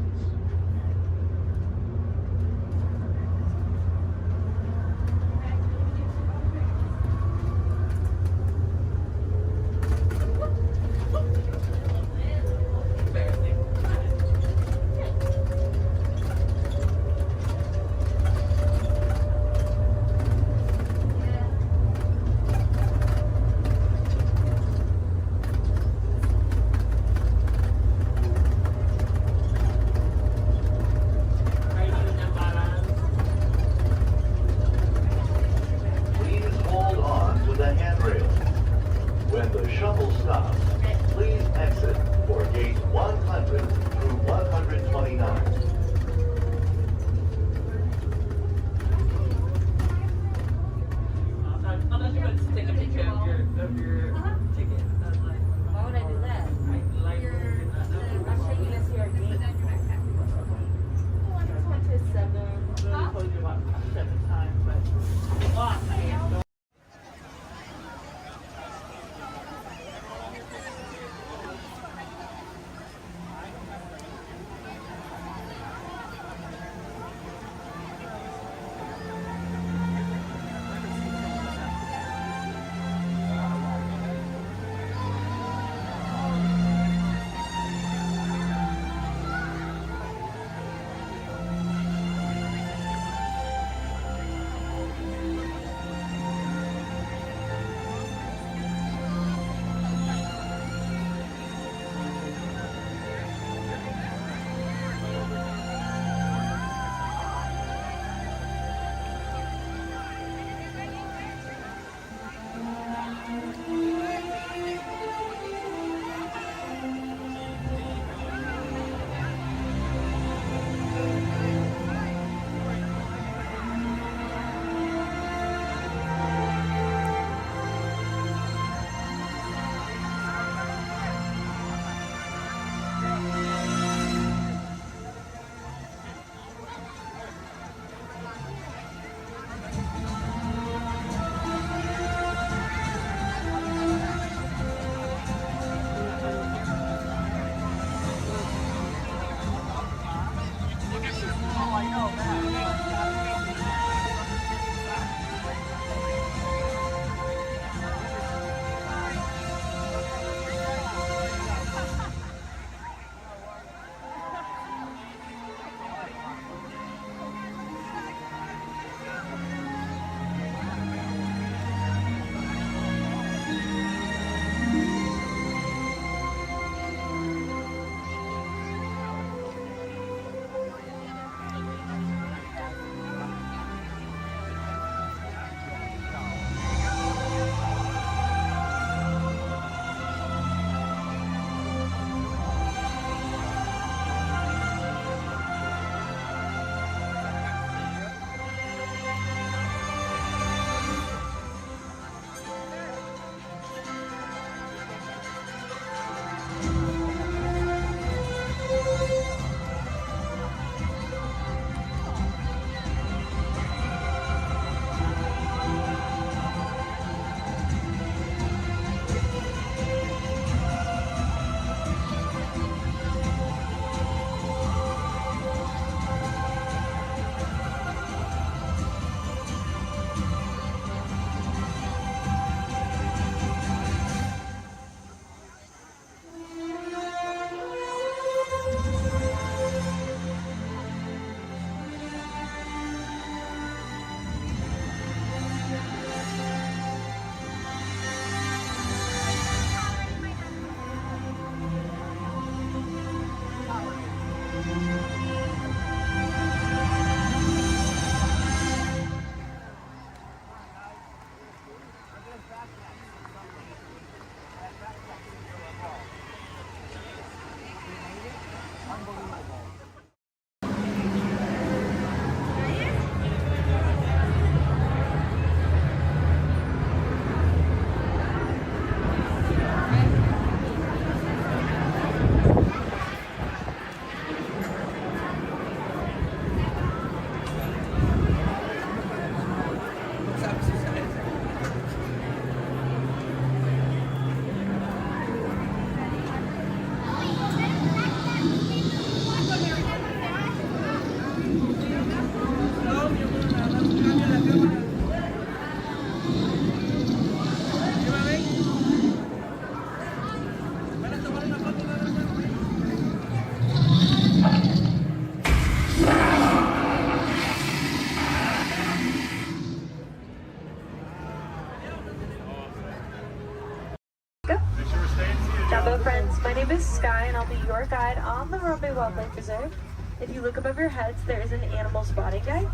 Jumbo friends, my name is Sky and I'll be your guide on the Romney Wildlife Reserve. If you look above your heads, there is an animal spotting guide.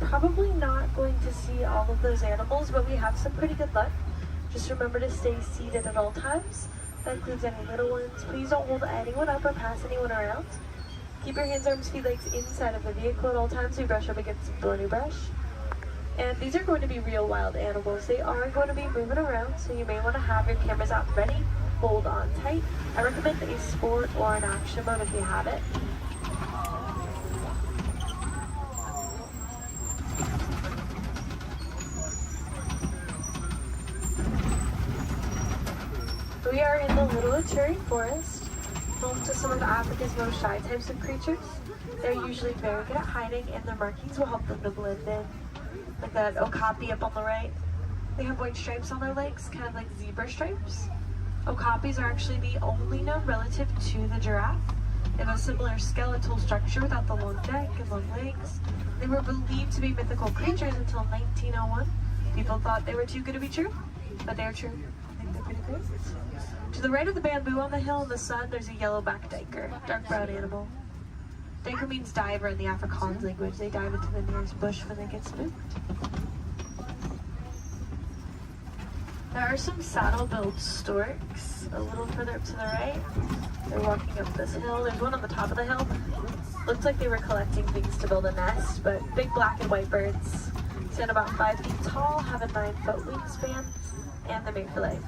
Probably not going to see all of those animals, but we have some pretty good luck. Just remember to stay seated at all times. That includes any little ones. Please don't hold anyone up or pass anyone around. Keep your hands, arms, feet, legs inside of the vehicle at all times. We brush up against some thorny brush. And these are going to be real wild animals. They are going to be moving around, so you may want to have your cameras out ready. Hold on tight. I recommend a sport or an action mode if you have it. We are in the Little Aturi Forest, home to some of Africa's most shy types of creatures. They're usually very good at hiding, and their markings will help them to blend in. Like that okapi up on the right. They have white stripes on their legs, kind of like zebra stripes. Okapis are actually the only known relative to the giraffe. They have a similar skeletal structure without the long neck and long legs. They were believed to be mythical creatures until 1901. People thought they were too good to be true, but they're true. I think they're pretty great. To the right of the bamboo on the hill in the sun, there's a yellowback duiker, dark brown animal. Duiker means diver in the Afrikaans language. They dive into the nearest bush when they get spooked. There are some saddle-billed storks a little further up to the right. They're walking up this hill. There's one on the top of the hill. Looks like they were collecting things to build a nest, but big black and white birds. Stand about 5 feet tall, have a 9-foot wingspan, and they're made for life.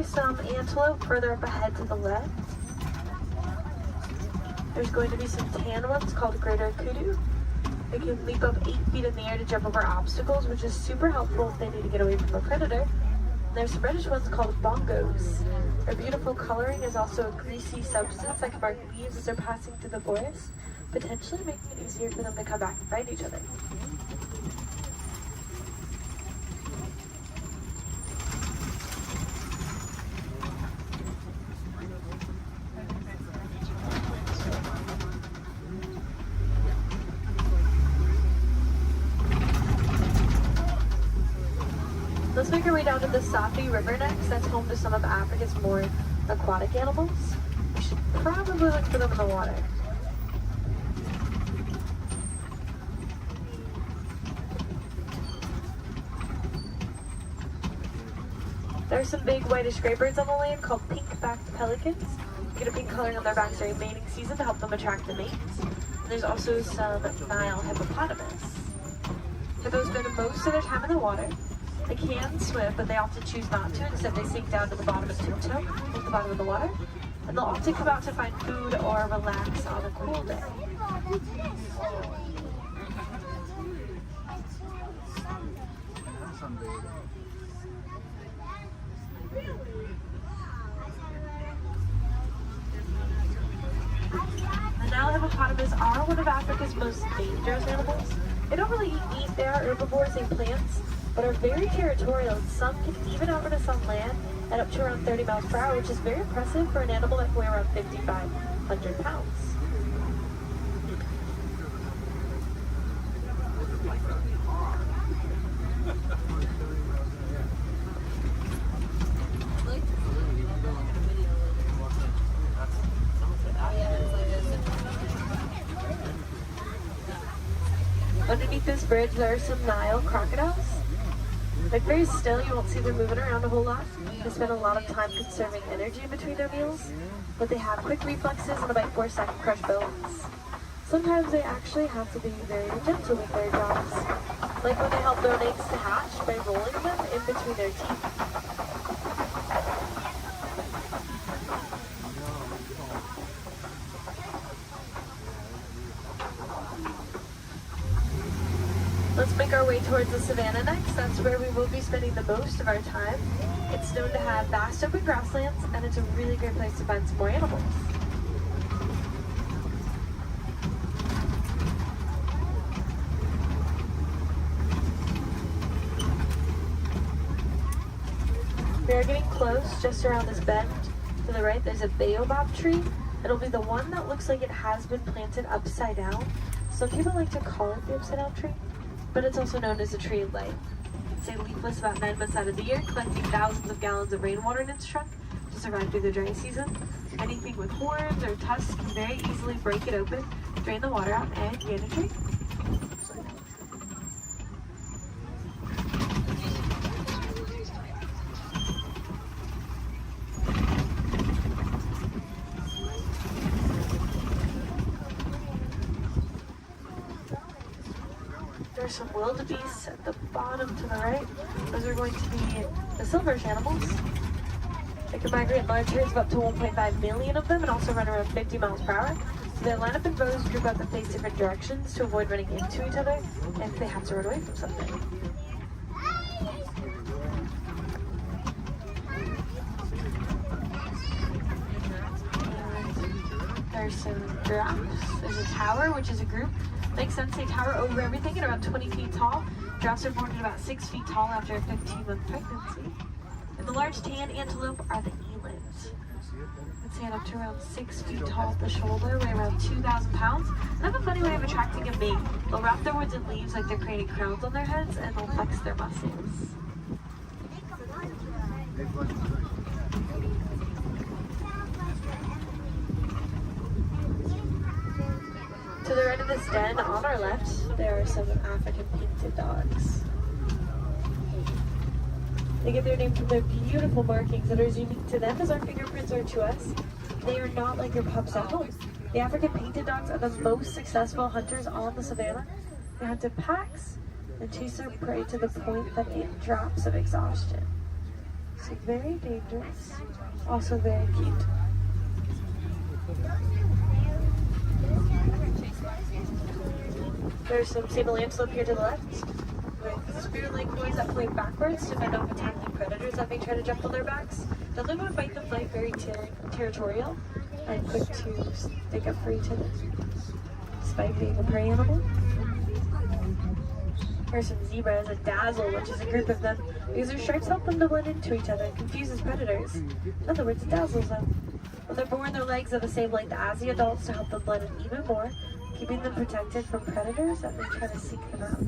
Some antelope further up ahead to the left. There's going to be some tan ones called greater kudu. They can leap up 8 feet in the air to jump over obstacles, which is super helpful if they need to get away from a predator. And there's some reddish ones called bongos. Their beautiful coloring is also a greasy substance that can mark leaves as they're passing through the forest, potentially making it easier for them to come back and find each other. Let's make our way down to the Safi River next. That's home to some of Africa's more aquatic animals. We should probably look for them in the water. There are some big whitish gray birds on the land called pink-backed pelicans. Get a pink coloring on their backs during mating season to help them attract the mates. And there's also some Nile hippopotamus. Hippos spend most of their time in the water. They can swim, but they often choose not to. Instead, they sink down to the bottom and tiptoe at the bottom of the water. And they'll often come out to find food or relax on a cool day. The Nile hippopotamus are one of Africa's most dangerous animals. They don't really eat meat, they are herbivores and plants, but are very territorial, and some can even outrun us on land at up to around 30 miles per hour, which is very impressive for an animal that can weigh around 5,500 pounds. Underneath this bridge, there are some Nile crocodiles. They're very still, you won't see them moving around a whole lot. They spend a lot of time conserving energy in between their meals, but they have quick reflexes and a bite force that can crush bones. Sometimes they actually have to be very gentle with their jaws, like when they help their own eggs to hatch by rolling them in between their teeth. Let's make our way towards the savannah next. That's where we will be spending the most of our time. It's known to have vast open grasslands, and it's a really great place to find some more animals. We are getting close, just around this bend. To the right, there's a baobab tree. It'll be the one that looks like it has been planted upside down. Some people like to call it the upside down tree, but it's also known as a tree of life. It's leafless about 9 months out of the year, collecting thousands of gallons of rainwater in its trunk to survive through the dry season. Anything with horns or tusks can very easily break it open, drain the water out, and gain a tree. There's some wildebeests at the bottom to the right. Those are going to be the silverish animals. They can migrate in large herds of up to 1.5 million of them and also run around 50 miles per hour. So they line up in rows, group up, and face different directions to avoid running into each other if they have to run away from something. There's some giraffes. There's a tower, which is a group. Makes sense, they tower over everything at around 20 feet tall. Giraffes are born at about 6 feet tall after a 15-month pregnancy. And the large tan antelope are the elands. They stand up to around 6 feet tall at the shoulder, weigh around 2,000 pounds, and have a funny way of attracting a mate. They'll wrap their woods in leaves like they're creating crowns on their heads, and they'll flex their muscles. To the right of this den, on our left, there are some African painted dogs. They get their name from their beautiful markings that are as unique to them as our fingerprints are to us. They are not like your pups at home. The African painted dogs are the most successful hunters on the savannah. They hunt in packs and chase their prey to the point that it drops of exhaustion. So very dangerous, also very cute. There's some sable antelope here to the left, with spear-like boys that fly backwards to fend off attacking predators that may try to jump on their backs. They'll live and fight the flight very territorial and quick to stick up for each other, despite being a prey animal. There's some zebras, a dazzle, which is a group of them, because their stripes help them to blend into each other and confuses predators. In other words, it dazzles them. When they're born, their legs are the same length as the adults to help them blend in even more, keeping them protected from predators that may try to seek them out.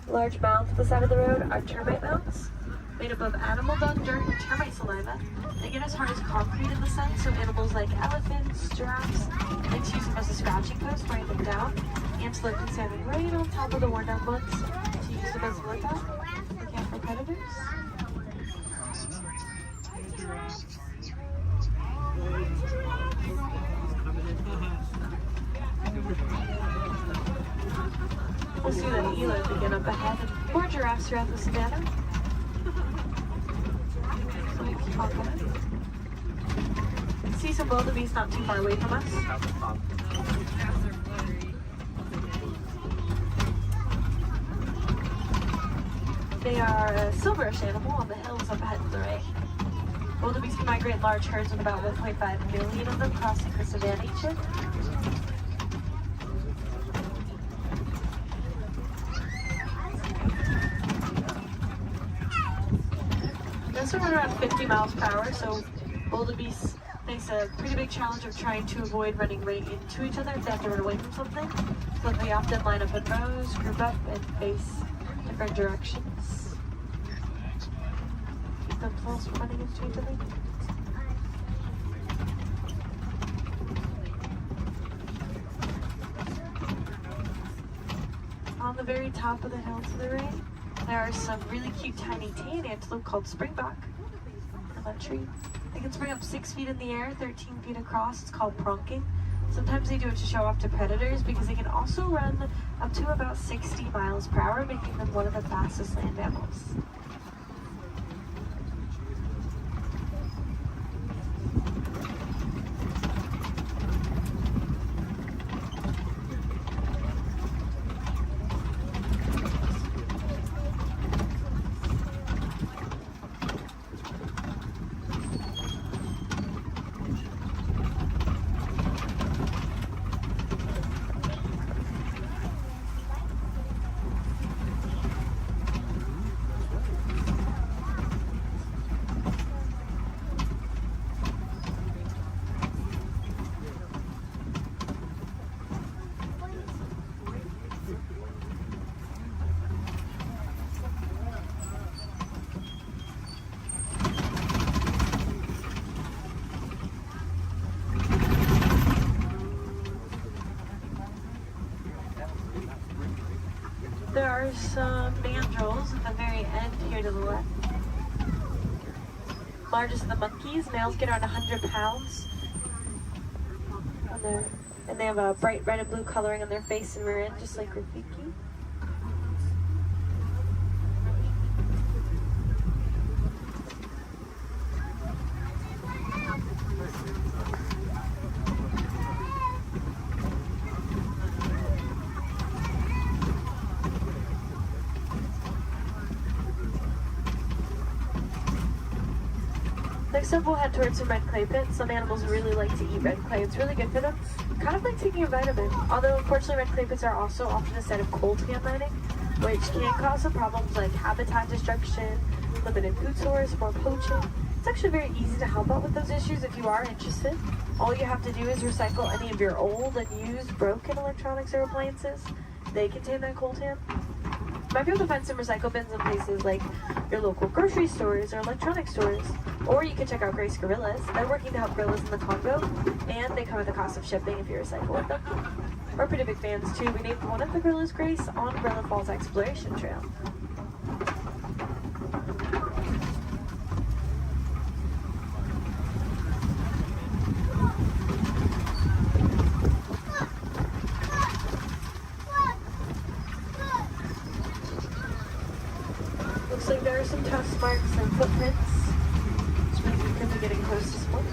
Large mounds at the side of the road are termite mounds, made up of animal dung, dirt, and termite saliva. They get as hard as concrete in the sun, so animals like elephants, giraffes, like to use them as a scratching post, wearing them down. Antelope can stand right on top of the worn down ones to use them as a lookout. Look out for predators. We'll see the eland again up ahead and more giraffes throughout the savannah. So we keep on going. See some wildebeest not too far away from us. They are a silverish animal on the hills up ahead to the right. Wildebeest can migrate in large herds with about 1.5 million of them crossing the savanna each year. They also run around 50 miles per hour, so wildebeest face a pretty big challenge of trying to avoid running right into each other if they have to run away from something. So they often line up in rows, group up, and face different directions. Keep themselves from running into each other. On the very top of the hill to the right, there are some really cute tiny tan antelope called springbuck on that tree. They can spring up 6 feet in the air, 13 feet across. It's called pronking. Sometimes they do it to show off to predators because they can also run up to about 60 miles per hour, making them one of the fastest land mammals. There are some mandrills at the very end here to the left. Largest of the monkeys. Males get around 100 pounds. And they have a bright red and blue coloring on their face and rear end, just like Rafiki. Next up, we'll head towards some red clay pits. Some animals really like to eat red clay. It's really good for them. Kind of like taking a vitamin. Although, unfortunately, red clay pits are also often a site of coltan mining, which can cause some problems like habitat destruction, limited food source, more poaching. It's actually very easy to help out with those issues if you are interested. All you have to do is recycle any of your old and used broken electronics or appliances. They contain that coltan. You might be able to find some recycle bins in places like your local grocery stores or electronic stores. Or you can check out Grace Gorillas. They're working to help gorillas in the Congo, and they cover the cost of shipping if you recycle with them. We're pretty big fans too. We named one of the gorillas Grace on Gorilla Falls Exploration Trail. Looks like there are some tusk marks and footprints, which means we could be getting close to sport.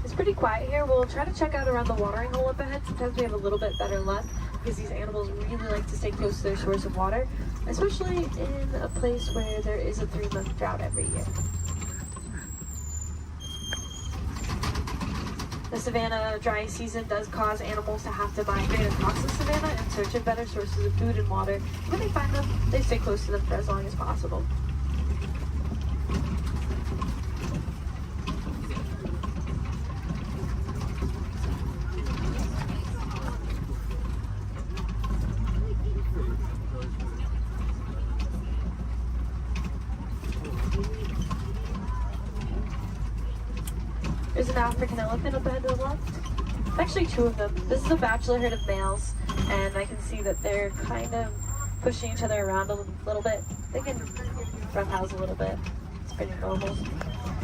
It's pretty quiet here. We'll try to check out around the watering hole up ahead. Sometimes we have a little bit better luck because these animals really like to stay close to their source of water, especially in a place where there is a 3-month drought every year. The savanna dry season does cause animals to have to migrate across the savanna in search of better sources of food and water. When they find them, they stay close to them for as long as possible. There's an African elephant up ahead to the left. Actually, 2 of them. This is a bachelor herd of males, and I can see that they're kind of pushing each other around a little bit. They can roughhouse a little bit. It's pretty normal.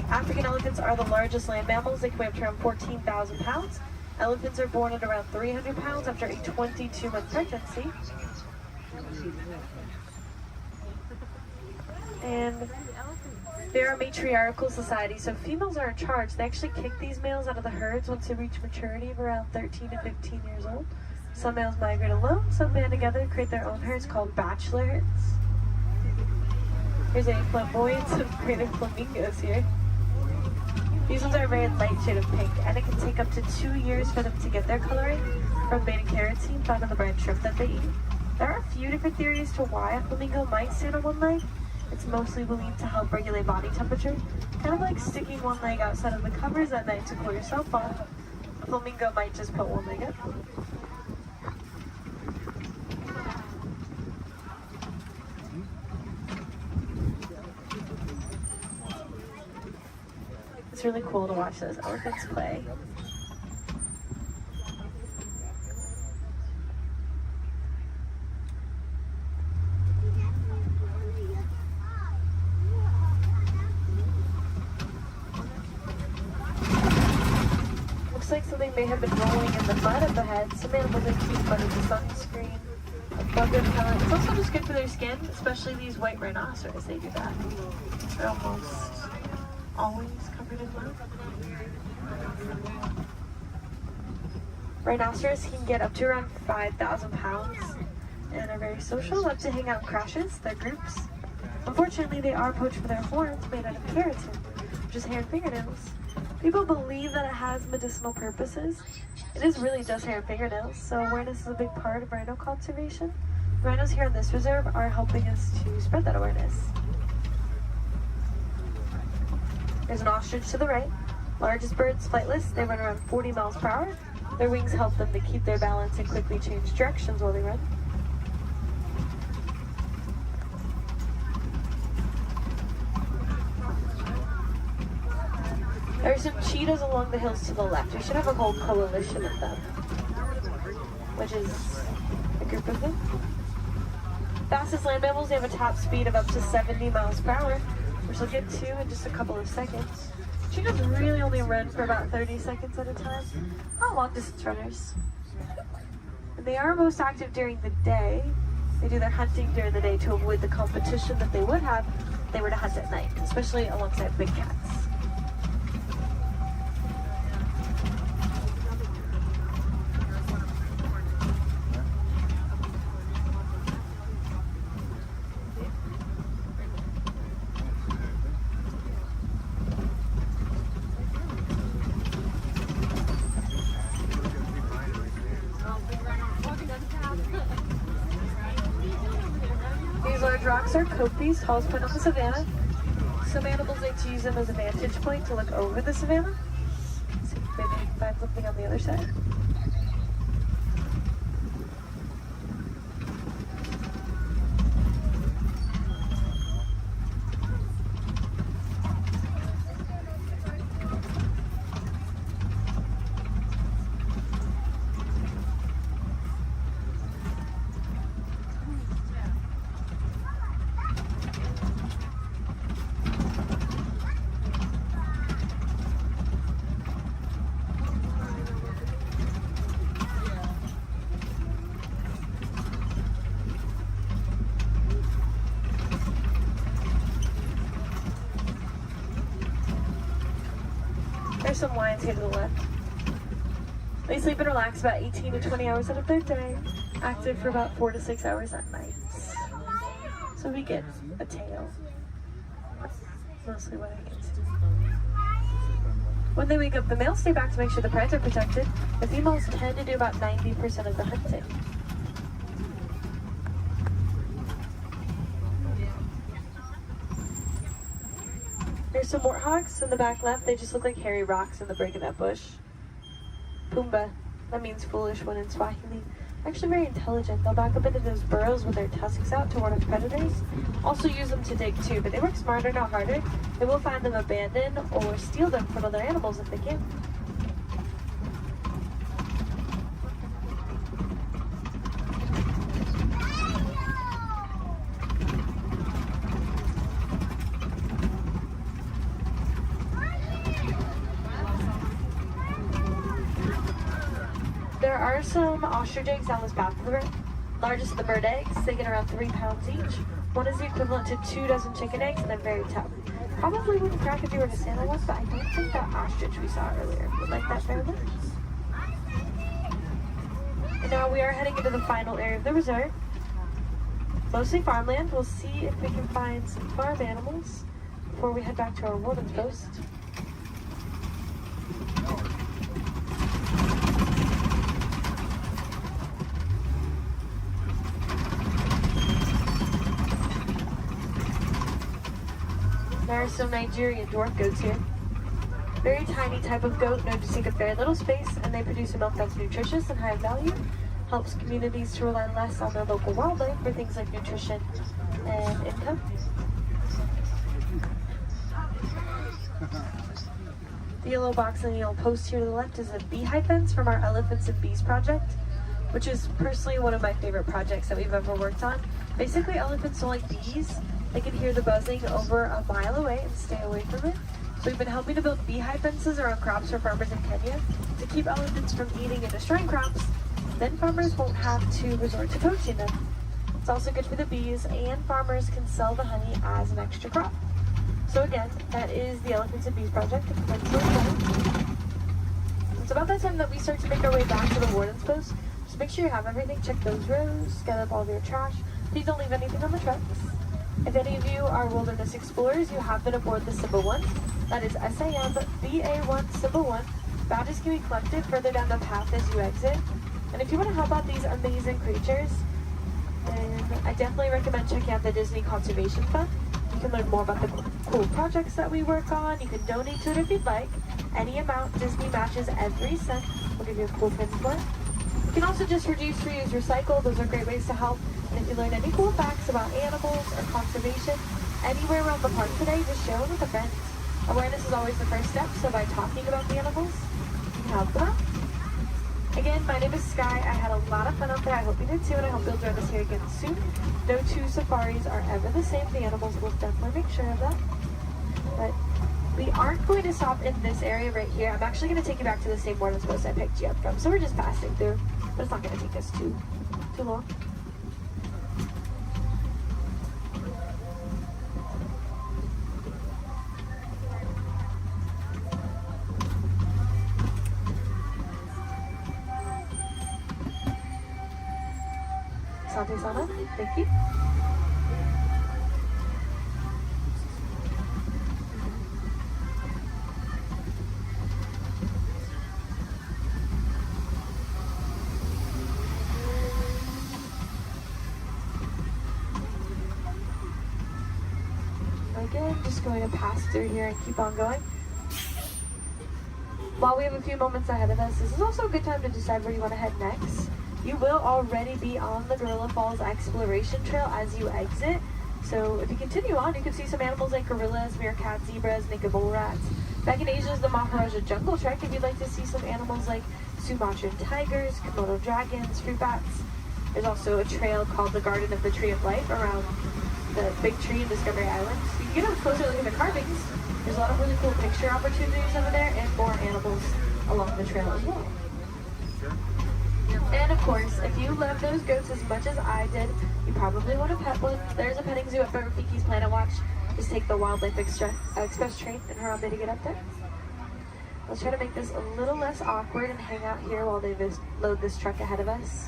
African elephants are the largest land mammals. They can weigh up to around 14,000 pounds. Elephants are born at around 300 pounds after a 22-month pregnancy. And They're a matriarchal society, so females are in charge. They actually kick these males out of the herds once they reach maturity of around 13 to 15 years old. Some males migrate alone, some band together, create their own herds called bachelor herds. Here's a flamboyance of greater flamingos here. These ones are a very light shade of pink, and it can take up to 2 years for them to get their coloring from beta-carotene found in the brine shrimp that they eat. There are a few different theories to why a flamingo might stand on one leg. It's mostly believed to help regulate body temperature, kind of like sticking one leg outside of the covers at night to cool yourself off. A flamingo might just put one leg up. It's really cool to watch those elephants play. Looks like something may have been rolling in the mud of the head. Some animals are keep mud as a sunscreen, a bug repellent. It's also just good for their skin, especially these white rhinoceros. They do that. They're almost always covered in mud. Rhinoceros can get up to around 5,000 pounds and are very social, love to hang out in crashes, their groups. Unfortunately, they are poached for their horns made out of keratin, which is hair and fingernails. People believe that it has medicinal purposes. It is really just hair and fingernails, so awareness is a big part of rhino conservation. Rhinos here on this reserve are helping us to spread that awareness. There's an ostrich to the right. Largest birds flightless, they run around 40 miles per hour. Their wings help them to keep their balance and quickly change directions while they run. There are some cheetahs along the hills to the left. We should have a whole coalition of them, which is a group of them. Fastest land mammals, they have a top speed of up to 70 miles per hour, which we'll get to in just a couple of seconds. Cheetahs really only run for about 30 seconds at a time. Not long distance runners. And they are most active during the day. They do their hunting during the day to avoid the competition that they would have if they were to hunt at night, especially alongside big cats. Rocks are copies, tallest point on the savannah. Some animals like to use them as a vantage point to look over the savannah. See if maybe you can find something on the other side. There's some lions here to the left. They sleep and relax about 18 to 20 hours out of their day, active for about 4 to 6 hours at night. So we get a tail. That's mostly what I can see. When they wake up, the males stay back to make sure the prides are protected. The females tend to do about 90% of the hunting. There's some warthogs in the back left. They just look like hairy rocks in the break of that bush. Pumbaa, that means foolish one in Swahili. Actually very intelligent. They'll back up into those burrows with their tusks out to ward off predators. Also use them to dig too, but they work smarter, not harder. They will find them abandoned or steal them from other animals if they can. There are some ostrich eggs down this path of the river. Largest of the bird eggs, they get around 3 pounds each. One is the equivalent to 2 dozen chicken eggs and they're very tough. Probably wouldn't crack if you were to stand on one, but I don't think that ostrich we saw earlier would like that very much. And now we are heading into the final area of the resort. Mostly farmland. We'll see if we can find some farm animals before we head back to our warden's post. There are some Nigerian dwarf goats here. Very tiny type of goat known to take up very little space, and they produce a milk that's nutritious and high value. Helps communities to rely less on their local wildlife for things like nutrition and income. The yellow box and the yellow post here to the left is a beehive fence from our Elephants and Bees project, which is personally one of my favorite projects that we've ever worked on. Basically, elephants don't like bees. They can hear the buzzing over a mile away and stay away from it. So we've been helping to build beehive fences around crops for farmers in Kenya to keep elephants from eating and destroying crops. Then farmers won't have to resort to poaching them. It's also good for the bees, and farmers can sell the honey as an extra crop. So again, that is the Elephants and Bees project. It's about that time that we start to make our way back to the warden's post. Just make sure you have everything. Check those rows, gather up all of your trash. Please don't leave anything on the trucks. If any of you are wilderness explorers, you have been aboard the Simba 1. That is SAM BA1 Simba 1. Badges can be collected further down the path as you exit. And if you want to help out these amazing creatures, then I definitely recommend checking out the Disney Conservation Fund. You can learn more about the cool projects that we work on. You can donate to it if you'd like. Any amount Disney matches every cent. We'll give you a cool pin for it. You can also just reduce, reuse, recycle. Those are great ways to help. And if you learn any cool facts about animals or conservation anywhere around the park today, just share them with a friend. Awareness is always the first step, so by talking about the animals, you can help them out. Again, my name is Sky. I had a lot of fun out there. I hope you did too, and I hope you'll join us here again soon. No two safaris are ever the same. The animals will definitely make sure of that. But we aren't going to stop in this area right here. I'm actually going to take you back to the same warden's post I picked you up from. So we're just passing through, but it's not going to take us too long. Sante Sana, thank you. Again, just going to pass through here and keep on going. While we have a few moments ahead of us, this is also a good time to decide where you want to head next. You will already be on the Gorilla Falls Exploration Trail as you exit. So if you continue on, you can see some animals like gorillas, meerkats, zebras, naked mole rats. Back in Asia is the Maharaja Jungle Trek if you'd like to see some animals like Sumatran tigers, Komodo dragons, fruit bats. There's also a trail called the Garden of the Tree of Life around the big tree in Discovery Island. So you can get a closer look at the carvings. There's a lot of really cool picture opportunities over there and more animals along the trail as well. And of course, if you love those goats as much as I did, you probably want to pet one. There's a petting zoo at Rafiki's Planet Watch. Just take the Wildlife Express train and hurry to get up there. Let's try to make this a little less awkward and hang out here while they load this truck ahead of us.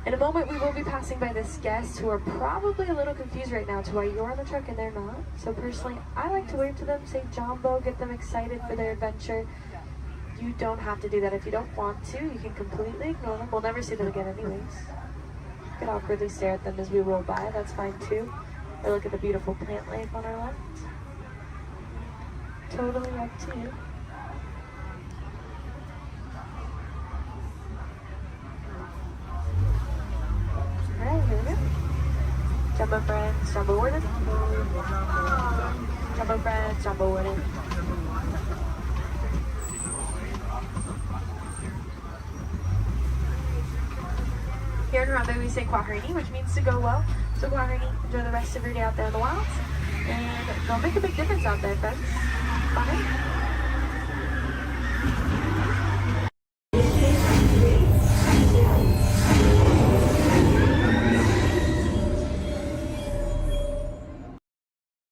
In a moment, we will be passing by this guest who are probably a little confused right now to why you're on the truck and they're not. So personally, I like to wave to them, say Jumbo, get them excited for their adventure. You don't have to do that if you don't want to. You can completely ignore them. We'll never see them again anyways. You can awkwardly stare at them as we roll by. That's fine too. Or look at the beautiful plant life on our left. Totally up to you. Alright, here we go. Jumbo friends, Jumbo warden. Jumbo friends, Jumbo warden. Here in Harambe we say Kwaherini, which means to go well. So Kwaherini, enjoy the rest of your day out there in the wilds. And go make a big difference out there, friends. Bye.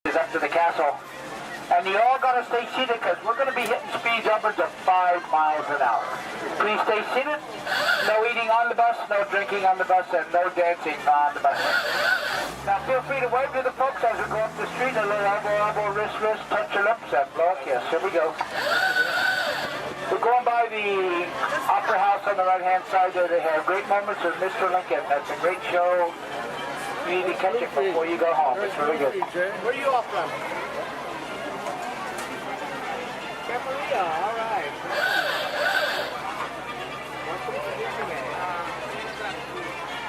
Is up to the castle. upwards of 5 miles an hour. Please stay seated. No eating on the bus, no drinking on the bus, and no dancing on the bus. Now feel free to wave to the folks as we go up the street. A little elbow, wrist, touch your lips, and blow a kiss. Here we go. We're going by the Opera House on the right-hand side there. They have great moments with Mr. Lincoln. That's a great show. You need to catch it before you go home. It's really good. Where are you off from? Camarilla, all right.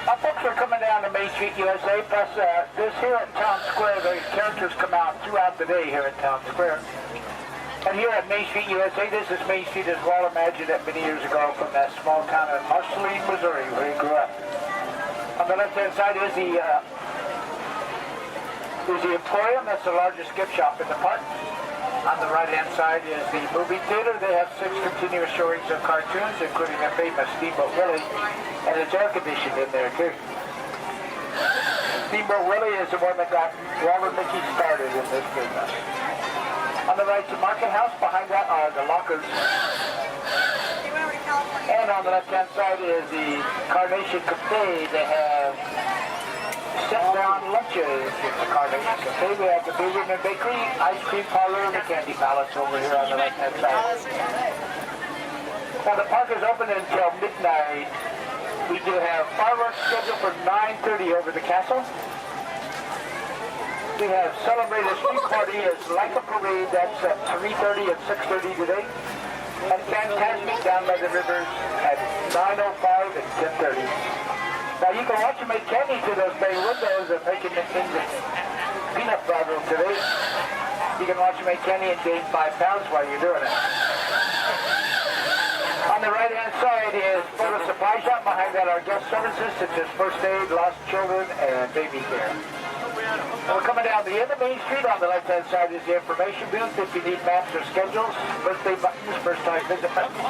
Now, folks are coming down to Main Street, USA. Plus, this here at Town Square, the characters come out throughout the day here at Town Square. And here at Main Street, USA, this is Main Street as Walt imagined it many years ago from that small town in Marceline, Missouri, where he grew up. On the left-hand side is the Emporium. That's the largest gift shop in the park. On the right-hand side is the movie theater. They have 6 continuous showings of cartoons, including a famous Steamboat Willie, and it's air-conditioned in there, too. Steamboat Willie is the one that got Walt and Mickey started in this business. On the right, the Market House. Behind that are the lockers. And on the left-hand side is the Carnation Cafe. They have sit-down lunches in the Carnation Cafe. We have the Blue Ribbon Bakery, Ice Cream Parlor, and the Candy Palace over here on the right-hand side. Now, the park is open until midnight. We do have fireworks scheduled for 9:30 over the castle. We have Celebrate a Street Party as like a parade. That's at 3:30 and 6:30 today. And Fantastic down by the rivers at 9:05 and 10:30. Now you can watch them make candy through those bay windows and making them into peanut butter today. You can watch them make candy and gain 5 pounds while you're doing it. On the right-hand side is Photo Supply Shop. Behind that are guest services such as first aid, lost children, and baby care. We're coming down the end of Main Street. On the left-hand side is the information booth. If you need maps or schedules, birthday buttons, first-time visit buttons.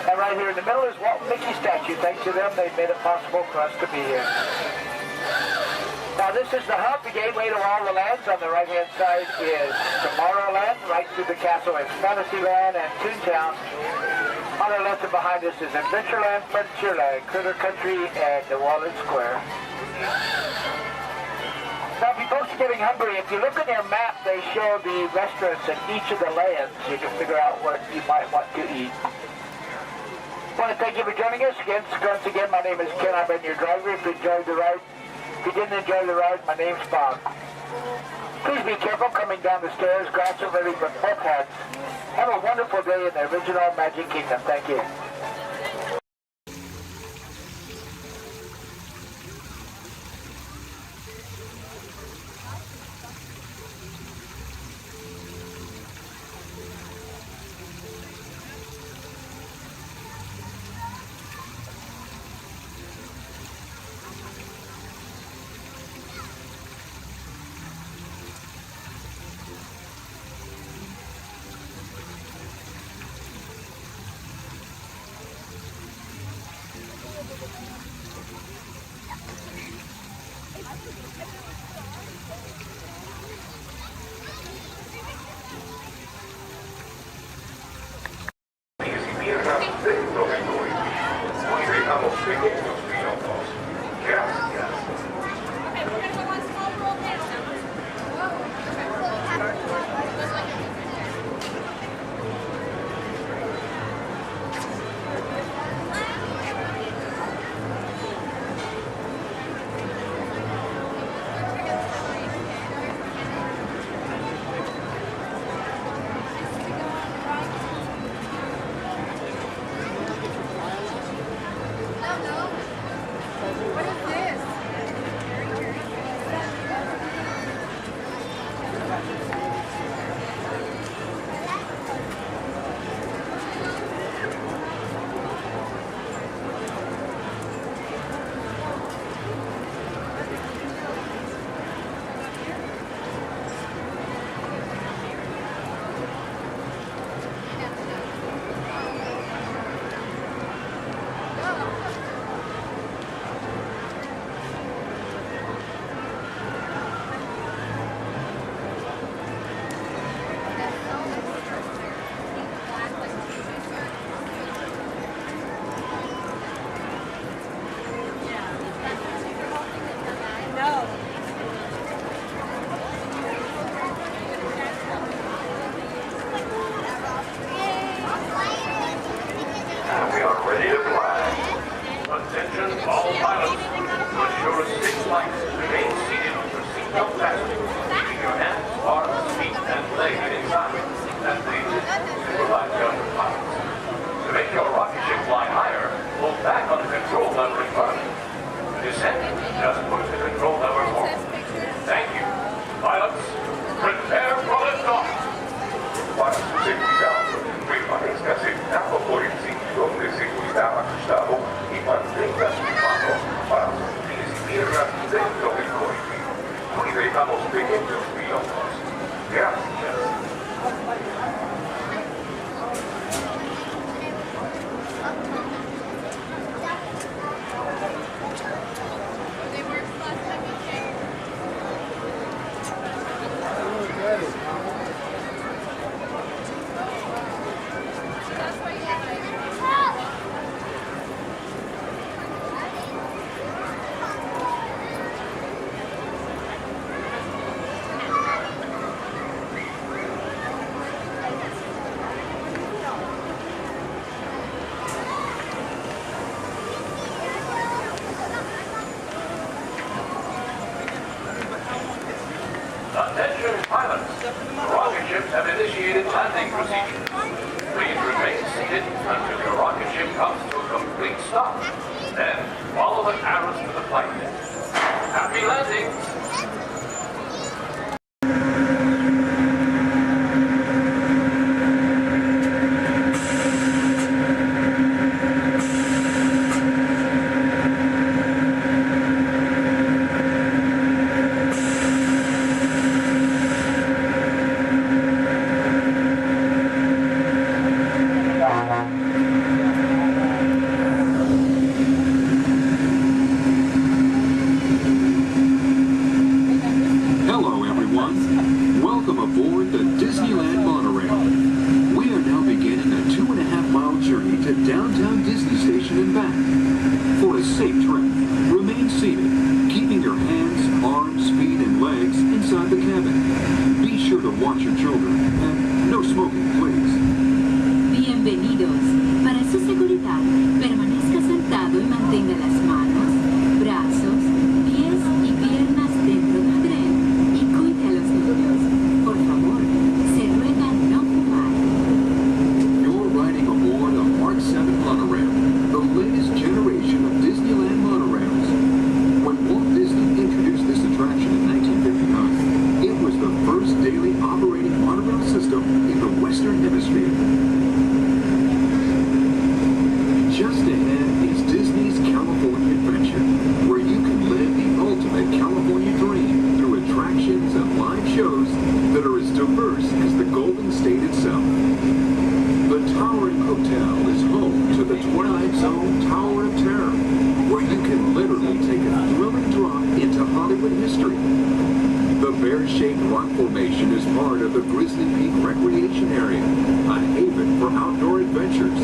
And right here in the middle is Walt and Mickey statue. Thanks to them, they made it possible for us to be here. Now this is the hub, the gateway to all the lands. On the right-hand side is Tomorrowland, right through the castle is Fantasyland and Toontown. On the left and behind us is Adventureland, Frontierland, Critter Country, and the Walnut Square. Now, if you folks are getting hungry, if you look at your map, they show the restaurants in each of the lands. You can figure out what you might want to eat. I want to thank you for joining us again. Once again, my name is Ken. I've been your driver. If you enjoyed the ride, if you didn't enjoy the ride, my name's Bob. Please be careful coming down the stairs. Grass are ready for both hands. Have a wonderful day in the original Magic Kingdom. Thank you. No. Rocket ships have initiated landing procedures. Please remain seated until your rocket ship comes to a complete stop. Then follow the arrows to the flight deck. Happy landing! Hello, everyone. Welcome aboard the Disneyland monorail. We are now beginning a 2.5-mile journey to downtown Disney Station and back. For a safe trip, remain seated, keeping your hands, arms, feet, and legs inside the cabin. Be sure to watch your children, and no smoking, please. Bienvenidos. Para su seguridad, permanezca sentado y mantenga las manos, brazos, pies y piernas dentro del tren y cuide a los niños. Por favor, se ruega no fumar. You're riding aboard a Mark 7 monorail, the latest generation of Disneyland monorails. When Walt Disney introduced this attraction in 1959, it was the first daily operating monorail system in the Western Hemisphere. Just ahead is Disney's California Adventure, where you can live the ultimate California dream through attractions and live shows that are as diverse as the Golden State itself. The Towering Hotel is home to the Twilight Zone Tower of Terror, where you can literally take a thrilling drop into Hollywood history. The bear-shaped rock formation is part of the Grizzly Peak Recreation Area, a haven for outdoor adventures.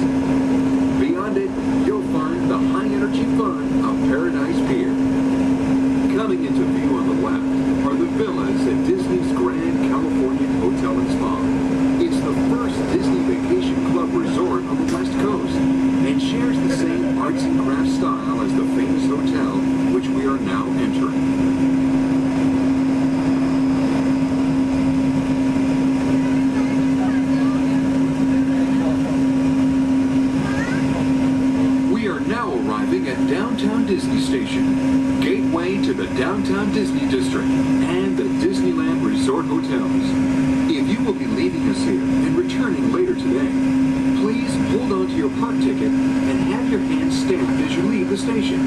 Beyond it, you'll find the high-energy fun of Paradise Pier. Coming into view on the left are the villas at Disney's Grand Californian Hotel and Spa. It's the first Disney Vacation Club resort on the West Coast and shares the same arts and crafts style as the famous hotel, which we are now entering. Now arriving at Downtown Disney Station, gateway to the Downtown Disney District and the Disneyland Resort Hotels. If you will be leaving us here and returning later today, please hold on to your park ticket and have your hands stamped as you leave the station.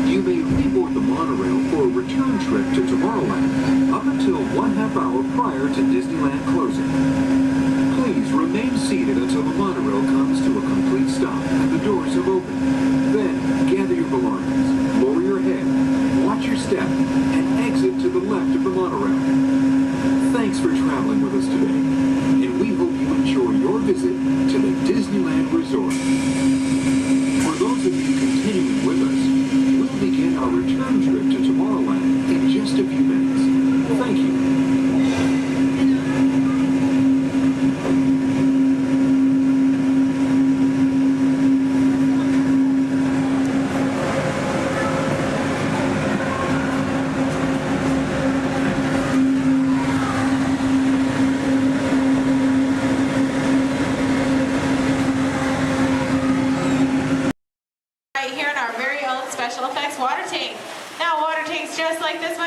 You may reboard the monorail for a return trip to Tomorrowland up until 1/2 hour prior to Disneyland closing. Please remain seated until the monorail comes to a complete stop and the doors have opened. Then, gather your belongings, lower your head, watch your step, and exit to the left of the monorail. Thanks for traveling with us today, and we hope you enjoy your visit to the Disneyland Resort. For those of you continuing with us, we'll begin our return trip to Tomorrowland in just a few minutes. Thank you.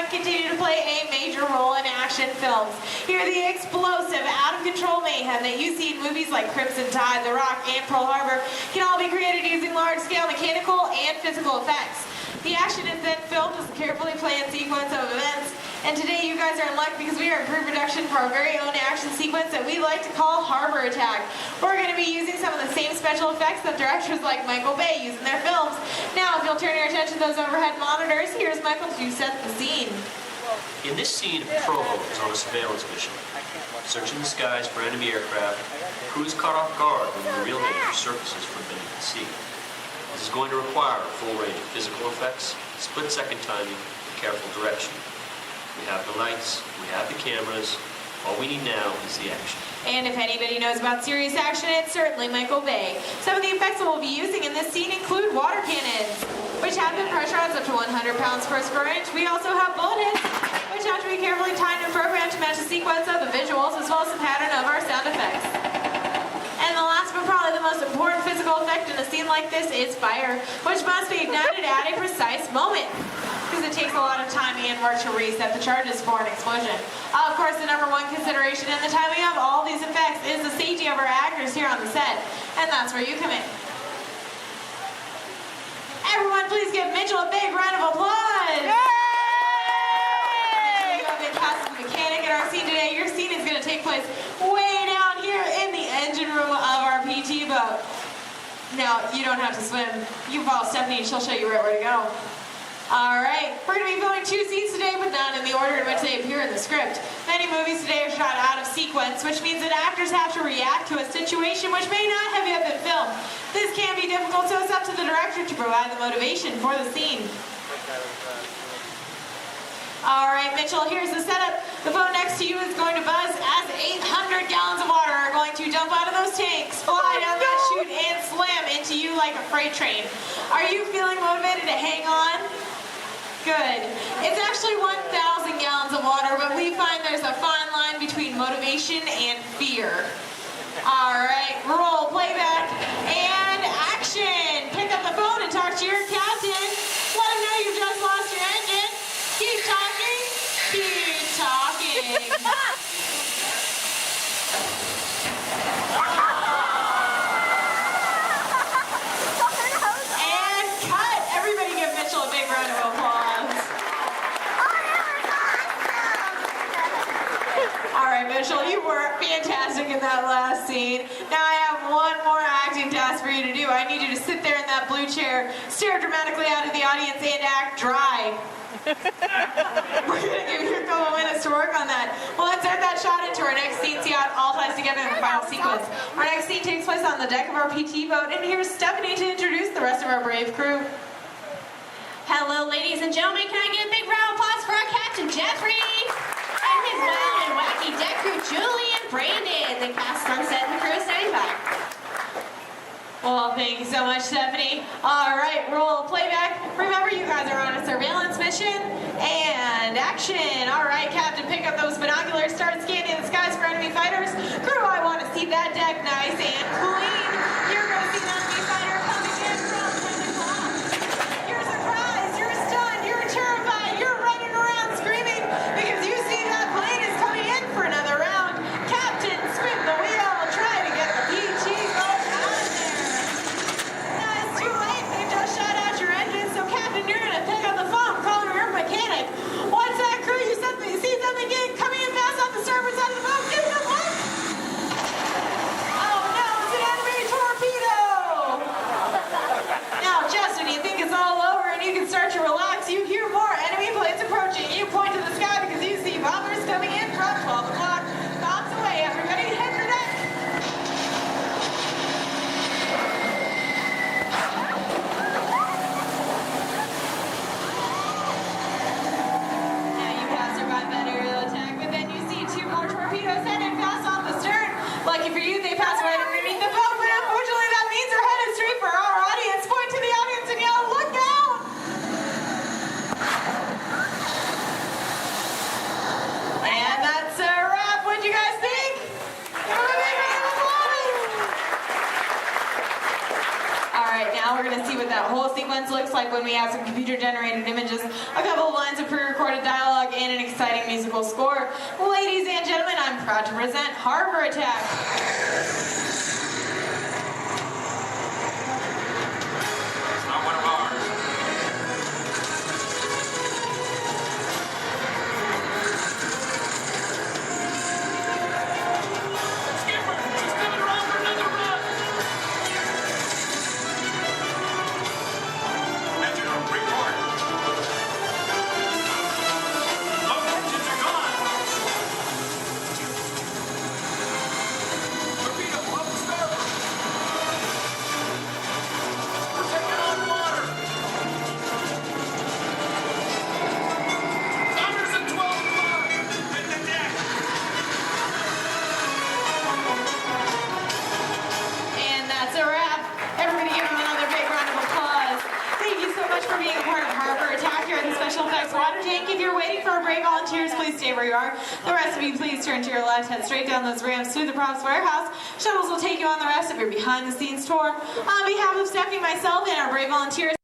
Continue to play a major role in action films. Here, the explosive, out-of-control mayhem that you see in movies like Crimson Tide, The Rock, and Pearl Harbor can all be created using large-scale mechanical and physical effects. The action is then filmed as a carefully planned sequence of events. And today, you guys are in luck because we are in pre-production for our very own action sequence that we like to call Harbor Attack. We're going to be using some of the same special effects that directors like Michael Bay use in their films. Now, if you'll turn your attention to those overhead monitors, here's Michael to set the scene. In this scene, a patrol boat is on a surveillance mission, searching the skies for enemy aircraft. The crew is caught off guard when the real danger surfaces from beneath the sea. This is going to require a full range of physical effects, split-second timing, and careful direction. We have the lights, we have the cameras. All we need now is the action. And if anybody knows about serious action, it's certainly Michael Bay. Some of the effects that we'll be using in this scene include water cannons, which have been pressurized up to 100 pounds per square inch. We also have bullet hits, which which have to be carefully timed and programmed to match the sequence of the visuals as well as the pattern of our sound effects. And the last but probably the most important physical effect in a scene like this is fire, which must be ignited at a precise moment, because it takes a lot of time and work to reset the charges for an explosion. Of course, the number one consideration in the timing of all these effects is the safety of our actors here on the set, and that's where you come in. Everyone, please give Mitchell a big round of applause! Yay! Mitchell, you have been cast as the mechanic in our scene today. Your scene is going to take place way down here in the engine room of our PT boat. Now, you don't have to swim. You can follow Stephanie and she'll show you right where to go. Alright, we're going to be filming 2 scenes today, but not in the order in which they appear in the script. Many movies today are shot out of sequence, which means that actors have to react to a situation which may not have yet been filmed. This can be difficult, so it's up to the director to provide the motivation for the scene. Alright, Mitchell, here's the setup. The phone next to you is going to buzz as 800 gallons of water are going to dump out of those tanks, fly down that chute, and slam into you like a freight train. Are you feeling motivated to hang on? Good. It's actually 1,000 gallons of water, but we find there's a fine line between motivation and fear. Alright, roll, playback, and action! Pick up the phone and talk to your captain. Let him know you just lost your engine. Keep talking. Keep talking. And cut! Everybody give Mitchell a big round of applause. Alright, Mitchell, you were fantastic in that last scene. Now I have one more acting task for you to do. I need you to sit there in that blue chair, stare dramatically out at the audience, and act dry. We're going to give you a couple minutes to work on that. Well, let's add that shot into our next scene, see how it all ties together in the final sequence. Our next scene takes place on the deck of our PT boat, and here's Stephanie to introduce the rest of our brave crew. Hello, ladies and gentlemen. Can I get a big round of applause for our Captain Jeffrey and his wild and wacky deck crew, Julie and Brandon, the cast on set and the crew is standing by. Well, thank you so much, Stephanie. All right, roll playback. Remember, you guys are on a surveillance mission. And action. All right, Captain, pick up those binoculars. Start scanning the skies for enemy fighters. Crew, I want to see that deck nice and clean. You're going to see an enemy fighter coming in from 10 o'clock. You're surprised. You're stunned. You're terrified. You're running around screaming because you see that plane is coming in for another round. Captain, spin the wheel. Try to get the PT boat out of there. Now, it's too late. They've just shut out your engine. So, Captain, you're going to pick up the phone, call your mechanic. What's that, crew? You said that you see something coming in fast off the starboard side of the boat. Give me a look. Oh, no, it's an enemy torpedo. Now, Justin, you think it's all over and you can start to relax. You hear more enemy planes approaching. You point to the sky because you see bombers coming in from 12 o'clock. Bombs away, everybody. Head for deck. Now, you have survived that aerial attack, but then you see 2 more torpedoes headed fast off the stern. Lucky for you, they pass right underneath the boat, but unfortunately that means they're headed straight for our audience. Point to the audience and yell, look out! And that's a wrap. What do you guys think? Give them a big round of applause. All right, now we're going to see what that whole sequence looks like when we have some computer-generated images, a couple of lines of pre-recorded dialogue, and an exciting musical score. Ladies and gentlemen, I'm proud to present Harbor Attack. It's not one of ours. Skipper, she's coming around for another run. Engine room, report. Both engines are gone. Torpedo, up the starboard. We're taking on water. Thunders at 12 o'clock. Hit the deck. And that's a wrap. Everybody give them another big round of applause. Thank you so much for being a part of Harbor Attack here at the Special Effects Water Dink. If you're waiting for our brave volunteers, please stay where you are. The rest of you, please turn to your left, head straight down those ramps to the props warehouse. Shuttles will take you on the rest of your behind-the-scenes tour. On behalf of Stephanie, myself, and our brave volunteers,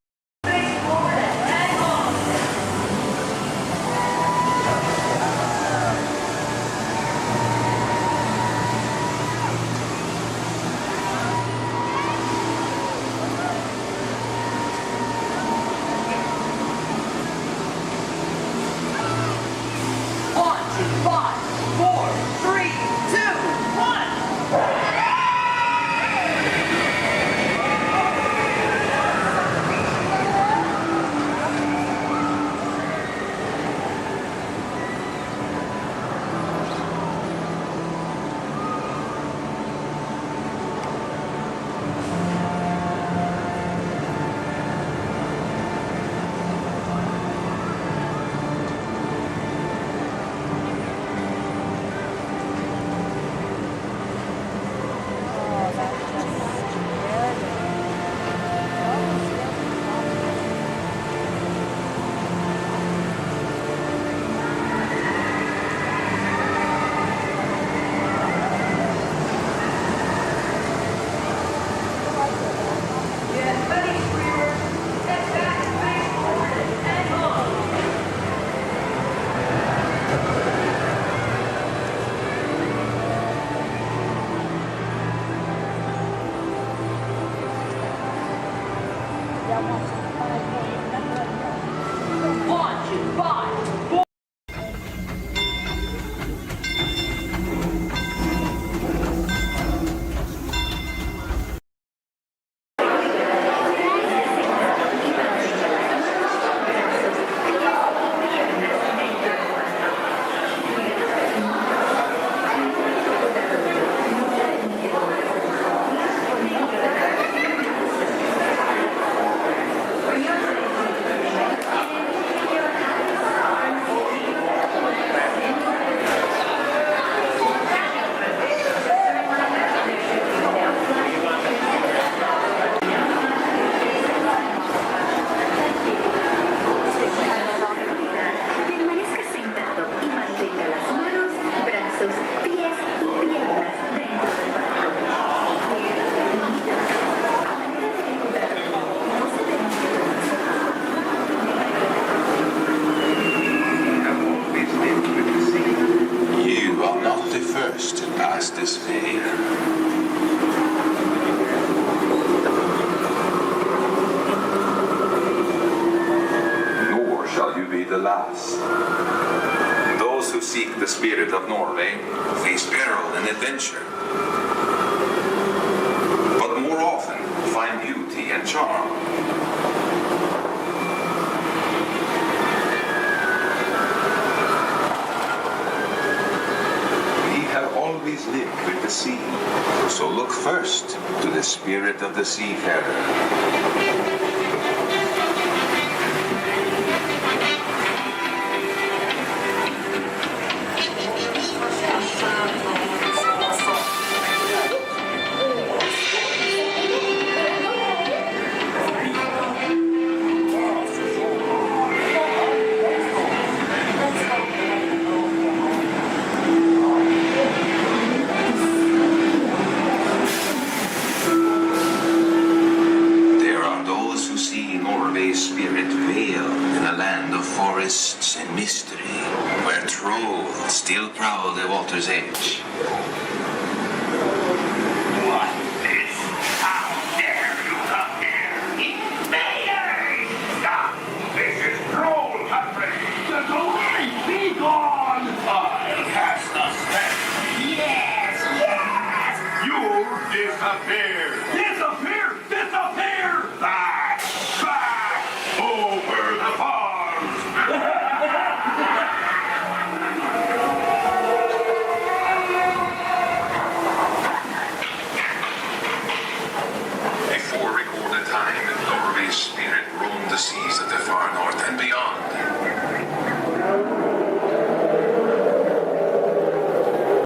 the last. Those who seek the spirit of Norway face peril and adventure, but more often find beauty and charm. We have always lived with the sea, so look first to the spirit of the seafarer. Forests and mystery, where trolls still prowl the water's edge. What is? How dare you come here? Invaders! Stop! This is troll country! Get away! Be gone! I'll cast a spell. Yes! Yes! You disappear!